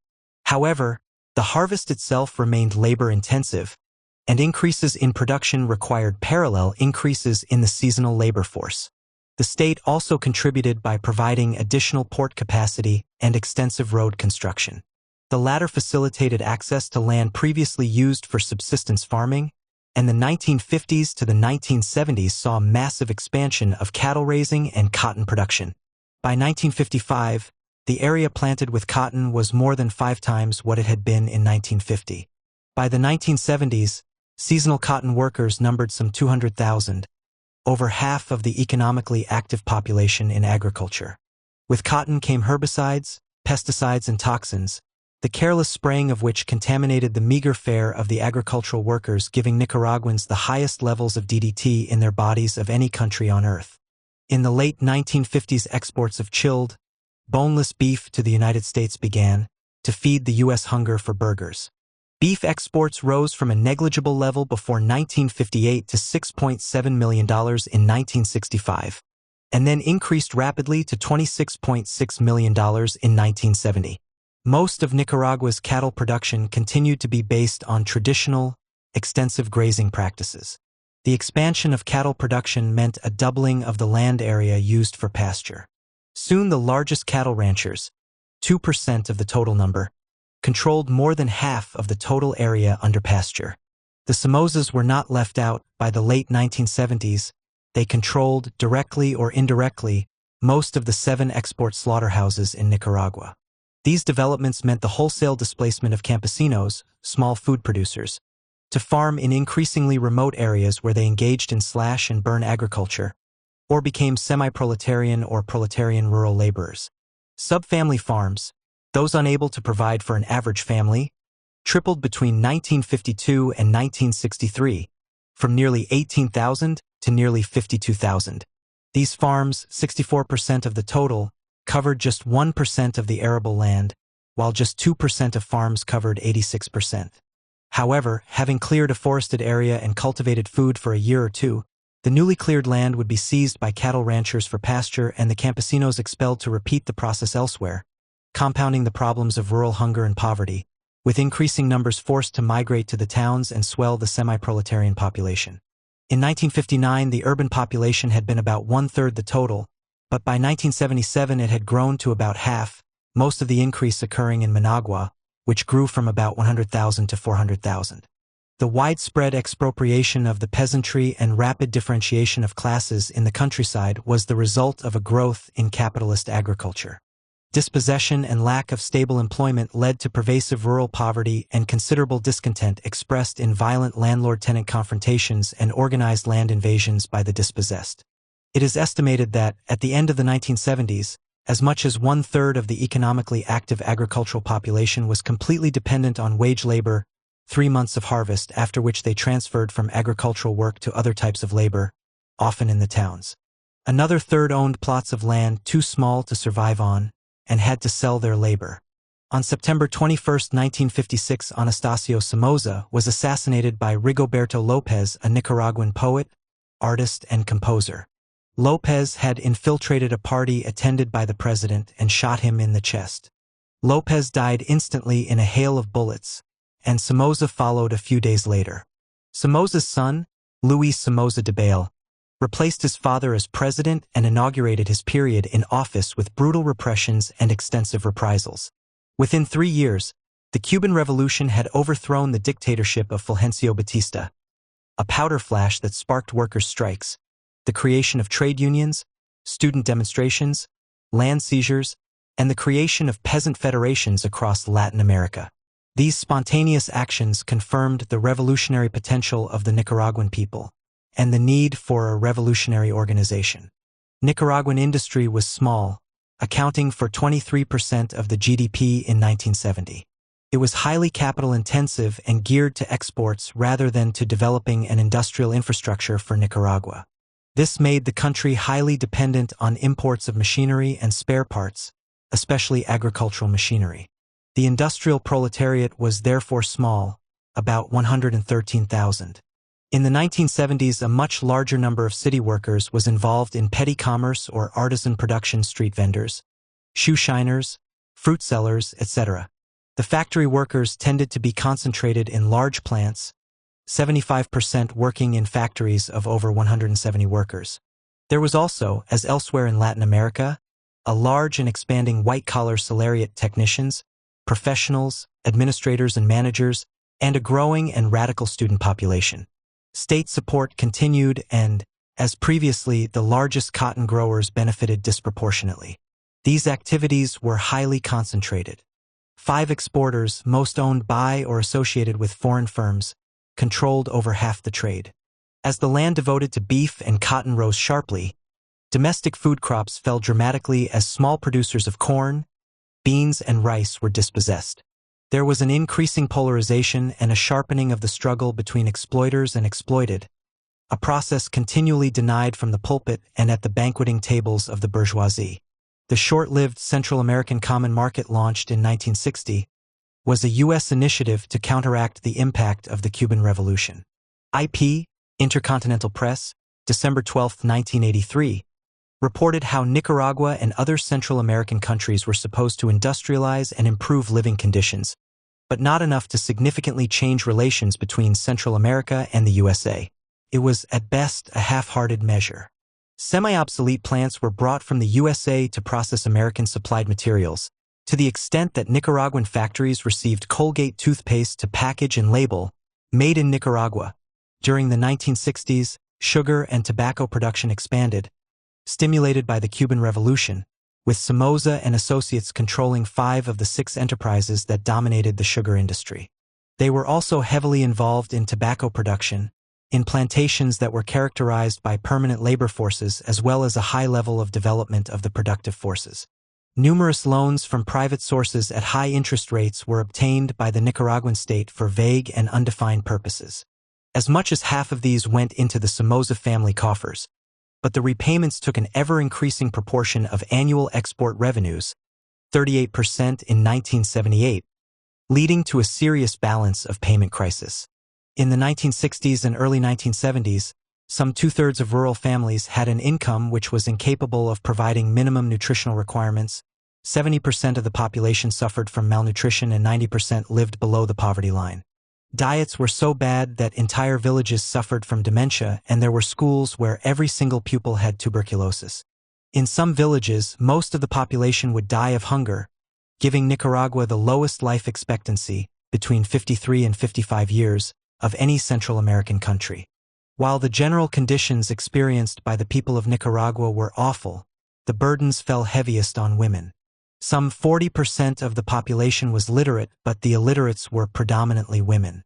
However, the harvest itself remained labor-intensive, and increases in production required parallel increases in the seasonal labor force. The state also contributed by providing additional port capacity and extensive road construction. The latter facilitated access to land previously used for subsistence farming, and the 1950s to the 1970s saw massive expansion of cattle raising and cotton production. By 1955, the area planted with cotton was more than 5 times what it had been in 1950. By the 1970s, seasonal cotton workers numbered some 200,000, over half of the economically active population in agriculture. With cotton came herbicides, pesticides, and toxins, the careless spraying of which contaminated the meager fare of the agricultural workers, giving Nicaraguans the highest levels of DDT in their bodies of any country on earth. In the late 1950s, exports of chilled, boneless beef to the United States began to feed the U.S. hunger for burgers. Beef exports rose from a negligible level before 1958 to $6.7 million in 1965, and then increased rapidly to $26.6 million in 1970. Most of Nicaragua's cattle production continued to be based on traditional, extensive grazing practices. The expansion of cattle production meant a doubling of the land area used for pasture. Soon the largest cattle ranchers, 2% of the total number, controlled more than half of the total area under pasture. The Somozas were not left out. By the late 1970s, they controlled, directly or indirectly, most of the 7 export slaughterhouses in Nicaragua. These developments meant the wholesale displacement of campesinos, small food producers, to farm in increasingly remote areas where they engaged in slash-and-burn agriculture, or became semi-proletarian or proletarian rural laborers. Subfamily farms, those unable to provide for an average family, tripled between 1952 and 1963, from nearly 18,000 to nearly 52,000. These farms, 64% of the total, covered just 1% of the arable land, while just 2% of farms covered 86%. However, having cleared a forested area and cultivated food for a year or two, the newly cleared land would be seized by cattle ranchers for pasture and the campesinos expelled to repeat the process elsewhere, compounding the problems of rural hunger and poverty, with increasing numbers forced to migrate to the towns and swell the semi-proletarian population. In 1959, the urban population had been about one-third the total, but by 1977 it had grown to about half, most of the increase occurring in Managua, which grew from about 100,000 to 400,000. The widespread expropriation of the peasantry and rapid differentiation of classes in the countryside was the result of a growth in capitalist agriculture. Dispossession and lack of stable employment led to pervasive rural poverty and considerable discontent expressed in violent landlord-tenant confrontations and organized land invasions by the dispossessed. It is estimated that, at the end of the 1970s, as much as one-third of the economically active agricultural population was completely dependent on wage labor, 3 months of harvest, after which they transferred from agricultural work to other types of labor, often in the towns. Another third owned plots of land too small to survive on, and had to sell their labor. On September 21, 1956, Anastasio Somoza was assassinated by Rigoberto López, a Nicaraguan poet, artist, and composer. López had infiltrated a party attended by the president and shot him in the chest. López died instantly in a hail of bullets, and Somoza followed a few days later. Somoza's son, Luis Somoza Debayle, replaced his father as president and inaugurated his period in office with brutal repressions and extensive reprisals. Within 3 years, the Cuban Revolution had overthrown the dictatorship of Fulgencio Batista, a powder flash that sparked workers' strikes, the creation of trade unions, student demonstrations, land seizures, and the creation of peasant federations across Latin America. These spontaneous actions confirmed the revolutionary potential of the Nicaraguan people and the need for a revolutionary organization. Nicaraguan industry was small, accounting for 23% of the GDP in 1970. It was highly capital-intensive and geared to exports rather than to developing an industrial infrastructure for Nicaragua. This made the country highly dependent on imports of machinery and spare parts, especially agricultural machinery. The industrial proletariat was therefore small, about 113,000. In the 1970s, a much larger number of city workers was involved in petty commerce or artisan production, street vendors, shoe shiners, fruit sellers, etc. The factory workers tended to be concentrated in large plants, 75% working in factories of over 170 workers. There was also, as elsewhere in Latin America, a large and expanding white-collar salariat technicians, professionals, administrators and managers, and a growing and radical student population. State support continued and, as previously, the largest cotton growers benefited disproportionately. These activities were highly concentrated. 5 exporters, most owned by or associated with foreign firms, controlled over half the trade. As the land devoted to beef and cotton rose sharply, domestic food crops fell dramatically as small producers of corn, beans, and rice were dispossessed. There was an increasing polarization and a sharpening of the struggle between exploiters and exploited, a process continually denied from the pulpit and at the banqueting tables of the bourgeoisie. The short-lived Central American Common Market, launched in 1960, was a U.S. initiative to counteract the impact of the Cuban Revolution. IP, Intercontinental Press, December 12, 1983, reported how Nicaragua and other Central American countries were supposed to industrialize and improve living conditions, but not enough to significantly change relations between Central America and the USA. It was, at best, a half-hearted measure. Semi-obsolete plants were brought from the USA to process American-supplied materials, to the extent that Nicaraguan factories received Colgate toothpaste to package and label, "Made in Nicaragua." During the 1960s, sugar and tobacco production expanded, stimulated by the Cuban Revolution, with Somoza and associates controlling 5 of the 6 enterprises that dominated the sugar industry. They were also heavily involved in tobacco production, in plantations that were characterized by permanent labor forces as well as a high level of development of the productive forces. Numerous loans from private sources at high interest rates were obtained by the Nicaraguan state for vague and undefined purposes. As much as half of these went into the Somoza family coffers, but the repayments took an ever-increasing proportion of annual export revenues, 38% in 1978, leading to a serious balance of payment crisis. In the 1960s and early 1970s, some two-thirds of rural families had an income which was incapable of providing minimum nutritional requirements. 70% of the population suffered from malnutrition and 90% lived below the poverty line. Diets were so bad that entire villages suffered from dementia, and there were schools where every single pupil had tuberculosis. In some villages, most of the population would die of hunger, giving Nicaragua the lowest life expectancy, between 53 and 55 years, of any Central American country. While the general conditions experienced by the people of Nicaragua were awful, the burdens fell heaviest on women. Some 40% of the population was literate, but the illiterates were predominantly women.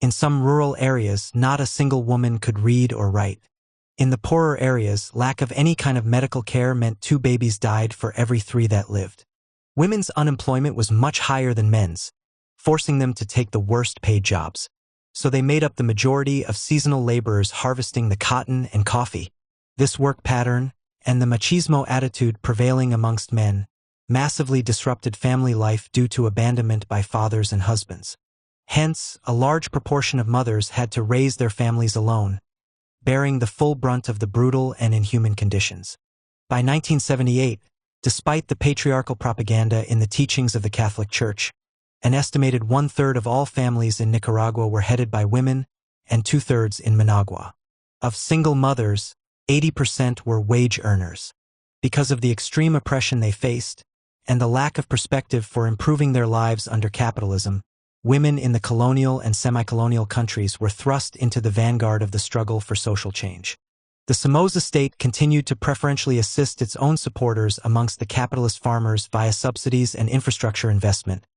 In some rural areas, not a single woman could read or write. In the poorer areas, lack of any kind of medical care meant 2 babies died for every 3 that lived. Women's unemployment was much higher than men's, forcing them to take the worst-paid jobs. So they made up the majority of seasonal laborers harvesting the cotton and coffee. This work pattern, and the machismo attitude prevailing amongst men, massively disrupted family life due to abandonment by fathers and husbands. Hence, a large proportion of mothers had to raise their families alone, bearing the full brunt of the brutal and inhuman conditions. By 1978, despite the patriarchal propaganda in the teachings of the Catholic Church, an estimated 1/3 of all families in Nicaragua were headed by women, and 2/3 in Managua. Of single mothers, 80% were wage earners. Because of the extreme oppression they faced, and the lack of perspective for improving their lives under capitalism, women in the colonial and semi-colonial countries were thrust into the vanguard of the struggle for social change. The Somoza state continued to preferentially assist its own supporters amongst the capitalist farmers via subsidies and infrastructure investment,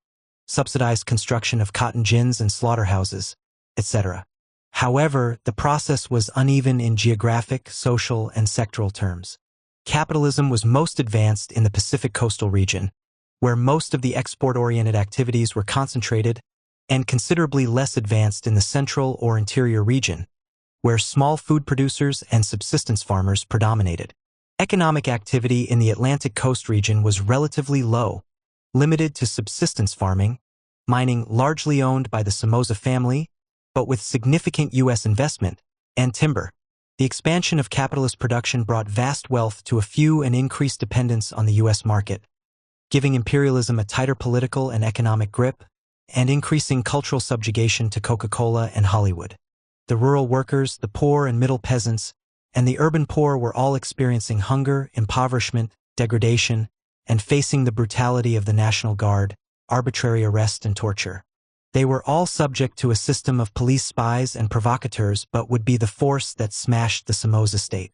subsidized construction of cotton gins and slaughterhouses, etc. However, the process was uneven in geographic, social, and sectoral terms. Capitalism was most advanced in the Pacific coastal region, where most of the export-oriented activities were concentrated, and considerably less advanced in the central or interior region, where small food producers and subsistence farmers predominated. Economic activity in the Atlantic coast region was relatively low, limited to subsistence farming, mining largely owned by the Somoza family, but with significant U.S. investment, and timber. The expansion of capitalist production brought vast wealth to a few and increased dependence on the U.S. market, giving imperialism a tighter political and economic grip, and increasing cultural subjugation to Coca-Cola and Hollywood. The rural workers, the poor and middle peasants, and the urban poor were all experiencing hunger, impoverishment, degradation, and facing the brutality of the National Guard, arbitrary arrest and torture. They were all subject to a system of police spies and provocateurs, but would be the force that smashed the Somoza state.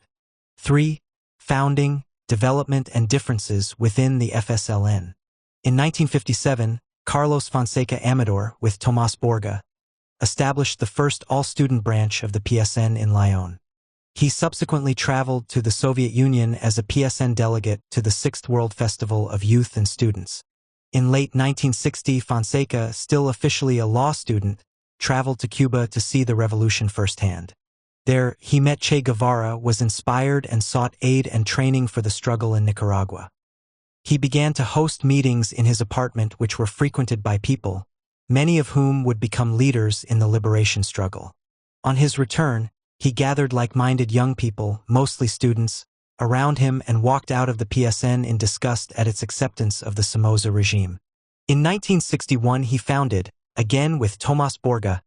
3. Founding, development, and differences within the FSLN. In 1957, Carlos Fonseca Amador, with Tomás Borga, established the first all-student branch of the PSN in Lyon. He subsequently traveled to the Soviet Union as a PSN delegate to the 6th World Festival of Youth and Students. In late 1960, Fonseca, still officially a law student, traveled to Cuba to see the revolution firsthand. There, he met Che Guevara, was inspired, and sought aid and training for the struggle in Nicaragua. He began to host meetings in his apartment which were frequented by people, many of whom would become leaders in the liberation struggle. On his return, he gathered like-minded young people, mostly students, around him and walked out of the PSN in disgust at its acceptance of the Somoza regime. In 1961 he founded, again with Tomás Borga,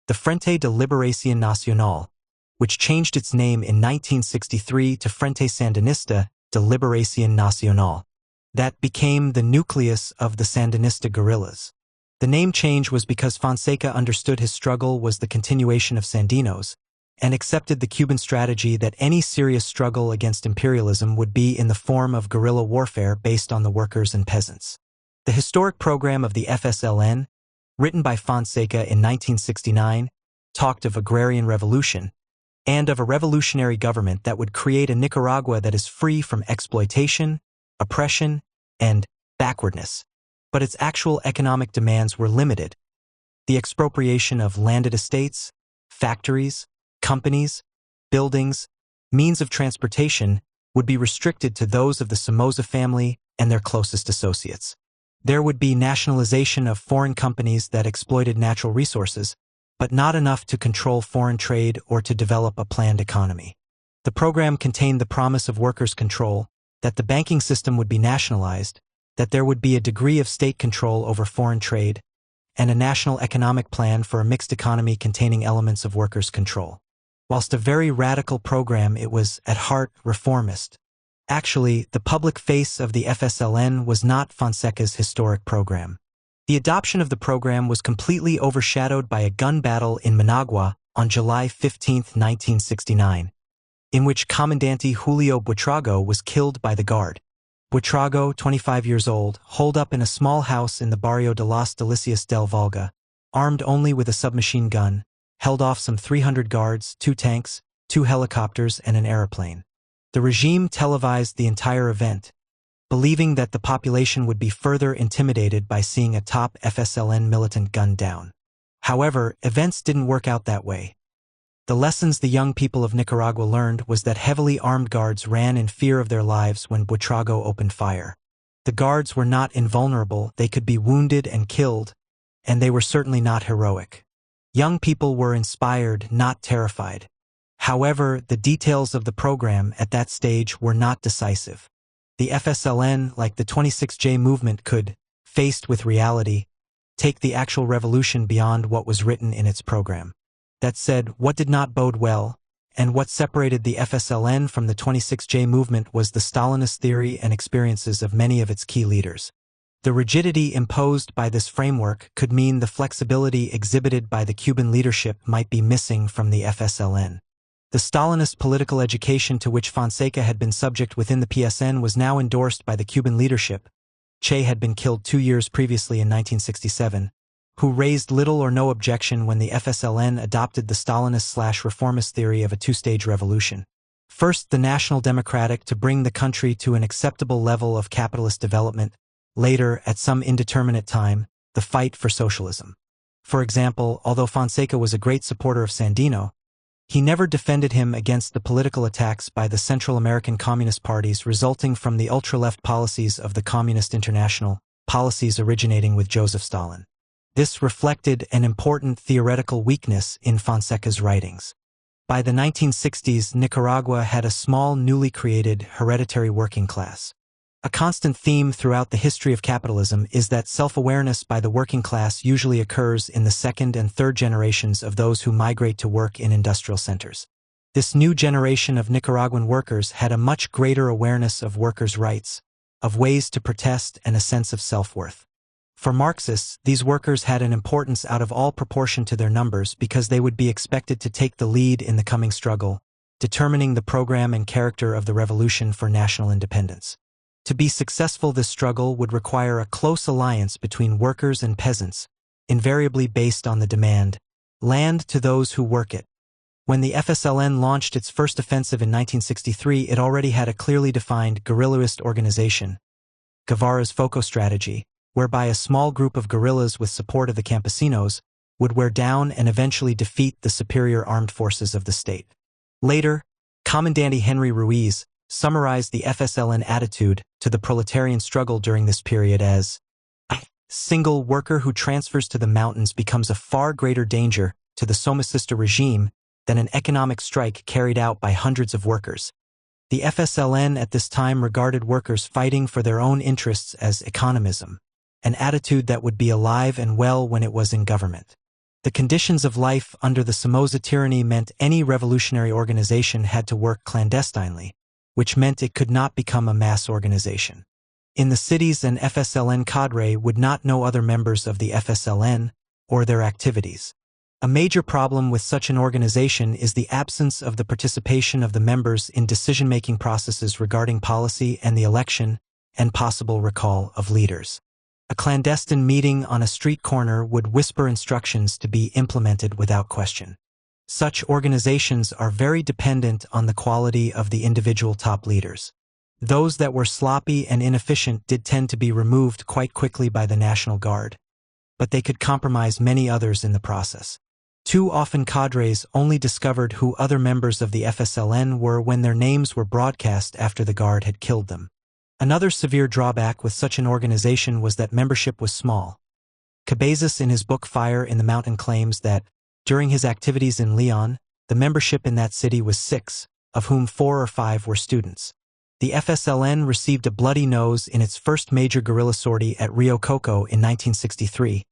the Frente de Liberación Nacional, which changed its name in 1963 to Frente Sandinista de Liberación Nacional. That became the nucleus of the Sandinista guerrillas. The name change was because Fonseca understood his struggle was the continuation of Sandinos, and accepted the Cuban strategy that any serious struggle against imperialism would be in the form of guerrilla warfare based on the workers and peasants. The historic program of the FSLN written by Fonseca in 1969, talked of agrarian revolution and of a revolutionary government that would create a Nicaragua that is free from exploitation, oppression, and backwardness. But its actual economic demands were limited. The expropriation of landed estates, factories, companies, buildings, means of transportation would be restricted to those of the Somoza family and their closest associates. There would be nationalization of foreign companies that exploited natural resources, but not enough to control foreign trade or to develop a planned economy. The program contained the promise of workers' control, that the banking system would be nationalized, that there would be a degree of state control over foreign trade, and a national economic plan for a mixed economy containing elements of workers' control. Whilst a very radical program, it was, at heart, reformist. Actually, the public face of the FSLN was not Fonseca's historic program. The adoption of the program was completely overshadowed by a gun battle in Managua on July 15, 1969, in which Comandante Julio Buitrago was killed by the guard. Buitrago, 25 years old, holed up in a small house in the barrio de Las Delicias del Volga, armed only with a submachine gun, held off some 300 guards, 2 tanks, 2 helicopters, and an airplane. The regime televised the entire event, believing that the population would be further intimidated by seeing a top FSLN militant gunned down. However, events didn't work out that way. The lessons the young people of Nicaragua learned was that heavily armed guards ran in fear of their lives when Buitrago opened fire. The guards were not invulnerable, they could be wounded and killed, and they were certainly not heroic. Young people were inspired, not terrified. However, the details of the program at that stage were not decisive. The FSLN, like the 26J movement, could, faced with reality, take the actual revolution beyond what was written in its program. That said, what did not bode well, and what separated the FSLN from the 26J movement was the Stalinist theory and experiences of many of its key leaders. The rigidity imposed by this framework could mean the flexibility exhibited by the Cuban leadership might be missing from the FSLN. The Stalinist political education to which Fonseca had been subject within the PSN was now endorsed by the Cuban leadership. Che had been killed 2 years previously in 1967, who raised little or no objection when the FSLN adopted the Stalinist/reformist theory of a two-stage revolution. First, the National Democratic to bring the country to an acceptable level of capitalist development, later, at some indeterminate time, the fight for socialism. For example, although Fonseca was a great supporter of Sandino, he never defended him against the political attacks by the Central American Communist parties resulting from the ultra-left policies of the Communist International, policies originating with Joseph Stalin. This reflected an important theoretical weakness in Fonseca's writings. By the 1960s, Nicaragua had a small, newly created, hereditary working class. A constant theme throughout the history of capitalism is that self-awareness by the working class usually occurs in the second and third generations of those who migrate to work in industrial centers. This new generation of Nicaraguan workers had a much greater awareness of workers' rights, of ways to protest, and a sense of self-worth. For Marxists, these workers had an importance out of all proportion to their numbers because they would be expected to take the lead in the coming struggle, determining the program and character of the revolution for national independence. To be successful, this struggle would require a close alliance between workers and peasants, invariably based on the demand, land to those who work it. When the FSLN launched its first offensive in 1963, it already had a clearly defined guerrillist organization, Guevara's FOCO strategy, whereby a small group of guerrillas with support of the campesinos would wear down and eventually defeat the superior armed forces of the state. Later, Commandante Henry Ruiz summarized the FSLN attitude to the proletarian struggle during this period as, "A single worker who transfers to the mountains becomes a far greater danger to the Somocista regime than an economic strike carried out by hundreds of workers." The FSLN at this time regarded workers fighting for their own interests as economism, an attitude that would be alive and well when it was in government. The conditions of life under the Somoza tyranny meant any revolutionary organization had to work clandestinely, which meant it could not become a mass organization. In the cities, an FSLN cadre would not know other members of the FSLN or their activities. A major problem with such an organization is the absence of the participation of the members in decision-making processes regarding policy and the election and possible recall of leaders. A clandestine meeting on a street corner would whisper instructions to be implemented without question. Such organizations are very dependent on the quality of the individual top leaders. Those that were sloppy and inefficient did tend to be removed quite quickly by the National Guard, but they could compromise many others in the process. Too often cadres only discovered who other members of the FSLN were when their names were broadcast after the Guard had killed them. Another severe drawback with such an organization was that membership was small. Cabezas in his book Fire in the Mountain claims that, during his activities in Leon, the membership in that city was 6, of whom 4 or 5 were students. The FSLN received a bloody nose in its first major guerrilla sortie at Rio Coco in 1963,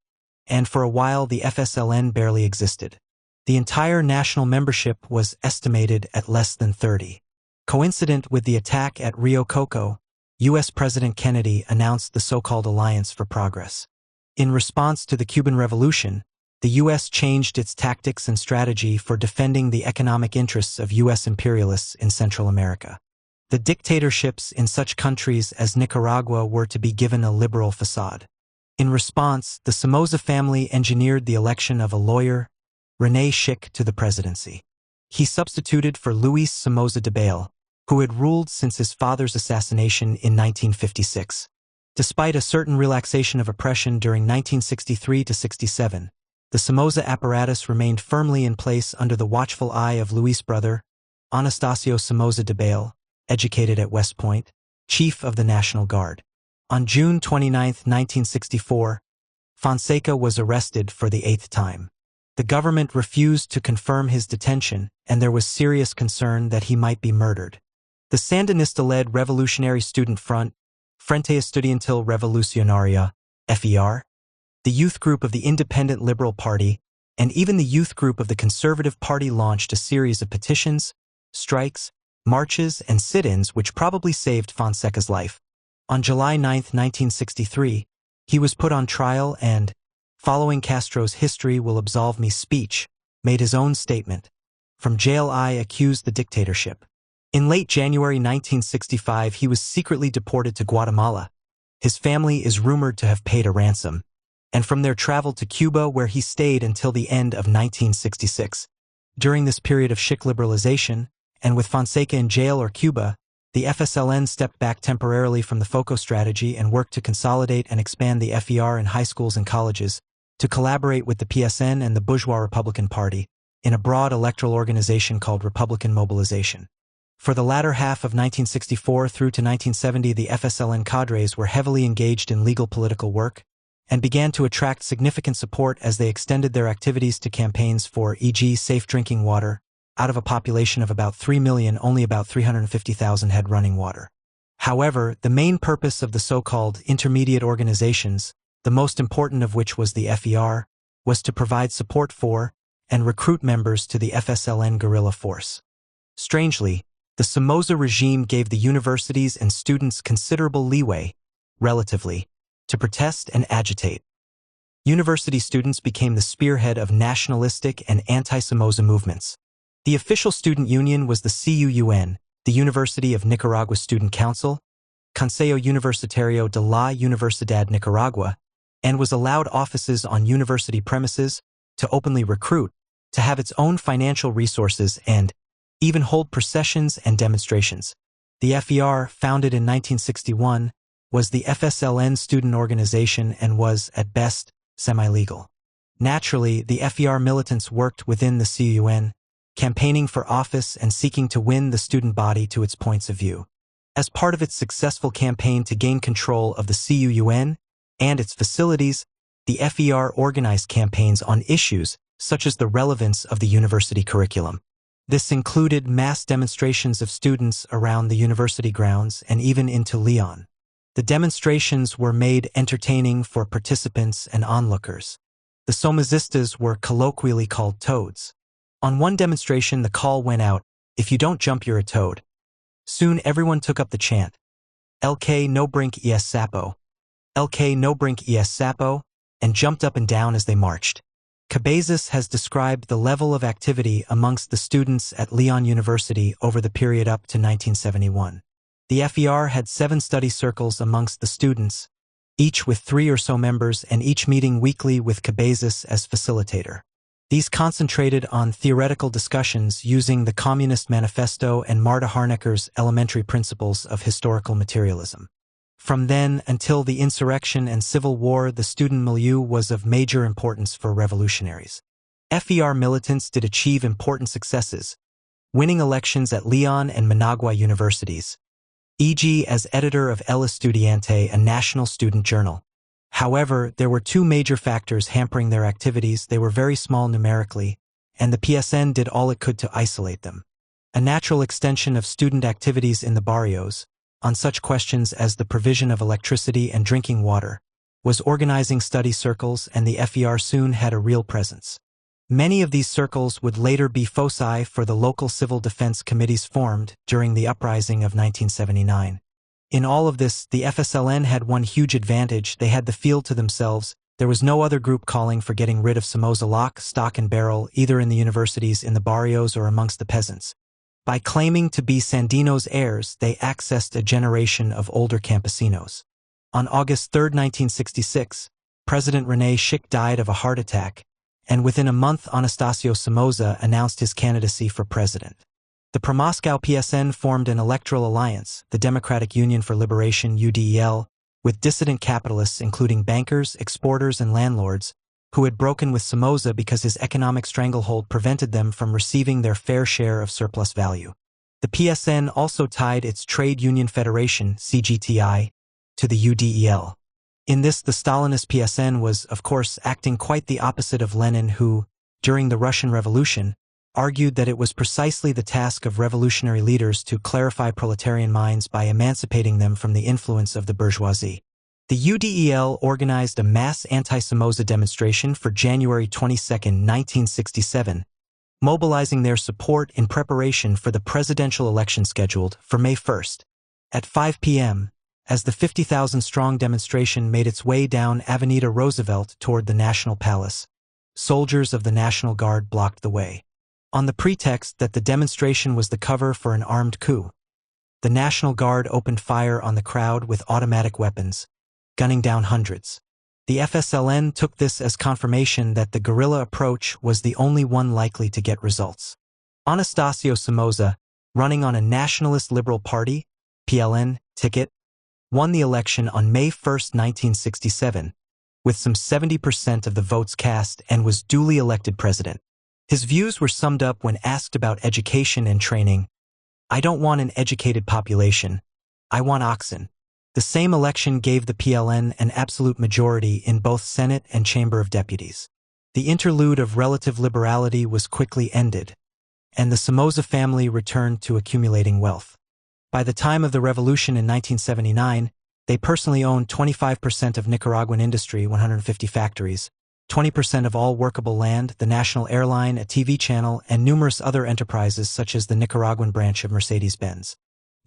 and for a while the FSLN barely existed. The entire national membership was estimated at less than 30. Coincident with the attack at Rio Coco, U.S. President Kennedy announced the so-called Alliance for Progress. In response to the Cuban Revolution, the U.S. changed its tactics and strategy for defending the economic interests of U.S. imperialists in Central America. The dictatorships in such countries as Nicaragua were to be given a liberal facade. In response, the Somoza family engineered the election of a lawyer, René Schick, to the presidency. He substituted for Luis Somoza Debayle, who had ruled since his father's assassination in 1956. Despite a certain relaxation of oppression during 1963–67, the Somoza apparatus remained firmly in place under the watchful eye of Luis' brother, Anastasio Somoza Debayle, educated at West Point, chief of the National Guard. On June 29, 1964, Fonseca was arrested for the 8th time. The government refused to confirm his detention, and there was serious concern that he might be murdered. The Sandinista-led Revolutionary Student Front, Frente Estudiantil Revolucionaria, FER, the youth group of the Independent Liberal Party, and even the youth group of the Conservative Party launched a series of petitions, strikes, marches, and sit-ins which probably saved Fonseca's life. On July 9, 1963, he was put on trial and, following Castro's "history will absolve me" speech, made his own statement. From jail I accused the dictatorship. In late January 1965, he was secretly deported to Guatemala. His family is rumored to have paid a ransom, and from there traveled to Cuba, where he stayed until the end of 1966. During this period of Schick liberalization, and with Fonseca in jail or Cuba, the FSLN stepped back temporarily from the FOCO strategy and worked to consolidate and expand the FER in high schools and colleges, to collaborate with the PSN and the bourgeois Republican Party, in a broad electoral organization called Republican Mobilization. For the latter half of 1964 through to 1970, the FSLN cadres were heavily engaged in legal political work, and began to attract significant support as they extended their activities to campaigns for, e.g., safe drinking water. Out of a population of about 3 million, only about 350,000 had running water. However, the main purpose of the so-called intermediate organizations, the most important of which was the FER, was to provide support for and recruit members to the FSLN guerrilla force. Strangely, the Somoza regime gave the universities and students considerable leeway, relatively, to protest and agitate. University students became the spearhead of nationalistic and anti-Somoza movements. The official student union was the CUUN, the University of Nicaragua Student Council, Consejo Universitario de la Universidad Nicaragua, and was allowed offices on university premises, to openly recruit, to have its own financial resources, and even hold processions and demonstrations. The FER, founded in 1961, was the FSLN student organization and was, at best, semi-legal. Naturally, the FER militants worked within the CUN, campaigning for office and seeking to win the student body to its points of view. As part of its successful campaign to gain control of the CUN and its facilities, the FER organized campaigns on issues such as the relevance of the university curriculum. This included mass demonstrations of students around the university grounds and even into Leon. The demonstrations were made entertaining for participants and onlookers. The Somozistas were colloquially called toads. On one demonstration, the call went out, "If you don't jump, you're a toad." Soon everyone took up the chant, "El que no brink es sapo, el que no brink es sapo," and jumped up and down as they marched. Cabezas has described the level of activity amongst the students at Leon University over the period up to 1971. The FER had 7 study circles amongst the students, each with 3 or so members and each meeting weekly with Cabezas as facilitator. These concentrated on theoretical discussions using the Communist Manifesto and Marta Harnecker's elementary principles of historical materialism. From then until the insurrection and civil war, the student milieu was of major importance for revolutionaries. FER militants did achieve important successes, winning elections at Leon and Managua universities, e.g. as editor of El Estudiante, a national student journal. However, there were 2 major factors hampering their activities. They were very small numerically, and the PSN did all it could to isolate them. A natural extension of student activities in the barrios, on such questions as the provision of electricity and drinking water, was organizing study circles, and the FER soon had a real presence. Many of these circles would later be foci for the local civil defense committees formed during the uprising of 1979. In all of this, the FSLN had one huge advantage: they had the field to themselves. There was no other group calling for getting rid of Somoza lock, stock and barrel, either in the universities, in the barrios, or amongst the peasants. By claiming to be Sandino's heirs, they accessed a generation of older campesinos. On August 3, 1966, President René Schick died of a heart attack, and within a month Anastasio Somoza announced his candidacy for president. The pro-Moscow PSN formed an electoral alliance, the Democratic Union for Liberation (UDEL), with dissident capitalists including bankers, exporters, and landlords, who had broken with Somoza because his economic stranglehold prevented them from receiving their fair share of surplus value. The PSN also tied its Trade Union Federation (CGTI) to the UDEL. In this, the Stalinist PSN was, of course, acting quite the opposite of Lenin, who, during the Russian Revolution, argued that it was precisely the task of revolutionary leaders to clarify proletarian minds by emancipating them from the influence of the bourgeoisie. The UDEL organized a mass anti-Somoza demonstration for January 22, 1967, mobilizing their support in preparation for the presidential election scheduled for May 1. At 5 p.m., as the 50,000-strong demonstration made its way down Avenida Roosevelt toward the National Palace, soldiers of the National Guard blocked the way. On the pretext that the demonstration was the cover for an armed coup, the National Guard opened fire on the crowd with automatic weapons, gunning down hundreds. The FSLN took this as confirmation that the guerrilla approach was the only one likely to get results. Anastasio Somoza, running on a Nationalist Liberal Party (PLN) ticket, won the election on May 1, 1967, with some 70% of the votes cast, and was duly elected president. His views were summed up when asked about education and training: "I don't want an educated population. I want oxen." The same election gave the PLN an absolute majority in both Senate and Chamber of Deputies. The interlude of relative liberality was quickly ended, and the Somoza family returned to accumulating wealth. By the time of the revolution in 1979, they personally owned 25% of Nicaraguan industry, 150 factories, 20% of all workable land, the national airline, a TV channel, and numerous other enterprises such as the Nicaraguan branch of Mercedes-Benz.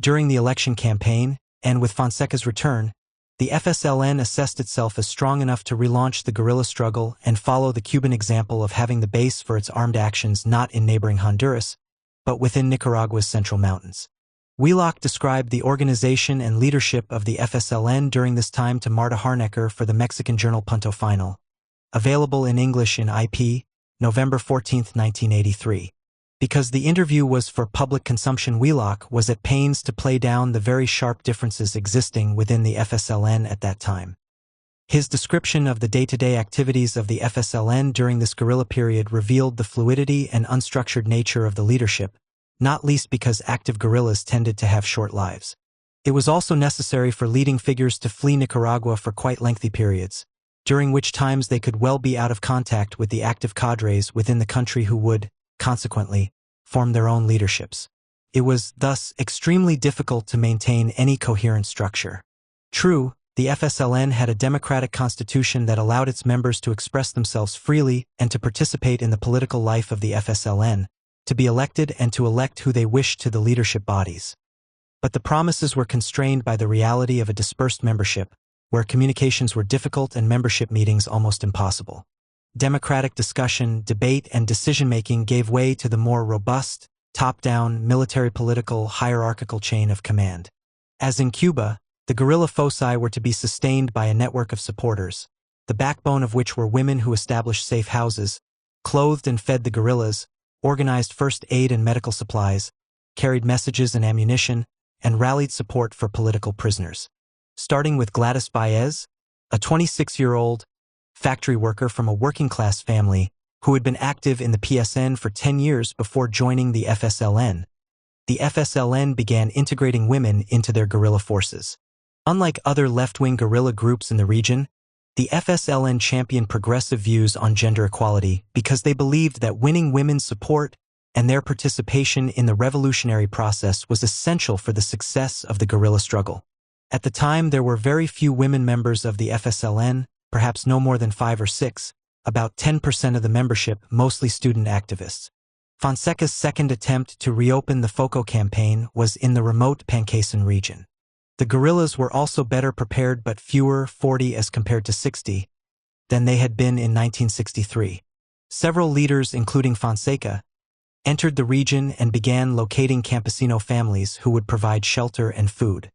During the election campaign, and with Fonseca's return, the FSLN assessed itself as strong enough to relaunch the guerrilla struggle and follow the Cuban example of having the base for its armed actions not in neighboring Honduras, but within Nicaragua's central mountains. Wheelock described the organization and leadership of the FSLN during this time to Marta Harnecker for the Mexican journal Punto Final, available in English in IP, November 14, 1983. Because the interview was for public consumption, Wheelock was at pains to play down the very sharp differences existing within the FSLN at that time. His description of the day-to-day activities of the FSLN during this guerrilla period revealed the fluidity and unstructured nature of the leadership, not least because active guerrillas tended to have short lives. It was also necessary for leading figures to flee Nicaragua for quite lengthy periods, during which times they could well be out of contact with the active cadres within the country who would, consequently, form their own leaderships. It was, thus, extremely difficult to maintain any coherent structure. True, the FSLN had a democratic constitution that allowed its members to express themselves freely and to participate in the political life of the FSLN, to be elected and to elect who they wished to the leadership bodies. But the promises were constrained by the reality of a dispersed membership, where communications were difficult and membership meetings almost impossible. Democratic discussion, debate, and decision-making gave way to the more robust, top-down, military-political, hierarchical chain of command. As in Cuba, The guerrilla foci were to be sustained by a network of supporters, the backbone of which were women who established safe houses, clothed and fed the guerrillas, organized first aid and medical supplies, carried messages and ammunition, and rallied support for political prisoners. Starting with Gladys Baez, a 26-year-old factory worker from a working-class family who had been active in the PSN for 10 years before joining the FSLN. The FSLN began integrating women into their guerrilla forces. Unlike other left-wing guerrilla groups in the region, the FSLN championed progressive views on gender equality because they believed that winning women's support and their participation in the revolutionary process was essential for the success of the guerrilla struggle. At the time, there were very few women members of the FSLN, perhaps no more than 5 or 6, about 10% of the membership, mostly student activists. Fonseca's second attempt to reopen the FOCO campaign was in the remote Pankessan region. The guerrillas were also better prepared, but fewer, 40 as compared to 60, than they had been in 1963. Several leaders, including Fonseca, entered the region and began locating campesino families who would provide shelter and food.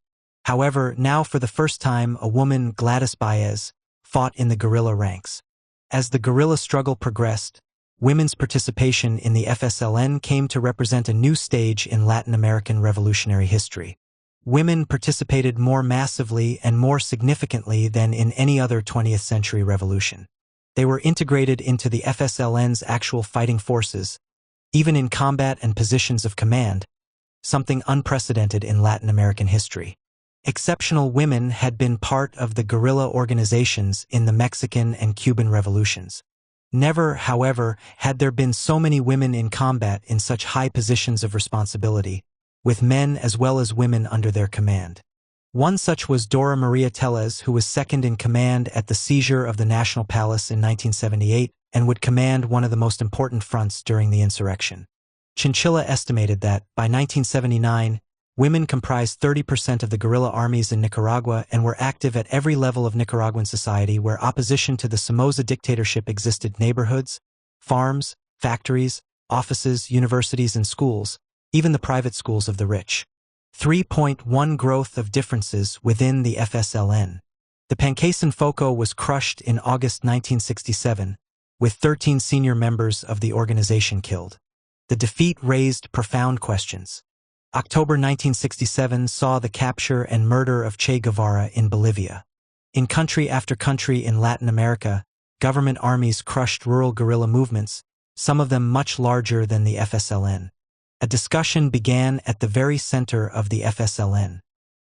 However, now for the first time, a woman, Gladys Baez, fought in the guerrilla ranks. As the guerrilla struggle progressed, women's participation in the FSLN came to represent a new stage in Latin American revolutionary history. Women participated more massively and more significantly than in any other 20th century revolution. They were integrated into the FSLN's actual fighting forces, even in combat and positions of command, something unprecedented in Latin American history. Exceptional women had been part of the guerrilla organizations in the Mexican and Cuban revolutions. Never, however, had there been so many women in combat in such high positions of responsibility, with men as well as women under their command. One such was Dora Maria Tellez, who was second in command at the seizure of the National Palace in 1978 and would command one of the most important fronts during the insurrection. Chinchilla estimated that, by 1979, women comprised 30% of the guerrilla armies in Nicaragua and were active at every level of Nicaraguan society where opposition to the Somoza dictatorship existed: neighborhoods, farms, factories, offices, universities, and schools, even the private schools of the rich. 3.1 Growth of differences within the FSLN. The Pankessan FOCO was crushed in August 1967, with 13 senior members of the organization killed. The defeat raised profound questions. October 1967 saw the capture and murder of Che Guevara in Bolivia. In country after country in Latin America, government armies crushed rural guerrilla movements, some of them much larger than the FSLN. A discussion began at the very center of the FSLN.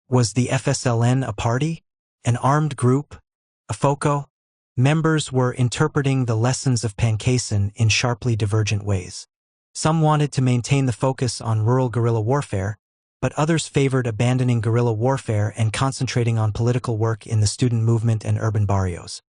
Was the FSLN a party? An armed group? A FOCO? Members were interpreting the lessons of Pankessan in sharply divergent ways. Some wanted to maintain the focus on rural guerrilla warfare, but others favored abandoning guerrilla warfare and concentrating on political work in the student movement and urban barrios.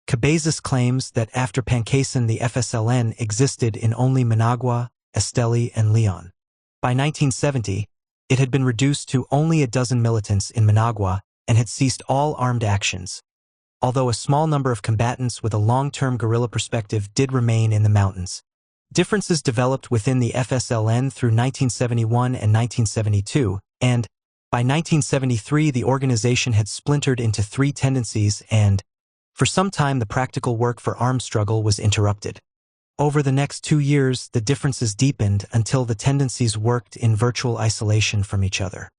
Cabezas claims that after Pankessan the FSLN existed in only Managua, Esteli, and Leon. By 1970, it had been reduced to only a dozen militants in Managua and had ceased all armed actions, although a small number of combatants with a long-term guerrilla perspective did remain in the mountains. Differences developed within the FSLN through 1971 and 1972, and by 1973 the organization had splintered into 3 tendencies and, for some time, the practical work for armed struggle was interrupted. Over the next 2 years, the differences deepened until the tendencies worked in virtual isolation from each other.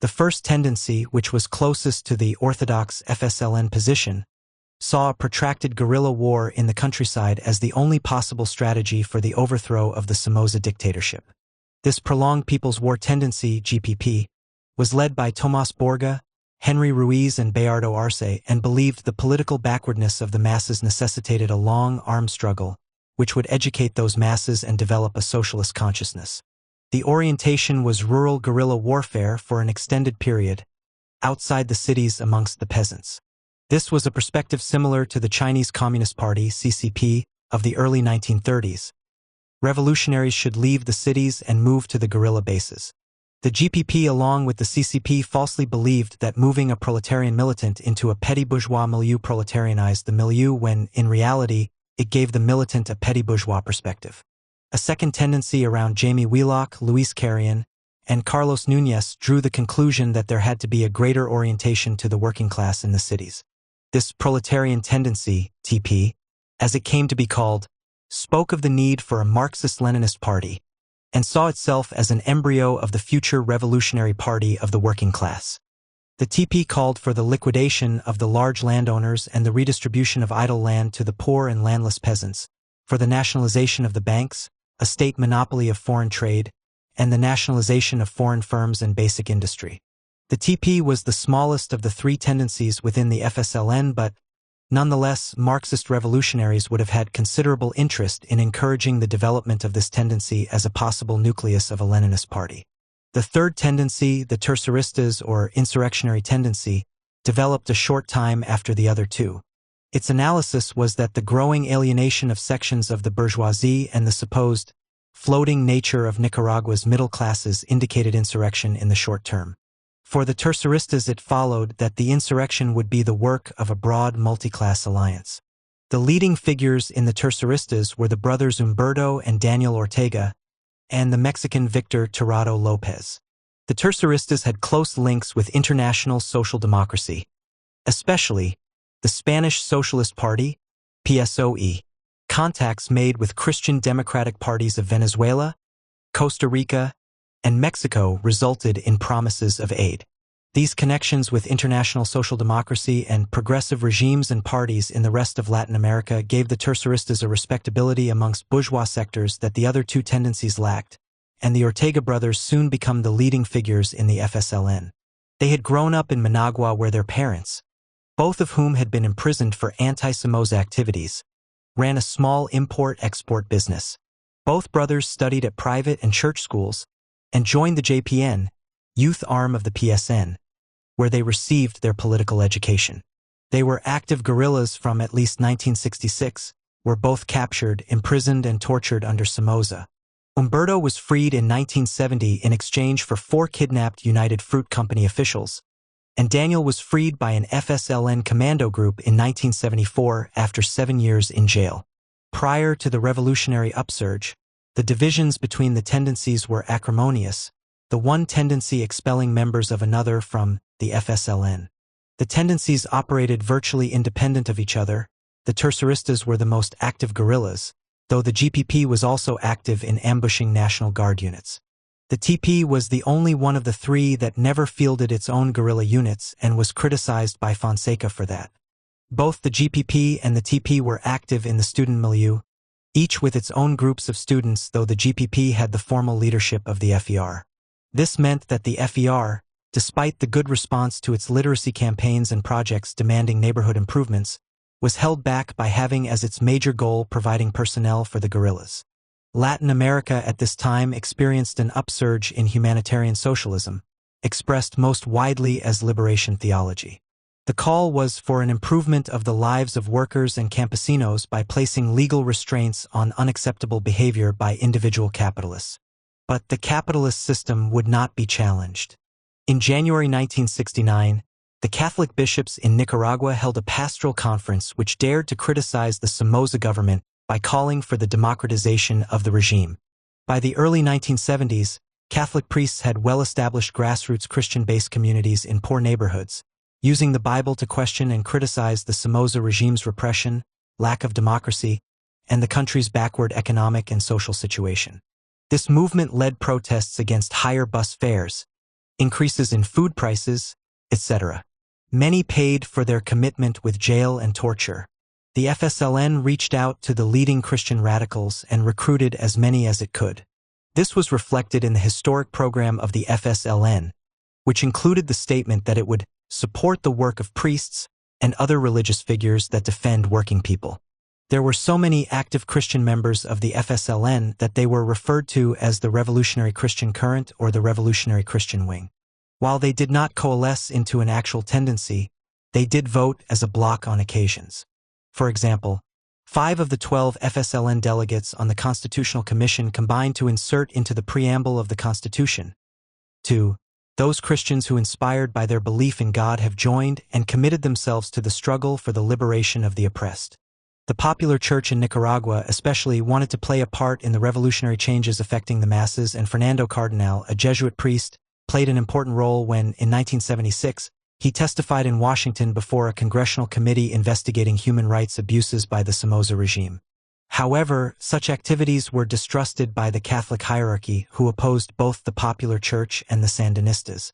The first tendency, which was closest to the orthodox FSLN position, saw a protracted guerrilla war in the countryside as the only possible strategy for the overthrow of the Somoza dictatorship. This prolonged People's War tendency, GPP, was led by Tomás Borga, Henry Ruiz, and Bayardo Arce, and believed the political backwardness of the masses necessitated a long armed struggle, which would educate those masses and develop a socialist consciousness. The orientation was rural guerrilla warfare for an extended period, outside the cities amongst the peasants. This was a perspective similar to the Chinese Communist Party, CCP, of the early 1930s. Revolutionaries should leave the cities and move to the guerrilla bases. The GPP, along with the CCP, falsely believed that moving a proletarian militant into a petty bourgeois milieu proletarianized the milieu when, in reality, it gave the militant a petty bourgeois perspective. A second tendency around Jamie Wheelock, Luis Carrion, and Carlos Núñez drew the conclusion that there had to be a greater orientation to the working class in the cities. This proletarian tendency, TP, as it came to be called, spoke of the need for a Marxist-Leninist party, and saw itself as an embryo of the future revolutionary party of the working class. The TP called for the liquidation of the large landowners and the redistribution of idle land to the poor and landless peasants, for the nationalization of the banks, a state monopoly of foreign trade, and the nationalization of foreign firms and basic industry. The TP was the smallest of the three tendencies within the FSLN, but nonetheless, Marxist revolutionaries would have had considerable interest in encouraging the development of this tendency as a possible nucleus of a Leninist party. The third tendency, the terceristas or insurrectionary tendency, developed a short time after the other two. Its analysis was that the growing alienation of sections of the bourgeoisie and the supposed floating nature of Nicaragua's middle classes indicated insurrection in the short term. For the terceristas, it followed that the insurrection would be the work of a broad multi-class alliance. The leading figures in the terceristas were the brothers Humberto and Daniel Ortega, and the Mexican Victor Tirado Lopez. The terceristas had close links with international social democracy, especially the Spanish Socialist Party, PSOE. Contacts made with Christian democratic parties of Venezuela, Costa Rica, and Mexico resulted in promises of aid. These connections with international social democracy and progressive regimes and parties in the rest of Latin America gave the terceristas a respectability amongst bourgeois sectors that the other two tendencies lacked, and the Ortega brothers soon became the leading figures in the FSLN. They had grown up in Managua, where their parents, both of whom had been imprisoned for anti-Somoza activities, ran a small import-export business. Both brothers studied at private and church schools and joined the JPN, youth arm of the PSN, where they received their political education. They were active guerrillas from at least 1966, were both captured, imprisoned, and tortured under Somoza. Humberto was freed in 1970 in exchange for 4 kidnapped United Fruit Company officials, and Daniel was freed by an FSLN commando group in 1974 after 7 years in jail. Prior to the revolutionary upsurge, the divisions between the tendencies were acrimonious, the one tendency expelling members of another from the FSLN. The tendencies operated virtually independent of each other. The terceristas were the most active guerrillas, though the GPP was also active in ambushing National Guard units. The TP was the only one of the three that never fielded its own guerrilla units and was criticized by Fonseca for that. Both the GPP and the TP were active in the student milieu, each with its own groups of students, though the GPP had the formal leadership of the FER. This meant that the FER, despite the good response to its literacy campaigns and projects demanding neighborhood improvements, was held back by having as its major goal providing personnel for the guerrillas. Latin America at this time experienced an upsurge in humanitarian socialism, expressed most widely as liberation theology. The call was for an improvement of the lives of workers and campesinos by placing legal restraints on unacceptable behavior by individual capitalists. But the capitalist system would not be challenged. In January 1969, the Catholic bishops in Nicaragua held a pastoral conference which dared to criticize the Somoza government by calling for the democratization of the regime. By the early 1970s, Catholic priests had well-established grassroots Christian-based communities in poor neighborhoods, using the Bible to question and criticize the Somoza regime's repression, lack of democracy, and the country's backward economic and social situation. This movement led protests against higher bus fares, increases in food prices, etc. Many paid for their commitment with jail and torture. The FSLN reached out to the leading Christian radicals and recruited as many as it could. This was reflected in the historic program of the FSLN, which included the statement that it would support the work of priests and other religious figures that defend working people. There were so many active Christian members of the FSLN that they were referred to as the Revolutionary Christian Current or the Revolutionary Christian Wing. While they did not coalesce into an actual tendency, they did vote as a bloc on occasions. For example, 5 of the 12 FSLN delegates on the Constitutional Commission combined to insert into the preamble of the Constitution, 2. Those Christians who, inspired by their belief in God, have joined and committed themselves to the struggle for the liberation of the oppressed. The popular church in Nicaragua especially wanted to play a part in the revolutionary changes affecting the masses, and Fernando Cardenal, a Jesuit priest, played an important role when, in 1976, he testified in Washington before a congressional committee investigating human rights abuses by the Somoza regime. However, such activities were distrusted by the Catholic hierarchy, who opposed both the popular church and the Sandinistas.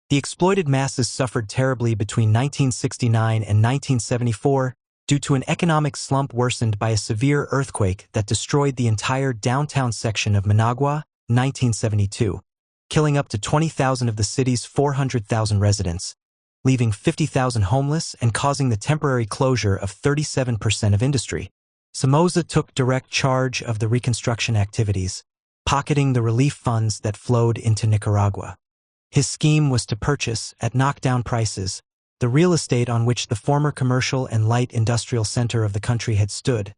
The exploited masses suffered terribly between 1969 and 1974 due to an economic slump worsened by a severe earthquake that destroyed the entire downtown section of Managua, 1972, killing up to 20,000 of the city's 400,000 residents, leaving 50,000 homeless and causing the temporary closure of 37% of industry. Somoza took direct charge of the reconstruction activities, pocketing the relief funds that flowed into Nicaragua. His scheme was to purchase, at knockdown prices, the real estate on which the former commercial and light industrial center of the country had stood,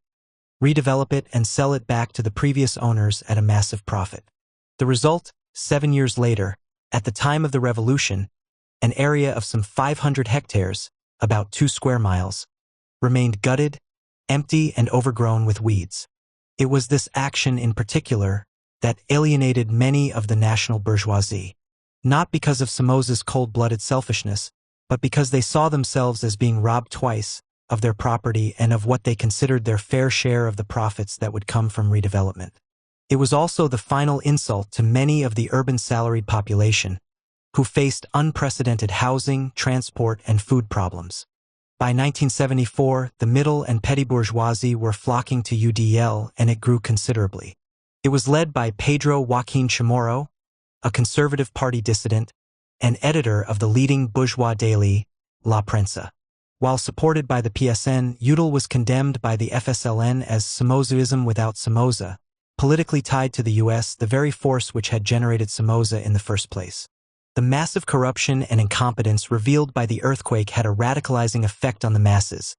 redevelop it and sell it back to the previous owners at a massive profit. The result, 7 years later, at the time of the revolution, an area of some 500 hectares, about 2 square miles, remained gutted, empty and overgrown with weeds. It was this action in particular that alienated many of the national bourgeoisie, not because of Somoza's cold-blooded selfishness, but because they saw themselves as being robbed twice of their property and of what they considered their fair share of the profits that would come from redevelopment. It was also the final insult to many of the urban salaried population, who faced unprecedented housing, transport, and food problems. By 1974, the middle and petty bourgeoisie were flocking to UDL, and it grew considerably. It was led by Pedro Joaquin Chamorro, a Conservative Party dissident, and editor of the leading bourgeois daily, La Prensa. While supported by the PSN, UDL was condemned by the FSLN as Somozaism without Somoza, politically tied to the U.S., the very force which had generated Somoza in the first place. The massive corruption and incompetence revealed by the earthquake had a radicalizing effect on the masses,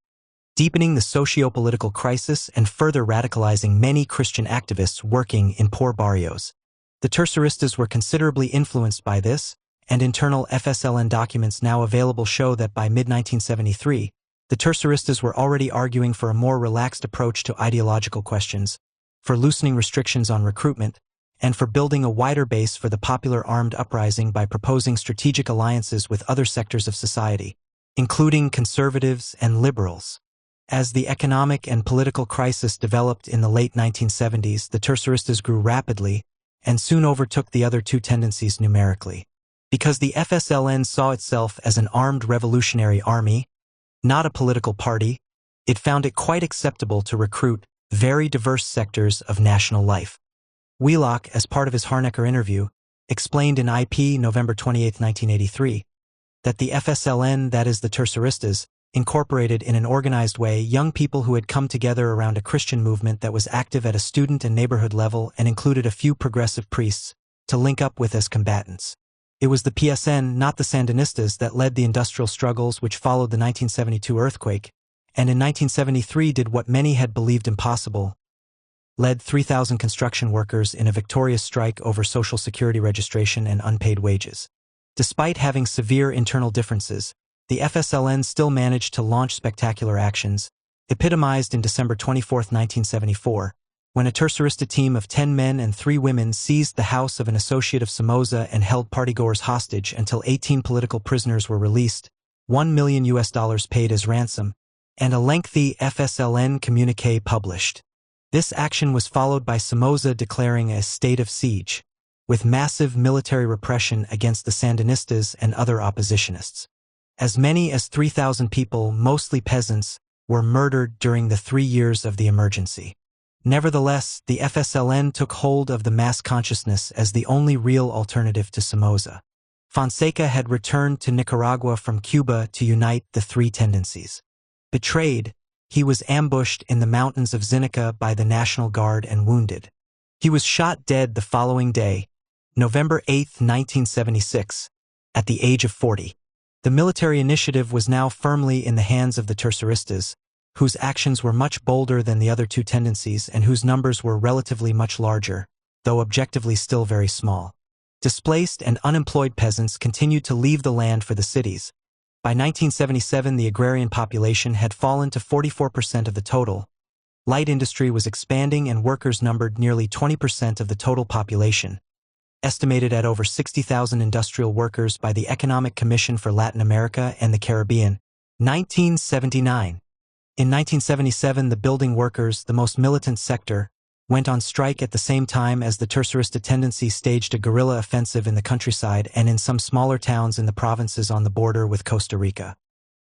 deepening the socio-political crisis and further radicalizing many Christian activists working in poor barrios. The terceristas were considerably influenced by this, and internal FSLN documents now available show that by mid-1973, the terceristas were already arguing for a more relaxed approach to ideological questions, for loosening restrictions on recruitment, and for building a wider base for the popular armed uprising by proposing strategic alliances with other sectors of society, including conservatives and liberals. As the economic and political crisis developed in the late 1970s, the terceristas grew rapidly and soon overtook the other two tendencies numerically. Because the FSLN saw itself as an armed revolutionary army, not a political party, it found it quite acceptable to recruit very diverse sectors of national life. Wheelock, as part of his Harnecker interview, explained in IP November 28, 1983, that the FSLN, that is the terceristas, incorporated in an organized way young people who had come together around a Christian movement that was active at a student and neighborhood level and included a few progressive priests to link up with as combatants. It was the PSN, not the Sandinistas, that led the industrial struggles which followed the 1972 earthquake, and in 1973 did what many had believed impossible, led 3,000 construction workers in a victorious strike over Social Security registration and unpaid wages. Despite having severe internal differences, the FSLN still managed to launch spectacular actions, epitomized in December 24, 1974, when a tercerista team of 10 men and 3 women seized the house of an associate of Somoza and held partygoers hostage until 18 political prisoners were released, $1 million paid as ransom, and a lengthy FSLN communiqué published. This action was followed by Somoza declaring a state of siege, with massive military repression against the Sandinistas and other oppositionists. As many as 3,000 people, mostly peasants, were murdered during the 3 years of the emergency. Nevertheless, the FSLN took hold of the mass consciousness as the only real alternative to Somoza. Fonseca had returned to Nicaragua from Cuba to unite the three tendencies. Betrayed, he was ambushed in the mountains of Zinica by the National Guard and wounded. He was shot dead the following day, November 8, 1976, at the age of 40. The military initiative was now firmly in the hands of the terceristas, whose actions were much bolder than the other two tendencies and whose numbers were relatively much larger, though objectively still very small. Displaced and unemployed peasants continued to leave the land for the cities. By 1977, the agrarian population had fallen to 44% of the total, light industry was expanding and workers numbered nearly 20% of the total population, estimated at over 60,000 industrial workers by the Economic Commission for Latin America and the Caribbean, 1979. In 1977, the building workers, the most militant sector, went on strike at the same time as the tercerista tendency staged a guerrilla offensive in the countryside and in some smaller towns in the provinces on the border with Costa Rica.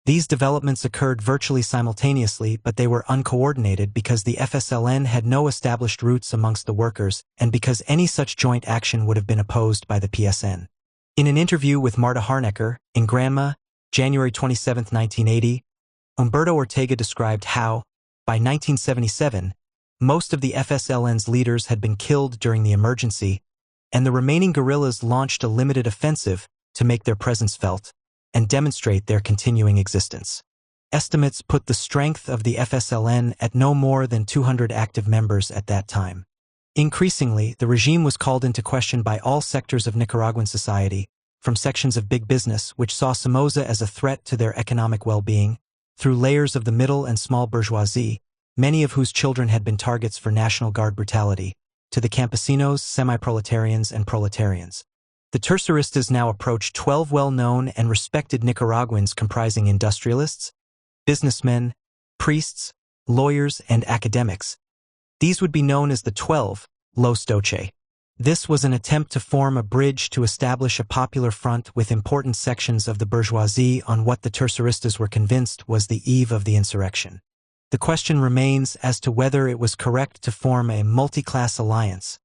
These developments occurred virtually simultaneously, but they were uncoordinated because the FSLN had no established roots amongst the workers and because any such joint action would have been opposed by the PSN. In an interview with Marta Harnecker, in Granma, January 27, 1980, Humberto Ortega described how, by 1977, most of the FSLN's leaders had been killed during the emergency, and the remaining guerrillas launched a limited offensive to make their presence felt and demonstrate their continuing existence. Estimates put the strength of the FSLN at no more than 200 active members at that time. Increasingly, the regime was called into question by all sectors of Nicaraguan society, from sections of big business, which saw Somoza as a threat to their economic well-being, through layers of the middle and small bourgeoisie, many of whose children had been targets for National Guard brutality, to the campesinos, semi-proletarians, and proletarians. The terceristas now approached 12 well-known and respected Nicaraguans comprising industrialists, businessmen, priests, lawyers, and academics. These would be known as the 12, Los Doce. This was an attempt to form a bridge to establish a popular front with important sections of the bourgeoisie on what the terceristas were convinced was the eve of the insurrection. The question remains as to whether it was correct to form a multi-class alliance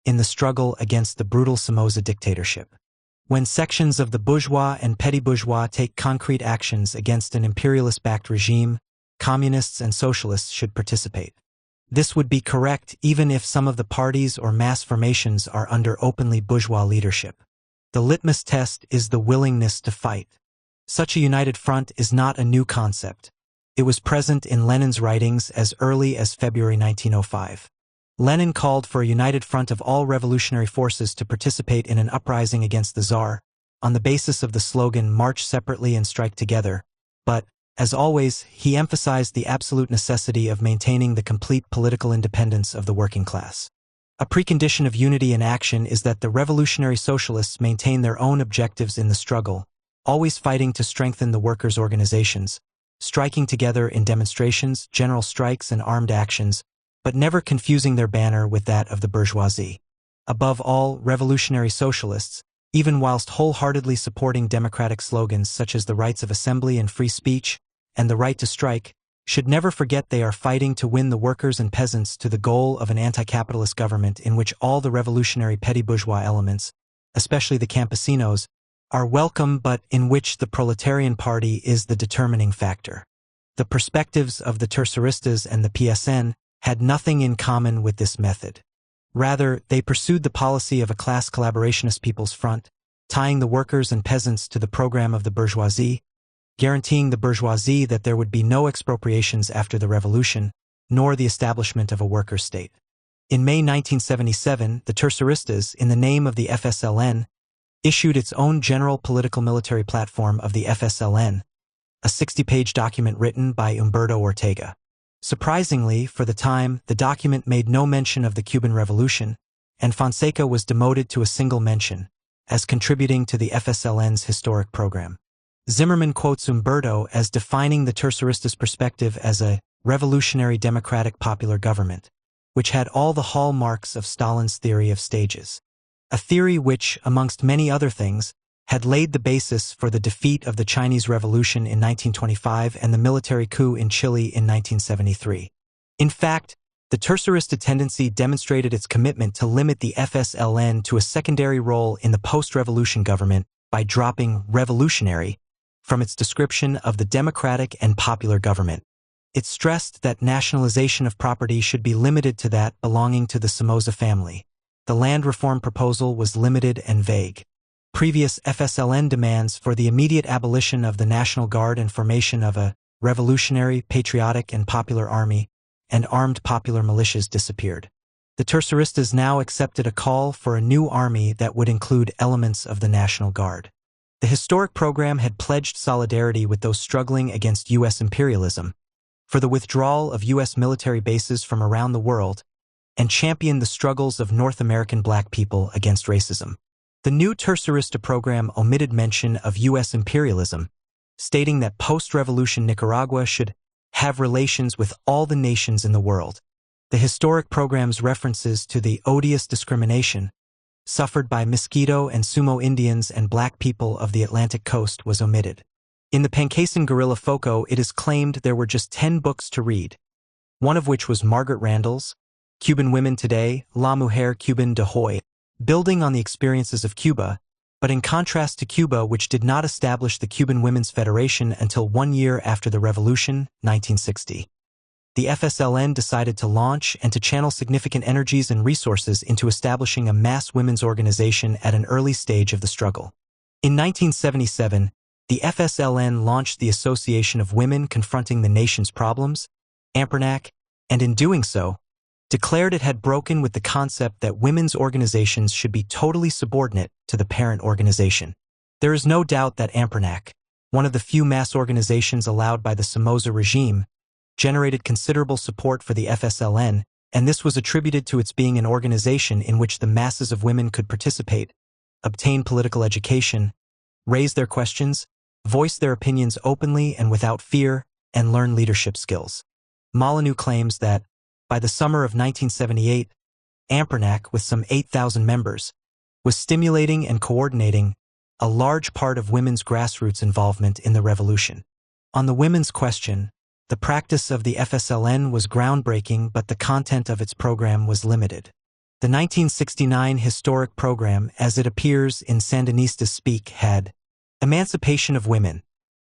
in the struggle against the brutal Somoza dictatorship. When sections of the bourgeois and petty bourgeois take concrete actions against an imperialist-backed regime, communists and socialists should participate. This would be correct even if some of the parties or mass formations are under openly bourgeois leadership. The litmus test is the willingness to fight. Such a united front is not a new concept. It was present in Lenin's writings as early as February 1905. Lenin called for a united front of all revolutionary forces to participate in an uprising against the Tsar, on the basis of the slogan "March separately and strike together," but, as always, he emphasized the absolute necessity of maintaining the complete political independence of the working class. A precondition of unity in action is that the revolutionary socialists maintain their own objectives in the struggle, always fighting to strengthen the workers' organizations, striking together in demonstrations, general strikes, and armed actions, but never confusing their banner with that of the bourgeoisie. Above all, revolutionary socialists, even whilst wholeheartedly supporting democratic slogans such as the rights of assembly and free speech, and the right to strike, should never forget they are fighting to win the workers and peasants to the goal of an anti-capitalist government in which all the revolutionary petty bourgeois elements, especially the campesinos, are welcome but in which the proletarian party is the determining factor. The perspectives of the terceristas and the PSN had nothing in common with this method. Rather, they pursued the policy of a class collaborationist people's front, tying the workers and peasants to the program of the bourgeoisie, guaranteeing the bourgeoisie that there would be no expropriations after the revolution, nor the establishment of a workers' state. In May 1977, the terceristas, in the name of the FSLN, issued its own general political military platform of the FSLN, a 60-page document written by Humberto Ortega. Surprisingly, for the time, the document made no mention of the Cuban Revolution, and Fonseca was demoted to a single mention, as contributing to the FSLN's historic program. Zimmerman quotes Humberto as defining the terceristas' perspective as a revolutionary democratic popular government, which had all the hallmarks of Stalin's theory of stages. A theory which, amongst many other things, had laid the basis for the defeat of the Chinese Revolution in 1925 and the military coup in Chile in 1973. In fact, the tercerista tendency demonstrated its commitment to limit the FSLN to a secondary role in the post-revolution government by dropping revolutionary from its description of the democratic and popular government. It stressed that nationalization of property should be limited to that belonging to the Somoza family. The land reform proposal was limited and vague. Previous FSLN demands for the immediate abolition of the National Guard and formation of a revolutionary, patriotic, and popular army and armed popular militias disappeared. The terceristas now accepted a call for a new army that would include elements of the National Guard. The historic program had pledged solidarity with those struggling against U.S. imperialism, for the withdrawal of U.S. military bases from around the world, and championed the struggles of North American black people against racism. The new Tercerista program omitted mention of U.S. imperialism, stating that post-revolution Nicaragua should have relations with all the nations in the world. The historic program's references to the odious discrimination suffered by Mosquito and Sumo Indians and black people of the Atlantic coast was omitted. In the Pankasian guerrilla Foco, it is claimed there were just 10 books to read, one of which was Margaret Randall's Cuban Women Today, La Mujer Cuban de Hoy, building on the experiences of Cuba, but in contrast to Cuba, which did not establish the Cuban Women's Federation until 1 year after the revolution, 1960. The FSLN decided to launch and to channel significant energies and resources into establishing a mass women's organization at an early stage of the struggle. In 1977, the FSLN launched the Association of Women Confronting the Nation's Problems, AMPRNAC, and in doing so, declared it had broken with the concept that women's organizations should be totally subordinate to the parent organization. There is no doubt that AMPRNAC, one of the few mass organizations allowed by the Somoza regime, generated considerable support for the FSLN, and this was attributed to its being an organization in which the masses of women could participate, obtain political education, raise their questions, voice their opinions openly and without fear, and learn leadership skills. Molyneux claims that, by the summer of 1978, AMPRNAC, with some 8,000 members, was stimulating and coordinating a large part of women's grassroots involvement in the revolution. On the women's question, the practice of the FSLN was groundbreaking, but the content of its program was limited. The 1969 historic program, as it appears in Sandinista speak, had Emancipation of Women.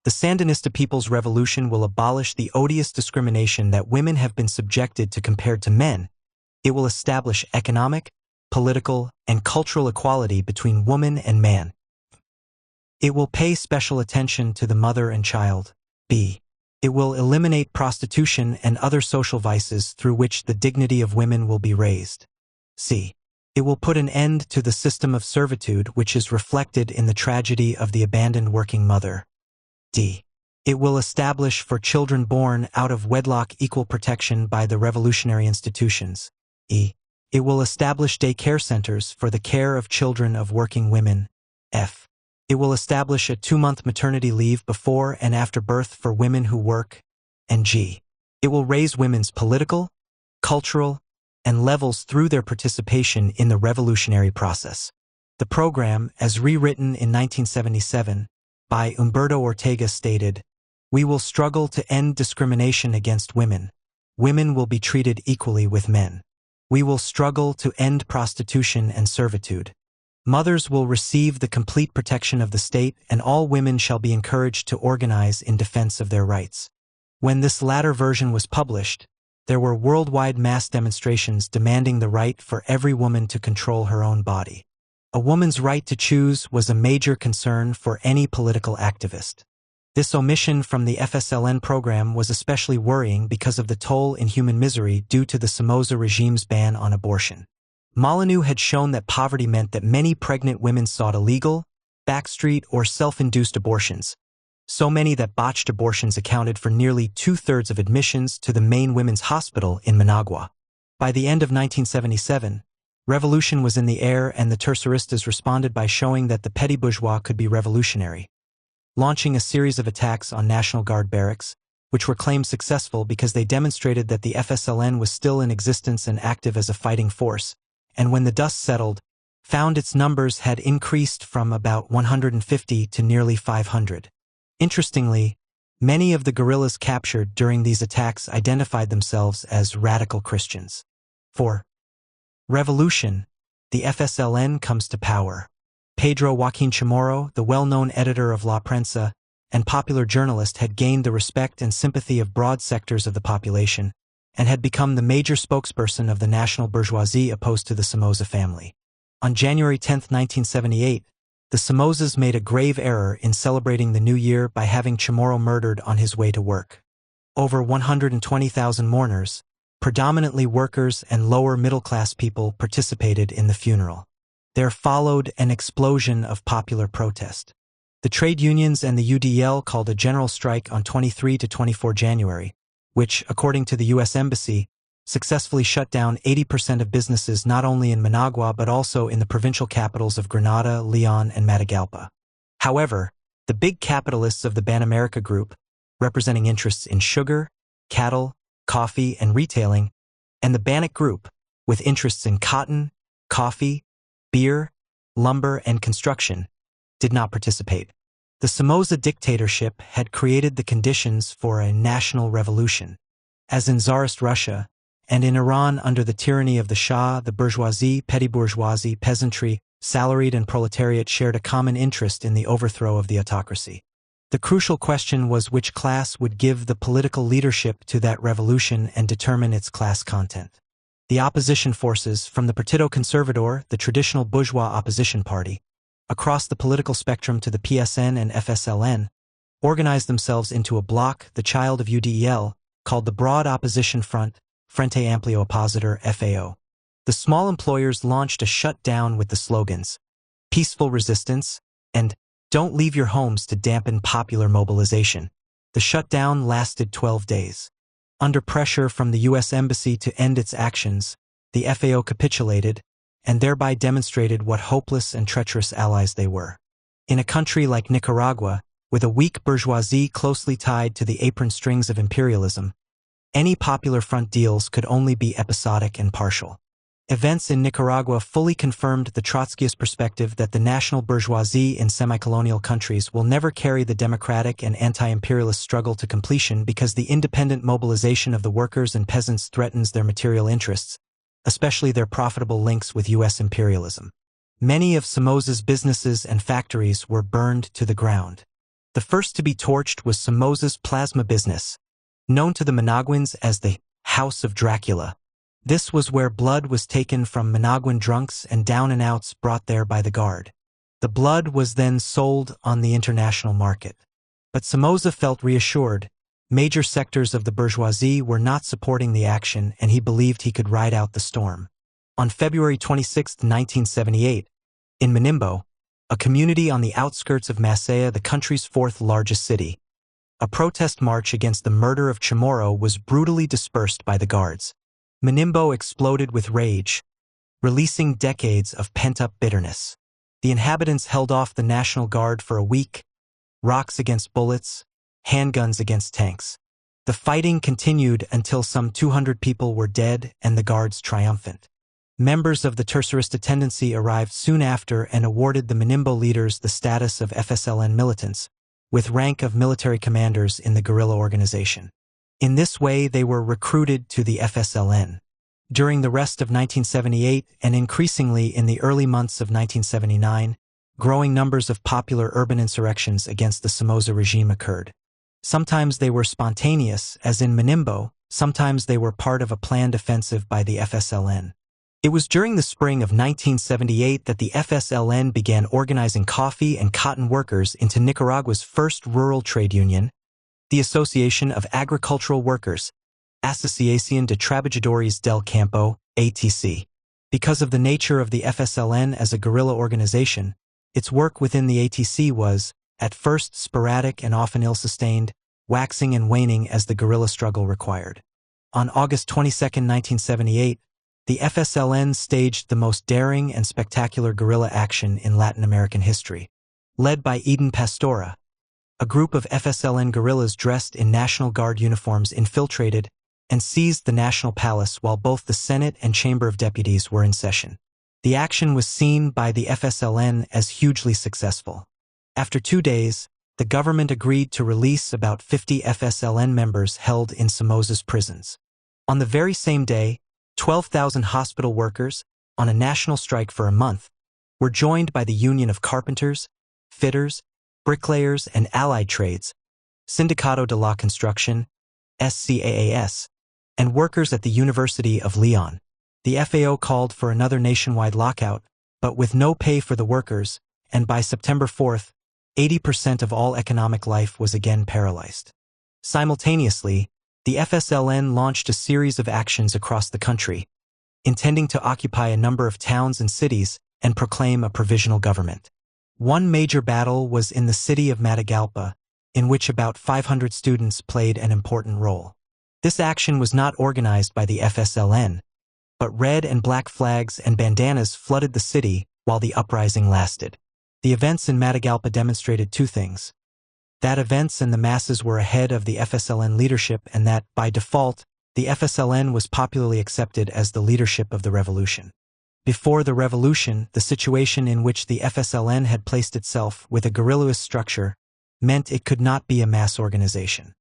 The Sandinista People's Revolution will abolish the odious discrimination that women have been subjected to compared to men. It will establish economic, political, and cultural equality between woman and man. It will pay special attention to the mother and child. B. It will eliminate prostitution and other social vices through which the dignity of women will be raised. C. It will put an end to the system of servitude which is reflected in the tragedy of the abandoned working mother. D. It will establish for children born out of wedlock equal protection by the revolutionary institutions. E. It will establish day care centers for the care of children of working women. F. It will establish a 2-month maternity leave before and after birth for women who work. And G. It will raise women's political, cultural, and levels through their participation in the revolutionary process. The program, as rewritten in 1977, by Humberto Ortega stated, "We will struggle to end discrimination against women. Women will be treated equally with men. We will struggle to end prostitution and servitude. Mothers will receive the complete protection of the state, and all women shall be encouraged to organize in defense of their rights." When this latter version was published, there were worldwide mass demonstrations demanding the right for every woman to control her own body. A woman's right to choose was a major concern for any political activist. This omission from the FSLN program was especially worrying because of the toll in human misery due to the Somoza regime's ban on abortion. Molyneux had shown that poverty meant that many pregnant women sought illegal, backstreet, or self-induced abortions, so many that botched abortions accounted for nearly 2/3 of admissions to the main women's hospital in Managua. By the end of 1977, revolution was in the air, and the Terceristas responded by showing that the petty bourgeois could be revolutionary, launching a series of attacks on National Guard barracks, which were claimed successful because they demonstrated that the FSLN was still in existence and active as a fighting force, and when the dust settled, found its numbers had increased from about 150 to nearly 500. Interestingly, many of the guerrillas captured during these attacks identified themselves as radical Christians. 4. Revolution, the FSLN comes to power. Pedro Joaquin Chamorro, the well-known editor of La Prensa and popular journalist, had gained the respect and sympathy of broad sectors of the population and had become the major spokesperson of the national bourgeoisie opposed to the Somoza family. On January 10, 1978, the Somozas made a grave error in celebrating the new year by having Chamorro murdered on his way to work. Over 120,000 mourners, predominantly workers and lower middle-class people, participated in the funeral. There followed an explosion of popular protest. The trade unions and the UDL called a general strike on 23 to 24 January, which, according to the U.S. Embassy, successfully shut down 80% of businesses not only in Managua but also in the provincial capitals of Grenada, Leon, and Matagalpa. However, the big capitalists of the Ban America Group, representing interests in sugar, cattle, coffee, and retailing, and the Bannock Group, with interests in cotton, coffee, beer, lumber, and construction, did not participate. The Somoza dictatorship had created the conditions for a national revolution. As in Tsarist Russia, and in Iran under the tyranny of the Shah, the bourgeoisie, petty bourgeoisie, peasantry, salaried and proletariat shared a common interest in the overthrow of the autocracy. The crucial question was which class would give the political leadership to that revolution and determine its class content. The opposition forces, from the Partido Conservador, the traditional bourgeois opposition party, across the political spectrum to the PSN and FSLN, organized themselves into a bloc, the child of UDEL, called the Broad Opposition Front, Frente Amplio Opositor, FAO. The small employers launched a shutdown with the slogans, "Peaceful Resistance," and "Don't leave your homes" to dampen popular mobilization. The shutdown lasted 12 days. Under pressure from the U.S. Embassy to end its actions, the FAO capitulated and thereby demonstrated what hopeless and treacherous allies they were. In a country like Nicaragua, with a weak bourgeoisie closely tied to the apron strings of imperialism, any popular front deals could only be episodic and partial. Events in Nicaragua fully confirmed the Trotskyist perspective that the national bourgeoisie in semi-colonial countries will never carry the democratic and anti-imperialist struggle to completion because the independent mobilization of the workers and peasants threatens their material interests, especially their profitable links with U.S. imperialism. Many of Somoza's businesses and factories were burned to the ground. The first to be torched was Somoza's plasma business, known to the Managuans as the House of Dracula. This was where blood was taken from Managuan drunks and down-and-outs brought there by the guard. The blood was then sold on the international market. But Somoza felt reassured. Major sectors of the bourgeoisie were not supporting the action, and he believed he could ride out the storm. On February 26, 1978, in Manimbo, a community on the outskirts of Masaya, the country's fourth largest city, a protest march against the murder of Chamorro was brutally dispersed by the guards. Manimbo exploded with rage, releasing decades of pent-up bitterness. The inhabitants held off the National Guard for a week, rocks against bullets, handguns against tanks. The fighting continued until some 200 people were dead and the guards triumphant. Members of the Tercerista tendency arrived soon after and awarded the Manimbo leaders the status of FSLN militants, with rank of military commanders in the guerrilla organization. In this way, they were recruited to the FSLN. During the rest of 1978 and increasingly in the early months of 1979, growing numbers of popular urban insurrections against the Somoza regime occurred. Sometimes they were spontaneous, as in Manimbo, sometimes they were part of a planned offensive by the FSLN. It was during the spring of 1978 that the FSLN began organizing coffee and cotton workers into Nicaragua's first rural trade union, the Association of Agricultural Workers, Asociación de Trabajadores del Campo, ATC. Because of the nature of the FSLN as a guerrilla organization, its work within the ATC was, at first sporadic and often ill-sustained, waxing and waning as the guerrilla struggle required. On August 22, 1978, the FSLN staged the most daring and spectacular guerrilla action in Latin American history. Led by Eden Pastora, a group of FSLN guerrillas dressed in National Guard uniforms infiltrated and seized the National Palace while both the Senate and Chamber of Deputies were in session. The action was seen by the FSLN as hugely successful. After 2 days, the government agreed to release about 50 FSLN members held in Somoza's prisons. On the very same day, 12,000 hospital workers, on a national strike for a month, were joined by the Union of Carpenters, Fitters, Bricklayers, and Allied Trades, Sindicato de la Construcción, SCAAS, and workers at the University of Leon. The FAO called for another nationwide lockout, but with no pay for the workers, and by September 4th, 80% of all economic life was again paralyzed. Simultaneously, the FSLN launched a series of actions across the country, intending to occupy a number of towns and cities and proclaim a provisional government. One major battle was in the city of Matagalpa, in which about 500 students played an important role. This action was not organized by the FSLN, but red and black flags and bandanas flooded the city while the uprising lasted. The events in Matagalpa demonstrated two things: that events and the masses were ahead of the FSLN leadership, and that, by default, the FSLN was popularly accepted as the leadership of the revolution. Before the revolution, the situation in which the FSLN had placed itself with a guerrillas structure meant it could not be a mass organization.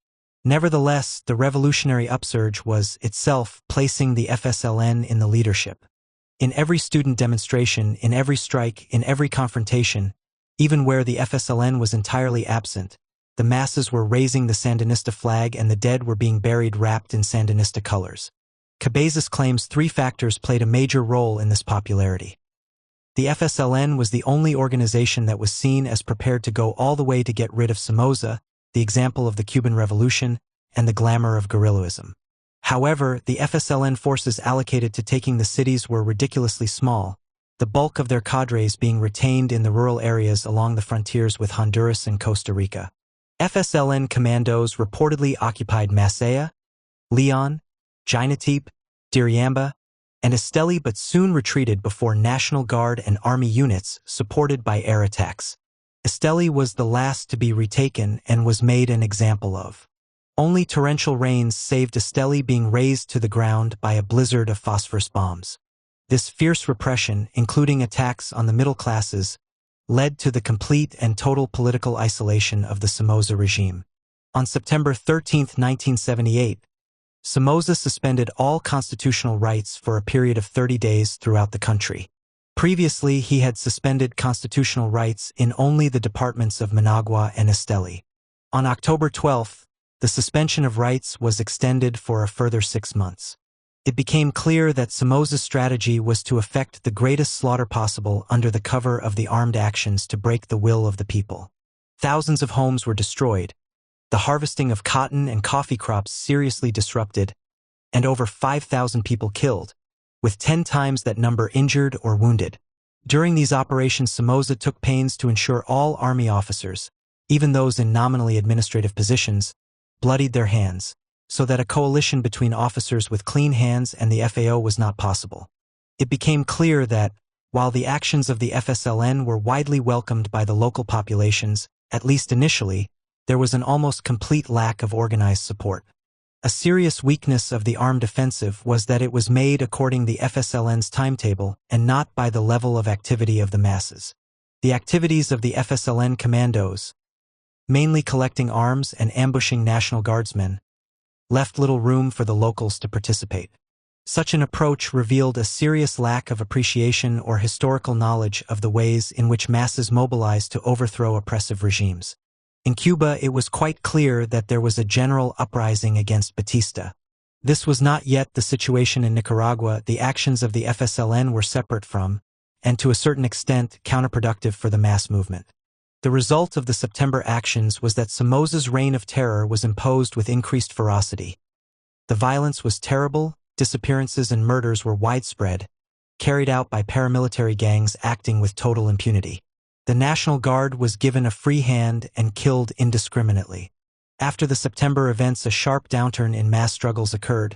Nevertheless, the revolutionary upsurge was itself placing the FSLN in the leadership. In every student demonstration, in every strike, in every confrontation, even where the FSLN was entirely absent, the masses were raising the Sandinista flag and the dead were being buried wrapped in Sandinista colors. Cabezas claims three factors played a major role in this popularity. The FSLN was the only organization that was seen as prepared to go all the way to get rid of Somoza, the example of the Cuban Revolution, and the glamour of guerrillism. However, the FSLN forces allocated to taking the cities were ridiculously small, the bulk of their cadres being retained in the rural areas along the frontiers with Honduras and Costa Rica. FSLN commandos reportedly occupied Masaya, Leon, Jinatip, Diriamba, and Esteli, but soon retreated before National Guard and Army units supported by air attacks. Esteli was the last to be retaken and was made an example of. Only torrential rains saved Esteli being razed to the ground by a blizzard of phosphorus bombs. This fierce repression, including attacks on the middle classes, led to the complete and total political isolation of the Somoza regime. On September 13, 1978, Somoza suspended all constitutional rights for a period of 30 days throughout the country. Previously, he had suspended constitutional rights in only the departments of Managua and Esteli. On October 12, the suspension of rights was extended for a further 6 months. It became clear that Somoza's strategy was to effect the greatest slaughter possible under the cover of the armed actions to break the will of the people. Thousands of homes were destroyed, the harvesting of cotton and coffee crops seriously disrupted, and over 5,000 people killed, with 10 times that number injured or wounded. During these operations, Somoza took pains to ensure all army officers, even those in nominally administrative positions, bloodied their hands, so that a coalition between officers with clean hands and the FAO was not possible. It became clear that, while the actions of the FSLN were widely welcomed by the local populations, at least initially, there was an almost complete lack of organized support. A serious weakness of the armed offensive was that it was made according to the FSLN's timetable and not by the level of activity of the masses. The activities of the FSLN commandos, mainly collecting arms and ambushing National Guardsmen, left little room for the locals to participate. Such an approach revealed a serious lack of appreciation or historical knowledge of the ways in which masses mobilized to overthrow oppressive regimes. In Cuba, it was quite clear that there was a general uprising against Batista. This was not yet the situation in Nicaragua. The actions of the FSLN were separate from, and to a certain extent, counterproductive for the mass movement. The result of the September actions was that Somoza's reign of terror was imposed with increased ferocity. The violence was terrible, disappearances and murders were widespread, carried out by paramilitary gangs acting with total impunity. The National Guard was given a free hand and killed indiscriminately. After the September events, a sharp downturn in mass struggles occurred,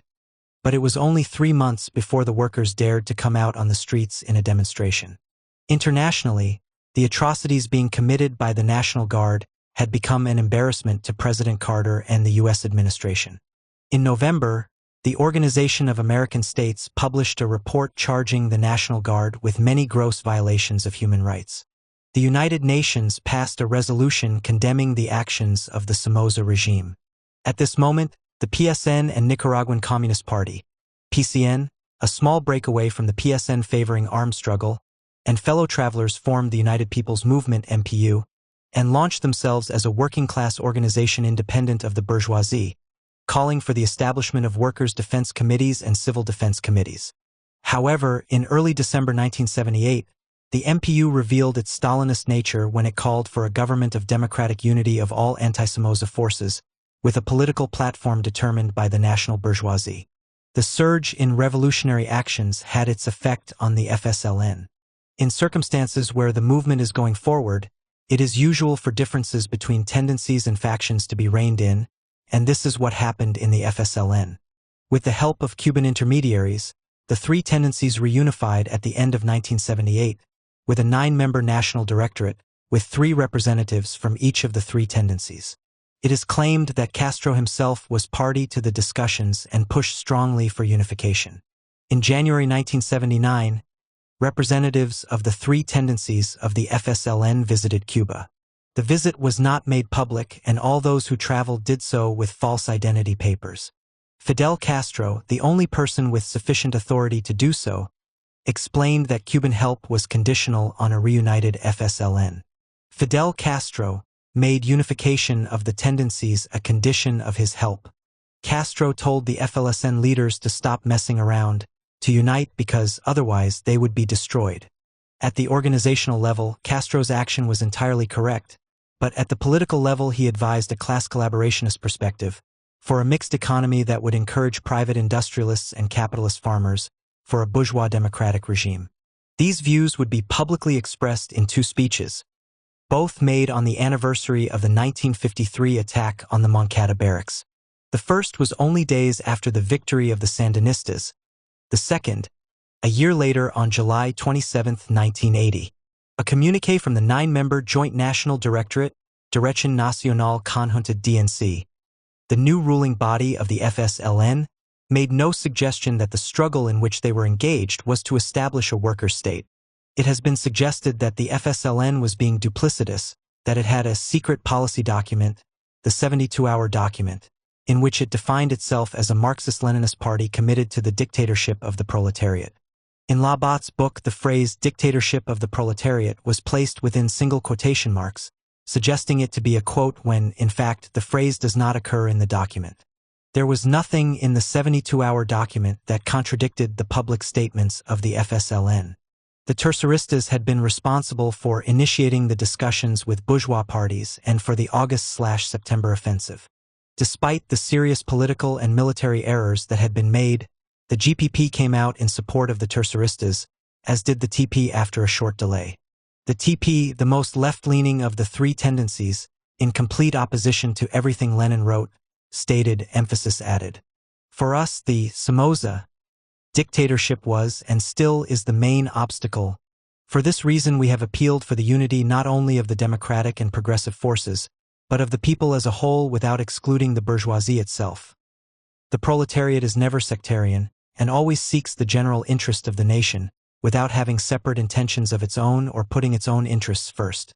but it was only 3 months before the workers dared to come out on the streets in a demonstration. Internationally, the atrocities being committed by the National Guard had become an embarrassment to President Carter and the U.S. administration. In November, the Organization of American States published a report charging the National Guard with many gross violations of human rights. The United Nations passed a resolution condemning the actions of the Somoza regime. At this moment, the PSN and Nicaraguan Communist Party, PCN, a small breakaway from the PSN favoring armed struggle, and fellow travelers formed the United People's Movement MPU, and launched themselves as a working-class organization independent of the bourgeoisie, calling for the establishment of workers' defense committees and civil defense committees. However, in early December 1978, the MPU revealed its Stalinist nature when it called for a government of democratic unity of all anti-Somoza forces, with a political platform determined by the national bourgeoisie. The surge in revolutionary actions had its effect on the FSLN. In circumstances where the movement is going forward, it is usual for differences between tendencies and factions to be reined in, and this is what happened in the FSLN. With the help of Cuban intermediaries, the three tendencies reunified at the end of 1978, with a 9-member national directorate, with 3 representatives from each of the 3 tendencies. It is claimed that Castro himself was party to the discussions and pushed strongly for unification. In January 1979, representatives of the 3 tendencies of the FSLN visited Cuba. The visit was not made public, and all those who traveled did so with false identity papers. Fidel Castro, the only person with sufficient authority to do so, explained that Cuban help was conditional on a reunited FSLN. Fidel Castro made unification of the tendencies a condition of his help. Castro told the FLSN leaders to stop messing around, to unite because otherwise they would be destroyed. At the organizational level, Castro's action was entirely correct, but at the political level he advised a class collaborationist perspective, for a mixed economy that would encourage private industrialists and capitalist farmers, for a bourgeois democratic regime. These views would be publicly expressed in 2 speeches, both made on the anniversary of the 1953 attack on the Moncada barracks. The first was only days after the victory of the Sandinistas, the second, a year later on July 27, 1980. A communiqué from the 9-member Joint National Directorate, Dirección Nacional Conjunta DNC, the new ruling body of the FSLN, made no suggestion that the struggle in which they were engaged was to establish a worker state. It has been suggested that the FSLN was being duplicitous, that it had a secret policy document, the 72-hour document, in which it defined itself as a Marxist-Leninist party committed to the dictatorship of the proletariat. In Labat's book, the phrase dictatorship of the proletariat was placed within single quotation marks, suggesting it to be a quote when, in fact, the phrase does not occur in the document. There was nothing in the 72-hour document that contradicted the public statements of the FSLN. The terceristas had been responsible for initiating the discussions with bourgeois parties and for the August/September offensive. Despite the serious political and military errors that had been made, the GPP came out in support of the terceristas, as did the TP after a short delay. The TP, the most left-leaning of the 3 tendencies, in complete opposition to everything Lenin wrote, stated, emphasis added. For us, the Somoza dictatorship was and still is the main obstacle. For this reason we have appealed for the unity not only of the democratic and progressive forces, but of the people as a whole without excluding the bourgeoisie itself. The proletariat is never sectarian, and always seeks the general interest of the nation, without having separate intentions of its own or putting its own interests first.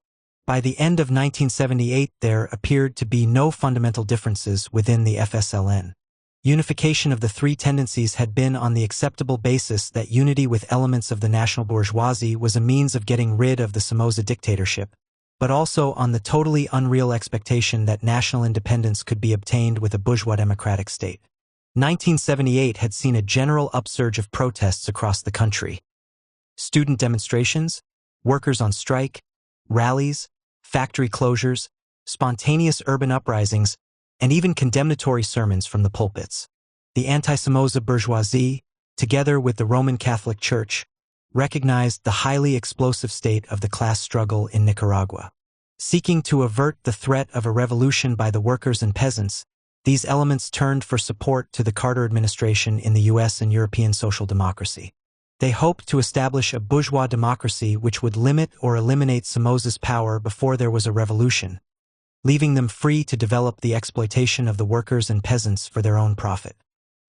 By the end of 1978 there appeared to be no fundamental differences within the FSLN. Unification of the 3 tendencies had been on the acceptable basis that unity with elements of the national bourgeoisie was a means of getting rid of the Somoza dictatorship, but also on the totally unreal expectation that national independence could be obtained with a bourgeois democratic state. 1978 had seen a general upsurge of protests across the country. Student demonstrations, workers on strike, rallies, factory closures, spontaneous urban uprisings, and even condemnatory sermons from the pulpits. The anti-Somoza bourgeoisie, together with the Roman Catholic Church, recognized the highly explosive state of the class struggle in Nicaragua. Seeking to avert the threat of a revolution by the workers and peasants, these elements turned for support to the Carter administration in the US and European social democracy. They hoped to establish a bourgeois democracy which would limit or eliminate Somoza's power before there was a revolution, leaving them free to develop the exploitation of the workers and peasants for their own profit.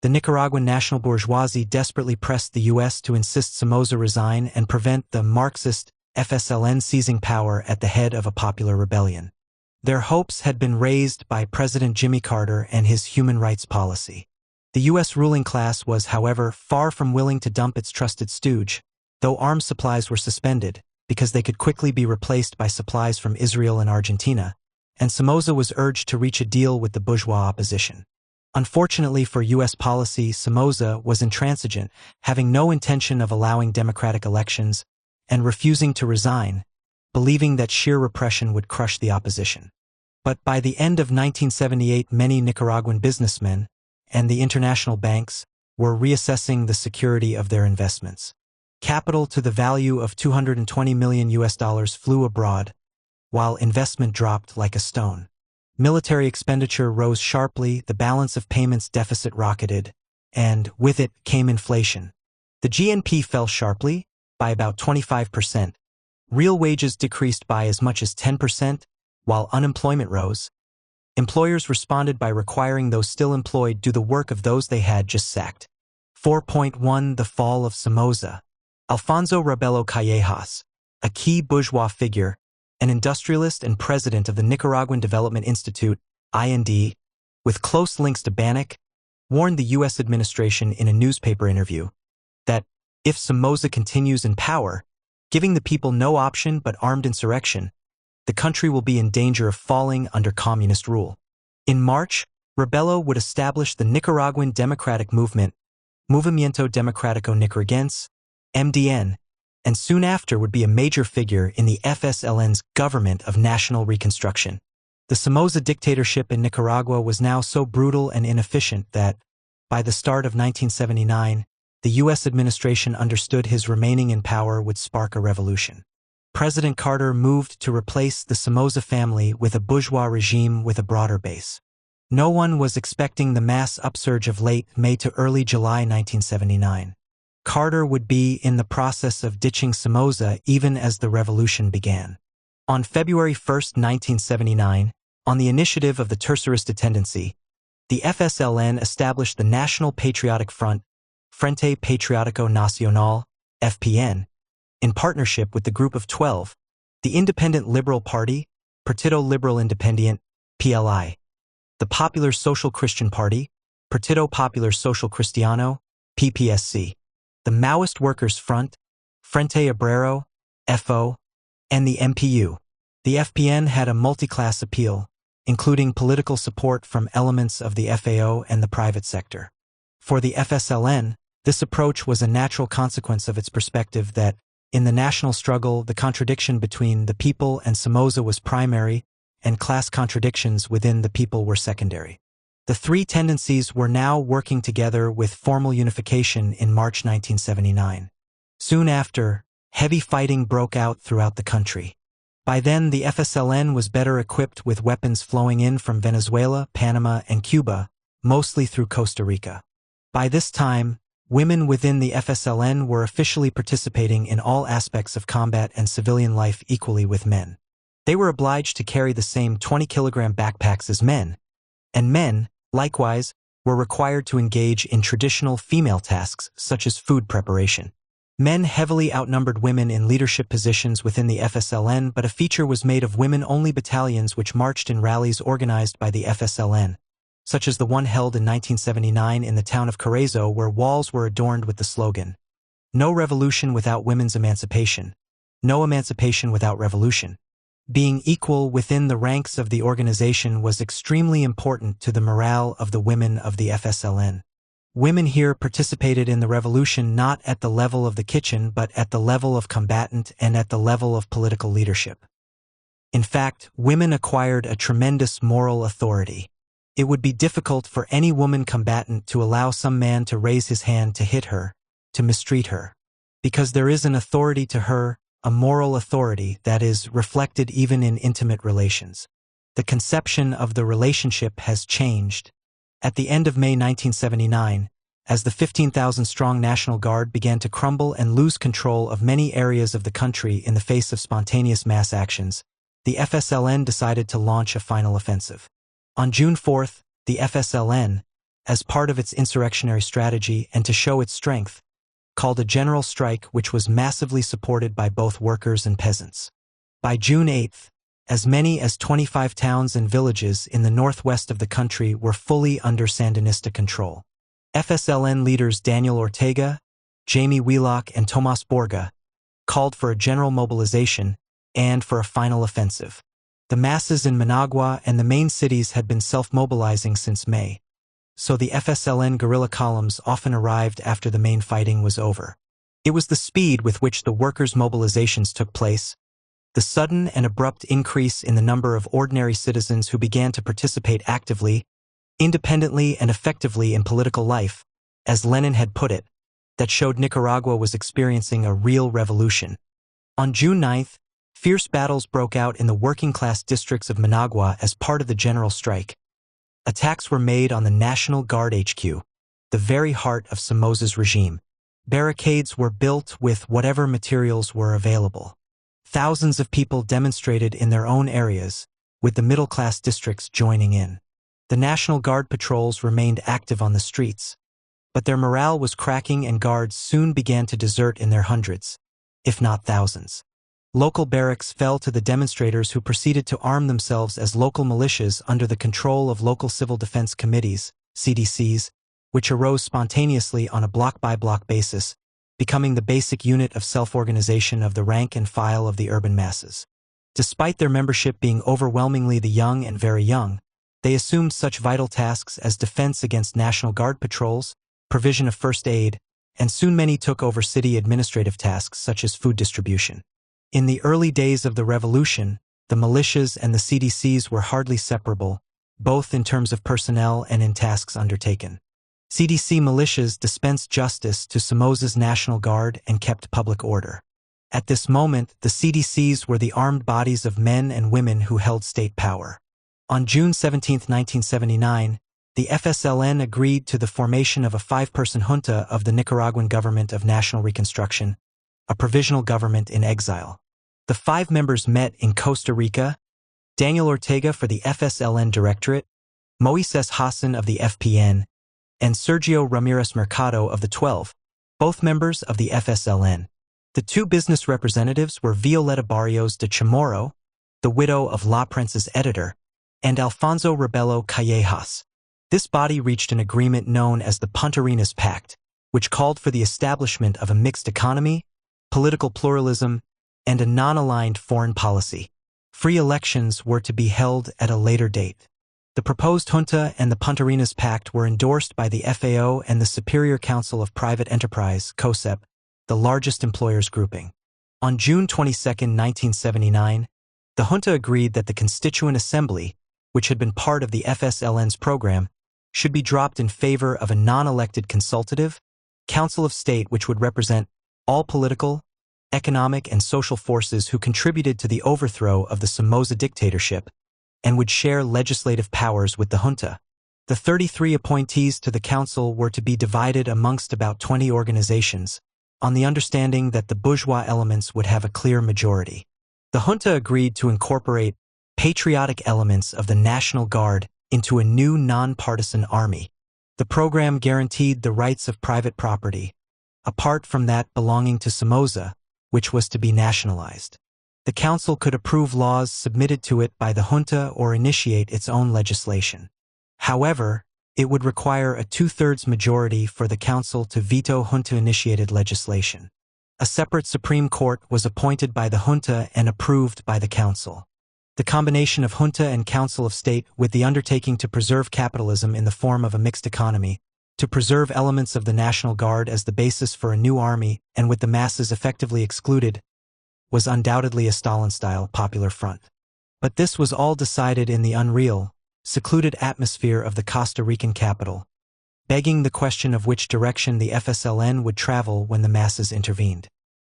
The Nicaraguan national bourgeoisie desperately pressed the U.S. to insist Somoza resign and prevent the Marxist FSLN seizing power at the head of a popular rebellion. Their hopes had been raised by President Jimmy Carter and his human rights policy. The U.S. ruling class was, however, far from willing to dump its trusted stooge, though arms supplies were suspended, because they could quickly be replaced by supplies from Israel and Argentina, and Somoza was urged to reach a deal with the bourgeois opposition. Unfortunately for U.S. policy, Somoza was intransigent, having no intention of allowing democratic elections, and refusing to resign, believing that sheer repression would crush the opposition. But by the end of 1978, many Nicaraguan businessmen and the international banks were reassessing the security of their investments. Capital to the value of $220 million flew abroad, while investment dropped like a stone. military expenditure rose sharply, the balance of payments deficit rocketed, and with it came inflation. The GNP fell sharply, by about 25%. Real wages decreased by as much as 10%, while unemployment rose. Employers responded by requiring those still employed do the work of those they had just sacked. 4.1 The fall of Somoza. Alfonso Rebelo Callejas, a key bourgeois figure, an industrialist and president of the Nicaraguan Development Institute, IND, with close links to Bannock, warned the U.S. administration in a newspaper interview that, if Somoza continues in power, giving the people no option but armed insurrection, the country will be in danger of falling under communist rule. In March, Rebelo would establish the Nicaraguan Democratic Movement, Movimiento Democrático Nicaragüense, MDN, and soon after would be a major figure in the FSLN's Government of National Reconstruction. The Somoza dictatorship in Nicaragua was now so brutal and inefficient that, by the start of 1979, the U.S. administration understood his remaining in power would spark a revolution. President Carter moved to replace the Somoza family with a bourgeois regime with a broader base. No one was expecting the mass upsurge of late May to early July 1979. Carter would be in the process of ditching Somoza even as the revolution began. On February 1, 1979, on the initiative of the Tercerista Tendency, the FSLN established the National Patriotic Front, Frente Patriótico Nacional, FPN, in partnership with the Group of 12, the Independent Liberal Party, Partido Liberal Independiente, PLI, the Popular Social Christian Party, Partido Popular Social Cristiano, PPSC, the Maoist Workers' Front, Frente Obrero, FO, and the MPU. The FPN had a multi-class appeal, including political support from elements of the FAO and the private sector. For the FSLN, this approach was a natural consequence of its perspective that, in the national struggle, the contradiction between the people and Somoza was primary, and class contradictions within the people were secondary. The three tendencies were now working together with formal unification in March 1979. Soon after, heavy fighting broke out throughout the country. By then, the FSLN was better equipped with weapons flowing in from Venezuela, Panama, and Cuba, mostly through Costa Rica. By this time, women within the FSLN were officially participating in all aspects of combat and civilian life equally with men. They were obliged to carry the same 20-kilogram backpacks as men, and men, likewise, were required to engage in traditional female tasks such as food preparation. Men heavily outnumbered women in leadership positions within the FSLN, but a feature was made of women-only battalions which marched in rallies organized by the FSLN, such as the one held in 1979 in the town of Carrizo, where walls were adorned with the slogan, "No revolution without women's emancipation, no emancipation without revolution." Being equal within the ranks of the organization was extremely important to the morale of the women of the FSLN. Women here participated in the revolution not at the level of the kitchen but at the level of combatant and at the level of political leadership. In fact, women acquired a tremendous moral authority. It would be difficult for any woman combatant to allow some man to raise his hand to hit her, to mistreat her, because there is an authority to her, a moral authority that is reflected even in intimate relations. The conception of the relationship has changed. At the end of May 1979, as the 15,000-strong National Guard began to crumble and lose control of many areas of the country in the face of spontaneous mass actions, the FSLN decided to launch a final offensive. On June 4th, the FSLN, as part of its insurrectionary strategy and to show its strength, called a general strike which was massively supported by both workers and peasants. By June 8th, as many as 25 towns and villages in the northwest of the country were fully under Sandinista control. FSLN leaders Daniel Ortega, Jamie Wheelock, and Tomas Borga called for a general mobilization and for a final offensive. The masses in Managua and the main cities had been self-mobilizing since May, so the FSLN guerrilla columns often arrived after the main fighting was over. It was the speed with which the workers' mobilizations took place, the sudden and abrupt increase in the number of ordinary citizens who began to participate actively, independently and effectively in political life, as Lenin had put it, that showed Nicaragua was experiencing a real revolution. On June 9th, Fierce battles broke out in the working-class districts of Managua as part of the general strike. Attacks were made on the National Guard HQ, the very heart of Somoza's regime. Barricades were built with whatever materials were available. Thousands of people demonstrated in their own areas, with the middle-class districts joining in. The National Guard patrols remained active on the streets, but their morale was cracking and guards soon began to desert in their hundreds, if not thousands. Local barracks fell to the demonstrators who proceeded to arm themselves as local militias under the control of local civil defense committees, CDCs, which arose spontaneously on a block-by-block basis, becoming the basic unit of self-organization of the rank and file of the urban masses. Despite their membership being overwhelmingly the young and very young, they assumed such vital tasks as defense against National Guard patrols, provision of first aid, and soon many took over city administrative tasks such as food distribution. In the early days of the revolution, the militias and the CDCs were hardly separable, both in terms of personnel and in tasks undertaken. CDC militias dispensed justice to Somoza's National Guard and kept public order. At this moment, the CDCs were the armed bodies of men and women who held state power. On June 17, 1979, the FSLN agreed to the formation of a 5-person junta of the Nicaraguan Government of National Reconstruction, a provisional government in exile. The 5 members met in Costa Rica: Daniel Ortega for the FSLN Directorate, Moises Hassan of the FPN, and Sergio Ramirez Mercado of the 12, both members of the FSLN. The 2 business representatives were Violeta Barrios de Chamorro, the widow of La Prensa's editor, and Alfonso Rebelo Callejas. This body reached an agreement known as the Punta Arenas Pact, which called for the establishment of a mixed economy, political pluralism, and a non-aligned foreign policy. Free elections were to be held at a later date. The proposed junta and the Punta Arenas Pact were endorsed by the FAO and the Superior Council of Private Enterprise, COSEP, the largest employers grouping. On June 22, 1979, the junta agreed that the Constituent Assembly, which had been part of the FSLN's program, should be dropped in favor of a non-elected consultative Council of State which would represent all political, economic, and social forces who contributed to the overthrow of the Somoza dictatorship and would share legislative powers with the junta. The 33 appointees to the council were to be divided amongst about 20 organizations, on the understanding that the bourgeois elements would have a clear majority. The junta agreed to incorporate patriotic elements of the National Guard into a new non-partisan army. The program guaranteed the rights of private property, apart from that belonging to Somoza, which was to be nationalized. The council could approve laws submitted to it by the junta or initiate its own legislation. However, it would require a 2/3 majority for the council to veto junta-initiated legislation. A separate Supreme Court was appointed by the junta and approved by the council. The combination of junta and Council of State, with the undertaking to preserve capitalism in the form of a mixed economy, to preserve elements of the National Guard as the basis for a new army, and with the masses effectively excluded, was undoubtedly a Stalin-style popular front. But this was all decided in the unreal, secluded atmosphere of the Costa Rican capital, begging the question of which direction the FSLN would travel when the masses intervened.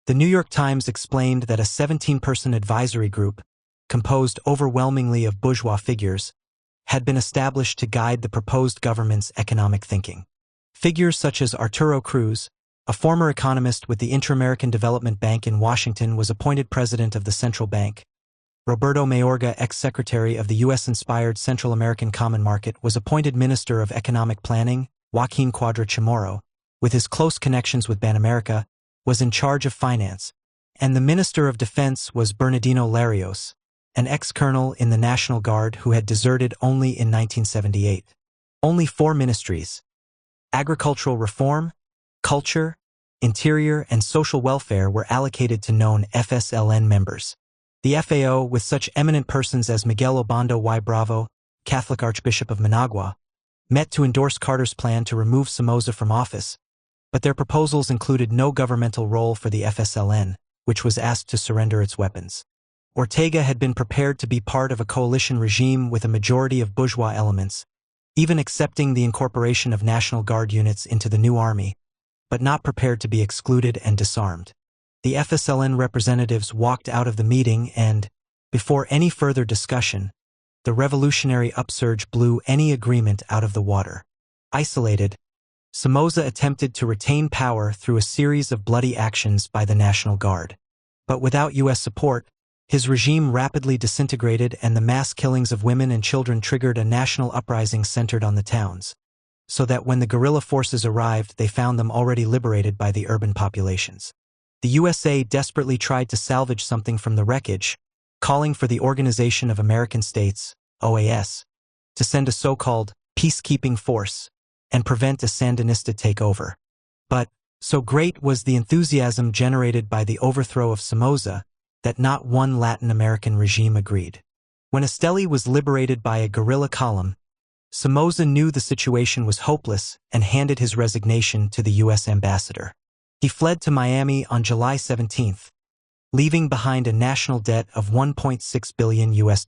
The New York Times explained that a 17-person advisory group, composed overwhelmingly of bourgeois figures, had been established to guide the proposed government's economic thinking. Figures such as Arturo Cruz, a former economist with the Inter-American Development Bank in Washington, was appointed president of the central bank. Roberto Mayorga, ex-secretary of the U.S.-inspired Central American Common Market, was appointed Minister of Economic Planning. Joaquin Cuadra Chamorro, with his close connections with Ban America, was in charge of finance, and the Minister of Defense was Bernardino Larios, an ex-colonel in the National Guard who had deserted only in 1978. Only 4 ministries: agricultural reform, culture, interior, and social welfare were allocated to known FSLN members. The FAO, with such eminent persons as Miguel Obando y Bravo, Catholic Archbishop of Managua, met to endorse Carter's plan to remove Somoza from office, but their proposals included no governmental role for the FSLN, which was asked to surrender its weapons. Ortega had been prepared to be part of a coalition regime with a majority of bourgeois elements, even accepting the incorporation of National Guard units into the new army, but not prepared to be excluded and disarmed. The FSLN representatives walked out of the meeting and, before any further discussion, the revolutionary upsurge blew any agreement out of the water. Isolated, Somoza attempted to retain power through a series of bloody actions by the National Guard. But without U.S. support, his regime rapidly disintegrated and the mass killings of women and children triggered a national uprising centered on the towns, so that when the guerrilla forces arrived they found them already liberated by the urban populations. The USA desperately tried to salvage something from the wreckage, calling for the Organization of American States, OAS, to send a so-called peacekeeping force and prevent a Sandinista takeover. But, so great was the enthusiasm generated by the overthrow of Somoza that not one Latin American regime agreed. When Esteli was liberated by a guerrilla column, Somoza knew the situation was hopeless and handed his resignation to the U.S. ambassador. He fled to Miami on July 17, leaving behind a national debt of $1.6 billion US.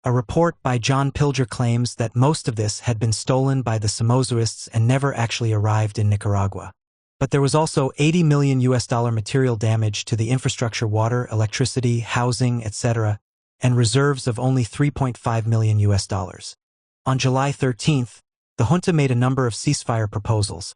A report by John Pilger claims that most of this had been stolen by the Somozoists and never actually arrived in Nicaragua. But there was also $80 million US material damage to the infrastructure, water, electricity, housing, etc., and reserves of only $3.5 million US. On July 13, the junta made a number of ceasefire proposals,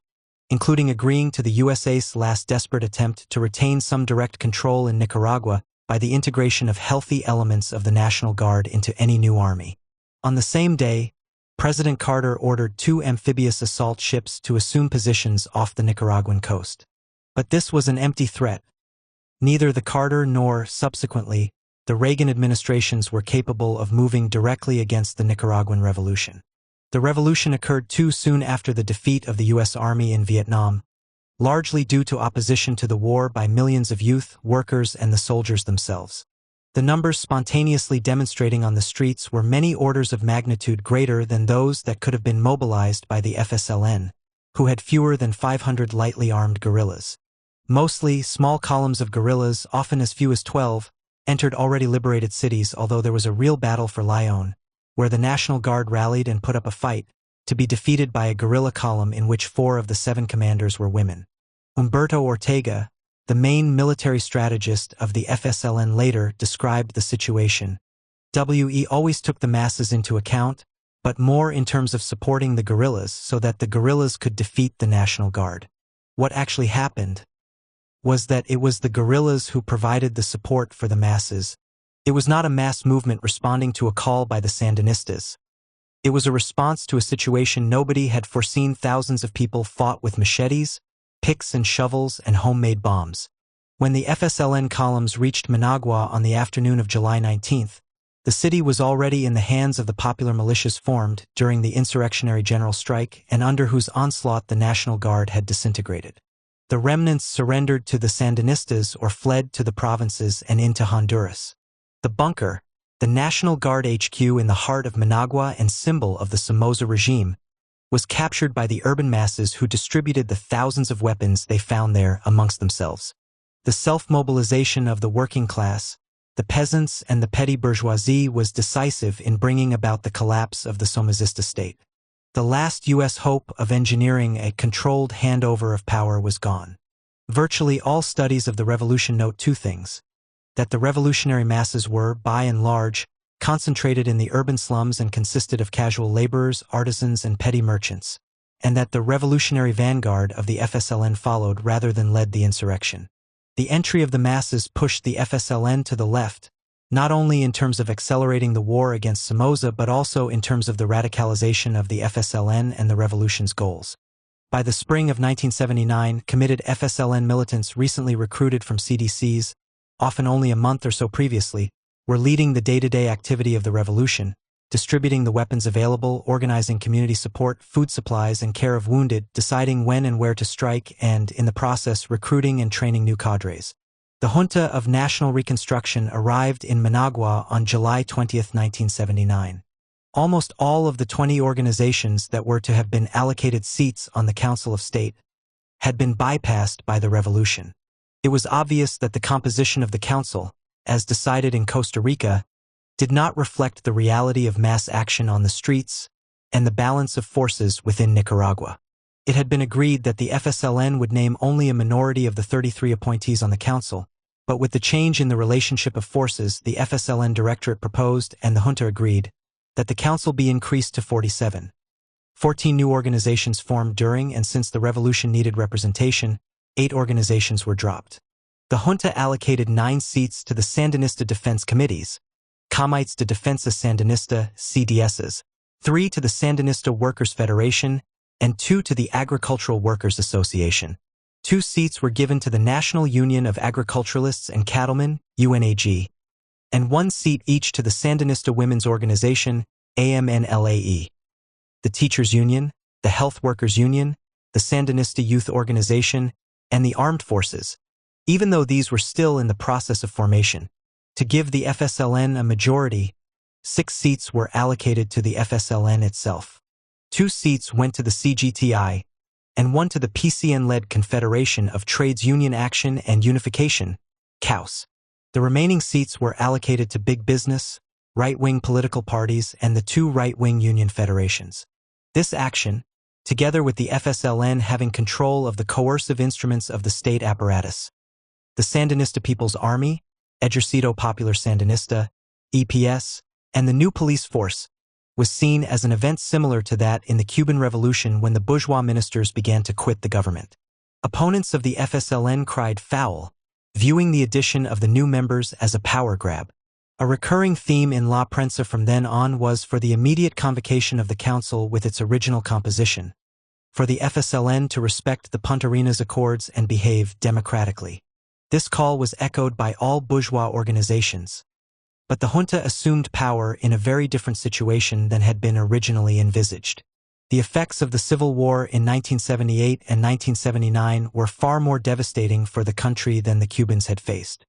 including agreeing to the USA's last desperate attempt to retain some direct control in Nicaragua by the integration of healthy elements of the National Guard into any new army. On the same day, President Carter ordered 2 amphibious assault ships to assume positions off the Nicaraguan coast. But this was an empty threat. Neither the Carter nor, subsequently, the Reagan administrations were capable of moving directly against the Nicaraguan Revolution. The revolution occurred too soon after the defeat of the U.S. Army in Vietnam, largely due to opposition to the war by millions of youth, workers, and the soldiers themselves. The numbers spontaneously demonstrating on the streets were many orders of magnitude greater than those that could have been mobilized by the FSLN, who had fewer than 500 lightly armed guerrillas. Mostly small columns of guerrillas, often as few as 12, entered already liberated cities, although there was a real battle for Lyon, where the National Guard rallied and put up a fight, to be defeated by a guerrilla column in which 4 of the 7 commanders were women. Humberto Ortega, the main military strategist of the FSLN, later described the situation. We always took the masses into account, but more in terms of supporting the guerrillas so that the guerrillas could defeat the National Guard. What actually happened was that it was the guerrillas who provided the support for the masses. It was not a mass movement responding to a call by the Sandinistas. It was a response to a situation nobody had foreseen. Thousands of people fought with machetes, picks and shovels, and homemade bombs. When the FSLN columns reached Managua on the afternoon of July 19, the city was already in the hands of the popular militias formed during the insurrectionary general strike and under whose onslaught the National Guard had disintegrated. The remnants surrendered to the Sandinistas or fled to the provinces and into Honduras. The bunker, the National Guard HQ in the heart of Managua and symbol of the Somoza regime, was captured by the urban masses who distributed the thousands of weapons they found there amongst themselves. The self-mobilization of the working class, the peasants and the petty bourgeoisie was decisive in bringing about the collapse of the Somozista state. The last U.S. hope of engineering a controlled handover of power was gone. Virtually all studies of the revolution note 2 things: that the revolutionary masses were, by and large, concentrated in the urban slums and consisted of casual laborers, artisans, and petty merchants, and that the revolutionary vanguard of the FSLN followed rather than led the insurrection. The entry of the masses pushed the FSLN to the left, not only in terms of accelerating the war against Somoza but also in terms of the radicalization of the FSLN and the revolution's goals. By the spring of 1979, committed FSLN militants recently recruited from CDCs, often only a month or so previously, were leading the day-to-day activity of the revolution, distributing the weapons available, organizing community support, food supplies, and care of wounded, deciding when and where to strike, and, in the process, recruiting and training new cadres. The Junta of National Reconstruction arrived in Managua on July 20, 1979. Almost all of the 20 organizations that were to have been allocated seats on the Council of State had been bypassed by the revolution. It was obvious that the composition of the council, as decided in Costa Rica, did not reflect the reality of mass action on the streets and the balance of forces within Nicaragua. It had been agreed that the FSLN would name only a minority of the 33 appointees on the council, but with the change in the relationship of forces, the FSLN Directorate proposed, and the junta agreed, that the council be increased to 47. 14 new organizations formed during and since the revolution needed representation, 8 organizations were dropped. The junta allocated 9 seats to the Sandinista Defense Committees, Comites de Defensa Sandinista, CDSs, 3 to the Sandinista Workers' Federation, and 2 to the Agricultural Workers Association. 2 seats were given to the National Union of Agriculturalists and Cattlemen, UNAG, and 1 seat each to the Sandinista Women's Organization, AMNLAE, the Teachers Union, the Health Workers Union, the Sandinista Youth Organization, and the Armed Forces, even though these were still in the process of formation. To give the FSLN a majority, 6 seats were allocated to the FSLN itself. 2 seats went to the CGTI, and 1 to the PCN-led Confederation of Trades Union Action and Unification, CAUS. The remaining seats were allocated to big business, right-wing political parties, and the 2 right-wing union federations. This action, together with the FSLN having control of the coercive instruments of the state apparatus, the Sandinista People's Army, Ejercito Popular Sandinista, EPS, and the new police force, was seen as an event similar to that in the Cuban Revolution when the bourgeois ministers began to quit the government. Opponents of the FSLN cried foul, viewing the addition of the new members as a power grab. A recurring theme in La Prensa from then on was for the immediate convocation of the council with its original composition, for the FSLN to respect the Punta Arenas Accords and behave democratically. This call was echoed by all bourgeois organizations. But the junta assumed power in a very different situation than had been originally envisaged. The effects of the Civil War in 1978 and 1979 were far more devastating for the country than the Cubans had faced.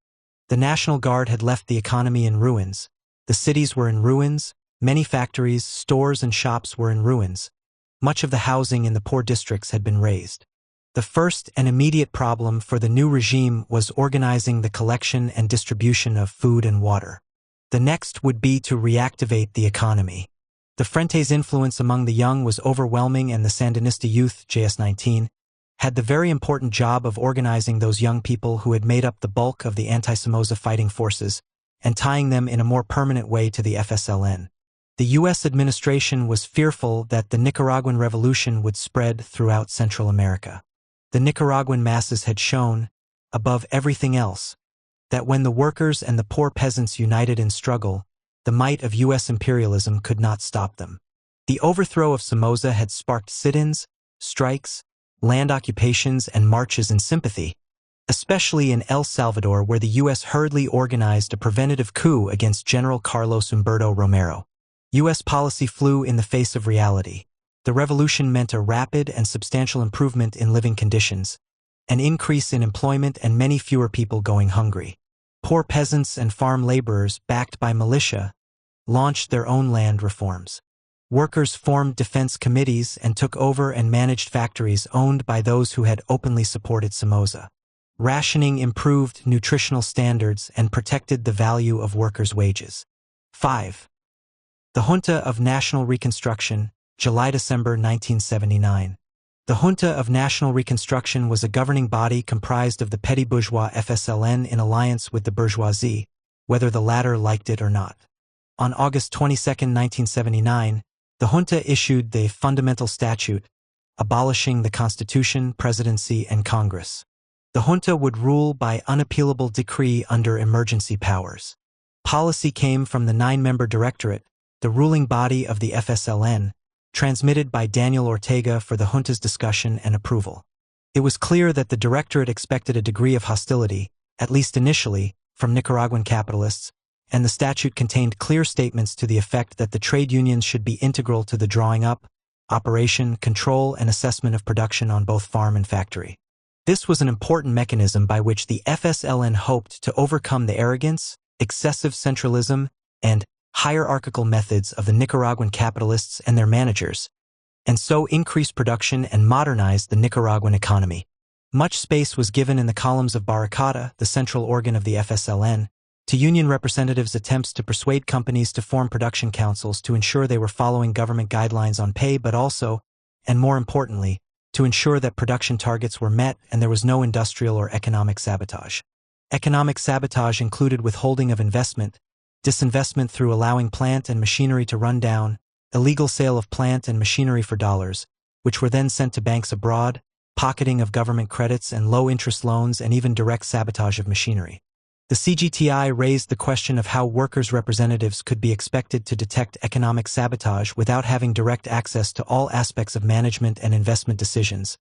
The National Guard had left the economy in ruins. The cities were in ruins. Many factories, stores, and shops were in ruins. Much of the housing in the poor districts had been razed. The first and immediate problem for the new regime was organizing the collection and distribution of food and water. The next would be to reactivate the economy. The Frente's influence among the young was overwhelming, and the Sandinista youth, JS-19, had the very important job of organizing those young people who had made up the bulk of the anti-Somoza fighting forces and tying them in a more permanent way to the FSLN. The U.S. administration was fearful that the Nicaraguan revolution would spread throughout Central America. The Nicaraguan masses had shown, above everything else, that when the workers and the poor peasants united in struggle, the might of U.S. imperialism could not stop them. The overthrow of Somoza had sparked sit-ins, strikes, land occupations, and marches in sympathy, especially in El Salvador, where the U.S. hurriedly organized a preventative coup against General Carlos Humberto Romero. U.S. policy flew in the face of reality. The revolution meant a rapid and substantial improvement in living conditions, an increase in employment, and many fewer people going hungry. Poor peasants and farm laborers, backed by militia, launched their own land reforms. Workers formed defense committees and took over and managed factories owned by those who had openly supported Somoza. Rationing improved nutritional standards and protected the value of workers' wages. 5. The Junta of National Reconstruction, July-December 1979. The Junta of National Reconstruction was a governing body comprised of the petty bourgeois FSLN in alliance with the bourgeoisie, whether the latter liked it or not. On August 22, 1979, the junta issued the Fundamental Statute, abolishing the Constitution, Presidency, and Congress. The junta would rule by unappealable decree under emergency powers. Policy came from the 9-member Directorate, the ruling body of the FSLN, transmitted by Daniel Ortega for the junta's discussion and approval. It was clear that the Directorate expected a degree of hostility, at least initially, from Nicaraguan capitalists, and the statute contained clear statements to the effect that the trade unions should be integral to the drawing up, operation, control, and assessment of production on both farm and factory. This was an important mechanism by which the FSLN hoped to overcome the arrogance, excessive centralism, and hierarchical methods of the Nicaraguan capitalists and their managers, and so increase production and modernize the Nicaraguan economy. Much space was given in the columns of Barricada, the central organ of the FSLN, to union representatives' attempts to persuade companies to form production councils to ensure they were following government guidelines on pay, but also, and more importantly, to ensure that production targets were met and there was no industrial or economic sabotage. Economic sabotage included withholding of investment, disinvestment through allowing plant and machinery to run down, illegal sale of plant and machinery for dollars, which were then sent to banks abroad, pocketing of government credits and low-interest loans, and even direct sabotage of machinery. The CGTI raised the question of how workers' representatives could be expected to detect economic sabotage without having direct access to all aspects of management and investment decisions.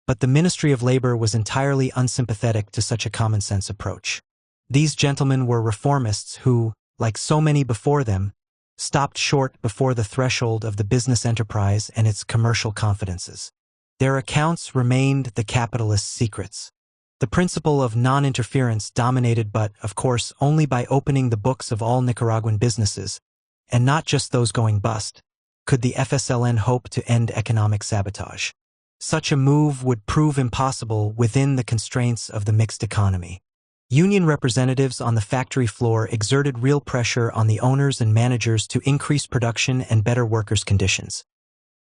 But the Ministry of Labor was entirely unsympathetic to such a common-sense approach. These gentlemen were reformists who, like so many before them, stopped short before the threshold of the business enterprise and its commercial confidences. Their accounts remained the capitalists' secrets. The principle of non-interference dominated, but, of course, only by opening the books of all Nicaraguan businesses, and not just those going bust, could the FSLN hope to end economic sabotage. Such a move would prove impossible within the constraints of the mixed economy. Union representatives on the factory floor exerted real pressure on the owners and managers to increase production and better workers' conditions.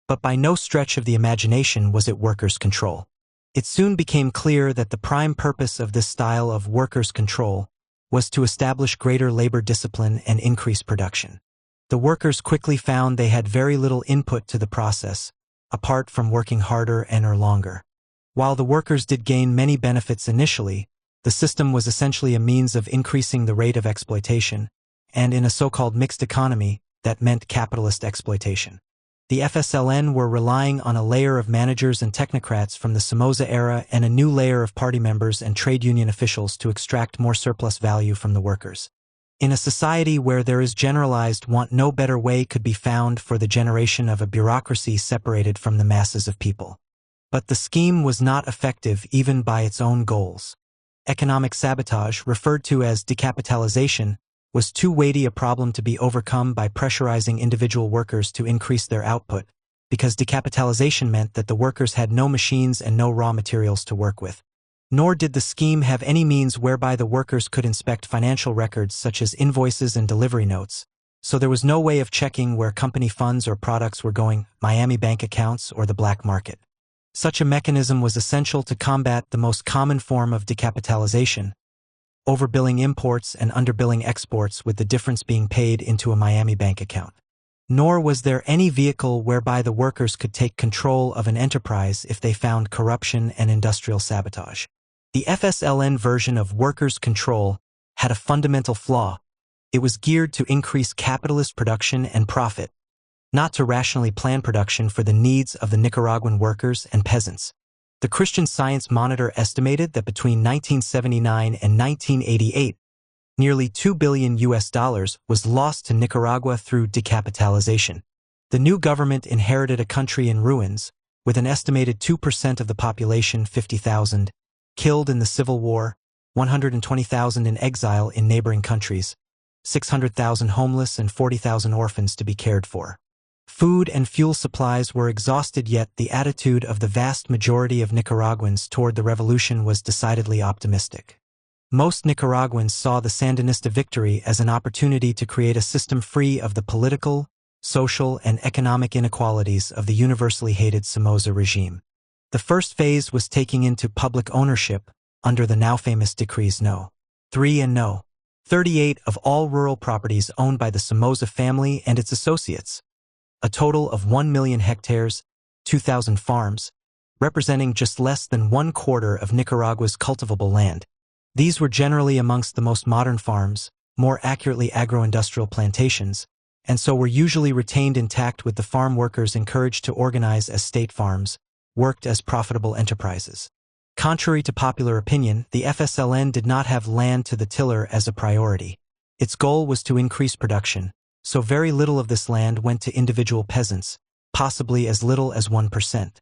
But by no stretch of the imagination was it workers' control. It soon became clear that the prime purpose of this style of workers' control was to establish greater labor discipline and increase production. The workers quickly found they had very little input to the process, apart from working harder and/or longer. While the workers did gain many benefits initially, the system was essentially a means of increasing the rate of exploitation, and in a so-called mixed economy, that meant capitalist exploitation. The FSLN were relying on a layer of managers and technocrats from the Somoza era and a new layer of party members and trade union officials to extract more surplus value from the workers. In a society where there is generalized want, no better way could be found for the generation of a bureaucracy separated from the masses of people. But the scheme was not effective even by its own goals. Economic sabotage, referred to as decapitalization, was too weighty a problem to be overcome by pressurizing individual workers to increase their output, because decapitalization meant that the workers had no machines and no raw materials to work with. Nor did the scheme have any means whereby the workers could inspect financial records such as invoices and delivery notes, so there was no way of checking where company funds or products were going, Miami bank accounts, or the black market. Such a mechanism was essential to combat the most common form of decapitalization, overbilling imports and underbilling exports, with the difference being paid into a Miami bank account. Nor was there any vehicle whereby the workers could take control of an enterprise if they found corruption and industrial sabotage. The FSLN version of workers' control had a fundamental flaw. It was geared to increase capitalist production and profit, not to rationally plan production for the needs of the Nicaraguan workers and peasants. The Christian Science Monitor estimated that between 1979 and 1988, nearly $2 billion was lost to Nicaragua through decapitalization. The new government inherited a country in ruins, with an estimated 2% of the population, 50,000, killed in the Civil War, 120,000 in exile in neighboring countries, 600,000 homeless and 40,000 orphans to be cared for. Food and fuel supplies were exhausted, yet the attitude of the vast majority of Nicaraguans toward the revolution was decidedly optimistic. Most Nicaraguans saw the Sandinista victory as an opportunity to create a system free of the political, social, and economic inequalities of the universally hated Somoza regime. The first phase was taking into public ownership, under the now famous decrees No. 3 and No. 38, of all rural properties owned by the Somoza family and its associates. A total of 1 million hectares, 2,000 farms, representing just less than 1/4 of Nicaragua's cultivable land. These were generally amongst the most modern farms, more accurately agro-industrial plantations, and so were usually retained intact, with the farm workers encouraged to organize as state farms, worked as profitable enterprises. Contrary to popular opinion, the FSLN did not have land to the tiller as a priority. Its goal was to increase production, so very little of this land went to individual peasants, possibly as little as 1%.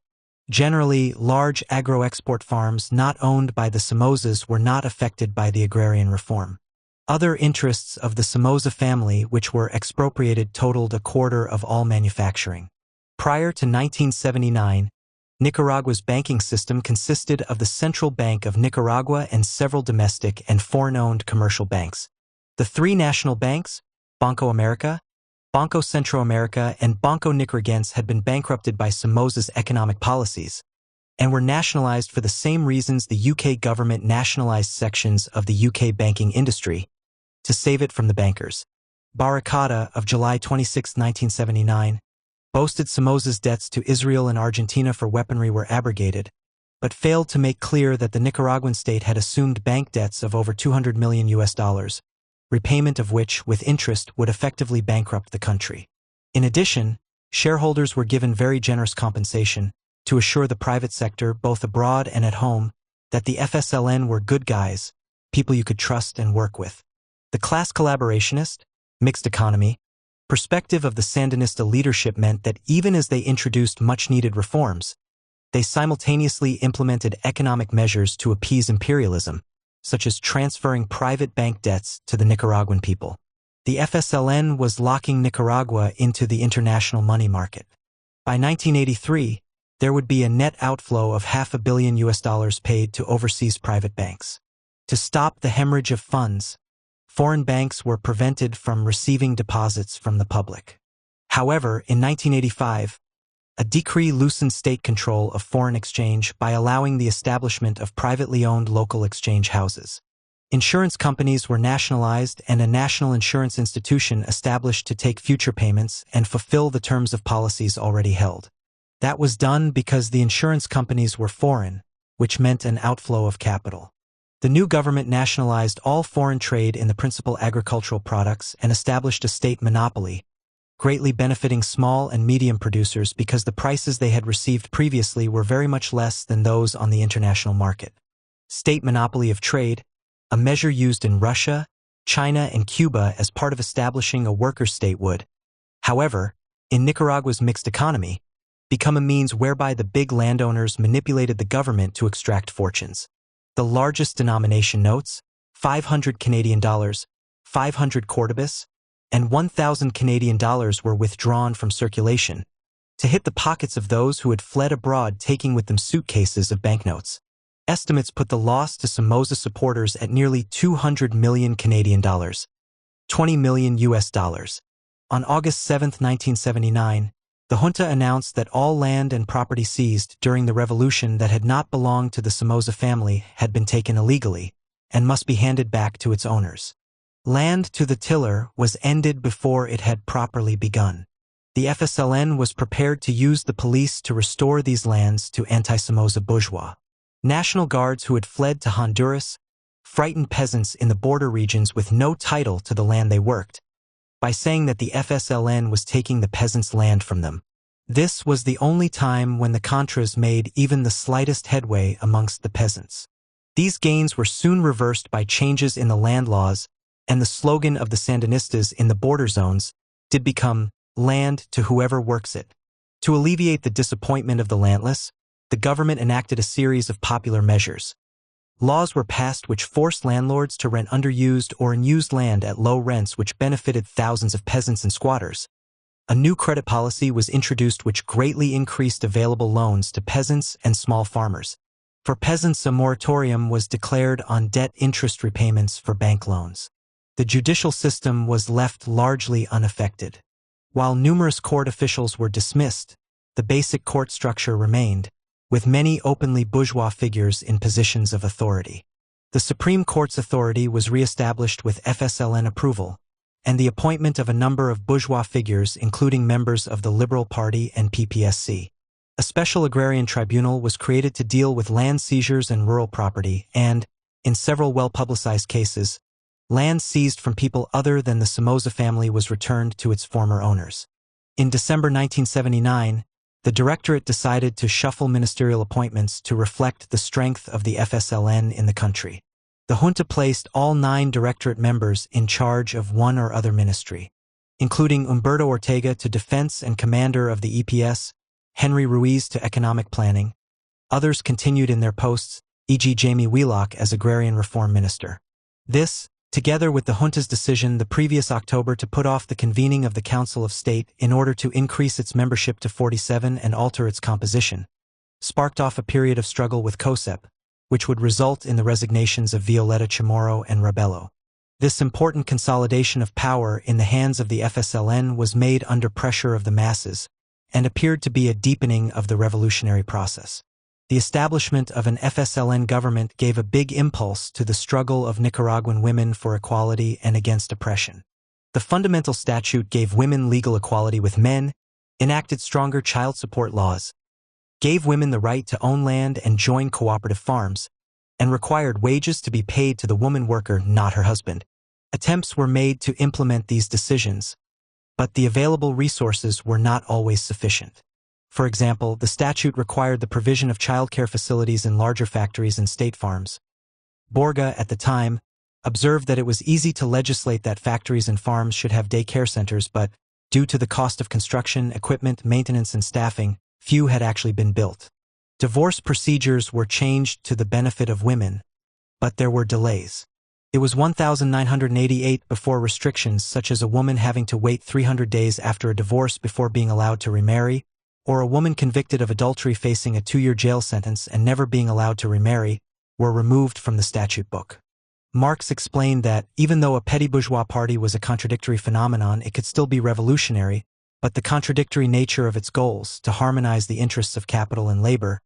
Generally, large agro-export farms not owned by the Somozas were not affected by the agrarian reform. Other interests of the Somoza family which were expropriated totaled 1/4 of all manufacturing. Prior to 1979, Nicaragua's banking system consisted of the Central Bank of Nicaragua and several domestic and foreign-owned commercial banks. The three national banks, Banco America, Banco Centroamerica, and Banco Nicaraguense, had been bankrupted by Somoza's economic policies, and were nationalized for the same reasons the UK government nationalized sections of the UK banking industry, to save it from the bankers. Barricada of July 26, 1979, boasted Somoza's debts to Israel and Argentina for weaponry were abrogated, but failed to make clear that the Nicaraguan state had assumed bank debts of over $200 million, repayment of which, with interest, would effectively bankrupt the country. In addition, shareholders were given very generous compensation to assure the private sector, both abroad and at home, that the FSLN were good guys, people you could trust and work with. The class collaborationist, mixed economy, perspective of the Sandinista leadership meant that even as they introduced much-needed reforms, they simultaneously implemented economic measures to appease imperialism, such as transferring private bank debts to the Nicaraguan people. The FSLN was locking Nicaragua into the international money market. By 1983, there would be a net outflow of $500 million paid to overseas private banks. To stop the hemorrhage of funds, foreign banks were prevented from receiving deposits from the public. However, in 1985, a decree loosened state control of foreign exchange by allowing the establishment of privately owned local exchange houses. Insurance companies were nationalized and a national insurance institution established to take future payments and fulfill the terms of policies already held. That was done because the insurance companies were foreign, which meant an outflow of capital. The new government nationalized all foreign trade in the principal agricultural products and established a state monopoly, greatly benefiting small and medium producers because the prices they had received previously were very much less than those on the international market. State monopoly of trade, a measure used in Russia, China, and Cuba as part of establishing a worker state would, however, in Nicaragua's mixed economy, become a means whereby the big landowners manipulated the government to extract fortunes. The largest denomination notes, 500 Canadian dollars, 500 cordobas, and 1,000 Canadian dollars were withdrawn from circulation to hit the pockets of those who had fled abroad, taking with them suitcases of banknotes. Estimates put the loss to Somoza supporters at nearly 200 million Canadian dollars, 20 million US dollars. On August 7, 1979, the junta announced that all land and property seized during the revolution that had not belonged to the Somoza family had been taken illegally and must be handed back to its owners. Land to the tiller was ended before it had properly begun. The FSLN was prepared to use the police to restore these lands to anti-Somoza bourgeois. National Guards who had fled to Honduras frightened peasants in the border regions with no title to the land they worked by saying that the FSLN was taking the peasants' land from them. This was the only time when the Contras made even the slightest headway amongst the peasants. These gains were soon reversed by changes in the land laws, and the slogan of the Sandinistas in the border zones did become "land to whoever works it." To alleviate the disappointment of the landless, the government enacted a series of popular measures. Laws were passed which forced landlords to rent underused or unused land at low rents, which benefited thousands of peasants and squatters. A new credit policy was introduced which greatly increased available loans to peasants and small farmers. For peasants, a moratorium was declared on debt interest repayments for bank loans. The judicial system was left largely unaffected. While numerous court officials were dismissed, the basic court structure remained, with many openly bourgeois figures in positions of authority. The Supreme Court's authority was re-established with FSLN approval, and the appointment of a number of bourgeois figures, including members of the Liberal Party and PPSC. A special agrarian tribunal was created to deal with land seizures and rural property, and, in several well-publicized cases, land seized from people other than the Somoza family was returned to its former owners. In December 1979, the Directorate decided to shuffle ministerial appointments to reflect the strength of the FSLN in the country. The junta placed all 9 Directorate members in charge of one or other ministry, including Humberto Ortega to Defense and Commander of the EPS, Henry Ruiz to Economic Planning. Others continued in their posts, e.g. Jamie Wheelock as Agrarian Reform Minister. This, together with the junta's decision the previous October to put off the convening of the Council of State in order to increase its membership to 47 and alter its composition, sparked off a period of struggle with COSEP, which would result in the resignations of Violeta Chamorro and Rebelo. This important consolidation of power in the hands of the FSLN was made under pressure of the masses and appeared to be a deepening of the revolutionary process. The establishment of an FSLN government gave a big impulse to the struggle of Nicaraguan women for equality and against oppression. The fundamental statute gave women legal equality with men, enacted stronger child support laws, gave women the right to own land and join cooperative farms, and required wages to be paid to the woman worker, not her husband. Attempts were made to implement these decisions, but the available resources were not always sufficient. For example, the statute required the provision of childcare facilities in larger factories and state farms. Borga, at the time, observed that it was easy to legislate that factories and farms should have daycare centers, but due to the cost of construction, equipment, maintenance, and staffing, few had actually been built. Divorce procedures were changed to the benefit of women, but there were delays. It was 1988 before restrictions such as a woman having to wait 300 days after a divorce before being allowed to remarry, or a woman convicted of adultery facing a 2-year jail sentence and never being allowed to remarry, were removed from the statute book. Marx explained that, even though a petty bourgeois party was a contradictory phenomenon, it could still be revolutionary, but the contradictory nature of its goals, to harmonize the interests of capital and labor,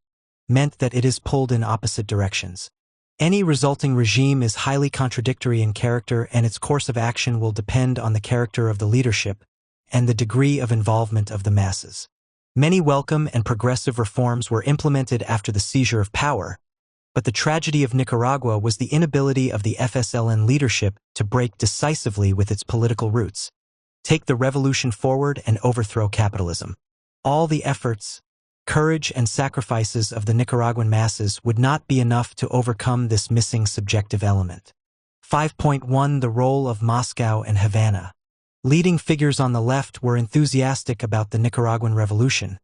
meant that it is pulled in opposite directions. Any resulting regime is highly contradictory in character, and its course of action will depend on the character of the leadership and the degree of involvement of the masses. Many welcome and progressive reforms were implemented after the seizure of power, but the tragedy of Nicaragua was the inability of the FSLN leadership to break decisively with its political roots, take the revolution forward and overthrow capitalism. All the efforts, courage, and sacrifices of the Nicaraguan masses would not be enough to overcome this missing subjective element. 5.1 The role of Moscow and Havana. Leading figures on the left were enthusiastic about the Nicaraguan Revolution,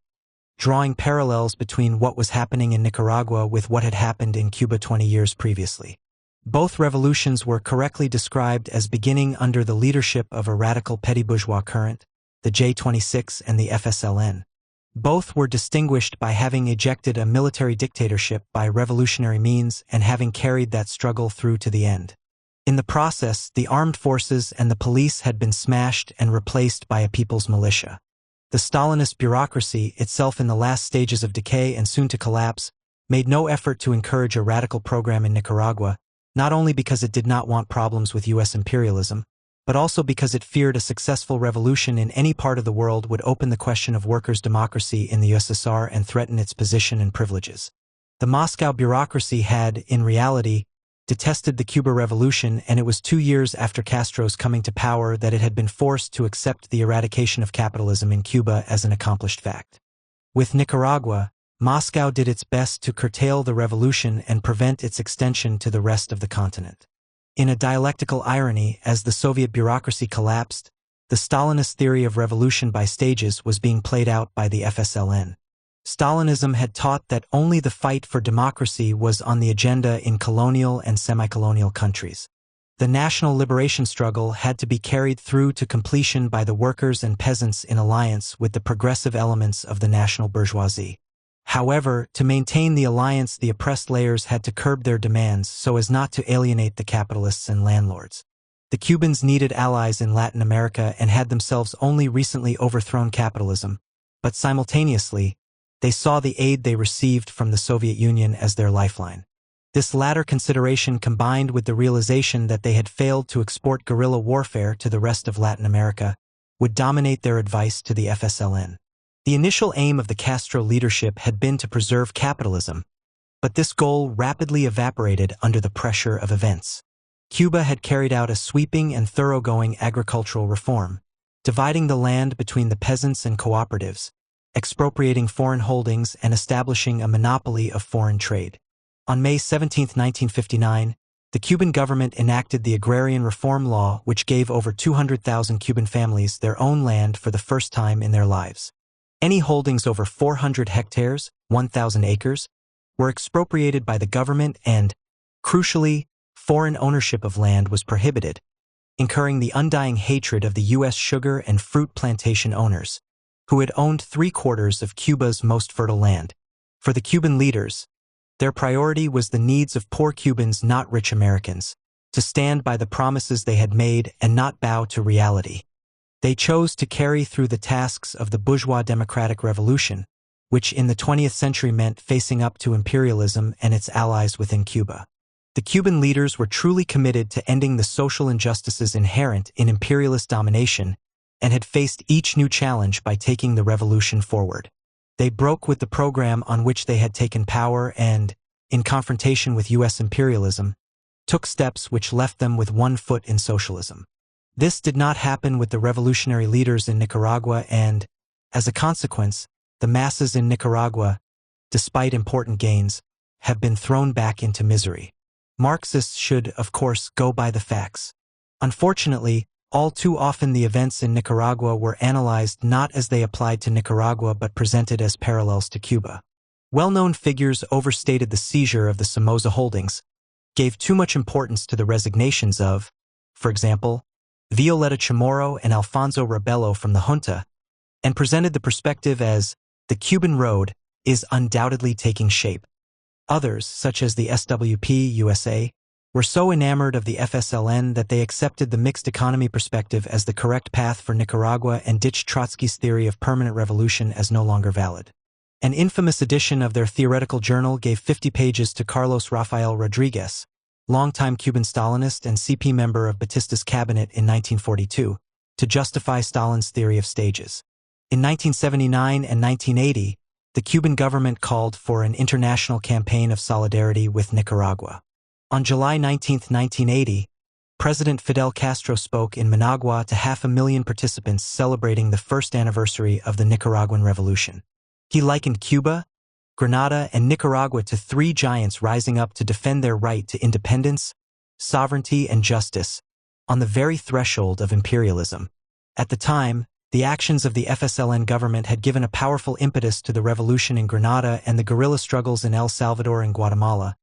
drawing parallels between what was happening in Nicaragua with what had happened in Cuba 20 years previously. Both revolutions were correctly described as beginning under the leadership of a radical petty bourgeois current, the J26 and the FSLN. Both were distinguished by having ejected a military dictatorship by revolutionary means and having carried that struggle through to the end. In the process, the armed forces and the police had been smashed and replaced by a people's militia. The Stalinist bureaucracy, itself in the last stages of decay and soon to collapse, made no effort to encourage a radical program in Nicaragua, not only because it did not want problems with U.S. imperialism, but also because it feared a successful revolution in any part of the world would open the question of workers' democracy in the USSR and threaten its position and privileges. The Moscow bureaucracy had, in reality, detested the Cuba Revolution, and it was 2 years after Castro's coming to power that it had been forced to accept the eradication of capitalism in Cuba as an accomplished fact. With Nicaragua, Moscow did its best to curtail the revolution and prevent its extension to the rest of the continent. In a dialectical irony, as the Soviet bureaucracy collapsed, the Stalinist theory of revolution by stages was being played out by the FSLN. Stalinism had taught that only the fight for democracy was on the agenda in colonial and semi-colonial countries. The national liberation struggle had to be carried through to completion by the workers and peasants in alliance with the progressive elements of the national bourgeoisie. However, to maintain the alliance, the oppressed layers had to curb their demands so as not to alienate the capitalists and landlords. The Cubans needed allies in Latin America and had themselves only recently overthrown capitalism, but simultaneously, they saw the aid they received from the Soviet Union as their lifeline. This latter consideration, combined with the realization that they had failed to export guerrilla warfare to the rest of Latin America, would dominate their advice to the FSLN. The initial aim of the Castro leadership had been to preserve capitalism, but this goal rapidly evaporated under the pressure of events. Cuba had carried out a sweeping and thoroughgoing agricultural reform, dividing the land between the peasants and cooperatives, expropriating foreign holdings and establishing a monopoly of foreign trade. On May 17, 1959, the Cuban government enacted the Agrarian Reform Law, which gave over 200,000 Cuban families their own land for the first time in their lives. Any holdings over 400 hectares, 1,000 acres, were expropriated by the government and, crucially, foreign ownership of land was prohibited, incurring the undying hatred of the U.S. sugar and fruit plantation owners, who had owned 3/4 of Cuba's most fertile land. For the Cuban leaders, their priority was the needs of poor Cubans, not rich Americans, to stand by the promises they had made and not bow to reality. They chose to carry through the tasks of the bourgeois democratic revolution, which in the 20th century meant facing up to imperialism and its allies within Cuba. The Cuban leaders were truly committed to ending the social injustices inherent in imperialist domination and had faced each new challenge by taking the revolution forward. They broke with the program on which they had taken power and, in confrontation with U.S. imperialism, took steps which left them with one foot in socialism. This did not happen with the revolutionary leaders in Nicaragua and, as a consequence, the masses in Nicaragua, despite important gains, have been thrown back into misery. Marxists should, of course, go by the facts. Unfortunately, all too often the events in Nicaragua were analyzed not as they applied to Nicaragua but presented as parallels to Cuba. Well-known figures overstated the seizure of the Somoza holdings, gave too much importance to the resignations of, for example, Violeta Chamorro and Alfonso Rebelo from the junta, and presented the perspective as the Cuban road is undoubtedly taking shape. Others, such as the SWP USA, were so enamored of the FSLN that they accepted the mixed economy perspective as the correct path for Nicaragua and ditched Trotsky's theory of permanent revolution as no longer valid. An infamous edition of their theoretical journal gave 50 pages to Carlos Rafael Rodriguez, longtime Cuban Stalinist and CP member of Batista's cabinet in 1942, to justify Stalin's theory of stages. In 1979 and 1980, the Cuban government called for an international campaign of solidarity with Nicaragua. On July 19, 1980, President Fidel Castro spoke in Managua to 500,000 participants celebrating the first anniversary of the Nicaraguan Revolution. He likened Cuba, Grenada, and Nicaragua to three giants rising up to defend their right to independence, sovereignty, and justice, on the very threshold of imperialism. At the time, the actions of the FSLN government had given a powerful impetus to the revolution in Grenada and the guerrilla struggles in El Salvador and Guatemala,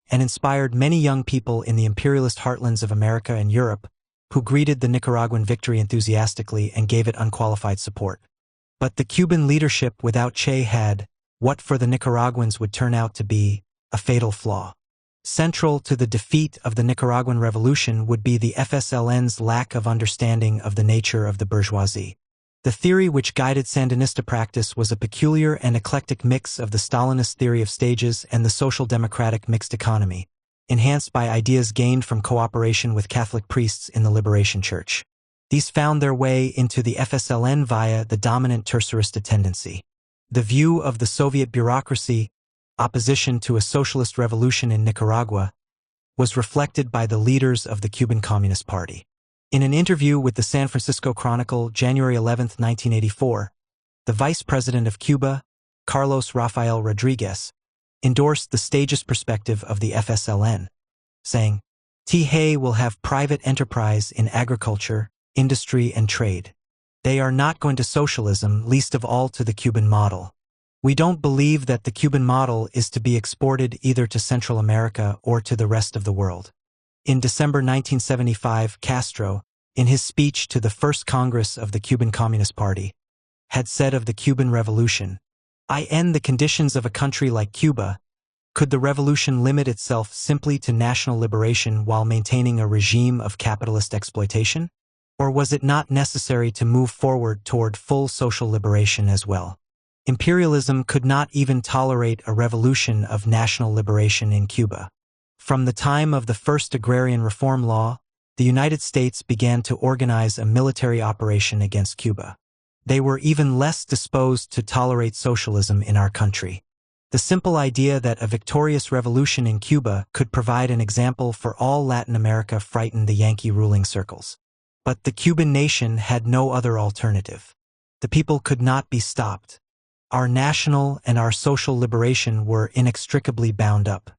and inspired many young people in the imperialist heartlands of America and Europe, who greeted the Nicaraguan victory enthusiastically and gave it unqualified support. But the Cuban leadership without Che had, what for the Nicaraguans would turn out to be, a fatal flaw. Central to the defeat of the Nicaraguan Revolution would be the FSLN's lack of understanding of the nature of the bourgeoisie. The theory which guided Sandinista practice was a peculiar and eclectic mix of the Stalinist theory of stages and the social democratic mixed economy, enhanced by ideas gained from cooperation with Catholic priests in the Liberation Church. These found their way into the FSLN via the dominant tercerista tendency. The view of the Soviet bureaucracy, opposition to a socialist revolution in Nicaragua, was reflected by the leaders of the Cuban Communist Party. In an interview with the San Francisco Chronicle, January 11, 1984, the vice president of Cuba, Carlos Rafael Rodriguez, endorsed the stagist perspective of the FSLN, saying, "Tije will have private enterprise in agriculture, industry, and trade. They are not going to socialism, least of all to the Cuban model. We don't believe that the Cuban model is to be exported either to Central America or to the rest of the world." In December 1975, Castro, in his speech to the First Congress of the Cuban Communist Party, had said of the Cuban Revolution, "In the conditions of a country like Cuba, could the revolution limit itself simply to national liberation while maintaining a regime of capitalist exploitation? Or was it not necessary to move forward toward full social liberation as well? Imperialism could not even tolerate a revolution of national liberation in Cuba." From the time of the first agrarian reform law, the United States began to organize a military operation against Cuba. They were even less disposed to tolerate socialism in our country. The simple idea that a victorious revolution in Cuba could provide an example for all Latin America frightened the Yankee ruling circles. But the Cuban nation had no other alternative. The people could not be stopped. Our national and our social liberation were inextricably bound up.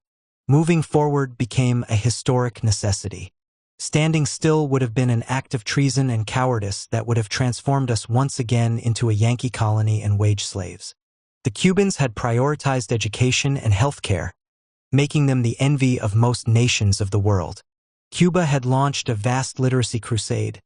Moving forward became a historic necessity. Standing still would have been an act of treason and cowardice that would have transformed us once again into a Yankee colony and wage slaves. The Cubans had prioritized education and health care, making them the envy of most nations of the world. Cuba had launched a vast literacy crusade,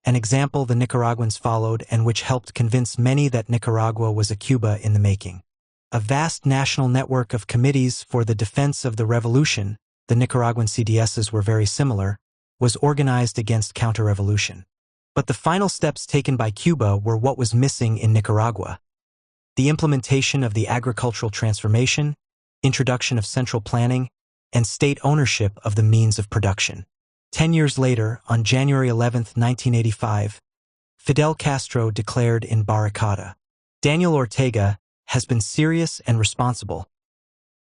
an example the Nicaraguans followed and which helped convince many that Nicaragua was a Cuba in the making. A vast national network of committees for the defense of the revolution, the Nicaraguan CDSs were very similar, was organized against counter-revolution. But the final steps taken by Cuba were what was missing in Nicaragua. the implementation of the agricultural transformation, introduction of central planning, and state ownership of the means of production. 10 years later, on January 11, 1985, Fidel Castro declared in Barricada, Daniel Ortega has been serious and responsible.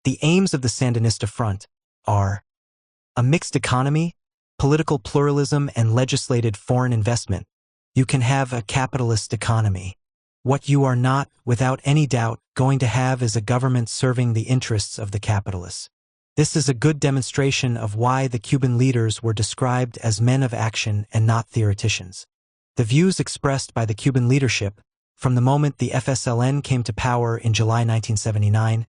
The aims of the Sandinista Front are a mixed economy, political pluralism, and legislated foreign investment. You can have a capitalist economy. What you are not, without any doubt, going to have is a government serving the interests of the capitalists. This is a good demonstration of why the Cuban leaders were described as men of action and not theoreticians. The views expressed by the Cuban leadership, from the moment the FSLN came to power in July 1979,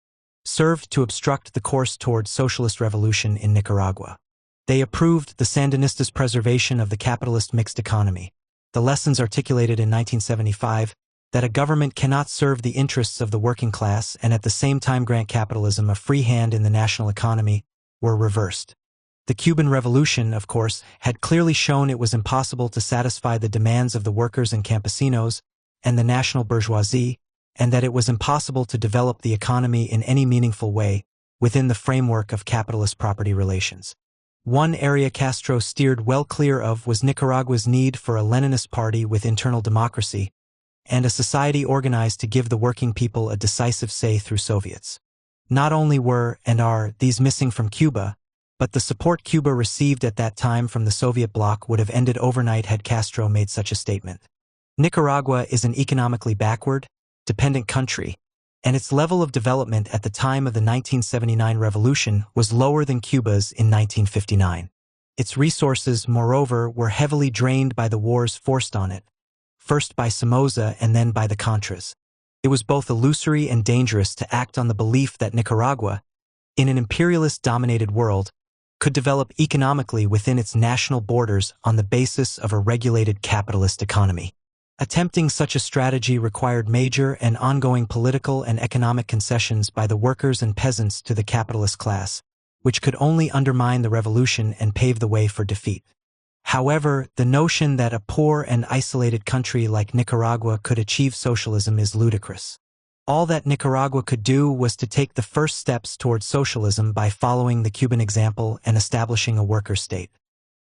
served to obstruct the course toward socialist revolution in Nicaragua. They approved the Sandinistas' preservation of the capitalist mixed economy. The lessons articulated in 1975, that a government cannot serve the interests of the working class and at the same time grant capitalism a free hand in the national economy, were reversed. The Cuban Revolution, of course, had clearly shown it was impossible to satisfy the demands of the workers and campesinos and the national bourgeoisie, and that it was impossible to develop the economy in any meaningful way within the framework of capitalist property relations. One area Castro steered well clear of was Nicaragua's need for a Leninist party with internal democracy, and a society organized to give the working people a decisive say through Soviets. Not only were and are these missing from Cuba, but the support Cuba received at that time from the Soviet bloc would have ended overnight had Castro made such a statement. Nicaragua is an economically backward, dependent country, and its level of development at the time of the 1979 revolution was lower than Cuba's in 1959. Its resources, moreover, were heavily drained by the wars forced on it, first by Somoza and then by the Contras. It was both illusory and dangerous to act on the belief that Nicaragua, in an imperialist-dominated world, could develop economically within its national borders on the basis of a regulated capitalist economy. Attempting such a strategy required major and ongoing political and economic concessions by the workers and peasants to the capitalist class, which could only undermine the revolution and pave the way for defeat. However, the notion that a poor and isolated country like Nicaragua could achieve socialism is ludicrous. All that Nicaragua could do was to take the first steps towards socialism by following the Cuban example and establishing a worker state.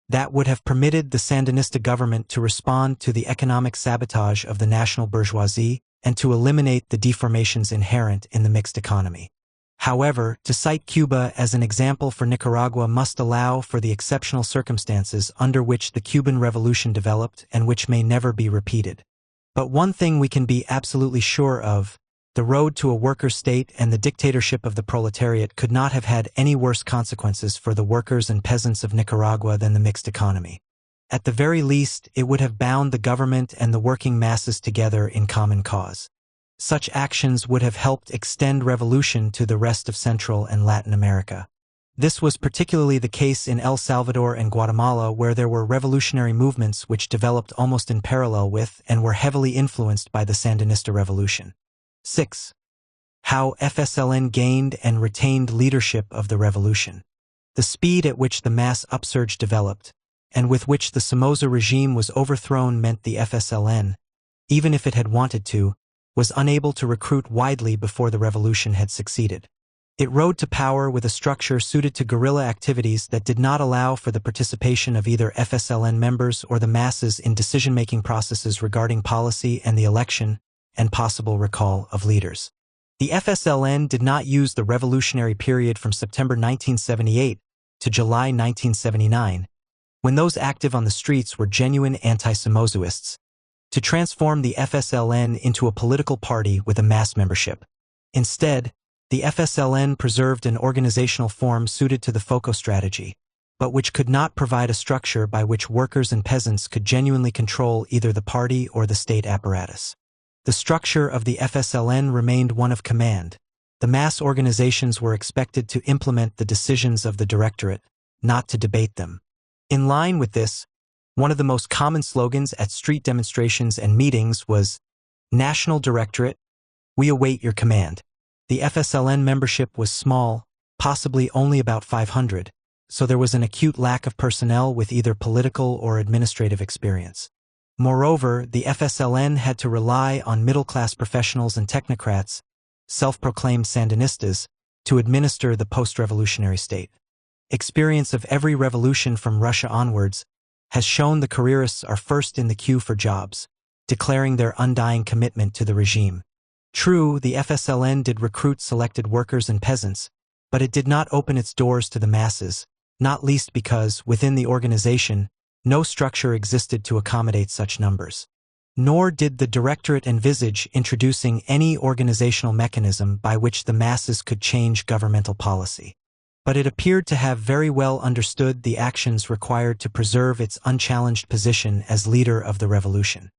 That would have permitted the Sandinista government to respond to the economic sabotage of the national bourgeoisie and to eliminate the deformations inherent in the mixed economy. However, to cite Cuba as an example for Nicaragua must allow for the exceptional circumstances under which the Cuban Revolution developed and which may never be repeated. But one thing we can be absolutely sure of: the road to a worker state and the dictatorship of the proletariat could not have had any worse consequences for the workers and peasants of Nicaragua than the mixed economy. At the very least, it would have bound the government and the working masses together in common cause. Such actions would have helped extend revolution to the rest of Central and Latin America. This was particularly the case in El Salvador and Guatemala, where there were revolutionary movements which developed almost in parallel with and were heavily influenced by the Sandinista revolution. 6. How FSLN gained and retained leadership of the revolution. The speed at which the mass upsurge developed, and with which the Somoza regime was overthrown, meant the FSLN, even if it had wanted to, was unable to recruit widely before the revolution had succeeded. It rode to power with a structure suited to guerrilla activities that did not allow for the participation of either FSLN members or the masses in decision-making processes regarding policy and the election and possible recall of leaders. The FSLN did not use the revolutionary period from September 1978 to July 1979, when those active on the streets were genuine anti-Somozoists, to transform the FSLN into a political party with a mass membership. Instead, the FSLN preserved an organizational form suited to the FOCO strategy, but which could not provide a structure by which workers and peasants could genuinely control either the party or the state apparatus. The structure of the FSLN remained one of command. The mass organizations were expected to implement the decisions of the directorate, not to debate them. In line with this, one of the most common slogans at street demonstrations and meetings was, "National Directorate, we await your command." The FSLN membership was small, possibly only about 500, so there was an acute lack of personnel with either political or administrative experience. Moreover, the FSLN had to rely on middle-class professionals and technocrats, self-proclaimed Sandinistas, to administer the post-revolutionary state. Experience of every revolution from Russia onwards has shown the careerists are first in the queue for jobs, declaring their undying commitment to the regime. True, the FSLN did recruit selected workers and peasants, but it did not open its doors to the masses, not least because, within the organization, no structure existed to accommodate such numbers. Nor did the Directorate envisage introducing any organizational mechanism by which the masses could change governmental policy. But it appeared to have very well understood the actions required to preserve its unchallenged position as leader of the revolution.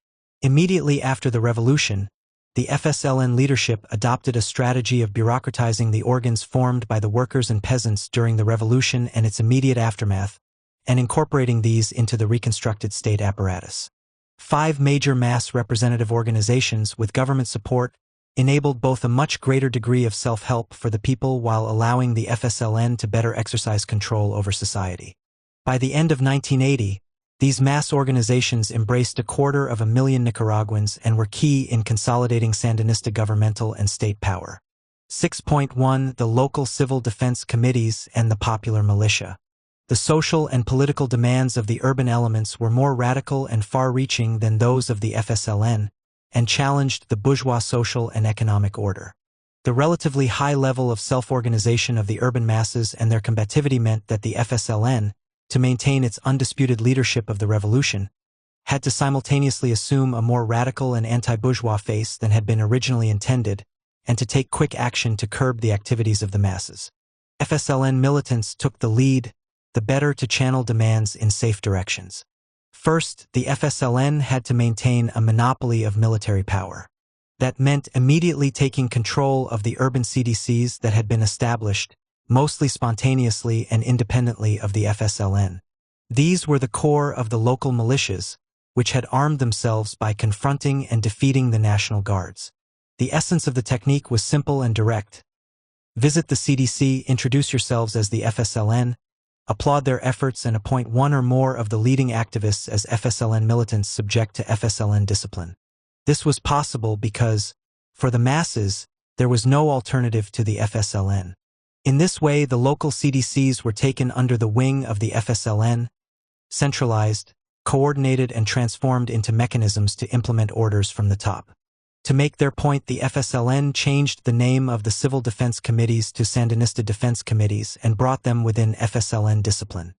Immediately after the revolution, the FSLN leadership adopted a strategy of bureaucratizing the organs formed by the workers and peasants during the revolution and its immediate aftermath, and incorporating these into the reconstructed state apparatus. 5 major mass representative organizations with government support enabled both a much greater degree of self-help for the people while allowing the FSLN to better exercise control over society. By the end of 1980, these mass organizations embraced 250,000 Nicaraguans and were key in consolidating Sandinista governmental and state power. 6.1 The local civil defense committees and the popular militia. The social and political demands of the urban elements were more radical and far-reaching than those of the FSLN, and challenged the bourgeois social and economic order. The relatively high level of self-organization of the urban masses and their combativity meant that the FSLN, to maintain its undisputed leadership of the revolution, had to simultaneously assume a more radical and anti-bourgeois face than had been originally intended, and to take quick action to curb the activities of the masses. FSLN militants took the lead, the better to channel demands in safe directions. First, the FSLN had to maintain a monopoly of military power. That meant immediately taking control of the urban CDCs that had been established, mostly spontaneously and independently of the FSLN. These were the core of the local militias, which had armed themselves by confronting and defeating the National Guards. The essence of the technique was simple and direct. Visit the CDC, introduce yourselves as the FSLN, applaud their efforts and appoint one or more of the leading activists as FSLN militants subject to FSLN discipline. This was possible because, for the masses, there was no alternative to the FSLN. In this way, the local CDCs were taken under the wing of the FSLN, centralized, coordinated and transformed into mechanisms to implement orders from the top. To make their point, the FSLN changed the name of the Civil Defense Committees to Sandinista Defense Committees and brought them within FSLN discipline.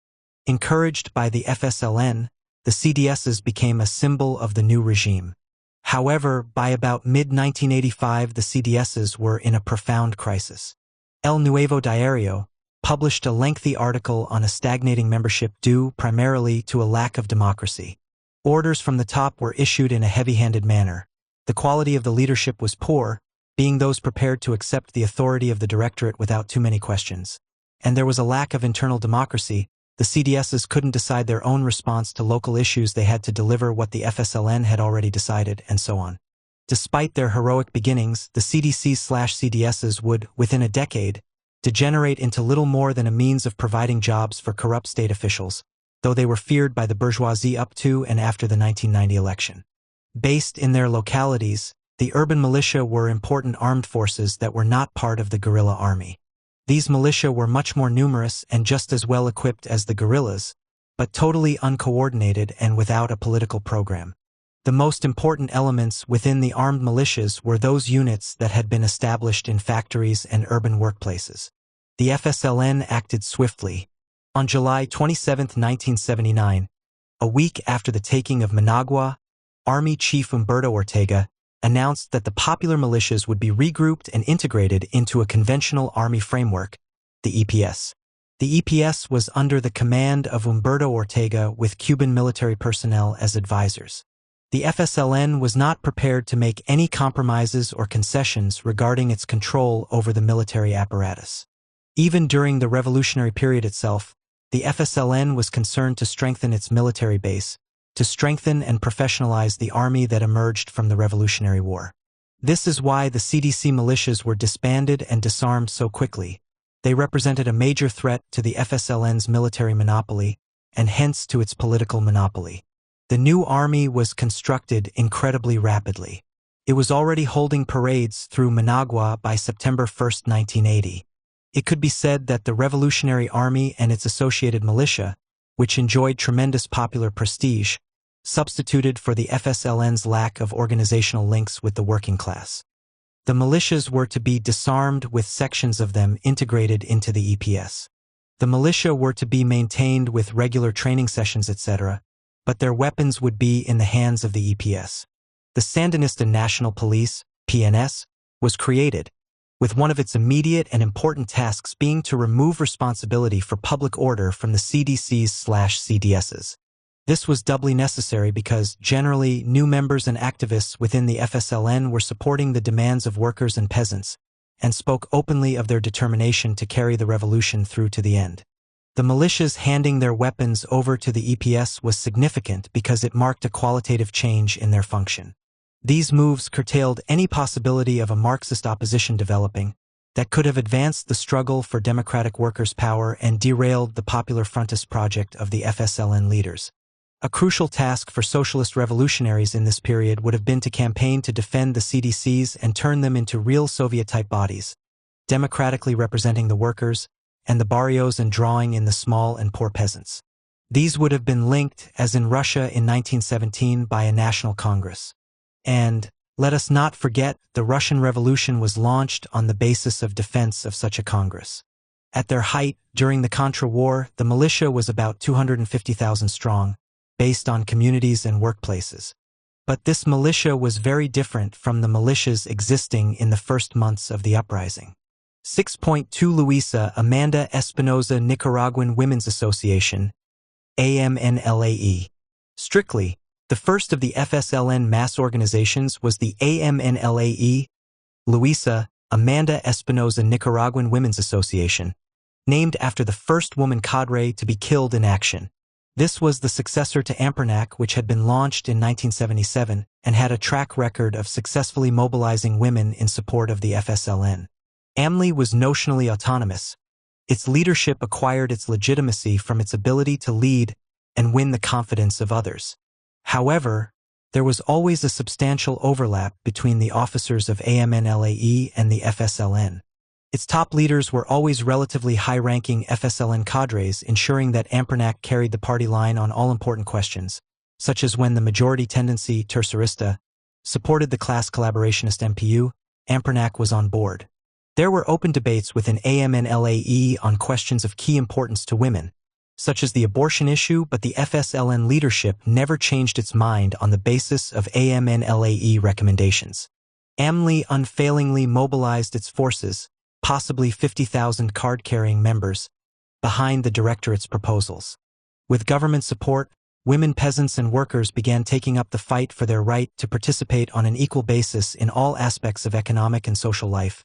Encouraged by the FSLN, the CDSs became a symbol of the new regime. However, by about mid-1985, the CDSs were in a profound crisis. El Nuevo Diario published a lengthy article on a stagnating membership due primarily to a lack of democracy. Orders from the top were issued in a heavy-handed manner. The quality of the leadership was poor, being those prepared to accept the authority of the Directorate without too many questions. And there was a lack of internal democracy. The CDSs couldn't decide their own response to local issues, they had to deliver what the FSLN had already decided, and so on. Despite their heroic beginnings, the CDCs/CDSs would, within a decade, degenerate into little more than a means of providing jobs for corrupt state officials, though they were feared by the bourgeoisie up to and after the 1990 election. Based in their localities, the urban militia were important armed forces that were not part of the guerrilla army. These militia were much more numerous and just as well equipped as the guerrillas, but totally uncoordinated and without a political program. The most important elements within the armed militias were those units that had been established in factories and urban workplaces. The FSLN acted swiftly. On July 27, 1979, a week after the taking of Managua, Army Chief Humberto Ortega announced that the popular militias would be regrouped and integrated into a conventional army framework, the EPS. The EPS was under the command of Humberto Ortega with Cuban military personnel as advisors. The FSLN was not prepared to make any compromises or concessions regarding its control over the military apparatus. Even during the revolutionary period itself, the FSLN was concerned to strengthen its military base, to strengthen and professionalize the army that emerged from the Revolutionary War. This is why the CDC militias were disbanded and disarmed so quickly. They represented a major threat to the FSLN's military monopoly, and hence to its political monopoly. The new army was constructed incredibly rapidly. It was already holding parades through Managua by September 1, 1980. It could be said that the Revolutionary Army and its associated militia, which enjoyed tremendous popular prestige, substituted for the FSLN's lack of organizational links with the working class. The militias were to be disarmed with sections of them integrated into the EPS. The militia were to be maintained with regular training sessions, etc., but their weapons would be in the hands of the EPS. The Sandinista National Police, PNS, was created, with one of its immediate and important tasks being to remove responsibility for public order from the CDCs/CDSs. This was doubly necessary because, generally, new members and activists within the FSLN were supporting the demands of workers and peasants, and spoke openly of their determination to carry the revolution through to the end. The militias handing their weapons over to the EPS was significant because it marked a qualitative change in their function. These moves curtailed any possibility of a Marxist opposition developing that could have advanced the struggle for democratic workers' power and derailed the popular frontist project of the FSLN leaders. A crucial task for socialist revolutionaries in this period would have been to campaign to defend the CDCs and turn them into real Soviet-type bodies, democratically representing the workers and the barrios and drawing in the small and poor peasants. These would have been linked, as in Russia in 1917, by a national congress. And, let us not forget, the Russian Revolution was launched on the basis of defense of such a congress. At their height, during the Contra War, the militia was about 250,000 strong, based on communities and workplaces. But this militia was very different from the militias existing in the first months of the uprising. 6.2 Luisa Amanda Espinoza Nicaraguan Women's Association, AMNLAE. Strictly, the first of the FSLN mass organizations was the AMNLAE, Luisa Amanda Espinoza Nicaraguan Women's Association, named after the first woman cadre to be killed in action. This was the successor to AMPRNAC, which had been launched in 1977 and had a track record of successfully mobilizing women in support of the FSLN. AMLI was notionally autonomous. Its leadership acquired its legitimacy from its ability to lead and win the confidence of others. However, there was always a substantial overlap between the officers of AMNLAE and the FSLN. Its top leaders were always relatively high-ranking FSLN cadres, ensuring that AMPRNAC carried the party line on all important questions, such as when the majority tendency, tercerista, supported the class collaborationist MPU, AMPRNAC was on board. There were open debates within AMNLAE on questions of key importance to women, such as the abortion issue, but the FSLN leadership never changed its mind on the basis of AMNLAE recommendations. AMLI unfailingly mobilized its forces, possibly 50,000 card-carrying members, behind the directorate's proposals. With government support, women, peasants, and workers began taking up the fight for their right to participate on an equal basis in all aspects of economic and social life,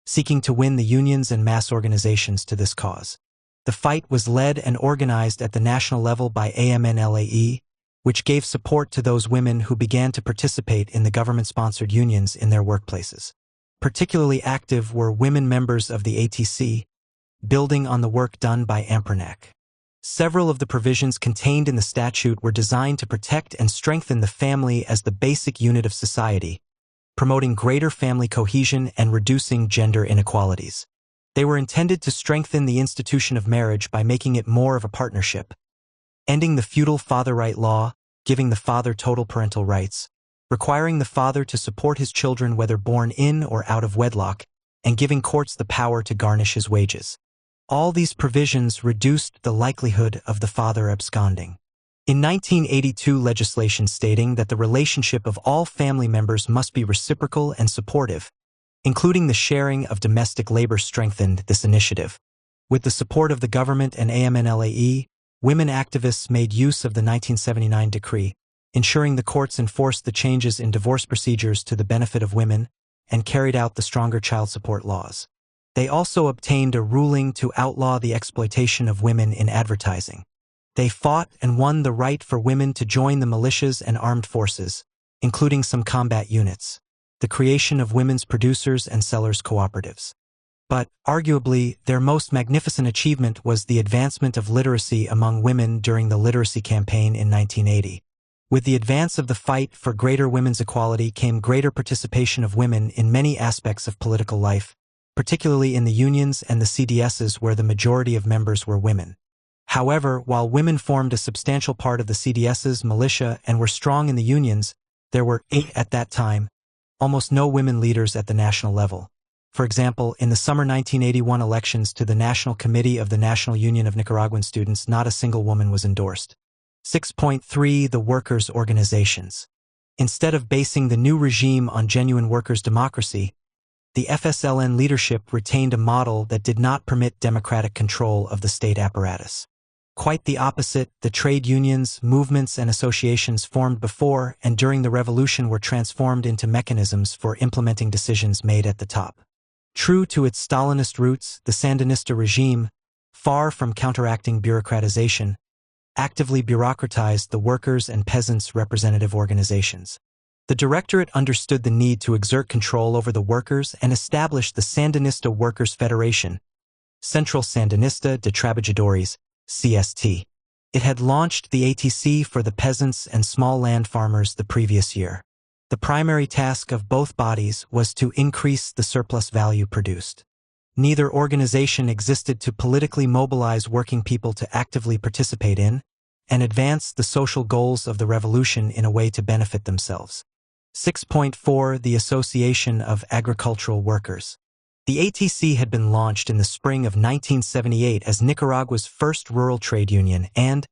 seeking to win the unions and mass organizations to this cause. The fight was led and organized at the national level by AMNLAE, which gave support to those women who began to participate in the government-sponsored unions in their workplaces. Particularly active were women members of the ATC, building on the work done by AMPRNAC. Several of the provisions contained in the statute were designed to protect and strengthen the family as the basic unit of society, promoting greater family cohesion and reducing gender inequalities. They were intended to strengthen the institution of marriage by making it more of a partnership, ending the feudal father right law, giving the father total parental rights, requiring the father to support his children whether born in or out of wedlock, and giving courts the power to garnish his wages. All these provisions reduced the likelihood of the father absconding. In 1982, legislation stating that the relationship of all family members must be reciprocal and supportive, including the sharing of domestic labor, strengthened this initiative. With the support of the government and AMNLAE, women activists made use of the 1979 decree, ensuring the courts enforced the changes in divorce procedures to the benefit of women and carried out the stronger child support laws. They also obtained a ruling to outlaw the exploitation of women in advertising. They fought and won the right for women to join the militias and armed forces, including some combat units, the creation of women's producers and sellers cooperatives. But, arguably, their most magnificent achievement was the advancement of literacy among women during the literacy campaign in 1980. With the advance of the fight for greater women's equality came greater participation of women in many aspects of political life, particularly in the unions and the CDSs where the majority of members were women. However, while women formed a substantial part of the CDS's militia and were strong in the unions, there were, at that time, almost no women leaders at the national level. For example, in the summer 1981 elections to the National Committee of the National Union of Nicaraguan Students, not a single woman was endorsed. 6.3 The workers' organizations. Instead of basing the new regime on genuine workers' democracy, the FSLN leadership retained a model that did not permit democratic control of the state apparatus. Quite the opposite, the trade unions, movements, and associations formed before and during the revolution were transformed into mechanisms for implementing decisions made at the top. True to its Stalinist roots, the Sandinista regime, far from counteracting bureaucratization, actively bureaucratized the workers' and peasants' representative organizations. The Directorate understood the need to exert control over the workers and established the Sandinista Workers' Federation, Central Sandinista de Trabajadores, CST. It had launched the ATC for the peasants and small land farmers the previous year. The primary task of both bodies was to increase the surplus value produced. Neither organization existed to politically mobilize working people to actively participate in and advance the social goals of the revolution in a way to benefit themselves. 6.4 The Association of Agricultural Workers. The ATC had been launched in the spring of 1978 as Nicaragua's first rural trade union and,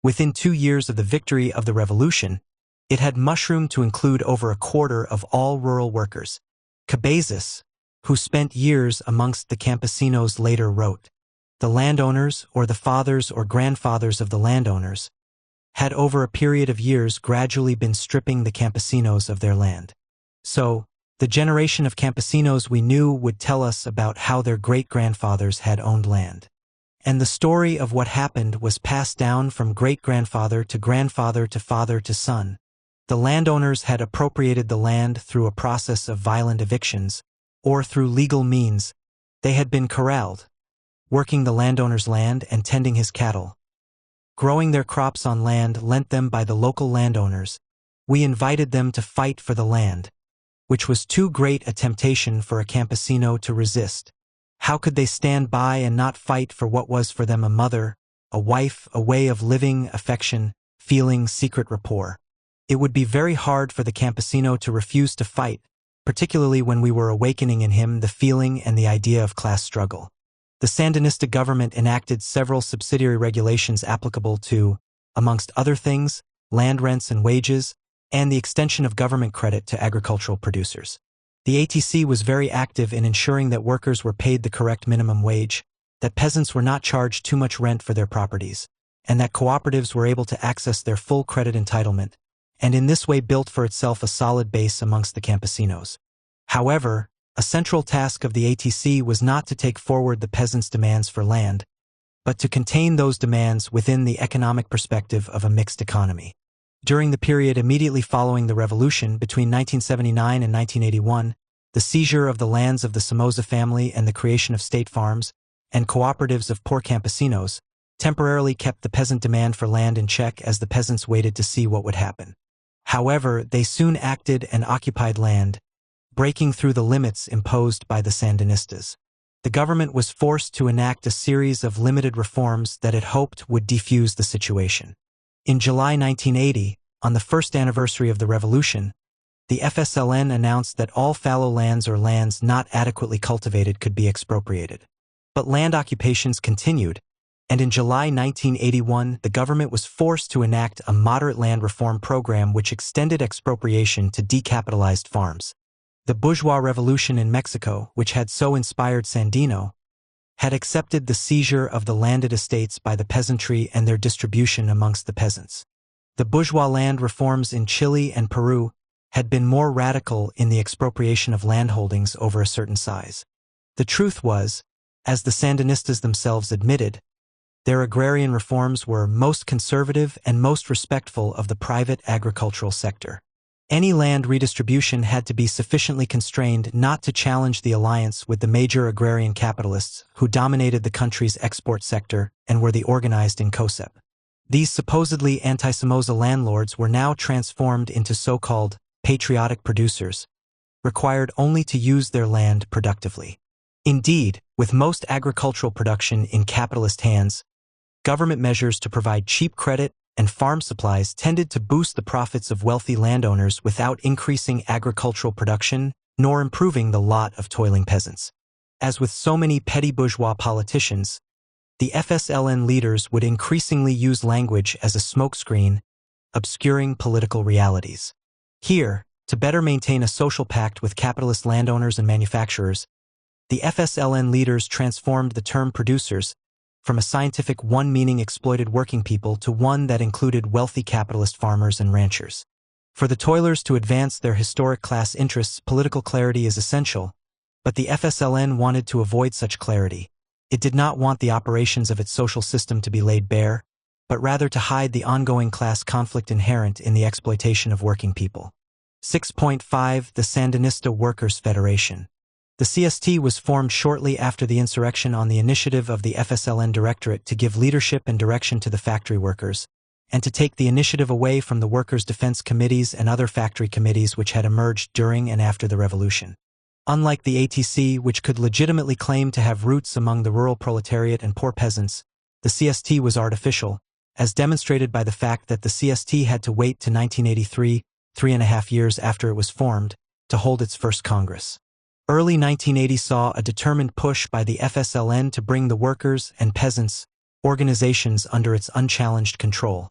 within 2 years of the victory of the revolution, it had mushroomed to include over a quarter of all rural workers. Cabezas, who spent years amongst the campesinos, later wrote, "The landowners, or the fathers or grandfathers of the landowners, had over a period of years gradually been stripping the campesinos of their land. So, the generation of campesinos we knew would tell us about how their great-grandfathers had owned land. And the story of what happened was passed down from great-grandfather to grandfather to father to son. The landowners had appropriated the land through a process of violent evictions, or through legal means. They had been corralled, working the landowner's land and tending his cattle, growing their crops on land lent them by the local landowners. We invited them to fight for the land, which was too great a temptation for a campesino to resist. How could they stand by and not fight for what was for them a mother, a wife, a way of living, affection, feeling, secret rapport? It would be very hard for the campesino to refuse to fight, particularly when we were awakening in him the feeling and the idea of class struggle." The Sandinista government enacted several subsidiary regulations applicable to, amongst other things, land rents and wages, and the extension of government credit to agricultural producers. The ATC was very active in ensuring that workers were paid the correct minimum wage, that peasants were not charged too much rent for their properties, and that cooperatives were able to access their full credit entitlement, and in this way built for itself a solid base amongst the campesinos. However, a central task of the ATC was not to take forward the peasants' demands for land, but to contain those demands within the economic perspective of a mixed economy. During the period immediately following the revolution, between 1979 and 1981, the seizure of the lands of the Somoza family and the creation of state farms and cooperatives of poor campesinos temporarily kept the peasant demand for land in check as the peasants waited to see what would happen. However, they soon acted and occupied land, breaking through the limits imposed by the Sandinistas. The government was forced to enact a series of limited reforms that it hoped would defuse the situation. In July 1980, on the first anniversary of the revolution, the FSLN announced that all fallow lands or lands not adequately cultivated could be expropriated. But land occupations continued, and in July 1981, the government was forced to enact a moderate land reform program which extended expropriation to decapitalized farms. The bourgeois revolution in Mexico, which had so inspired Sandino, had accepted the seizure of the landed estates by the peasantry and their distribution amongst the peasants. The bourgeois land reforms in Chile and Peru had been more radical in the expropriation of landholdings over a certain size. The truth was, as the Sandinistas themselves admitted, their agrarian reforms were most conservative and most respectful of the private agricultural sector. Any land redistribution had to be sufficiently constrained not to challenge the alliance with the major agrarian capitalists who dominated the country's export sector and were the organized in COSEP. These supposedly anti-Somoza landlords were now transformed into so-called patriotic producers, required only to use their land productively. Indeed, with most agricultural production in capitalist hands, government measures to provide cheap credit and farm supplies tended to boost the profits of wealthy landowners without increasing agricultural production nor improving the lot of toiling peasants. As with so many petty bourgeois politicians, the FSLN leaders would increasingly use language as a smokescreen, obscuring political realities. Here, to better maintain a social pact with capitalist landowners and manufacturers, the FSLN leaders transformed the term producers from a scientific one meaning exploited working people to one that included wealthy capitalist farmers and ranchers. For the toilers to advance their historic class interests, political clarity is essential, but the FSLN wanted to avoid such clarity. It did not want the operations of its social system to be laid bare, but rather to hide the ongoing class conflict inherent in the exploitation of working people. 6.5 The Sandinista Workers' Federation. The CST was formed shortly after the insurrection on the initiative of the FSLN Directorate to give leadership and direction to the factory workers, and to take the initiative away from the workers' defense committees and other factory committees which had emerged during and after the revolution. Unlike the ATC, which could legitimately claim to have roots among the rural proletariat and poor peasants, the CST was artificial, as demonstrated by the fact that the CST had to wait to 1983, 3.5 years after it was formed, to hold its first Congress. Early 1980 saw a determined push by the FSLN to bring the workers' and peasants' organizations under its unchallenged control,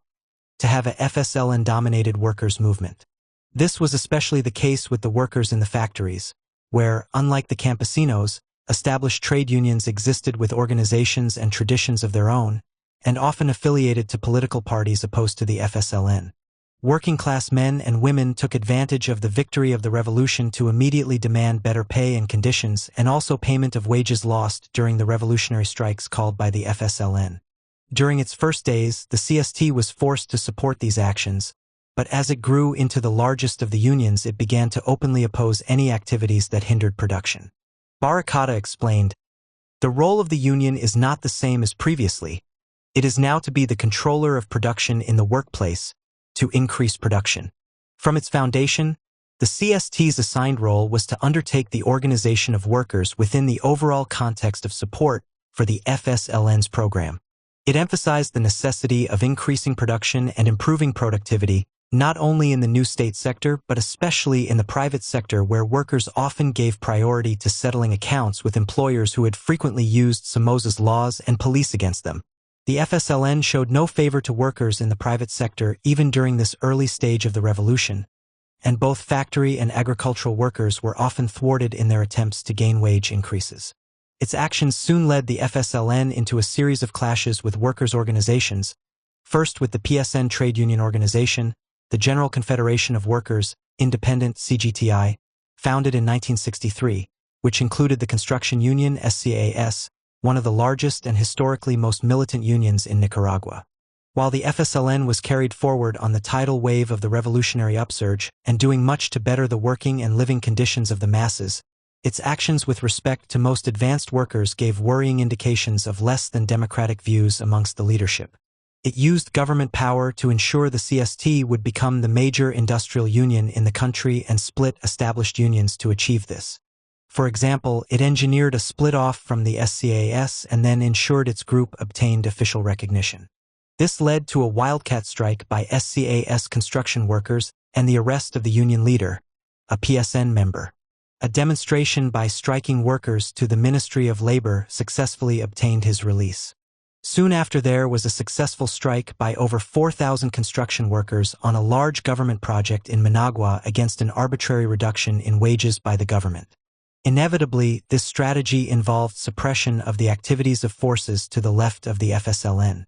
to have a FSLN-dominated workers' movement. This was especially the case with the workers in the factories, where, unlike the campesinos, established trade unions existed with organizations and traditions of their own, and often affiliated to political parties opposed to the FSLN. Working-class men and women took advantage of the victory of the revolution to immediately demand better pay and conditions and also payment of wages lost during the revolutionary strikes called by the FSLN. During its first days, the CST was forced to support these actions, but as it grew into the largest of the unions, it began to openly oppose any activities that hindered production. Barakata explained, "The role of the union is not the same as previously. It is now to be the controller of production in the workplace, to increase production." From its foundation, the CST's assigned role was to undertake the organization of workers within the overall context of support for the FSLN's program. It emphasized the necessity of increasing production and improving productivity, not only in the new state sector but especially in the private sector, where workers often gave priority to settling accounts with employers who had frequently used Somoza's laws and police against them. The FSLN showed no favor to workers in the private sector even during this early stage of the revolution, and both factory and agricultural workers were often thwarted in their attempts to gain wage increases. Its actions soon led the FSLN into a series of clashes with workers' organizations, first with the PSN trade union organization, the General Confederation of Workers, Independent CGTI, founded in 1963, which included the construction union SCAS, one of the largest and historically most militant unions in Nicaragua. While the FSLN was carried forward on the tidal wave of the revolutionary upsurge and doing much to better the working and living conditions of the masses, its actions with respect to most advanced workers gave worrying indications of less than democratic views amongst the leadership. It used government power to ensure the CST would become the major industrial union in the country and split established unions to achieve this. For example, it engineered a split-off from the SCAS and then ensured its group obtained official recognition. This led to a wildcat strike by SCAS construction workers and the arrest of the union leader, a PSN member. A demonstration by striking workers to the Ministry of Labor successfully obtained his release. Soon after, there was a successful strike by over 4,000 construction workers on a large government project in Managua against an arbitrary reduction in wages by the government. Inevitably, this strategy involved suppression of the activities of forces to the left of the FSLN.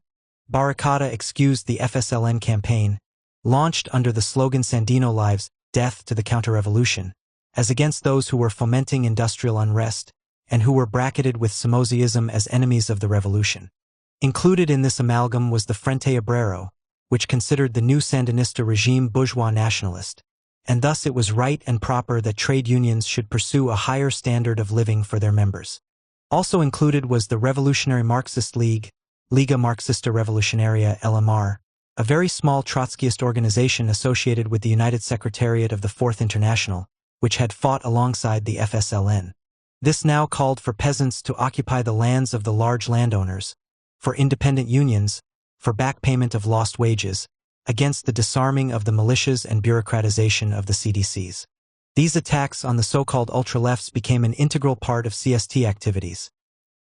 Barakata excused the FSLN campaign, launched under the slogan Sandino Lives, Death to the Counter-Revolution, as against those who were fomenting industrial unrest and who were bracketed with Somozaism as enemies of the revolution. Included in this amalgam was the Frente Obrero, which considered the new Sandinista regime bourgeois nationalist, and thus it was right and proper that trade unions should pursue a higher standard of living for their members. Also included was the Revolutionary Marxist League, Liga Marxista Revolucionaria LMR, a very small Trotskyist organization associated with the United Secretariat of the Fourth International, which had fought alongside the FSLN. This now called for peasants to occupy the lands of the large landowners, for independent unions, for back payment of lost wages, against the disarming of the militias and bureaucratization of the CDCs. These attacks on the so-called ultralefts became an integral part of CST activities,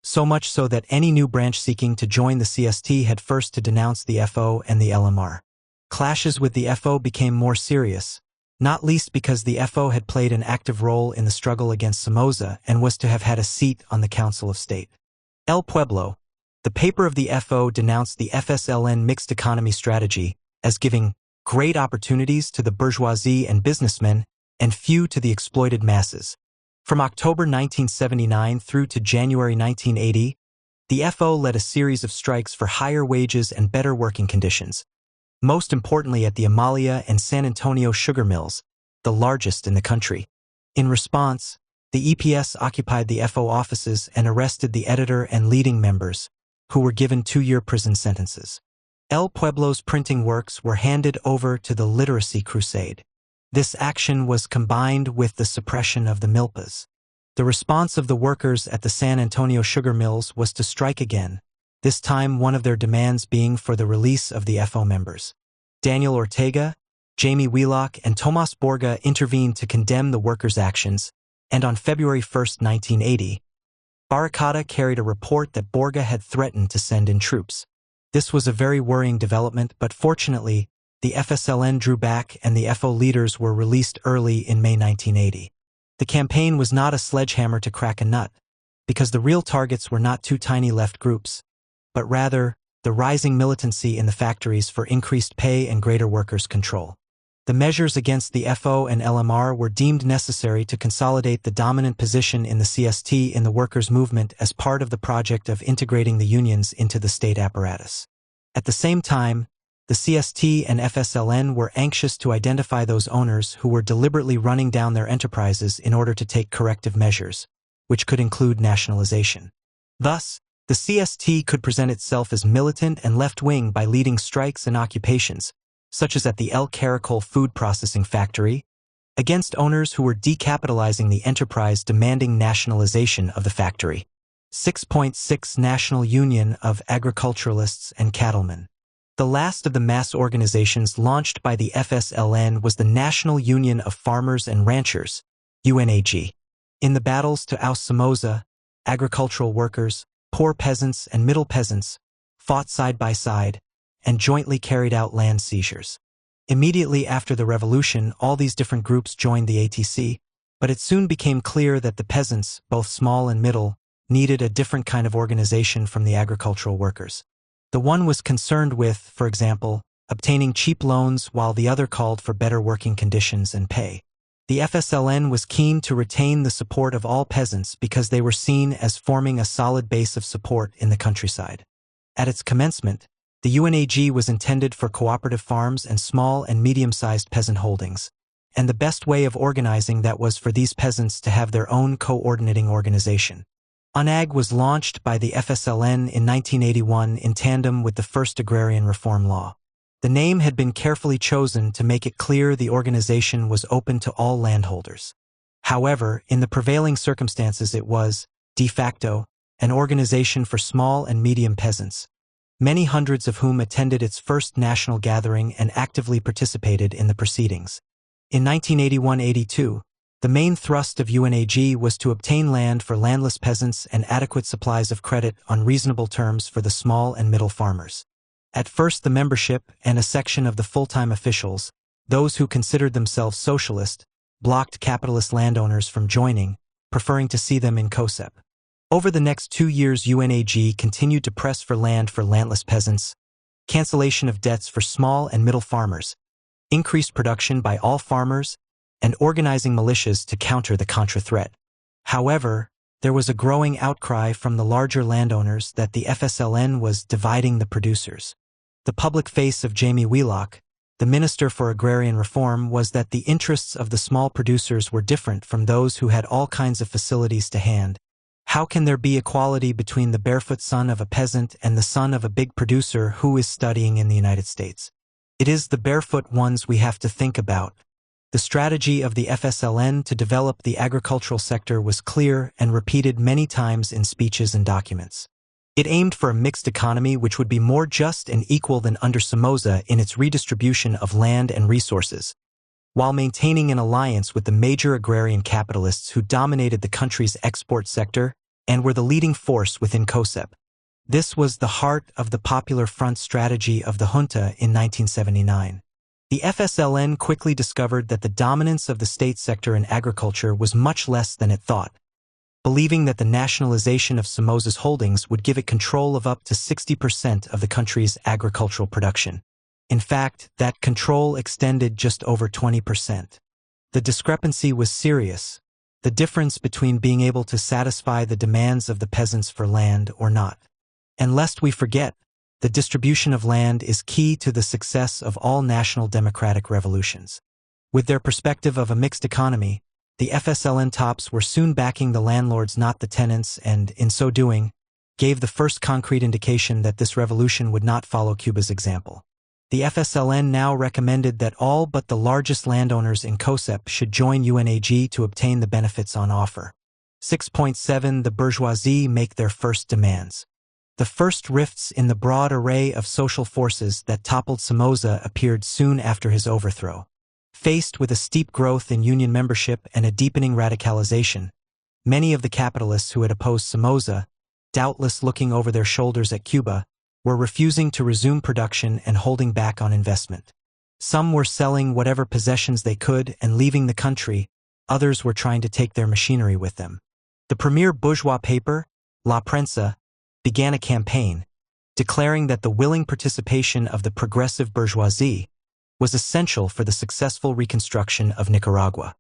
so much so that any new branch seeking to join the CST had first to denounce the FO and the LMR. Clashes with the FO became more serious, not least because the FO had played an active role in the struggle against Somoza and was to have had a seat on the Council of State. El Pueblo, the paper of the FO, denounced the FSLN mixed economy strategy as giving great opportunities to the bourgeoisie and businessmen and few to the exploited masses. From October 1979 through to January 1980, the FO led a series of strikes for higher wages and better working conditions, most importantly at the Amalia and San Antonio sugar mills, the largest in the country. In response, the EPS occupied the FO offices and arrested the editor and leading members, who were given 2-year prison sentences. El Pueblo's printing works were handed over to the Literacy Crusade. This action was combined with the suppression of the milpas. The response of the workers at the San Antonio sugar mills was to strike again, this time one of their demands being for the release of the FO members. Daniel Ortega, Jamie Wheelock, and Tomas Borga intervened to condemn the workers' actions, and on February 1, 1980, Barricada carried a report that Borga had threatened to send in troops. This was a very worrying development, but fortunately, the FSLN drew back and the FO leaders were released early in May 1980. The campaign was not a sledgehammer to crack a nut, because the real targets were not 2 tiny left groups, but rather the rising militancy in the factories for increased pay and greater workers' control. The measures against the FO and LMR were deemed necessary to consolidate the dominant position in the CST in the workers' movement as part of the project of integrating the unions into the state apparatus. At the same time, the CST and FSLN were anxious to identify those owners who were deliberately running down their enterprises in order to take corrective measures, which could include nationalization. Thus, the CST could present itself as militant and left-wing by leading strikes and occupations, such as at the El Caracol food processing factory, against owners who were decapitalizing the enterprise demanding nationalization of the factory. 6.6 National Union of Agriculturalists and Cattlemen. The last of the mass organizations launched by the FSLN was the National Union of Farmers and Ranchers, UNAG. In the battles to oust Somoza, agricultural workers, poor peasants and middle peasants fought side by side and jointly carried out land seizures. Immediately after the revolution, all these different groups joined the ATC, but it soon became clear that the peasants, both small and middle, needed a different kind of organization from the agricultural workers. The one was concerned with, for example, obtaining cheap loans, while the other called for better working conditions and pay. The FSLN was keen to retain the support of all peasants because they were seen as forming a solid base of support in the countryside. At its commencement, the UNAG was intended for cooperative farms and small and medium-sized peasant holdings, and the best way of organizing that was for these peasants to have their own coordinating organization. UNAG was launched by the FSLN in 1981 in tandem with the first agrarian reform law. The name had been carefully chosen to make it clear the organization was open to all landholders. However, in the prevailing circumstances it was, de facto, an organization for small and medium peasants, many hundreds of whom attended its first national gathering and actively participated in the proceedings. In 1981-82, the main thrust of UNAG was to obtain land for landless peasants and adequate supplies of credit on reasonable terms for the small and middle farmers. At first, the membership and a section of the full-time officials, those who considered themselves socialist, blocked capitalist landowners from joining, preferring to see them in COSEP. Over the next 2 years, UNAG continued to press for land for landless peasants, cancellation of debts for small and middle farmers, increased production by all farmers, and organizing militias to counter the Contra threat. However, there was a growing outcry from the larger landowners that the FSLN was dividing the producers. The public face of Jamie Wheelock, the Minister for Agrarian Reform, was that the interests of the small producers were different from those who had all kinds of facilities to hand, How can there be equality between the barefoot son of a peasant and the son of a big producer who is studying in the United States? It is the barefoot ones we have to think about. The strategy of the FSLN to develop the agricultural sector was clear and repeated many times in speeches and documents. It aimed for a mixed economy which would be more just and equal than under Somoza in its redistribution of land and resources, while maintaining an alliance with the major agrarian capitalists who dominated the country's export sector and were the leading force within COSEP. This was the heart of the Popular Front strategy of the junta in 1979. The FSLN quickly discovered that the dominance of the state sector in agriculture was much less than it thought, believing that the nationalization of Somoza's holdings would give it control of up to 60% of the country's agricultural production. In fact, that control extended just over 20%. The discrepancy was serious, the difference between being able to satisfy the demands of the peasants for land or not. And lest we forget, the distribution of land is key to the success of all national democratic revolutions. With their perspective of a mixed economy, the FSLN tops were soon backing the landlords, not the tenants, and, in so doing, gave the first concrete indication that this revolution would not follow Cuba's example. The FSLN now recommended that all but the largest landowners in COSEP should join UNAG to obtain the benefits on offer. 6.7 The bourgeoisie make their first demands. The first rifts in the broad array of social forces that toppled Somoza appeared soon after his overthrow. Faced with a steep growth in union membership and a deepening radicalization, many of the capitalists who had opposed Somoza, doubtless looking over their shoulders at Cuba, were refusing to resume production and holding back on investment. Some were selling whatever possessions they could and leaving the country, others were trying to take their machinery with them. The premier bourgeois paper, La Prensa, began a campaign, declaring that the willing participation of the progressive bourgeoisie was essential for the successful reconstruction of Nicaragua.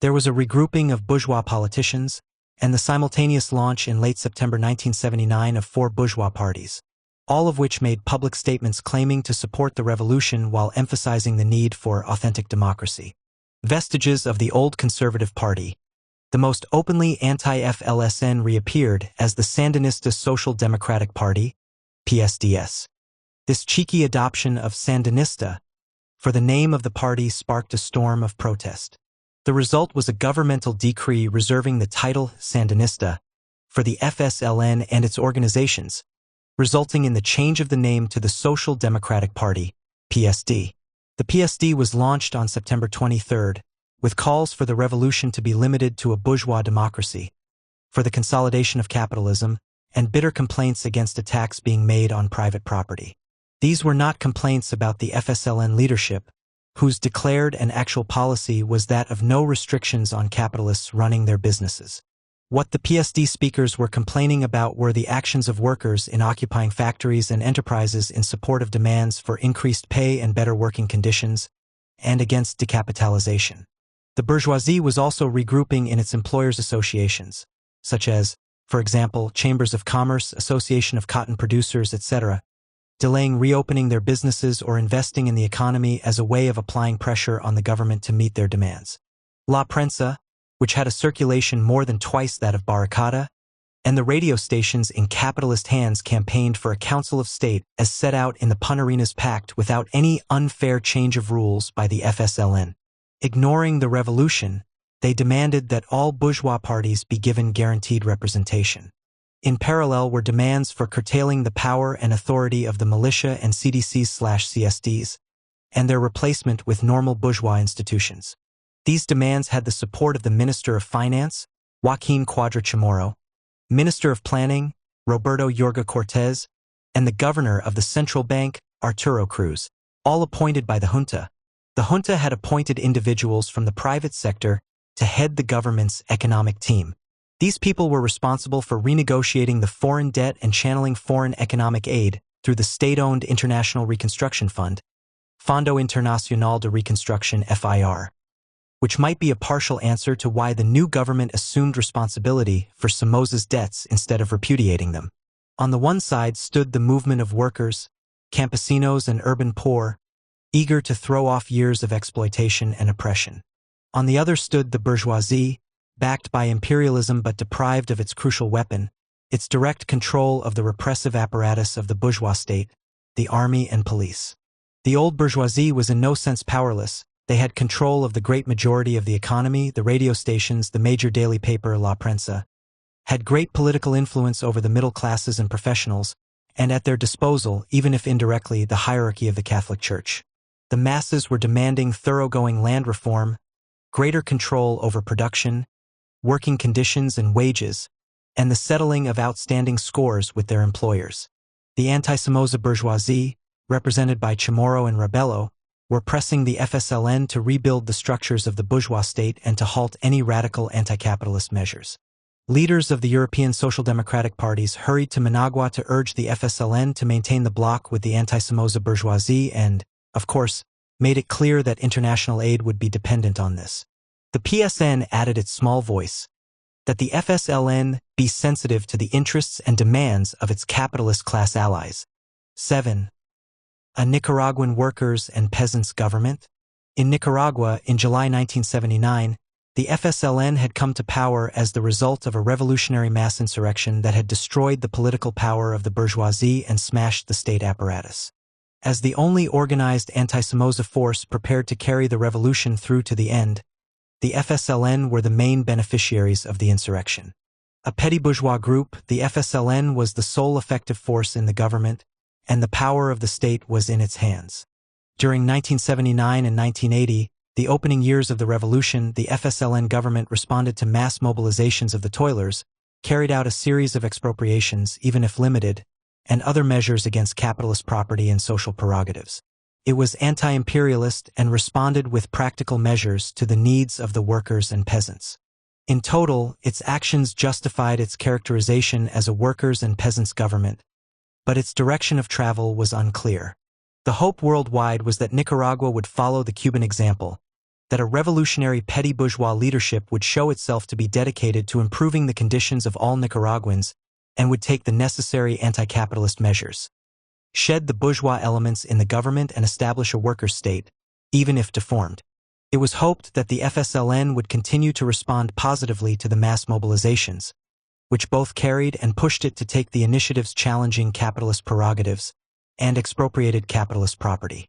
There was a regrouping of bourgeois politicians and the simultaneous launch in late September 1979 of 4 bourgeois parties, all of which made public statements claiming to support the revolution while emphasizing the need for authentic democracy. Vestiges of the old Conservative Party, the most openly anti-FLSN, reappeared as the Sandinista Social Democratic Party, PSDS. This cheeky adoption of Sandinista for the name of the party sparked a storm of protest. The result was a governmental decree reserving the title Sandinista for the FSLN and its organizations, resulting in the change of the name to the Social Democratic Party, PSD. The PSD was launched on September 23, with calls for the revolution to be limited to a bourgeois democracy, for the consolidation of capitalism, and bitter complaints against attacks being made on private property. These were not complaints about the FSLN leadership, whose declared and actual policy was that of no restrictions on capitalists running their businesses. What the PSD speakers were complaining about were the actions of workers in occupying factories and enterprises in support of demands for increased pay and better working conditions, and against decapitalization. The bourgeoisie was also regrouping in its employers' associations, such as, for example, Chambers of Commerce, Association of Cotton Producers, etc., delaying reopening their businesses or investing in the economy as a way of applying pressure on the government to meet their demands. La Prensa, which had a circulation more than twice that of Barricada, and the radio stations in capitalist hands campaigned for a Council of State as set out in the Punarinas Pact without any unfair change of rules by the FSLN. Ignoring the revolution, they demanded that all bourgeois parties be given guaranteed representation. In parallel were demands for curtailing the power and authority of the militia and CDCs/CSDs, and their replacement with normal bourgeois institutions. These demands had the support of the Minister of Finance, Joaquin Cuadra Chamorro, Minister of Planning, Roberto Jorge Cortés, and the Governor of the Central Bank, Arturo Cruz, all appointed by the junta. The junta had appointed individuals from the private sector to head the government's economic team. These people were responsible for renegotiating the foreign debt and channeling foreign economic aid through the state-owned International Reconstruction Fund, Fondo Internacional de Reconstruction FIR, which might be a partial answer to why the new government assumed responsibility for Somoza's debts instead of repudiating them. On the one side stood the movement of workers, campesinos and urban poor, eager to throw off years of exploitation and oppression. On the other stood the bourgeoisie, backed by imperialism but deprived of its crucial weapon, its direct control of the repressive apparatus of the bourgeois state, the army and police. The old bourgeoisie was in no sense powerless. They had control of the great majority of the economy, the radio stations, the major daily paper La Prensa, had great political influence over the middle classes and professionals, and at their disposal, even if indirectly, the hierarchy of the Catholic Church. The masses were demanding thoroughgoing land reform, greater control over production, working conditions and wages, and the settling of outstanding scores with their employers. The anti-Somoza bourgeoisie, represented by Chamorro and Rebello, were pressing the FSLN to rebuild the structures of the bourgeois state and to halt any radical anti-capitalist measures. Leaders of the European social democratic parties hurried to Managua to urge the FSLN to maintain the bloc with the anti-Somoza bourgeoisie and, of course, made it clear that international aid would be dependent on this. The PSN added its small voice, that the FSLN be sensitive to the interests and demands of its capitalist class allies. 7. A Nicaraguan workers' and peasants' government? In Nicaragua, in July 1979, the FSLN had come to power as the result of a revolutionary mass insurrection that had destroyed the political power of the bourgeoisie and smashed the state apparatus. As the only organized anti-Somoza force prepared to carry the revolution through to the end, the FSLN were the main beneficiaries of the insurrection. A petty bourgeois group, the FSLN was the sole effective force in the government, and the power of the state was in its hands. During 1979 and 1980, the opening years of the revolution, the FSLN government responded to mass mobilizations of the toilers, carried out a series of expropriations, even if limited, and other measures against capitalist property and social prerogatives. It was anti-imperialist and responded with practical measures to the needs of the workers and peasants. In total, its actions justified its characterization as a workers' and peasants' government, but its direction of travel was unclear. The hope worldwide was that Nicaragua would follow the Cuban example, that a revolutionary petty bourgeois leadership would show itself to be dedicated to improving the conditions of all Nicaraguans and would take the necessary anti-capitalist measures, shed the bourgeois elements in the government and establish a workers' state, even if deformed. It was hoped that the FSLN would continue to respond positively to the mass mobilizations, which both carried and pushed it to take the initiatives challenging capitalist prerogatives and expropriated capitalist property.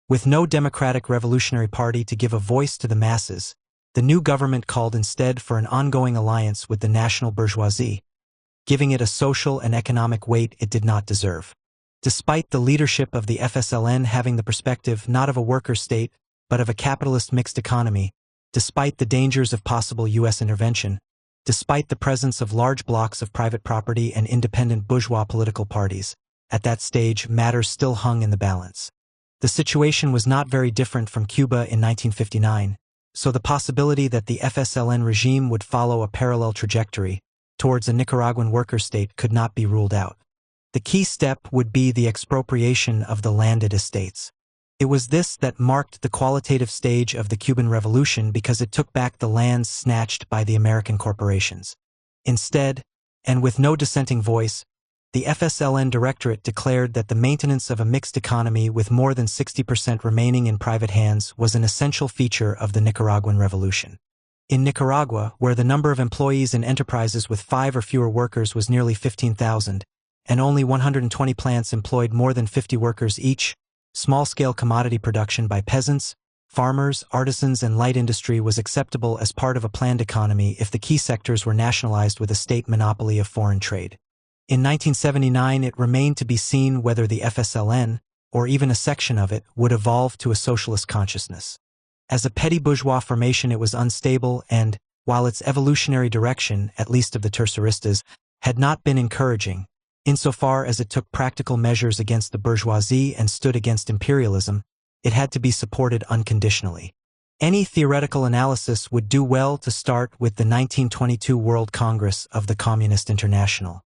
With no democratic revolutionary party to give a voice to the masses, the new government called instead for an ongoing alliance with the national bourgeoisie, giving it a social and economic weight it did not deserve. Despite the leadership of the FSLN having the perspective not of a worker state, but of a capitalist mixed economy, despite the dangers of possible U.S. intervention, despite the presence of large blocks of private property and independent bourgeois political parties, at that stage matters still hung in the balance. The situation was not very different from Cuba in 1959, so the possibility that the FSLN regime would follow a parallel trajectory towards a Nicaraguan worker state could not be ruled out. The key step would be the expropriation of the landed estates. It was this that marked the qualitative stage of the Cuban Revolution because it took back the lands snatched by the American corporations. Instead, and with no dissenting voice, the FSLN Directorate declared that the maintenance of a mixed economy with more than 60% remaining in private hands was an essential feature of the Nicaraguan Revolution. In Nicaragua, where the number of employees in enterprises with 5 or fewer workers was nearly 15,000, and only 120 plants employed more than 50 workers each, small-scale commodity production by peasants, farmers, artisans, and light industry was acceptable as part of a planned economy if the key sectors were nationalized with a state monopoly of foreign trade. In 1979, it remained to be seen whether the FSLN, or even a section of it, would evolve to a socialist consciousness. As a petty bourgeois formation, it was unstable and, while its evolutionary direction, at least of the terceristas, had not been encouraging, insofar as it took practical measures against the bourgeoisie and stood against imperialism, it had to be supported unconditionally. Any theoretical analysis would do well to start with the 1922 World Congress of the Communist International.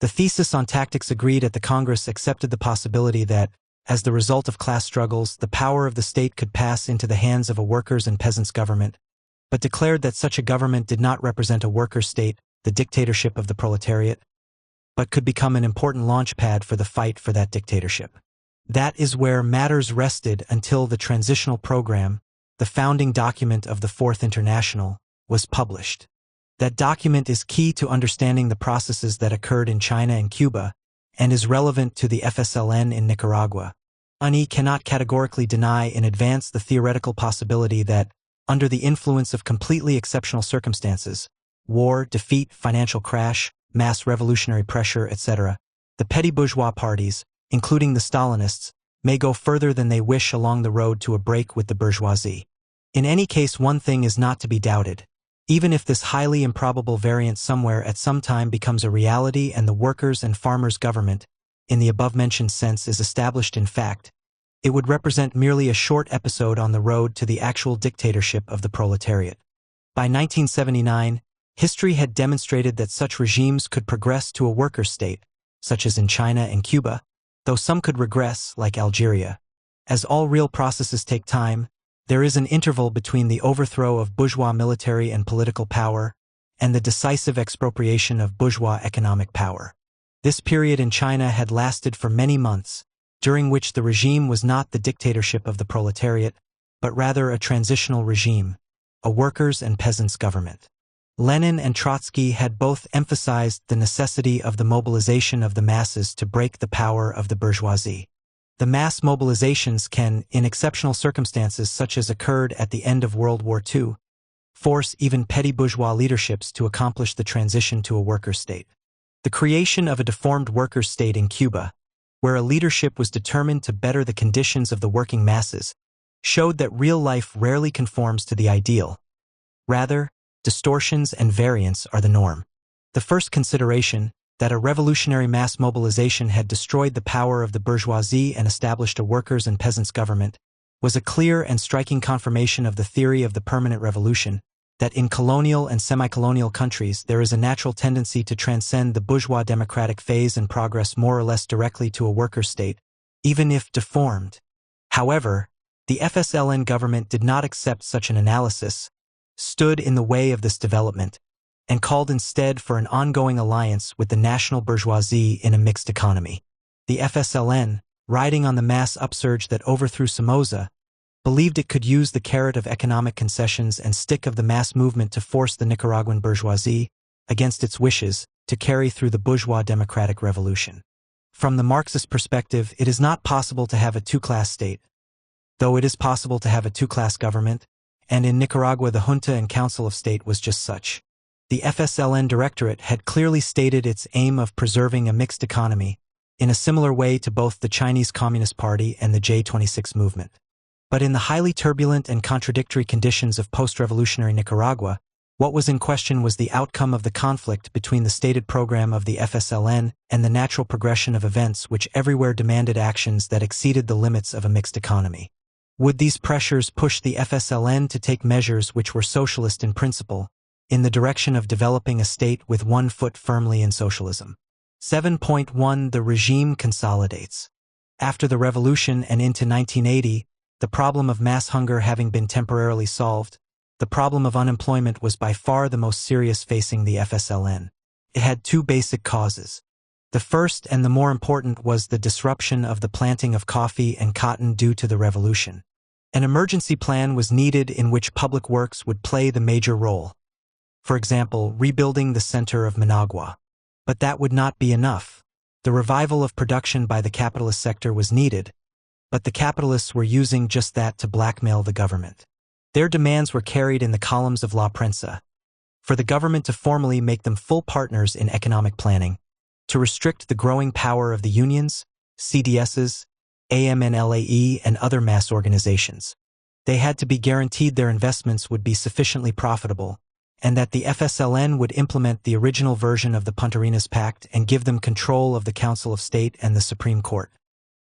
The thesis on tactics agreed at the Congress accepted the possibility that, as the result of class struggles, the power of the state could pass into the hands of a workers' and peasants' government, but declared that such a government did not represent a workers' state, the dictatorship of the proletariat, but could become an important launch pad for the fight for that dictatorship. That is where matters rested until the transitional program, the founding document of the Fourth International, was published. That document is key to understanding the processes that occurred in China and Cuba, and is relevant to the FSLN in Nicaragua. UNI cannot categorically deny in advance the theoretical possibility that, under the influence of completely exceptional circumstances, war, defeat, financial crash, mass revolutionary pressure, etc., the petty bourgeois parties, including the Stalinists, may go further than they wish along the road to a break with the bourgeoisie. In any case, one thing is not to be doubted. Even if this highly improbable variant somewhere at some time becomes a reality and the workers' and farmers' government, in the above-mentioned sense, is established in fact, it would represent merely a short episode on the road to the actual dictatorship of the proletariat. By 1979, history had demonstrated that such regimes could progress to a worker state, such as in China and Cuba, though some could regress, like Algeria. As all real processes take time, there is an interval between the overthrow of bourgeois military and political power and the decisive expropriation of bourgeois economic power. This period in China had lasted for many months, during which the regime was not the dictatorship of the proletariat, but rather a transitional regime, a workers' and peasants' government. Lenin and Trotsky had both emphasized the necessity of the mobilization of the masses to break the power of the bourgeoisie. The mass mobilizations can, in exceptional circumstances such as occurred at the end of World War II, force even petty bourgeois leaderships to accomplish the transition to a worker state. The creation of a deformed worker state in Cuba, where a leadership was determined to better the conditions of the working masses, showed that real life rarely conforms to the ideal. Rather, distortions and variants are the norm. The first consideration, that a revolutionary mass mobilization had destroyed the power of the bourgeoisie and established a workers' and peasants' government, was a clear and striking confirmation of the theory of the permanent revolution, that in colonial and semi-colonial countries there is a natural tendency to transcend the bourgeois democratic phase and progress more or less directly to a worker state, even if deformed. However, the FSLN government did not accept such an analysis, stood in the way of this development, and called instead for an ongoing alliance with the national bourgeoisie in a mixed economy. The FSLN, riding on the mass upsurge that overthrew Somoza, believed it could use the carrot of economic concessions and stick of the mass movement to force the Nicaraguan bourgeoisie, against its wishes, to carry through the bourgeois democratic revolution. From the Marxist perspective, it is not possible to have a two-class state, though it is possible to have a two-class government, and in Nicaragua the junta and council of state was just such. The FSLN Directorate had clearly stated its aim of preserving a mixed economy, in a similar way to both the Chinese Communist Party and the J26 movement. But in the highly turbulent and contradictory conditions of post-revolutionary Nicaragua, what was in question was the outcome of the conflict between the stated program of the FSLN and the natural progression of events which everywhere demanded actions that exceeded the limits of a mixed economy. Would these pressures push the FSLN to take measures which were socialist in principle, in the direction of developing a state with one foot firmly in socialism? 7.1 The regime consolidates. After the revolution and into 1980, the problem of mass hunger having been temporarily solved, the problem of unemployment was by far the most serious facing the FSLN. It had two basic causes. The first and the more important was the disruption of the planting of coffee and cotton due to the revolution. An emergency plan was needed in which public works would play the major role. For example, rebuilding the center of Managua. But that would not be enough. The revival of production by the capitalist sector was needed, but the capitalists were using just that to blackmail the government. Their demands were carried in the columns of La Prensa, for the government to formally make them full partners in economic planning, to restrict the growing power of the unions, CDSs, AMNLAE, and other mass organizations. They had to be guaranteed their investments would be sufficiently profitable, and that the FSLN would implement the original version of the Punta-Arenas Pact and give them control of the Council of State and the Supreme Court.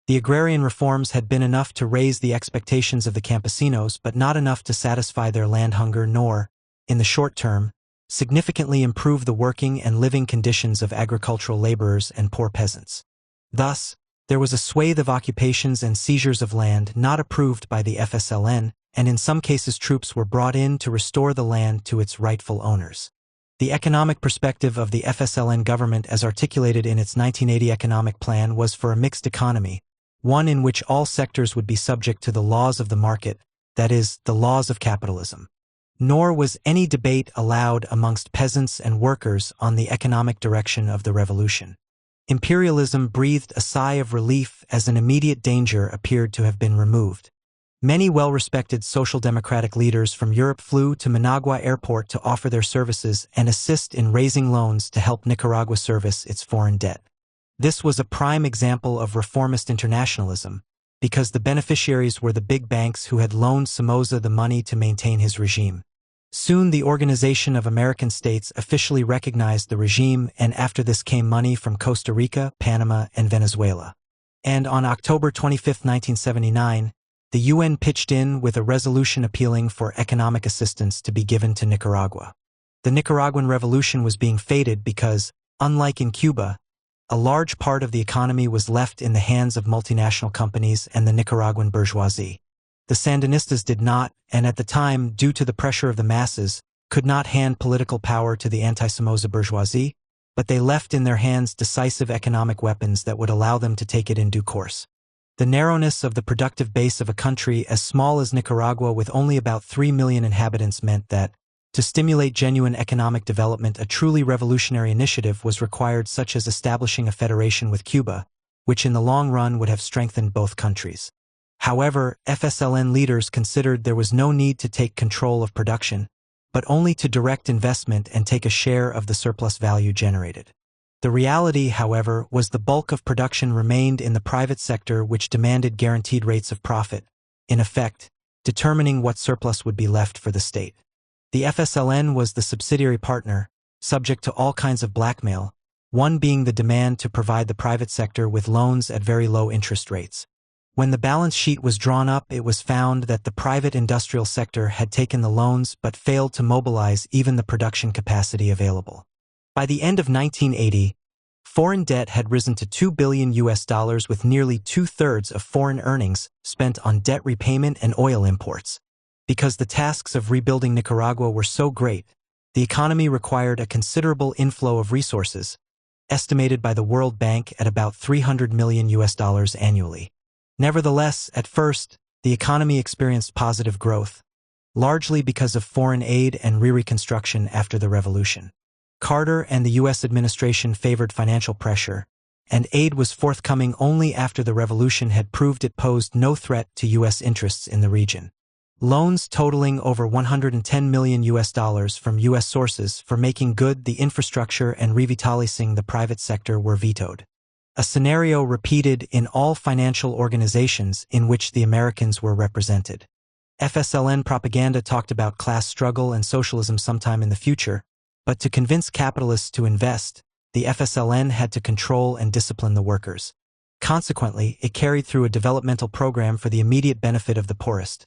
The agrarian reforms had been enough to raise the expectations of the campesinos, but not enough to satisfy their land hunger nor, in the short term, significantly improve the working and living conditions of agricultural laborers and poor peasants. Thus, there was a swathe of occupations and seizures of land not approved by the FSLN, and in some cases troops were brought in to restore the land to its rightful owners. The economic perspective of the FSLN government as articulated in its 1980 economic plan was for a mixed economy, one in which all sectors would be subject to the laws of the market, that is, the laws of capitalism. nor was any debate allowed amongst peasants and workers on the economic direction of the revolution. Imperialism breathed a sigh of relief as an immediate danger appeared to have been removed. Many well-respected social democratic leaders from Europe flew to Managua Airport to offer their services and assist in raising loans to help Nicaragua service its foreign debt. This was a prime example of reformist internationalism, because the beneficiaries were the big banks who had loaned Somoza the money to maintain his regime. Soon the Organization of American States officially recognized the regime, and after this came money from Costa Rica, Panama, and Venezuela. And on October 25, 1979, the UN pitched in with a resolution appealing for economic assistance to be given to Nicaragua. The Nicaraguan revolution was being fated because, unlike in Cuba, a large part of the economy was left in the hands of multinational companies and the Nicaraguan bourgeoisie. The Sandinistas did not, and at the time, due to the pressure of the masses, could not hand political power to the anti-Somoza bourgeoisie, but they left in their hands decisive economic weapons that would allow them to take it in due course. The narrowness of the productive base of a country as small as Nicaragua with only about 3 million inhabitants meant that, to stimulate genuine economic development, a truly revolutionary initiative was required, such as establishing a federation with Cuba, which in the long run would have strengthened both countries. However, FSLN leaders considered there was no need to take control of production, but only to direct investment and take a share of the surplus value generated. The reality, however, was the bulk of production remained in the private sector, which demanded guaranteed rates of profit, in effect, determining what surplus would be left for the state. The FSLN was the subsidiary partner, subject to all kinds of blackmail, one being the demand to provide the private sector with loans at very low interest rates. When the balance sheet was drawn up, it was found that the private industrial sector had taken the loans but failed to mobilize even the production capacity available. By the end of 1980, foreign debt had risen to $2 billion, with nearly two-thirds of foreign earnings spent on debt repayment and oil imports. Because the tasks of rebuilding Nicaragua were so great, the economy required a considerable inflow of resources, estimated by the World Bank at about $300 million annually. Nevertheless, at first, the economy experienced positive growth, largely because of foreign aid and reconstruction after the revolution. Carter and the U.S. administration favored financial pressure, and aid was forthcoming only after the revolution had proved it posed no threat to U.S. interests in the region. Loans totaling over $110 million from U.S. sources for making good the infrastructure and revitalizing the private sector were vetoed. A scenario repeated in all financial organizations in which the Americans were represented. FSLN propaganda talked about class struggle and socialism sometime in the future, but to convince capitalists to invest, the FSLN had to control and discipline the workers. Consequently, it carried through a developmental program for the immediate benefit of the poorest.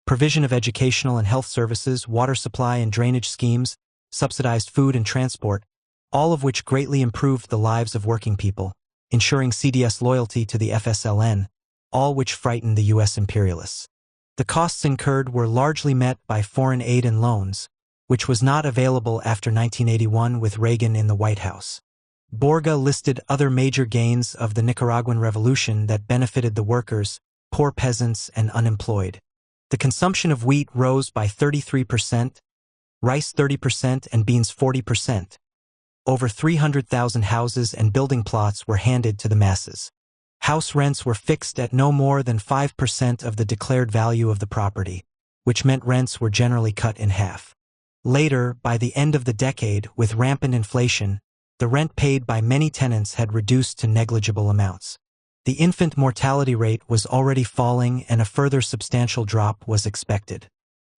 Provision of educational and health services, water supply and drainage schemes, subsidized food and transport, all of which greatly improved the lives of working people, ensuring CDS loyalty to the FSLN, all which frightened the U.S. imperialists. The costs incurred were largely met by foreign aid and loans, which was not available after 1981 with Reagan in the White House. Borga listed other major gains of the Nicaraguan Revolution that benefited the workers, poor peasants, and unemployed. The consumption of wheat rose by 33%, rice 30%, and beans 40%. Over 300,000 houses and building plots were handed to the masses. House rents were fixed at no more than 5% of the declared value of the property, which meant rents were generally cut in half. Later, by the end of the decade, with rampant inflation, the rent paid by many tenants had reduced to negligible amounts. The infant mortality rate was already falling, and a further substantial drop was expected.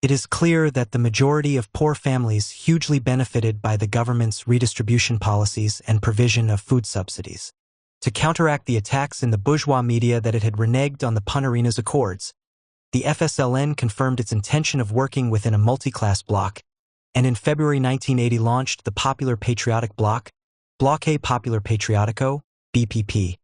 It is clear that the majority of poor families hugely benefited by the government's redistribution policies and provision of food subsidies. To counteract the attacks in the bourgeois media that it had reneged on the Punta Accords, the FSLN confirmed its intention of working within a multi-class bloc, and in February 1980 launched the Popular Patriotic Bloc, Bloque Popular Patriotico, BPP,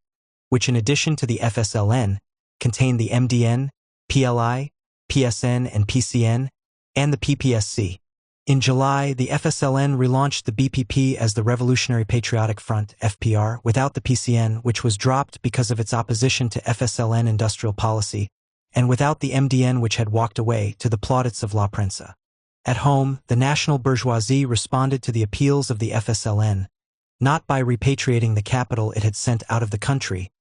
which in addition to the FSLN, contained the MDN, PLI, PSN and PCN, and the PPSC. In July, the FSLN relaunched the BPP as the Revolutionary Patriotic Front, FPR, without the PCN, which was dropped because of its opposition to FSLN industrial policy, and without the MDN, which had walked away, to the plaudits of La Prensa. At home, the national bourgeoisie responded to the appeals of the FSLN, not by repatriating the capital it had sent out of the country,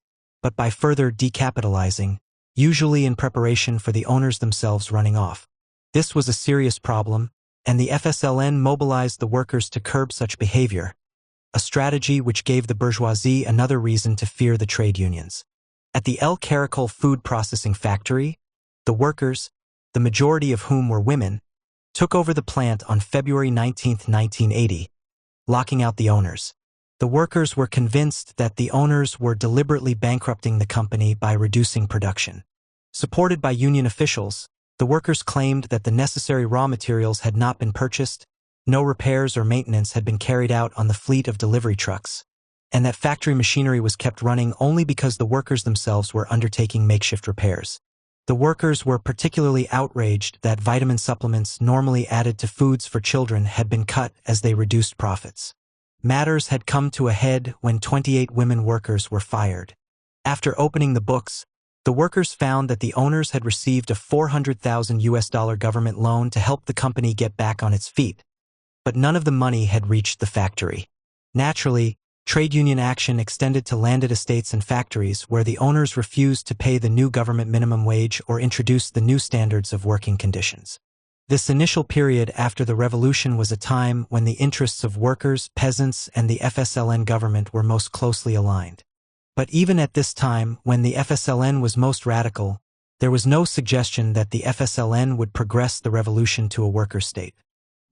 but by further decapitalizing, usually in preparation for the owners themselves running off. This was a serious problem, and the FSLN mobilized the workers to curb such behavior, a strategy which gave the bourgeoisie another reason to fear the trade unions. At the El Caracol food processing factory, the workers, the majority of whom were women, took over the plant on February 19, 1980, locking out the owners. The workers were convinced that the owners were deliberately bankrupting the company by reducing production. Supported by union officials, the workers claimed that the necessary raw materials had not been purchased, no repairs or maintenance had been carried out on the fleet of delivery trucks, and that factory machinery was kept running only because the workers themselves were undertaking makeshift repairs. The workers were particularly outraged that vitamin supplements normally added to foods for children had been cut as they reduced profits. Matters had come to a head when 28 women workers were fired. After opening the books, the workers found that the owners had received a $400,000 government loan to help the company get back on its feet, but none of the money had reached the factory. Naturally, trade union action extended to landed estates and factories where the owners refused to pay the new government minimum wage or introduce the new standards of working conditions. This initial period after the revolution was a time when the interests of workers, peasants, and the FSLN government were most closely aligned. But even at this time, when the FSLN was most radical, there was no suggestion that the FSLN would progress the revolution to a worker state.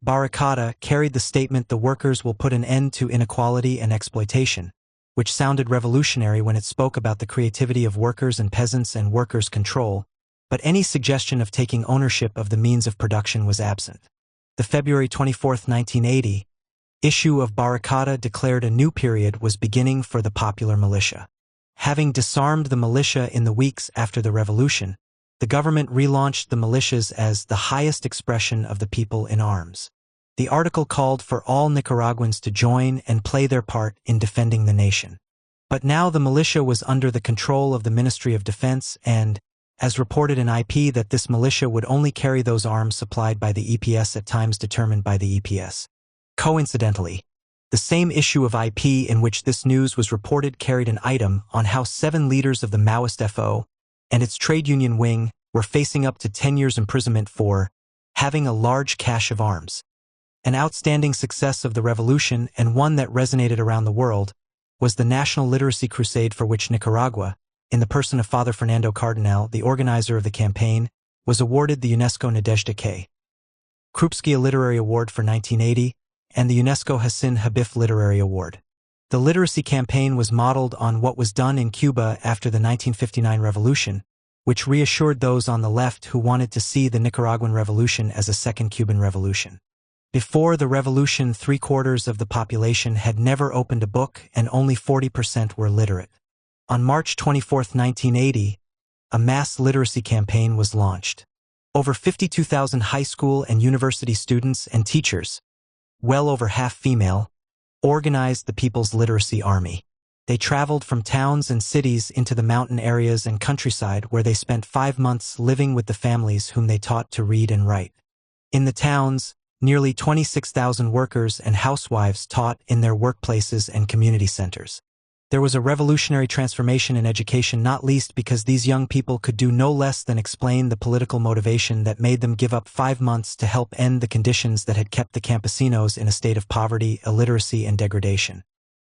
Barricada carried the statement "the workers will put an end to inequality and exploitation," which sounded revolutionary when it spoke about the creativity of workers and peasants and workers' control, but any suggestion of taking ownership of the means of production was absent. The February 24, 1980, issue of Barricada declared a new period was beginning for the popular militia. Having disarmed the militia in the weeks after the revolution, the government relaunched the militias as the highest expression of the people in arms. The article called for all Nicaraguans to join and play their part in defending the nation. But now the militia was under the control of the Ministry of Defense and, as reported in IP, that this militia would only carry those arms supplied by the EPS at times determined by the EPS. Coincidentally, the same issue of IP in which this news was reported carried an item on how 7 leaders of the Maoist FO and its trade union wing were facing up to 10 years imprisonment for having a large cache of arms. An outstanding success of the revolution, and one that resonated around the world, was the national literacy crusade for which Nicaragua, in the person of Father Fernando Cardenal, the organizer of the campaign, was awarded the UNESCO Nadezhda K. Krupskaya Literary Award for 1980 and the UNESCO Hassan Habif Literary Award. The literacy campaign was modeled on what was done in Cuba after the 1959 revolution, which reassured those on the left who wanted to see the Nicaraguan Revolution as a second Cuban revolution. Before the revolution, 3/4 of the population had never opened a book and only 40% were literate. On March 24, 1980, a mass literacy campaign was launched. Over 52,000 high school and university students and teachers, well over half female, organized the People's Literacy Army. They traveled from towns and cities into the mountain areas and countryside where they spent 5 months living with the families whom they taught to read and write. In the towns, nearly 26,000 workers and housewives taught in their workplaces and community centers. There was a revolutionary transformation in education, not least because these young people could do no less than explain the political motivation that made them give up 5 months to help end the conditions that had kept the campesinos in a state of poverty, illiteracy, and degradation.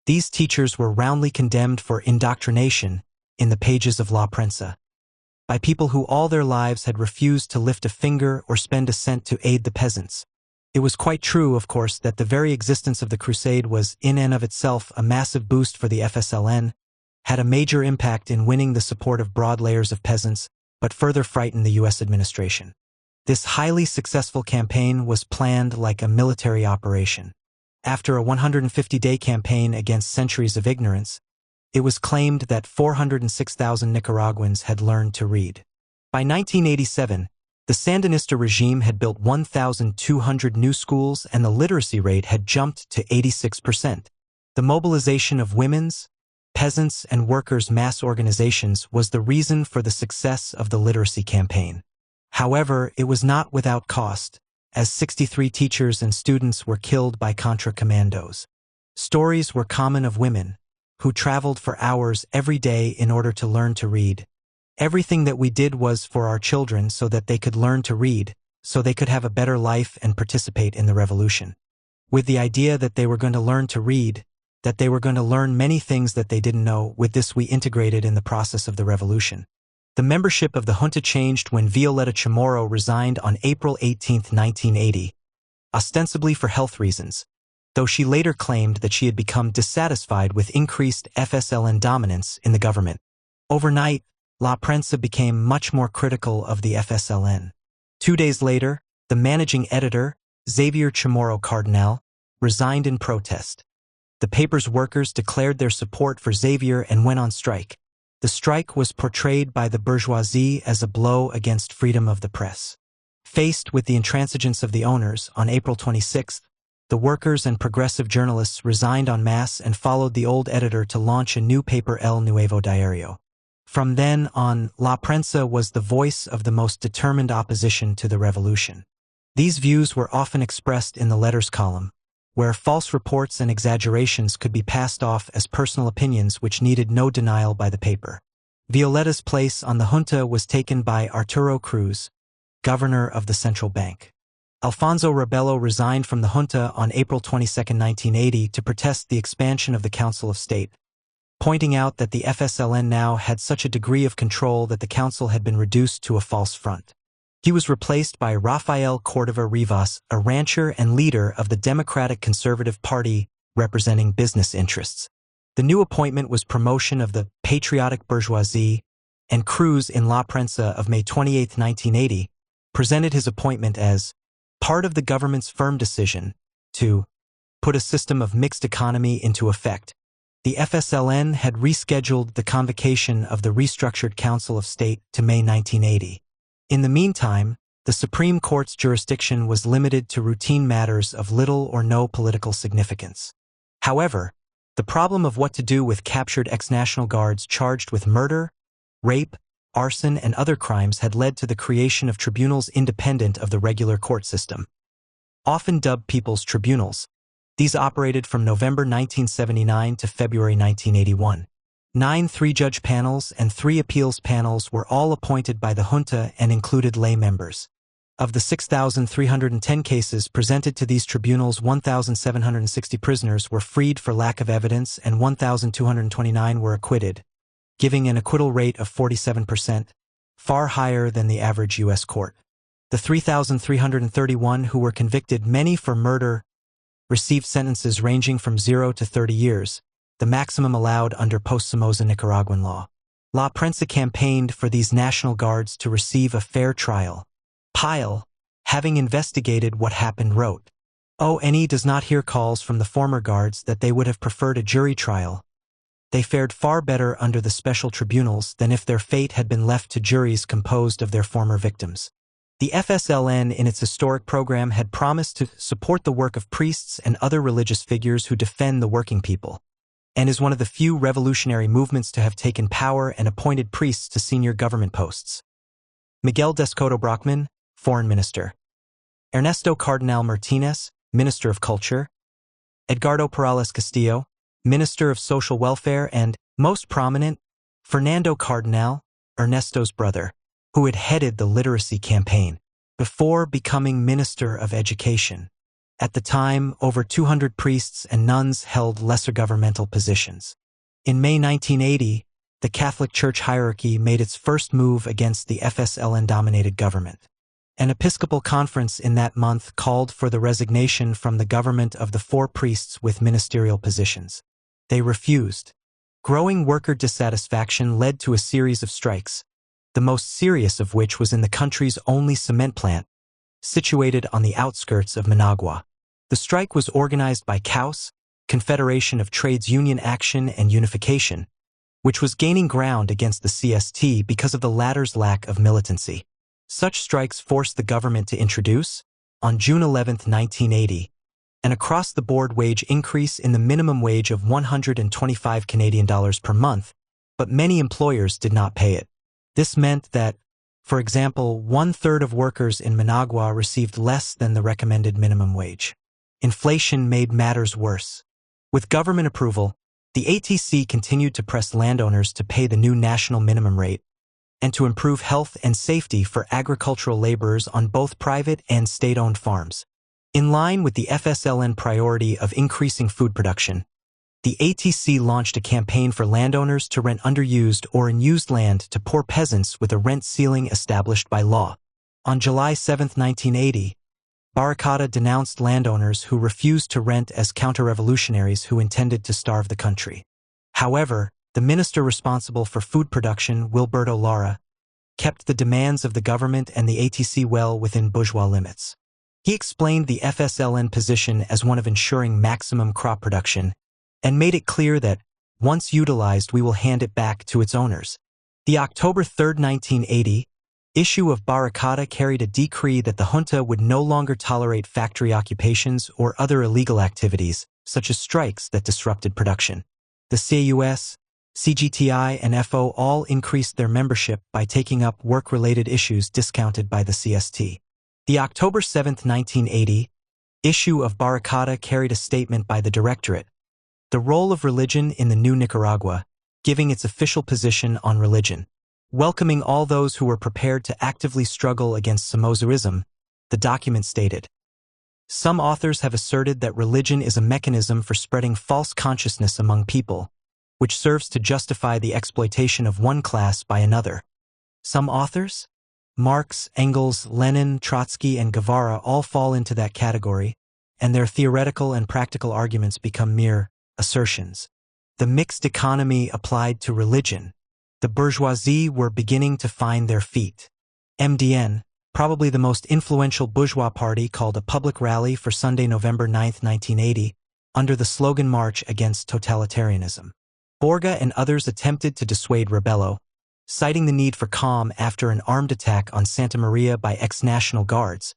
These teachers were roundly condemned for indoctrination in the pages of La Prensa by people who all their lives had refused to lift a finger or spend a cent to aid the peasants. It was quite true, of course, that the very existence of the crusade was in and of itself a massive boost for the FSLN, had a major impact in winning the support of broad layers of peasants, but further frightened the U.S. administration. This highly successful campaign was planned like a military operation. After a 150-day campaign against centuries of ignorance, it was claimed that 406,000 Nicaraguans had learned to read. By 1987, the Sandinista regime had built 1,200 new schools and the literacy rate had jumped to 86%. The mobilization of women's, peasants, and workers' mass organizations was the reason for the success of the literacy campaign. However, it was not without cost. as 63 teachers and students were killed by Contra commandos. Stories were common of women who traveled for hours every day in order to learn to read. Everything that we did was for our children so that they could learn to read, so they could have a better life and participate in the revolution. With the idea that they were going to learn to read, that they were going to learn many things that they didn't know, with this we integrated in the process of the revolution. The membership of the junta changed when Violate Chamorro resigned on April 18, 1980, ostensibly for health reasons, though she later claimed that she had become dissatisfied with increased FSLN dominance in the government. Overnight, La Prensa became much more critical of the FSLN. 2 days later, the managing editor, Xavier Chamorro Cardinal, resigned in protest. The paper's workers declared their support for Xavier and went on strike. The strike was portrayed by the bourgeoisie as a blow against freedom of the press. Faced with the intransigence of the owners, on April 26, the workers and progressive journalists resigned en masse and followed the old editor to launch a new paper, El Nuevo Diario. From then on, La Prensa was the voice of the most determined opposition to the revolution. These views were often expressed in the letters column, where false reports and exaggerations could be passed off as personal opinions which needed no denial by the paper. Violetta's place on the junta was taken by Arturo Cruz, governor of the central bank. Alfonso Rebelo resigned from the junta on April 22, 1980 to protest the expansion of the Council of State, pointing out that the FSLN now had such a degree of control that the council had been reduced to a false front. He was replaced by Rafael Cordova Rivas, a rancher and leader of the Democratic Conservative Party representing business interests. The new appointment was promotion of the patriotic bourgeoisie, and Cruz in La Prensa of May 28, 1980, presented his appointment as part of the government's firm decision to put a system of mixed economy into effect. The FSLN had rescheduled the convocation of the restructured Council of State to May 1980. In the meantime, the Supreme Court's jurisdiction was limited to routine matters of little or no political significance. However, the problem of what to do with captured ex-National Guards charged with murder, rape, arson, and other crimes had led to the creation of tribunals independent of the regular court system. Often dubbed People's Tribunals, these operated from November 1979 to February 1981. 9 three-judge panels and 3 appeals panels were all appointed by the junta and included lay members. Of the 6,310 cases presented to these tribunals, 1,760 prisoners were freed for lack of evidence and 1,229 were acquitted, giving an acquittal rate of 47%, far higher than the average U.S. court. The 3,331 who were convicted, many for murder, received sentences ranging from 0 to 30 years, the maximum allowed under post-Somoza Nicaraguan law. La Prensa campaigned for these National Guards to receive a fair trial. Pyle, having investigated what happened, wrote, "ONE does not hear calls from the former guards that they would have preferred a jury trial. They fared far better under the special tribunals than if their fate had been left to juries composed of their former victims." The FSLN in its historic program had promised to support the work of priests and other religious figures who defend the working people, and is one of the few revolutionary movements to have taken power and appointed priests to senior government posts. Miguel Descoto Brockman, Foreign Minister. Ernesto Cardenal Martinez, Minister of Culture. Edgardo Perales Castillo, Minister of Social Welfare, and, most prominent, Fernando Cardenal, Ernesto's brother, who had headed the literacy campaign before becoming Minister of Education. At the time, over 200 priests and nuns held lesser governmental positions. In May 1980, the Catholic Church hierarchy made its first move against the FSLN-dominated government. An Episcopal conference in that month called for the resignation from the government of the 4 priests with ministerial positions. They refused. Growing worker dissatisfaction led to a series of strikes, the most serious of which was in the country's only cement plant, situated on the outskirts of Managua. The strike was organized by CAUS, Confederation of Trades Union Action and Unification, which was gaining ground against the CST because of the latter's lack of militancy. Such strikes forced the government to introduce, on June 11, 1980, an across-the-board wage increase in the minimum wage of 125 Canadian dollars per month, but many employers did not pay it. This meant that, For example, 1/3 of workers in Managua received less than the recommended minimum wage. Inflation made matters worse. With government approval, the ATC continued to press landowners to pay the new national minimum rate and to improve health and safety for agricultural laborers on both private and state-owned farms. In line with the FSLN priority of increasing food production, the ATC launched a campaign for landowners to rent underused or unused land to poor peasants with a rent ceiling established by law. On July 7, 1980, Barakata denounced landowners who refused to rent as counter-revolutionaries who intended to starve the country. However, the minister responsible for food production, Wilberto Lara, kept the demands of the government and the ATC well within bourgeois limits. He explained the FSLN position as one of ensuring maximum crop production and made it clear that, once utilized, we will hand it back to its owners. The October 3, 1980, issue of Barakata carried a decree that the junta would no longer tolerate factory occupations or other illegal activities, such as strikes that disrupted production. The CUS, CGTI, and FO all increased their membership by taking up work-related issues discounted by the CST. The October 7, 1980, issue of Barakata carried a statement by the Directorate, the role of religion in the new Nicaragua, giving its official position on religion. Welcoming all those who were prepared to actively struggle against Somozaism, the document stated, "Some authors have asserted that religion is a mechanism for spreading false consciousness among people, which serves to justify the exploitation of one class by another." Some authors? Marx, Engels, Lenin, Trotsky, and Guevara all fall into that category, and their theoretical and practical arguments become mere assertions. The mixed economy applied to religion. The bourgeoisie were beginning to find their feet. MDN, probably the most influential bourgeois party, called a public rally for Sunday, November 9, 1980, under the slogan March Against Totalitarianism. Borga and others attempted to dissuade Rebello, citing the need for calm after an armed attack on Santa Maria by ex-National Guards,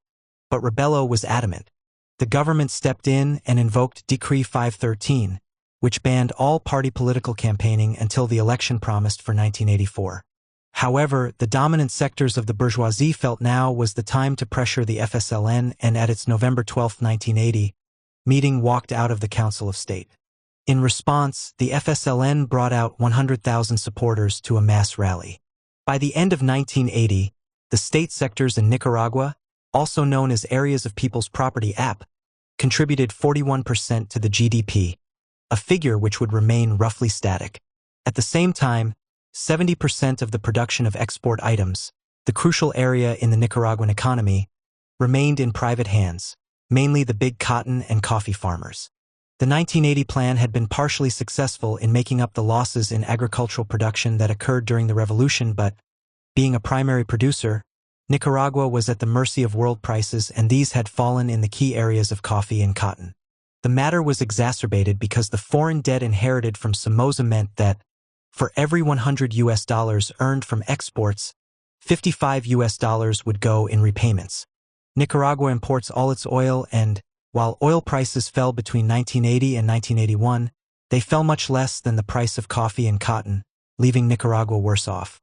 but Rebello was adamant. The government stepped in and invoked Decree 513, which banned all party political campaigning until the election promised for 1984. However, the dominant sectors of the bourgeoisie felt now was the time to pressure the FSLN, and at its November 12, 1980, meeting walked out of the Council of State. In response, the FSLN brought out 100,000 supporters to a mass rally. By the end of 1980, the state sectors in Nicaragua, also known as Areas of People's Property (AP), contributed 41% to the GDP, a figure which would remain roughly static. At the same time, 70% of the production of export items, the crucial area in the Nicaraguan economy, remained in private hands, mainly the big cotton and coffee farmers. The 1980 plan had been partially successful in making up the losses in agricultural production that occurred during the revolution, but, being a primary producer, Nicaragua was at the mercy of world prices, and these had fallen in the key areas of coffee and cotton. The matter was exacerbated because the foreign debt inherited from Somoza meant that, for every $100 earned from exports, $55 would go in repayments. Nicaragua imports all its oil, and, while oil prices fell between 1980 and 1981, they fell much less than the price of coffee and cotton, leaving Nicaragua worse off.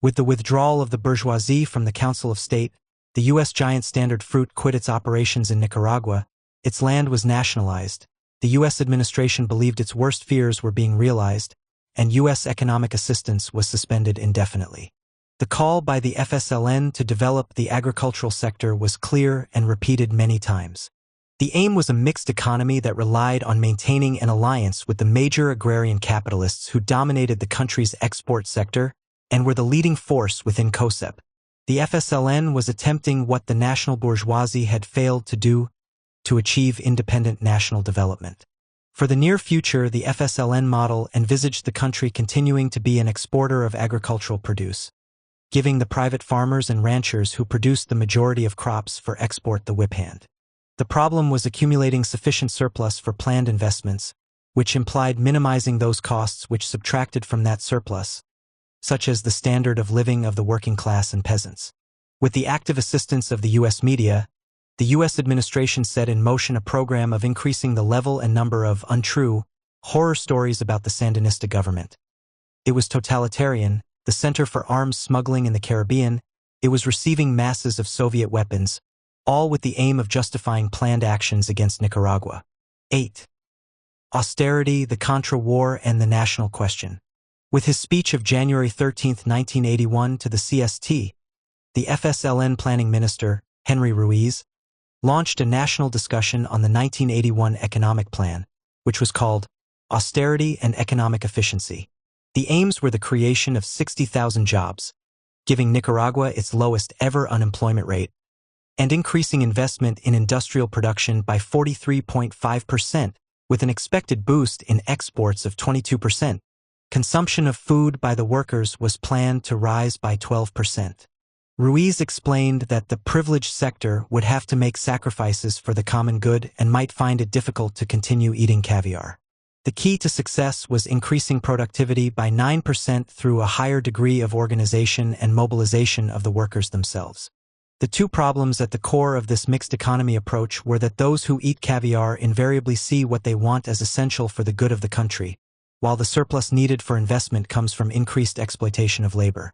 With the withdrawal of the bourgeoisie from the Council of State, the U.S. giant Standard Fruit quit its operations in Nicaragua. Its land was nationalized. The U.S. administration believed its worst fears were being realized, and U.S. economic assistance was suspended indefinitely. The call by the FSLN to develop the agricultural sector was clear and repeated many times. The aim was a mixed economy that relied on maintaining an alliance with the major agrarian capitalists who dominated the country's export sector and were the leading force within COSEP. The FSLN was attempting what the national bourgeoisie had failed to do, to achieve independent national development. For the near future, the FSLN model envisaged the country continuing to be an exporter of agricultural produce, giving the private farmers and ranchers who produced the majority of crops for export the whip hand. The problem was accumulating sufficient surplus for planned investments, which implied minimizing those costs which subtracted from that surplus, such as the standard of living of the working class and peasants. With the active assistance of the U.S. media, the U.S. administration set in motion a program of increasing the level and number of untrue, horror stories about the Sandinista government. It was totalitarian, the center for arms smuggling in the Caribbean, it was receiving masses of Soviet weapons, all with the aim of justifying planned actions against Nicaragua. 8. Austerity, the Contra War, and the National Question. With his speech of January 13, 1981 to the CST, the FSLN planning minister, Henry Ruiz, launched a national discussion on the 1981 economic plan, which was called Austerity and Economic Efficiency. The aims were the creation of 60,000 jobs, giving Nicaragua its lowest ever unemployment rate, and increasing investment in industrial production by 43.5%, with an expected boost in exports of 22%. Consumption of food by the workers was planned to rise by 12%. Ruiz explained that the privileged sector would have to make sacrifices for the common good and might find it difficult to continue eating caviar. The key to success was increasing productivity by 9% through a higher degree of organization and mobilization of the workers themselves. The two problems at the core of this mixed economy approach were that those who eat caviar invariably see what they want as essential for the good of the country, while the surplus needed for investment comes from increased exploitation of labor.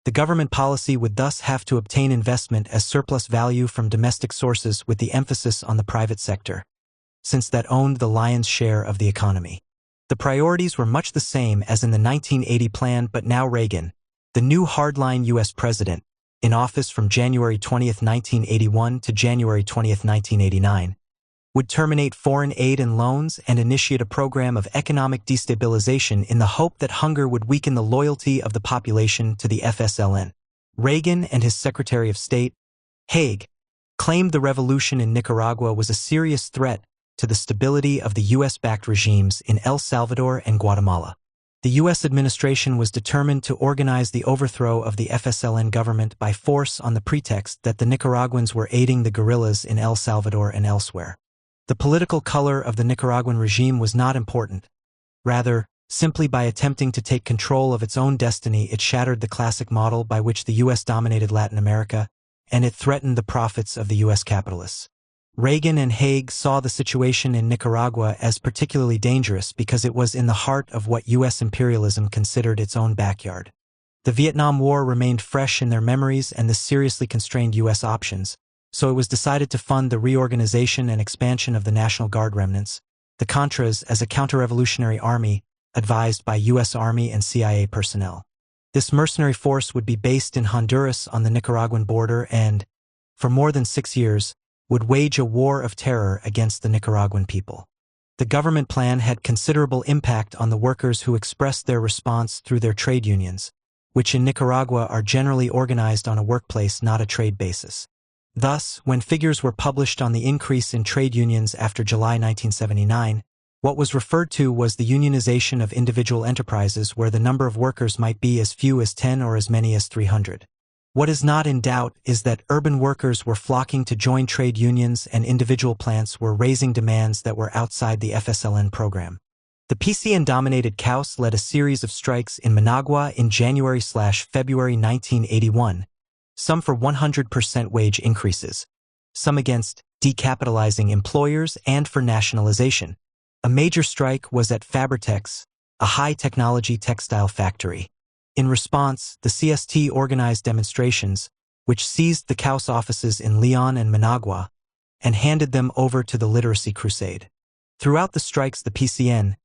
The government policy would thus have to obtain investment as surplus value from domestic sources with the emphasis on the private sector, since that owned the lion's share of the economy. The priorities were much the same as in the 1980 plan, but now Reagan, the new hardline U.S. president, in office from January 20, 1981 to January 20, 1989, would terminate foreign aid and loans and initiate a program of economic destabilization in the hope that hunger would weaken the loyalty of the population to the FSLN. Reagan and his Secretary of State, Haig, claimed the revolution in Nicaragua was a serious threat to the stability of the U.S.-backed regimes in El Salvador and Guatemala. The U.S. administration was determined to organize the overthrow of the FSLN government by force on the pretext that the Nicaraguans were aiding the guerrillas in El Salvador and elsewhere. The political color of the Nicaraguan regime was not important. Rather, simply by attempting to take control of its own destiny, it shattered the classic model by which the U.S. dominated Latin America, and it threatened the profits of the U.S. capitalists. Reagan and Haig saw the situation in Nicaragua as particularly dangerous because it was in the heart of what U.S. imperialism considered its own backyard. The Vietnam War remained fresh in their memories and this seriously constrained U.S. options, so it was decided to fund the reorganization and expansion of the National Guard remnants, the Contras, as a counter-revolutionary army advised by U.S. Army and CIA personnel. This mercenary force would be based in Honduras on the Nicaraguan border and, for more than 6 years, would wage a war of terror against the Nicaraguan people. The government plan had considerable impact on the workers who expressed their response through their trade unions, which in Nicaragua are generally organized on a workplace, not a trade basis. Thus, when figures were published on the increase in trade unions after July 1979, what was referred to was the unionization of individual enterprises where the number of workers might be as few as 10 or as many as 300. What is not in doubt is that urban workers were flocking to join trade unions and individual plants were raising demands that were outside the FSLN program. The PCN-dominated CAUS led a series of strikes in Managua in January/February 1981, some for 100% wage increases, some against decapitalizing employers and for nationalization. A major strike was at Fabritex, a high-technology textile factory. In response, the CST organized demonstrations, which seized the CAUS offices in Leon and Managua, and handed them over to the Literacy Crusade. Throughout the strikes, the PCN,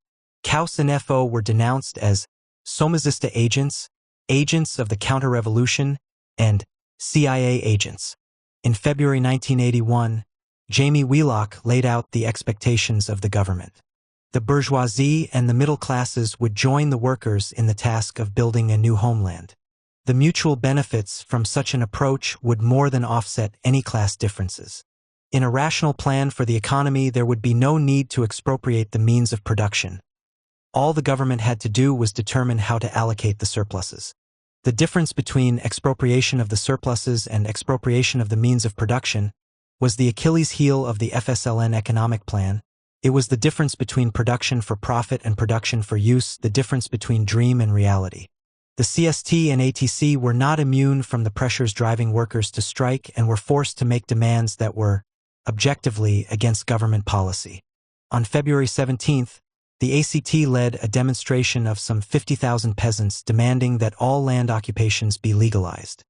CAUS and FO were denounced as Somocista agents, agents of the counter-revolution, and CIA agents. In February 1981, Jamie Wheelock laid out the expectations of the government. The bourgeoisie and the middle classes would join the workers in the task of building a new homeland. The mutual benefits from such an approach would more than offset any class differences. In a rational plan for the economy, there would be no need to expropriate the means of production. All the government had to do was determine how to allocate the surpluses. The difference between expropriation of the surpluses and expropriation of the means of production was the Achilles heel of the FSLN economic plan. It was the difference between production for profit and production for use, the difference between dream and reality. The CST and ATC were not immune from the pressures driving workers to strike and were forced to make demands that were, objectively, against government policy. On February 17th, the ACT led a demonstration of some 50,000 peasants demanding that all land occupations be legalized.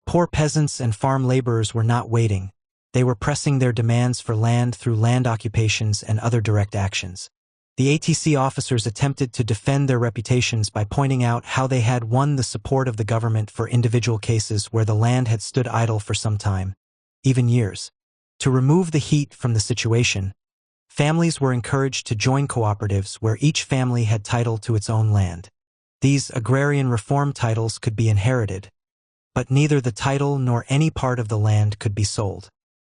Poor peasants and farm laborers were not waiting. They were pressing their demands for land through land occupations and other direct actions. The ATC officers attempted to defend their reputations by pointing out how they had won the support of the government for individual cases where the land had stood idle for some time, even years. To remove the heat from the situation, families were encouraged to join cooperatives where each family had title to its own land. These agrarian reform titles could be inherited, but neither the title nor any part of the land could be sold.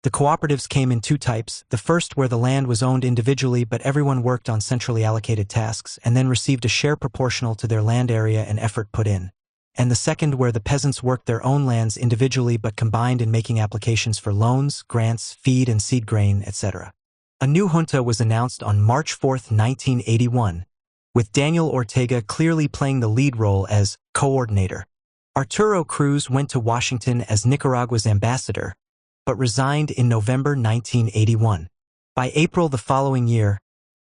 The cooperatives came in two types, the first where the land was owned individually but everyone worked on centrally allocated tasks and then received a share proportional to their land area and effort put in, and the second where the peasants worked their own lands individually but combined in making applications for loans, grants, feed and seed grain, etc. A new junta was announced on March 4, 1981, with Daniel Ortega clearly playing the lead role as coordinator. Arturo Cruz went to Washington as Nicaragua's ambassador, but resigned in November 1981. By April the following year,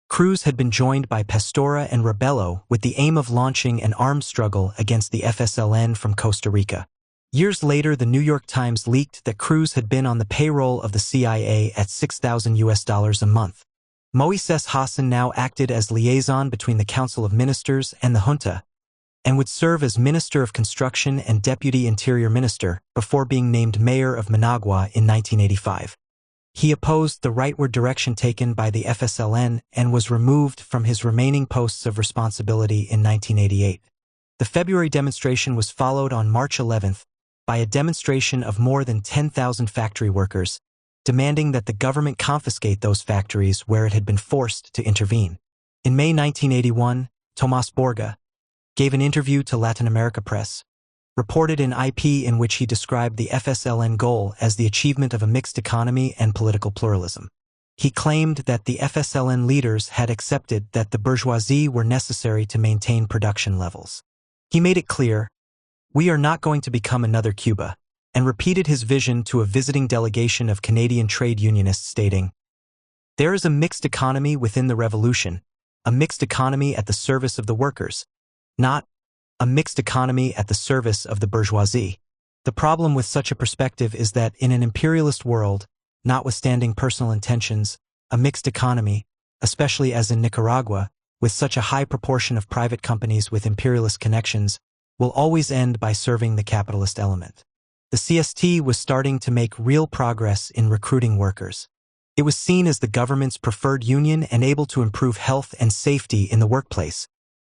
Cruz had been joined by Pastora and Rebello with the aim of launching an armed struggle against the FSLN from Costa Rica. Years later, the New York Times leaked that Cruz had been on the payroll of the CIA at $6,000 a month. Moises Hassan now acted as liaison between the Council of Ministers and the junta, and would serve as Minister of Construction and Deputy Interior Minister before being named Mayor of Managua in 1985. He opposed the rightward direction taken by the FSLN and was removed from his remaining posts of responsibility in 1988. The February demonstration was followed on March 11 by a demonstration of more than 10,000 factory workers, demanding that the government confiscate those factories where it had been forced to intervene. In May 1981, Tomas Borga gave an interview to Latin America Press, reported in IP in which he described the FSLN goal as the achievement of a mixed economy and political pluralism. He claimed that the FSLN leaders had accepted that the bourgeoisie were necessary to maintain production levels. He made it clear, "We are not going to become another Cuba," and repeated his vision to a visiting delegation of Canadian trade unionists stating, "There is a mixed economy within the revolution, a mixed economy at the service of the workers, not a mixed economy at the service of the bourgeoisie." The problem with such a perspective is that in an imperialist world, notwithstanding personal intentions, a mixed economy, especially as in Nicaragua, with such a high proportion of private companies with imperialist connections, will always end by serving the capitalist element. The CST was starting to make real progress in recruiting workers. It was seen as the government's preferred union and able to improve health and safety in the workplace,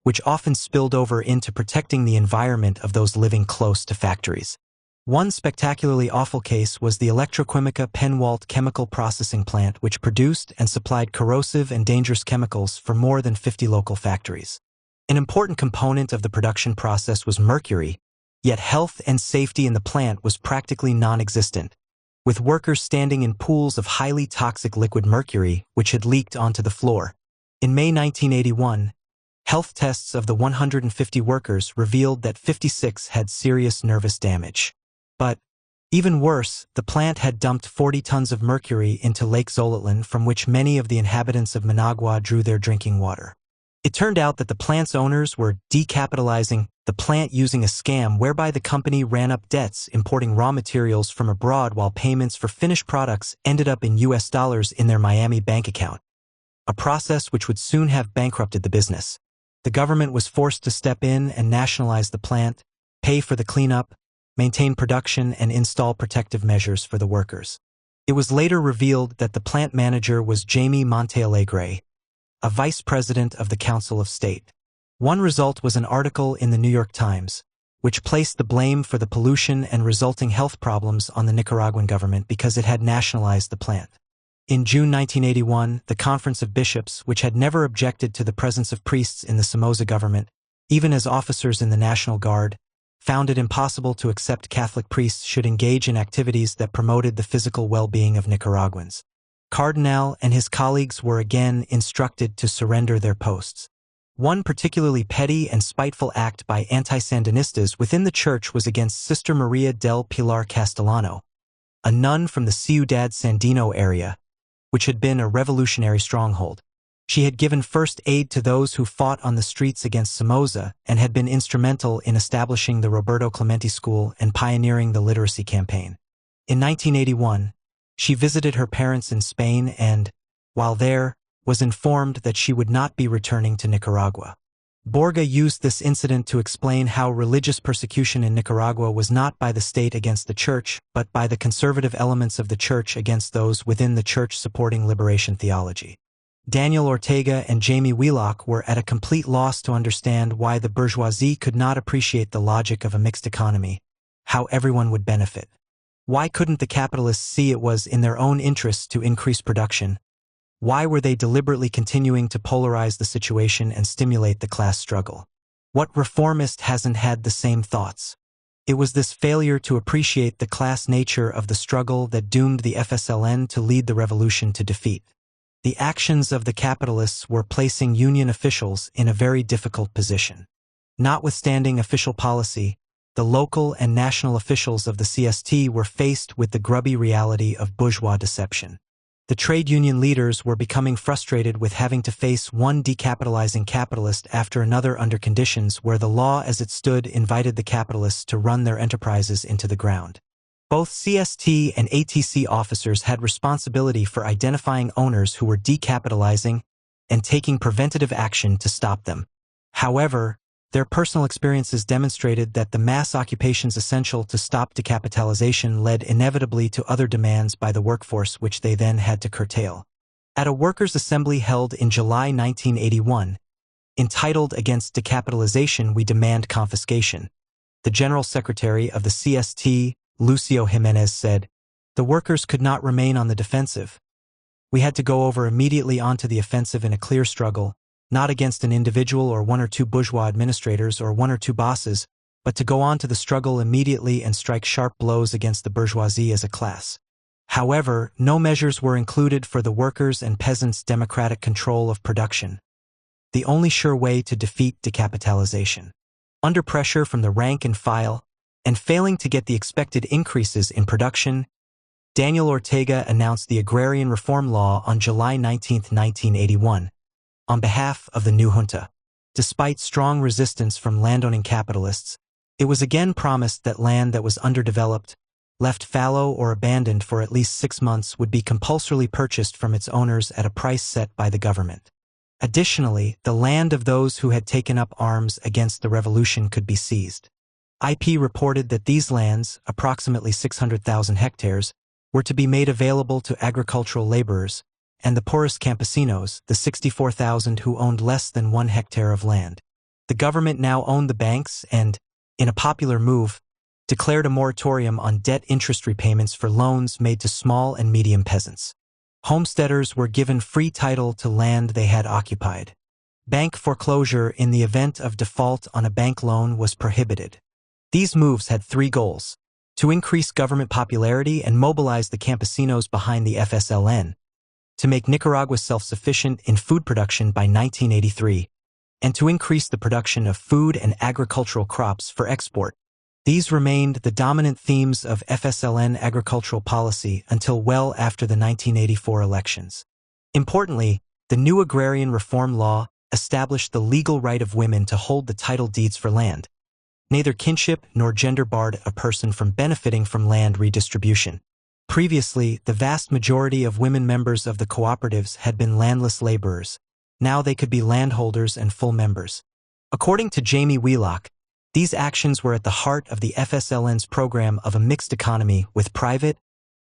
which often spilled over into protecting the environment of those living close to factories. One spectacularly awful case was the Electroquimica Penwalt chemical processing plant, which produced and supplied corrosive and dangerous chemicals for more than 50 local factories. An important component of the production process was mercury, yet health and safety in the plant was practically non-existent, with workers standing in pools of highly toxic liquid mercury which had leaked onto the floor. In May 1981, health tests of the 150 workers revealed that 56 had serious nervous damage. But, even worse, the plant had dumped 40 tons of mercury into Lake Zolotlan, from which many of the inhabitants of Managua drew their drinking water. It turned out that the plant's owners were decapitalizing the plant using a scam whereby the company ran up debts importing raw materials from abroad while payments for finished products ended up in US dollars in their Miami bank account, a process which would soon have bankrupted the business. The government was forced to step in and nationalize the plant, pay for the cleanup, maintain production, and install protective measures for the workers. It was later revealed that the plant manager was Jaime Montealegre, a vice president of the Council of State. One result was an article in the New York Times, which placed the blame for the pollution and resulting health problems on the Nicaraguan government because it had nationalized the plant. In June 1981, the Conference of Bishops, which had never objected to the presence of priests in the Somoza government, even as officers in the National Guard, found it impossible to accept Catholic priests should engage in activities that promoted the physical well-being of Nicaraguans. Cardinal and his colleagues were again instructed to surrender their posts. One particularly petty and spiteful act by anti-Sandinistas within the church was against Sister Maria del Pilar Castellano, a nun from the Ciudad Sandino area, which had been a revolutionary stronghold. She had given first aid to those who fought on the streets against Somoza and had been instrumental in establishing the Roberto Clemente School and pioneering the literacy campaign. In 1981, she visited her parents in Spain and, while there, was informed that she would not be returning to Nicaragua. Borga used this incident to explain how religious persecution in Nicaragua was not by the state against the church, but by the conservative elements of the church against those within the church supporting liberation theology. Daniel Ortega and Jamie Wheelock were at a complete loss to understand why the bourgeoisie could not appreciate the logic of a mixed economy, how everyone would benefit. Why couldn't the capitalists see it was in their own interests to increase production? Why were they deliberately continuing to polarize the situation and stimulate the class struggle? What reformist hasn't had the same thoughts? It was this failure to appreciate the class nature of the struggle that doomed the FSLN to lead the revolution to defeat. The actions of the capitalists were placing union officials in a very difficult position. Notwithstanding official policy, the local and national officials of the CST were faced with the grubby reality of bourgeois deception. The trade union leaders were becoming frustrated with having to face one decapitalizing capitalist after another under conditions where the law as it stood invited the capitalists to run their enterprises into the ground. Both CST and ATC officers had responsibility for identifying owners who were decapitalizing and taking preventative action to stop them. However, their personal experiences demonstrated that the mass occupations essential to stop decapitalization led inevitably to other demands by the workforce which they then had to curtail. At a workers' assembly held in July 1981, entitled "Against Decapitalization We Demand Confiscation," the General Secretary of the CST, Lucio Jimenez, said, "The workers could not remain on the defensive. We had to go over immediately onto the offensive in a clear struggle, not against an individual or one or two bourgeois administrators or one or two bosses, but to go on to the struggle immediately and strike sharp blows against the bourgeoisie as a class." However, no measures were included for the workers' and peasants' democratic control of production, the only sure way to defeat decapitalization. Under pressure from the rank and file, and failing to get the expected increases in production, Daniel Ortega announced the Agrarian Reform Law on July 19, 1981, on behalf of the new junta. Despite strong resistance from landowning capitalists, it was again promised that land that was underdeveloped, left fallow or abandoned for at least 6 months would be compulsorily purchased from its owners at a price set by the government. Additionally, the land of those who had taken up arms against the revolution could be seized. IP reported that these lands, approximately 600,000 hectares, were to be made available to agricultural laborers, and the poorest campesinos, the 64,000 who owned less than 1 hectare of land. The government now owned the banks and, in a popular move, declared a moratorium on debt interest repayments for loans made to small and medium peasants. Homesteaders were given free title to land they had occupied. Bank foreclosure in the event of default on a bank loan was prohibited. These moves had 3 goals: to increase government popularity and mobilize the campesinos behind the FSLN, to make Nicaragua self-sufficient in food production by 1983, and to increase the production of food and agricultural crops for export. These remained the dominant themes of FSLN agricultural policy until well after the 1984 elections. Importantly, the new Agrarian Reform Law established the legal right of women to hold the title deeds for land. Neither kinship nor gender barred a person from benefiting from land redistribution. Previously, the vast majority of women members of the cooperatives had been landless laborers. Now they could be landholders and full members. According to Jamie Wheelock, these actions were at the heart of the FSLN's program of a mixed economy with private,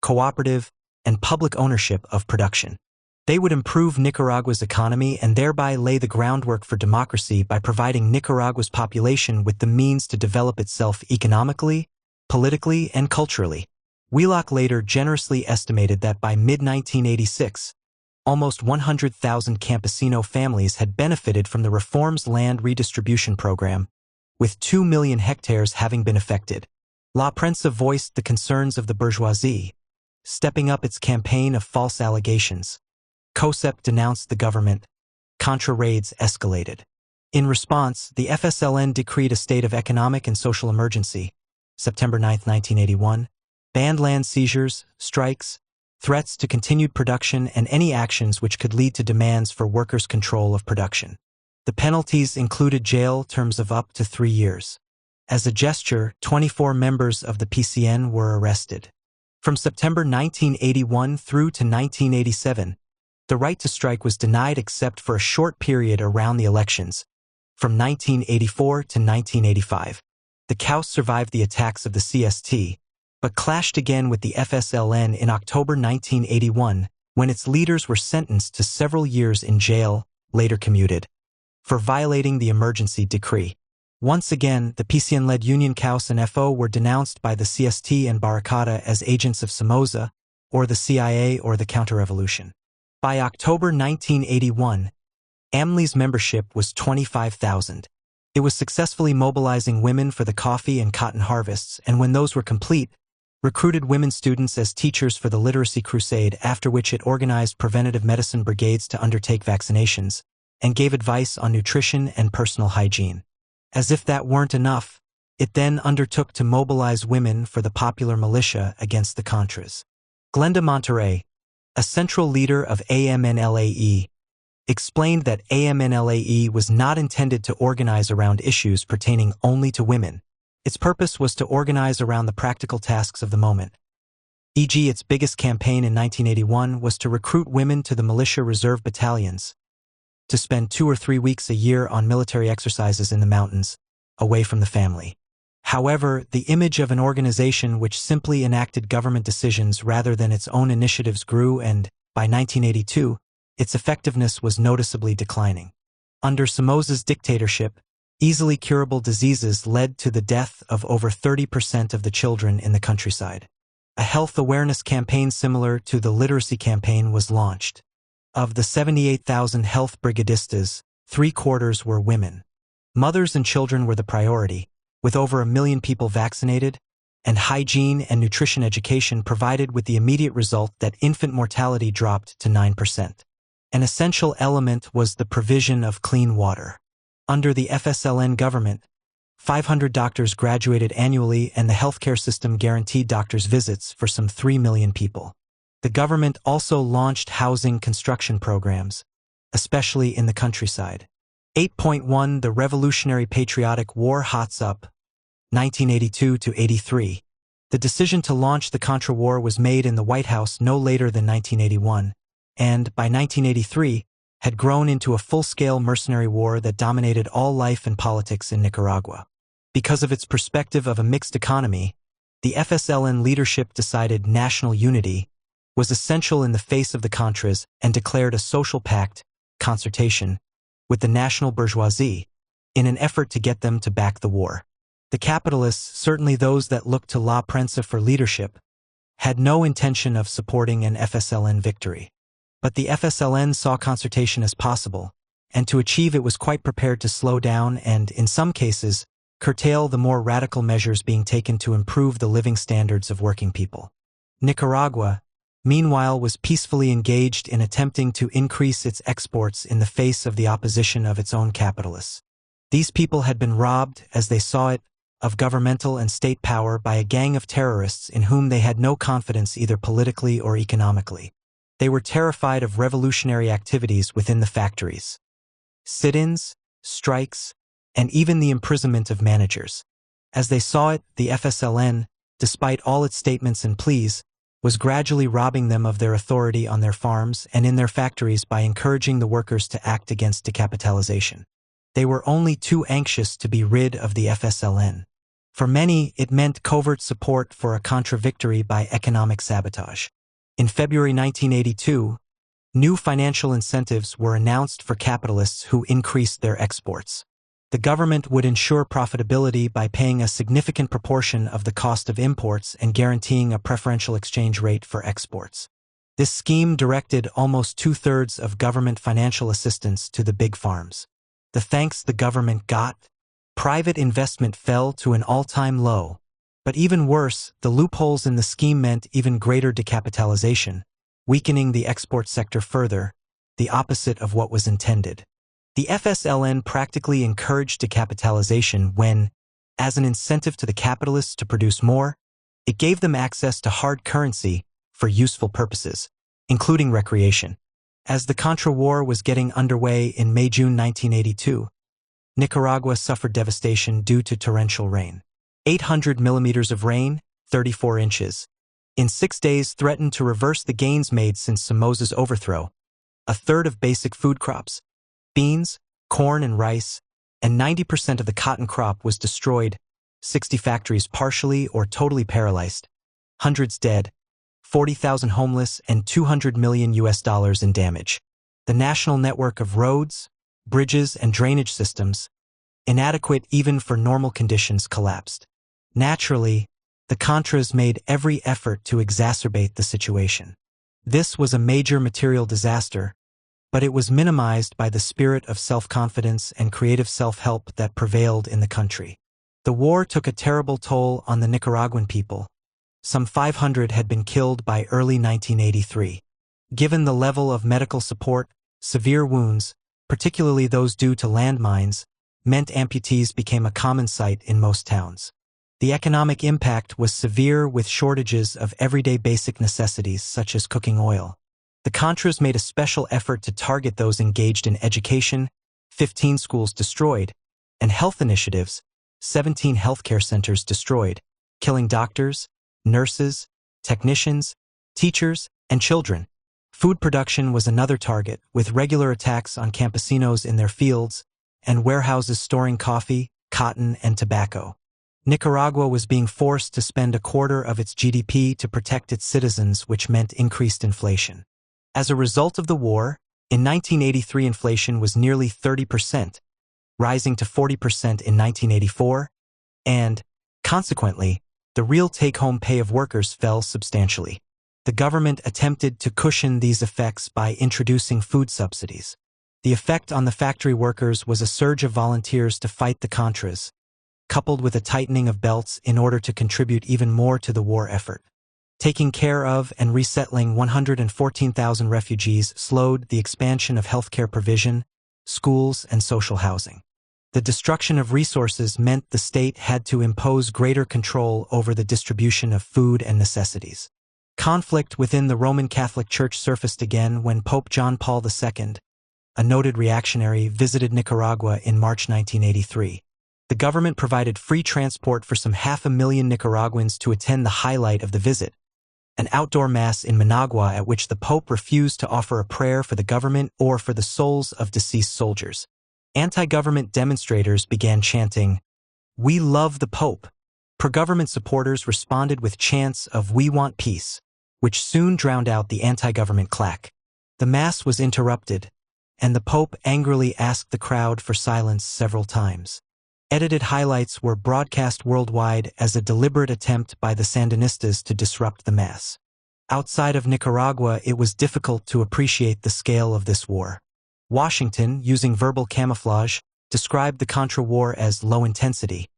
cooperative, and public ownership of production. They would improve Nicaragua's economy and thereby lay the groundwork for democracy by providing Nicaragua's population with the means to develop itself economically, politically, and culturally. Wheelock later generously estimated that by mid-1986, almost 100,000 campesino families had benefited from the reform's land redistribution program, with 2 million hectares having been affected. La Prensa voiced the concerns of the bourgeoisie, stepping up its campaign of false allegations. COSEP denounced the government. Contra raids escalated. In response, the FSLN decreed a state of economic and social emergency, September 9, 1981, banned land seizures, strikes, threats to continued production, and any actions which could lead to demands for workers' control of production. The penalties included jail terms of up to 3 years. As a gesture, 24 members of the PCN were arrested. From September 1981 through to 1987, the right to strike was denied except for a short period around the elections, from 1984 to 1985. The CAUS survived the attacks of the CST, but clashed again with the FSLN in October 1981, when its leaders were sentenced to several years in jail, later commuted, for violating the emergency decree. Once again, the PCN-led Union CAUS and FO were denounced by the CST and Barakata as agents of Somoza, or the CIA or the counter-revolution. By October 1981, AMLI's membership was 25,000. It was successfully mobilizing women for the coffee and cotton harvests, and when those were complete, recruited women students as teachers for the literacy crusade, after which it organized preventative medicine brigades to undertake vaccinations, and gave advice on nutrition and personal hygiene. As if that weren't enough, it then undertook to mobilize women for the popular militia against the Contras. Glenda Monterrey, a central leader of AMNLAE, explained that AMNLAE was not intended to organize around issues pertaining only to women. Its purpose was to organize around the practical tasks of the moment. E.g., its biggest campaign in 1981 was to recruit women to the militia reserve battalions, to spend 2 or 3 weeks a year on military exercises in the mountains, away from the family. However, the image of an organization which simply enacted government decisions rather than its own initiatives grew, and, by 1982, its effectiveness was noticeably declining. Under Somoza's dictatorship, easily curable diseases led to the death of over 30% of the children in the countryside. A health awareness campaign similar to the literacy campaign was launched. Of the 78,000 health brigadistas, 3/4 were women. Mothers and children were the priority, with over 1 million people vaccinated, and hygiene and nutrition education provided, with the immediate result that infant mortality dropped to 9%. An essential element was the provision of clean water. Under the FSLN government, 500 doctors graduated annually, and the healthcare system guaranteed doctors' visits for some 3 million people. The government also launched housing construction programs, especially in the countryside. 8.1 The Revolutionary Patriotic War hots up, 1982 to 83. The decision to launch the Contra War was made in the White House no later than 1981, and, by 1983, had grown into a full-scale mercenary war that dominated all life and politics in Nicaragua. Because of its perspective of a mixed economy, the FSLN leadership decided national unity was essential in the face of the Contras and declared a social pact, concertation, with the national bourgeoisie, in an effort to get them to back the war. The capitalists, certainly those that looked to La Prensa for leadership, had no intention of supporting an FSLN victory. But the FSLN saw concertation as possible, and to achieve it was quite prepared to slow down and, in some cases, curtail the more radical measures being taken to improve the living standards of working people. Nicaragua, meanwhile, was peacefully engaged in attempting to increase its exports in the face of the opposition of its own capitalists. These people had been robbed, as they saw it, of governmental and state power by a gang of terrorists in whom they had no confidence either politically or economically. They were terrified of revolutionary activities within the factories. Sit-ins, strikes, and even the imprisonment of managers. As they saw it, the FSLN, despite all its statements and pleas, was gradually robbing them of their authority on their farms and in their factories by encouraging the workers to act against decapitalization. They were only too anxious to be rid of the FSLN. For many, it meant covert support for a contra-victory by economic sabotage. In February 1982, new financial incentives were announced for capitalists who increased their exports. The government would ensure profitability by paying a significant proportion of the cost of imports and guaranteeing a preferential exchange rate for exports. This scheme directed almost 2/3 of government financial assistance to the big farms. The thanks the government got, private investment fell to an all-time low. But even worse, the loopholes in the scheme meant even greater decapitalization, weakening the export sector further, the opposite of what was intended. The FSLN practically encouraged decapitalization when, as an incentive to the capitalists to produce more, it gave them access to hard currency, for useful purposes, including recreation. As the Contra War was getting underway in May-June 1982, Nicaragua suffered devastation due to torrential rain. 800 millimeters of rain, 34 inches, in 6 days threatened to reverse the gains made since Somoza's overthrow. A third of basic food crops, beans, corn and rice, and 90% of the cotton crop was destroyed, 60 factories partially or totally paralyzed, hundreds dead, 40,000 homeless, and $200 million in damage. The national network of roads, bridges, and drainage systems, inadequate even for normal conditions, collapsed. Naturally, the Contras made every effort to exacerbate the situation. This was a major material disaster, but it was minimized by the spirit of self-confidence and creative self-help that prevailed in the country. The war took a terrible toll on the Nicaraguan people. Some 500 had been killed by early 1983. Given the level of medical support, severe wounds, particularly those due to landmines, meant amputees became a common sight in most towns. The economic impact was severe, with shortages of everyday basic necessities such as cooking oil. The Contras made a special effort to target those engaged in education, 15 schools destroyed, and health initiatives, 17 healthcare centers destroyed, killing doctors, nurses, technicians, teachers, and children. Food production was another target, with regular attacks on campesinos in their fields and warehouses storing coffee, cotton, and tobacco. Nicaragua was being forced to spend a quarter of its GDP to protect its citizens, which meant increased inflation. As a result of the war, in 1983 inflation was nearly 30%, rising to 40% in 1984, and, consequently, the real take-home pay of workers fell substantially. The government attempted to cushion these effects by introducing food subsidies. The effect on the factory workers was a surge of volunteers to fight the Contras, coupled with a tightening of belts in order to contribute even more to the war effort. Taking care of and resettling 114,000 refugees slowed the expansion of healthcare provision, schools, and social housing. The destruction of resources meant the state had to impose greater control over the distribution of food and necessities. Conflict within the Roman Catholic Church surfaced again when Pope John Paul II, a noted reactionary, visited Nicaragua in March 1983. The government provided free transport for some 500,000 Nicaraguans to attend the highlight of the visit, an outdoor mass in Managua at which the Pope refused to offer a prayer for the government or for the souls of deceased soldiers. Anti-government demonstrators began chanting, "We love the Pope." Pro-government supporters responded with chants of "We want peace," which soon drowned out the anti-government claque. The mass was interrupted, and the Pope angrily asked the crowd for silence several times. Edited highlights were broadcast worldwide as a deliberate attempt by the Sandinistas to disrupt the mass. Outside of Nicaragua, it was difficult to appreciate the scale of this war. Washington, using verbal camouflage, described the Contra War as low intensity,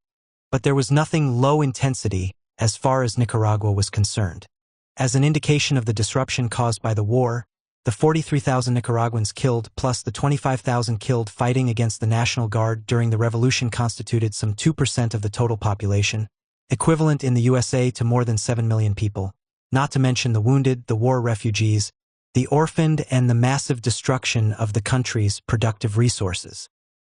but there was nothing low intensity as far as Nicaragua was concerned. As an indication of the disruption caused by the war, the 43,000 Nicaraguans killed plus the 25,000 killed fighting against the National Guard during the revolution constituted some 2% of the total population, equivalent in the USA to more than 7 million people, not to mention the wounded, the war refugees, the orphaned, and the massive destruction of the country's productive resources.